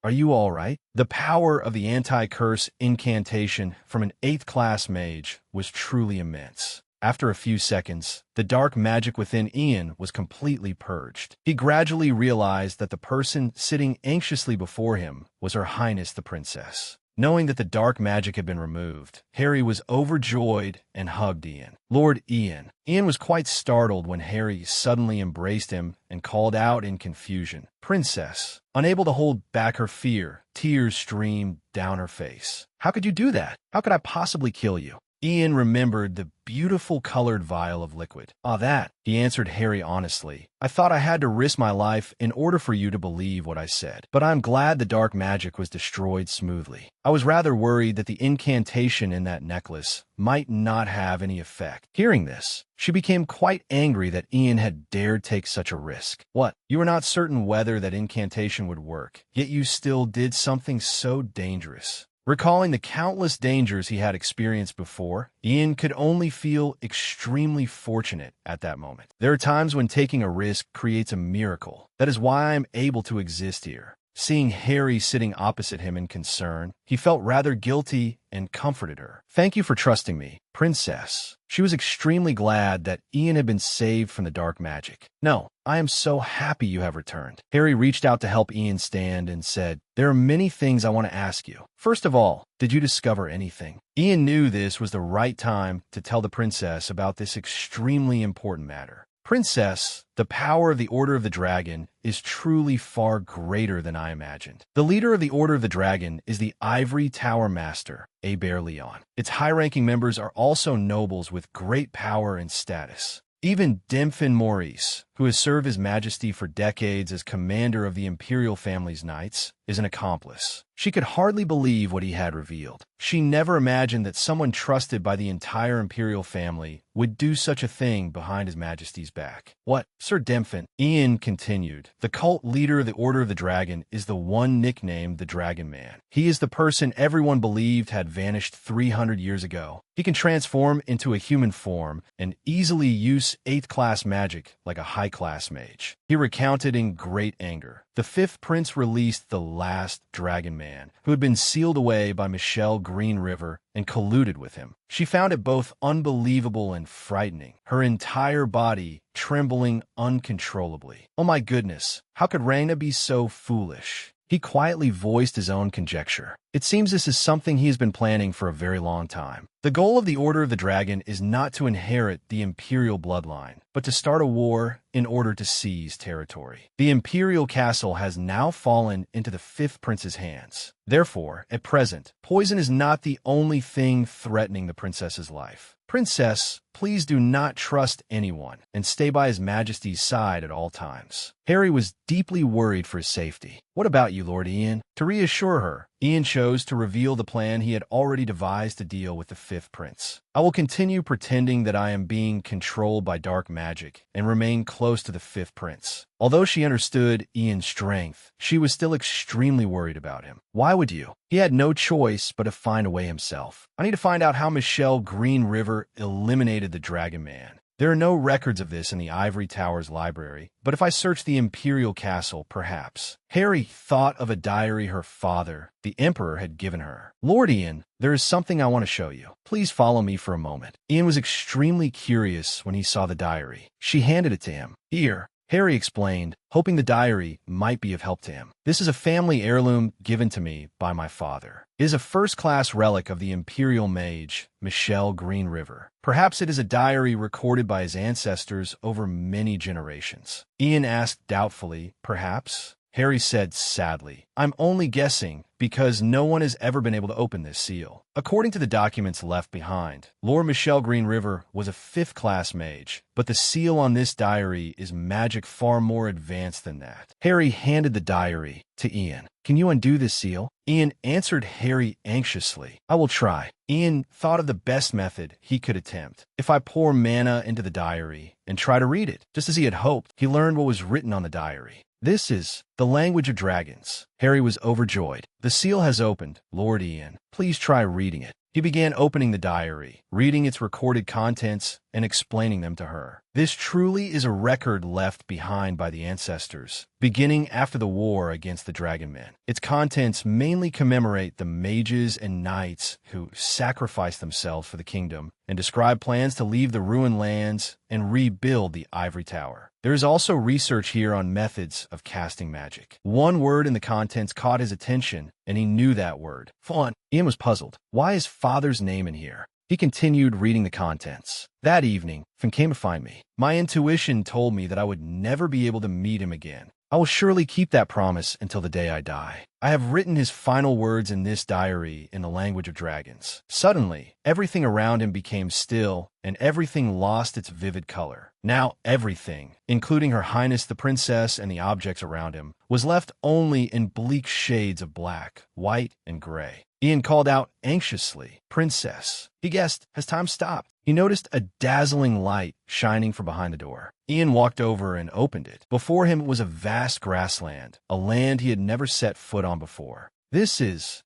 are you all right? The power of the anti-curse incantation from an 8th class mage was truly immense. After a few seconds, the dark magic within Ian was completely purged. He gradually realized that the person sitting anxiously before him was Her Highness the Princess. Knowing that the dark magic had been removed, Harry was overjoyed and hugged Ian. Lord Ian. Ian was quite startled when Harry suddenly embraced him and called out in confusion, Princess. Unable to hold back her fear, tears streamed down her face. How could you do that? How could I possibly kill you? Ian remembered the beautiful colored vial of liquid. That, he answered Harry honestly. I thought I had to risk my life in order for you to believe what I said, but I'm glad the dark magic was destroyed smoothly. I was rather worried that the incantation in that necklace might not have any effect. Hearing this, she became quite angry that Ian had dared take such a risk. What? You were not certain whether that incantation would work, yet you still did something so dangerous. Recalling the countless dangers he had experienced before, Ian could only feel extremely fortunate at that moment. There are times when taking a risk creates a miracle. That is why I am able to exist here. Seeing Harry sitting opposite him in concern, he felt rather guilty and comforted her. Thank you for trusting me, Princess. She was extremely glad that Ian had been saved from the dark magic. No, I am so happy you have returned. Harry reached out to help Ian stand and said, there are many things I want to ask you. First of all, did you discover anything? Ian knew this was the right time to tell the princess about this extremely important matter. Princess, the power of the Order of the Dragon is truly far greater than I imagined. The leader of the Order of the Dragon is the Ivory Tower Master, Aber Leon. Its high-ranking members are also nobles with great power and status. Even Demphin Maurice, who has served His Majesty for decades as commander of the Imperial family's knights, is an accomplice. She could hardly believe what he had revealed. She never imagined that someone trusted by the entire Imperial family would do such a thing behind His Majesty's back. What, Sir Demphin? Ian continued. The cult leader of the Order of the Dragon is the one nicknamed the Dragon Man. He is the person everyone believed had vanished 300 years ago. He can transform into a human form and easily use 8th class magic like a high-class mage. He recounted in great anger. The fifth prince released the last Dragon Man, who had been sealed away by Michelle Green River and colluded with him. She found it both unbelievable and frightening, her entire body trembling uncontrollably. Oh my goodness, how could Rangna be so foolish? He quietly voiced his own conjecture. It seems this is something he has been planning for a very long time. The goal of the Order of the Dragon is not to inherit the Imperial bloodline, but to start a war in order to seize territory. The Imperial castle has now fallen into the fifth prince's hands. Therefore, at present, poison is not the only thing threatening the princess's life. Princess, please do not trust anyone and stay by His Majesty's side at all times. Harry was deeply worried for his safety. What about you, Lord Ian? To reassure her, Ian chose to reveal the plan he had already devised to deal with the fifth prince. I will continue pretending that I am being controlled by dark magic and remain close to the fifth prince. Although she understood Ian's strength, she was still extremely worried about him. Why would you? He had no choice but to find a way himself. I need to find out how Michelle Green River eliminated the Dragon Man. There are no records of this in the Ivory Tower's library, but if I search the Imperial Castle, perhaps. Harry thought of a diary her father, the Emperor, had given her. Lord Ian, there is something I want to show you. Please follow me for a moment. Ian was extremely curious when he saw the diary. She handed it to him. Here, Harry explained, hoping the diary might be of help to him. This is a family heirloom given to me by my father. It is a first-class relic of the Imperial Mage, Michelle Green River. Perhaps it is a diary recorded by his ancestors over many generations. Ian asked doubtfully, perhaps? Harry said sadly, I'm only guessing because no one has ever been able to open this seal. According to the documents left behind, Lord Michelle Green River was a fifth-class mage, but the seal on this diary is magic far more advanced than that. Harry handed the diary to Ian. Can you undo this seal? Ian answered Harry anxiously. I will try. Ian thought of the best method he could attempt. If I pour mana into the diary and try to read it, just as he had hoped, he learned what was written on the diary. This is the language of dragons. Harry was overjoyed. The seal has opened, Lord Ian. Please try reading it. He began opening the diary, reading its recorded contents, and explaining them to her. This truly is a record left behind by the ancestors, beginning after the war against the Dragon Men. Its contents mainly commemorate the mages and knights who sacrificed themselves for the kingdom, and describe plans to leave the ruined lands and rebuild the Ivory Tower. There is also research here on methods of casting magic. One word in the contents caught his attention, and he knew that word. Fawn. Ian was puzzled. Why is father's name in here? He continued reading the contents. That evening, Finn came to find me. My intuition told me that I would never be able to meet him again. I will surely keep that promise until the day I die. I have written his final words in this diary in the language of dragons. Suddenly, everything around him became still, and everything lost its vivid color. Now everything, including Her Highness the Princess and the objects around him, was left only in bleak shades of black, white, and gray. Ian called out anxiously, Princess. He guessed, has time stopped? He noticed a dazzling light shining from behind the door. Ian walked over and opened it. Before him was a vast grassland, a land he had never set foot on before.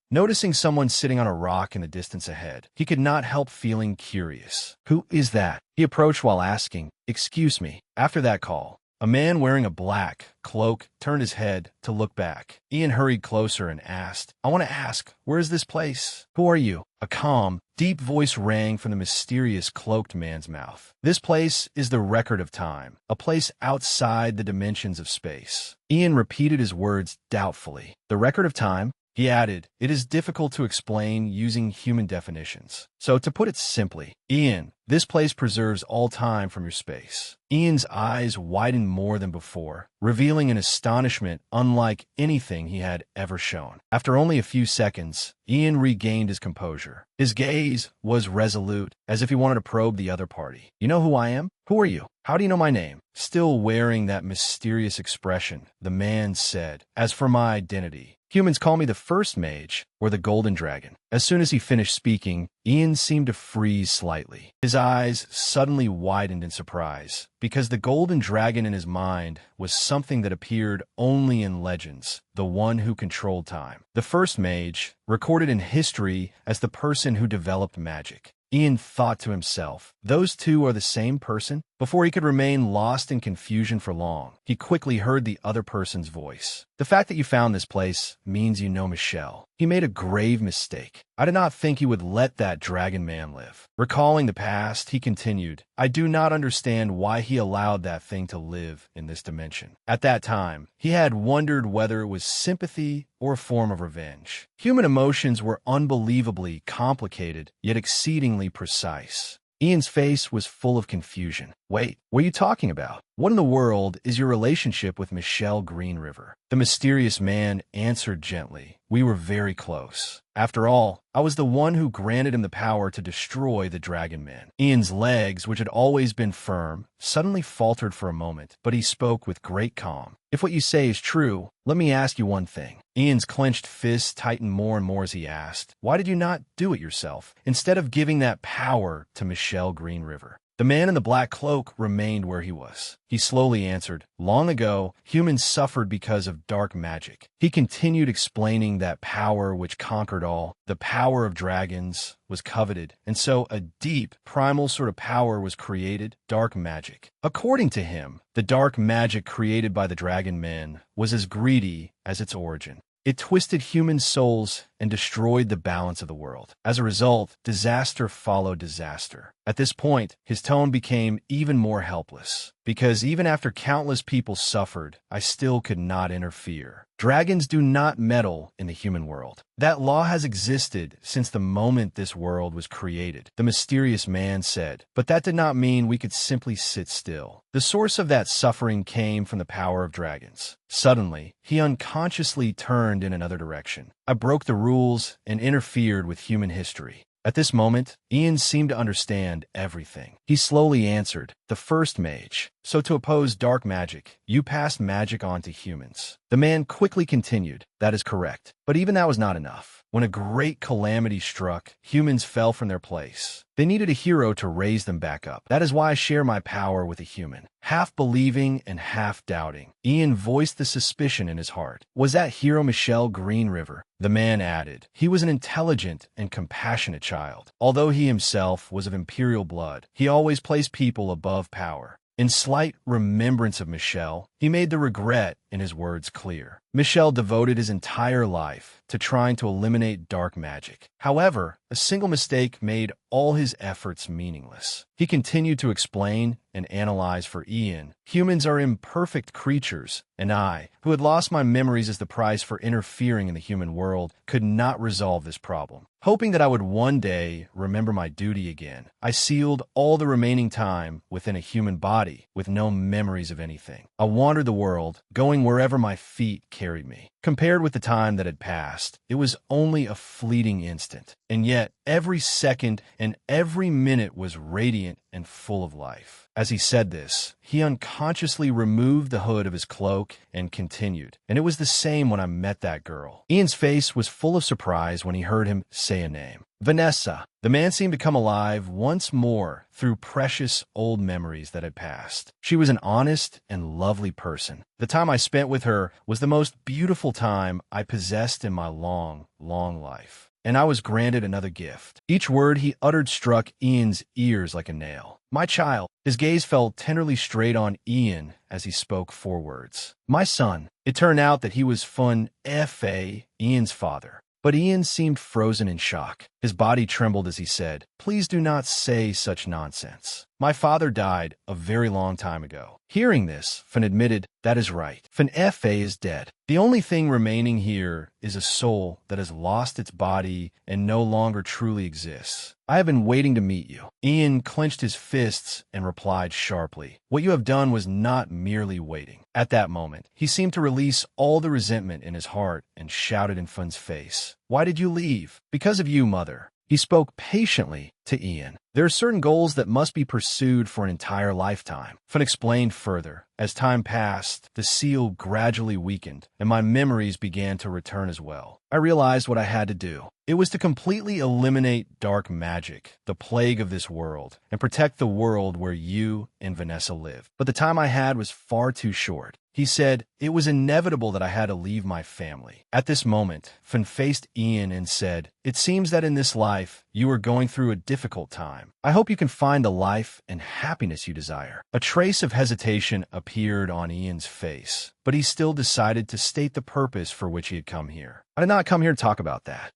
Noticing someone sitting on a rock in the distance ahead, he could not help feeling curious. Who is that? He approached while asking, excuse me. After that call, a man wearing a black cloak turned his head to look back. Ian hurried closer and asked, I want to ask, where is this place? Who are you? A calm, deep voice rang from the mysterious cloaked man's mouth. This place is the record of time, a place outside the dimensions of space. Ian repeated his words doubtfully. The record of time? He added, it is difficult to explain using human definitions. So to put it simply, Ian, this place preserves all time from your space. Ian's eyes widened more than before, revealing an astonishment unlike anything he had ever shown. After only a few seconds, Ian regained his composure. His gaze was resolute, as if he wanted to probe the other party. You know who I am? Who are you? How do you know my name? Still wearing that mysterious expression, the man said, as for my identity, humans call me the First Mage, or the Golden Dragon. As soon as he finished speaking, Ian seemed to freeze slightly. His eyes suddenly widened in surprise, because the Golden Dragon in his mind was something that appeared only in legends, the one who controlled time. The First Mage, recorded in history as the person who developed magic. Ian thought to himself, those two are the same person? Before he could remain lost in confusion for long, he quickly heard the other person's voice. The fact that you found this place means you know Michelle. He made a grave mistake. I did not think he would let that dragon man live. Recalling the past, he continued, I do not understand why he allowed that thing to live in this dimension. At that time, he had wondered whether it was sympathy or a form of revenge. Human emotions were unbelievably complicated, yet exceedingly precise. Ian's face was full of confusion. Wait, what are you talking about? What in the world is your relationship with Michelle Green River? The mysterious man answered gently. We were very close. After all, I was the one who granted him the power to destroy the Dragon Men. Ian's legs, which had always been firm, suddenly faltered for a moment, but he spoke with great calm. If what you say is true, let me ask you one thing. Ian's clenched fists tightened more and more as he asked, why did you not do it yourself, instead of giving that power to Michelle Green River? The man in the black cloak remained where he was. He slowly answered, long ago, humans suffered because of dark magic. He continued explaining that power which conquered all, the power of dragons, was coveted, and so a deep, primal sort of power was created, dark magic. According to him, the dark magic created by the dragon men was as greedy as its origin. It twisted human souls and destroyed the balance of the world. As a result, disaster followed disaster. At this point, his tone became even more helpless, because even after countless people suffered, I still could not interfere. Dragons do not meddle in the human world. That law has existed since the moment this world was created, the mysterious man said, but that did not mean we could simply sit still. The source of that suffering came from the power of dragons. Suddenly, he unconsciously turned in another direction. I broke the rules and interfered with human history. At this moment, Ian seemed to understand everything. He slowly answered, the first mage. So to oppose dark magic, you passed magic on to humans. The man quickly continued, that is correct. But even that was not enough. When a great calamity struck, humans fell from their place. They needed a hero to raise them back up. That is why I share my power with a human. Half believing and half doubting. Ian voiced the suspicion in his heart. Was that hero Michelle Green River? The man added, he was an intelligent and compassionate child. Although he himself was of imperial blood, he always placed people above power. In slight remembrance of Michelle, he made the regret in his words clear. Michelle devoted his entire life to trying to eliminate dark magic. However, a single mistake made all his efforts meaningless. He continued to explain and analyze for Ian. Humans are imperfect creatures, and I, who had lost my memories as the price for interfering in the human world, could not resolve this problem. Hoping that I would one day remember my duty again, I sealed all the remaining time within a human body with no memories of anything. I wandered the world, going wherever my feet carried me. Compared with the time that had passed, it was only a fleeting instant. And yet, every second and every minute was radiant and full of life. As he said this, he unconsciously removed the hood of his cloak and continued. And it was the same when I met that girl. Ian's face was full of surprise when he heard him say a name. Vanessa. The man seemed to come alive once more through precious old memories that had passed. She was an honest and lovely person. The time I spent with her was the most beautiful time I possessed in my long, long life. And I was granted another gift. Each word he uttered struck Ian's ears like a nail. My child. His gaze fell tenderly straight on Ian as he spoke 4 words. My son. It turned out that he was Fun F.A., Ian's father. But Ian seemed frozen in shock. His body trembled as he said, please do not say such nonsense. My father died a very long time ago. Hearing this, Fun admitted, that is right. Fun F.A. is dead. The only thing remaining here is a soul that has lost its body and no longer truly exists. I have been waiting to meet you. Ian clenched his fists and replied sharply, what you have done was not merely waiting. At that moment, he seemed to release all the resentment in his heart and shouted in Fun's face, why did you leave? Because of you, mother. He spoke patiently to Ian. There are certain goals that must be pursued for an entire lifetime. Fun explained further. As time passed, the seal gradually weakened, and my memories began to return as well. I realized what I had to do. It was to completely eliminate dark magic, the plague of this world, and protect the world where you and Vanessa live. But the time I had was far too short. He said, it was inevitable that I had to leave my family. At this moment, Fun faced Ian and said, it seems that in this life, you are going through a difficult time. I hope you can find the life and happiness you desire. A trace of hesitation appeared on Ian's face, but he still decided to state the purpose for which he had come here. I did not come here to talk about that.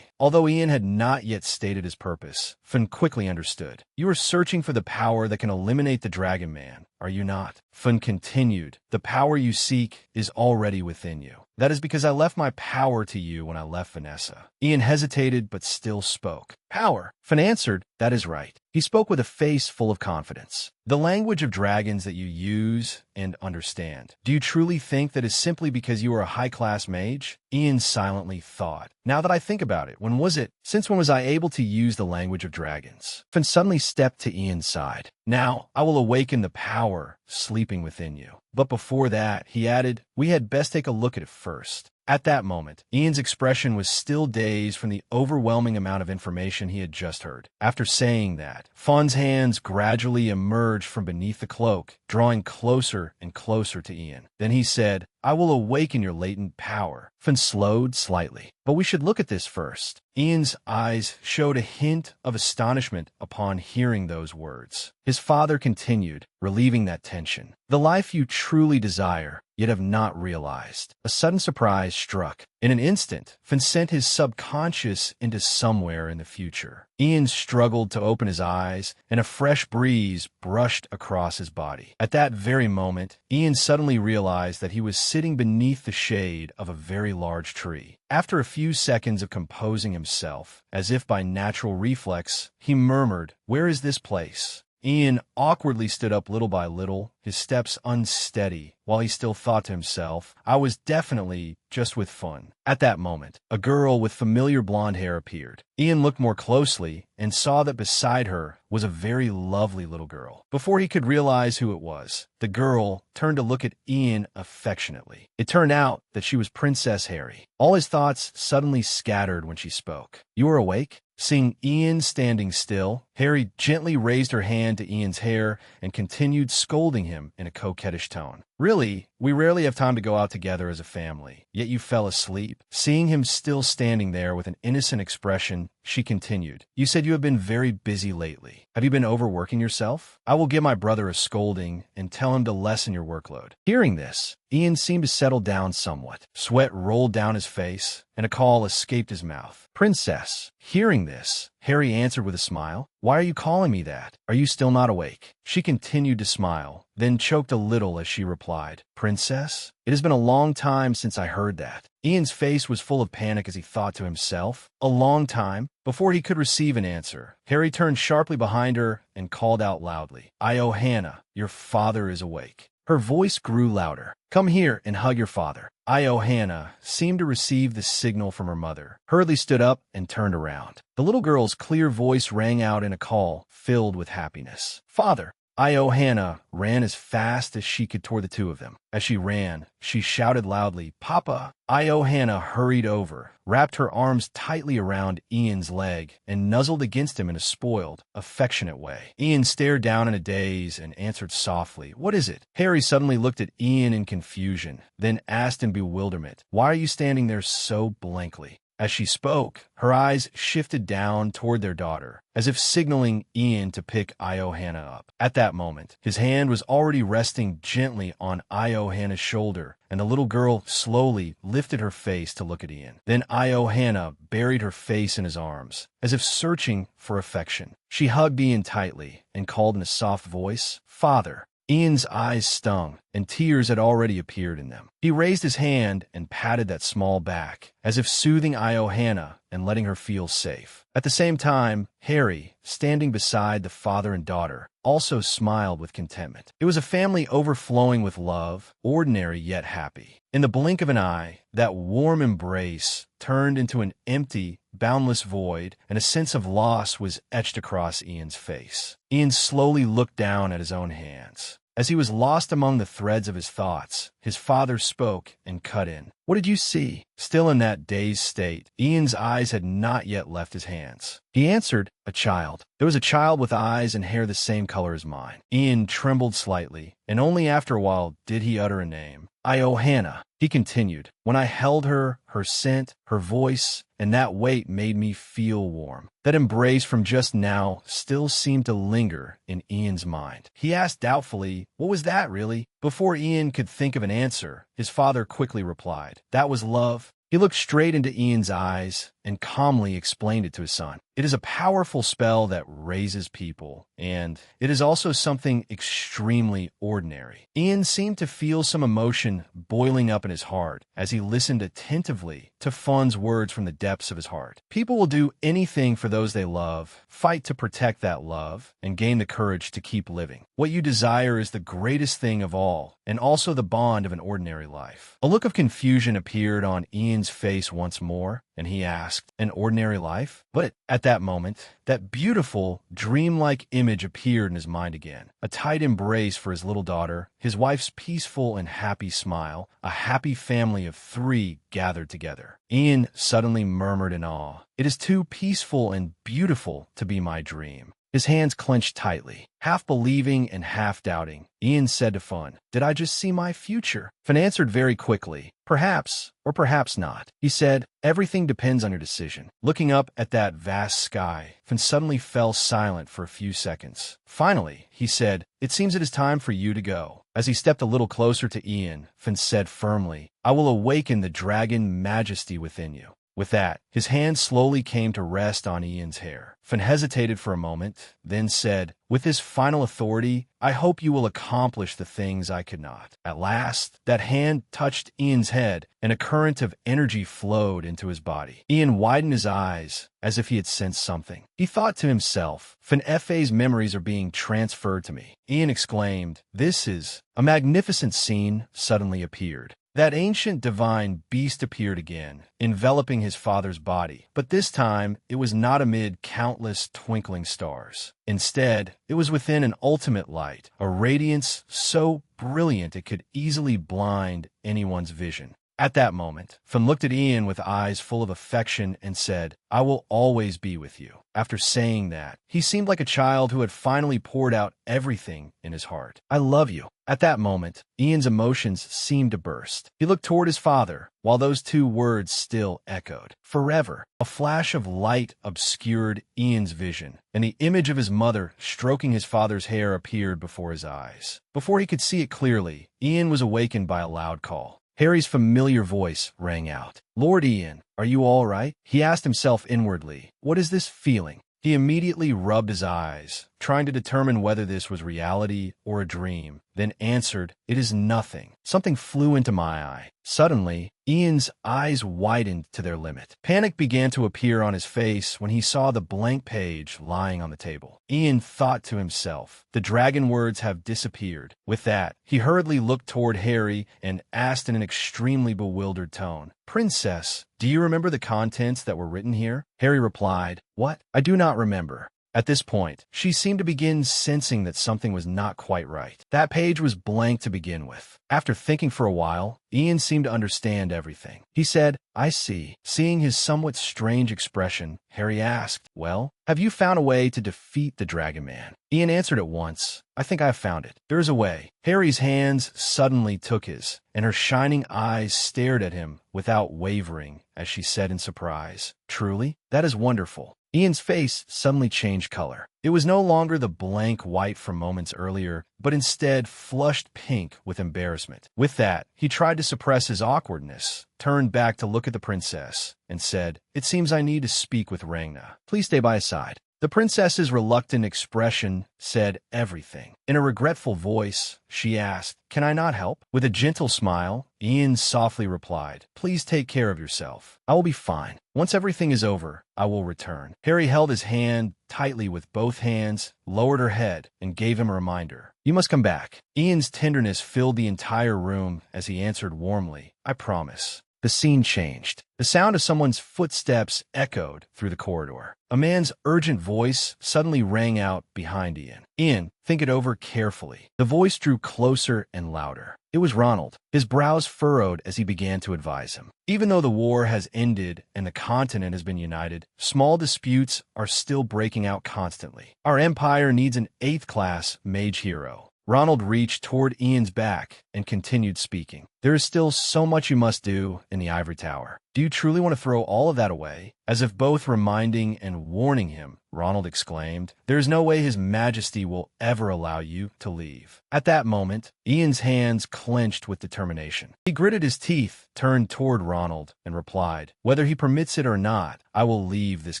Although Ian had not yet stated his purpose, Fun quickly understood. You are searching for the power that can eliminate the Dragon Man, are you not? Fun continued, the power you seek is already within you. That is because I left my power to you when I left Vanessa. Ian hesitated but still spoke. Power? Fun answered, That is right. He spoke with a face full of confidence. The language of dragons that you use and understand. Do you truly think that is simply because you are a high-class mage? Ian silently thought. Now that I think about it, when was it? Since when was I able to use the language of dragons? Finn suddenly stepped to Ian's side. Now, I will awaken the power sleeping within you. But before that, he added, we had best take a look at it first. At that moment, Ian's expression was still dazed from the overwhelming amount of information he had just heard. After saying that, Fawn's hands gradually emerged from beneath the cloak, drawing closer and closer to Ian. Then he said, I will awaken your latent power. Fawn slowed slightly. But we should look at this first. Ian's eyes showed a hint of astonishment upon hearing those words. His father continued, relieving that tension. The life you truly desire, yet have not realized. A sudden surprise struck. In an instant, Finn sent his subconscious into somewhere in the future. Ian struggled to open his eyes, and a fresh breeze brushed across his body. At that very moment, Ian suddenly realized that he was sitting beneath the shade of a very large tree. After a few seconds of composing himself, as if by natural reflex, he murmured, "Where is this place?" Ian awkwardly stood up little by little, his steps unsteady, while he still thought to himself, I was definitely just with fun. At that moment, a girl with familiar blonde hair appeared. Ian looked more closely and saw that beside her was a very lovely little girl. Before he could realize who it was, the girl turned to look at Ian affectionately. It turned out that she was Princess Harry. All his thoughts suddenly scattered when she spoke. You are awake? Seeing Ian standing still, Harry gently raised her hand to Ian's hair and continued scolding him in a coquettish tone. Really, we rarely have time to go out together as a family, yet you fell asleep. Seeing him still standing there with an innocent expression, she continued, You said you have been very busy lately. Have you been overworking yourself? I will give my brother a scolding and tell him to lessen your workload. Hearing this, Ian seemed to settle down somewhat. Sweat rolled down his face, and a call escaped his mouth. Princess. Hearing this, Harry answered with a smile. Why are you calling me that? Are you still not awake? She continued to smile, then choked a little as she replied, Princess? It has been a long time since I heard that. Ian's face was full of panic as he thought to himself, a long time? Before he could receive an answer, Harry turned sharply behind her and called out loudly, Hannah, your father is awake. Her voice grew louder. Come here and hug your father. Hannah seemed to receive the signal from her mother, hurriedly stood up and turned around. The little girl's clear voice rang out in a call filled with happiness. Father! Hannah ran as fast as she could toward the two of them. As she ran, she shouted loudly, Papa! Hannah hurried over, wrapped her arms tightly around Ian's leg, and nuzzled against him in a spoiled, affectionate way. Ian stared down in a daze and answered softly, What is it? Harry suddenly looked at Ian in confusion, then asked in bewilderment, Why are you standing there so blankly? As she spoke, her eyes shifted down toward their daughter, as if signaling Ian to pick Hannah up. At that moment, his hand was already resting gently on Hannah's shoulder, and the little girl slowly lifted her face to look at Ian. Then Hannah buried her face in his arms, as if searching for affection. She hugged Ian tightly and called in a soft voice, Father. Ian's eyes stung, and tears had already appeared in them. He raised his hand and patted that small back, as if soothing Hannah and letting her feel safe. At the same time, Harry, standing beside the father and daughter, also smiled with contentment. It was a family overflowing with love, ordinary yet happy. In the blink of an eye, that warm embrace turned into an empty, boundless void, and a sense of loss was etched across Ian's face. Ian slowly looked down at his own hands. As he was lost among the threads of his thoughts, his father spoke and cut in. What did you see? Still in that dazed state, Ian's eyes had not yet left his hands. He answered, a child. There was a child with eyes and hair the same color as mine. Ian trembled slightly, and only after a while did he utter a name. Hannah. He continued, When I held her, her scent, her voice, and that weight made me feel warm. That embrace from just now still seemed to linger in Ian's mind. He asked doubtfully, What was that, really? Before Ian could think of an answer, his father quickly replied, That was love. He looked straight into Ian's eyes and calmly explained it to his son. It is a powerful spell that raises people, and it is also something extremely ordinary. Ian seemed to feel some emotion boiling up in his heart as he listened attentively to Fun's words from the depths of his heart. People will do anything for those they love, fight to protect that love, and gain the courage to keep living. What you desire is the greatest thing of all, and also the bond of an ordinary life. A look of confusion appeared on Ian's face once more, and he asked, "An ordinary life?" But at that moment, that beautiful, dreamlike image appeared in his mind again. A tight embrace for his little daughter, his wife's peaceful and happy smile, a happy family of 3 gathered together. Ian suddenly murmured in awe, "It is too peaceful and beautiful to be my dream." His hands clenched tightly. Half believing and half doubting, Ian said to Fun, "Did I just see my future?" Fun answered very quickly, "Perhaps, or perhaps not." He said, "Everything depends on your decision." Looking up at that vast sky, Fun suddenly fell silent for a few seconds. Finally, he said, "It seems it is time for you to go." As he stepped a little closer to Ian, Fun said firmly, "I will awaken the dragon majesty within you." With that, his hand slowly came to rest on Ian's hair. Fun hesitated for a moment, then said, "With this final authority, I hope you will accomplish the things I could not." At last, that hand touched Ian's head, and a current of energy flowed into his body. Ian widened his eyes, as if he had sensed something. He thought to himself, "Fun Fa's memories are being transferred to me." Ian exclaimed, "This is..." A magnificent scene suddenly appeared. That ancient divine beast appeared again, enveloping his father's body. But this time, it was not amid countless twinkling stars. Instead, it was within an ultimate light, a radiance so brilliant it could easily blind anyone's vision. At that moment, Fun looked at Ian with eyes full of affection and said, "I will always be with you." After saying that, he seemed like a child who had finally poured out everything in his heart. "I love you." At that moment, Ian's emotions seemed to burst. He looked toward his father, while those 2 words still echoed. "Forever." A flash of light obscured Ian's vision, and the image of his mother stroking his father's hair appeared before his eyes. Before he could see it clearly, Ian was awakened by a loud call. Harry's familiar voice rang out. "Lord Ian, are you all right?" He asked himself inwardly, "What is this feeling?" He immediately rubbed his eyes, trying to determine whether this was reality or a dream, then answered, "It is nothing." Something flew into my eye. Suddenly, Ian's eyes widened to their limit. Panic began to appear on his face when he saw the blank page lying on the table. Ian thought to himself, "The dragon words have disappeared." With that, he hurriedly looked toward Harry and asked in an extremely bewildered tone, "Princess, do you remember the contents that were written here?" Harry replied, "What? I do not remember." At this point, she seemed to begin sensing that something was not quite right. That page was blank to begin with. After thinking for a while, Ian seemed to understand everything. He said, "I see." Seeing his somewhat strange expression, Harry asked, "Well, have you found a way to defeat the Dragon Man?" Ian answered at once, "I think I have found it. There is a way." Harry's hands suddenly took his, and her shining eyes stared at him without wavering as she said in surprise, "Truly? That is wonderful." Ian's face suddenly changed color. It was no longer the blank white from moments earlier, but instead flushed pink with embarrassment. With that, he tried to suppress his awkwardness, turned back to look at the princess, and said, "It seems I need to speak with Rangna. Please stay by his side." The princess's reluctant expression said everything. In a regretful voice, she asked, "Can I not help?" With a gentle smile, Ian softly replied, "Please take care of yourself. I will be fine. Once everything is over, I will return." Harry held his hand tightly with both hands, lowered her head, and gave him a reminder. "You must come back." Ian's tenderness filled the entire room as he answered warmly, "I promise." The scene changed. The sound of someone's footsteps echoed through the corridor. A man's urgent voice suddenly rang out behind Ian. "Ian, think it over carefully." The voice drew closer and louder. It was Ronald. His brows furrowed as he began to advise him. "Even though the war has ended and the continent has been united, small disputes are still breaking out constantly. Our empire needs an 8th-class mage hero." Ronald reached toward Ian's back and continued speaking. There is still so much you must do in the ivory tower. Do you truly want to throw all of that away? As if both reminding and warning him, Ronald exclaimed, there is no way His Majesty will ever allow you to leave. At that moment, Ian's hands clenched with determination. He gritted his teeth, turned toward Ronald, and replied, whether he permits it or not, I will leave this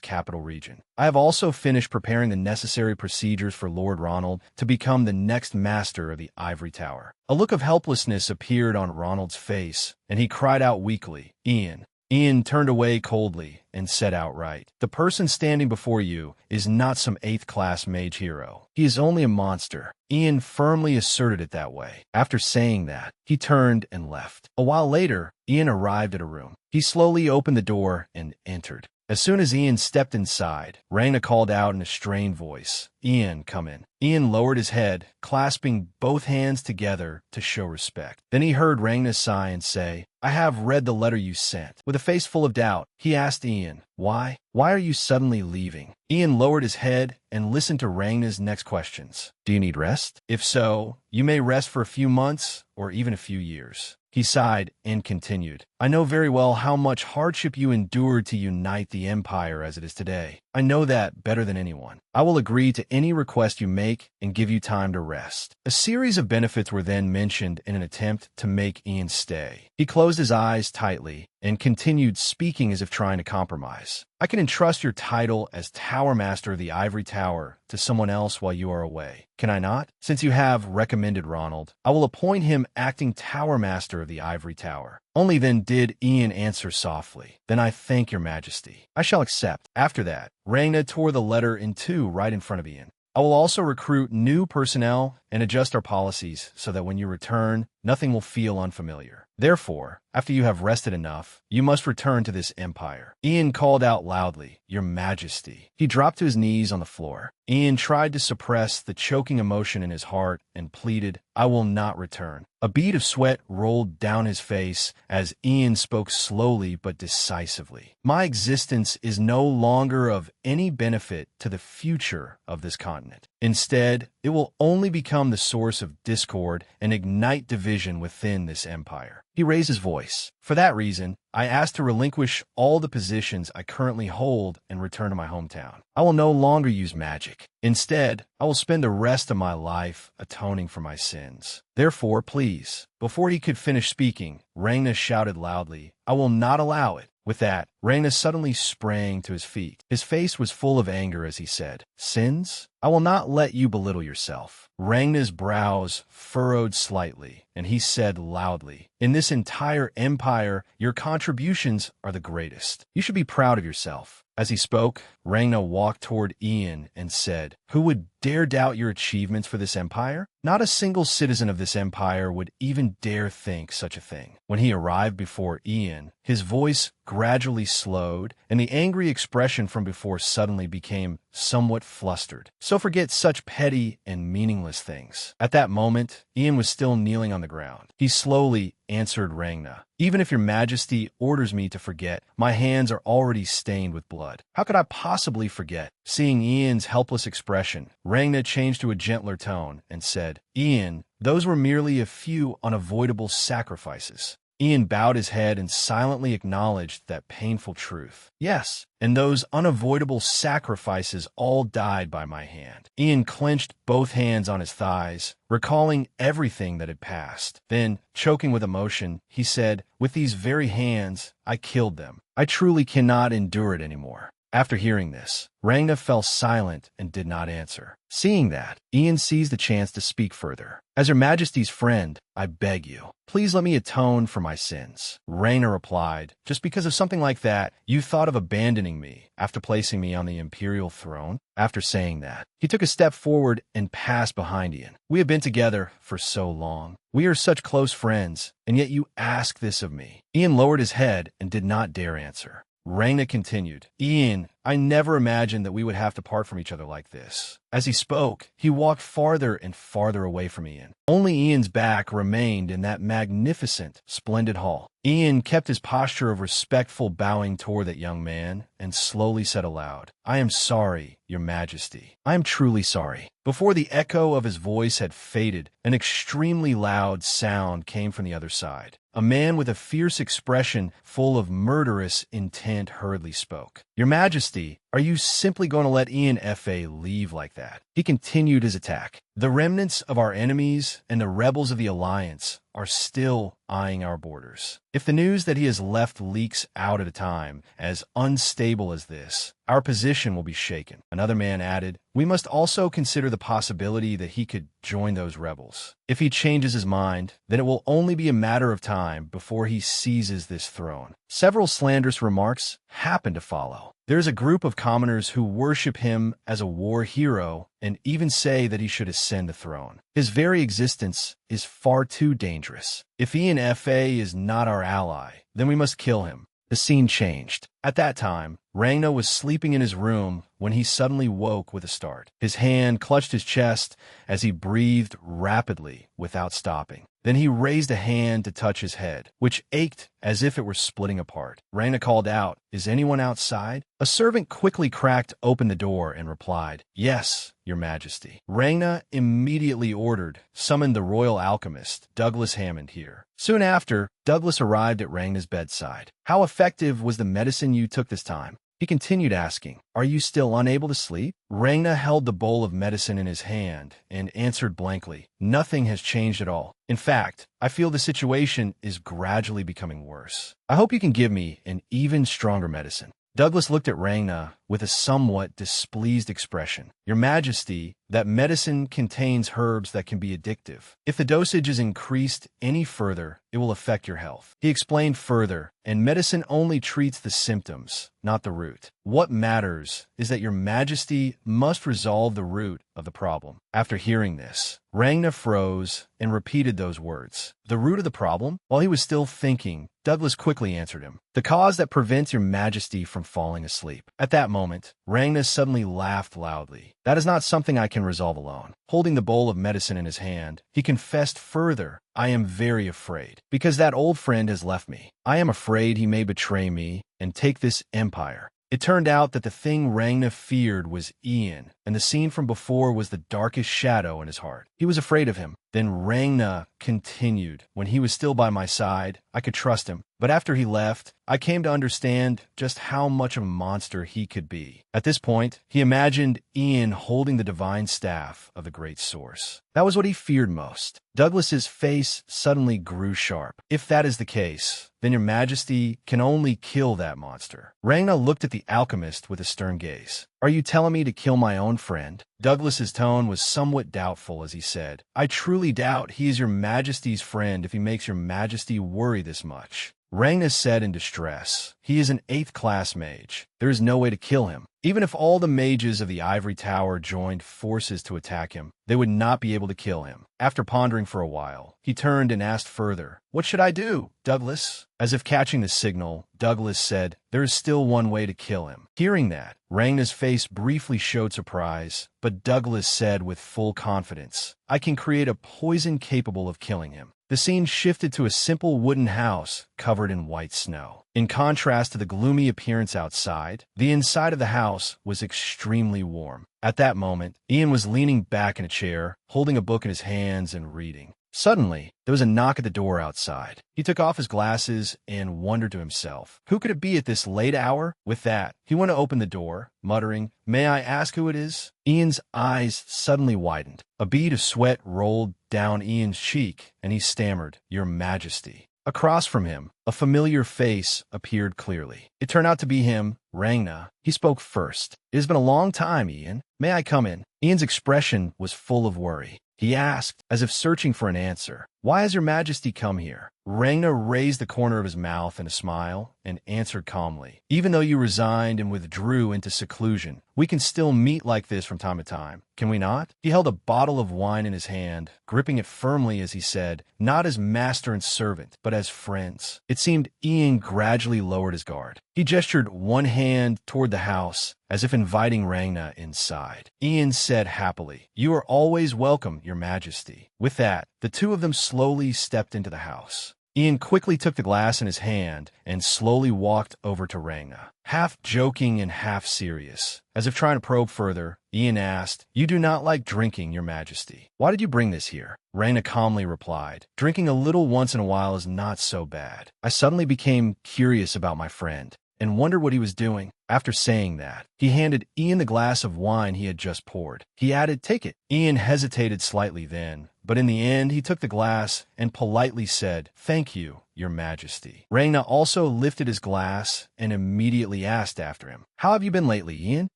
capital region. I have also finished preparing the necessary procedures for Lord Ronald to become the next master of the ivory tower. A look of helplessness appeared on Ronald's face, and he cried out weakly, Ian. Ian turned away coldly and said outright, the person standing before you is not some 8th-class mage hero. He is only a monster. Ian firmly asserted it that way. After saying that, he turned and left. A while later, Ian arrived at a room. He slowly opened the door and entered. As soon as Ian stepped inside, Ragna called out in a strained voice, Ian, come in. Ian lowered his head, clasping both hands together to show respect. Then he heard Ragna sigh and say, I have read the letter you sent. With a face full of doubt, he asked Ian, why? Why are you suddenly leaving? Ian lowered his head and listened to Ragna's next questions. Do you need rest? If so, you may rest for a few months or even a few years. He sighed and continued, I know very well how much hardship you endured to unite the empire as it is today. I know that better than anyone. I will agree to any request you make and give you time to rest. A series of benefits were then mentioned in an attempt to make Ian stay. He closed his eyes tightly and continued speaking as if trying to compromise. I can entrust your title as Tower Master of the Ivory Tower to someone else while you are away. Can I not? Since you have recommended Ronald, I will appoint him acting Tower Master of the Ivory Tower. Only then did Ian answer softly, Then I thank your majesty. I shall accept. After that, Ragna tore the letter in two right in front of Ian. I will also recruit new personnel and adjust our policies so that when you return, nothing will feel unfamiliar. Therefore, after you have rested enough, you must return to this empire. Ian called out loudly, Your Majesty. He dropped to his knees on the floor. Ian tried to suppress the choking emotion in his heart and pleaded, I will not return. A bead of sweat rolled down his face as Ian spoke slowly but decisively. My existence is no longer of any benefit to the future of this continent. Instead, it will only become the source of discord and ignite division within this empire. He raised his voice. For that reason, I asked to relinquish all the positions I currently hold and return to my hometown. I will no longer use magic. Instead, I will spend the rest of my life atoning for my sins. Therefore, please. Before he could finish speaking, Ragna shouted loudly, I will not allow it. With that, Ragna suddenly sprang to his feet. His face was full of anger as he said, Sins? I will not let you belittle yourself. Ragna's brows furrowed slightly, and he said loudly, In this entire empire, your contributions are the greatest. You should be proud of yourself. As he spoke, Ragna walked toward Ian and said, Who would dare doubt your achievements for this empire? Not a single citizen of this empire would even dare think such a thing. When he arrived before Ian, his voice gradually slowed, and the angry expression from before suddenly became somewhat flustered. So forget such petty and meaningless things. At that moment, Ian was still kneeling on the ground. He slowly answered Ragna, Even if your majesty orders me to forget, my hands are already stained with blood. How could I possibly forget? Seeing Ian's helpless expression, Ragna changed to a gentler tone and said, Ian, those were merely a few unavoidable sacrifices. Ian bowed his head and silently acknowledged that painful truth. Yes, and those unavoidable sacrifices all died by my hand. Ian clenched both hands on his thighs, recalling everything that had passed. Then, choking with emotion, he said, With these very hands, I killed them. I truly cannot endure it anymore. After hearing this, Ragna fell silent and did not answer. Seeing that, Ian seized the chance to speak further. As Your Majesty's friend, I beg you, please let me atone for my sins. Ragna replied, Just because of something like that, you thought of abandoning me after placing me on the imperial throne? After saying that, he took a step forward and passed behind Ian. We have been together for so long. We are such close friends, and yet you ask this of me. Ian lowered his head and did not dare answer. Ragna continued, Ian, I never imagined that we would have to part from each other like this. As he spoke, he walked farther and farther away from Ian. Only Ian's back remained in that magnificent, splendid hall. Ian kept his posture of respectful bowing toward that young man and slowly said aloud, "I am sorry, Your Majesty. I am truly sorry." Before the echo of his voice had faded, an extremely loud sound came from the other side. A man with a fierce expression full of murderous intent hurriedly spoke. "Your Majesty, are you simply going to let Ian F.A. leave like that?" He continued his attack. "The remnants of our enemies and the rebels of the Alliance are still eyeing our borders. If the news that he has left leaks out at a time as unstable as this, our position will be shaken." Another man added, "We must also consider the possibility that he could join those rebels. If he changes his mind, then it will only be a matter of time before he seizes this throne." Several slanderous remarks happened to follow. There is a group of commoners who worship him as a war hero and even say that he should ascend the throne. His very existence is far too dangerous. If Ian F.A. is not our ally, then we must kill him. The scene changed. At that time, Rangna was sleeping in his room when he suddenly woke with a start. His hand clutched his chest as he breathed rapidly without stopping. Then he raised a hand to touch his head, which ached as if it were splitting apart. Rangna called out, "Is anyone outside?" A servant quickly cracked open the door and replied, "Yes, Your Majesty." Rangna immediately ordered, "Summon the royal alchemist, Douglas Hammond, here." Soon after, Douglas arrived at Rangna's bedside. "How effective was the medicine you took this time?" He continued asking, "Are you still unable to sleep?" Rangna held the bowl of medicine in his hand and answered blankly, "Nothing has changed at all. In fact, I feel the situation is gradually becoming worse. I hope you can give me an even stronger medicine." Douglas looked at Rangna with a somewhat displeased expression. "Your Majesty, that medicine contains herbs that can be addictive. If the dosage is increased any further, it will affect your health." He explained further, "And medicine only treats the symptoms, not the root. What matters is that Your Majesty must resolve the root of the problem." After hearing this, Rangna froze and repeated those words. "The root of the problem?" While he was still thinking, Douglas quickly answered him, "The cause that prevents Your Majesty from falling asleep." At that moment, Rangna suddenly laughed loudly. "That is not something I can resolve alone." Holding the bowl of medicine in his hand, he confessed further, "I am very afraid, because that old friend has left me. I am afraid he may betray me and take this empire." It turned out that the thing Rangna feared was Ian, and the scene from before was the darkest shadow in his heart. He was afraid of him. Then Rangna continued, "When he was still by my side, I could trust him. But after he left, I came to understand just how much of a monster he could be." At this point, he imagined Ian holding the divine staff of the great source. That was what he feared most. Douglas's face suddenly grew sharp. "If that is the case, then Your Majesty can only kill that monster." Rangna looked at the alchemist with a stern gaze. "Are you telling me to kill my own friend?" Douglas's tone was somewhat doubtful as he said, "I truly doubt he is Your Majesty's friend if he makes Your Majesty worry this much." Rangna said in distress, "He is an 8th-class mage. There is no way to kill him. Even if all the mages of the Ivory Tower joined forces to attack him, they would not be able to kill him." After pondering for a while, he turned and asked further, "What should I do, Douglas?" As if catching the signal, Douglas said, "There is still one way to kill him." Hearing that, Rangna's face briefly showed surprise, but Douglas said with full confidence, "I can create a poison capable of killing him." The scene shifted to a simple wooden house covered in white snow. In contrast to the gloomy appearance outside, the inside of the house was extremely warm. At that moment, Ian was leaning back in a chair, holding a book in his hands and reading. Suddenly, there was a knock at the door outside. He took off his glasses and wondered to himself, who could it be at this late hour? With that, he went to open the door, muttering, "May I ask who it is?" Ian's eyes suddenly widened. A bead of sweat rolled down Ian's cheek, and he stammered, "Your Majesty." Across from him, a familiar face appeared clearly. It turned out to be him, Rangna. He spoke first. "It has been a long time, Ian. May I come in?" Ian's expression was full of worry. He asked, as if searching for an answer, "Why has your majesty come here?" Rangna raised the corner of his mouth in a smile and answered calmly, "Even though you resigned and withdrew into seclusion, we can still meet like this from time to time, can we not?" He held a bottle of wine in his hand, gripping it firmly as he said, "Not as master and servant, but as friends." It seemed Ian gradually lowered his guard. He gestured one hand toward the house, as if inviting Rangna inside. Ian said happily, "You are always welcome, your majesty." With that, the two of them slowly stepped into the house. Ian quickly took the glass in his hand and slowly walked over to Rangna. Half joking and half serious, as if trying to probe further, Ian asked, "You do not like drinking, your majesty. Why did you bring this here?" Rangna calmly replied, "Drinking a little once in a while is not so bad." I suddenly became curious about my friend and wondered what he was doing. After saying that, he handed Ian the glass of wine he had just poured. He added, "Take it." Ian hesitated slightly then, but in the end he took the glass and politely said, "Thank you, your majesty." Rangna also lifted his glass and immediately asked after him, "How have you been lately, Ian?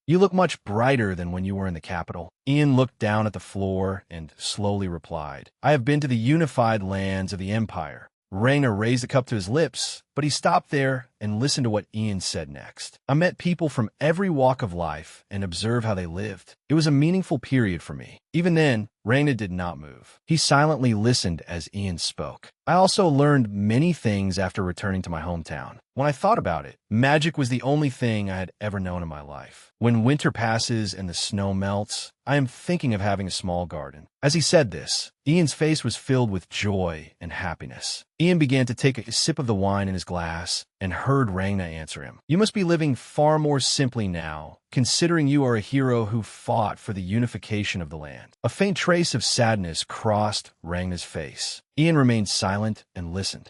You look much brighter than when you were in the capital." Ian looked down at the floor and slowly replied, "I have been to the unified lands of the Empire." Rangna raised the cup to his lips, but he stopped there and listened to what Ian said next. "I met people from every walk of life and observed how they lived. It was a meaningful period for me." Even then, Rangna did not move. He silently listened as Ian spoke. "I also learned many things after returning to my hometown. When I thought about it, magic was the only thing I had ever known in my life. When winter passes and the snow melts, I am thinking of having a small garden." As he said this, Ian's face was filled with joy and happiness. Ian began to take a sip of the wine in his glass and heard Rangna answer him, "You must be living far more simply now, considering you are a hero who fought for the unification of the land." A faint trace of sadness crossed Rangna's face. Ian remained silent and listened.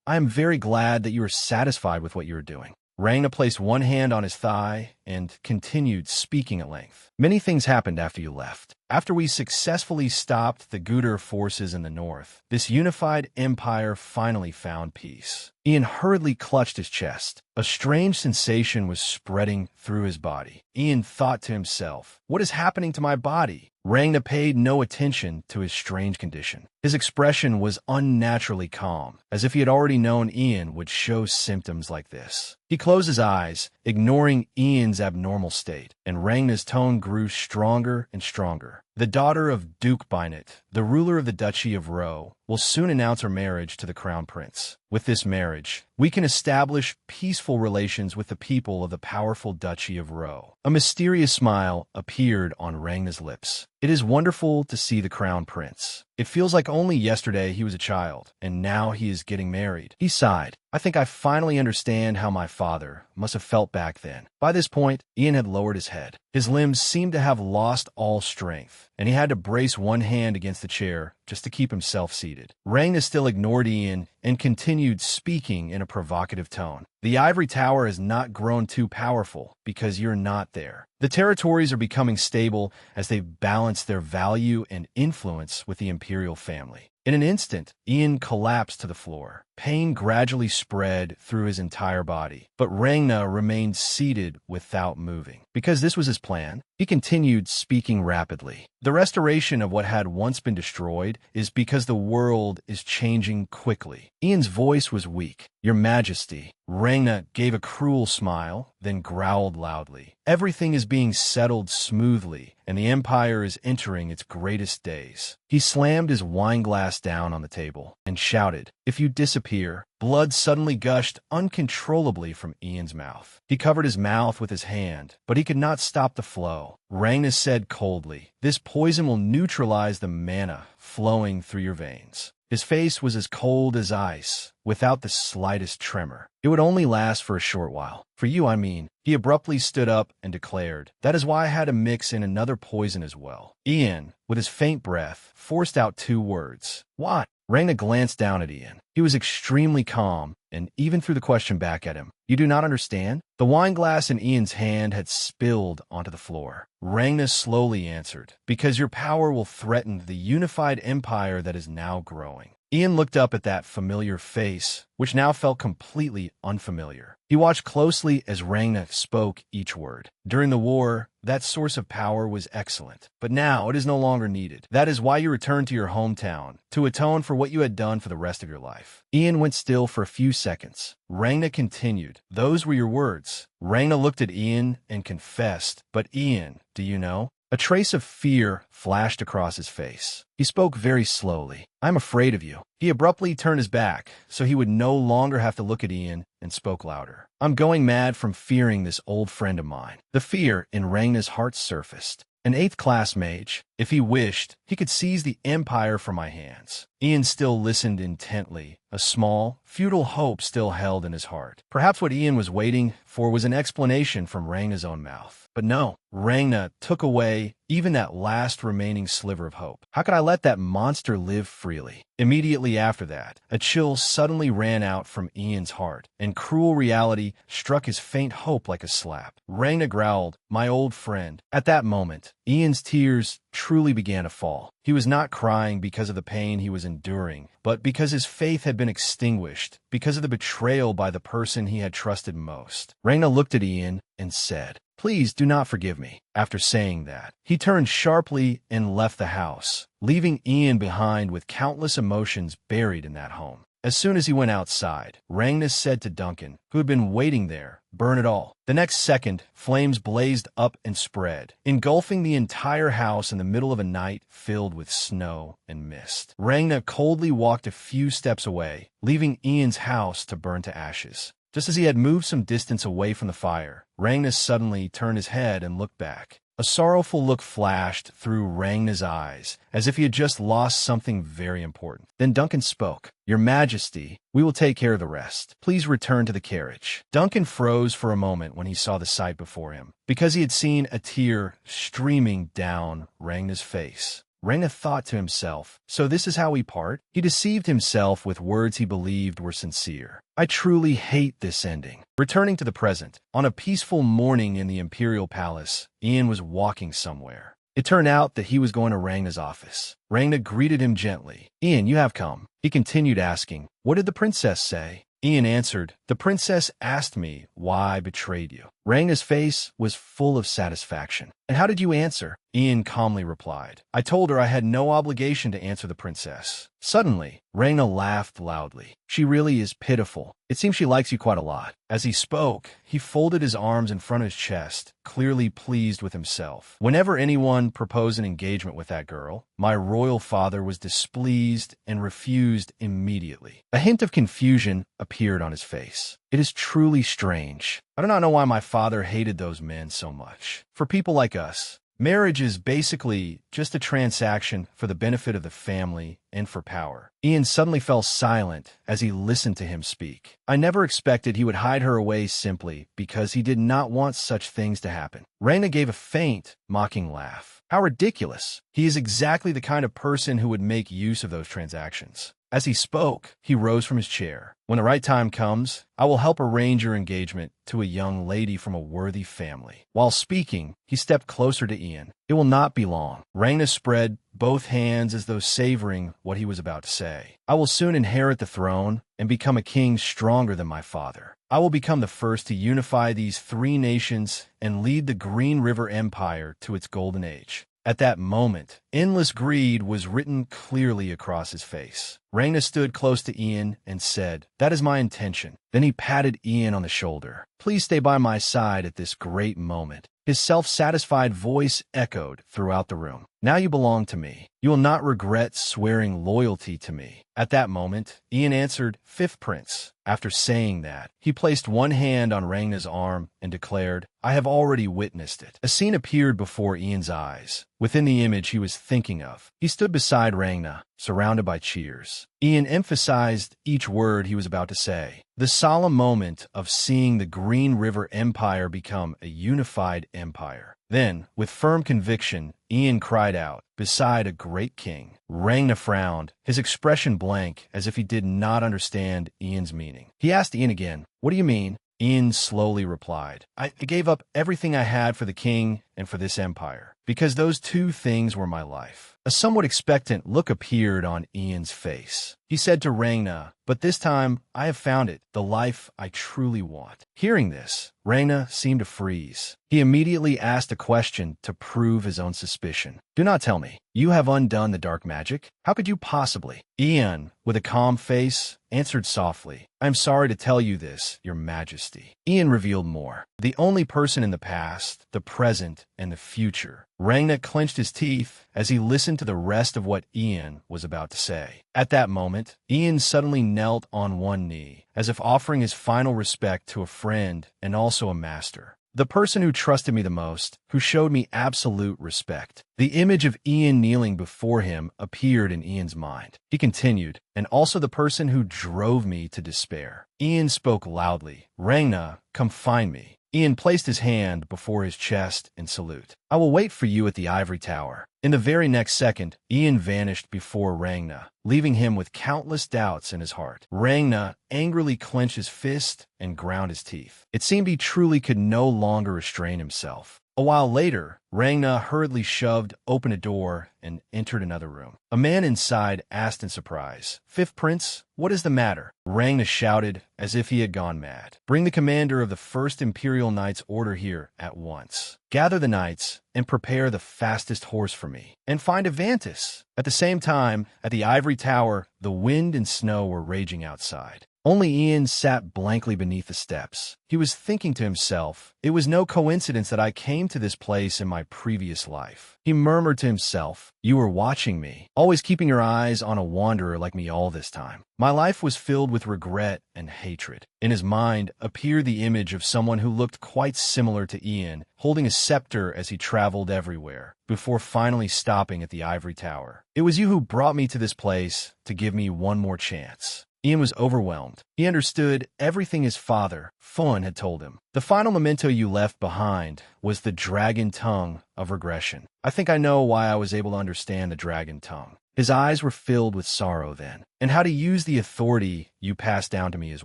"I am very glad that you are satisfied with what you are doing." Rangna placed one hand on his thigh and continued speaking at length. "Many things happened after you left. After we successfully stopped the Guder forces in the north, this unified empire finally found peace." Ian hurriedly clutched his chest. A strange sensation was spreading through his body. Ian thought to himself, "What is happening to my body?" Rangna paid no attention to his strange condition. His expression was unnaturally calm, as if he had already known Ian would show symptoms like this. He closed his eyes, ignoring Ian's abnormal state, and Rangna's tone grew stronger and stronger. "The daughter of Duke Bynett, the ruler of the Duchy of Ro, will soon announce her marriage to the Crown Prince. With this marriage, we can establish peaceful relations with the people of the powerful Duchy of Ro." A mysterious smile appeared on Rangna's lips. "It is wonderful to see the Crown Prince. It feels like only yesterday he was a child, and now he is getting married." He sighed. "I think I finally understand how my father must have felt back then." By this point, Ian had lowered his head. His limbs seemed to have lost all strength, and he had to brace one hand against the chair just to keep himself seated. Rangna still ignored Ian and continued speaking in a provocative tone. "The ivory tower has not grown too powerful because you're not there. The territories are becoming stable as they balance their value and influence with the imperial family." In an instant, Ian collapsed to the floor. Pain gradually spread through his entire body, but Rangna remained seated without moving. Because this was his plan, he continued speaking rapidly. "The restoration of what had once been destroyed is because the world is changing quickly." Ian's voice was weak. "Your Majesty." Rangna gave a cruel smile, then growled loudly. "Everything is being settled smoothly, and the Empire is entering its greatest days." He slammed his wine glass down on the table and shouted, "If you disappear." Blood suddenly gushed uncontrollably from Ian's mouth. He covered his mouth with his hand, but he could not stop the flow. Rangna said coldly, "This poison will neutralize the mana flowing through your veins." His face was as cold as ice, without the slightest tremor. "It would only last for a short while. For you, I mean." He abruptly stood up and declared, "That is why I had to mix in another poison as well." Ian, with his faint breath, forced out two words. "What?" Rangna glanced down at Ian. He was extremely calm, and even threw the question back at him. "You do not understand?" The wine glass in Ian's hand had spilled onto the floor. Rangna slowly answered, "Because your power will threaten the unified empire that is now growing." Ian looked up at that familiar face, which now felt completely unfamiliar. He watched closely as Rangna spoke each word. During the war, that source of power was excellent, but now it is no longer needed. That is why you returned to your hometown, to atone for what you had done for the rest of your life. Ian went still for a few seconds. Rangna continued, "Those were your words." Rangna looked at Ian and confessed, "But Ian, do you know?" A trace of fear flashed across his face. He spoke very slowly. "I'm afraid of you." He abruptly turned his back, so he would no longer have to look at Ian, and spoke louder. "I'm going mad from fearing this old friend of mine." The fear in Rangna's heart surfaced. An 8th class mage. If he wished, he could seize the empire from my hands. Ian still listened intently. A small, futile hope still held in his heart. Perhaps what Ian was waiting for was an explanation from Rangna's own mouth. But no, Rangna took away even that last remaining sliver of hope. How could I let that monster live freely? Immediately after that, a chill suddenly ran out from Ian's heart, and cruel reality struck his faint hope like a slap. Rangna growled, "My old friend." At that moment, Ian's tears truly began to fall. He was not crying because of the pain he was enduring, but because his faith had been extinguished, because of the betrayal by the person he had trusted most. Rangna looked at Ian and said, "Please do not forgive me." After saying that, he turned sharply and left the house, leaving Ian behind with countless emotions buried in that home. As soon as he went outside, Rangna said to Duncan, who had been waiting there, "Burn it all." The next second, flames blazed up and spread, engulfing the entire house in the middle of a night filled with snow and mist. Rangna coldly walked a few steps away, leaving Ian's house to burn to ashes. Just as he had moved some distance away from the fire, Rangna suddenly turned his head and looked back. A sorrowful look flashed through Rangna's eyes, as if he had just lost something very important. Then Duncan spoke, "Your Majesty, we will take care of the rest. Please return to the carriage." Duncan froze for a moment when he saw the sight before him, because he had seen a tear streaming down Rangna's face. Rangna thought to himself, so this is how we part? He deceived himself with words he believed were sincere. I truly hate this ending. Returning to the present, on a peaceful morning in the Imperial Palace, Ian was walking somewhere. It turned out that he was going to Rangna's office. Rangna greeted him gently. "Ian, you have come." He continued asking, "What did the princess say?" Ian answered, "The princess asked me why I betrayed you." Rangna's face was full of satisfaction. "And how did you answer?" Ian calmly replied, "I told her I had no obligation to answer the princess." Suddenly, Rangna laughed loudly. "She really is pitiful. It seems she likes you quite a lot." As he spoke, he folded his arms in front of his chest, clearly pleased with himself. "Whenever anyone proposed an engagement with that girl, my royal father was displeased and refused immediately." A hint of confusion appeared on his face. "It is truly strange. I do not know why my father hated those men so much. For people like us, marriage is basically just a transaction for the benefit of the family and for power." Ian suddenly fell silent as he listened to him speak. I never expected he would hide her away simply because he did not want such things to happen. Rangna gave a faint, mocking laugh. How ridiculous. He is exactly the kind of person who would make use of those transactions. As he spoke, he rose from his chair. "When the right time comes, I will help arrange your engagement to a young lady from a worthy family." While speaking, he stepped closer to Ian. "It will not be long." Rangna spread both hands as though savoring what he was about to say. "I will soon inherit the throne and become a king stronger than my father. I will become the first to unify these 3 nations and lead the Green River Empire to its golden age." At that moment, endless greed was written clearly across his face. Rangna stood close to Ian and said, "That is my intention." Then he patted Ian on the shoulder. "Please stay by my side at this great moment." His self-satisfied voice echoed throughout the room. "Now you belong to me. You will not regret swearing loyalty to me." At that moment, Ian answered, "Fifth Prince." After saying that, he placed one hand on Rangna's arm and declared, "I have already witnessed it." A scene appeared before Ian's eyes, within the image he was thinking of. He stood beside Rangna, surrounded by cheers. Ian emphasized each word he was about to say. The solemn moment of seeing the Green River Empire become a unified empire. Then, with firm conviction, Ian cried out, "Beside a great king." Rangna frowned, his expression blank, as if he did not understand Ian's meaning. He asked Ian again, "What do you mean?" Ian slowly replied, I gave up everything I had for the king and for this empire." because those two things were my life. A somewhat expectant look appeared on Ian's face. He said to Rangna, "But this time, I have found it, the life I truly want." Hearing this, Rangna seemed to freeze. He immediately asked a question to prove his own suspicion. "Do not tell me. You have undone the dark magic? How could you possibly?" Ian, with a calm face, answered softly, "I am sorry to tell you this, your majesty." Ian revealed more. The only person in the past, the present, and the future. Rangna clenched his teeth as he listened to the rest of what Ian was about to say. At that moment, Ian suddenly knelt on one knee, as if offering his final respect to a friend and also a master. The person who trusted me the most, who showed me absolute respect. The image of Ian kneeling before him appeared in Ian's mind. He continued, "And also the person who drove me to despair." Ian spoke loudly. "Rangna, come find me." Ian placed his hand before his chest in salute. "I will wait for you at the ivory tower." In the very next second, Ian vanished before Rangna, leaving him with countless doubts in his heart. Rangna angrily clenched his fist and ground his teeth. It seemed he truly could no longer restrain himself. A while later, Rangna hurriedly shoved open a door and entered another room. A man inside asked in surprise, "Fifth Prince, what is the matter?" Rangna shouted as if he had gone mad. "Bring the commander of the 1st Imperial Knights Order here at once. Gather the knights and prepare the fastest horse for me. And find Avantis." At the same time, at the ivory tower, the wind and snow were raging outside. Only Ian sat blankly beneath the steps. He was thinking to himself, "It was no coincidence that I came to this place in my previous life." He murmured to himself, "You were watching me, always keeping your eyes on a wanderer like me all this time." My life was filled with regret and hatred. In his mind appeared the image of someone who looked quite similar to Ian, holding a scepter as he traveled everywhere, before finally stopping at the ivory tower. "It was you who brought me to this place to give me one more chance." Ian was overwhelmed. He understood everything his father, Fun, had told him. "The final memento you left behind was the dragon tongue of regression." "I think I know why I was able to understand the dragon tongue." His eyes were filled with sorrow then. "And how to use the authority you passed down to me as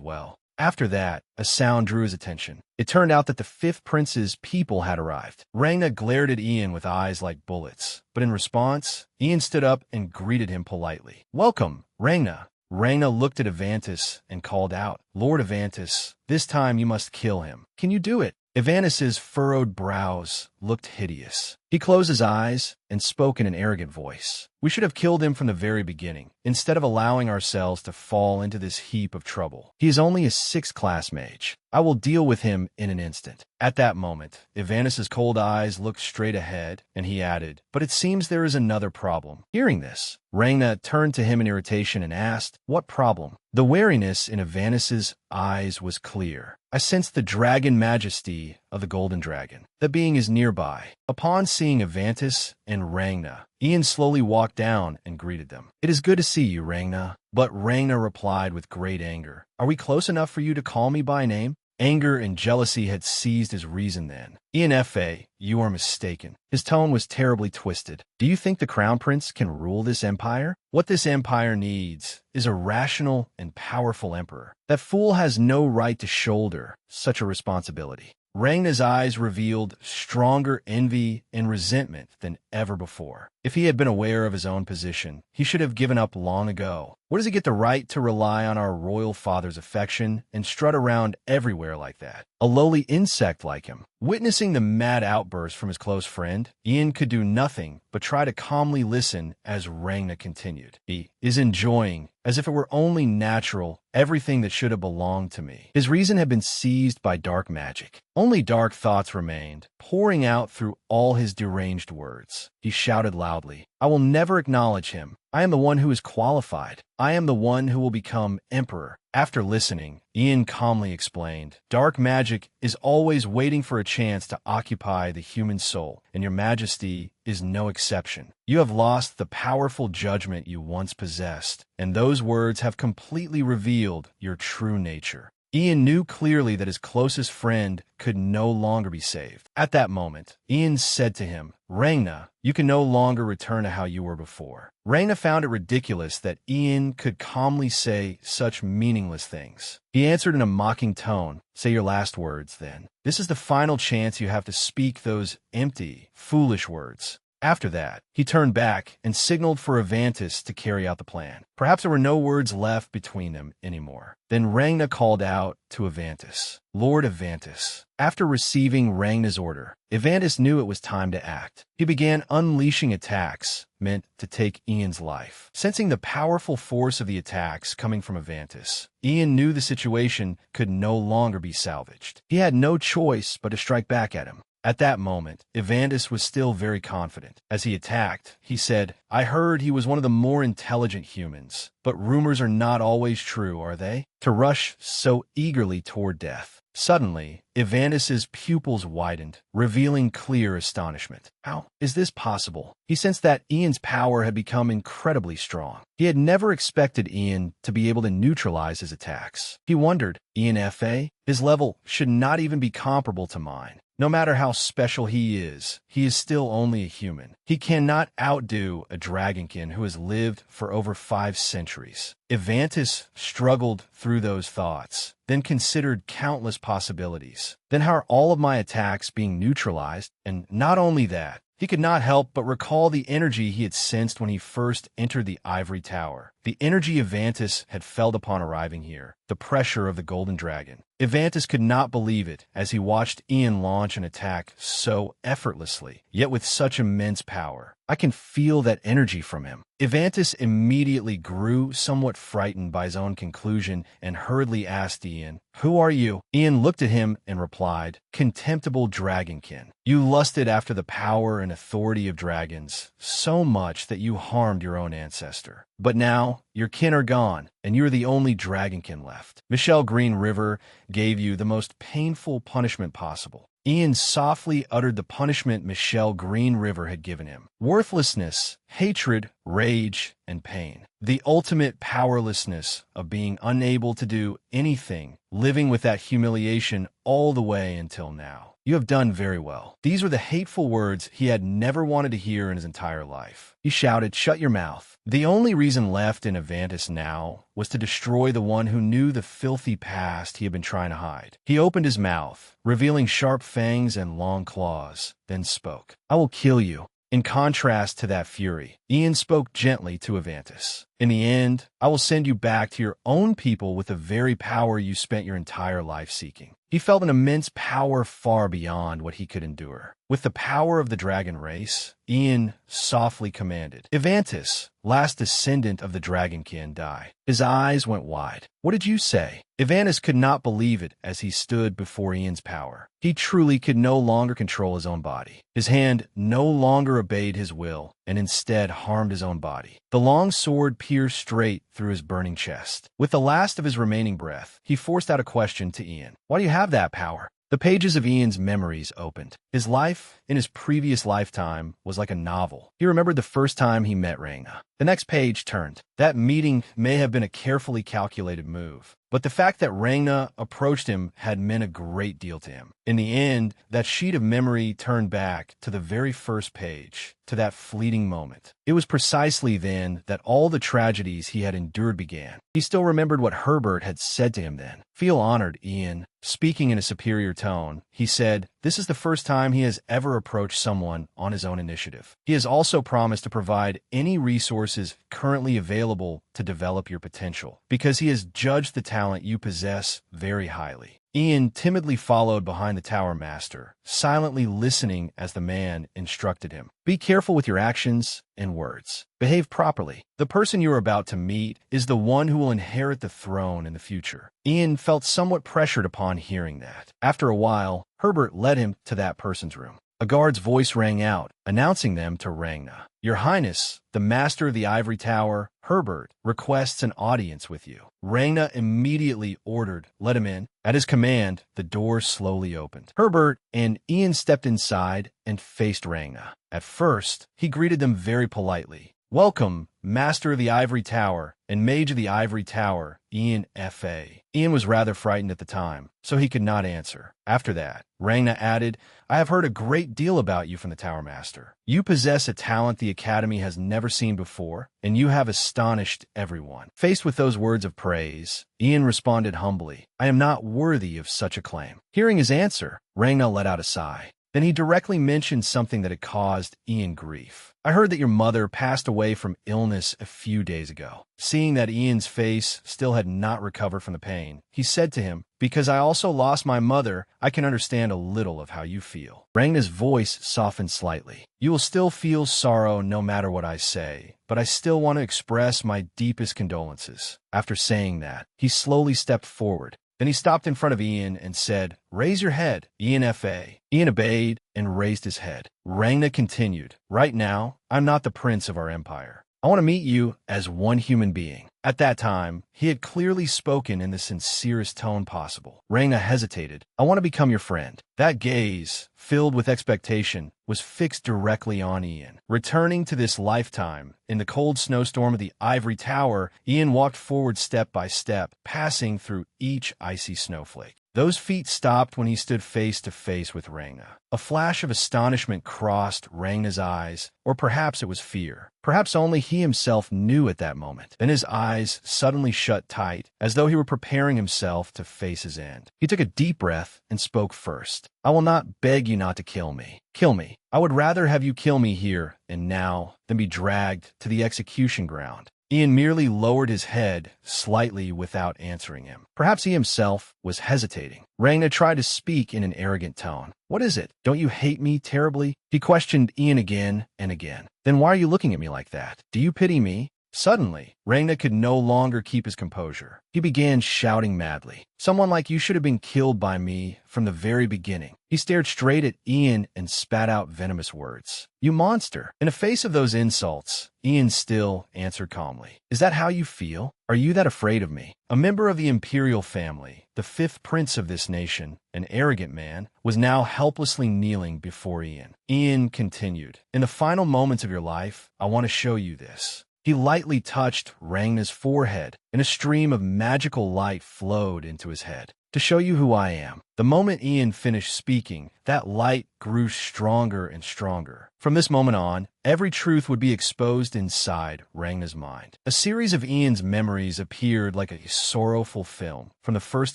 well." After that, a sound drew his attention. It turned out that the 5th Prince's people had arrived. Rangna glared at Ian with eyes like bullets. But in response, Ian stood up and greeted him politely. "Welcome, Rangna." Rangna looked at Avantis and called out, "Lord Avantis, this time you must kill him. Can you do it?" Avantis's furrowed brows looked hideous. He closed his eyes and spoke in an arrogant voice. "We should have killed him from the very beginning, instead of allowing ourselves to fall into this heap of trouble. He is only a 6th-class mage. I will deal with him in an instant." At that moment, Avantis's cold eyes looked straight ahead, and he added, "But it seems there is another problem." Hearing this, Rangna turned to him in irritation and asked, "What problem?" The wariness in Avantis's eyes was clear. "I sensed the dragon majesty of the golden dragon. The being is nearby." Upon seeing Avantis and Rangna, Ian slowly walked down and greeted them. "It is good to see you, Rangna." But Rangna replied with great anger, "Are we close enough for you to call me by name?" Anger and jealousy had seized his reason then. "Ian F.A., you are mistaken." His tone was terribly twisted. "Do you think the Crown Prince can rule this empire? What this empire needs is a rational and powerful emperor. That fool has no right to shoulder such a responsibility." Rangna's eyes revealed stronger envy and resentment than ever before. If he had been aware of his own position, he should have given up long ago. What does he get the right to rely on our royal father's affection and strut around everywhere like that? A lowly insect like him. Witnessing the mad outburst from his close friend, Ian could do nothing but try to calmly listen as Rangna continued. "He is enjoying, as if it were only natural, everything that should have belonged to me." His reason had been seized by dark magic. Only dark thoughts remained, pouring out through all his deranged words. He shouted loudly, "I will never acknowledge him. I am the one who is qualified. I am the one who will become emperor." After listening, Ian calmly explained, "Dark magic is always waiting for a chance to occupy the human soul, and your majesty is no exception. You have lost the powerful judgment you once possessed, and those words have completely revealed your true nature." Ian knew clearly that his closest friend could no longer be saved. At that moment, Ian said to him, "Rangna, you can no longer return to how you were before." Rangna found it ridiculous that Ian could calmly say such meaningless things. He answered in a mocking tone, "Say your last words, then. This is the final chance you have to speak those empty, foolish words." After that, he turned back and signaled for Avantis to carry out the plan. Perhaps there were no words left between them anymore. Then Rangna called out to Avantis, "Lord Avantis." After receiving Rangna's order, Avantis knew it was time to act. He began unleashing attacks meant to take Ian's life. Sensing the powerful force of the attacks coming from Avantis, Ian knew the situation could no longer be salvaged. He had no choice but to strike back at him. At that moment, Avantis was still very confident. As he attacked, he said, "I heard he was one of the more intelligent humans, but rumors are not always true, are they?" To rush so eagerly toward death. Suddenly, Avantis's pupils widened, revealing clear astonishment. How is this possible? He sensed that Ian's power had become incredibly strong. He had never expected Ian to be able to neutralize his attacks. He wondered, Ian F.A.? His level should not even be comparable to mine. No matter how special he is still only a human. He cannot outdo a dragonkin who has lived for over 5 centuries. Avantis struggled through those thoughts, then considered countless possibilities. Then how are all of my attacks being neutralized? And not only that, he could not help but recall the energy he had sensed when he first entered the ivory tower. The energy Avantis had felt upon arriving here, the pressure of the golden dragon. Avantis could not believe it as he watched Ian launch an attack so effortlessly, yet with such immense power. "I can feel that energy from him." Avantis immediately grew somewhat frightened by his own conclusion and hurriedly asked Ian, "Who are you?" Ian looked at him and replied, "Contemptible dragonkin. You lusted after the power and authority of dragons so much that you harmed your own ancestor. But now, your kin are gone, and you're the only dragonkin left. Michelle Green River gave you the most painful punishment possible." Ian softly uttered the punishment Michelle Green River had given him. Worthlessness, hatred, rage, and pain. The ultimate powerlessness of being unable to do anything, living with that humiliation all the way until now. "You have done very well." These were the hateful words he had never wanted to hear in his entire life. He shouted, "Shut your mouth." The only reason left in Avantis now was to destroy the one who knew the filthy past he had been trying to hide. He opened his mouth, revealing sharp fangs and long claws, then spoke. "I will kill you." In contrast to that fury, Ian spoke gently to Avantis. "In the end, I will send you back to your own people with the very power you spent your entire life seeking." He felt an immense power far beyond what he could endure. With the power of the dragon race, Ian softly commanded, "Avantis, last descendant of the dragonkin, die." His eyes went wide. "What did you say?" Avantis could not believe it as he stood before Ian's power. He truly could no longer control his own body. His hand no longer obeyed his will, and instead harmed his own body. The long sword pierced straight through his burning chest. With the last of his remaining breath, he forced out a question to Ian. "Why do you have that power?" The pages of Ian's memories opened. His life in his previous lifetime was like a novel. He remembered the first time he met Rangna. The next page turned. That meeting may have been a carefully calculated move, but the fact that Rangna approached him had meant a great deal to him. In the end, that sheet of memory turned back to the very first page, to that fleeting moment. It was precisely then that all the tragedies he had endured began. He still remembered what Herbert had said to him then. "Feel honored, Ian." Speaking in a superior tone, he said, "This is the first time he has ever approached someone on his own initiative. He has also promised to provide any resources currently available to develop your potential, because he has judged the talent you possess very highly." Ian timidly followed behind the Tower Master, silently listening as the man instructed him. "Be careful with your actions and words. Behave properly. The person you are about to meet is the one who will inherit the throne in the future." Ian felt somewhat pressured upon hearing that. After a while, Herbert led him to that person's room. A guard's voice rang out, announcing them to Rangna. "Your Highness, the Master of the Ivory Tower, Herbert, requests an audience with you." Rangna immediately ordered, "Let him in." At his command, the door slowly opened. Herbert and Ian stepped inside and faced Rangna. At first, he greeted them very politely. "Welcome, Master of the Ivory Tower and Mage of the Ivory Tower, Ian F.A. Ian was rather frightened at the time, so he could not answer. After that, Rangna added, I have heard a great deal about you from the Tower Master. You possess a talent the Academy has never seen before, and you have astonished everyone. Faced with those words of praise, Ian responded humbly, I am not worthy of such a claim. Hearing his answer, Rangna let out a sigh. Then he directly mentioned something that had caused Ian grief. I heard that your mother passed away from illness a few days ago. Seeing that Ian's face still had not recovered from the pain, he said to him, Because I also lost my mother, I can understand a little of how you feel. Rangna's voice softened slightly. You will still feel sorrow no matter what I say, but I still want to express my deepest condolences. After saying that, he slowly stepped forward. Then he stopped in front of Ian and said, Raise your head, Ian F.A. Ian obeyed and raised his head. Rangna continued, Right now, I'm not the prince of our empire. I want to meet you as one human being. At that time, he had clearly spoken in the sincerest tone possible. Rangna hesitated. I want to become your friend. That gaze, filled with expectation, was fixed directly on Ian. Returning to this lifetime, in the cold snowstorm of the Ivory Tower, Ian walked forward step by step, passing through each icy snowflake. Those feet stopped when he stood face to face with Rangna. A flash of astonishment crossed Rangna's eyes, or perhaps it was fear. Perhaps only he himself knew at that moment. Then his eyes suddenly shut tight, as though he were preparing himself to face his end. He took a deep breath and spoke first. I will not beg you not to kill me. Kill me. I would rather have you kill me here and now than be dragged to the execution ground. Ian merely lowered his head slightly without answering him. Perhaps he himself was hesitating. Rangna tried to speak in an arrogant tone. What is it? Don't you hate me terribly? He questioned Ian again and again. Then why are you looking at me like that? Do you pity me? Suddenly, Rangna could no longer keep his composure. He began shouting madly. Someone like you should have been killed by me from the very beginning. He stared straight at Ian and spat out venomous words. You monster! In the face of those insults, Ian still answered calmly. Is that how you feel? Are you that afraid of me? A member of the imperial family, the fifth prince of this nation, an arrogant man, was now helplessly kneeling before Ian. Ian continued, In the final moments of your life, I want to show you this. He lightly touched Rangna's forehead, and a stream of magical light flowed into his head. To show you who I am. The moment Ian finished speaking, that light grew stronger and stronger. From this moment on, every truth would be exposed inside Rangna's mind. A series of Ian's memories appeared like a sorrowful film, from the first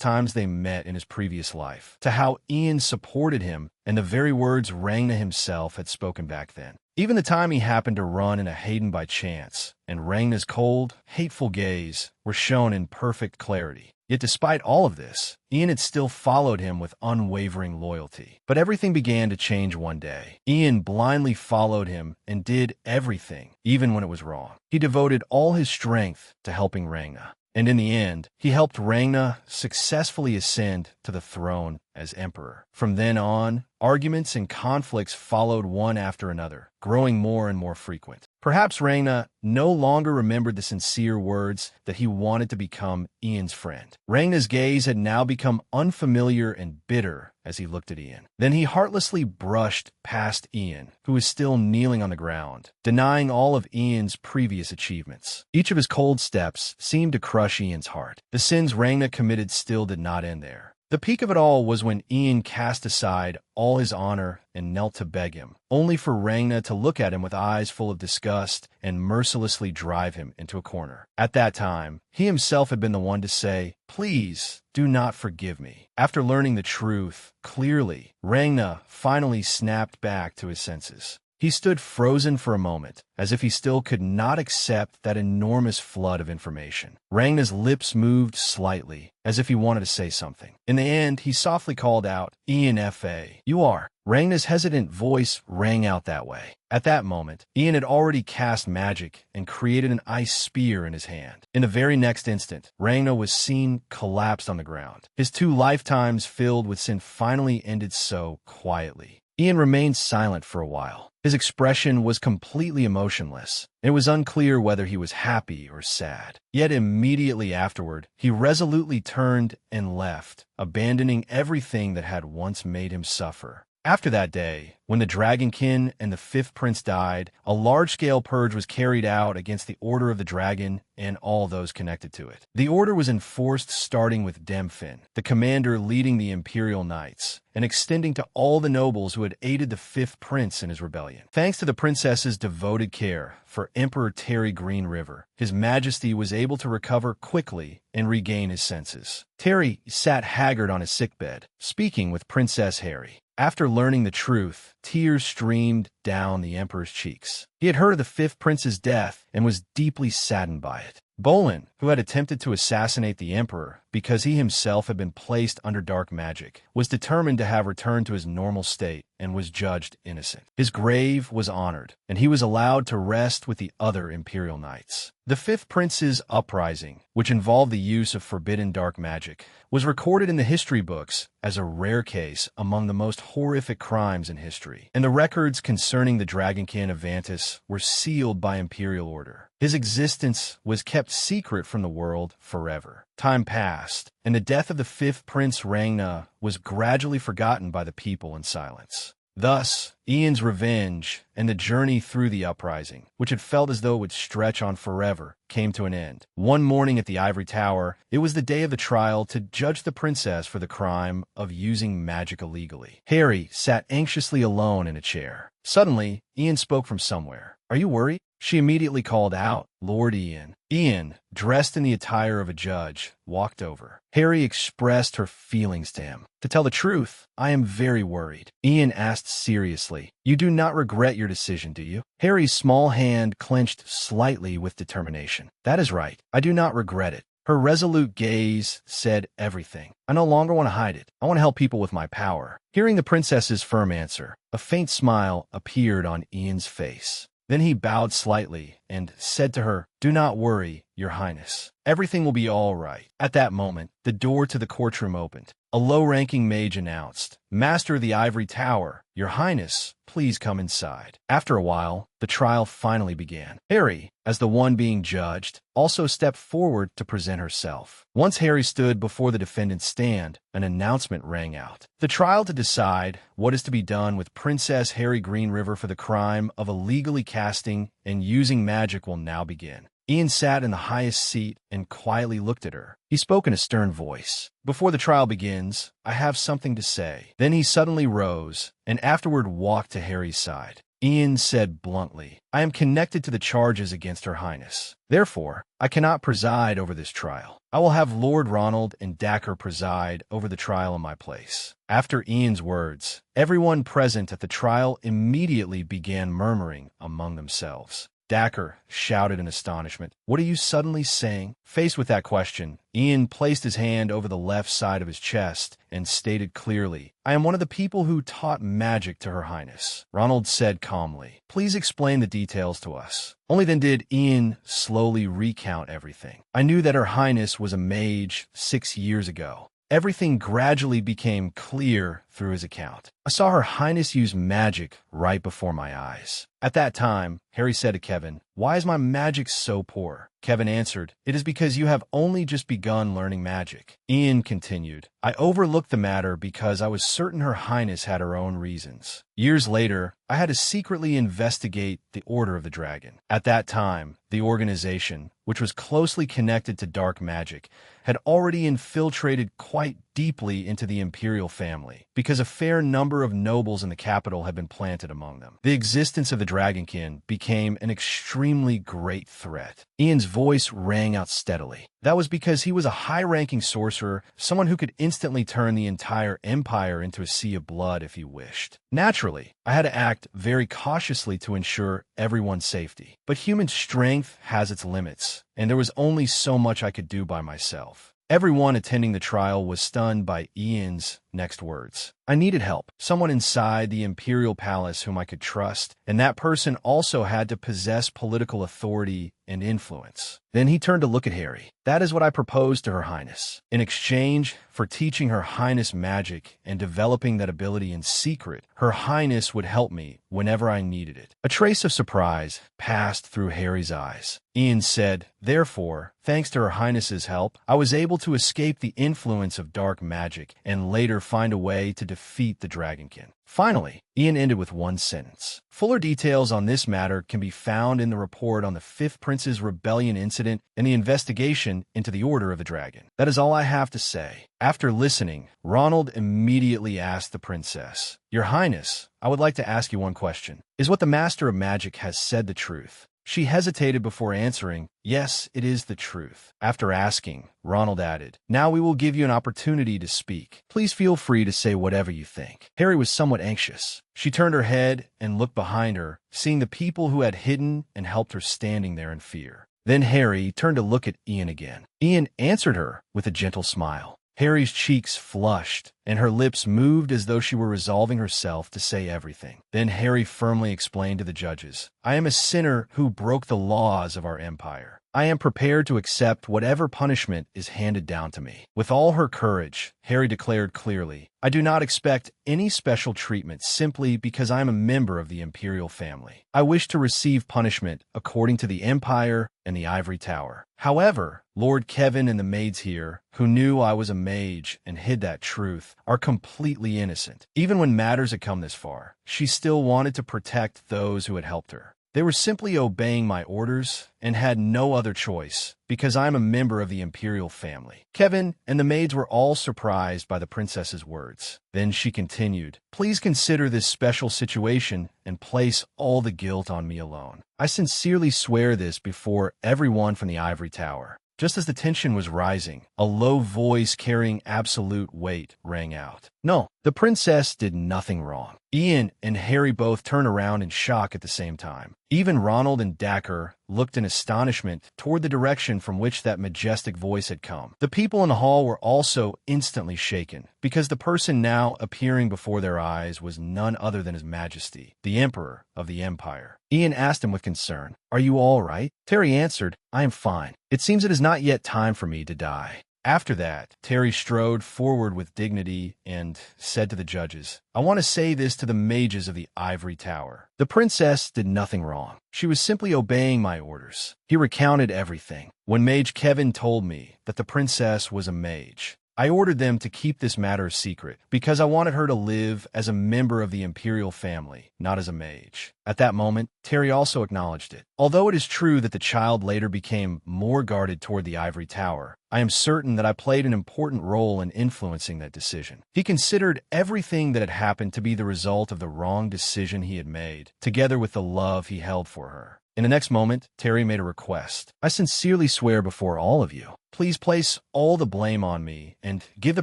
times they met in his previous life, to how Ian supported him and the very words Rangna himself had spoken back then. Even the time he happened to run in a Hayden by chance, and Rangna's cold, hateful gaze were shown in perfect clarity. Yet despite all of this, Ian had still followed him with unwavering loyalty. But everything began to change one day. Ian blindly followed him and did everything, even when it was wrong. He devoted all his strength to helping Rangna. And in the end, he helped Rangna successfully ascend to the throne as emperor. From then on, arguments and conflicts followed one after another, growing more and more frequent. Perhaps Rangna no longer remembered the sincere words that he wanted to become Ian's friend. Rangna's gaze had now become unfamiliar and bitter as he looked at Ian. Then he heartlessly brushed past Ian, who was still kneeling on the ground, denying all of Ian's previous achievements. Each of his cold steps seemed to crush Ian's heart. The sins Rangna committed still did not end there. The peak of it all was when Ian cast aside all his honor and knelt to beg him, only for Rangna to look at him with eyes full of disgust and mercilessly drive him into a corner. At that time, he himself had been the one to say, Please, do not forgive me. After learning the truth clearly, Rangna finally snapped back to his senses. He stood frozen for a moment, as if he still could not accept that enormous flood of information. Rangna's lips moved slightly, as if he wanted to say something. In the end, he softly called out, Ian F.A. You are. Rangna's hesitant voice rang out that way. At that moment, Ian had already cast magic and created an ice spear in his hand. In the very next instant, Rangna was seen collapsed on the ground. His 2 lifetimes filled with sin finally ended so quietly. Ian remained silent for a while. His expression was completely emotionless. It was unclear whether he was happy or sad. Yet immediately afterward, he resolutely turned and left, abandoning everything that had once made him suffer. After that day, when the Dragonkin and the fifth prince died, a large-scale purge was carried out against the Order of the Dragon and all those connected to it. The order was enforced starting with Demfin, the commander leading the Imperial Knights, and extending to all the nobles who had aided the fifth prince in his rebellion. Thanks to the princess's devoted care for Emperor Terry Green River, His Majesty was able to recover quickly and regain his senses. Terry sat haggard on his sickbed, speaking with Princess Harry. After learning the truth, tears streamed down the Emperor's cheeks. He had heard of the fifth prince's death and was deeply saddened by it. Bolin, who had attempted to assassinate the Emperor because he himself had been placed under dark magic, was determined to have returned to his normal state and was judged innocent. His grave was honored, and he was allowed to rest with the other Imperial Knights. The fifth prince's uprising, which involved the use of forbidden dark magic, was recorded in the history books as a rare case among the most horrific crimes in history, and the records concerning the Dragonkin of Vantis were sealed by Imperial order. His existence was kept secret from the world forever. Time passed, and the death of the fifth prince Rangna was gradually forgotten by the people in silence. Thus, Ian's revenge and the journey through the uprising, which had felt as though it would stretch on forever, came to an end. One morning at the Ivory Tower, it was the day of the trial to judge the princess for the crime of using magic illegally. Harry sat anxiously alone in a chair. Suddenly, Ian spoke from somewhere. "Are you worried?" She immediately called out, "Lord Ian." Ian, dressed in the attire of a judge, walked over. Harry expressed her feelings to him. "To tell the truth, I am very worried." Ian asked seriously, "You do not regret your decision, do you?" Harry's small hand clenched slightly with determination. "That is right. I do not regret it." Her resolute gaze said everything. "I no longer want to hide it. I want to help people with my power." Hearing the princess's firm answer, a faint smile appeared on Ian's face. Then he bowed slightly and said to her, "Do not worry, Your Highness. Everything will be all right." At that moment, the door to the courtroom opened. A low-ranking mage announced, "Master of the Ivory Tower, Your Highness, please come inside." After a while, the trial finally began. Harry, as the one being judged, also stepped forward to present herself. Once Harry stood before the defendant's stand, an announcement rang out. The trial to decide what is to be done with Princess Harry Green River for the crime of illegally casting and using magic will now begin. Ian sat in the highest seat and quietly looked at her. He spoke in a stern voice. "Before the trial begins, I have something to say." Then he suddenly rose and afterward walked to Harry's side. Ian said bluntly, "I am connected to the charges against Her Highness. Therefore, I cannot preside over this trial. I will have Lord Ronald and Dacre preside over the trial in my place." After Ian's words, everyone present at the trial immediately began murmuring among themselves. Dacre shouted in astonishment, "What are you suddenly saying?" Faced with that question, Ian placed his hand over the left side of his chest and stated clearly, "I am one of the people who taught magic to Her Highness." Ronald said calmly, "Please explain the details to us." Only then did Ian slowly recount everything. "I knew that Her Highness was a mage 6 years ago." Everything gradually became clear through his account. "I saw Her Highness use magic right before my eyes." At that time, Harry said to Kevin, "Why is my magic so poor?" Kevin answered, "It is because you have only just begun learning magic." Ian continued, "I overlooked the matter because I was certain Her Highness had her own reasons. Years later, I had to secretly investigate the Order of the Dragon. At that time, the organization, which was closely connected to dark magic, had already infiltrated quite deeply into the imperial family, because a fair number of nobles in the capital had been planted among them. The existence of the Dragonkin became an extremely great threat." Ian's voice rang out steadily. "That was because he was a high-ranking sorcerer, someone who could instantly turn the entire empire into a sea of blood if he wished. Naturally, I had to act very cautiously to ensure everyone's safety. But human strength has its limits, and there was only so much I could do by myself." Everyone attending the trial was stunned by Ian's next words. "I needed help, someone inside the imperial palace whom I could trust, and that person also had to possess political authority and influence." Then he turned to look at Harry. "That is what I proposed to Her Highness. In exchange for teaching Her Highness magic and developing that ability in secret, Her Highness would help me whenever I needed it." A trace of surprise passed through Harry's eyes. Ian said, "Therefore, thanks to Her Highness's help, I was able to escape the influence of dark magic and later find a way to defeat the Dragonkin. Finally, Ian ended with one sentence. Fuller details on this matter can be found in the report on the Fifth Prince's Rebellion incident and the investigation into the Order of the Dragon. That is all I have to say. After listening, Ronald immediately asked the princess, "Your Highness, I would like to ask you one question. Is what the Master of Magic has said the truth?" She hesitated before answering, "Yes, it is the truth." After asking, Ronald added, "Now we will give you an opportunity to speak. Please feel free to say whatever you think." Harry was somewhat anxious. She turned her head and looked behind her, seeing the people who had hidden and helped her standing there in fear. Then Harry turned to look at Ian again. Ian answered her with a gentle smile. Harry's cheeks flushed, and her lips moved as though she were resolving herself to say everything. Then Harry firmly explained to the judges, "I am a sinner who broke the laws of our empire. I am prepared to accept whatever punishment is handed down to me." With all her courage, Harry declared clearly, "I do not expect any special treatment simply because I am a member of the imperial family. I wish to receive punishment according to the Empire and the Ivory Tower." However, Lord Kevin and the maids here, who knew I was a mage and hid that truth, are completely innocent. Even when matters had come this far, she still wanted to protect those who had helped her. They were simply obeying my orders and had no other choice, because I am a member of the imperial family. Kevin and the maids were all surprised by the princess's words. Then she continued, "Please consider this special situation and place all the guilt on me alone. I sincerely swear this before everyone from the Ivory Tower." Just as the tension was rising, a low voice carrying absolute weight rang out. No, the princess did nothing wrong. Ian and Harry both turned around in shock at the same time. Even Ronald and Dacre looked in astonishment toward the direction from which that majestic voice had come. The people in the hall were also instantly shaken, because the person now appearing before their eyes was none other than His Majesty, the Emperor of the Empire. Ian asked him with concern, "Are you all right?" Terry answered, "I am fine. It seems it is not yet time for me to die." After that, Terry strode forward with dignity and said to the judges, "I want to say this to the mages of the Ivory Tower. The princess did nothing wrong. She was simply obeying my orders." He recounted everything. When Mage Kevin told me that the princess was a mage, I ordered them to keep this matter secret because I wanted her to live as a member of the imperial family, not as a mage. At that moment, Terry also acknowledged it. Although it is true that the child later became more guarded toward the Ivory Tower, I am certain that I played an important role in influencing that decision. He considered everything that had happened to be the result of the wrong decision he had made, together with the love he held for her. In the next moment, Terry made a request. "I sincerely swear before all of you, please place all the blame on me and give the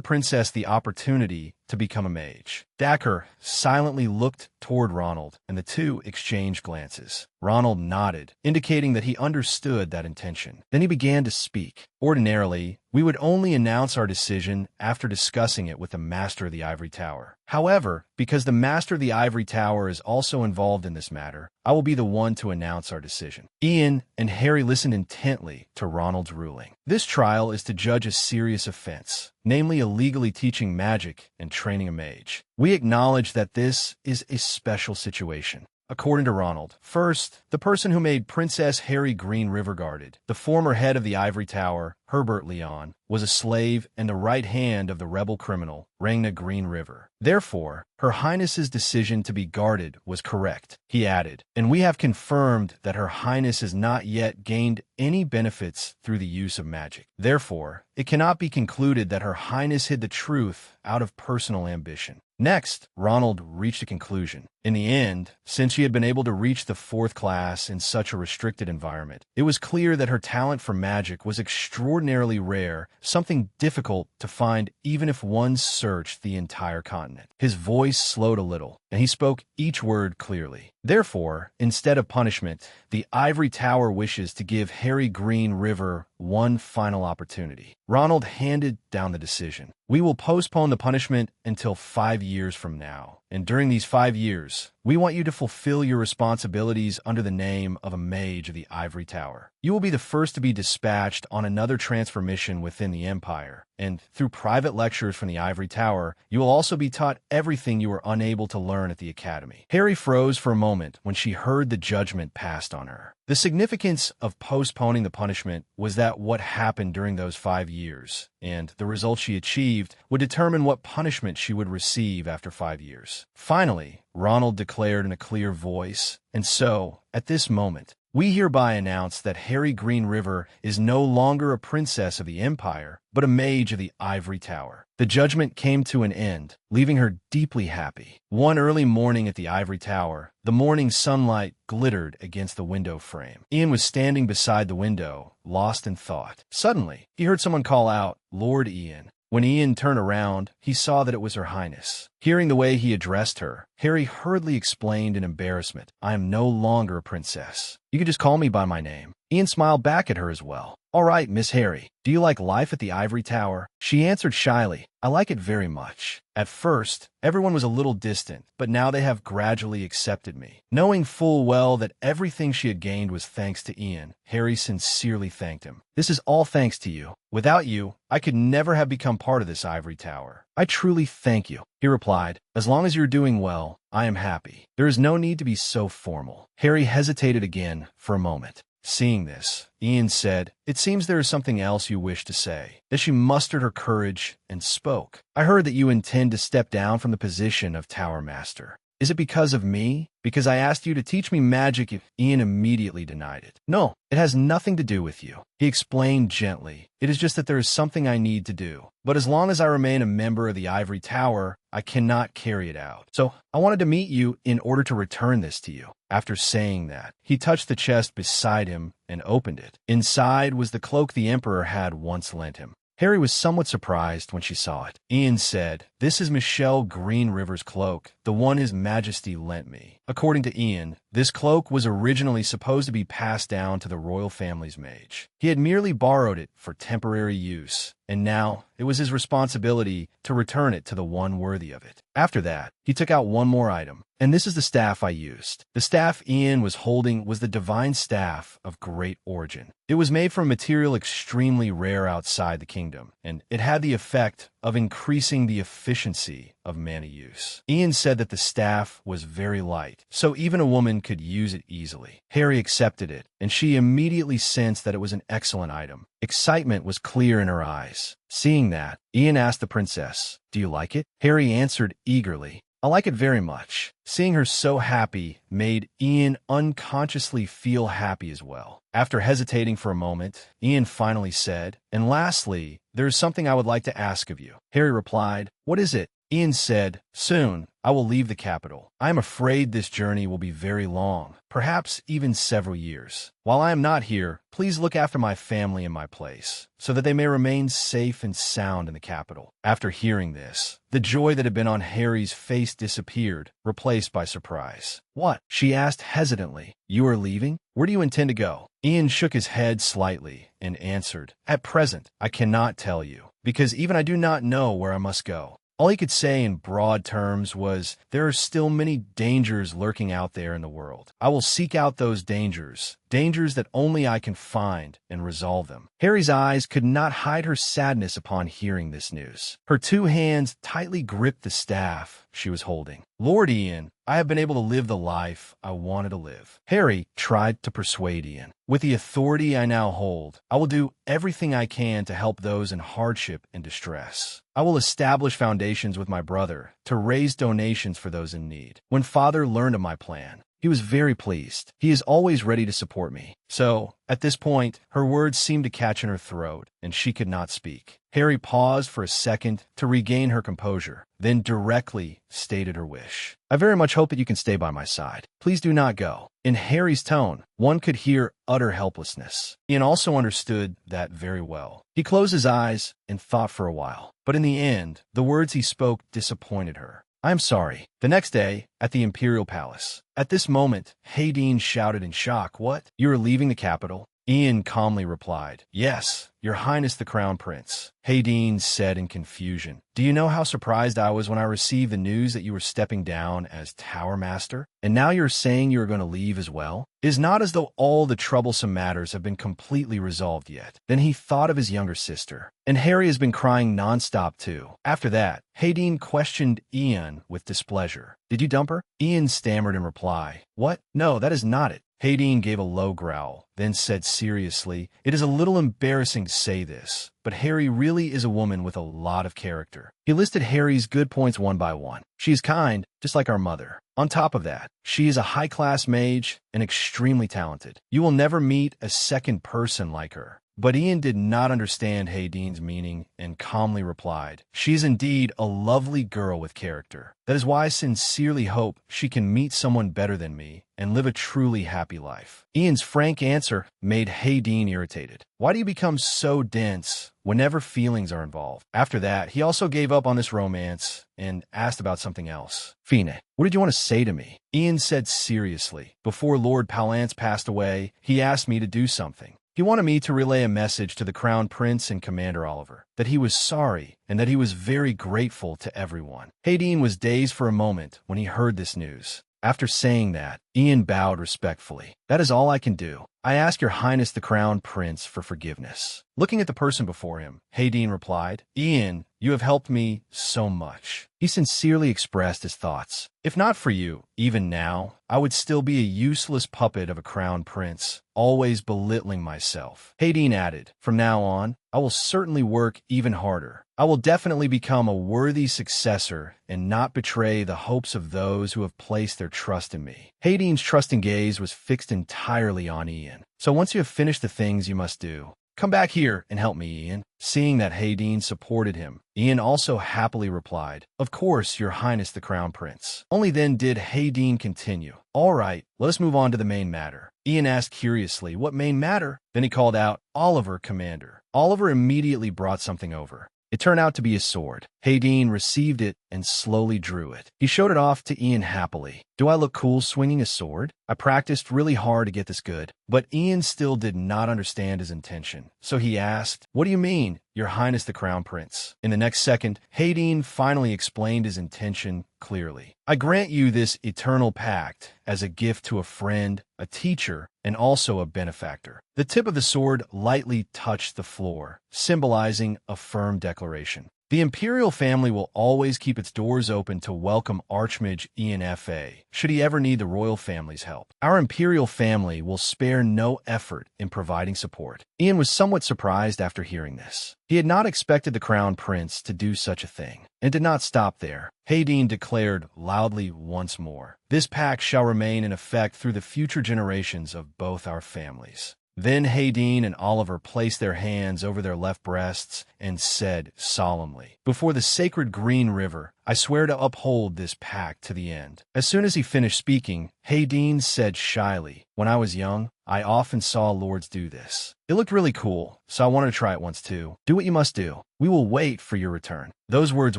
princess the opportunity to become a mage." Dacre silently looked toward Ronald, and the two exchanged glances. Ronald nodded, indicating that he understood that intention. Then he began to speak. "Ordinarily, we would only announce our decision after discussing it with the Master of the Ivory Tower. However, because the Master of the Ivory Tower is also involved in this matter, I will be the one to announce our decision." Ian and Harry listened intently to Ronald's ruling. This trial is to judge a serious offense, namely illegally teaching magic and training a mage. We acknowledge that this is a special situation. According to Ronald, first, the person who made Princess Harry Green River guarded, the former head of the Ivory Tower, Herbert Leon, was a slave and the right hand of the rebel criminal, Ragna Green River. Therefore, Her Highness's decision to be guarded was correct. He added, "And we have confirmed that Her Highness has not yet gained any benefits through the use of magic. Therefore, it cannot be concluded that Her Highness hid the truth out of personal ambition." Next, Ronald reached a conclusion. In the end, since she had been able to reach the 4th class in such a restricted environment, it was clear that her talent for magic was extraordinarily rare, something difficult to find even if one searched the entire continent. His voice slowed a little, and he spoke each word clearly. Therefore, instead of punishment, the Ivory Tower wishes to give Harry Green River one final opportunity. Ronald handed down the decision. "We will postpone the punishment until 5 years from now. And during these 5 years, we want you to fulfill your responsibilities under the name of a mage of the Ivory Tower. You will be the first to be dispatched on another transformation within the Empire, and through private lectures from the Ivory Tower, you will also be taught everything you were unable to learn at the Academy." Harry froze for a moment when she heard the judgment passed on her. The significance of postponing the punishment was that what happened during those 5 years and the results she achieved would determine what punishment she would receive after 5 years. Finally, Ronald declared in a clear voice, "And so, at this moment, we hereby announce that Harry Green River is no longer a princess of the Empire, but a mage of the Ivory Tower." The judgment came to an end, leaving her deeply happy. One early morning at the Ivory Tower, the morning sunlight glittered against the window frame. Ian was standing beside the window, lost in thought. Suddenly, he heard someone call out, "Lord Ian." When Ian turned around, he saw that it was Her Highness. Hearing the way he addressed her, Harry hurriedly explained in embarrassment, "I am no longer a princess. You can just call me by my name." Ian smiled back at her as well. "All right, Miss Harry, do you like life at the Ivory Tower?" She answered shyly, "I like it very much. At first, everyone was a little distant, but now they have gradually accepted me." Knowing full well that everything she had gained was thanks to Ian, Harry sincerely thanked him. "This is all thanks to you. Without you, I could never have become part of this Ivory Tower. I truly thank you," he replied. "As long as you're doing well, I am happy. There is no need to be so formal." Harry hesitated again for a moment. Seeing this, Ian said, "It seems there is something else you wish to say." Then she mustered her courage and spoke. "I heard that you intend to step down from the position of Tower Master. Is it because of me? Because I asked you to teach me magic?" Ian immediately denied it. "No, it has nothing to do with you," he explained gently. "It is just that there is something I need to do. But as long as I remain a member of the Ivory Tower, I cannot carry it out. So I wanted to meet you in order to return this to you." After saying that, he touched the chest beside him and opened it. Inside was the cloak the Emperor had once lent him. Harry was somewhat surprised when she saw it. Ian said, "This is Michelle Green River's cloak, the one His Majesty lent me." According to Ian, this cloak was originally supposed to be passed down to the royal family's mage. He had merely borrowed it for temporary use, and now it was his responsibility to return it to the one worthy of it. After that, he took out one more item, and this is the staff I used. The staff Ian was holding was the divine staff of great origin. It was made from a material extremely rare outside the kingdom, and it had the effect of increasing the efficiency of mana use. Ian said that the staff was very light, so even a woman could use it easily. Harry accepted it, and she immediately sensed that it was an excellent item. Excitement was clear in her eyes. Seeing that, Ian asked the princess, "Do you like it?" Harry answered eagerly, "I like it very much." Seeing her so happy made Ian unconsciously feel happy as well. After hesitating for a moment, Ian finally said, "And lastly, there is something I would like to ask of you." Harry replied, "What is it?" Ian said, "Soon, I will leave the capital. I am afraid this journey will be very long, perhaps even several years. While I am not here, please look after my family and my place, so that they may remain safe and sound in the capital." After hearing this, the joy that had been on Harry's face disappeared, replaced by surprise. "What?" she asked hesitantly. "You are leaving? Where do you intend to go?" Ian shook his head slightly and answered, "At present, I cannot tell you, because even I do not know where I must go." All he could say in broad terms was, "There are still many dangers lurking out there in the world. I will seek out those dangers that only I can find, and resolve them." Harry's eyes could not hide her sadness upon hearing this news. Her two hands tightly gripped the staff she was holding. "Lord Ian, I have been able to live the life I wanted to live." Harry tried to persuade Ian. "With the authority I now hold, I will do everything I can to help those in hardship and distress. I will establish foundations with my brother to raise donations for those in need." When Father learned of my plan, he was very pleased. He is always ready to support me. So, at this point, her words seemed to catch in her throat, and she could not speak. Harry paused for a second to regain her composure, then directly stated her wish. "I very much hope that you can stay by my side. Please do not go." In Harry's tone, one could hear utter helplessness. Ian also understood that very well. He closed his eyes and thought for a while, but in the end, the words he spoke disappointed her. "I am sorry." The next day, at the Imperial Palace. At this moment, Hayden shouted in shock, "What? You are leaving the capital?" Ian calmly replied, "Yes, Your Highness the Crown Prince." Hayden said in confusion, "Do you know how surprised I was when I received the news that you were stepping down as Tower Master? And now you're saying you are going to leave as well? It is not as though all the troublesome matters have been completely resolved yet." Then he thought of his younger sister. "And Harry has been crying nonstop too." After that, Hayden questioned Ian with displeasure. "Did you dump her?" Ian stammered in reply, "What? No, that is not it." Hayden gave a low growl, then said seriously, "It is a little embarrassing to say this, but Harry really is a woman with a lot of character." He listed Harry's good points one by one. "She is kind, just like our mother. On top of that, she is a high-class mage and extremely talented. You will never meet a second person like her." But Ian did not understand Hayden's meaning and calmly replied, "She is indeed a lovely girl with character. That is why I sincerely hope she can meet someone better than me and live a truly happy life." Ian's frank answer made Hayden irritated. "Why do you become so dense whenever feelings are involved?" After that, he also gave up on this romance and asked about something else. "Fine, what did you want to say to me?" Ian said seriously. "Before Lord Palance passed away, he asked me to do something. He wanted me to relay a message to the Crown Prince and Commander Oliver, that he was sorry and that he was very grateful to everyone." Hayden was dazed for a moment when he heard this news. After saying that, Ian bowed respectfully. "That is all I can do. I ask your highness the Crown Prince for forgiveness." Looking at the person before him, Hayden replied, "Ian, you have helped me so much." He sincerely expressed his thoughts. "If not for you, even now, I would still be a useless puppet of a crown prince, always belittling myself." Hayden added, "From now on, I will certainly work even harder. I will definitely become a worthy successor and not betray the hopes of those who have placed their trust in me." Hayden's trusting gaze was fixed entirely on Ian. "So once you have finished the things you must do, come back here and help me, Ian." Seeing that Hayden supported him, Ian also happily replied, "Of course, your highness the crown prince." Only then did Hayden continue, "All right, let us move on to the main matter." Ian asked curiously, "What main matter?" Then he called out, "Oliver, Commander." Oliver immediately brought something over. It turned out to be a sword. Hayden received it and slowly drew it. He showed it off to Ian happily. "Do I look cool swinging a sword? I practiced really hard to get this good." But Ian still did not understand his intention. So he asked, "What do you mean, your highness the crown prince?" In the next second, Hayden finally explained his intention clearly. "I grant you this eternal pact as a gift to a friend, a teacher, and also a benefactor." The tip of the sword lightly touched the floor, symbolizing a firm declaration. The Imperial family will always keep its doors open to welcome Archmage Ian F.A. should he ever need the royal family's help. Our Imperial family will spare no effort in providing support. Ian was somewhat surprised after hearing this. He had not expected the Crown Prince to do such a thing, and did not stop there. Hayden declared loudly once more, "This pact shall remain in effect through the future generations of both our families." Then Hayden and Oliver placed their hands over their left breasts and said solemnly, "Before the sacred Green River, I swear to uphold this pact to the end." As soon as he finished speaking, Hayden said shyly, "When I was young, I often saw lords do this. It looked really cool, so I wanted to try it once too. Do what you must do. We will wait for your return." Those words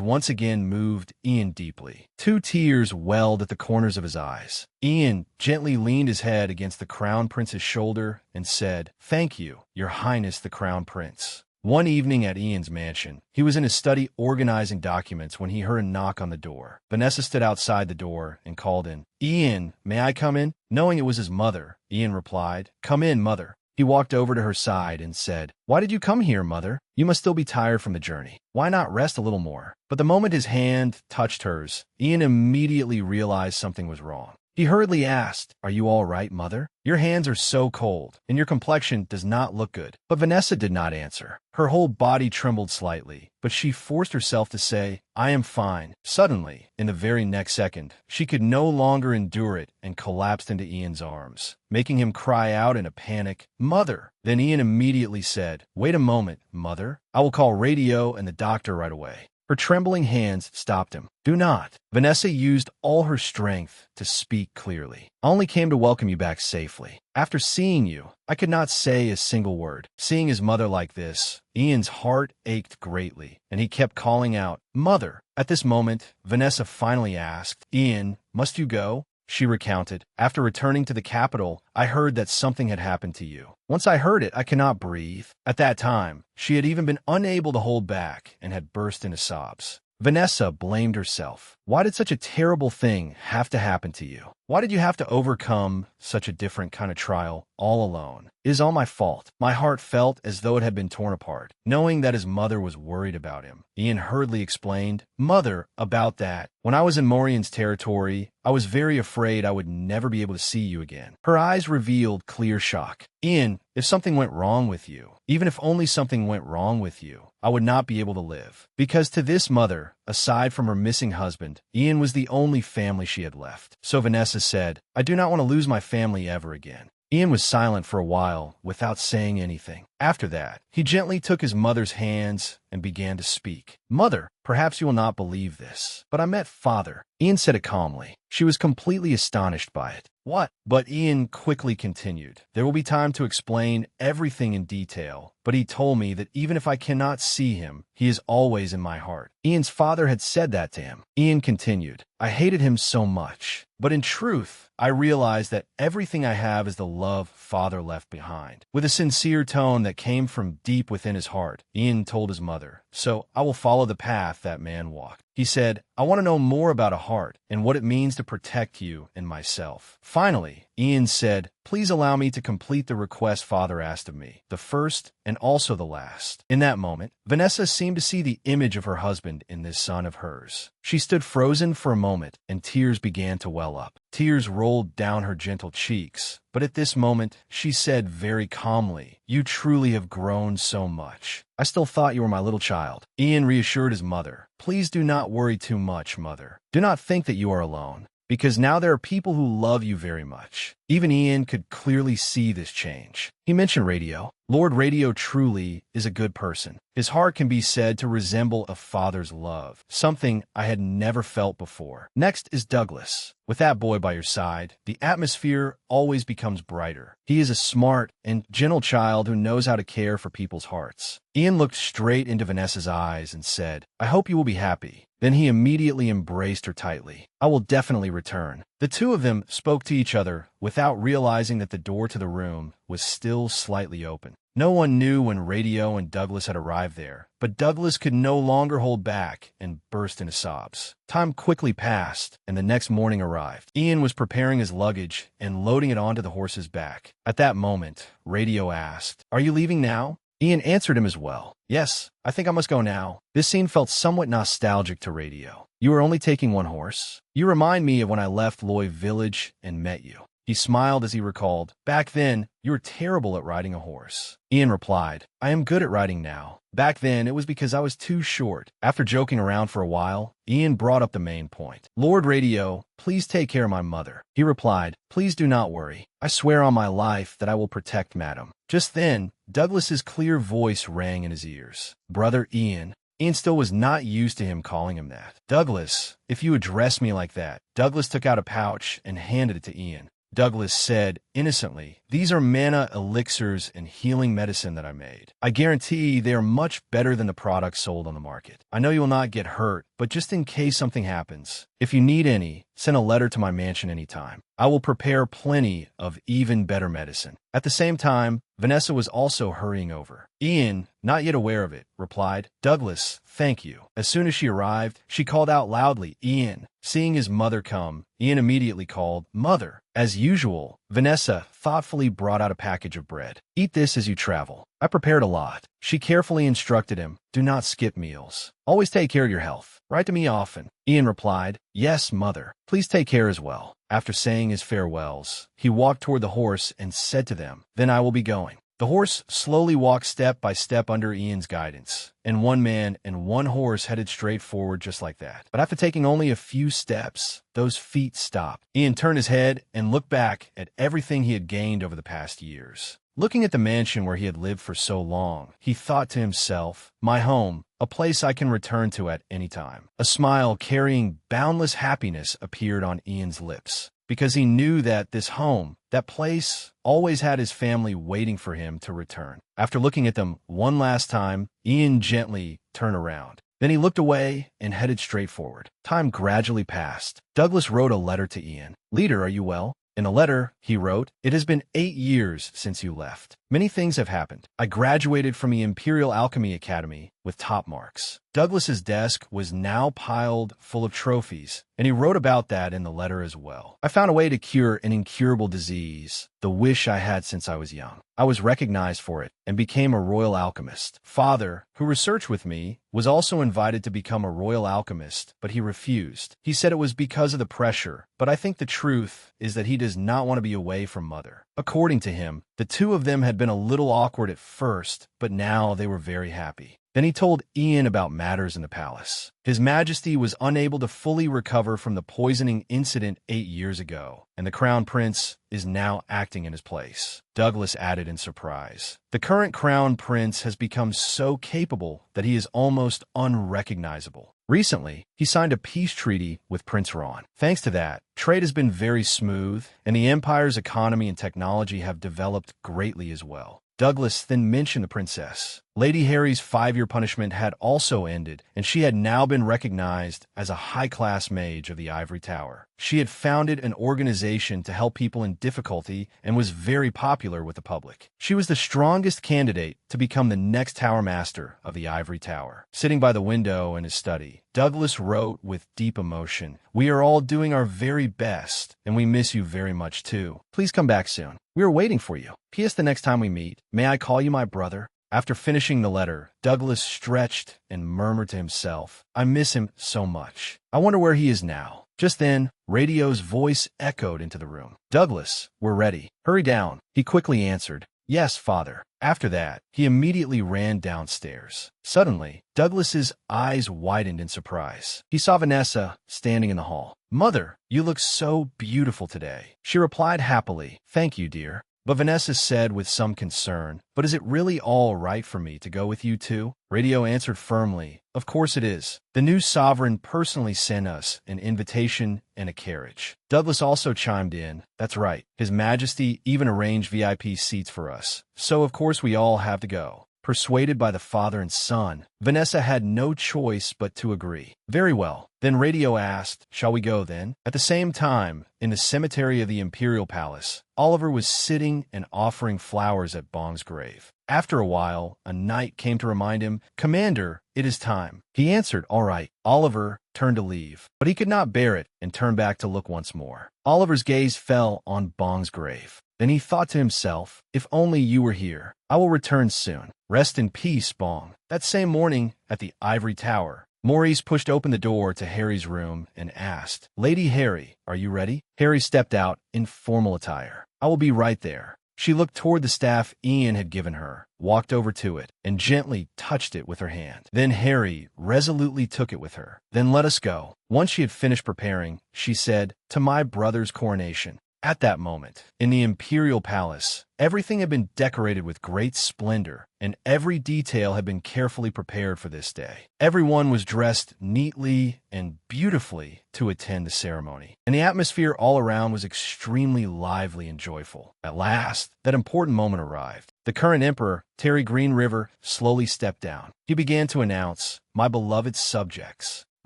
once again moved Ian deeply. 2 tears welled at the corners of his eyes. Ian gently leaned his head against the Crown Prince's shoulder and said, "Thank you, your highness the Crown Prince." One evening at Ian's mansion, he was in his study organizing documents when he heard a knock on the door. Vanessa stood outside the door and called in, "Ian, may I come in?" Knowing it was his mother, Ian replied, "Come in, mother." He walked over to her side and said, "Why did you come here, mother? You must still be tired from the journey. Why not rest a little more?" But the moment his hand touched hers, Ian immediately realized something was wrong. He hurriedly asked, "Are you all right, mother? Your hands are so cold, and your complexion does not look good." But Vanessa did not answer. Her whole body trembled slightly, but she forced herself to say, "I am fine." Suddenly, in the very next second, she could no longer endure it and collapsed into Ian's arms, making him cry out in a panic, "Mother!" Then Ian immediately said, "Wait a moment, mother. I will call radio and the doctor right away." Her trembling hands stopped him. "Do not." Vanessa used all her strength to speak clearly. "I only came to welcome you back safely. After seeing you, I could not say a single word." Seeing his mother like this, Ian's heart ached greatly, and he kept calling out, "Mother!" At this moment, Vanessa finally asked, "Ian, must you go?" She recounted, "After returning to the capital, I heard that something had happened to you. Once I heard it, I could not breathe." At that time, she had even been unable to hold back and had burst into sobs. Vanessa blamed herself. Why did such a terrible thing have to happen to you? Why did you have to overcome such a different kind of trial all alone? It is all my fault. My heart felt as though it had been torn apart, knowing that his mother was worried about him. Ian hurriedly explained, Mother, about that. When I was in Morian's territory, I was very afraid I would never be able to see you again. Her eyes revealed clear shock. Ian, if something went wrong with you, even if only something went wrong with you, I would not be able to live. Because to this mother, aside from her missing husband, Ian was the only family she had left. So Vanessa said, I do not want to lose my family ever again. Ian was silent for a while without saying anything. After that, he gently took his mother's hands and began to speak. Mother, perhaps you will not believe this, but I met Father. Ian said it calmly. She was completely astonished by it. What? But Ian quickly continued. There will be time to explain everything in detail, but he told me that even if I cannot see him, he is always in my heart. Ian's father had said that to him. Ian continued. I hated him so much, but in truth, I realized that everything I have is the love Father left behind. With a sincere tone that came from deep within his heart, Ian told his mother, So I will follow the path that man walked. He said, I want to know more about a heart and what it means to protect you and myself. Finally, Ian said, Please allow me to complete the request Father asked of me, the first and also the last. In that moment, Vanessa seemed to see the image of her husband in this son of hers. She stood frozen for a moment, and tears began to well up. Tears rolled down her gentle cheeks, but at this moment, she said very calmly, You truly have grown so much. I still thought you were my little child. Ian reassured his mother. Please do not worry too much, Mother. Do not think that you are alone, because now there are people who love you very much. Even Ian could clearly see this change. He mentioned Radio. Lord Radio truly is a good person. His heart can be said to resemble a father's love, something I had never felt before. Next is Douglas. With that boy by your side, the atmosphere always becomes brighter. He is a smart and gentle child who knows how to care for people's hearts. Ian looked straight into Vanessa's eyes and said, I hope you will be happy. Then he immediately embraced her tightly. I will definitely return. The two of them spoke to each other without realizing that the door to the room was still slightly open. No one knew when Radio and Douglas had arrived there, but Douglas could no longer hold back and burst into sobs. Time quickly passed, and the next morning arrived. Ian was preparing his luggage and loading it onto the horse's back. At that moment, Radio asked, Are you leaving now? Ian answered him as well. Yes, I think I must go now. This scene felt somewhat nostalgic to Radio. You are only taking one horse? You remind me of when I left Loy Village and met you. He smiled as he recalled, Back then, you were terrible at riding a horse. Ian replied, I am good at riding now. Back then, it was because I was too short. After joking around for a while, Ian brought up the main point. Lord Radio, please take care of my mother. He replied, Please do not worry. I swear on my life that I will protect Madam. Just then, Douglas's clear voice rang in his ears. Brother Ian. Ian still was not used to him calling him that. Douglas, if you address me like that. Douglas took out a pouch and handed it to Ian. Douglas said, innocently, These are mana elixirs and healing medicine that I made. I guarantee they are much better than the products sold on the market. I know you will not get hurt, but just in case something happens, if you need any, send a letter to my mansion anytime. I will prepare plenty of even better medicine. At the same time, Vanessa was also hurrying over. Ian, not yet aware of it, replied, Douglas, thank you. As soon as she arrived, she called out loudly, Ian. Seeing his mother come, Ian immediately called, Mother. As usual, Vanessa thoughtfully brought out a package of bread. Eat this as you travel. I prepared a lot. She carefully instructed him, Do not skip meals. Always take care of your health. Write to me often. Ian replied, Yes, Mother. Please take care as well. After saying his farewells, he walked toward the horse and said to them, Then I will be going. The horse slowly walked step by step under Ian's guidance, and one man and one horse headed straight forward just like that. But after taking only a few steps, those feet stopped. Ian turned his head and looked back at everything he had gained over the past years. Looking at the mansion where he had lived for so long, he thought to himself, My home, a place I can return to at any time. A smile carrying boundless happiness appeared on Ian's lips, because he knew that this home, that place, always had his family waiting for him to return. After looking at them one last time, Ian gently turned around. Then he looked away and headed straight forward. Time gradually passed. Douglas wrote a letter to Ian. Leader, are you well? In a letter, he wrote, It has been 8 years since you left. Many things have happened. I graduated from the Imperial Alchemy Academy with top marks. Douglas's desk was now piled full of trophies, and he wrote about that in the letter as well. I found a way to cure an incurable disease, the wish I had since I was young. I was recognized for it and became a royal alchemist. Father, who researched with me, was also invited to become a royal alchemist, but he refused. He said it was because of the pressure, but I think the truth is that he does not want to be away from Mother. According to him, the two of them had been a little awkward at first, but now they were very happy. Then he told Ian about matters in the palace. His Majesty was unable to fully recover from the poisoning incident 8 years ago, and the Crown Prince is now acting in his place. Douglas added in surprise. The current Crown Prince has become so capable that he is almost unrecognizable. Recently, he signed a peace treaty with Prince Ron. Thanks to that, trade has been very smooth, and the Empire's economy and technology have developed greatly as well. Douglas then mentioned the princess. Lady Harry's 5-year punishment had also ended, and she had now been recognized as a high-class mage of the Ivory Tower. She had founded an organization to help people in difficulty and was very popular with the public. She was the strongest candidate to become the next Tower Master of the Ivory Tower. Sitting by the window in his study, Douglas wrote with deep emotion, "We are all doing our very best, and we miss you very much too. Please come back soon. We are waiting for you. P.S. The next time we meet, may I call you my brother?" After finishing the letter, Douglas stretched and murmured to himself, "I miss him so much. I wonder where he is now." Just then, Radio's voice echoed into the room. "Douglas, we're ready. Hurry down." He quickly answered, "Yes, father." After that, he immediately ran downstairs. Suddenly, Douglas's eyes widened in surprise. He saw Vanessa standing in the hall. "Mother, you look so beautiful today." She replied happily, "Thank you, dear." But Vanessa said with some concern, "But is it really all right for me to go with you too?" Radio answered firmly, "Of course it is. The new sovereign personally sent us an invitation and a carriage." Douglas also chimed in, "That's right. His Majesty even arranged VIP seats for us. So of course we all have to go." Persuaded by the father and son, Vanessa had no choice but to agree. "Very well." Then Radio asked, "Shall we go then?" At the same time, in the cemetery of the Imperial Palace, Oliver was sitting and offering flowers at Bong's grave. After a while, a knight came to remind him, "Commander, it is time." He answered, "All right." Oliver turned to leave, but he could not bear it and turned back to look once more. Oliver's gaze fell on Bong's grave. Then he thought to himself, "If only you were here. I will return soon. Rest in peace, Bong." That same morning, at the Ivory Tower, Maurice pushed open the door to Harry's room and asked, "Lady Harry, are you ready?" Harry stepped out in formal attire. "I will be right there." She looked toward the staff Ian had given her, walked over to it, and gently touched it with her hand. Then Harry resolutely took it with her. "Then let us go." Once she had finished preparing, she said, "To my brother's coronation." At that moment, in the Imperial Palace, everything had been decorated with great splendor, and every detail had been carefully prepared for this day. Everyone was dressed neatly and beautifully to attend the ceremony, and the atmosphere all around was extremely lively and joyful. At last, that important moment arrived. The current emperor, Terry Green River, slowly stepped down. He began to announce, "My beloved subjects."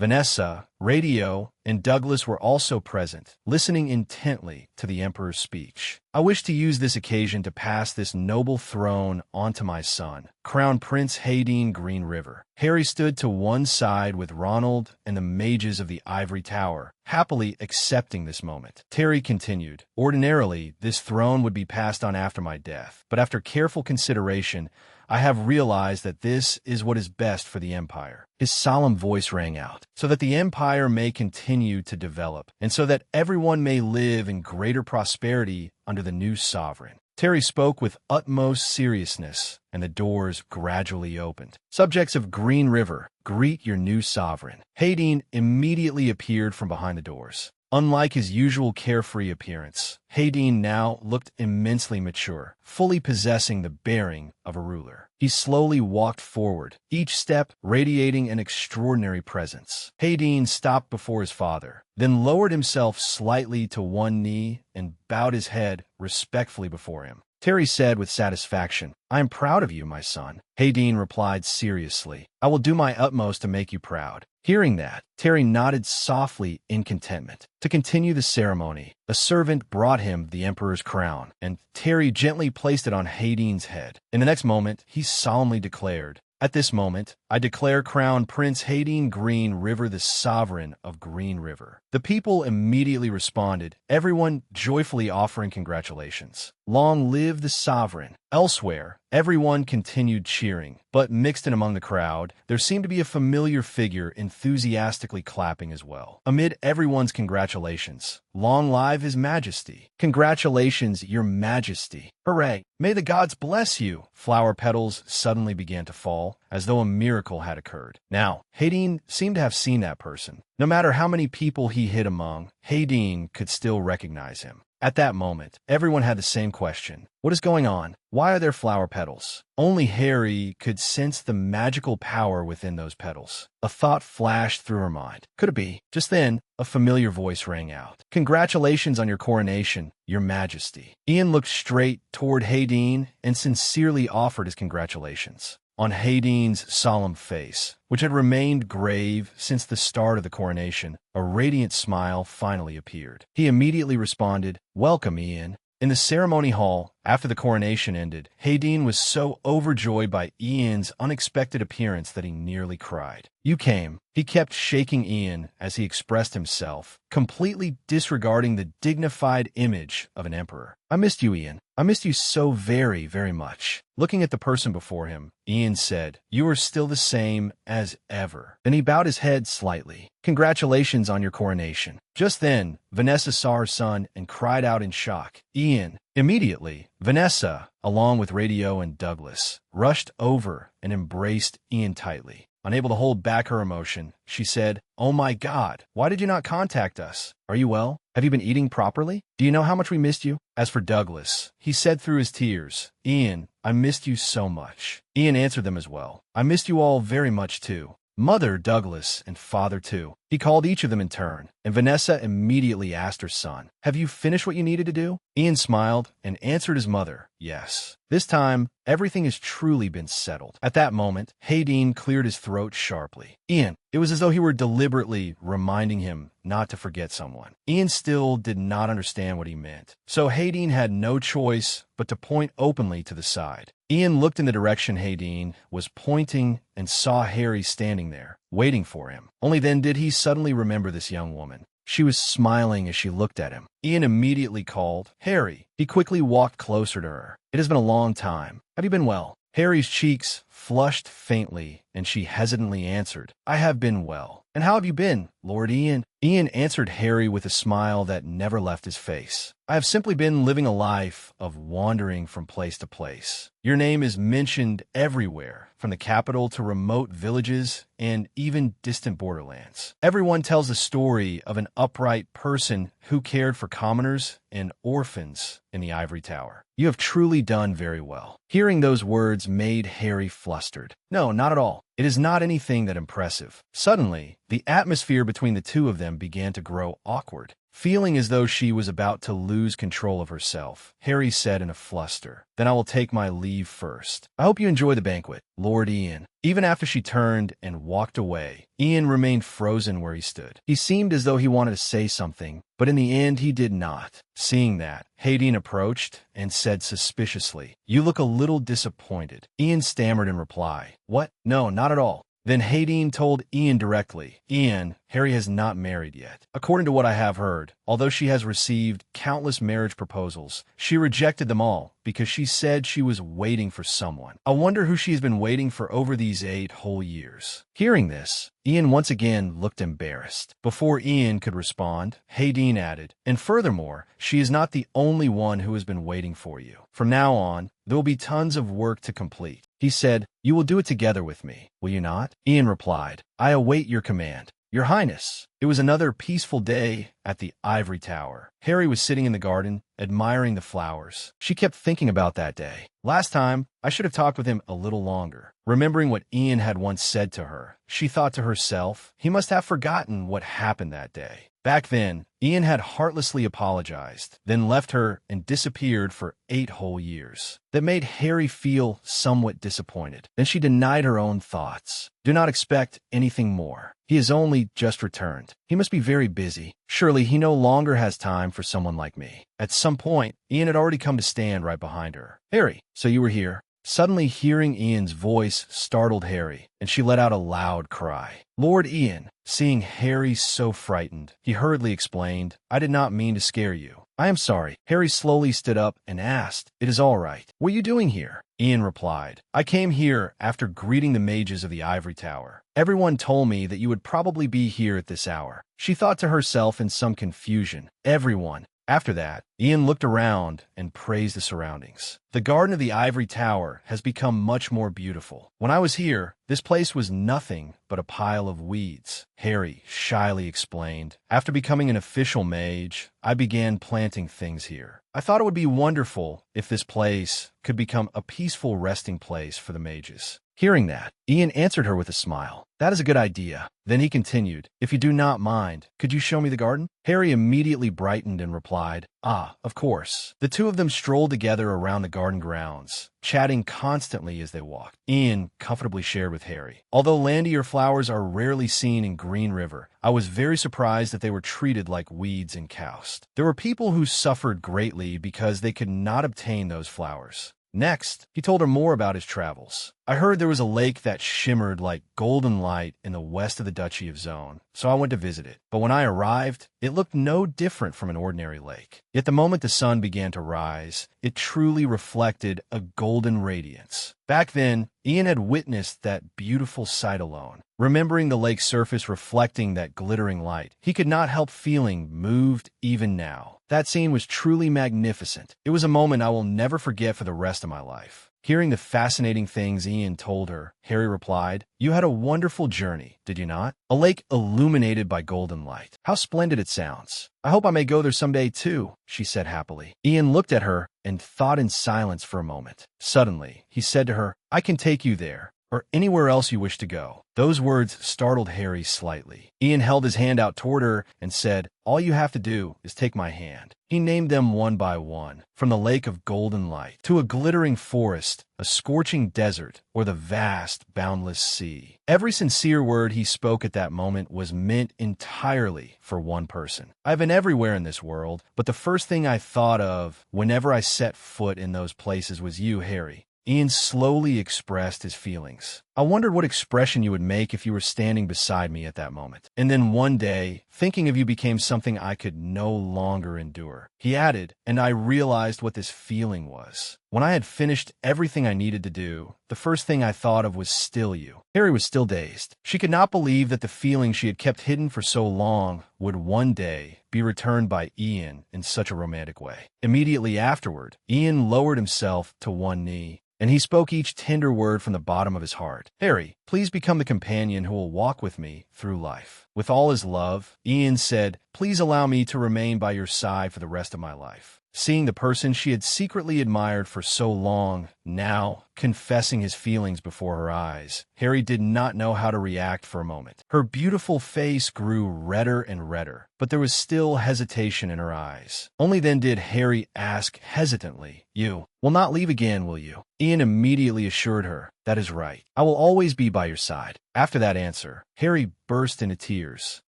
Vanessa, Radio, and Douglas were also present, listening intently to the emperor's speech. "I wish to use this occasion to pass this noble throne on to my son, Crown Prince Hayden Green River." Harry stood to one side with Ronald and the mages of the Ivory Tower, happily accepting this moment. Terry continued, "Ordinarily, this throne would be passed on after my death, but after careful consideration, I have realized that this is what is best for the Empire." His solemn voice rang out, "So that the Empire may continue to develop, and so that everyone may live in greater prosperity under the new sovereign." Terry spoke with utmost seriousness, and the doors gradually opened. "Subjects of Green River, greet your new sovereign." Hayden immediately appeared from behind the doors. Unlike his usual carefree appearance, Hayden now looked immensely mature, fully possessing the bearing of a ruler. He slowly walked forward, each step radiating an extraordinary presence. Hayden stopped before his father, then lowered himself slightly to one knee and bowed his head respectfully before him. Terry said with satisfaction, "I am proud of you, my son." Hayden replied seriously, "I will do my utmost to make you proud." Hearing that, Terry nodded softly in contentment. To continue the ceremony, a servant brought him the emperor's crown, and Terry gently placed it on Hayden's head. In the next moment, he solemnly declared, At this moment, I declare Crown Prince Hadine Green River the sovereign of Green River. The people immediately responded, everyone joyfully offering congratulations. Long live the sovereign. Elsewhere, everyone continued cheering, but mixed in among the crowd, there seemed to be a familiar figure enthusiastically clapping as well. Amid everyone's congratulations, long live His Majesty. Congratulations, Your Majesty. Hooray! May the gods bless you. Flower petals suddenly began to fall, as though a miracle had occurred. Now, Hadine seemed to have seen that person. No matter how many people he hid among, Hadine could still recognize him. At that moment, everyone had the same question. What is going on? Why are there flower petals? Only Harry could sense the magical power within those petals. A thought flashed through her mind. Could it be? Just then, a familiar voice rang out. Congratulations on your coronation, Your Majesty. Ian looked straight toward Hadine and sincerely offered his congratulations. On Hadine's solemn face, which had remained grave since the start of the coronation, a radiant smile finally appeared. He immediately responded, "Welcome, Ian." In the ceremony hall, after the coronation ended, Hadine was so overjoyed by Ian's unexpected appearance that he nearly cried. "You came." He kept shaking Ian as he expressed himself, completely disregarding the dignified image of an emperor. "I missed you, Ian. I missed you so very, very much." Looking at the person before him, Ian said, "You are still the same as ever." Then he bowed his head slightly. "Congratulations on your coronation." Just then, Vanessa saw her son and cried out in shock, "Ian!" Immediately, Vanessa, along with Radio and Douglas, rushed over and embraced Ian tightly. Unable to hold back her emotion, she said, "Oh my God, why did you not contact us? Are you well? Have you been eating properly? Do you know how much we missed you?" As for Douglas, he said through his tears, "Ian, I missed you so much." Ian answered them as well. "I missed you all very much too. Mother, Douglas, and father too." He called each of them in turn, and Vanessa immediately asked her son, "Have you finished what you needed to do?" Ian smiled and answered his mother, "Yes." This time, everything has truly been settled. At that moment, Hadine cleared his throat sharply. "Ian." It was as though he were deliberately reminding him not to forget someone. Ian still did not understand what he meant, so Hadine had no choice but to point openly to the side. Ian looked in the direction Hadine was pointing and saw Harry standing there, waiting for him. Only then did he suddenly remember this young woman. She was smiling as she looked at him. Ian immediately called, "Harry." He quickly walked closer to her. "It has been a long time. Have you been well?" Harry's cheeks flushed faintly, and she hesitantly answered, "I have been well." "And how have you been, Lord Ian?" Ian answered Harry with a smile that never left his face. "I have simply been living a life of wandering from place to place. Your name is mentioned everywhere, from the capital to remote villages and even distant borderlands. Everyone tells the story of an upright person who cared for commoners and orphans in the ivory tower. You have truly done very well." Hearing those words made Harry flustered. "No, not at all. It is not anything that impressive." Suddenly, the atmosphere between the two of them began to grow awkward. Feeling as though she was about to lose control of herself, Harry said in a fluster, "Then I will take my leave first. I hope you enjoy the banquet, Lord Ian." Even after she turned and walked away, Ian remained frozen where he stood. He seemed as though he wanted to say something, but in the end he did not. Seeing that, Hadine approached and said suspiciously, "You look a little disappointed." Ian stammered in reply, "What? No, not at all." Then Hadine told Ian directly, "Ian, Harry has not married yet. According to what I have heard, although she has received countless marriage proposals, she rejected them all because she said she was waiting for someone. I wonder who she has been waiting for over these 8 whole years." Hearing this, Ian once again looked embarrassed. Before Ian could respond, Hadine added, "And furthermore, she is not the only one who has been waiting for you. From now on, there will be tons of work to complete." He said, "You will do it together with me, will you not?" Ian replied, "I await your command." "Your Highness." It was another peaceful day at the ivory tower. Harry was sitting in the garden, admiring the flowers. She kept thinking about that day. Last time, I should have talked with him a little longer. Remembering what Ian had once said to her, she thought to herself, he must have forgotten what happened that day. Back then, Ian had heartlessly apologized, then left her and disappeared for 8 whole years. That made Harry feel somewhat disappointed. Then she denied her own thoughts. Do not expect anything more. He has only just returned. He must be very busy. Surely he no longer has time for someone like me. At some point, Ian had already come to stand right behind her. "Harry, so you were here." Suddenly hearing Ian's voice startled Harry, and she let out a loud cry. Lord Ian, seeing Harry so frightened, he hurriedly explained, I did not mean to scare you. I am sorry. Harry slowly stood up and asked, It is all right. What are you doing here? Ian replied, I came here after greeting the mages of the Ivory Tower. Everyone told me that you would probably be here at this hour. She thought to herself in some confusion. Everyone. After that, Ian looked around and praised the surroundings. The garden of the Ivory Tower has become much more beautiful. When I was here, this place was nothing but a pile of weeds, Harry shyly explained. After becoming an official mage, I began planting things here. I thought it would be wonderful if this place could become a peaceful resting place for the mages. Hearing that, Ian answered her with a smile. That is a good idea. Then he continued, If you do not mind, could you show me the garden? Harry immediately brightened and replied, Ah, of course. The two of them strolled together around the garden grounds, chatting constantly as they walked. Ian comfortably shared with Harry, Although landier flowers are rarely seen in Green River, I was very surprised that they were treated like weeds in Koust. There were people who suffered greatly because they could not obtain those flowers. Next, he told her more about his travels. I heard there was a lake that shimmered like golden light in the west of the Duchy of Zone, so I went to visit it. But when I arrived, it looked no different from an ordinary lake. Yet the moment the sun began to rise, it truly reflected a golden radiance. Back then, Ian had witnessed that beautiful sight alone. Remembering the lake's surface reflecting that glittering light, he could not help feeling moved even now. That scene was truly magnificent. It was a moment I will never forget for the rest of my life. Hearing the fascinating things Ian told her, Harry replied, You had a wonderful journey, did you not? A lake illuminated by golden light. How splendid it sounds. I hope I may go there someday too, she said happily. Ian looked at her and thought in silence for a moment. Suddenly, he said to her, I can take you there, or anywhere else you wish to go. Those words startled Harry slightly. Ian held his hand out toward her and said, All you have to do is take my hand. He named them one by one, from the lake of golden light to a glittering forest, a scorching desert, or the vast, boundless sea. Every sincere word he spoke at that moment was meant entirely for one person. I've been everywhere in this world, but the first thing I thought of whenever I set foot in those places was you, Harry. Ian slowly expressed his feelings. I wondered what expression you would make if you were standing beside me at that moment. And then one day, thinking of you became something I could no longer endure. He added, and I realized what this feeling was. When I had finished everything I needed to do, the first thing I thought of was still you. Harry was still dazed. She could not believe that the feeling she had kept hidden for so long would one day be returned by Ian in such a romantic way. Immediately afterward, Ian lowered himself to one knee, and he spoke each tender word from the bottom of his heart. Harry, please become the companion who will walk with me through life. With all his love, Ian said, Please allow me to remain by your side for the rest of my life. Seeing the person she had secretly admired for so long, now confessing his feelings before her eyes, Harry did not know how to react for a moment. Her beautiful face grew redder and redder, but there was still hesitation in her eyes. Only then did Harry ask hesitantly, You will not leave again, will you? Ian immediately assured her, That is right. I will always be by your side. After that answer, Harry burst into tears.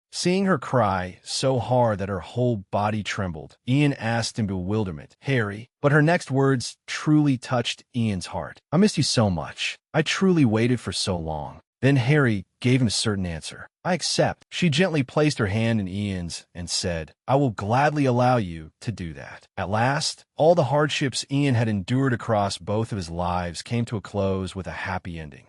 Seeing her cry so hard that her whole body trembled, Ian asked in bewilderment, Harry, but her next words truly touched Ian's heart. I missed you so much. I truly waited for so long. Then Harry gave him a certain answer. I accept. She gently placed her hand in Ian's and said, I will gladly allow you to do that. At last, all the hardships Ian had endured across both of his lives came to a close with a happy ending.